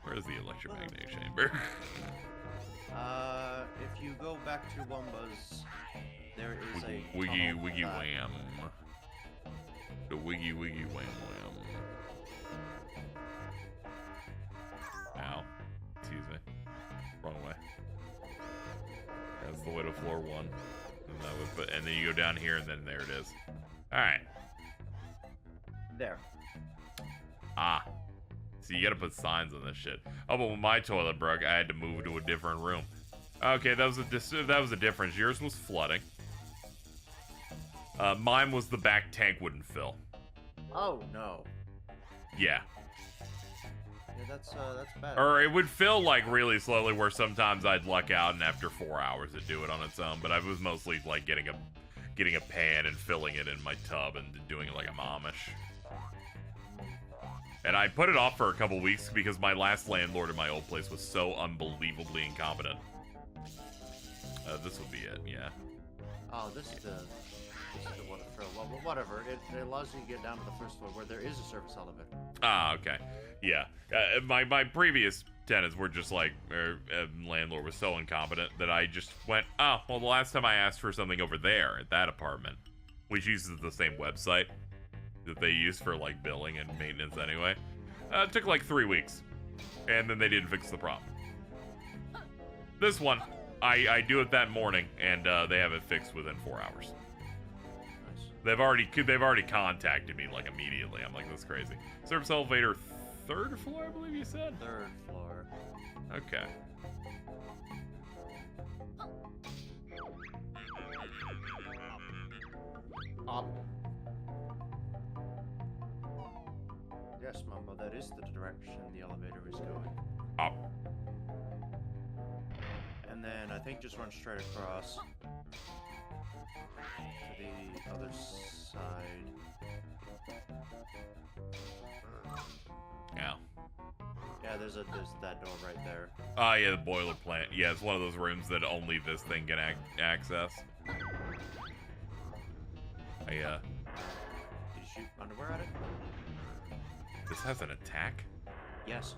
Where's the electromagnetic chamber? If you go back to Wumba's, there is a Wiggy tunnel wiggy back. wham. The wiggy wiggy wham wham. Ow. Excuse me. Wrong way. the way to floor 1. And, that would put, and then you go down here, and then there it is. Alright. There. Ah. So you gotta put signs on this shit. Oh, but when my toilet broke, I had to move to a different room. Okay, that was a difference. Yours was flooding. Mine was the back tank wouldn't fill. Oh no. Yeah. Yeah, that's bad. Or it would fill like really slowly, where sometimes I'd luck out, and after 4 hours it'd do it on its own. But I was mostly like getting a pan and filling it in my tub and doing it like I'm Amish. And I put it off for a couple weeks because my last landlord in my old place was so unbelievably incompetent. This will be it, yeah. Oh, this is the one to throw. Well, whatever. It allows you to get down to the first floor where there is a service elevator. Ah, okay. Yeah. My previous tenants were just like, landlord was so incompetent that I just went, oh, well, the last time I asked for something over there at that apartment, which uses the same website that they use for like billing and maintenance anyway, it took like 3 weeks. And then they didn't fix the problem. This one, I do it that morning, and they have it fixed within 4 hours. They've already contacted me like immediately. I'm like, this is crazy. Service elevator, 3rd floor, I believe you said. 3rd floor. Okay. Up. Yes, Mama, that is the direction the elevator is going. Up. And then I think just run straight across to the other side. Yeah. Yeah, there's that door right there. Oh, yeah, the boiler plant. Yeah, it's one of those rooms that only this thing can access. Did you shoot underwear at it? This has an attack? Yes.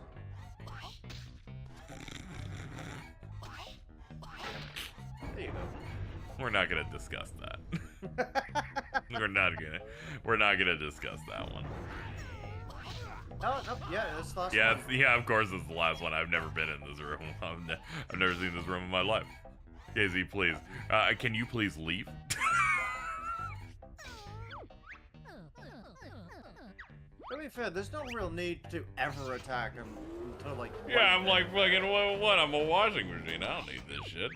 There you go. We're not gonna discuss that. We're not gonna discuss that one. No, yeah, that's the last Yeah, one. yeah, of course it's the last one. I've never been in this room. I've never seen this room in my life. KZ, please. Can you please leave? To be fair, there's no real need to ever attack him until like. Yeah, I'm like fucking what? I'm a washing machine. I don't need this shit.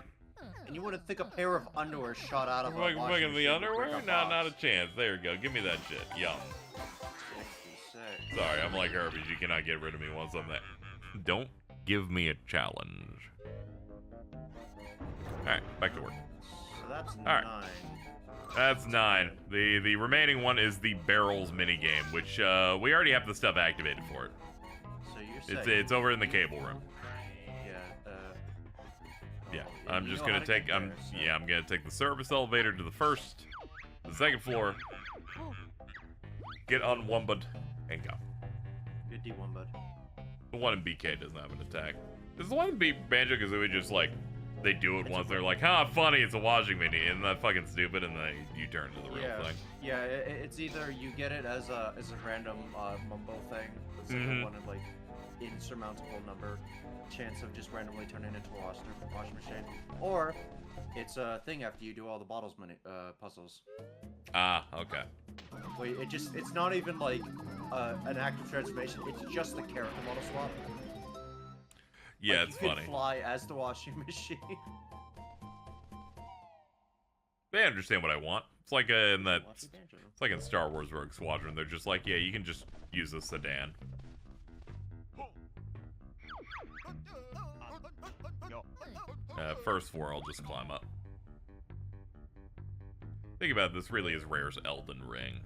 And you wouldn't think a pair of underwear shot out of a Fucking washing the machine would underwear? break a Not a box. chance. There you go. Give me that shit. Yum. 66. Sorry, I'm like Herbie. You cannot get rid of me once I'm there. Don't give me a challenge. Alright, back to work. So that's Alright. 9. That's 9. The remaining one is the barrels minigame, which we already have the stuff activated for it. So you're saying It's over in the cable room. Yeah, I'm just gonna take I'm gonna take the service elevator to the 1st, the 2nd floor, get on Wumbud, and go. Good D Wumbud. The one in BK doesn't have an attack. Does the one in Banjo-Kazooie just like they do it once, they're like, huh, funny, it's a washing machine, isn't that fucking stupid? And then you turn to the real thing. Yeah, it's either you get it as a random mumbo thing, it's like a one in like insurmountable number chance of just randomly turning into a washing machine, or it's a thing after you do all the bottles puzzles. Ah, okay. Wait, it's not even like an active transformation, it's just the character model swap. Yeah, like, it's you funny. Could fly as the washing machine. They understand what I want. It's like it's like in Star Wars Rogue Squadron. They're just like, yeah, you can just use a sedan. First floor, I'll just climb up. Think about it, this really is Rare's Elden Ring.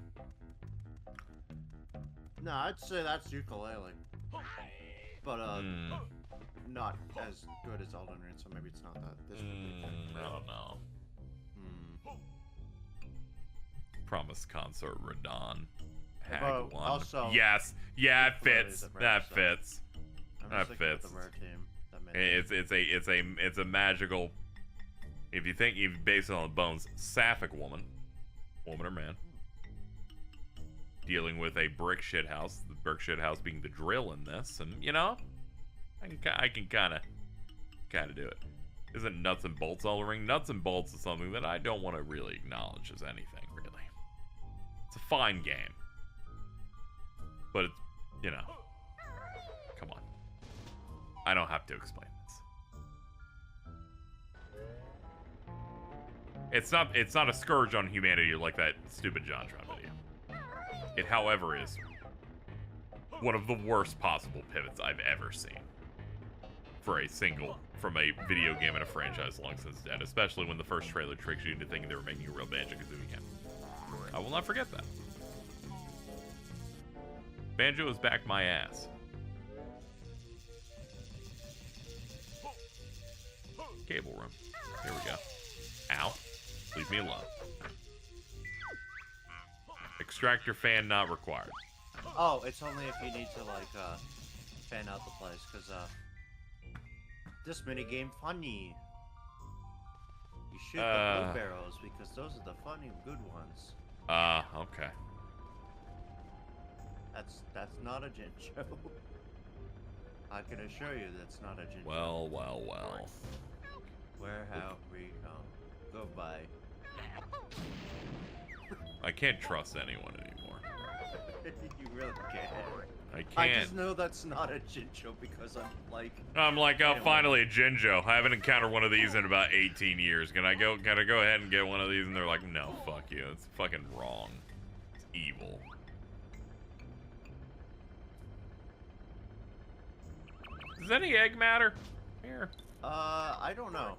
No, I'd say that's ukulele. But not as good as Elden Ring, so maybe it's not that. I don't know. Promise Consort Radon. Hag Well, 1. also, yes. Yeah, it fits. is a rare, That so- fits. I'm That just thinking of fits. the rare team that made It's a magical. If you think you base it on the bones, sapphic woman or man, dealing with a brick shit house. The brick shit house being the drill in this, and you know, I can kind of do it. Isn't nuts and bolts all the ring? Nuts and bolts is something that I don't want to really acknowledge as anything, really. It's a fine game. But it's, you know, come on. I don't have to explain this. It's not a scourge on humanity like that stupid JonTron video. It, however, is one of the worst possible pivots I've ever seen for a single, from a video game and a franchise long since dead, especially when the first trailer tricks you into thinking they were making a real Banjo-Kazooie game. I will not forget that. Banjo is back my ass. Cable room. Here we go. Ow. Leave me alone. Extractor fan not required. Oh, it's only if you need to, like, fan out the place, because, this minigame funny. You shoot the blue barrels, because those are the funny, good ones. Okay. That's not a Jin show. I can assure you that's not a Jin show. Well, well, well. Where have we come? Goodbye. I can't trust anyone anymore. You really can't. I can't. I just know that's not a Jinjo because I'm like, oh, anyway. finally a Jinjo. I haven't encountered one of these in about 18 years. Can I go ahead and get one of these? And they're like, no, fuck you. It's fucking wrong. It's evil. Does any egg matter? Here. I don't know.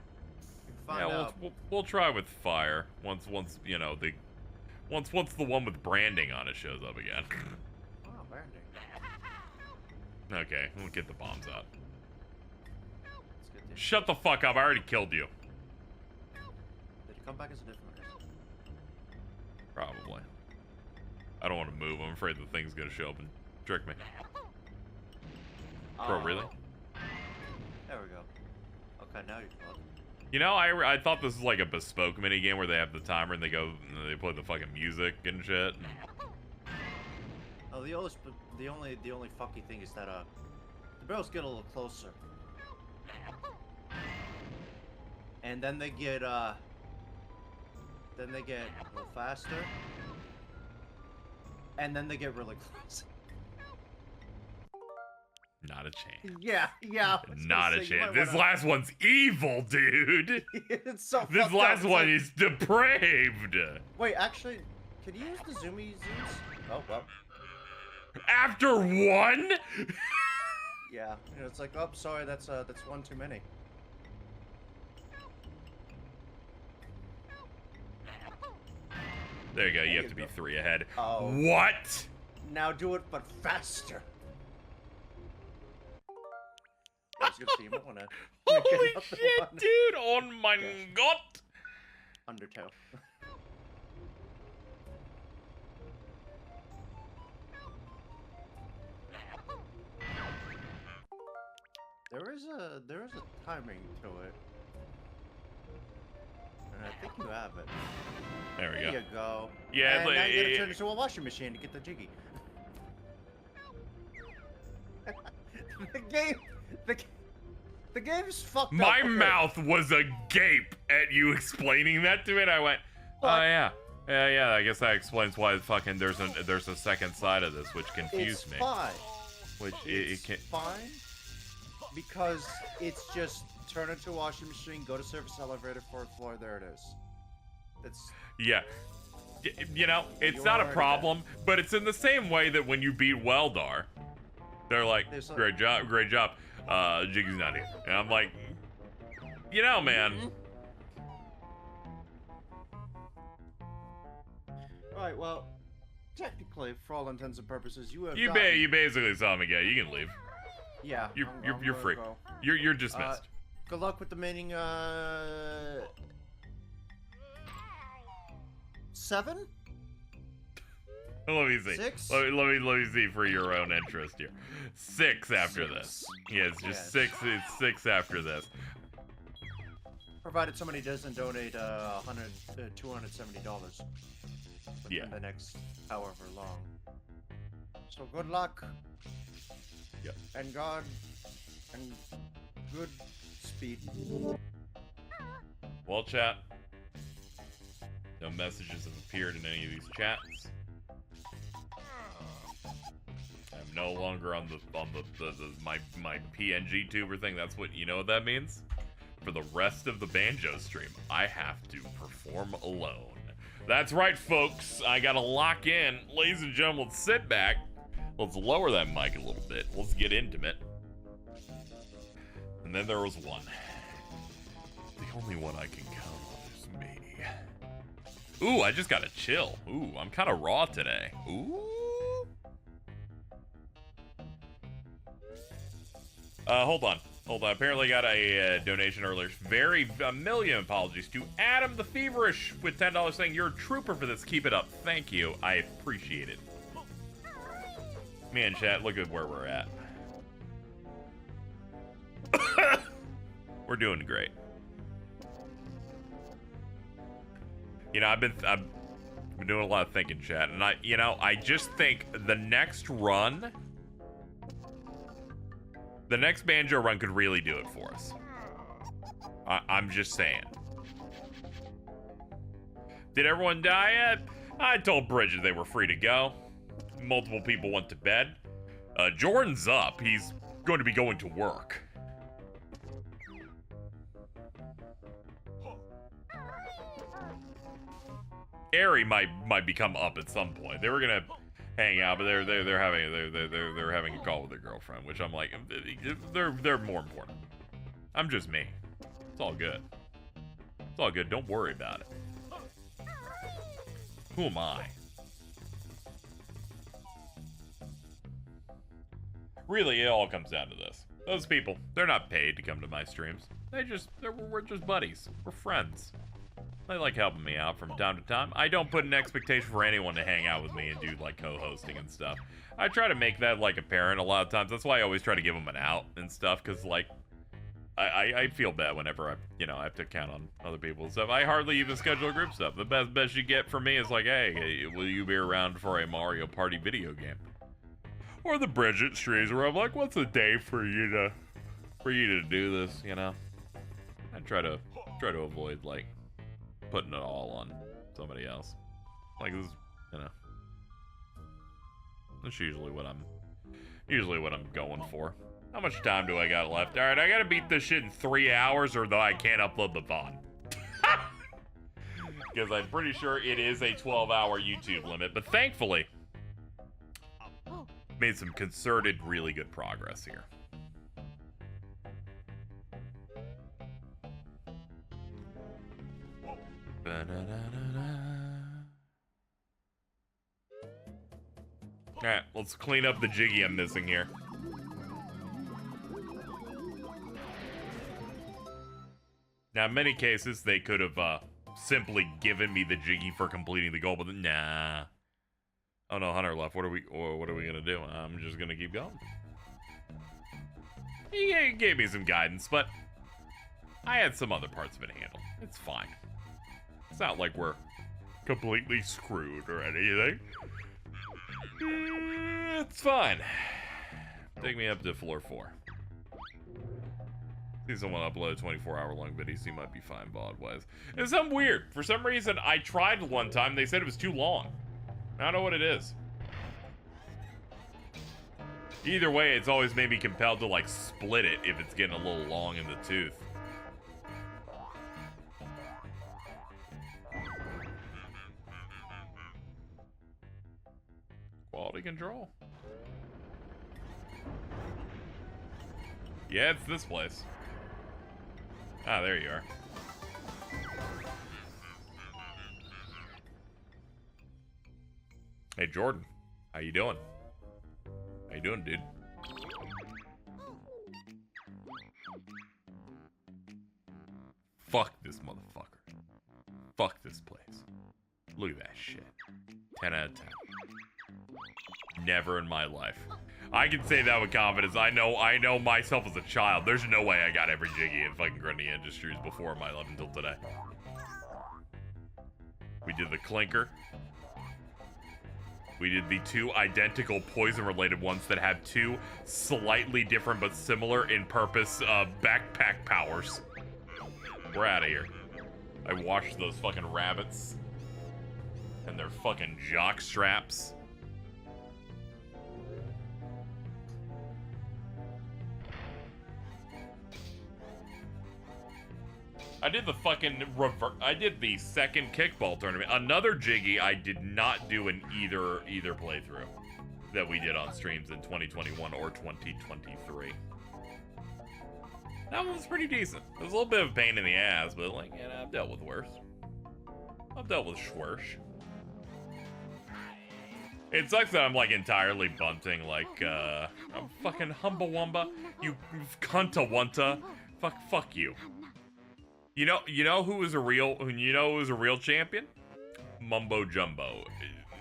Yeah, we'll try with fire once you know once the one with branding on it shows up again. Oh, branding. Okay, we'll get the bombs out. Let's get this. Shut the fuck up! I already killed you. Did it come back as a different race? Probably. I don't want to move. I'm afraid the thing's gonna show up and trick me. Bro, really? There we go. Okay, now you're talking. You know, I thought this was like a bespoke minigame where they have the timer and they go and they play the fucking music and shit. Oh, the only fucky thing is that the barrels get a little closer, and then they get a little faster, and then they get really close. Not a chance. Yeah. Not a chance. This last one's evil, dude. It's so. This last one is depraved. Wait, actually, can you use the zoomy zooms? Oh well. After one? Yeah. You know, it's like, oh, sorry, that's one too many. There you go. You have to be 3 ahead. Oh. What? Now do it, but faster. Holy shit, dude! Oh my god! Undertale. There is a timing to it, and I think you have it. There we go. There you go. Yeah, and now you gotta turn into a washing machine to get the jiggy. The game's fucked up. My mouth was agape at you explaining that to it. I went, oh yeah. Yeah, I guess that explains why fucking there's a second side of this, which confused me. It's fine. Which it's it can fine because it's just turn into a washing machine, go to service elevator, 4th floor, there it is. That's yeah. You know, it's not a problem, but it's in the same way that when you beat Weldar, they're like, great job. Jiggy's not here. And I'm like, you know, man. Right, well, technically, for all intents and purposes, you have You basically saw him again. You can leave. Yeah. You're free. Go. You're dismissed. Good luck with the meeting, 7? Let me see. 6? Let me see for your own interest here. 6 after this. Yeah, it's just 6. It's 6 after this. Provided somebody doesn't donate $270 within the next however long. So good luck. Yep. And God and good speed. Well, chat. No messages have appeared in any of these chats. I'm no longer on my PNG tuber thing. That's what, you know what that means? For the rest of the Banjo stream, I have to perform alone. That's right, folks. I gotta lock in. Ladies and gentlemen, let's sit back. Let's lower that mic a little bit. Let's get intimate. And then there was one. The only one I can count on is me. Ooh, I just got a chill. Ooh, I'm kind of raw today. Ooh. Hold on. Apparently got a donation earlier. A million apologies to Adam the Feverish with $10 saying, you're a trooper for this. Keep it up. Thank you. I appreciate it. Man, chat, look at where we're at. We're doing great. You know, I've been doing a lot of thinking, chat, and I just think the next run, the next Banjo run could really do it for us. I'm just saying. Did everyone die yet? I told Bridget they were free to go. Multiple people went to bed. Jordan's up. He's going to be going to work. Ari might become up at some point. They were gonna hang out, but they're having a call with their girlfriend, which I'm like, they're more important. I'm just me. It's all good. It's all good. Don't worry about it. Who am I? Really, it all comes down to this. Those people, they're not paid to come to my streams. We're just buddies. We're friends. They like helping me out from time to time. I don't put an expectation for anyone to hang out with me and do like co-hosting and stuff. I try to make that like apparent a lot of times. That's why I always try to give them an out and stuff, because like I feel bad whenever I have to count on other people and stuff. I hardly even schedule group stuff. The best you get from me is like, hey, will you be around for a Mario Party video game? Or the Bridget streams where I'm like, what's a day for you to do this, you know? I try to avoid like putting it all on somebody else. Like this, you know. That's usually what I'm going for. How much time do I got left? Alright, I gotta beat this shit in 3 hours or though I can't upload the VOD. Because I'm pretty sure it is a 12-hour YouTube limit, but thankfully made some concerted, really good progress here. Alright, let's clean up the jiggy I'm missing here. Now, in many cases, they could have simply given me the jiggy for completing the goal, but nah. Oh no, Hunter left. What are we gonna do? I'm just gonna keep going. He gave me some guidance, but I had some other parts of it handled. It's fine. It's not like we're completely screwed or anything. It's fine. Take me up to floor 4. See someone upload a 24-hour-long video, so you might be fine VOD-wise. It's something weird. For some reason, I tried one time. They said it was too long. I don't know what it is. Either way, it's always made me compelled to, like, split it if it's getting a little long in the tooth. Quality control. Yeah, it's this place. Ah, there you are. Hey, Jordan. How you doing? How you doing, dude? Fuck this motherfucker. Fuck this place. Look at that shit. 10 out of 10. Never in my life. I can say that with confidence. I know myself as a child. There's no way I got every jiggy in fucking Grundy Industries before my life until today. We did the clinker. We did the 2 identical poison-related ones that had 2 slightly different but similar in purpose backpack powers. We're out of here. I washed those fucking rabbits. And their fucking jock straps. I did the fucking I did the second kickball tournament. Another Jiggy I did not do in either playthrough that we did on streams in 2021 or 2023. That one was pretty decent. It was a little bit of a pain in the ass, but like, you know, I've dealt with worse. I've dealt with schwersh. It sucks that I'm like entirely bunting like I'm fucking Humbawamba, you cuntawanta. Fuck you. You know who was a real champion? Mumbo Jumbo.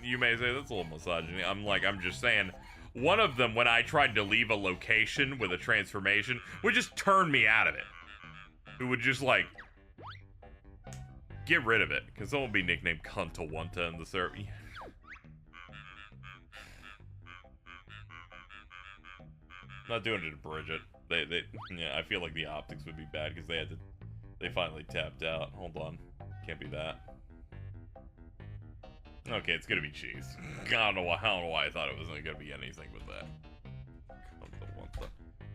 You may say that's a little misogyny. I'm just saying, one of them, when I tried to leave a location with a transformation, would just turn me out of it. It would just like get rid of it, because someone would be nicknamed Cuntawanta in the server. Not doing it to Bridget. Yeah, I feel like the optics would be bad because they finally tapped out. Hold on. Can't be that. Okay, it's gonna be cheese. I don't know why I thought it wasn't gonna be anything but that.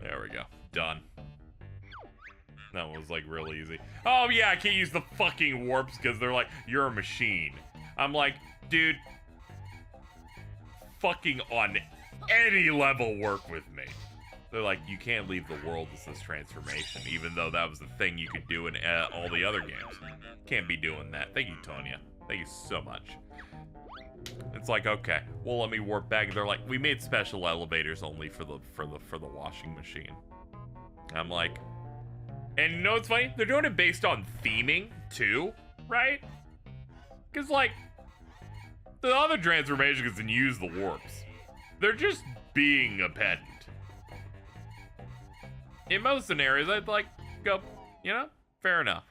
There we go. Done. That one was like real easy. Oh yeah, I can't use the fucking warps because they're like, you're a machine. I'm like, dude, fucking on any level work with me. They're like, you can't leave the world with this transformation, even though that was the thing you could do in all the other games. Can't be doing that. Thank you, Tonya. Thank you so much. It's like, okay, well, let me warp back. They're like, we made special elevators only for the washing machine. I'm like, and you know what's funny? They're doing it based on theming too, right? Because like, the other transformations can use the warps. They're just being a pedant. In most scenarios, I'd like go, you know, fair enough.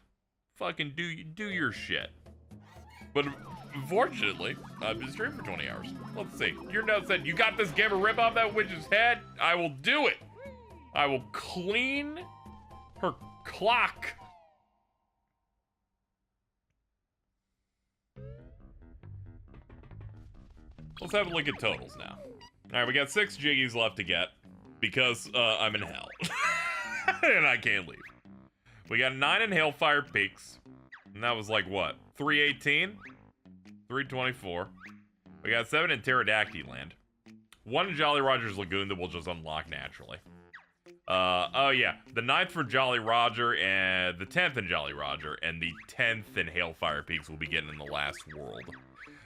Fucking do your shit. But unfortunately, I've been streaming for 20 hours. Let's see. Your note said, you got this game to rip off that witch's head? I will do it. I will clean her clock. Let's have a look at totals now. All right, we got 6 Jiggies left to get because I'm in hell. And I can't leave. We got 9 in Hailfire Peaks. And that was like what? 318? 324. We got 7 in Pterodactyl Land. 1 in Jolly Roger's Lagoon that we'll just unlock naturally. Oh yeah. The 9th for Jolly Roger and the 10th in Jolly Roger. And the 10th in Hailfire Peaks we'll be getting in the last world.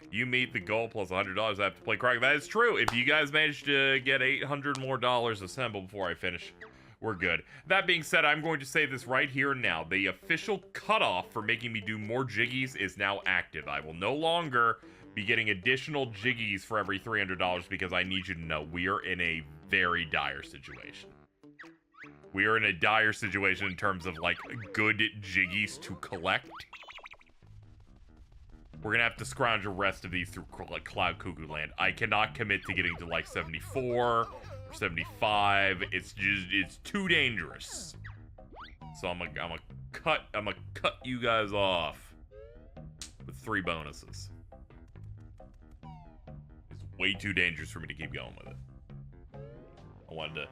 You meet the goal plus $100 I have to play Crack. That is true. If you guys manage to get $800 more assembled before I finish, we're good. That being said, I'm going to say this right here and now. The official cutoff for making me do more Jiggies is now active. I will no longer be getting additional Jiggies for every $300 because I need you to know we are in a very dire situation. We are in a dire situation in terms of like good Jiggies to collect. We're gonna have to scrounge the rest of these through like Cloud Cuckoo Land. I cannot commit to getting to like 74 or 75. It's too dangerous. So I'm gonna cut you guys off with 3 bonuses. It's way too dangerous for me to keep going with it. I wanted to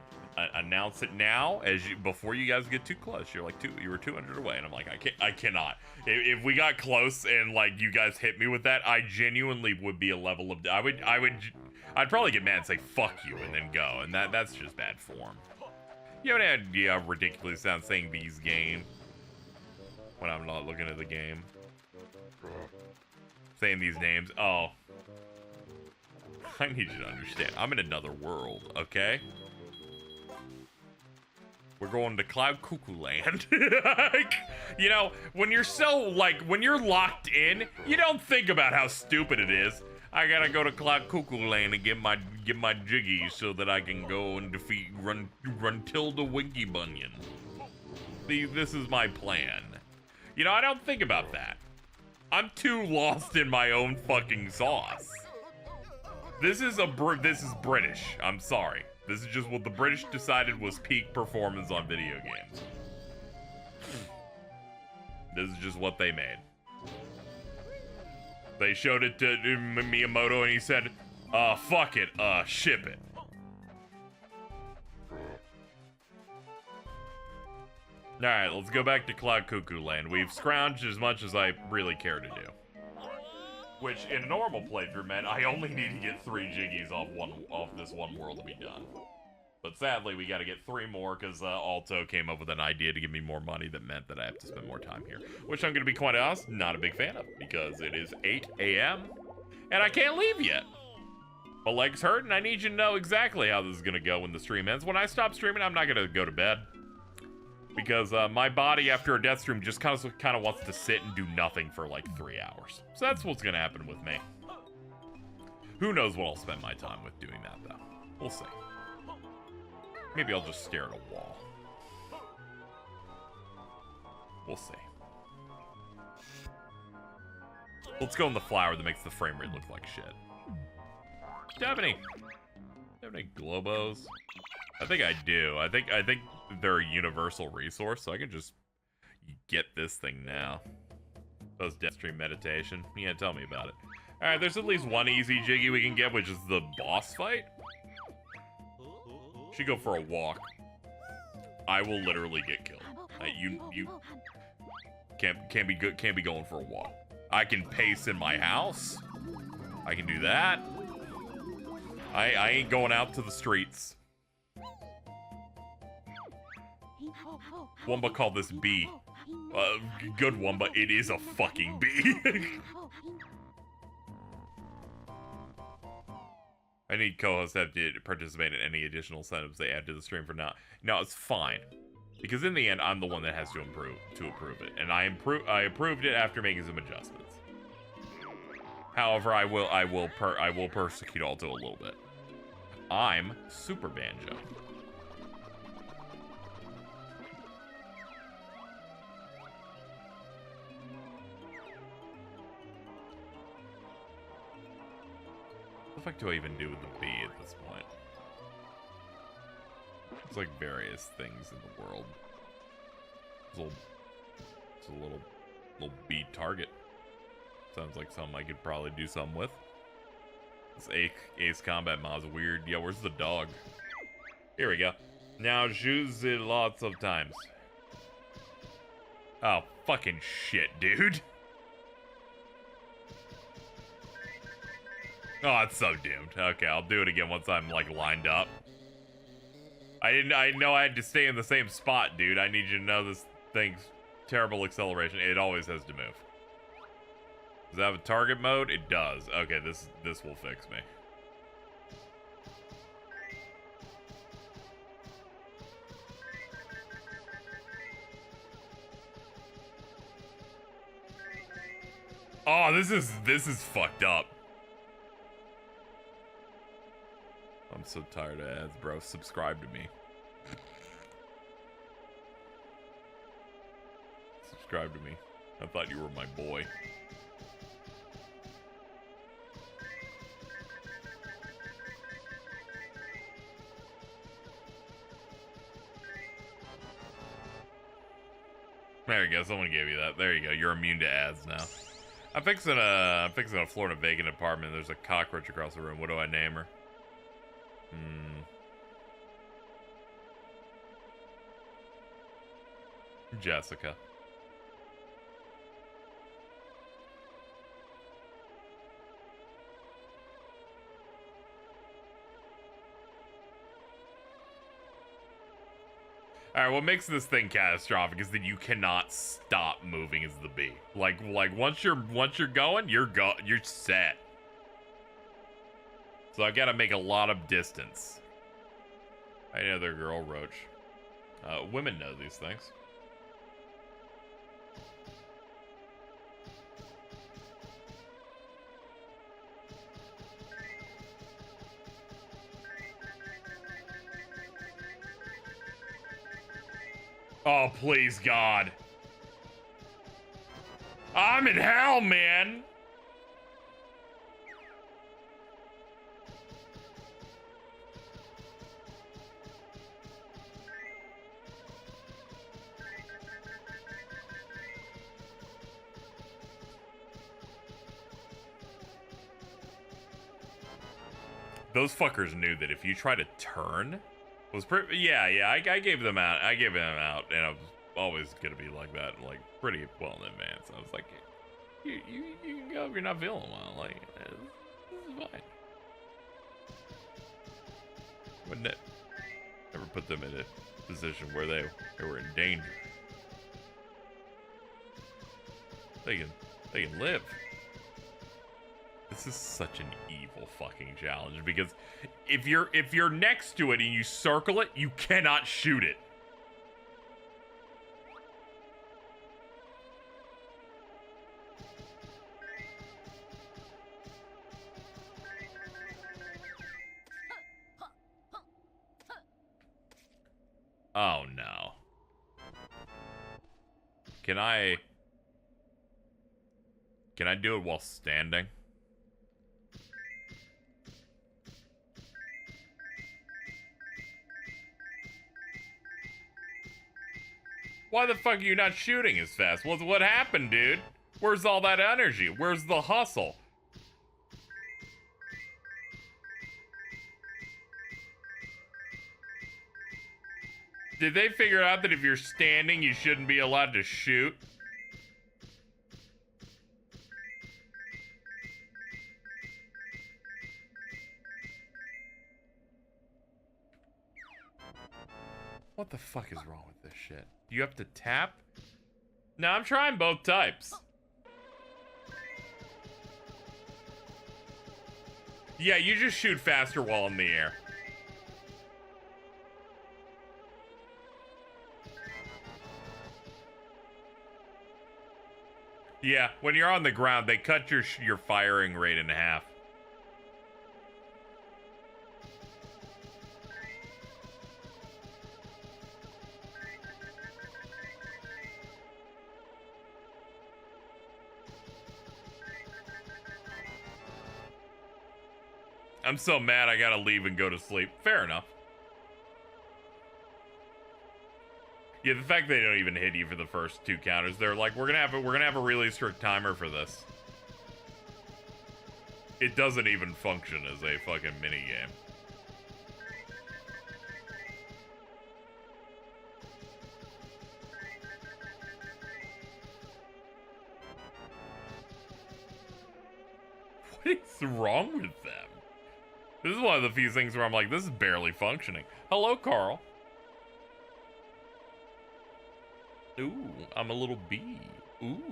announce it now before you guys get too close. You were 200 away, and I'm like, I cannot. If we got close and like you guys hit me with that, I genuinely would be a level of I'd probably get mad and say fuck you and then go, and that's just bad form. You have any idea how ridiculous it sounds saying these game when I'm not looking at the game? Saying these names. Oh, I need you to understand. I'm in another world, okay? We're going to Cloud Cuckoo Land. Like, you know, when you're when you're locked in, you don't think about how stupid it is. I gotta go to Cloud Cuckoo Land and get my Jiggies so that I can go and defeat Gruntilda Winky Bunyan. This is my plan. You know, I don't think about that. I'm too lost in my own fucking sauce. This is British. I'm sorry. This is just what the British decided was peak performance on video games. This is just what they made. They showed it to Miyamoto and he said, fuck it, ship it. Alright, let's go back to Cloud Cuckoo Land. We've scrounged as much as I really care to do. Which, in a normal playthrough, meant I only need to get 3 Jiggies off this one world to be done. But sadly, we gotta get 3 more, because Alto came up with an idea to give me more money that meant that I have to spend more time here. Which I'm gonna be quite honest, not a big fan of, because it is 8 a.m. and I can't leave yet. My legs hurt, and I need you to know exactly how this is gonna go when the stream ends. When I stop streaming, I'm not gonna go to bed. Because my body after a Deathstream just kind of wants to sit and do nothing for like 3 hours. So that's what's gonna happen with me. Who knows what I'll spend my time with doing that though. We'll see. Maybe I'll just stare at a wall. We'll see. Let's go in the flower that makes the frame rate look like shit. Do you have any Globos? I think I do. I think they're a universal resource, so I can just get this thing now. Those Deathstream meditation. Yeah, tell me about it. Alright, there's at least one easy Jiggy we can get, which is the boss fight. Should go for a walk. I will literally get killed. You can't be going for a walk. I can pace in my house. I can do that. I ain't going out to the streets. Wumba called this bee. Good Wumba, it is a fucking bee. I need co-hosts have to participate in any additional incentives they add to the stream for now. No, it's fine. Because in the end, I'm the one that has to approve it. And I approved it after making some adjustments. However, I will persecute Alto a little bit. I'm Super Banjo. What the fuck do I even do with the bee at this point? There's like various things in the world. It's a little bee target. Sounds like something I could probably do something with. This Ace Combat mod's weird. Yeah, where's the dog? Here we go. Now choose it lots of times. Oh, fucking shit, dude. Oh, it's so doomed. Okay, I'll do it again once I'm, like, lined up. I know I had to stay in the same spot, dude. I need you to know this thing's terrible acceleration. It always has to move. Does it have a target mode? It does. Okay, this will fix me. Oh, this is fucked up. I'm so tired of ads, bro. Subscribe to me. Subscribe to me. I thought you were my boy. There you go. Someone gave you that. There you go. You're immune to ads now. I'm fixing a floor in a vacant apartment. There's a cockroach across the room. What do I name her? Jessica. Alright, what makes this thing catastrophic is that you cannot stop moving as the bee. Like once you're going, you're set. So I gotta make a lot of distance. I know they're girl roach. Women know these things. Oh, please, God. I'm in hell, man. those fuckers knew that if you try to turn, was pretty. Yeah, I gave them out. I gave them out, and I was always gonna be like that, like pretty well in advance. I was like, you can go if you're not feeling well. Like, this is fine. Wouldn't it ever put them in a position where they were in danger? They can live. This is such an evil fucking challenge because if you're next to it and you circle it, you cannot shoot it. Oh no. Can I do it while standing? Why the fuck are you not shooting as fast? What happened, dude? Where's all that energy? Where's the hustle? Did they figure out that if you're standing, you shouldn't be allowed to shoot? What the fuck is wrong with this shit? You have to tap? No, I'm trying both types. Yeah, you just shoot faster while in the air. Yeah, when you're on the ground, they cut your firing rate in half. I'm so mad I gotta leave and go to sleep. Fair enough. Yeah, the fact they don't even hit you for the first two counters, they're like, we're gonna have a really strict timer for this. It doesn't even function as a fucking mini game. What is wrong with them? This is one of the few things where I'm like, this is barely functioning. Hello, Carl. Ooh, I'm a little bee. Ooh.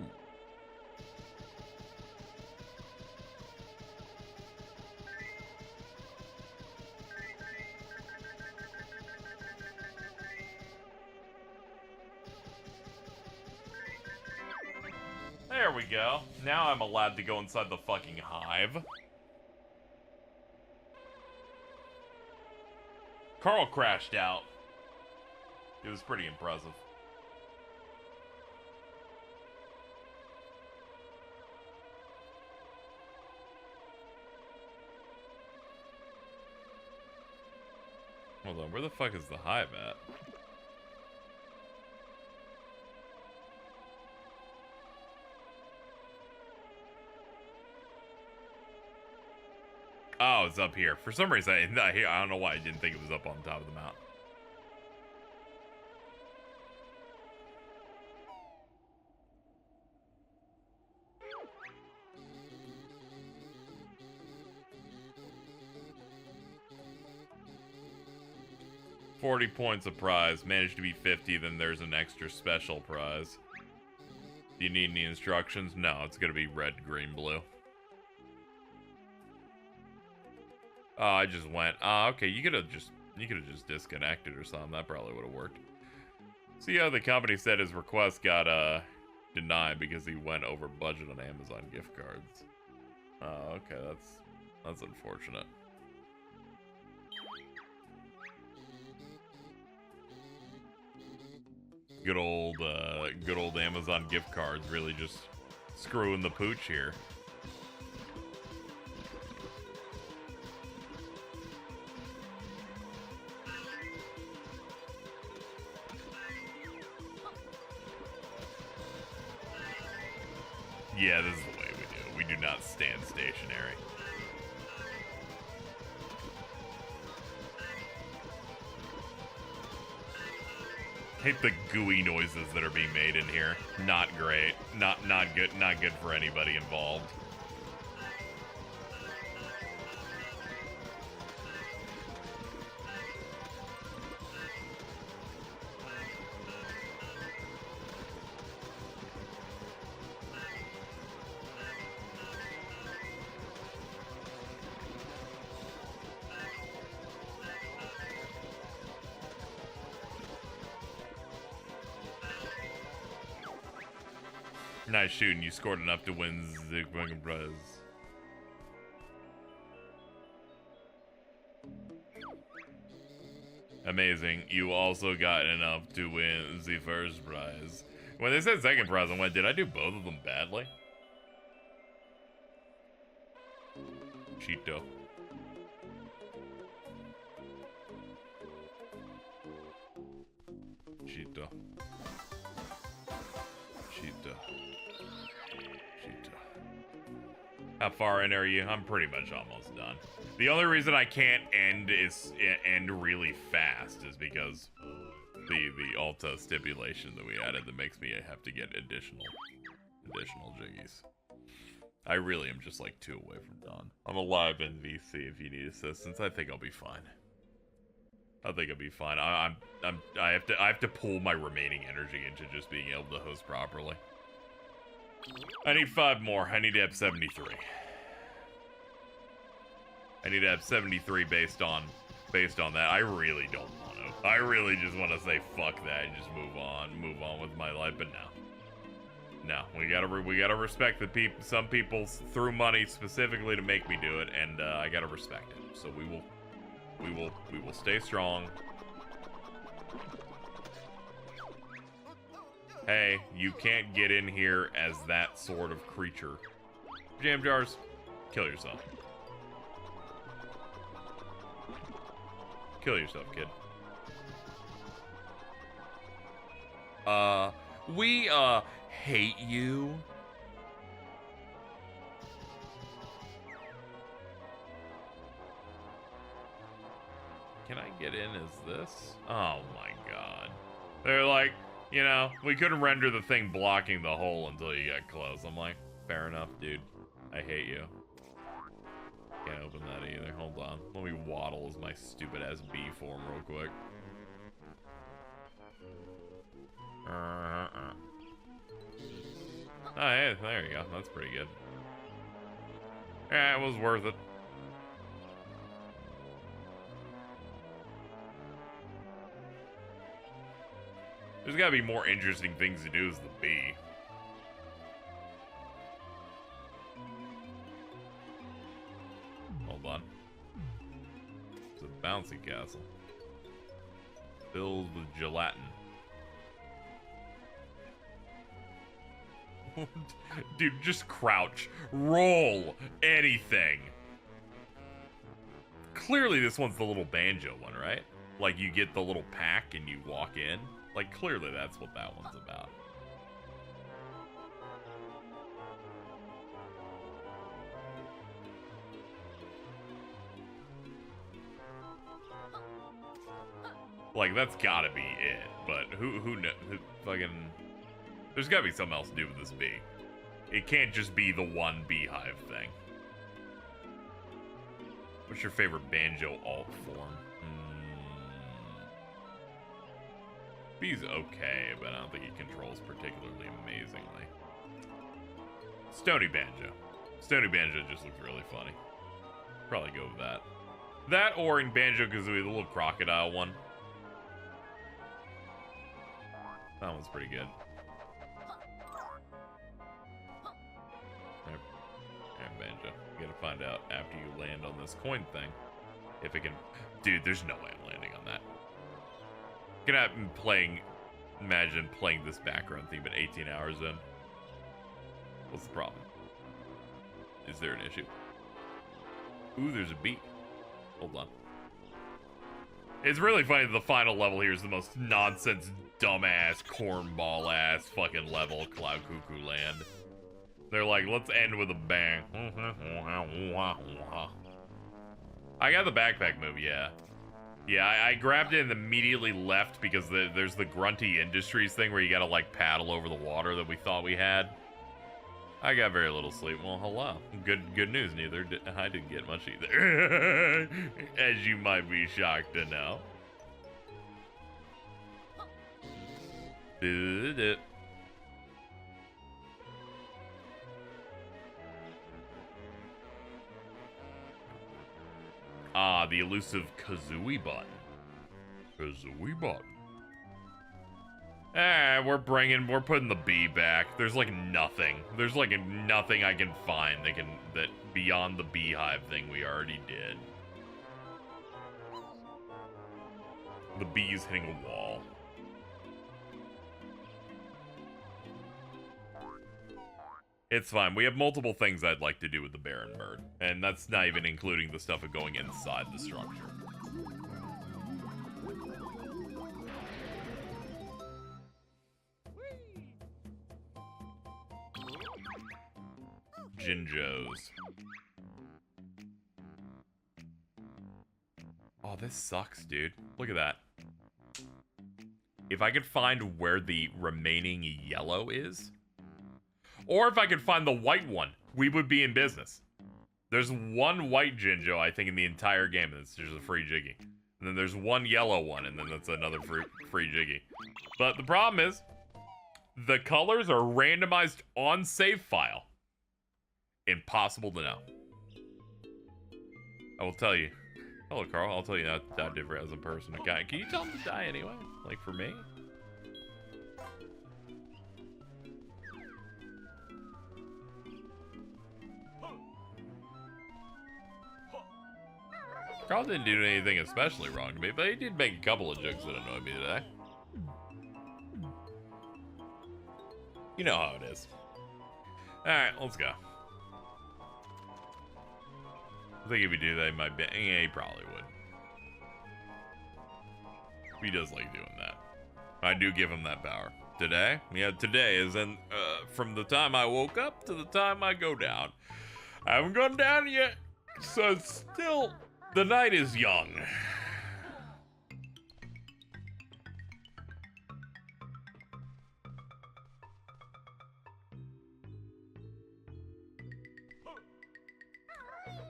There we go. Now I'm allowed to go inside the fucking hive. Carl crashed out. It was pretty impressive. Hold on, where the fuck is the hive at? Oh, it's up here. For some reason, I don't know why I didn't think it was up on top of the mountain. $40 points a prize. Managed to be 50, then there's an extra special prize. Do you need any instructions? No, it's gonna be red, green, blue. Oh, I just went. Okay, you could have just disconnected or something. That probably would have worked. See how the company said his request got denied because he went over budget on Amazon gift cards. Oh, okay, that's unfortunate. Good old Amazon gift cards really just screwing the pooch here. Yeah, this is the way we do it. We do not stand stationary. Hate the gooey noises that are being made in here. Not great. Not good. Not good for anybody involved. Nice shooting. You scored enough to win the fucking prize. Amazing. You also got enough to win the first prize. When they said second prize, I went, did I do both of them badly? Cheeto. Cheeto. Cheeto. How far in are you? I'm pretty much almost done. The only reason I can't end really fast is because the Alta stipulation that we added that makes me have to get additional jiggies. I really am just like 2 away from done. I'm alive in VC if you need assistance. I think I'll be fine. I think I'll be fine. I have to pull my remaining energy into just being able to host properly. I need 5 more. I need to have 73. I need to have 73 based on that. I really don't want to. I really just want to say fuck that and just move on with my life. But no, we gotta respect the people. Some people threw money specifically to make me do it, and I gotta respect it. So we will stay strong. Hey, you can't get in here as that sort of creature. Jam jars, kill yourself. Kill yourself, kid. We hate you. Can I get in as this? Oh my god. They're like, you know, we couldn't render the thing blocking the hole until you got close. I'm like, fair enough, dude. I hate you. Can't open that either. Hold on. Let me waddle as my stupid ass B form real quick. Oh, hey, there you go. That's pretty good. Yeah, it was worth it. There's gotta be more interesting things to do as the B. Hold on. It's a bouncy castle. Filled with gelatin. Dude, just crouch. Roll. Anything. Clearly this one's the little banjo one, right? Like you get the little pack and you walk in. Like clearly that's what that one's about. Like that's gotta be it. But who fucking... There's gotta be something else to do with this bee. It can't just be the one beehive thing. What's your favorite banjo alt form? Bee's okay, but I don't think he controls particularly amazingly. Stony Banjo. Stony Banjo just looks really funny. Probably go with that. That or in Banjo-Kazooie, the little crocodile one. That one's pretty good. Alright, Banjo. You gotta find out after you land on this coin thing. If it can... Dude, there's no way I'm landing on that. Gonna have been playing... Imagine playing this background theme at 18 hours in. What's the problem? Is there an issue? Ooh, there's a beat. Hold on. It's really funny that the final level here is the most nonsense, dumbass, cornball ass fucking level, Cloud Cuckoo Land. They're like, let's end with a bang. I got the backpack move, yeah. Yeah, I grabbed it and immediately left because there's the Grunty Industries thing where you gotta, like, paddle over the water that we thought we had. I got very little sleep. Well, hello. Good news, I didn't get much either. As you might be shocked to know. Ah, the elusive Kazooie button. Kazooie button. We're putting the bee back. There's like nothing. There's like nothing I can find that beyond the beehive thing we already did. The bee's hitting a wall. It's fine. We have multiple things I'd like to do with the Baron Bird. And that's not even including the stuff of going inside the structure. Jinjos. Oh, this sucks, dude. Look at that. If I could find where the remaining yellow is, or if I could find the white one, we would be in business. There's one white Jinjo, I think, in the entire game, and it's just a free Jiggy. And then there's one yellow one, and then that's another free Jiggy. But the problem is, the colors are randomized on save file. Impossible to know. I will tell you. Hello, Carl. I'll tell you how different as a person. Can you tell him to die anyway? Like, for me? Carl didn't do anything especially wrong to me, but he did make a couple of jokes that annoyed me today. You know how it is. Alright, let's go. I think if you do that, he might be. Yeah, he probably would. He does like doing that. I do give him that power. Today? Yeah, today is in, from the time I woke up to the time I go down. I haven't gone down yet, so it's still, the night is young.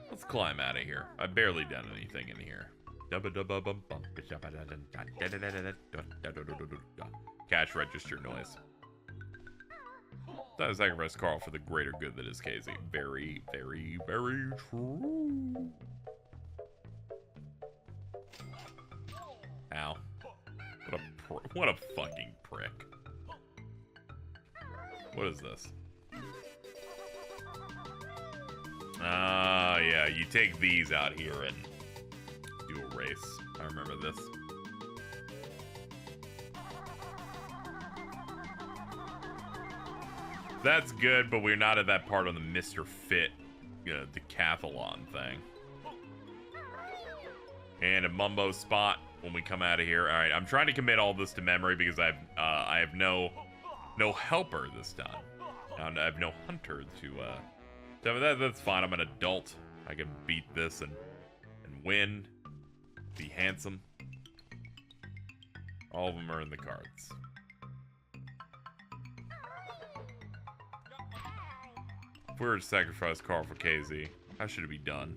Let's climb out of here. I've barely done anything in here. Cash register noise. That is sacrifice Carl for the greater good that is KZ. Very, very, very true. Ow. What a fucking prick. What is this? Ah, yeah, you take these out here and do a race. I remember this. That's good, but we're not at that part on the Mr. Fit, decathlon thing. And a Mumbo spot when we come out of here. All right, I'm trying to commit all this to memory because I have no helper this time. I have no hunter to tell me that's fine. I'm an adult. I can beat this and win. Be handsome. All of them are in the cards. If we were to sacrifice Carl for KZ, how should it be done?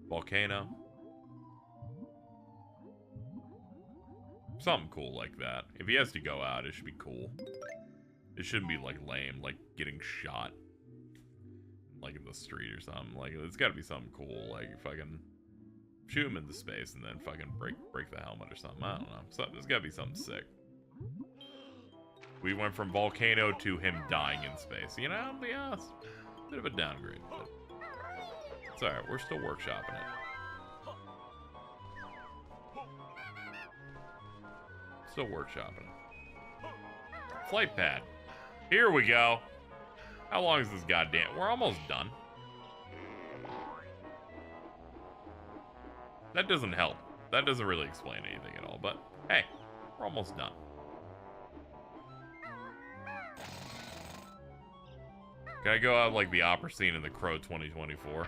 Volcano? Something cool like that. If he has to go out, it should be cool. It shouldn't be like lame, like getting shot like in the street or something. Like, it's gotta be something cool, like if I can shoot him into space and then fucking break the helmet or something. I don't know. So there's gotta be something sick. We went from volcano to him dying in space. You know, I'll be honest. Bit of a downgrade, but it's alright, we're still workshopping it. Still workshopping it. Flight pad. Here we go. How long is this goddamn? We're almost done. That doesn't help. That doesn't really explain anything at all, but hey, we're almost done. Can I go out like the opera scene in The Crow 2024?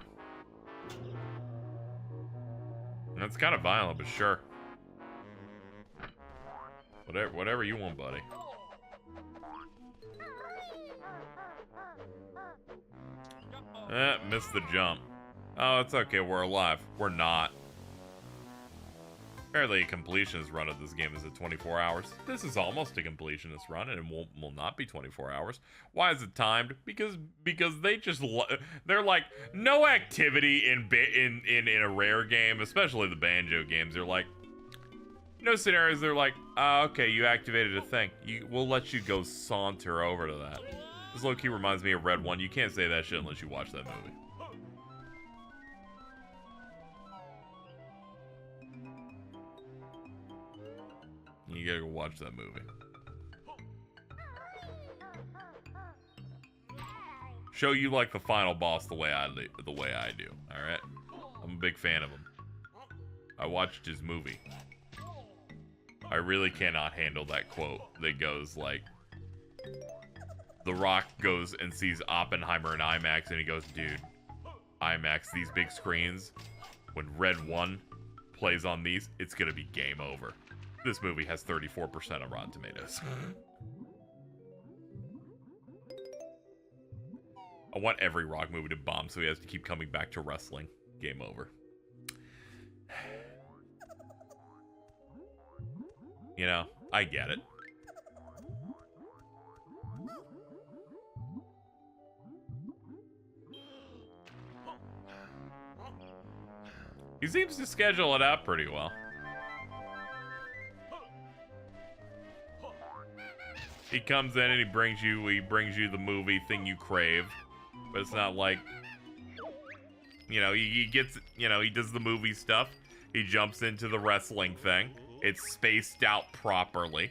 That's kind of violent, but sure. Whatever you want, buddy. Missed the jump. Oh, it's okay, we're alive. We're not. Apparently a completionist run of this game is at 24 hours. This is almost a completionist run, and it will not be 24 hours. Why is it timed? Because they just they're like, no activity in a rare game, especially the Banjo games. They're like, no scenarios. They're like, okay, you activated a thing. We'll let you go saunter over to that. This low-key reminds me of Red 1. You can't say that shit unless you watch that movie. You gotta go watch that movie. Show you like the final boss the way I do. All right, I'm a big fan of him. I watched his movie. I really cannot handle that quote that goes like, The Rock goes and sees Oppenheimer in IMAX and he goes, dude, IMAX, these big screens, when Red 1 plays on these, it's gonna be game over. This movie has 34% on Rotten Tomatoes. I want every Rock movie to bomb so he has to keep coming back to wrestling. Game over. You know, I get it. He seems to schedule it out pretty well. He comes in and he brings you the movie thing you crave. But it's not like, you know, he gets, you know, he does the movie stuff. He jumps into the wrestling thing. It's spaced out properly.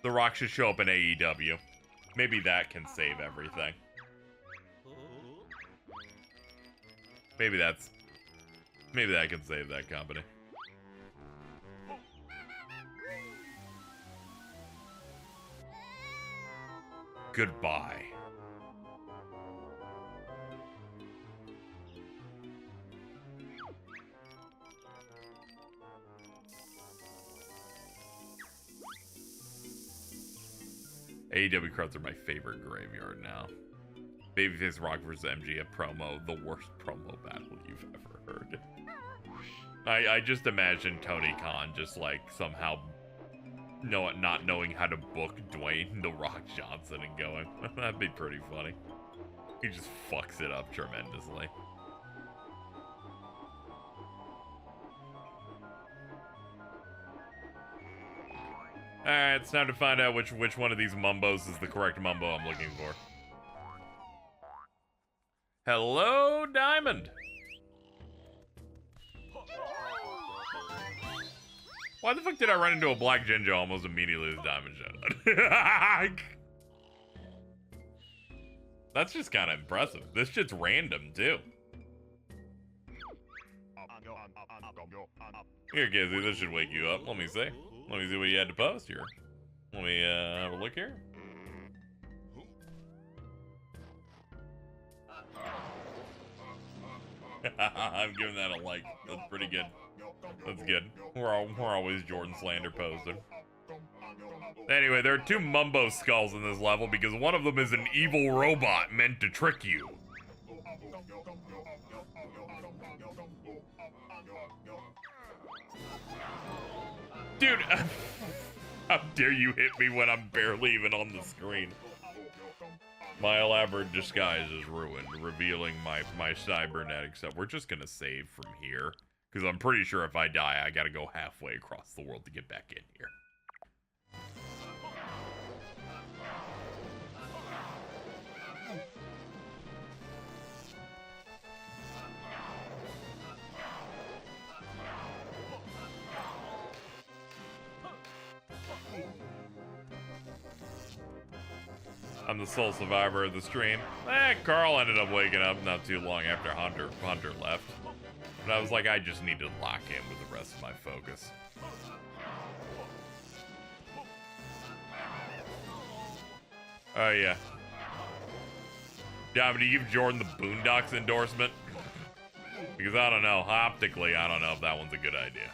The Rock should show up in AEW. Maybe that can save everything. Maybe that can save that company. Goodbye. AEW crowds are my favorite graveyard now. Babyface Rock vs. MJF promo, the worst promo battle you've ever heard. I just imagine Tony Khan just like somehow not knowing how to book Dwayne The Rock Johnson and going, that'd be pretty funny. He just fucks it up tremendously. Alright, it's time to find out which one of these mumbos is the correct mumbo I'm looking for. Hello, Diamond! Why the fuck did I run into a black Jinjo almost immediately as Diamond showed up? That's just kind of impressive. This shit's random, too. Here, Gizzy, this should wake you up. Let me see. Let me see what you had to post here. Let me have a look here. I'm giving that a like. That's pretty good. That's good. We're always Jordan slander posting. Anyway, there are two Mumbo skulls in this level because one of them is an evil robot meant to trick you. Dude, how dare you hit me when I'm barely even on the screen? My elaborate disguise is ruined, revealing my cybernetic stuff. We're just gonna save from here, because I'm pretty sure if I die, I gotta go halfway across the world to get back in here. I'm the sole survivor of the stream. Carl ended up waking up not too long after Hunter left. But I was like, I just need to lock in with the rest of my focus. Oh, yeah. Diamond, do you give Jordan the Boondocks endorsement? Because I don't know. Optically, I don't know if that one's a good idea.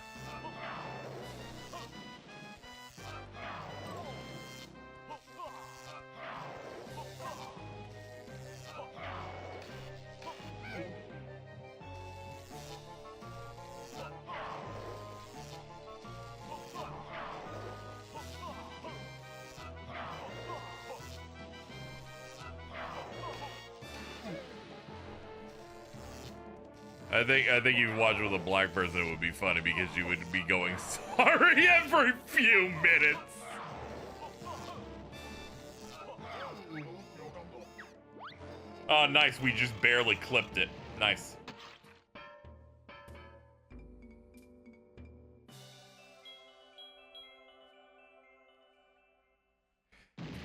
I think you watch with a black person, it would be funny because you would be going sorry every few minutes. Oh, nice. We just barely clipped it. Nice.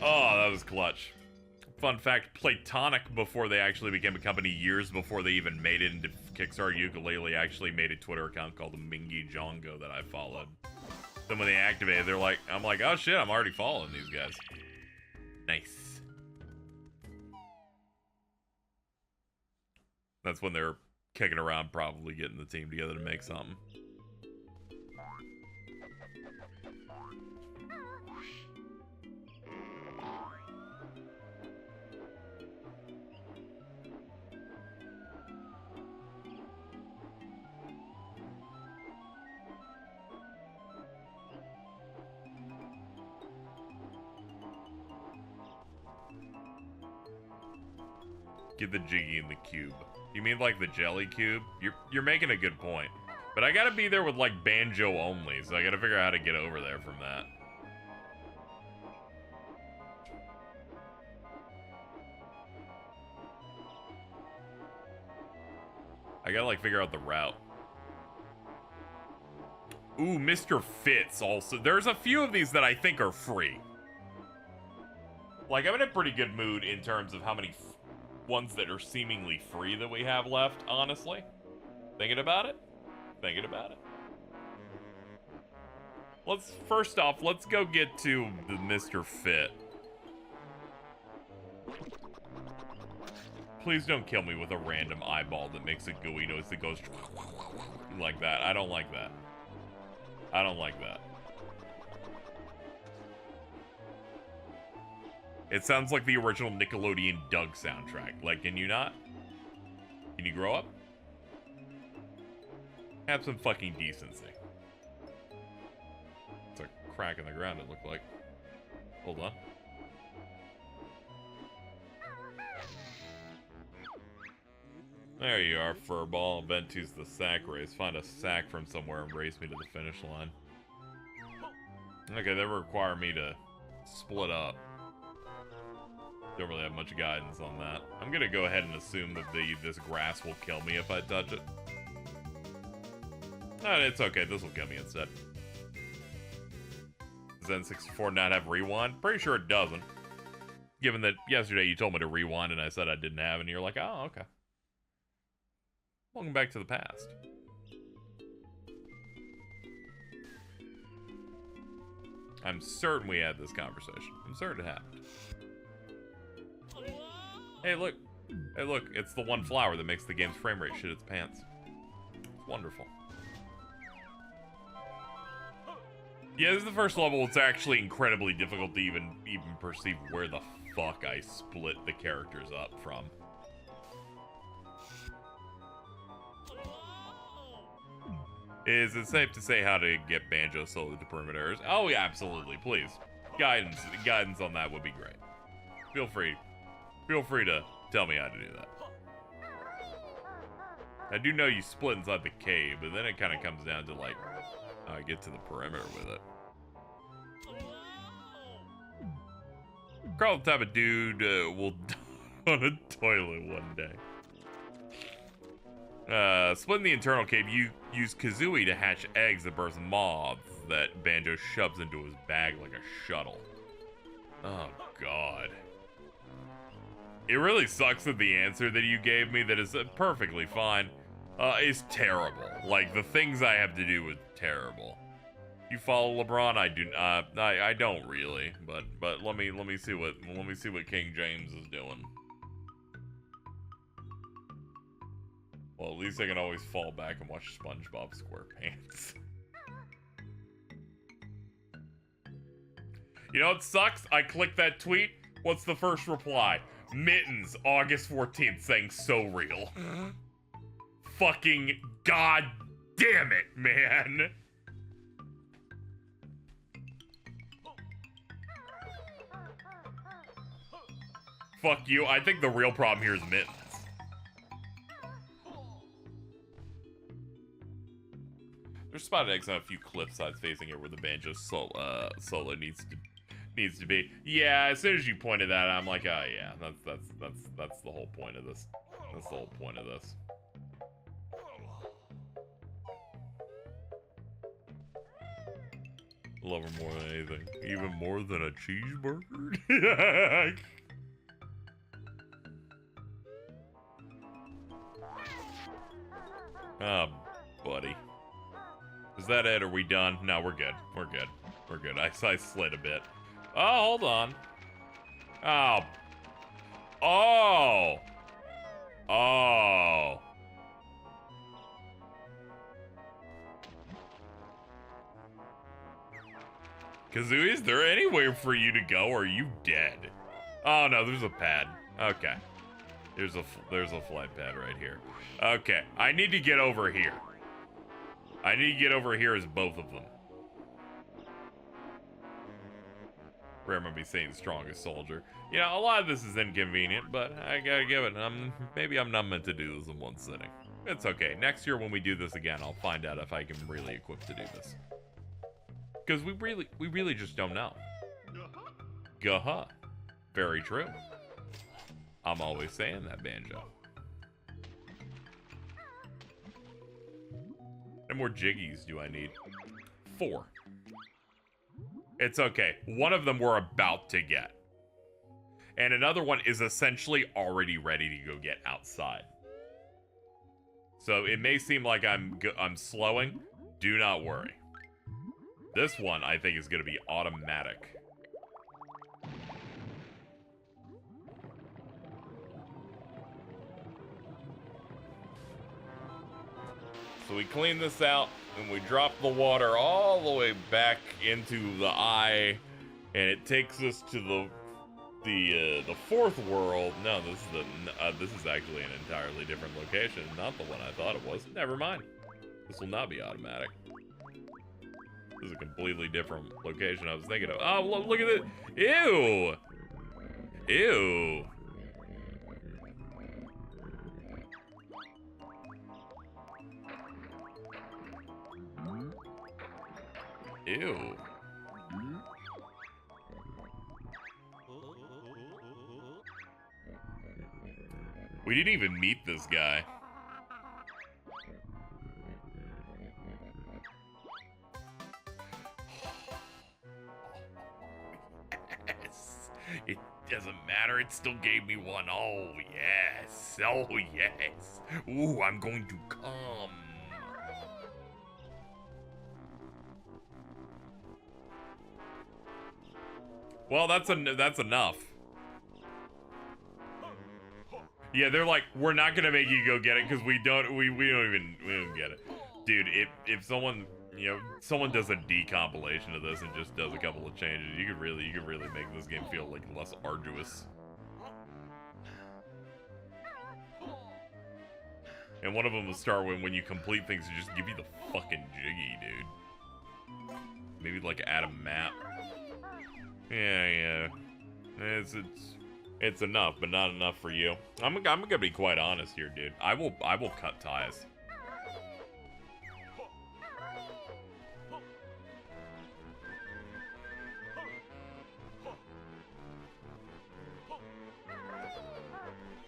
Oh, that was clutch. Fun fact, Platonic, before they actually became a company, years before they even made it into Kickstarter Ukulele, actually made a Twitter account called the Mingy Jongo that I followed. Then when they activated, they're like, I'm like, oh shit, I'm already following these guys. Nice. That's when they're kicking around, probably getting the team together to make something. Get the Jiggy in the cube. You mean like the jelly cube? You're making a good point. But I gotta be there with like Banjo only, so I gotta figure out how to get over there from that. I gotta like figure out the route. Ooh, Mr. Fitz also. There's a few of these that I think are free. Like, I'm in a pretty good mood in terms of how many ones that are seemingly free that we have left, honestly. Thinking about it. First off, let's go get to the Mr. Fit. Please don't kill me with a random eyeball that makes a gooey noise that goes like that. I don't like that. I don't like that. It sounds like the original Nickelodeon Doug soundtrack. Like, can you not? Can you grow up? Have some fucking decency. It's a crack in the ground, it looked like. Hold on. There you are, Furball. Ventu's the sack race. Find a sack from somewhere and race me to the finish line. Okay, that would require me to split up. Don't really have much guidance on that. I'm gonna go ahead and assume that this grass will kill me if I touch it. It's okay, this will kill me instead. Does N64 not have rewind? Pretty sure it doesn't. Given that yesterday you told me to rewind and I said I didn't have, and you're like, oh, okay. Welcome back to the past. I'm certain we had this conversation. I'm certain it happened. Hey, look. Hey, look. It's the one flower that makes the game's frame rate shit its pants. It's wonderful. Yeah, this is the first level. It's actually incredibly difficult to even perceive where the fuck I split the characters up from. Is it safe to say how to get Banjo solo to perimeters? Oh, yeah, absolutely. Please. Guidance on that would be great. Feel free to tell me how to do that. I do know you split inside the cave, but then it kind of comes down to, like, how I get to the perimeter with it. Carl the type of dude will die on a toilet one day. Splitting the internal cave, you use Kazooie to hatch eggs that birth moths that Banjo shoves into his bag like a shuttle. Oh, God. It really sucks that the answer that you gave me that is perfectly fine is terrible. Like, the things I have to do is terrible. You follow LeBron? I do. I don't really, but let me see what King James is doing. Well, at least I can always fall back and watch SpongeBob SquarePants. You know what sucks? I clicked that tweet. What's the first reply? Mittens, August 14th, saying so real. Fucking god damn it, man. Fuck you. I think the real problem here is Mittens. There's spotted eggs on a few cliff sides facing it where the Banjo solo needs to be. Yeah, as soon as you pointed that out, I'm like, oh yeah, that's the whole point of this. That's the whole point of this. Love her more than anything. Even more than a cheeseburger? Oh, buddy. Is that it? Are we done? No, we're good. We're good. We're good. I slid a bit. Oh, hold on. Oh. Oh. Oh. Kazooie, is there anywhere for you to go, or are you dead? Oh no, there's a pad. Okay. There's a flight pad right here. Okay, I need to get over here. I need to get over here as both of them. Rare might be saying strongest soldier. You know, a lot of this is inconvenient, but I gotta give it. Maybe I'm not meant to do this in one sitting. It's okay. Next year when we do this again, I'll find out if I can really equip to do this. Because we really just don't know. Guh-huh. Very true. I'm always saying that, Banjo. How many more jiggies do I need? 4. It's okay. One of them we're about to get. And another one is essentially already ready to go get outside. So it may seem like I'm slowing. Do not worry. This one, I think, is going to be automatic. So we clean this out, and we drop the water all the way back into the eye, and it takes us to the fourth world. No, this is actually an entirely different location, not the one I thought it was. Never mind. This will not be automatic. This is a completely different location I was thinking of. Oh, look at it. Ew. Ew. Ew. We didn't even meet this guy. Yes. It doesn't matter. It still gave me one. Oh, yes. Oh, yes. Ooh, I'm going to come. Well, that's enough. Yeah, they're like, we're not gonna make you go get it because we don't get it, dude. If someone, you know, someone does a decompilation of this and just does a couple of changes, you could really make this game feel like less arduous. And one of them will start when you complete things to just give you the fucking jiggy, dude. Maybe like add a map. Yeah. It's enough, but not enough for you. I'm gonna be quite honest here, dude. I will cut ties.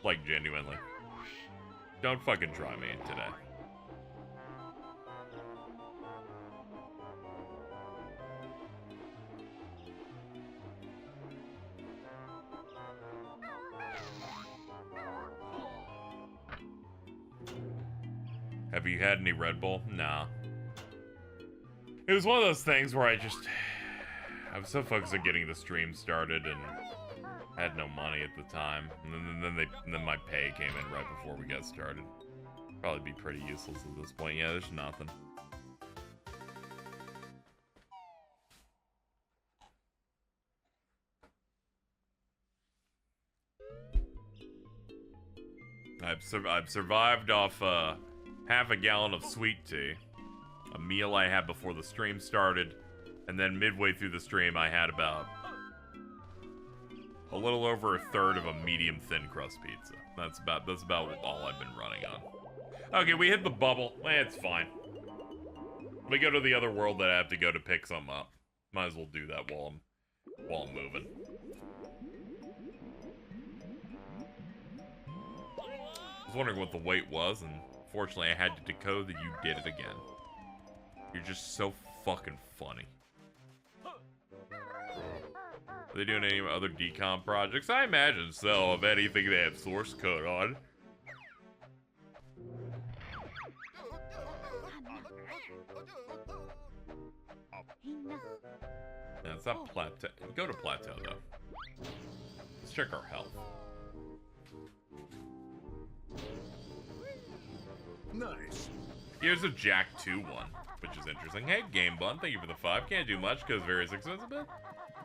Like, genuinely. Don't fucking try me today. Have you had any Red Bull? Nah. It was one of those things where I was so focused on getting the stream started and had no money at the time. And then my pay came in right before we got started. Probably be pretty useless at this point. Yeah, there's nothing. I've survived off half a gallon of sweet tea, a meal I had before the stream started, and then midway through the stream I had about a little over a third of a medium thin crust pizza. That's about all I've been running on. Okay, we hit the bubble. It's fine. Let me go to the other world that I have to go to pick some up. Might as well do that while I'm moving. I was wondering what the wait was, and fortunately I had to decode that you did it again. You're just so fucking funny. Are they doing any other decom projects? I imagine so, of anything they have source code on. Yeah, it's not plateau. Go to plateau, though. Let's check our health. Nice. Here's a Jack 2 one, which is interesting. Hey, Game Bun, thank you for the 5. Can't do much because various expensive, but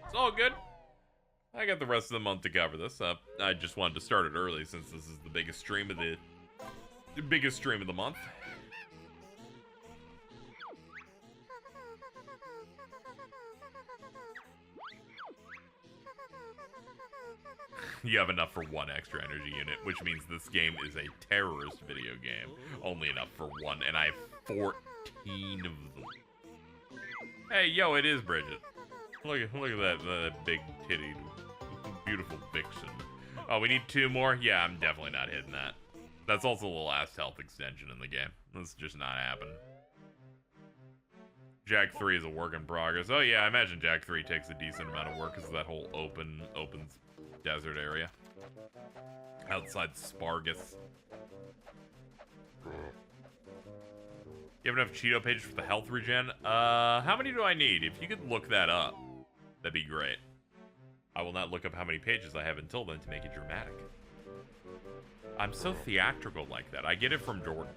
it's all good. I got the rest of the month to cover this. I just wanted to start it early since this is the biggest stream of the month. You have enough for 1 extra energy unit, which means this game is a terrorist video game. Only enough for 1, and I have 14 of them. Hey, yo, it is Bridget. Look at that big titty, beautiful vixen. Oh, we need 2 more? Yeah, I'm definitely not hitting that. That's also the last health extension in the game. That's just not happening. Jack 3 is a work in progress. Oh yeah, I imagine Jack 3 takes a decent amount of work because of that whole open desert area outside Spargus. You have enough Cheeto pages for the health regen? How many do I need? If you could look that up, that'd be great. I will not look up how many pages I have until then to make it dramatic. I'm so theatrical like that. I get it from Jordan.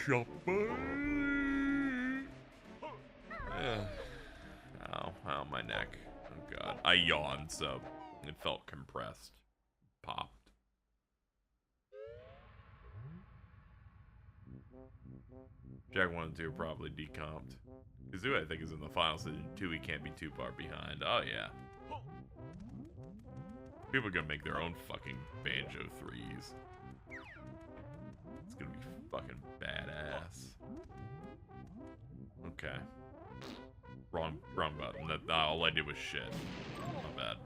Shopping. Ow, my neck. Oh god. I yawned, so it felt compressed. Popped. Jack 1 and 2 are probably decomped. Kazoo, I think, is in the final, so 2 he can't be too far behind. Oh, yeah. People are gonna make their own fucking Banjo-Threes. It's gonna be fucking badass. Okay. Wrong button. All I did was shit. My bad.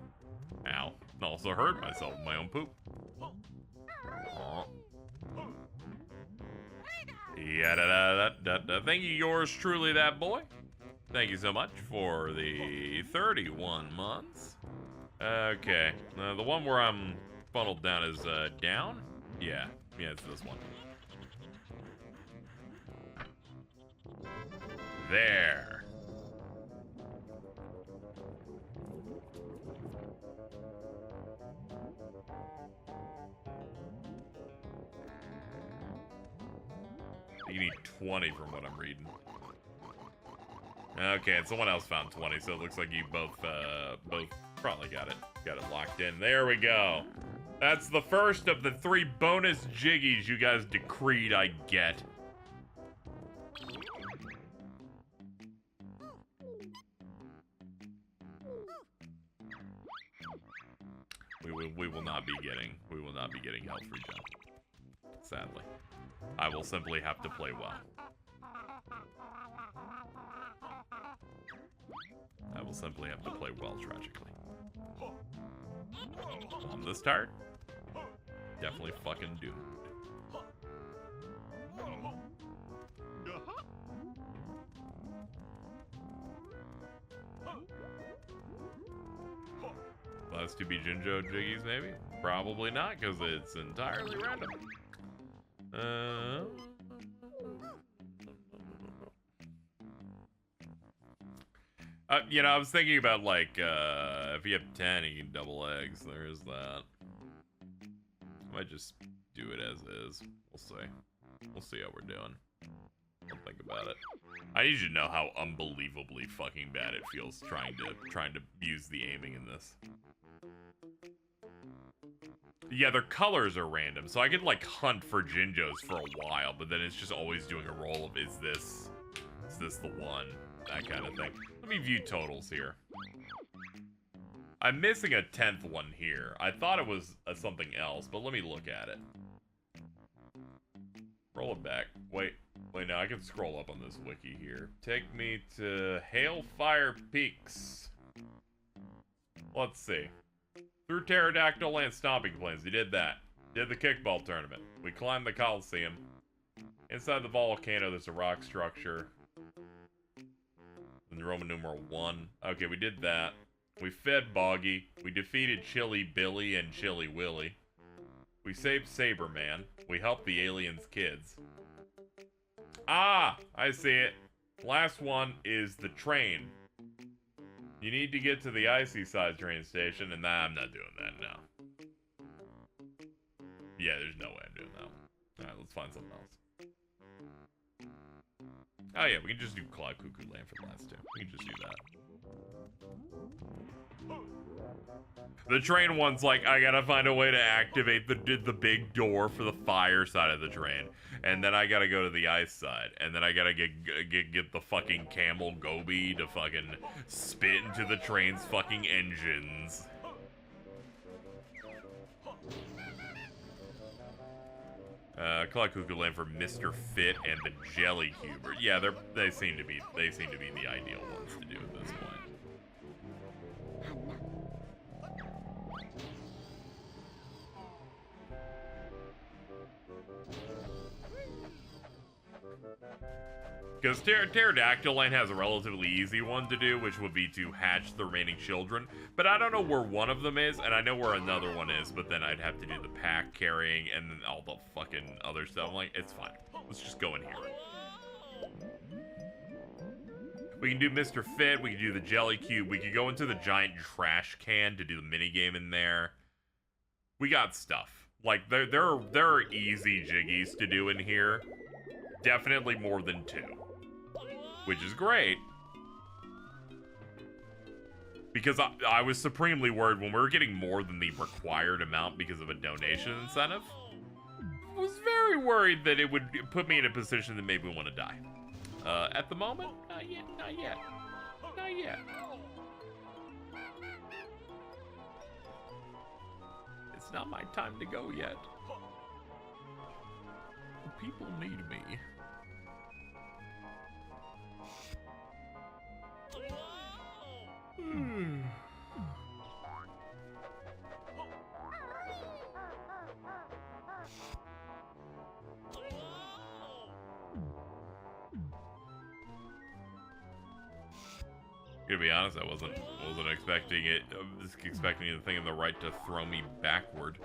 Ow. Also hurt myself with my own poop. Aw. Yeah, thank you, yours truly, that boy. Thank you so much for the 31 months. Okay, the one where I'm funneled down is down. Yeah, it's this one. There. You need 20 from what I'm reading. Okay, and someone else found 20, so it looks like you both probably got it locked in. There we go. That's the first of the 3 bonus jiggies you guys decreed I get. We will not be getting health regen. Sadly. I will simply have to play well. I will simply have to play well, tragically. On this start, definitely fucking doomed. Last 2 be Jinjo Jiggies, maybe? Probably not, because it's entirely random. I was thinking about, like, if you have 10, you can double eggs. There's that. I might just do it as is. We'll see. We'll see how we're doing. I'll think about it. I need you to know how unbelievably fucking bad it feels trying to use the aiming in this. Yeah, their colors are random, so I could, like, hunt for Jinjos for a while, but then it's just always doing a roll of, is this the one? That kind of thing. Let me view totals here. I'm missing a 10th one here. I thought it was something else, but let me look at it. Roll it back. Wait, no, I can scroll up on this wiki here. Take me to Hailfire Peaks. Let's see. Through Pterodactyl and Stomping Plains, we did that. Did the kickball tournament. We climbed the Coliseum. Inside the volcano, there's a rock structure. In the Roman numeral 1. Okay, we did that. We fed Boggy. We defeated Chili Billy and Chili Willy. We saved Saberman. We helped the aliens' kids. Ah! I see it. Last one is the train. You need to get to the Icy Side train station, and I'm not doing that now. Yeah, there's no way I'm doing that one. Alright, let's find something else. Oh yeah, we can just do Cloud Cuckoo Land for the last two. We can just do that. The train one's like, I gotta find a way to activate the big door for the fire side of the train. And then I gotta go to the ice side. And then I gotta get the fucking camel Gobi to fucking spit into the train's fucking engines. Cloud Cuckoo Land for Mr. Fit and the Jelly Cuber. Yeah, they seem to be the ideal ones to do at this point. Because Pterodactyl Land has a relatively easy one to do, which would be to hatch the remaining children. But I don't know where one of them is, and I know where another one is, but then I'd have to do the pack carrying and then all the fucking other stuff. I'm like, it's fine. Let's just go in here. We can do Mr. Fit, we can do the Jelly Cube, we could go into the giant trash can to do the minigame in there. We got stuff. Like, there are easy jiggies to do in here. Definitely more than 2. Which is great. Because I was supremely worried when we were getting more than the required amount because of a donation incentive. I was very worried that it would put me in a position that made me want to die. At the moment, not yet, not yet. Not yet. It's not my time to go yet. People need me. To be honest, I wasn't expecting it. I was expecting the thing on the right to throw me backward.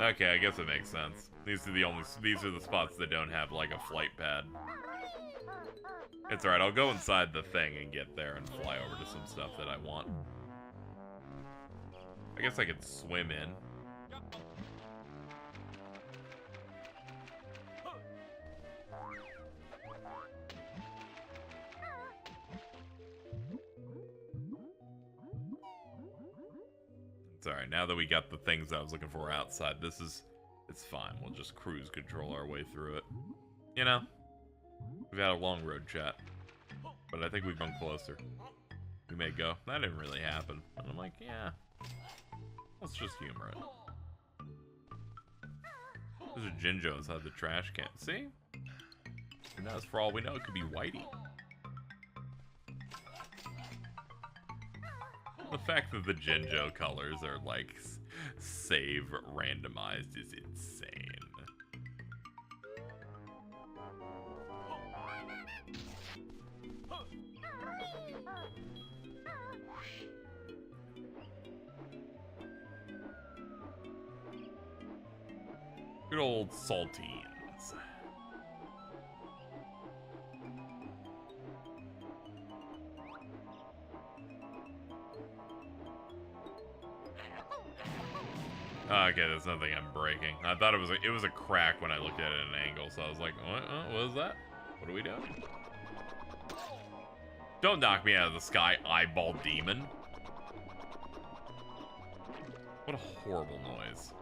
Okay, I guess it makes sense. These are the spots that don't have like a flight pad. It's alright, I'll go inside the thing and get there and fly over to some stuff that I want. I guess I could swim in. It's alright, now that we got the things I was looking for outside, it's fine. We'll just cruise control our way through it. You know? We've had a long road chat. But I think we've gone closer. We may go. That didn't really happen. And I'm like, yeah. Let's just humor it. There's a Jinjo inside the trash can. See? Who knows? For all we know, it could be Whitey. The fact that the Jinjo colors are like save randomized is insane. Good old saltines. Okay, that's nothing I'm breaking. I thought it was a crack when I looked at it at an angle, so I was like, what is that? What are we doing? Don't knock me out of the sky, eyeball demon. What a horrible noise.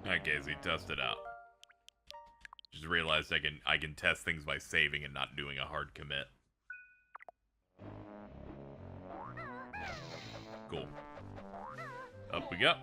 Okay, so test it out. Just realized I can test things by saving and not doing a hard commit. Cool. Up we go.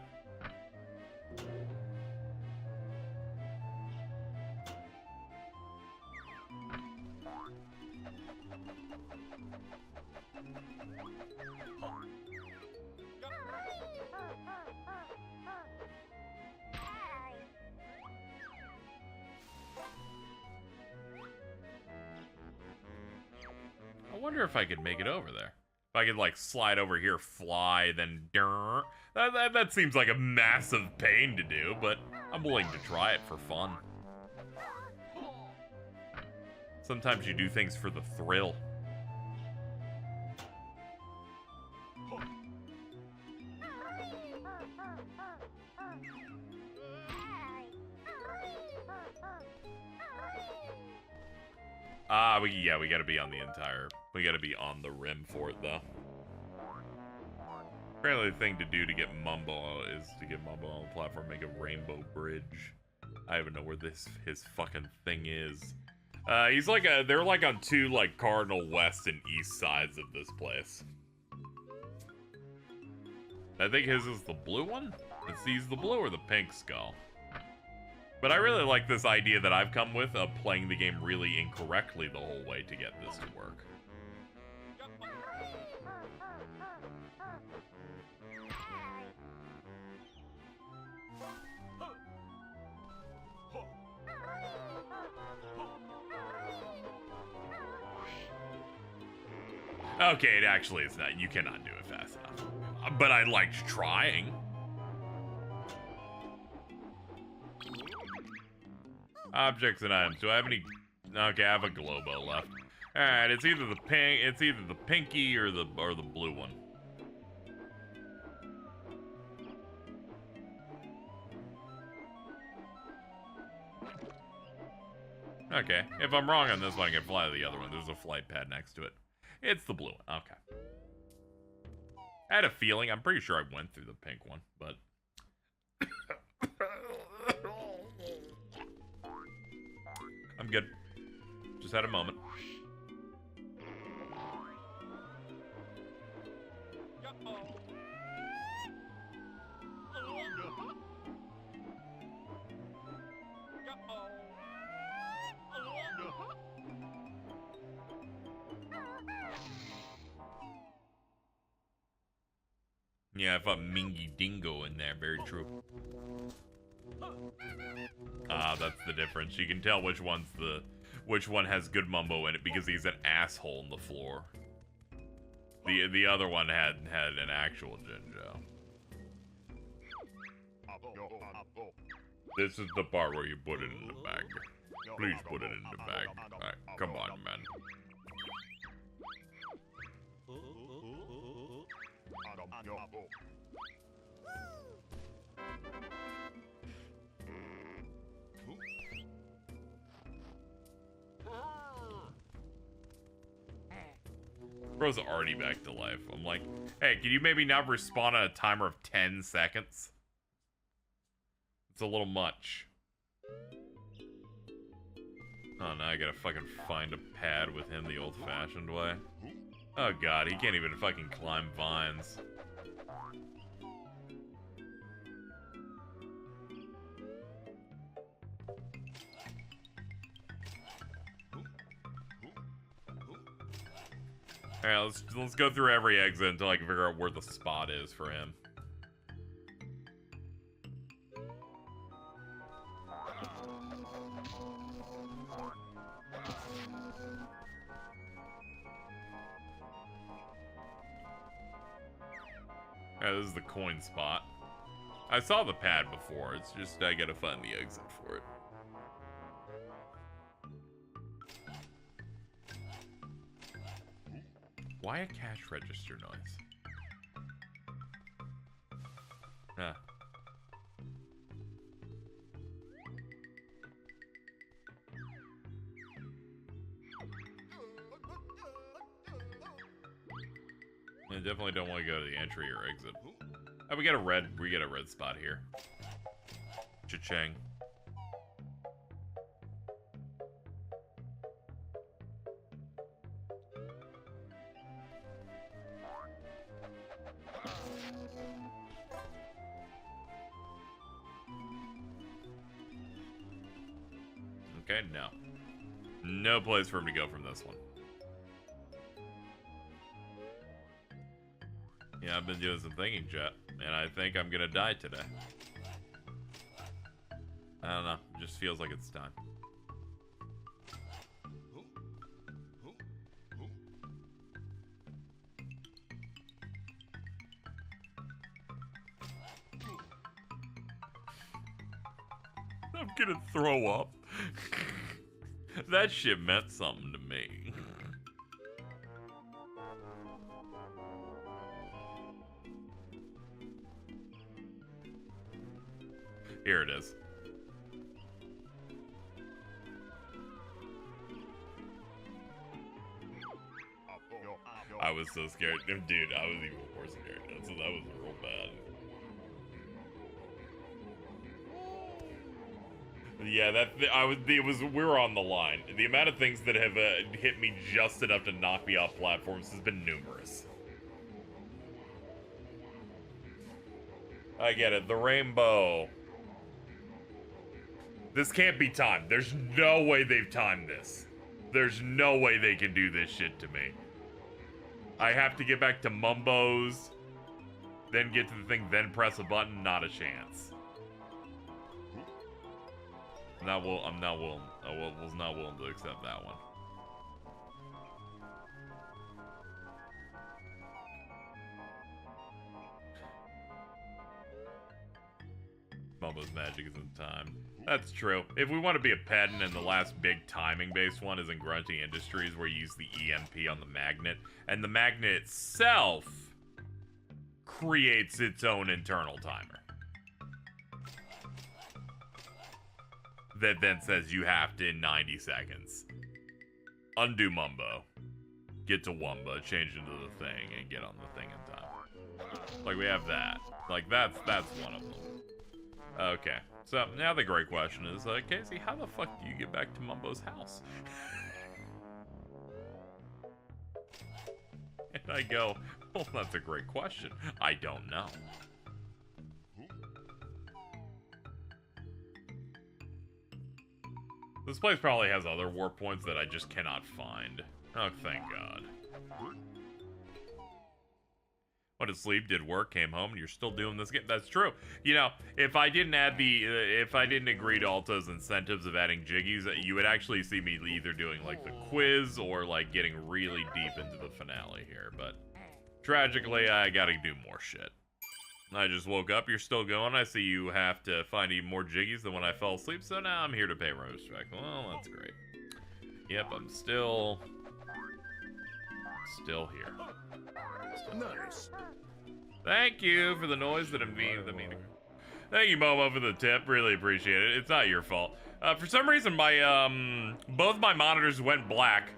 I wonder if I could make it over there. If I could, like, slide over here, fly, then... That seems like a massive pain to do, but I'm willing to try it for fun. Sometimes you do things for the thrill. We gotta be on the entire... We gotta be on the rim for it, though. Apparently the thing to do to get Mumbo is to get Mumbo on the platform, make a rainbow bridge. I don't even know where his fucking thing is. He's like they're like on two, like, cardinal west and east sides of this place. I think his is the blue one? He's the blue or the pink skull. But I really like this idea that I've come with of playing the game really incorrectly the whole way to get this to work. Okay, it actually is not. You cannot do it fast enough. But I liked trying. Objects and items. Do I have any? Okay, I have a Globo left. All right, it's either the pink, pinky or the blue one. Okay, if I'm wrong on this one, I can fly to the other one. There's a flight pad next to it. It's the blue one. Okay. I had a feeling. I'm pretty sure I went through the pink one, but. I'm good. Just had a moment. Yeah, I thought Mingy Dingo in there. Very true. Ah, that's the difference. You can tell which one has good Mumbo in it because he's an asshole on the floor. The other one had an actual Jinjo. This is the part where you put it in the bag. Please put it in the bag. Alright, come on, man. Bro's already back to life. I'm like, hey, can you maybe not respawn on a timer of 10 seconds? It's a little much. Oh, now I gotta fucking find a pad with him the old-fashioned way. Oh god, he can't even fucking climb vines. Alright, let's go through every exit until I can figure out where the spot is for him. Alright, this is the coin spot. I saw the pad before, it's just I gotta find the exit for it. Why a cash register noise? Huh. I definitely don't want to go to the entry or exit. Oh, we get a red spot here. Cha-ching. Okay, no. No place for him to go from this one. Yeah, I've been doing some thinking, chat, and I think I'm gonna die today. I don't know. It just feels like it's time. I'm gonna throw up. That shit meant something to me. Here it is. I was so scared. Dude, I was even more scared. That was real bad. Yeah, we were on the line. The amount of things that have hit me just enough to knock me off platforms has been numerous. I get it. The rainbow. This can't be timed. There's no way they've timed this. There's no way they can do this shit to me. I have to get back to Mumbo's, then get to the thing, then press a button. Not a chance. I'm not willing. I was not willing to accept that one. Mumbo's magic isn't timed. That's true. If we want to be a pedant, and the last big timing-based one is in Grunty Industries, where you use the EMP on the magnet, and the magnet itself creates its own internal timer. That then says you have to in 90 seconds. Undo Mumbo. Get to Wumba, change into the thing, and get on the thing in time. Like, we have that. Like, that's one of them. Okay. So, now the great question is, Casey, how the fuck do you get back to Mumbo's house? And I go, well, that's a great question. I don't know. This place probably has other warp points that I just cannot find. Oh, thank God. Went to sleep, did work, came home, and you're still doing this game. That's true. You know, if I didn't add if I didn't agree to Alto's incentives of adding jiggies, you would actually see me either doing, like, the quiz or, like, getting really deep into the finale here. But, tragically, I gotta do more shit. I just woke up, you're still going, I see you have to find even more jiggies than when I fell asleep, so now I'm here to pay respect. Well, that's great. Yep, I'm still here. Nice. Thank you for the noise that I'm being the meeting. Thank you, Momo, for the tip. Really appreciate it. It's not your fault. For some reason, my both my monitors went black.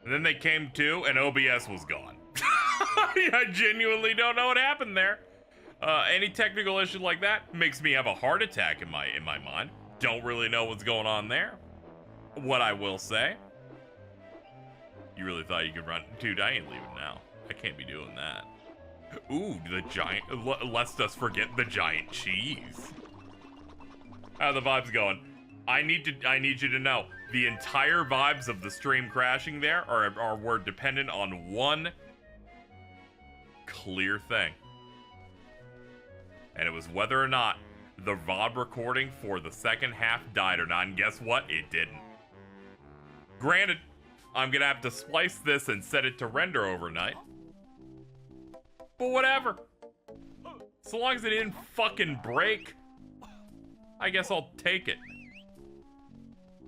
And then they came to, and OBS was gone. I genuinely don't know what happened there. Any technical issue like that makes me have a heart attack in my mind. Don't really know what's going on there. What I will say, you really thought you could run, dude? I ain't leaving now. I can't be doing that. Ooh, the giant. Let's just forget the giant cheese. How are the vibes going? I need you to know the entire vibes of the stream crashing there were dependent on one clear thing, and it was whether or not the VOD recording for the second half died or not. And guess what? It didn't. Granted, I'm gonna have to splice this and set it to render overnight, but whatever. So long as it didn't fucking break, I guess I'll take it.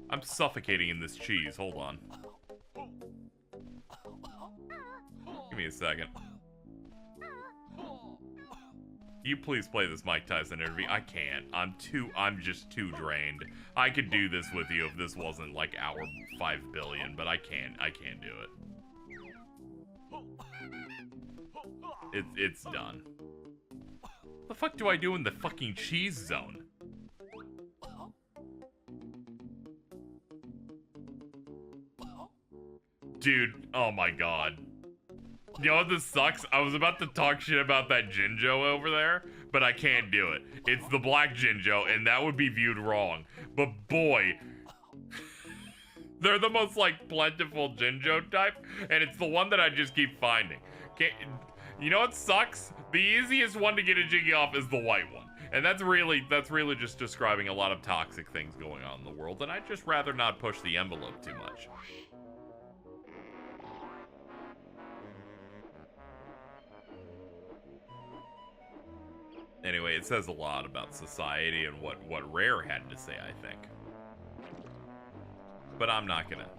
I'm suffocating in this cheese. Hold on. Give me a second. You please play this Mike Tyson interview. I can't. I'm just too drained. I could do this with you if this wasn't like hour 5 billion, but I can't do it. It's done. What the fuck do I do in the fucking cheese zone? Dude, oh my god. You know what this sucks? I was about to talk shit about that Jinjo over there, but I can't do it. It's the black Jinjo, and that would be viewed wrong. But boy, they're the most like plentiful Jinjo type, and it's the one that I just keep finding. You know what sucks? The easiest one to get a Jiggy off is the white one. And that's really just describing a lot of toxic things going on in the world, and I'd just rather not push the envelope too much. Anyway, it says a lot about society and what Rare had to say, I think. But I'm not gonna.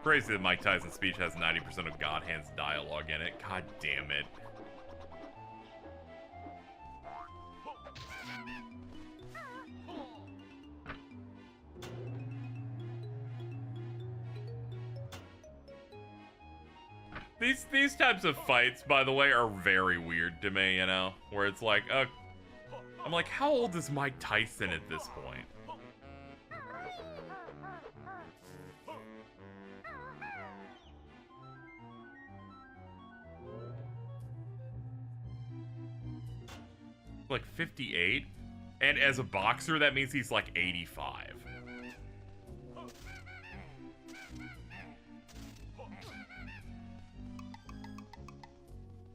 Crazy that Mike Tyson's speech has 90% of God Hand's dialogue in it. God damn it. These types of fights, by the way, are very weird to me, you know? Where it's like, I'm like, how old is Mike Tyson at this point? Like 58? And as a boxer, that means he's like 85.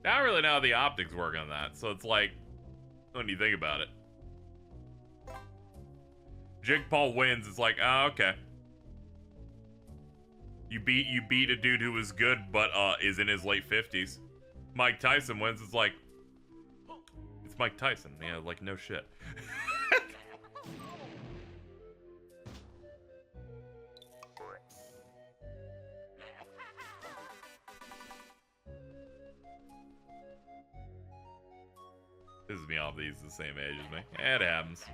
I don't really know how the optics work on that, so it's like, when you think about it. Jake Paul wins, it's like, oh, okay. You beat a dude who was good, but is in his late 50s. Mike Tyson wins, it's like, it's Mike Tyson. Yeah, like, no shit. Pisses me off that he's the same age as me. It happens.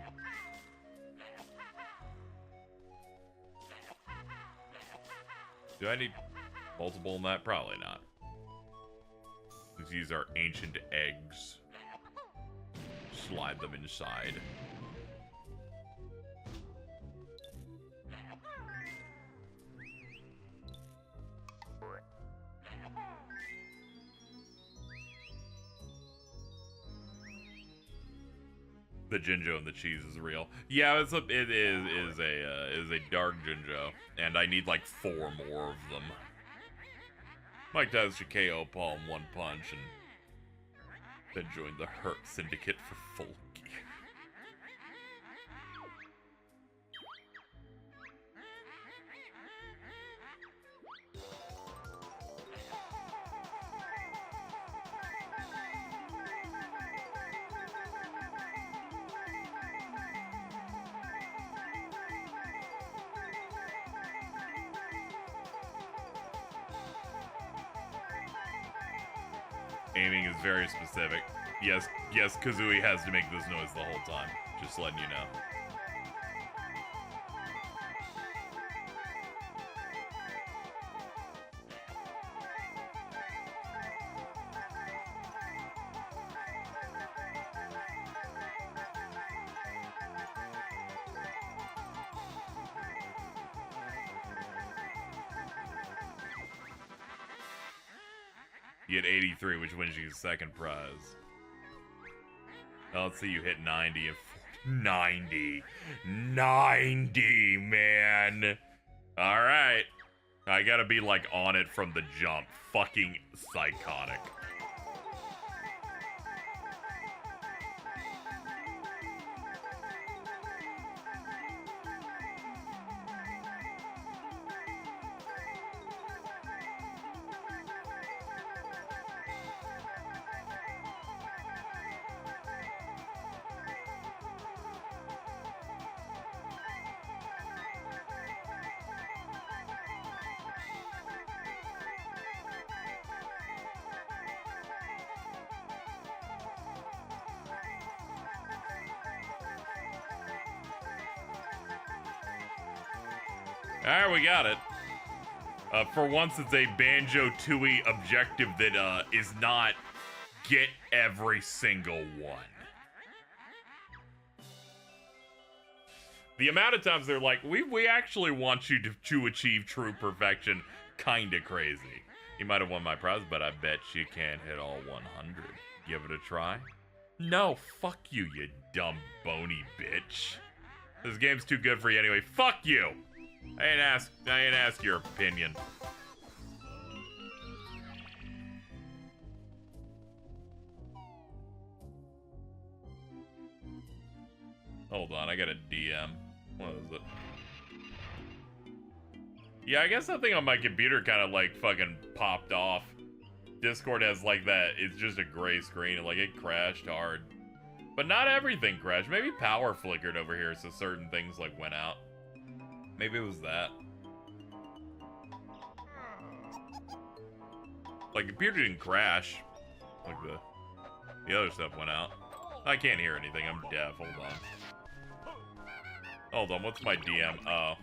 Do I need multiple in that? Probably not. These are ancient eggs. Slide them inside. The Jinjo and the cheese is real. Yeah, it is a dark Jinjo, and I need like 4 more of them. Mike Tyson should KO Paul in 1 punch, and then join the Hurt Syndicate for full gear. Aiming is very specific. Yes, Kazooie has to make this noise the whole time. Just letting you know. You hit 83, which wins you second prize. Oh, let's see, you hit 90 and 90, man. All right, I gotta be like on it from the jump. Fucking psychotic. Alright, we got it. For once, it's a Banjo-Tooie objective that is not get every single one. The amount of times they're like, we actually want you to achieve true perfection, kinda crazy. You might have won my prize, but I bet you can't hit all 100. Give it a try? No, fuck you, you dumb bony bitch. This game's too good for you anyway. Fuck you! I ain't ask your opinion. Hold on, I got a DM. What is it? Yeah, I guess something on my computer kind of like fucking popped off. Discord has like that, it's just a gray screen and like it crashed hard. But not everything crashed. Maybe power flickered over here so certain things like went out. Maybe it was that. Like computer didn't crash. Like the other stuff went out. I can't hear anything, I'm deaf, hold on. Hold on, what's my DM? Oh.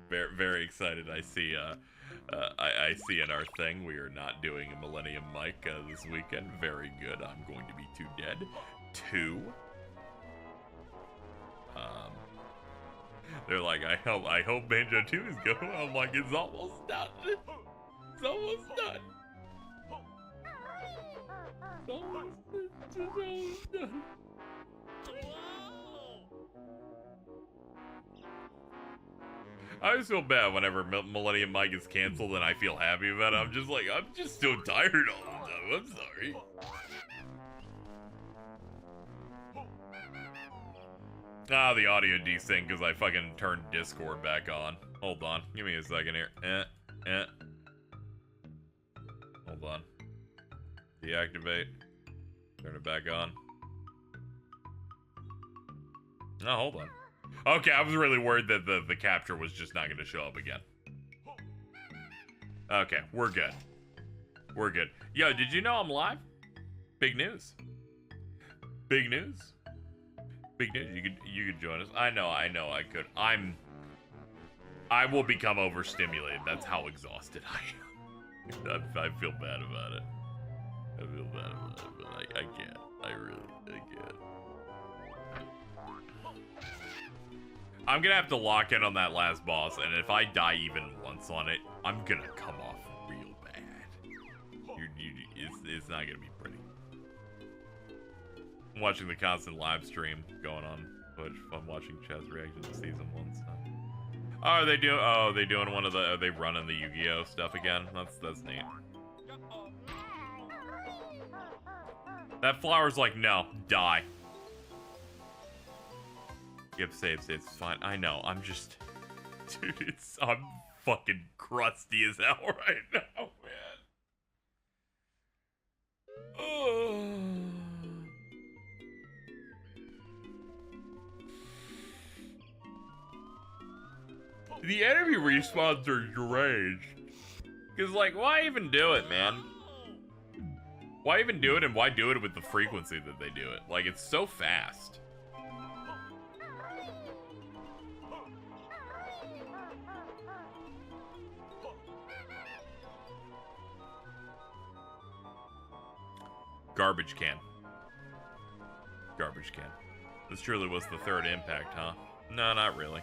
Very, very excited. I see, I see in our thing we are not doing a Millennium Mic this weekend. Very good. I'm going to be too dead. 2. They're like, I hope Banjo-Tooie is going. I'm like, it's almost done. It's almost done. It's almost done. I always feel bad whenever Millennium Mic is canceled and I feel happy about it. I'm just like, I'm just so tired all the time. I'm sorry. Ah, the audio desync because I fucking turned Discord back on. Hold on. Give me a second here. Hold on. Deactivate. Turn it back on. No, hold on. Okay, I was really worried that the capture was just not going to show up again. Okay, we're good. We're good. Yo, did you know I'm live? Big news. Big news. Big news. You could join us. I know I could. I will become overstimulated. That's how exhausted I am. I feel bad about it. I feel bad about it, but I can't. I can't. I'm gonna have to lock in on that last boss, and if I die even once on it, I'm gonna come off real bad. It's not gonna be pretty. I'm watching the constant live stream going on Twitch. I'm watching Chaz reaction to season 1 stuff. Oh, are they doing? Oh, they doing one of the? Are they running the Yu-Gi-Oh stuff again? That's neat. That flower's like, no, die. Yep, save, it's fine. I know, I'm just... Dude, I'm fucking crusty as hell right now, man. Oh. The enemy respawns are deranged. Because, like, why even do it, man? Why even do it, and why do it with the frequency that they do it? Like, it's so fast. Garbage can. Garbage can. This truly was the third impact, huh? No, not really.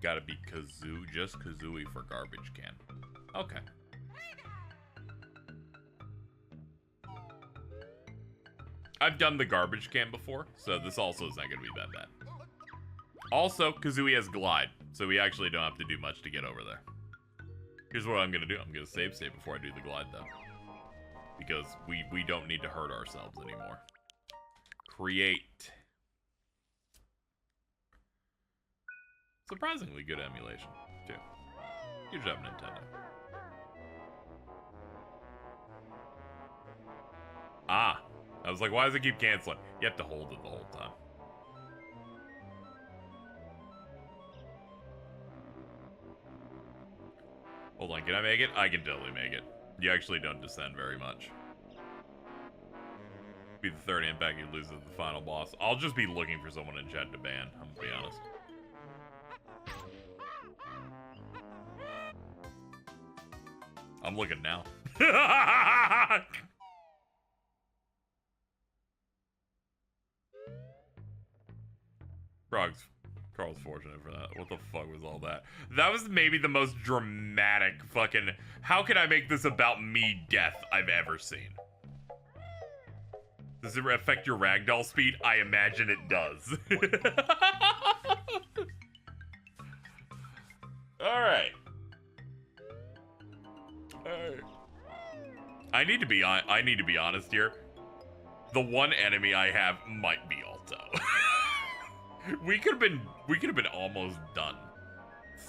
Gotta be just Kazooie for garbage can. Okay. I've done the garbage can before, so this also is not gonna be that bad. Also, Kazooie has glide, so we actually don't have to do much to get over there. Here's what I'm gonna do. I'm gonna save before I do the glide, though. Because we don't need to hurt ourselves anymore. Create. Surprisingly good emulation, too. Good job, Nintendo. Ah. I was like, why does it keep canceling? You have to hold it the whole time. Hold on, can I make it? I can totally make it. You actually don't descend very much. Be the third impact, you lose to the final boss. I'll just be looking for someone in chat to ban, I'm gonna be honest. I'm looking now. Carl's fortunate for that. What the fuck was all that? That was maybe the most dramatic fucking how can I make this about me death I've ever seen. Does it affect your ragdoll speed? I imagine it does. Alright. I need to be honest here. The one enemy I have might be Alto. We could have been almost done.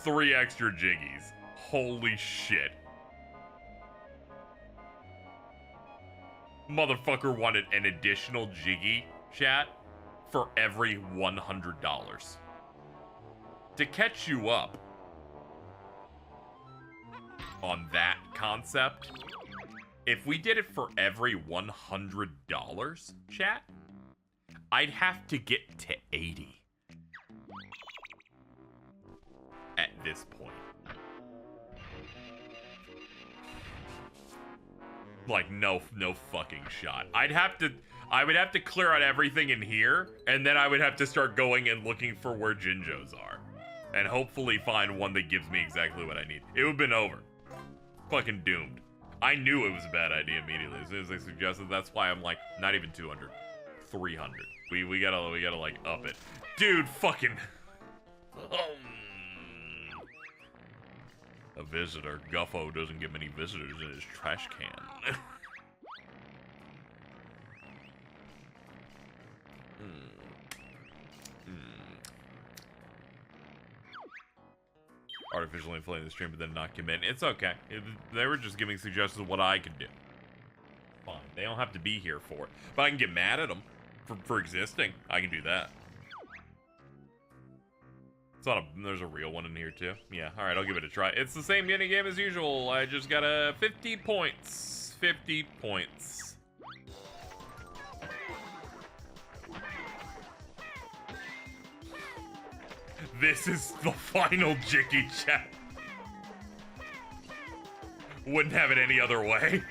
3 extra jiggies. Holy shit. Motherfucker wanted an additional jiggy, chat, for every $100. To catch you up on that concept, if we did it for every $100, chat, I'd have to get to 80. At this point. Like, no fucking shot. I would have to clear out everything in here, and then I would have to start going and looking for where Jinjos are. And hopefully find one that gives me exactly what I need. It would have been over. Fucking doomed. I knew it was a bad idea immediately. As soon as they suggested, that's why I'm like, not even 200. 300. We gotta like up it. Dude, fucking... A visitor. Guffo doesn't get many visitors in his trash can. Artificially inflating the stream but then not commit. It's okay. They were just giving suggestions of what I could do. Fine. They don't have to be here for it. But I can get mad at them for existing. I can do that. There's a real one in here too. Yeah, alright, I'll give it a try. It's the same mini game as usual. I just got a 50 points. 50 points. This is the final Jiggy chat. Wouldn't have it any other way.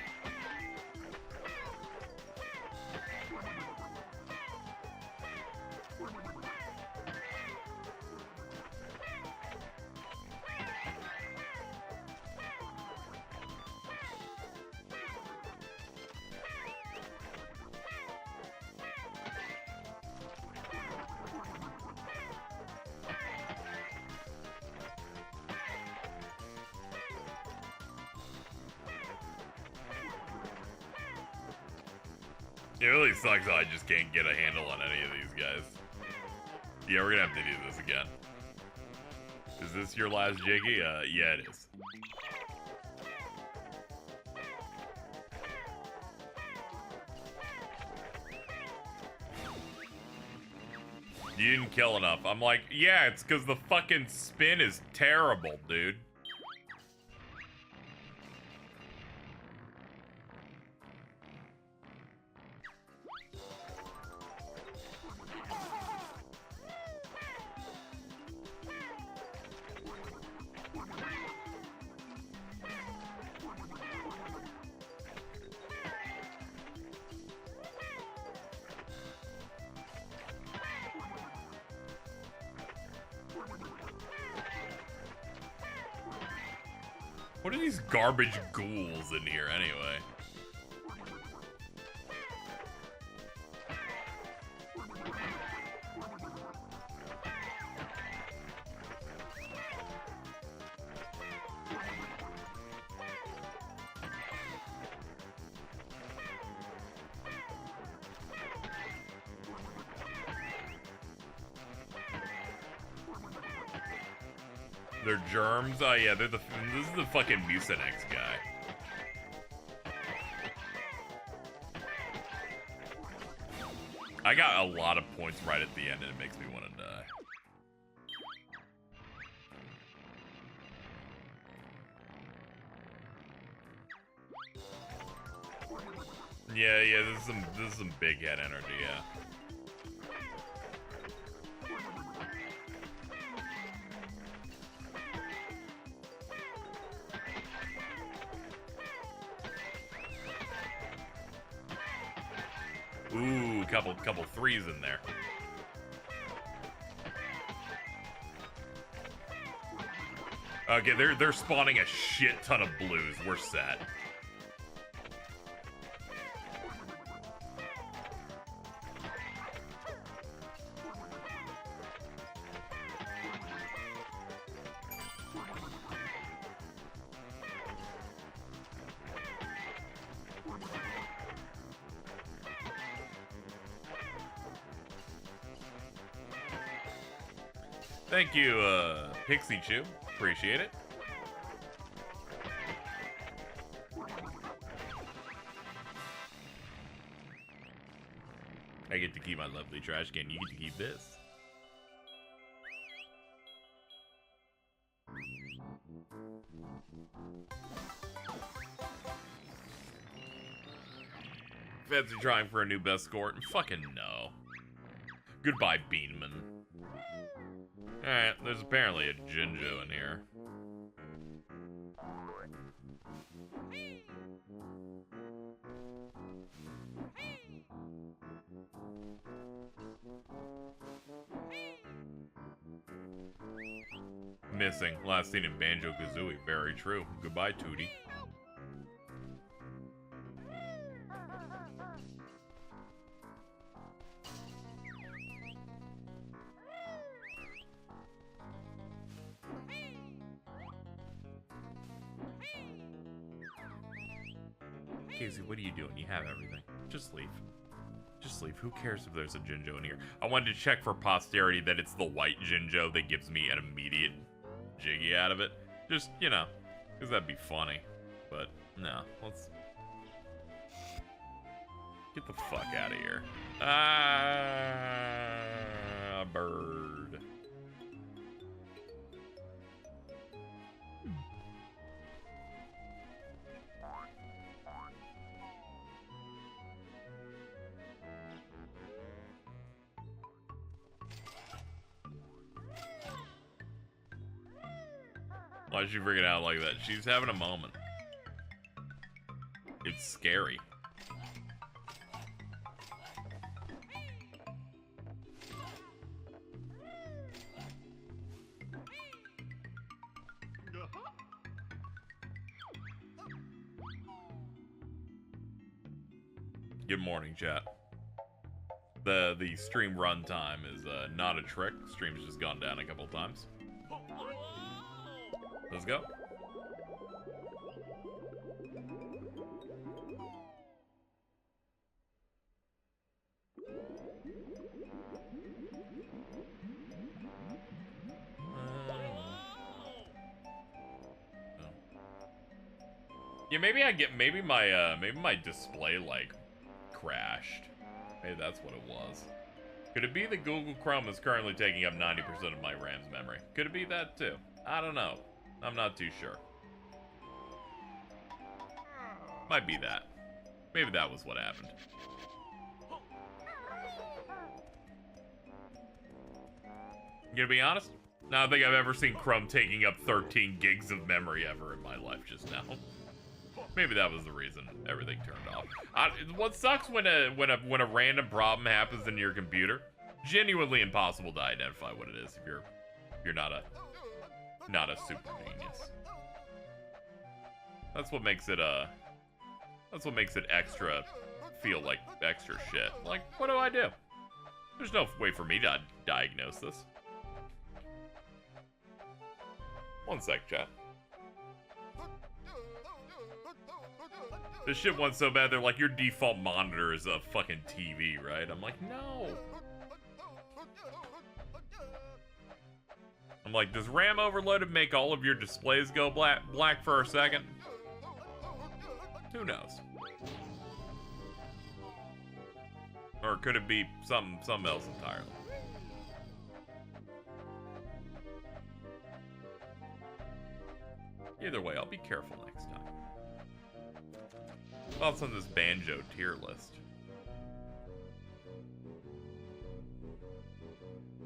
It really sucks that I just can't get a handle on any of these guys. Yeah, we're gonna have to do this again. Is this your last Jiggy? Yeah, it is. You didn't kill enough. I'm like, yeah, it's because the fucking spin is terrible, dude. What are these garbage ghouls in here anyway? They're germs? Oh yeah, this is the fucking Mucinex guy. I got a lot of points right at the end and it makes me want to die. Yeah, this is some big head energy, yeah. Ooh, couple threes in there. Okay, they're spawning a shit ton of blues. We're set. Thank you, Pixie Chew. Appreciate it. I get to keep my lovely trash can. You get to keep this. Fancy trying for a new best score? Fucking no. Goodbye, Beanman. Alright, there's apparently a Jinjo in here. Missing. Last seen in Banjo-Kazooie. Very true. Goodbye, Tootie. Casey, what are you doing? You have everything. Just leave. Just leave. Who cares if there's a Jinjo in here? I wanted to check for posterity that it's the white Jinjo that gives me an immediate jiggy out of it. Just, you know, because that'd be funny. But, no. Let's get the fuck out of here. Bird. Why is she freaking out like that? She's having a moment. It's scary. Good morning, chat. The stream runtime is not a trick. Stream's just gone down a couple times. Let's go. Yeah, maybe my display like crashed. Maybe that's what it was. Could it be that Google Chrome is currently taking up 90% of my RAM's memory? Could it be that too? I don't know. I'm not too sure. Might be that. Maybe that was what happened. Gonna be honest? I don't think I've ever seen Chrome taking up 13 gigs of memory ever in my life just now. Maybe that was the reason everything turned off. What sucks when a random problem happens in your computer? Genuinely impossible to identify what it is if you're not a super genius. That's what makes it extra feel like extra shit. Like, what do I do? There's no way for me to diagnose this. One sec, chat. This shit went so bad, they're like, your default monitor is a fucking TV, right? I'm like, no. I'm like, does RAM overloaded make all of your displays go black for a second? Who knows? Or could it be something else entirely? Either way, I'll be careful next time. Thoughts on this Banjo tier list?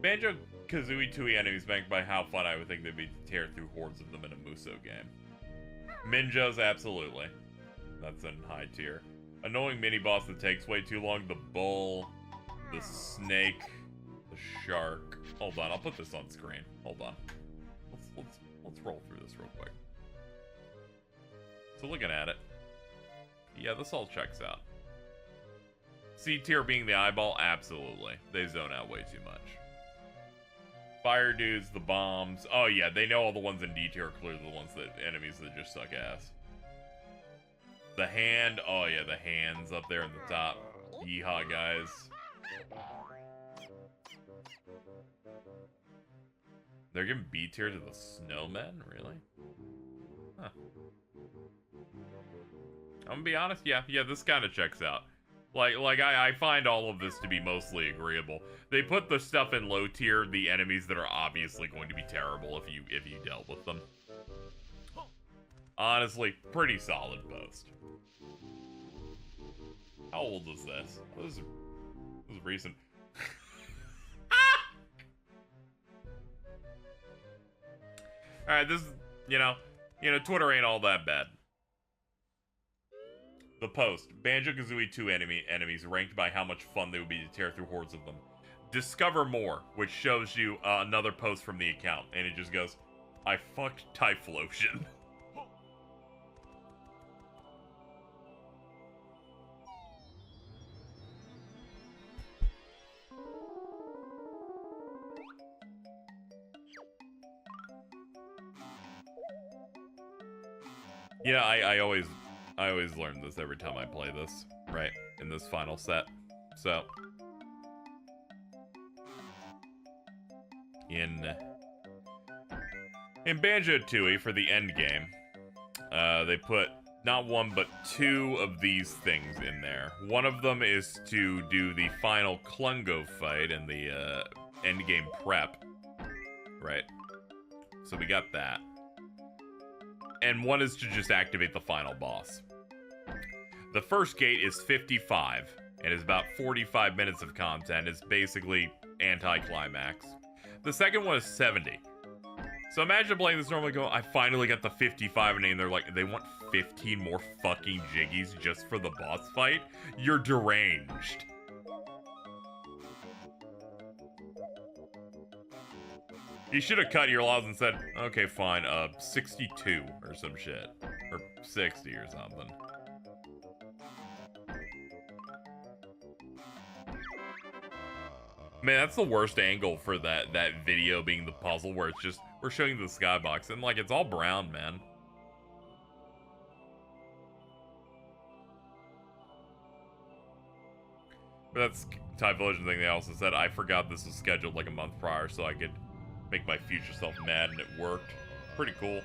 Banjo-Kazooie Tooie enemies banked by how fun I would think they'd be to tear through hordes of them in a Muso game. Minjos, absolutely. That's in high tier. Annoying mini-boss that takes way too long. The bull, the snake, the shark. Hold on, I'll put this on screen. Hold on. Let's roll through this real quick. So looking at it, yeah, this all checks out. C tier being the eyeball, absolutely. They zone out way too much. Fire dudes, the bombs. Oh yeah, they know all the ones in D tier are clearly the ones that enemies that just suck ass. The hand, oh yeah, the hands up there in the top. Yeehaw, guys. They're giving B tier to the snowmen, really? Huh. I'm gonna be honest, yeah, this kind of checks out. I find all of this to be mostly agreeable. They put the stuff in low tier, the enemies that are obviously going to be terrible if you dealt with them. Honestly, pretty solid post. How old is this? This is recent. Alright, this is, you know, Twitter ain't all that bad. The post. Banjo-Kazooie 2 enemies ranked by how much fun they would be to tear through hordes of them. Discover more, which shows you another post from the account. And it just goes, I fucked Typhlosion. Yeah, I always learn this every time I play this, right? In this final set. So in Banjo-Tooie for the end game, they put not one but two of these things in there. One of them is to do the final Klungo fight and the end game prep, right? So we got that. And one is to just activate the final boss. The first gate is 55, and is about 45 minutes of content. It's basically anti-climax. The second one is 70. So imagine playing this normally going, I finally got the 55 name. They're like, they want 15 more fucking jiggies just for the boss fight? You're deranged. You should have cut your laws and said, okay, fine, 62 or some shit. Or 60 or something. Man, that's the worst angle for that video being the puzzle where it's just, we're showing the skybox and like, it's all brown, man. But that's Typhlosion thing they also said, I forgot this was scheduled like a month prior so I could make my future self mad, and it worked. Pretty cool.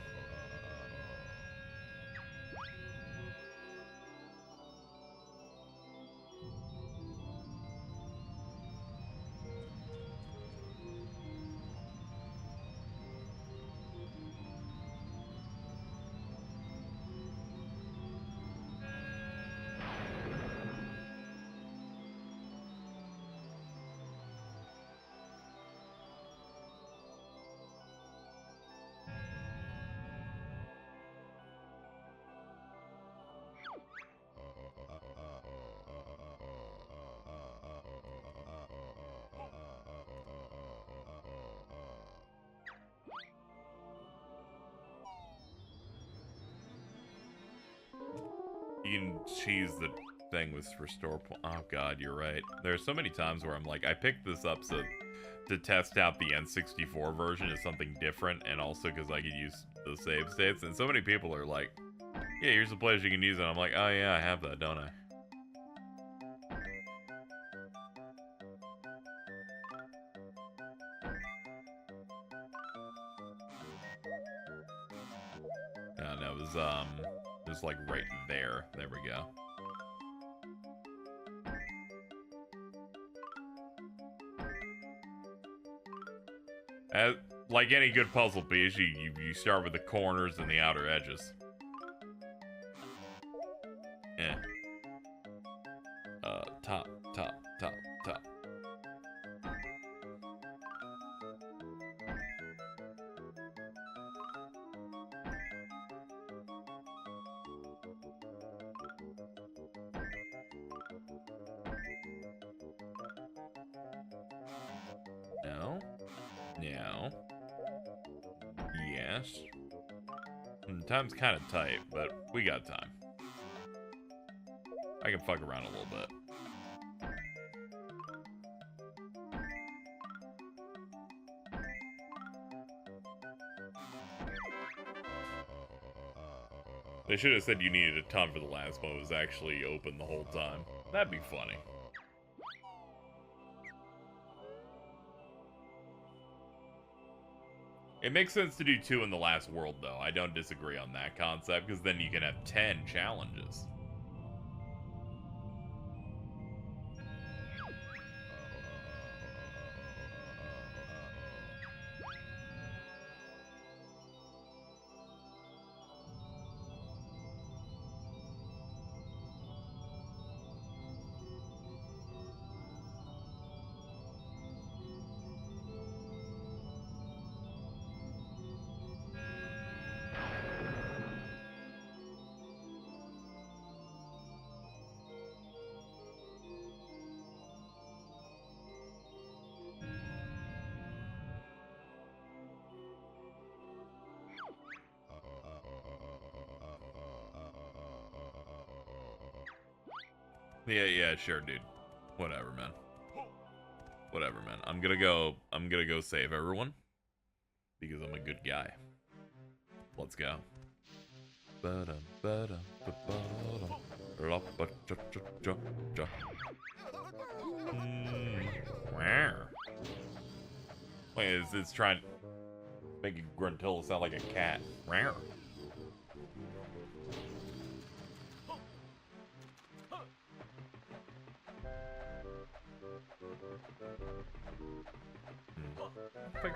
You can cheese the thing with restore point. Oh god, you're right. There's so many times where I'm like, I picked this up so to test out the N64 version as something different, and also because I could use the save states. And so many people are like, yeah, here's the place you can use it. I'm like, oh yeah, I have that, don't I? No, it was like right there. There we go. Like any good puzzle piece, you start with the corners and the outer edges. Yeah. Top, top, top, top. No. No. Yes. Time's kind of tight, but we got time. I can fuck around a little bit. They should have said you needed a ton for the last one. It was actually open the whole time. That'd be funny. It makes sense to do 2 in the last world, though. I don't disagree on that concept, because then you can have 10 challenges. Yeah, sure, dude. Whatever, man. Whatever, man. I'm gonna go save everyone. Because I'm a good guy. Let's go. Wait, it's trying to make a Gruntilla sound like a cat.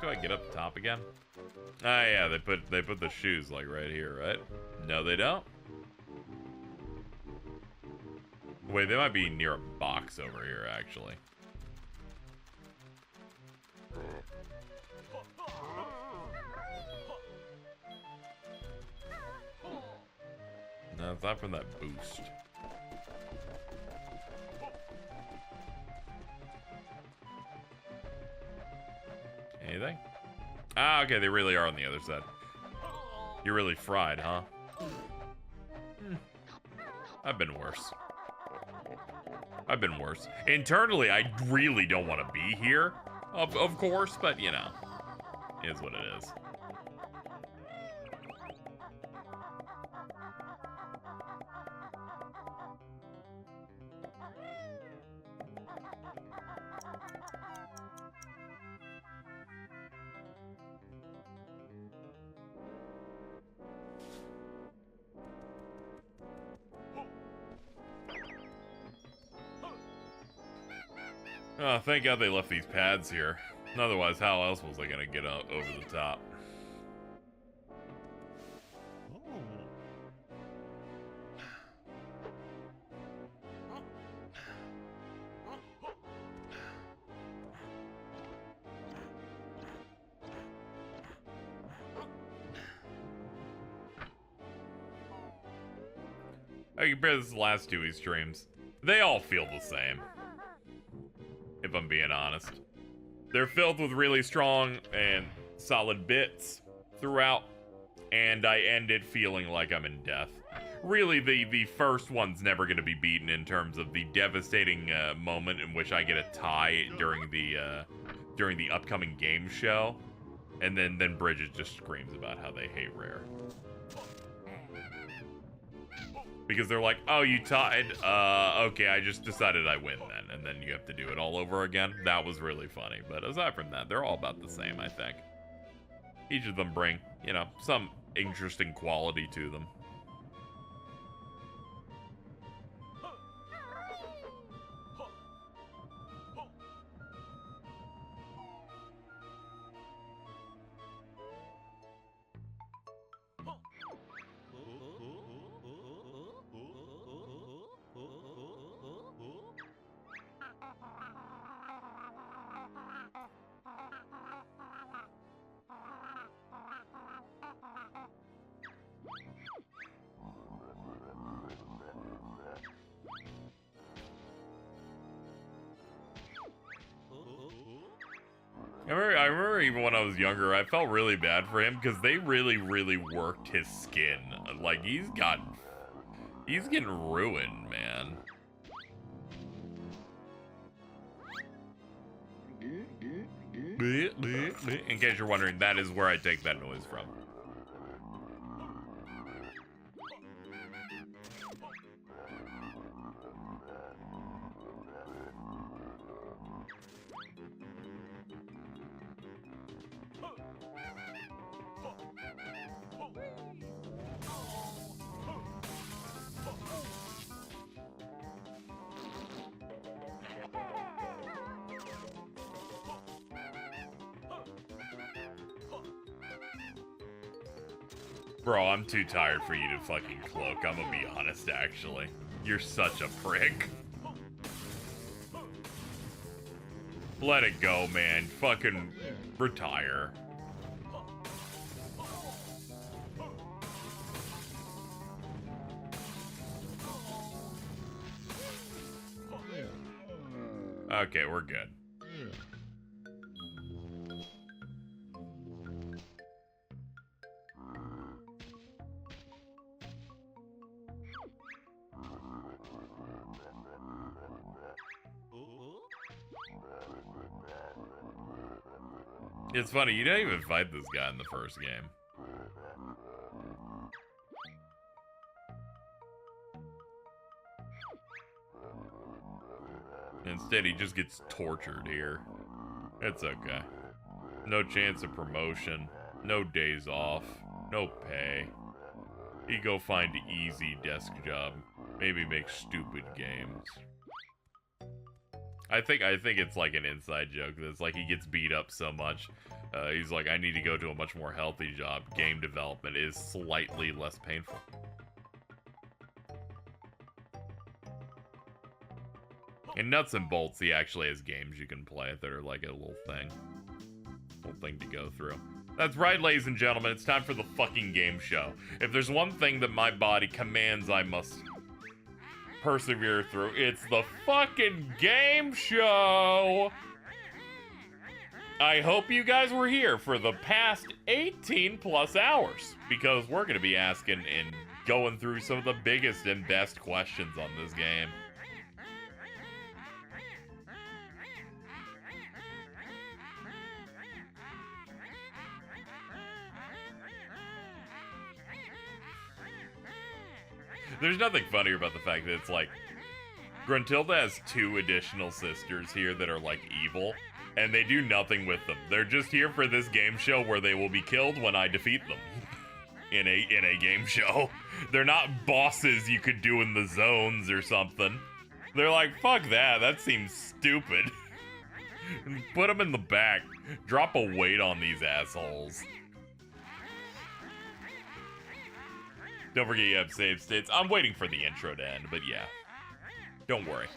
Do I get up top again? Ah, yeah, they put the shoes like right here, right? No, they don't. Wait, they might be near a box over here, actually. No, it's not from that boost. Anything? Ah, okay, they really are on the other side. You're really fried, huh? I've been worse. I've been worse. Internally, I really don't want to be here, of course, but you know, it is what it is. Oh, thank God they left these pads here. Otherwise, how else was I gonna get over the top? I compare this to the last two streams. They all feel the same. If I'm being honest. They're filled with really strong and solid bits throughout, and I ended feeling like I'm in death. Really, the first one's never going to be beaten in terms of the devastating moment in which I get a tie during the upcoming game show, and then Bridget just screams about how they hate Rare. Because they're like, oh, you tied? Okay, I just decided I win then. And then you have to do it all over again. That was really funny. But aside from that, they're all about the same, I think. Each of them bring you know, some interesting quality to them. I remember even when I was younger, I felt really bad for him because they really, really worked his skin. Like, he's getting ruined, man. In case you're wondering, that is where I take that noise from. Bro, I'm too tired for you to fucking cloak. I'm gonna be honest, actually. You're such a prick. Let it go, man. Fucking retire. Okay, we're good. It's funny, you didn't even fight this guy in the first game. Instead, he just gets tortured here. It's okay. No chance of promotion, no days off, no pay. He go find an easy desk job, maybe make stupid games. I think it's like an inside joke. That's like he gets beat up so much. He's like, I need to go to a much more healthy job. Game development is slightly less painful. In Nuts and Bolts, he actually has games you can play that are like a little thing to go through. That's right, ladies and gentlemen. It's time for the fucking game show. If there's one thing that my body commands I must persevere through, it's the fucking game show. I hope you guys were here for the past 18 plus hours, because we're going to be asking and going through some of the biggest and best questions on this game. There's nothing funnier about the fact that it's like, Gruntilda has 2 additional sisters here that are like evil, and they do nothing with them. They're just here for this game show where they will be killed when I defeat them. in a game show. They're not bosses you could do in the zones or something. They're like, fuck that seems stupid. Put them in the back. Drop a weight on these assholes. Don't forget you have save states. I'm waiting for the intro to end, but yeah. Don't worry.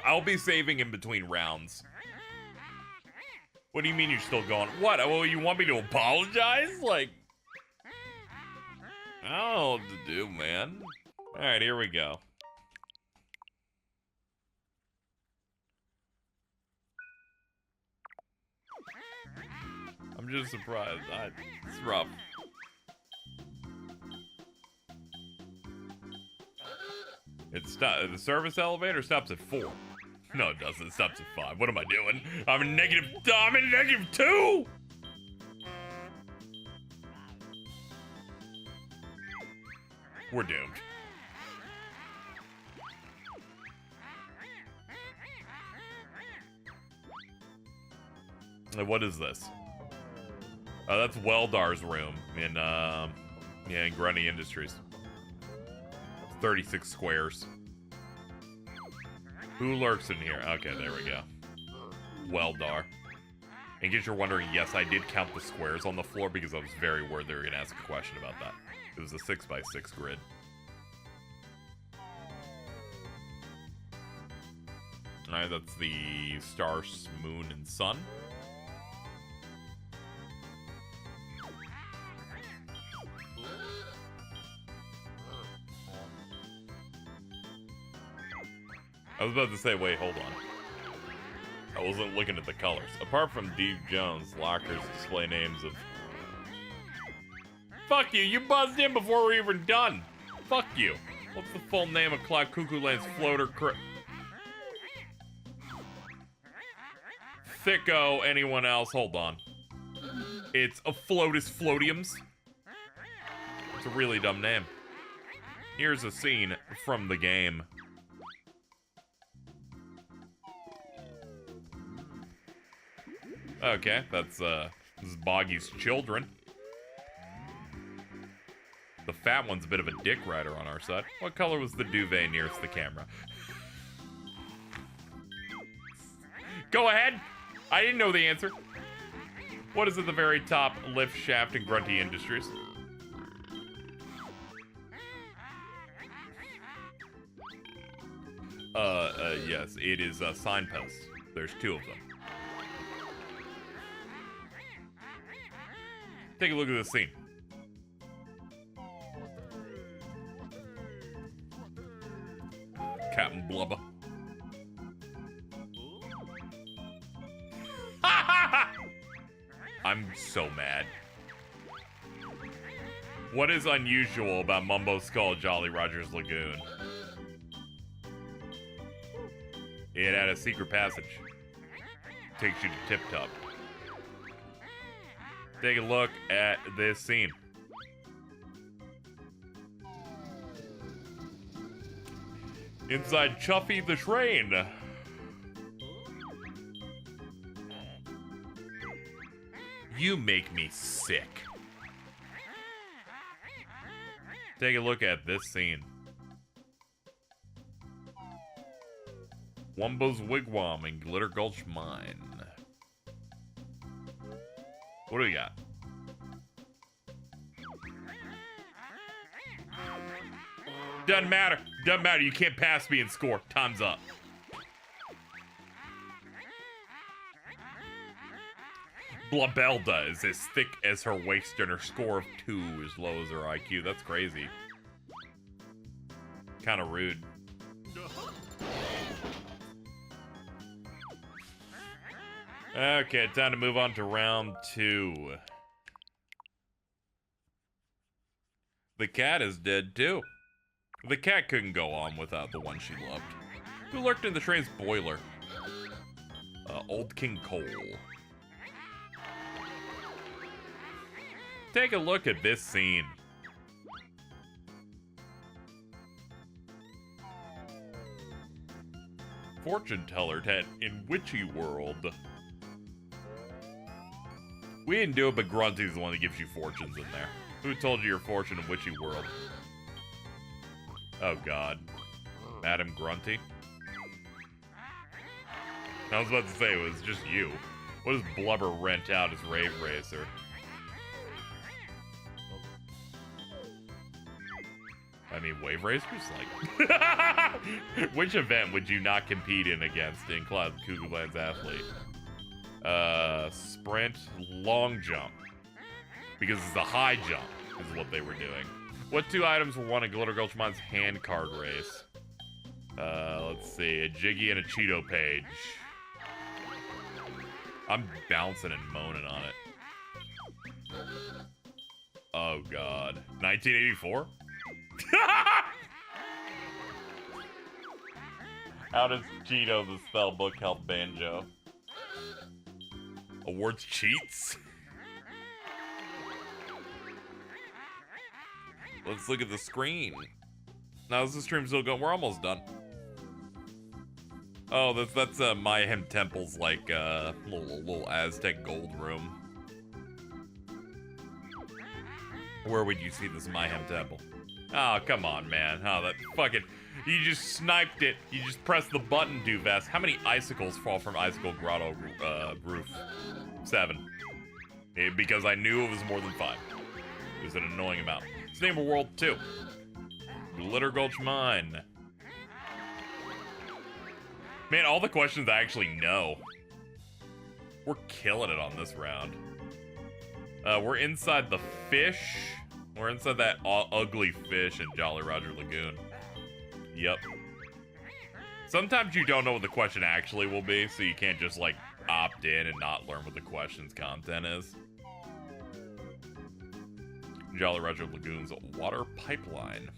I'll be saving in between rounds. What do you mean you're still going? What? Oh, you want me to apologize? Like, I don't know what to do, man. Alright, here we go. I'm just surprised. It's rough. The service elevator stops at 4. No, it doesn't. It stops at 5. What am I doing? I'm in negative 2! We're doomed. What is this? That's Weldar's room in, in Grunty Industries. 36 squares. Who lurks in here? Okay, there we go. Weldar. In case you're wondering, yes, I did count the squares on the floor because I was very worried they were going to ask a question about that. It was a 6x6 grid. Alright, that's the stars, moon, and sun. I was about to say, wait, hold on. I wasn't looking at the colors. Apart from Dave Jones, lockers display names of... Fuck you, you buzzed in before we're even done. Fuck you. What's the full name of Cloud Cuckoo Land's floater Thicko, anyone else? Hold on. It's a Floatus Floatiums. It's a really dumb name. Here's a scene from the game. Okay, that's, this is Boggy's children. The fat one's a bit of a dick rider on our side. What color was the duvet nearest the camera? Go ahead! I didn't know the answer. What is at the very top lift shaft in Grunty Industries? Yes, it is signposts. There's 2 of them. Take a look at this scene. Captain Blubber. I'm so mad. What is unusual about Mumbo Skull Jolly Roger's Lagoon? It had a secret passage. Takes you to Tip Top. Take a look at this scene. Inside Chuffy the Train. You make me sick. Take a look at this scene. Wumbo's Wigwam in Glitter Gulch Mine. What do we got? Doesn't matter. Doesn't matter. You can't pass me and score. Time's up. Blabelda is as thick as her waist and her score of 2 as low as her IQ. That's crazy. Kind of rude. Okay, time to move on to round 2. The cat is dead too. The cat couldn't go on without the one she loved. Who lurked in the train's boiler? Old King Cole. Take a look at this scene. Fortune teller tent in Witchy World. We didn't do it, but Grunty's the one that gives you fortunes in there. Who told you your fortune in Witchy World? Oh god. Madam Grunty? I was about to say, it was just you. What does Blubber rent out as Rave Racer? I mean, Wave Racers? Like... Which event would you not compete in against in Cloud Cuckoo Land's Athlete? Sprint, long jump. Because it's a high jump, is what they were doing. What 2 items were won in Glitter Gulch Mine's hand card race? Let's see, a Jiggy and a Cheeto page. I'm bouncing and moaning on it. Oh god. 1984? How does Cheeto the spellbook help Banjo? Awards cheats? Let's look at the screen. Now is the stream still going? We're almost done. Oh, that's Mayhem Temple's like little Aztec gold room. Where would you see this Mayhem Temple? Oh, come on, man. Oh, that fucking... You just sniped it. You just pressed the button, Duvest. How many icicles fall from Icicle Grotto roof? 7. Because I knew it was more than 5. It was an annoying amount. Let's name a world 2. Glitter Gulch Mine. Man, all the questions I actually know. We're killing it on this round. We're inside the fish. We're inside that ugly fish in Jolly Roger Lagoon. Yep. Sometimes you don't know what the question actually will be, so you can't just, like, opt in and not learn what the question's content is. Jolly Roger Lagoon's water pipeline.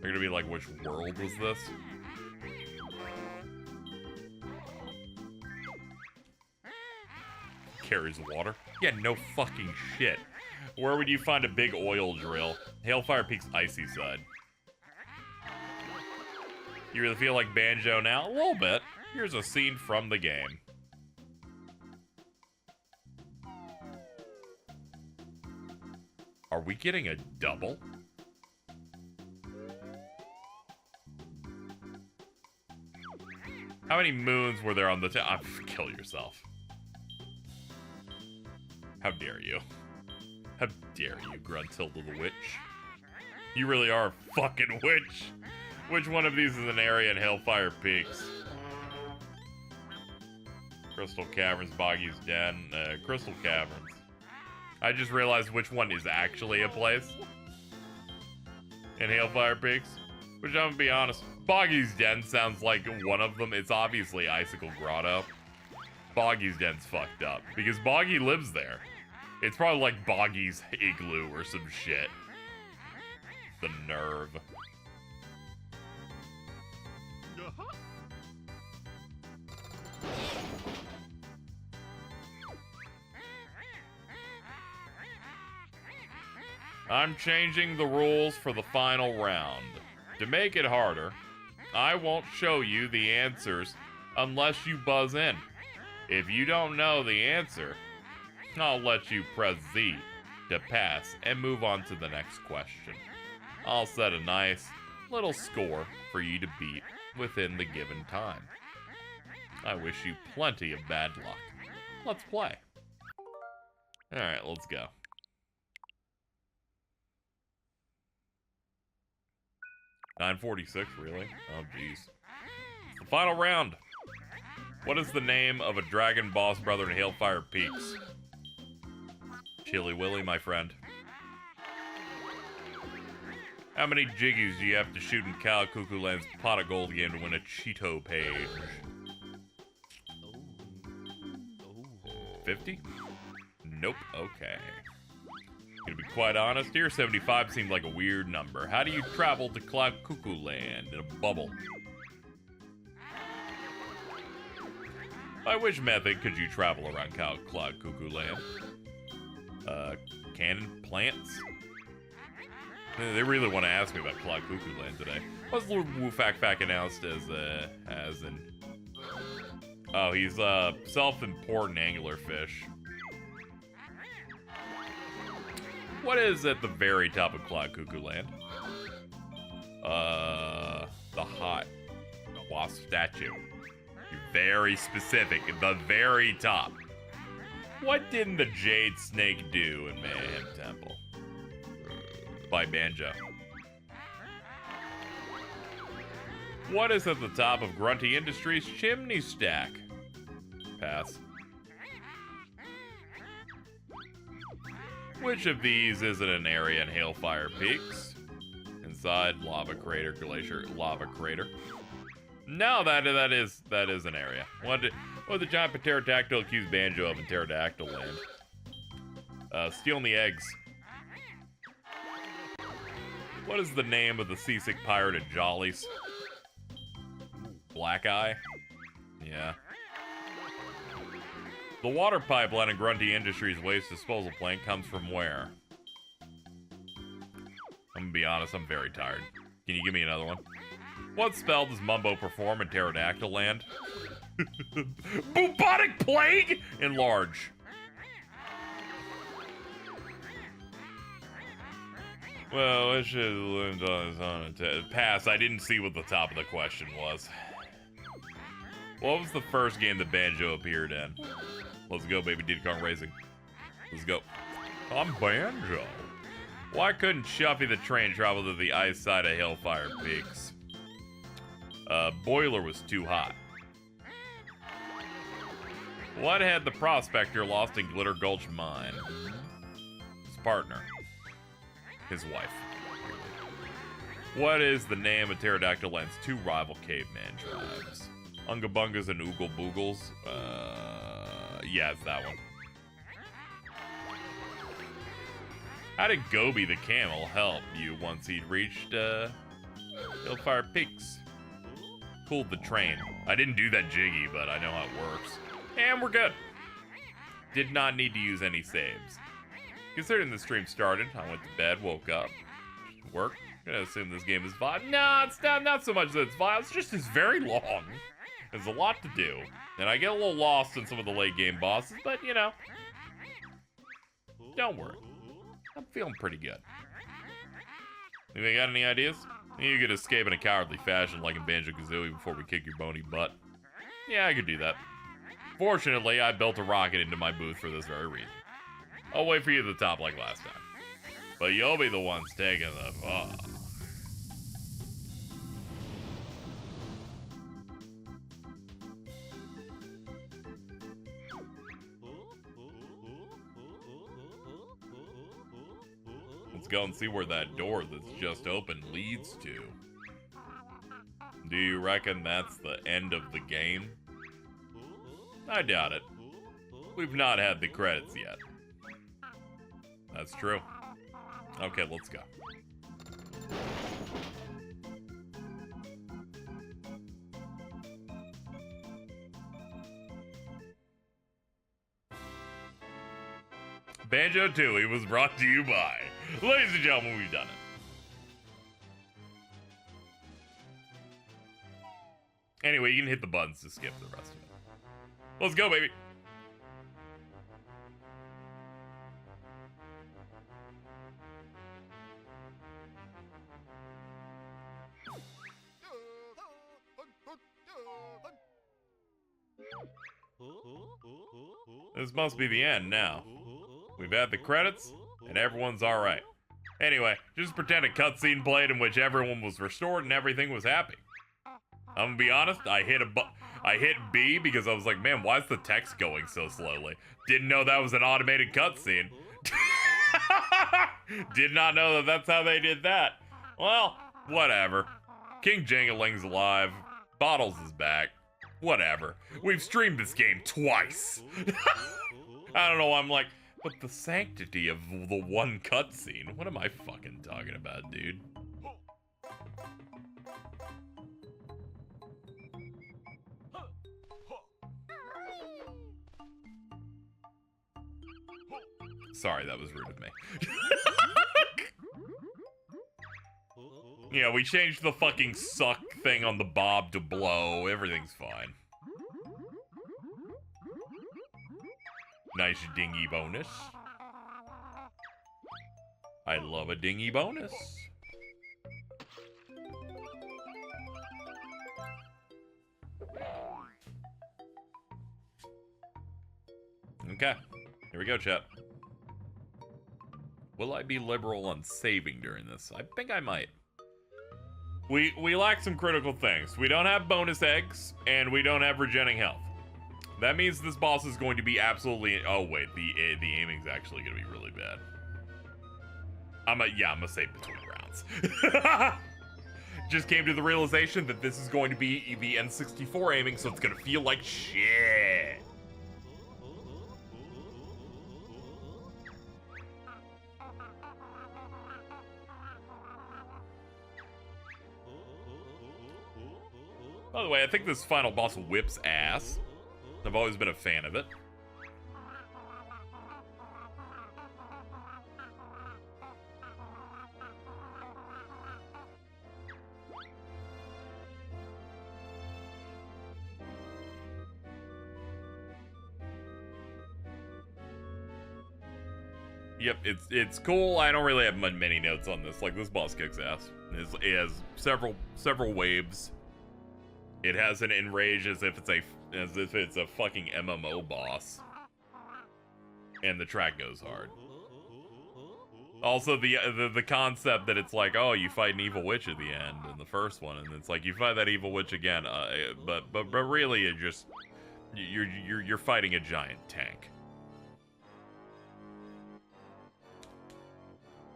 They're gonna be like, which world was this? Carries water? Yeah, no fucking shit. Where would you find a big oil drill? Hailfire Peak's icy side. You really feel like Banjo now? A little bit. Here's a scene from the game. Are we getting a double? How many moons were there on the kill yourself. How dare you? How dare you, Gruntilda the Witch? You really are a fucking witch. Which one of these is an area in Hailfire Peaks? Crystal Caverns, Boggy's Den, Crystal Caverns. I just realized which one is actually a place in Hailfire Peaks. Which, I'm gonna be honest, Boggy's Den sounds like one of them. It's obviously Icicle Grotto. Boggy's Den's fucked up, because Boggy lives there. It's probably like Boggy's Igloo or some shit. The nerve. I'm changing the rules for the final round. To make it harder, I won't show you the answers unless you buzz in. If you don't know the answer, I'll let you press Z to pass and move on to the next question. I'll set a nice little score for you to beat within the given time. I wish you plenty of bad luck. Let's play. Alright, let's go. $9.46, really? Oh, jeez. The final round. What is the name of a dragon boss brother in Hailfire Peaks? Chilly Willy, my friend. How many jiggies do you have to shoot in Cal Cuckoo Land's pot of gold game to win a Cheeto page? 50? Nope. Okay. Gonna be quite honest here, 75 seemed like a weird number. How do you travel to Cloud Cuckoo Land in a bubble? By which method could you travel around Cloud Cuckoo Land? Cannon plants? They really want to ask me about Cloud Cuckoo Land today. What's Lord Wufak announced as in... Oh, he's a self-important anglerfish. What is at the very top of Cloud Cuckoo Land? The hot wasp statue. You're very specific. At the very top. What didn't the Jade Snake do in Mayhem Temple? By Banjo. What is at the top of Grunty Industries' chimney stack? Pass. Which of these isn't an area in Hailfire Peaks? Inside Lava Crater, Glacier, Lava Crater. No, that is an area. What did the giant pterodactyl accuse Banjo of in Pterodactyl Land? Stealing the eggs. What is the name of the seasick pirate at Jolly's? Black Eye? Yeah. The water pipeline in Grunty Industries waste disposal plant comes from where? I'm gonna be honest, I'm very tired. Can you give me another one? What spell does Mumbo perform in Pterodactyl Land? Bubonic Plague? Enlarge. Well, I should have learned on his own. Pass. I didn't see what the top of the question was. What was the first game that Banjo appeared in? Let's go, baby. Diddy Kong Racing. Let's go. I'm Banjo. Why couldn't Shuffy the train travel to the ice side of Hellfire Peaks? Boiler was too hot. What had the prospector lost in Glitter Gulch Mine? His partner. His wife. What is the name of Pterodactyl Land's two rival caveman tribes? Unga Bungas and Oogle Boogles? Yeah, it's that one. How did Gobi the camel help you once he'd reached, Hellfire Peaks? Pulled the train. I didn't do that jiggy, but I know how it works. And we're good. Did not need to use any saves. Considering the stream started, I went to bed, woke up, work. I assume this game is violent. No, it's not so much that it's violent, it's just it's very long. There's a lot to do. And I get a little lost in some of the late game bosses, but you know. Don't worry. I'm feeling pretty good. Anybody got any ideas? You could escape in a cowardly fashion like in Banjo-Kazooie before we kick your bony butt. Yeah, I could do that. Fortunately, I built a rocket into my booth for this very reason. I'll wait for you at the top like last time. But you'll be the ones taking the fall. Let's go and see where that door that's just opened leads to. Do you reckon that's the end of the game? I doubt it. We've not had the credits yet. That's true. Okay, let's go. Banjo-Tooie was brought to you by... Ladies and gentlemen, we've done it. Anyway, you can hit the buttons to skip the rest of it. Let's go, baby. This must be the end now. We've had the credits, and everyone's alright. Anyway, just pretend a cutscene played in which everyone was restored and everything was happy. I'm gonna be honest, I hit B because I was like, man, why is the text going so slowly? Didn't know that was an automated cutscene. Did not know that that's how they did that. Well, whatever. King Jingling's alive. Bottles is back. Whatever. We've streamed this game twice. I don't know, I'm like, but the sanctity of the one cutscene. What am I fucking talking about, dude? Sorry, that was rude of me. Yeah, we changed the fucking suck thing on the bob to blow. Everything's fine. Nice dingy bonus. I love a dingy bonus. Okay, here we go, chat. Will I be liberal on saving during this? I think I might. We lack some critical things. We don't have bonus eggs, and we don't have regenerating health. That means this boss is going to be absolutely... Oh, wait. The aiming's actually going to be really bad. I'm gonna save between rounds. Just came to the realization that this is going to be the N64 aiming, so it's going to feel like shit. By the way, I think this final boss whips ass. I've always been a fan of it. Yep, it's cool. I don't really have many notes on this. Like, this boss kicks ass. It has several waves. It has an enrage as if it's a fucking MMO boss. And the track goes hard. Also, the concept that it's like, oh, you fight an evil witch at the end in the first one, and it's like you fight that evil witch again. But really, you're fighting a giant tank.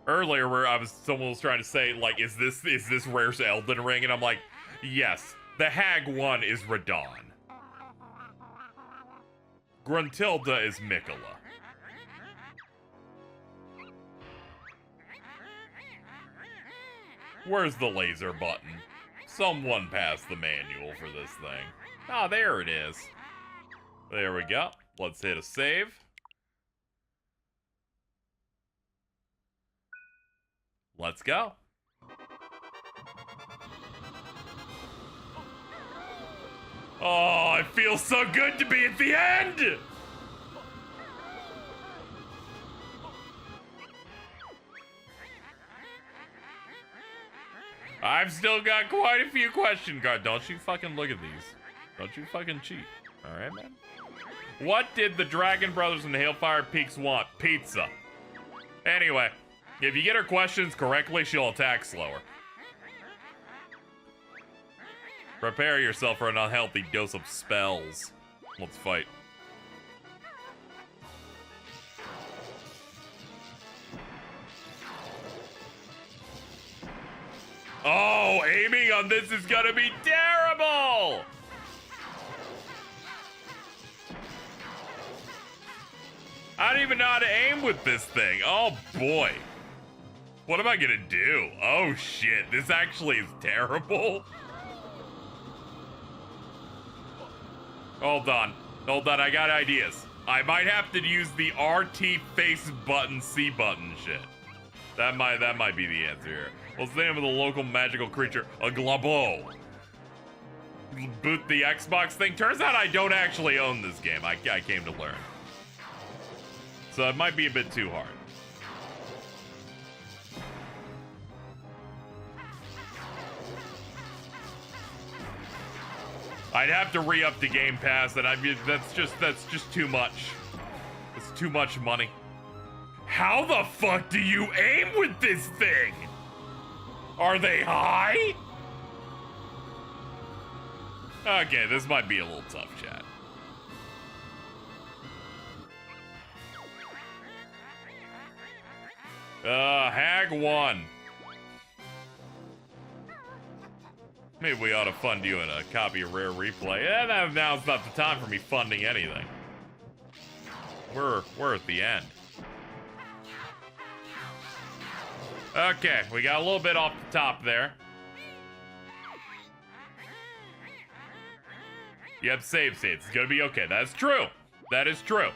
Earlier, where someone was trying to say, like, is this Rare's Elden Ring? And I'm like, yes, the Hag 1 is Radon. Gruntilda is Mikola. Where's the laser button? Someone passed the manual for this thing. Ah, there it is. There we go. Let's hit a save. Let's go. Oh, it feels so good to be at the end! I've still got quite a few questions, God. Don't you fucking look at these. Don't you fucking cheat. Alright, man? What did the Dragon Brothers and the Hailfire Peaks want? Pizza. Anyway, if you get her questions correctly, she'll attack slower. Prepare yourself for an unhealthy dose of spells. Let's fight. Oh, aiming on this is gonna be terrible! I don't even know how to aim with this thing. Oh boy. What am I gonna do? Oh shit, this actually is terrible. Hold on, I got ideas. I might have to use the RT face button, C button shit. That might be the answer here. What's the name of the local magical creature? A Glabo. Boot the Xbox thing? Turns out I don't actually own this game. I came to learn. So it might be a bit too hard. I'd have to re-up the Game Pass, and that's just too much. It's too much money. How the fuck do you aim with this thing? Are they high? Okay, this might be a little tough, chat. Hag 1. Maybe we ought to fund you in a copy of Rare Replay. Now's not the time for me funding anything. We're at the end. Okay, we got a little bit off the top there. Yep, save states. It's gonna be okay. That's true. That is true.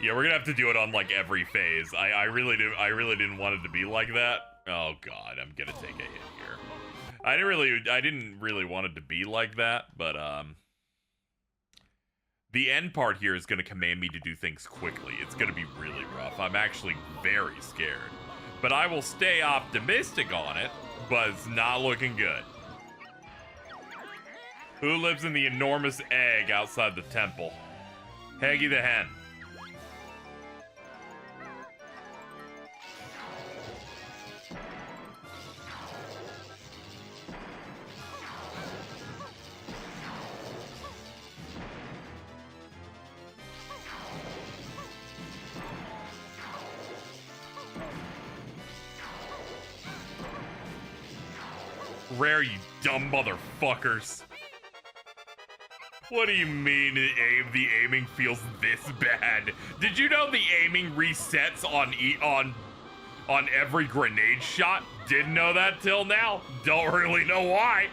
Yeah, we're gonna have to do it on like every phase. I really didn't want it to be like that. Oh god, I'm gonna take a hit here. I didn't really want it to be like that, but the end part here is gonna command me to do things quickly. It's gonna be really rough. I'm actually very scared. But I will stay optimistic on it, but it's not looking good. Who lives in the enormous egg outside the temple? Haggy the hen. Rare, you dumb motherfuckers. What do you mean the aiming feels this bad? Did you know the aiming resets on every grenade shot? Didn't know that till now. Don't really know why.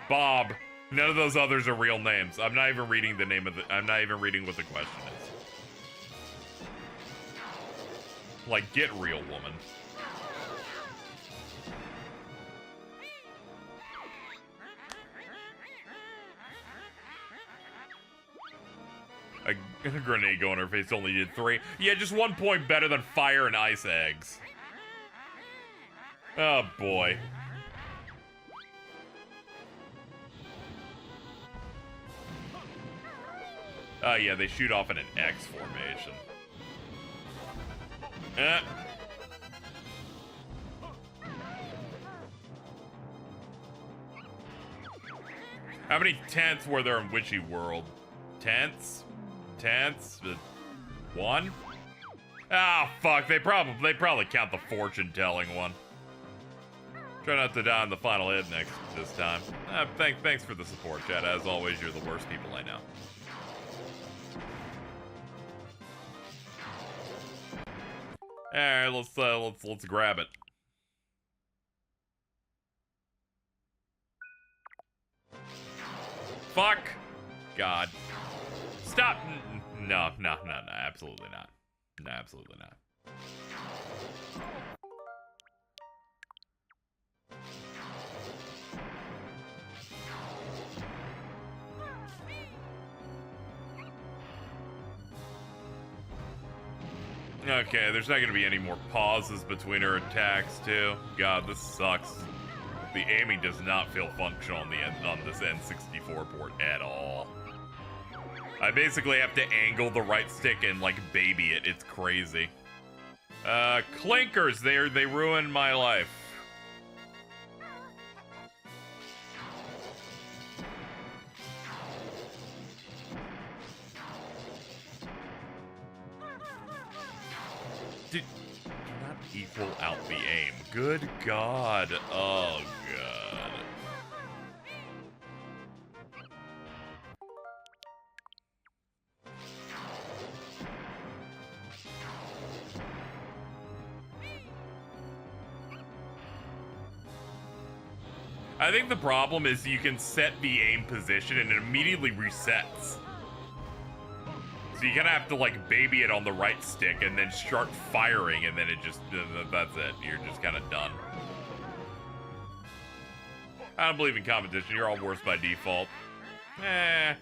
Bob. None of those others are real names. I'm not even reading the name of the. I'm not even reading what the question is. Like, get real, woman. A grenade going in her face only did 3. Yeah, just 1 point better than fire and ice eggs. Oh boy. Yeah, they shoot off in an X formation. How many tents were there in Witchy World? Tents? 1? Ah, fuck. They probably count the fortune-telling one. Try not to die on the final hit this time. Thanks for the support, chat. As always, you're the worst people I know. All right, let's grab it. Fuck. God. Stop. No, absolutely not. No, absolutely not. Okay, there's not going to be any more pauses between her attacks, too. God, this sucks. The aiming does not feel functional on this N64 port at all. I basically have to angle the right stick and, like, baby it. It's crazy. Clinkers, they ruined my life. Do not equal out the aim. Good God. Oh, God. I think the problem is you can set the aim position and it immediately resets. So you kind of have to, like, baby it on the right stick and then start firing, and then it just, that's it. You're just kind of done. I don't believe in competition. You're all worse by default. I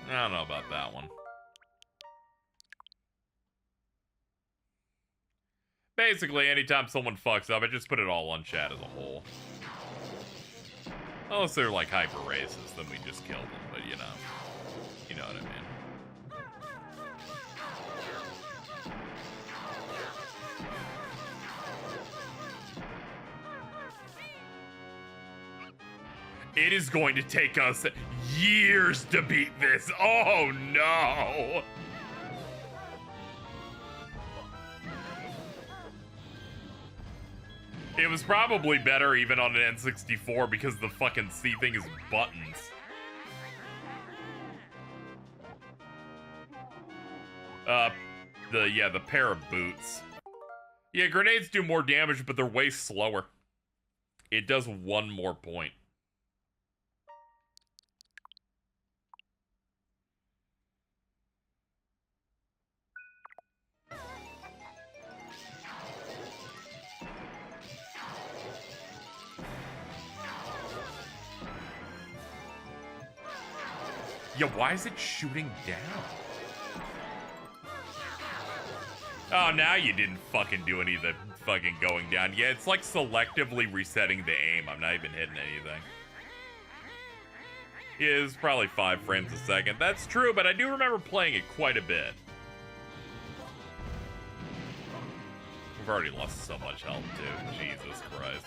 don't know about that one. Basically, anytime someone fucks up, I just put it all on chat as a whole. Unless they're like hyper racist, then we just kill them, but you know what I mean. It is going to take us years to beat this. Oh no! It was probably better even on an N64 because the fucking C thing is buttons. The pair of boots. Yeah, grenades do more damage, but they're way slower. It does 1 more point. Yeah, why is it shooting down? Oh, now you didn't fucking do any of the fucking going down. Yeah, it's like selectively resetting the aim. I'm not even hitting anything. Yeah, it's probably 5 frames a second. That's true, but I do remember playing it quite a bit. We've already lost so much health, too. Jesus Christ.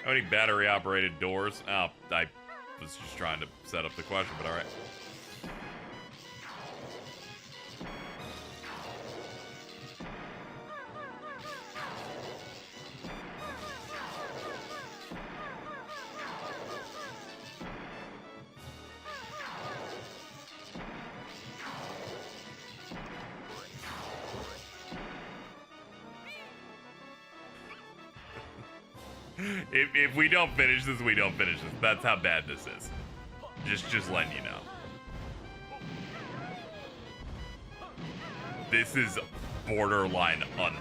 How many battery-operated doors? Oh, I was just trying to set up the question, but alright. If we don't finish this, we don't finish this. That's how bad this is. Just letting you know. this is borderline unplayable.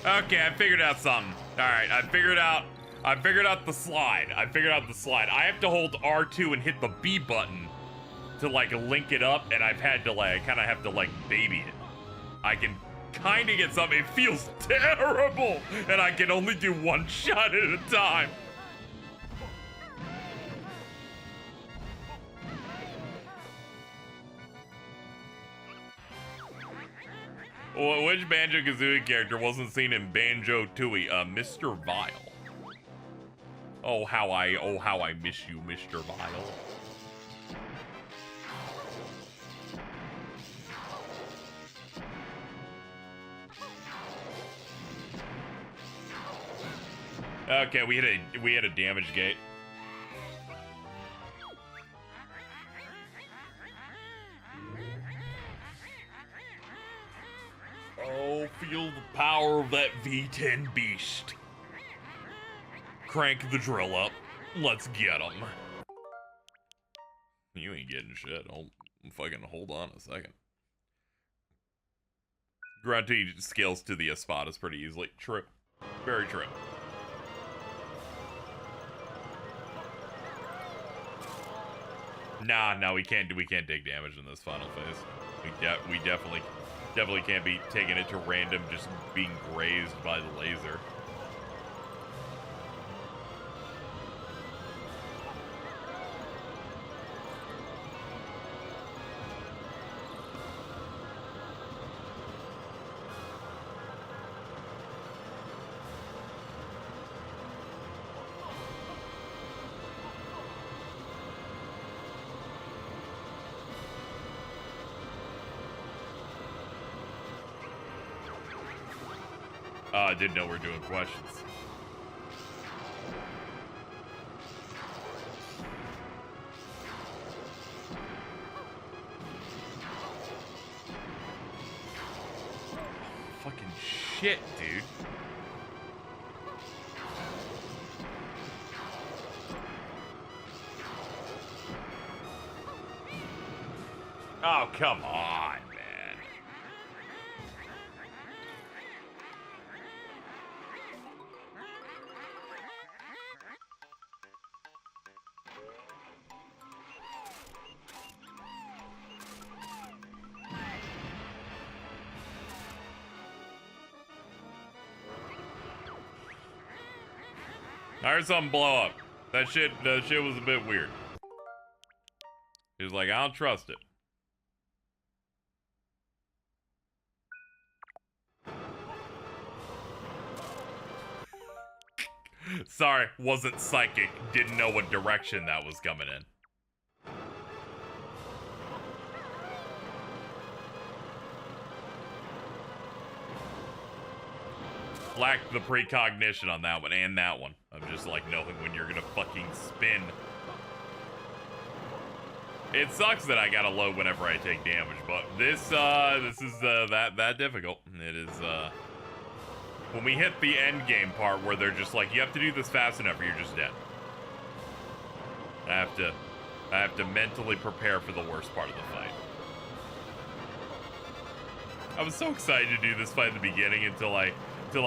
Okay, I figured out something. All right, I figured out the slide. I have to hold R2 and hit the B button to like link it up, and I kind of have to like baby it. I can kind of get something. It feels terrible, and I can only do one shot at a time. Well, which Banjo-Kazooie character wasn't seen in Banjo-Tooie? Mr. Vile. Oh, how I miss you, Mr. Vile. Okay, we had a damage gate. Oh, feel the power of that V10 beast. Crank the drill up. Let's get him. You ain't getting shit. Fucking hold on a second. Grunty scales to the Espadas pretty easily. True. Very true. Nah, we can't take damage in this final phase. We definitely can't be taking it to random, just being grazed by the laser. I didn't know we were doing questions. Fucking shit, dude. Oh, come on, man. I heard something blow up. That shit was a bit weird. He was like, I don't trust it. Sorry, wasn't psychic. Didn't know what direction that was coming in. Lacked the precognition on that one and that one. I'm just like knowing when you're gonna fucking spin. It sucks that I gotta load whenever I take damage, but this is that difficult. It is when we hit the end game part where they're just like, you have to do this fast enough or you're just dead. I have to mentally prepare for the worst part of the fight. I was so excited to do this fight at the beginning until I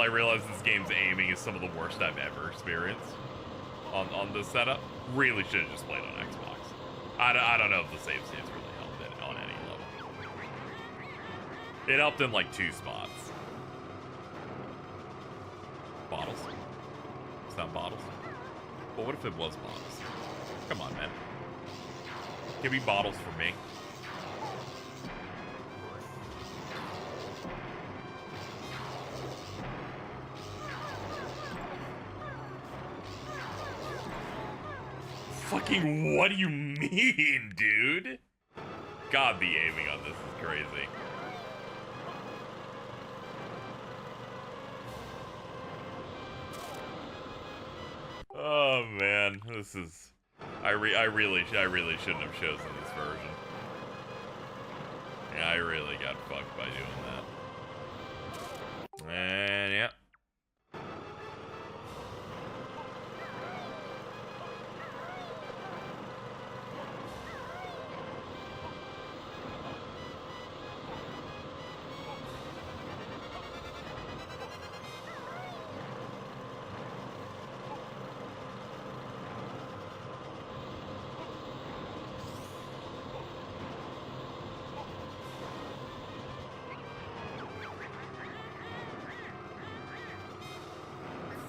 realized this game's aiming is some of the worst I've ever experienced on this setup. Really should have just played on Xbox. I don't know if the save states really helped it on any level. It helped in like 2 spots. Bottles? It's not bottles. Well, what if it was bottles? Come on, man. Give me bottles for me. Fucking what do you mean, dude? God, the aiming on this is crazy. Oh man, this is. I really shouldn't have chosen this version. Yeah, I really got fucked by doing that. And yeah.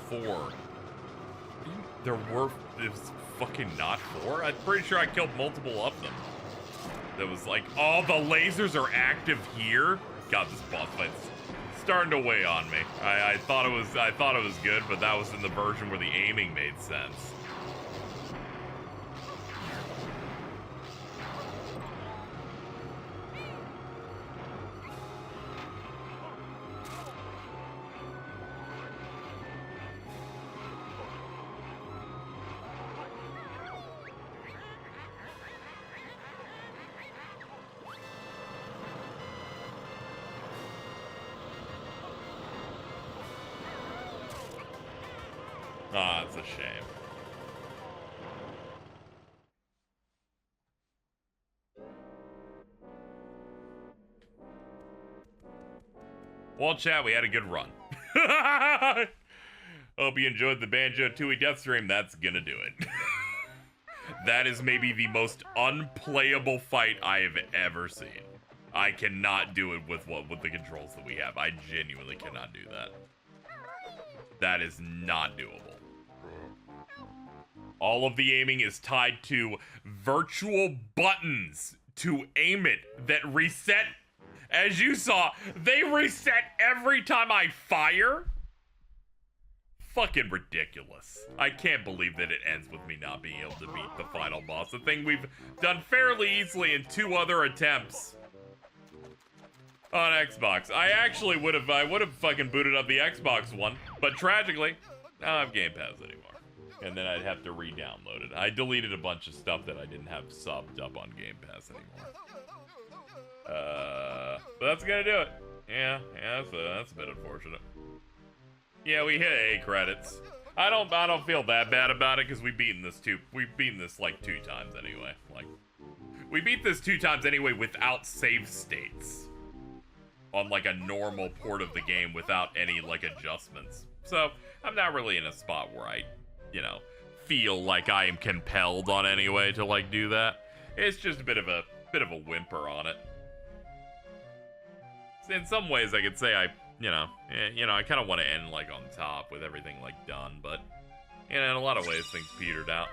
Four. There were. It was fucking not four? I'm pretty sure I killed multiple of them. That was like, oh, the lasers are active here? God, this boss fight's starting to weigh on me. I thought it was good, but that was in the version where the aiming made sense. Ah, it's a shame. Well, chat, we had a good run. Hope you enjoyed the Banjo-Tooie Deathstream. That's gonna do it. That is maybe the most unplayable fight I have ever seen. I cannot do it with the controls that we have. I genuinely cannot do that. That is not doable. All of the aiming is tied to virtual buttons to aim it that reset. As you saw, they reset every time I fire. Fucking ridiculous. I can't believe that it ends with me not being able to beat the final boss. A thing we've done fairly easily in 2 other attempts on Xbox. I would have fucking booted up the Xbox one, but tragically, I don't have Game Pass anymore. And then I'd have to re-download it. I deleted a bunch of stuff that I didn't have subbed up on Game Pass anymore. But that's gonna do it. Yeah, that's a bit unfortunate. Yeah, we hit A credits. I don't feel that bad about it because we've beaten this like 2 times anyway. Like, we beat this 2 times anyway without save states on like a normal port of the game without any like adjustments. So I'm not really in a spot where I, feel like I am compelled on any way to like do that. It's just a bit of a whimper on it. In some ways, I could say I kind of want to end like on top with everything like done, but in a lot of ways things petered out.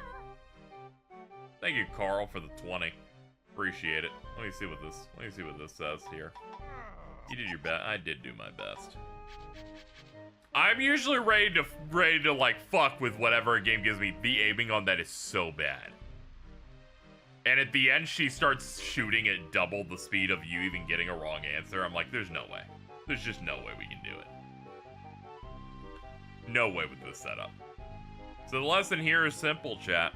Thank you, Carl, for the 20. Appreciate it. Let me see what this says here. You did your best. I did do my best. I'm usually ready to like fuck with whatever a game gives me. The aiming on that is so bad. And at the end, she starts shooting at double the speed of you even getting a wrong answer. I'm like, there's no way. There's just no way we can do it. No way with this setup. So the lesson here is simple, chat.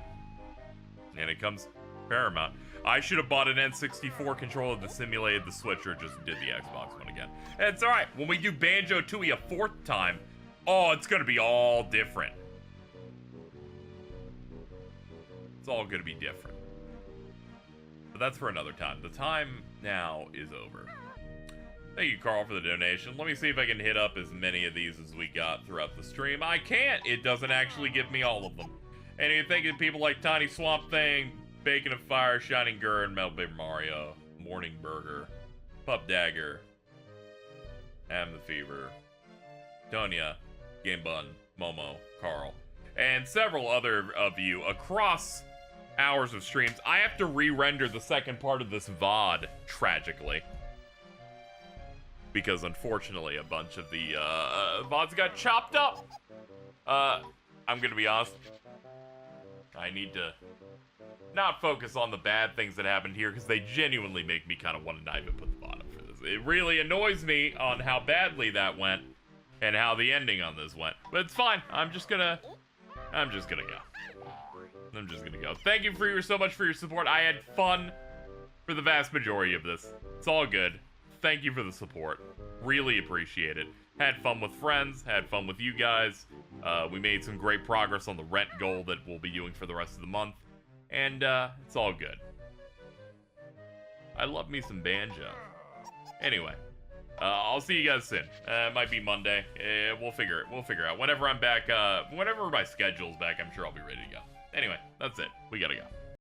And it comes paramount. I should have bought an N64 controller that simulated the Switch or just did the Xbox one again. And it's alright. When we do Banjo-Tooie a 4th time, oh, it's going to be all different. It's all going to be different. But that's for another time. The time now is over. Thank you, Carl, for the donation. Let me see if I can hit up as many of these as we got throughout the stream. I can't. It doesn't actually give me all of them. And you're thinking people like Tiny Swamp Thing, Bacon of Fire, Shining Gurn, Melbaby Mario, Morning Burger, Pup Dagger, Am the Fever, Tonya, Game Bun, Momo, Carl, and several other of you across hours of streams. I have to re-render the second part of this VOD, tragically. Because unfortunately a bunch of the VODs got chopped up. I'm gonna be honest. I need to not focus on the bad things that happened here, because they genuinely make me kind of want to not even put the bottom for this. It really annoys me on how badly that went, and how the ending on this went. But it's fine. I'm just gonna go. I'm just gonna go. Thank you so much for your support. I had fun for the vast majority of this. It's all good. Thank you for the support. Really appreciate it. Had fun with friends, had fun with you guys. We made some great progress on the rent goal that we'll be doing for the rest of the month. And it's all good. I love me some Banjo. Anyway, I'll see you guys soon. It might be Monday. We'll figure out. Whenever I'm back, whenever my schedule's back, I'm sure I'll be ready to go. Anyway, that's it. We gotta go.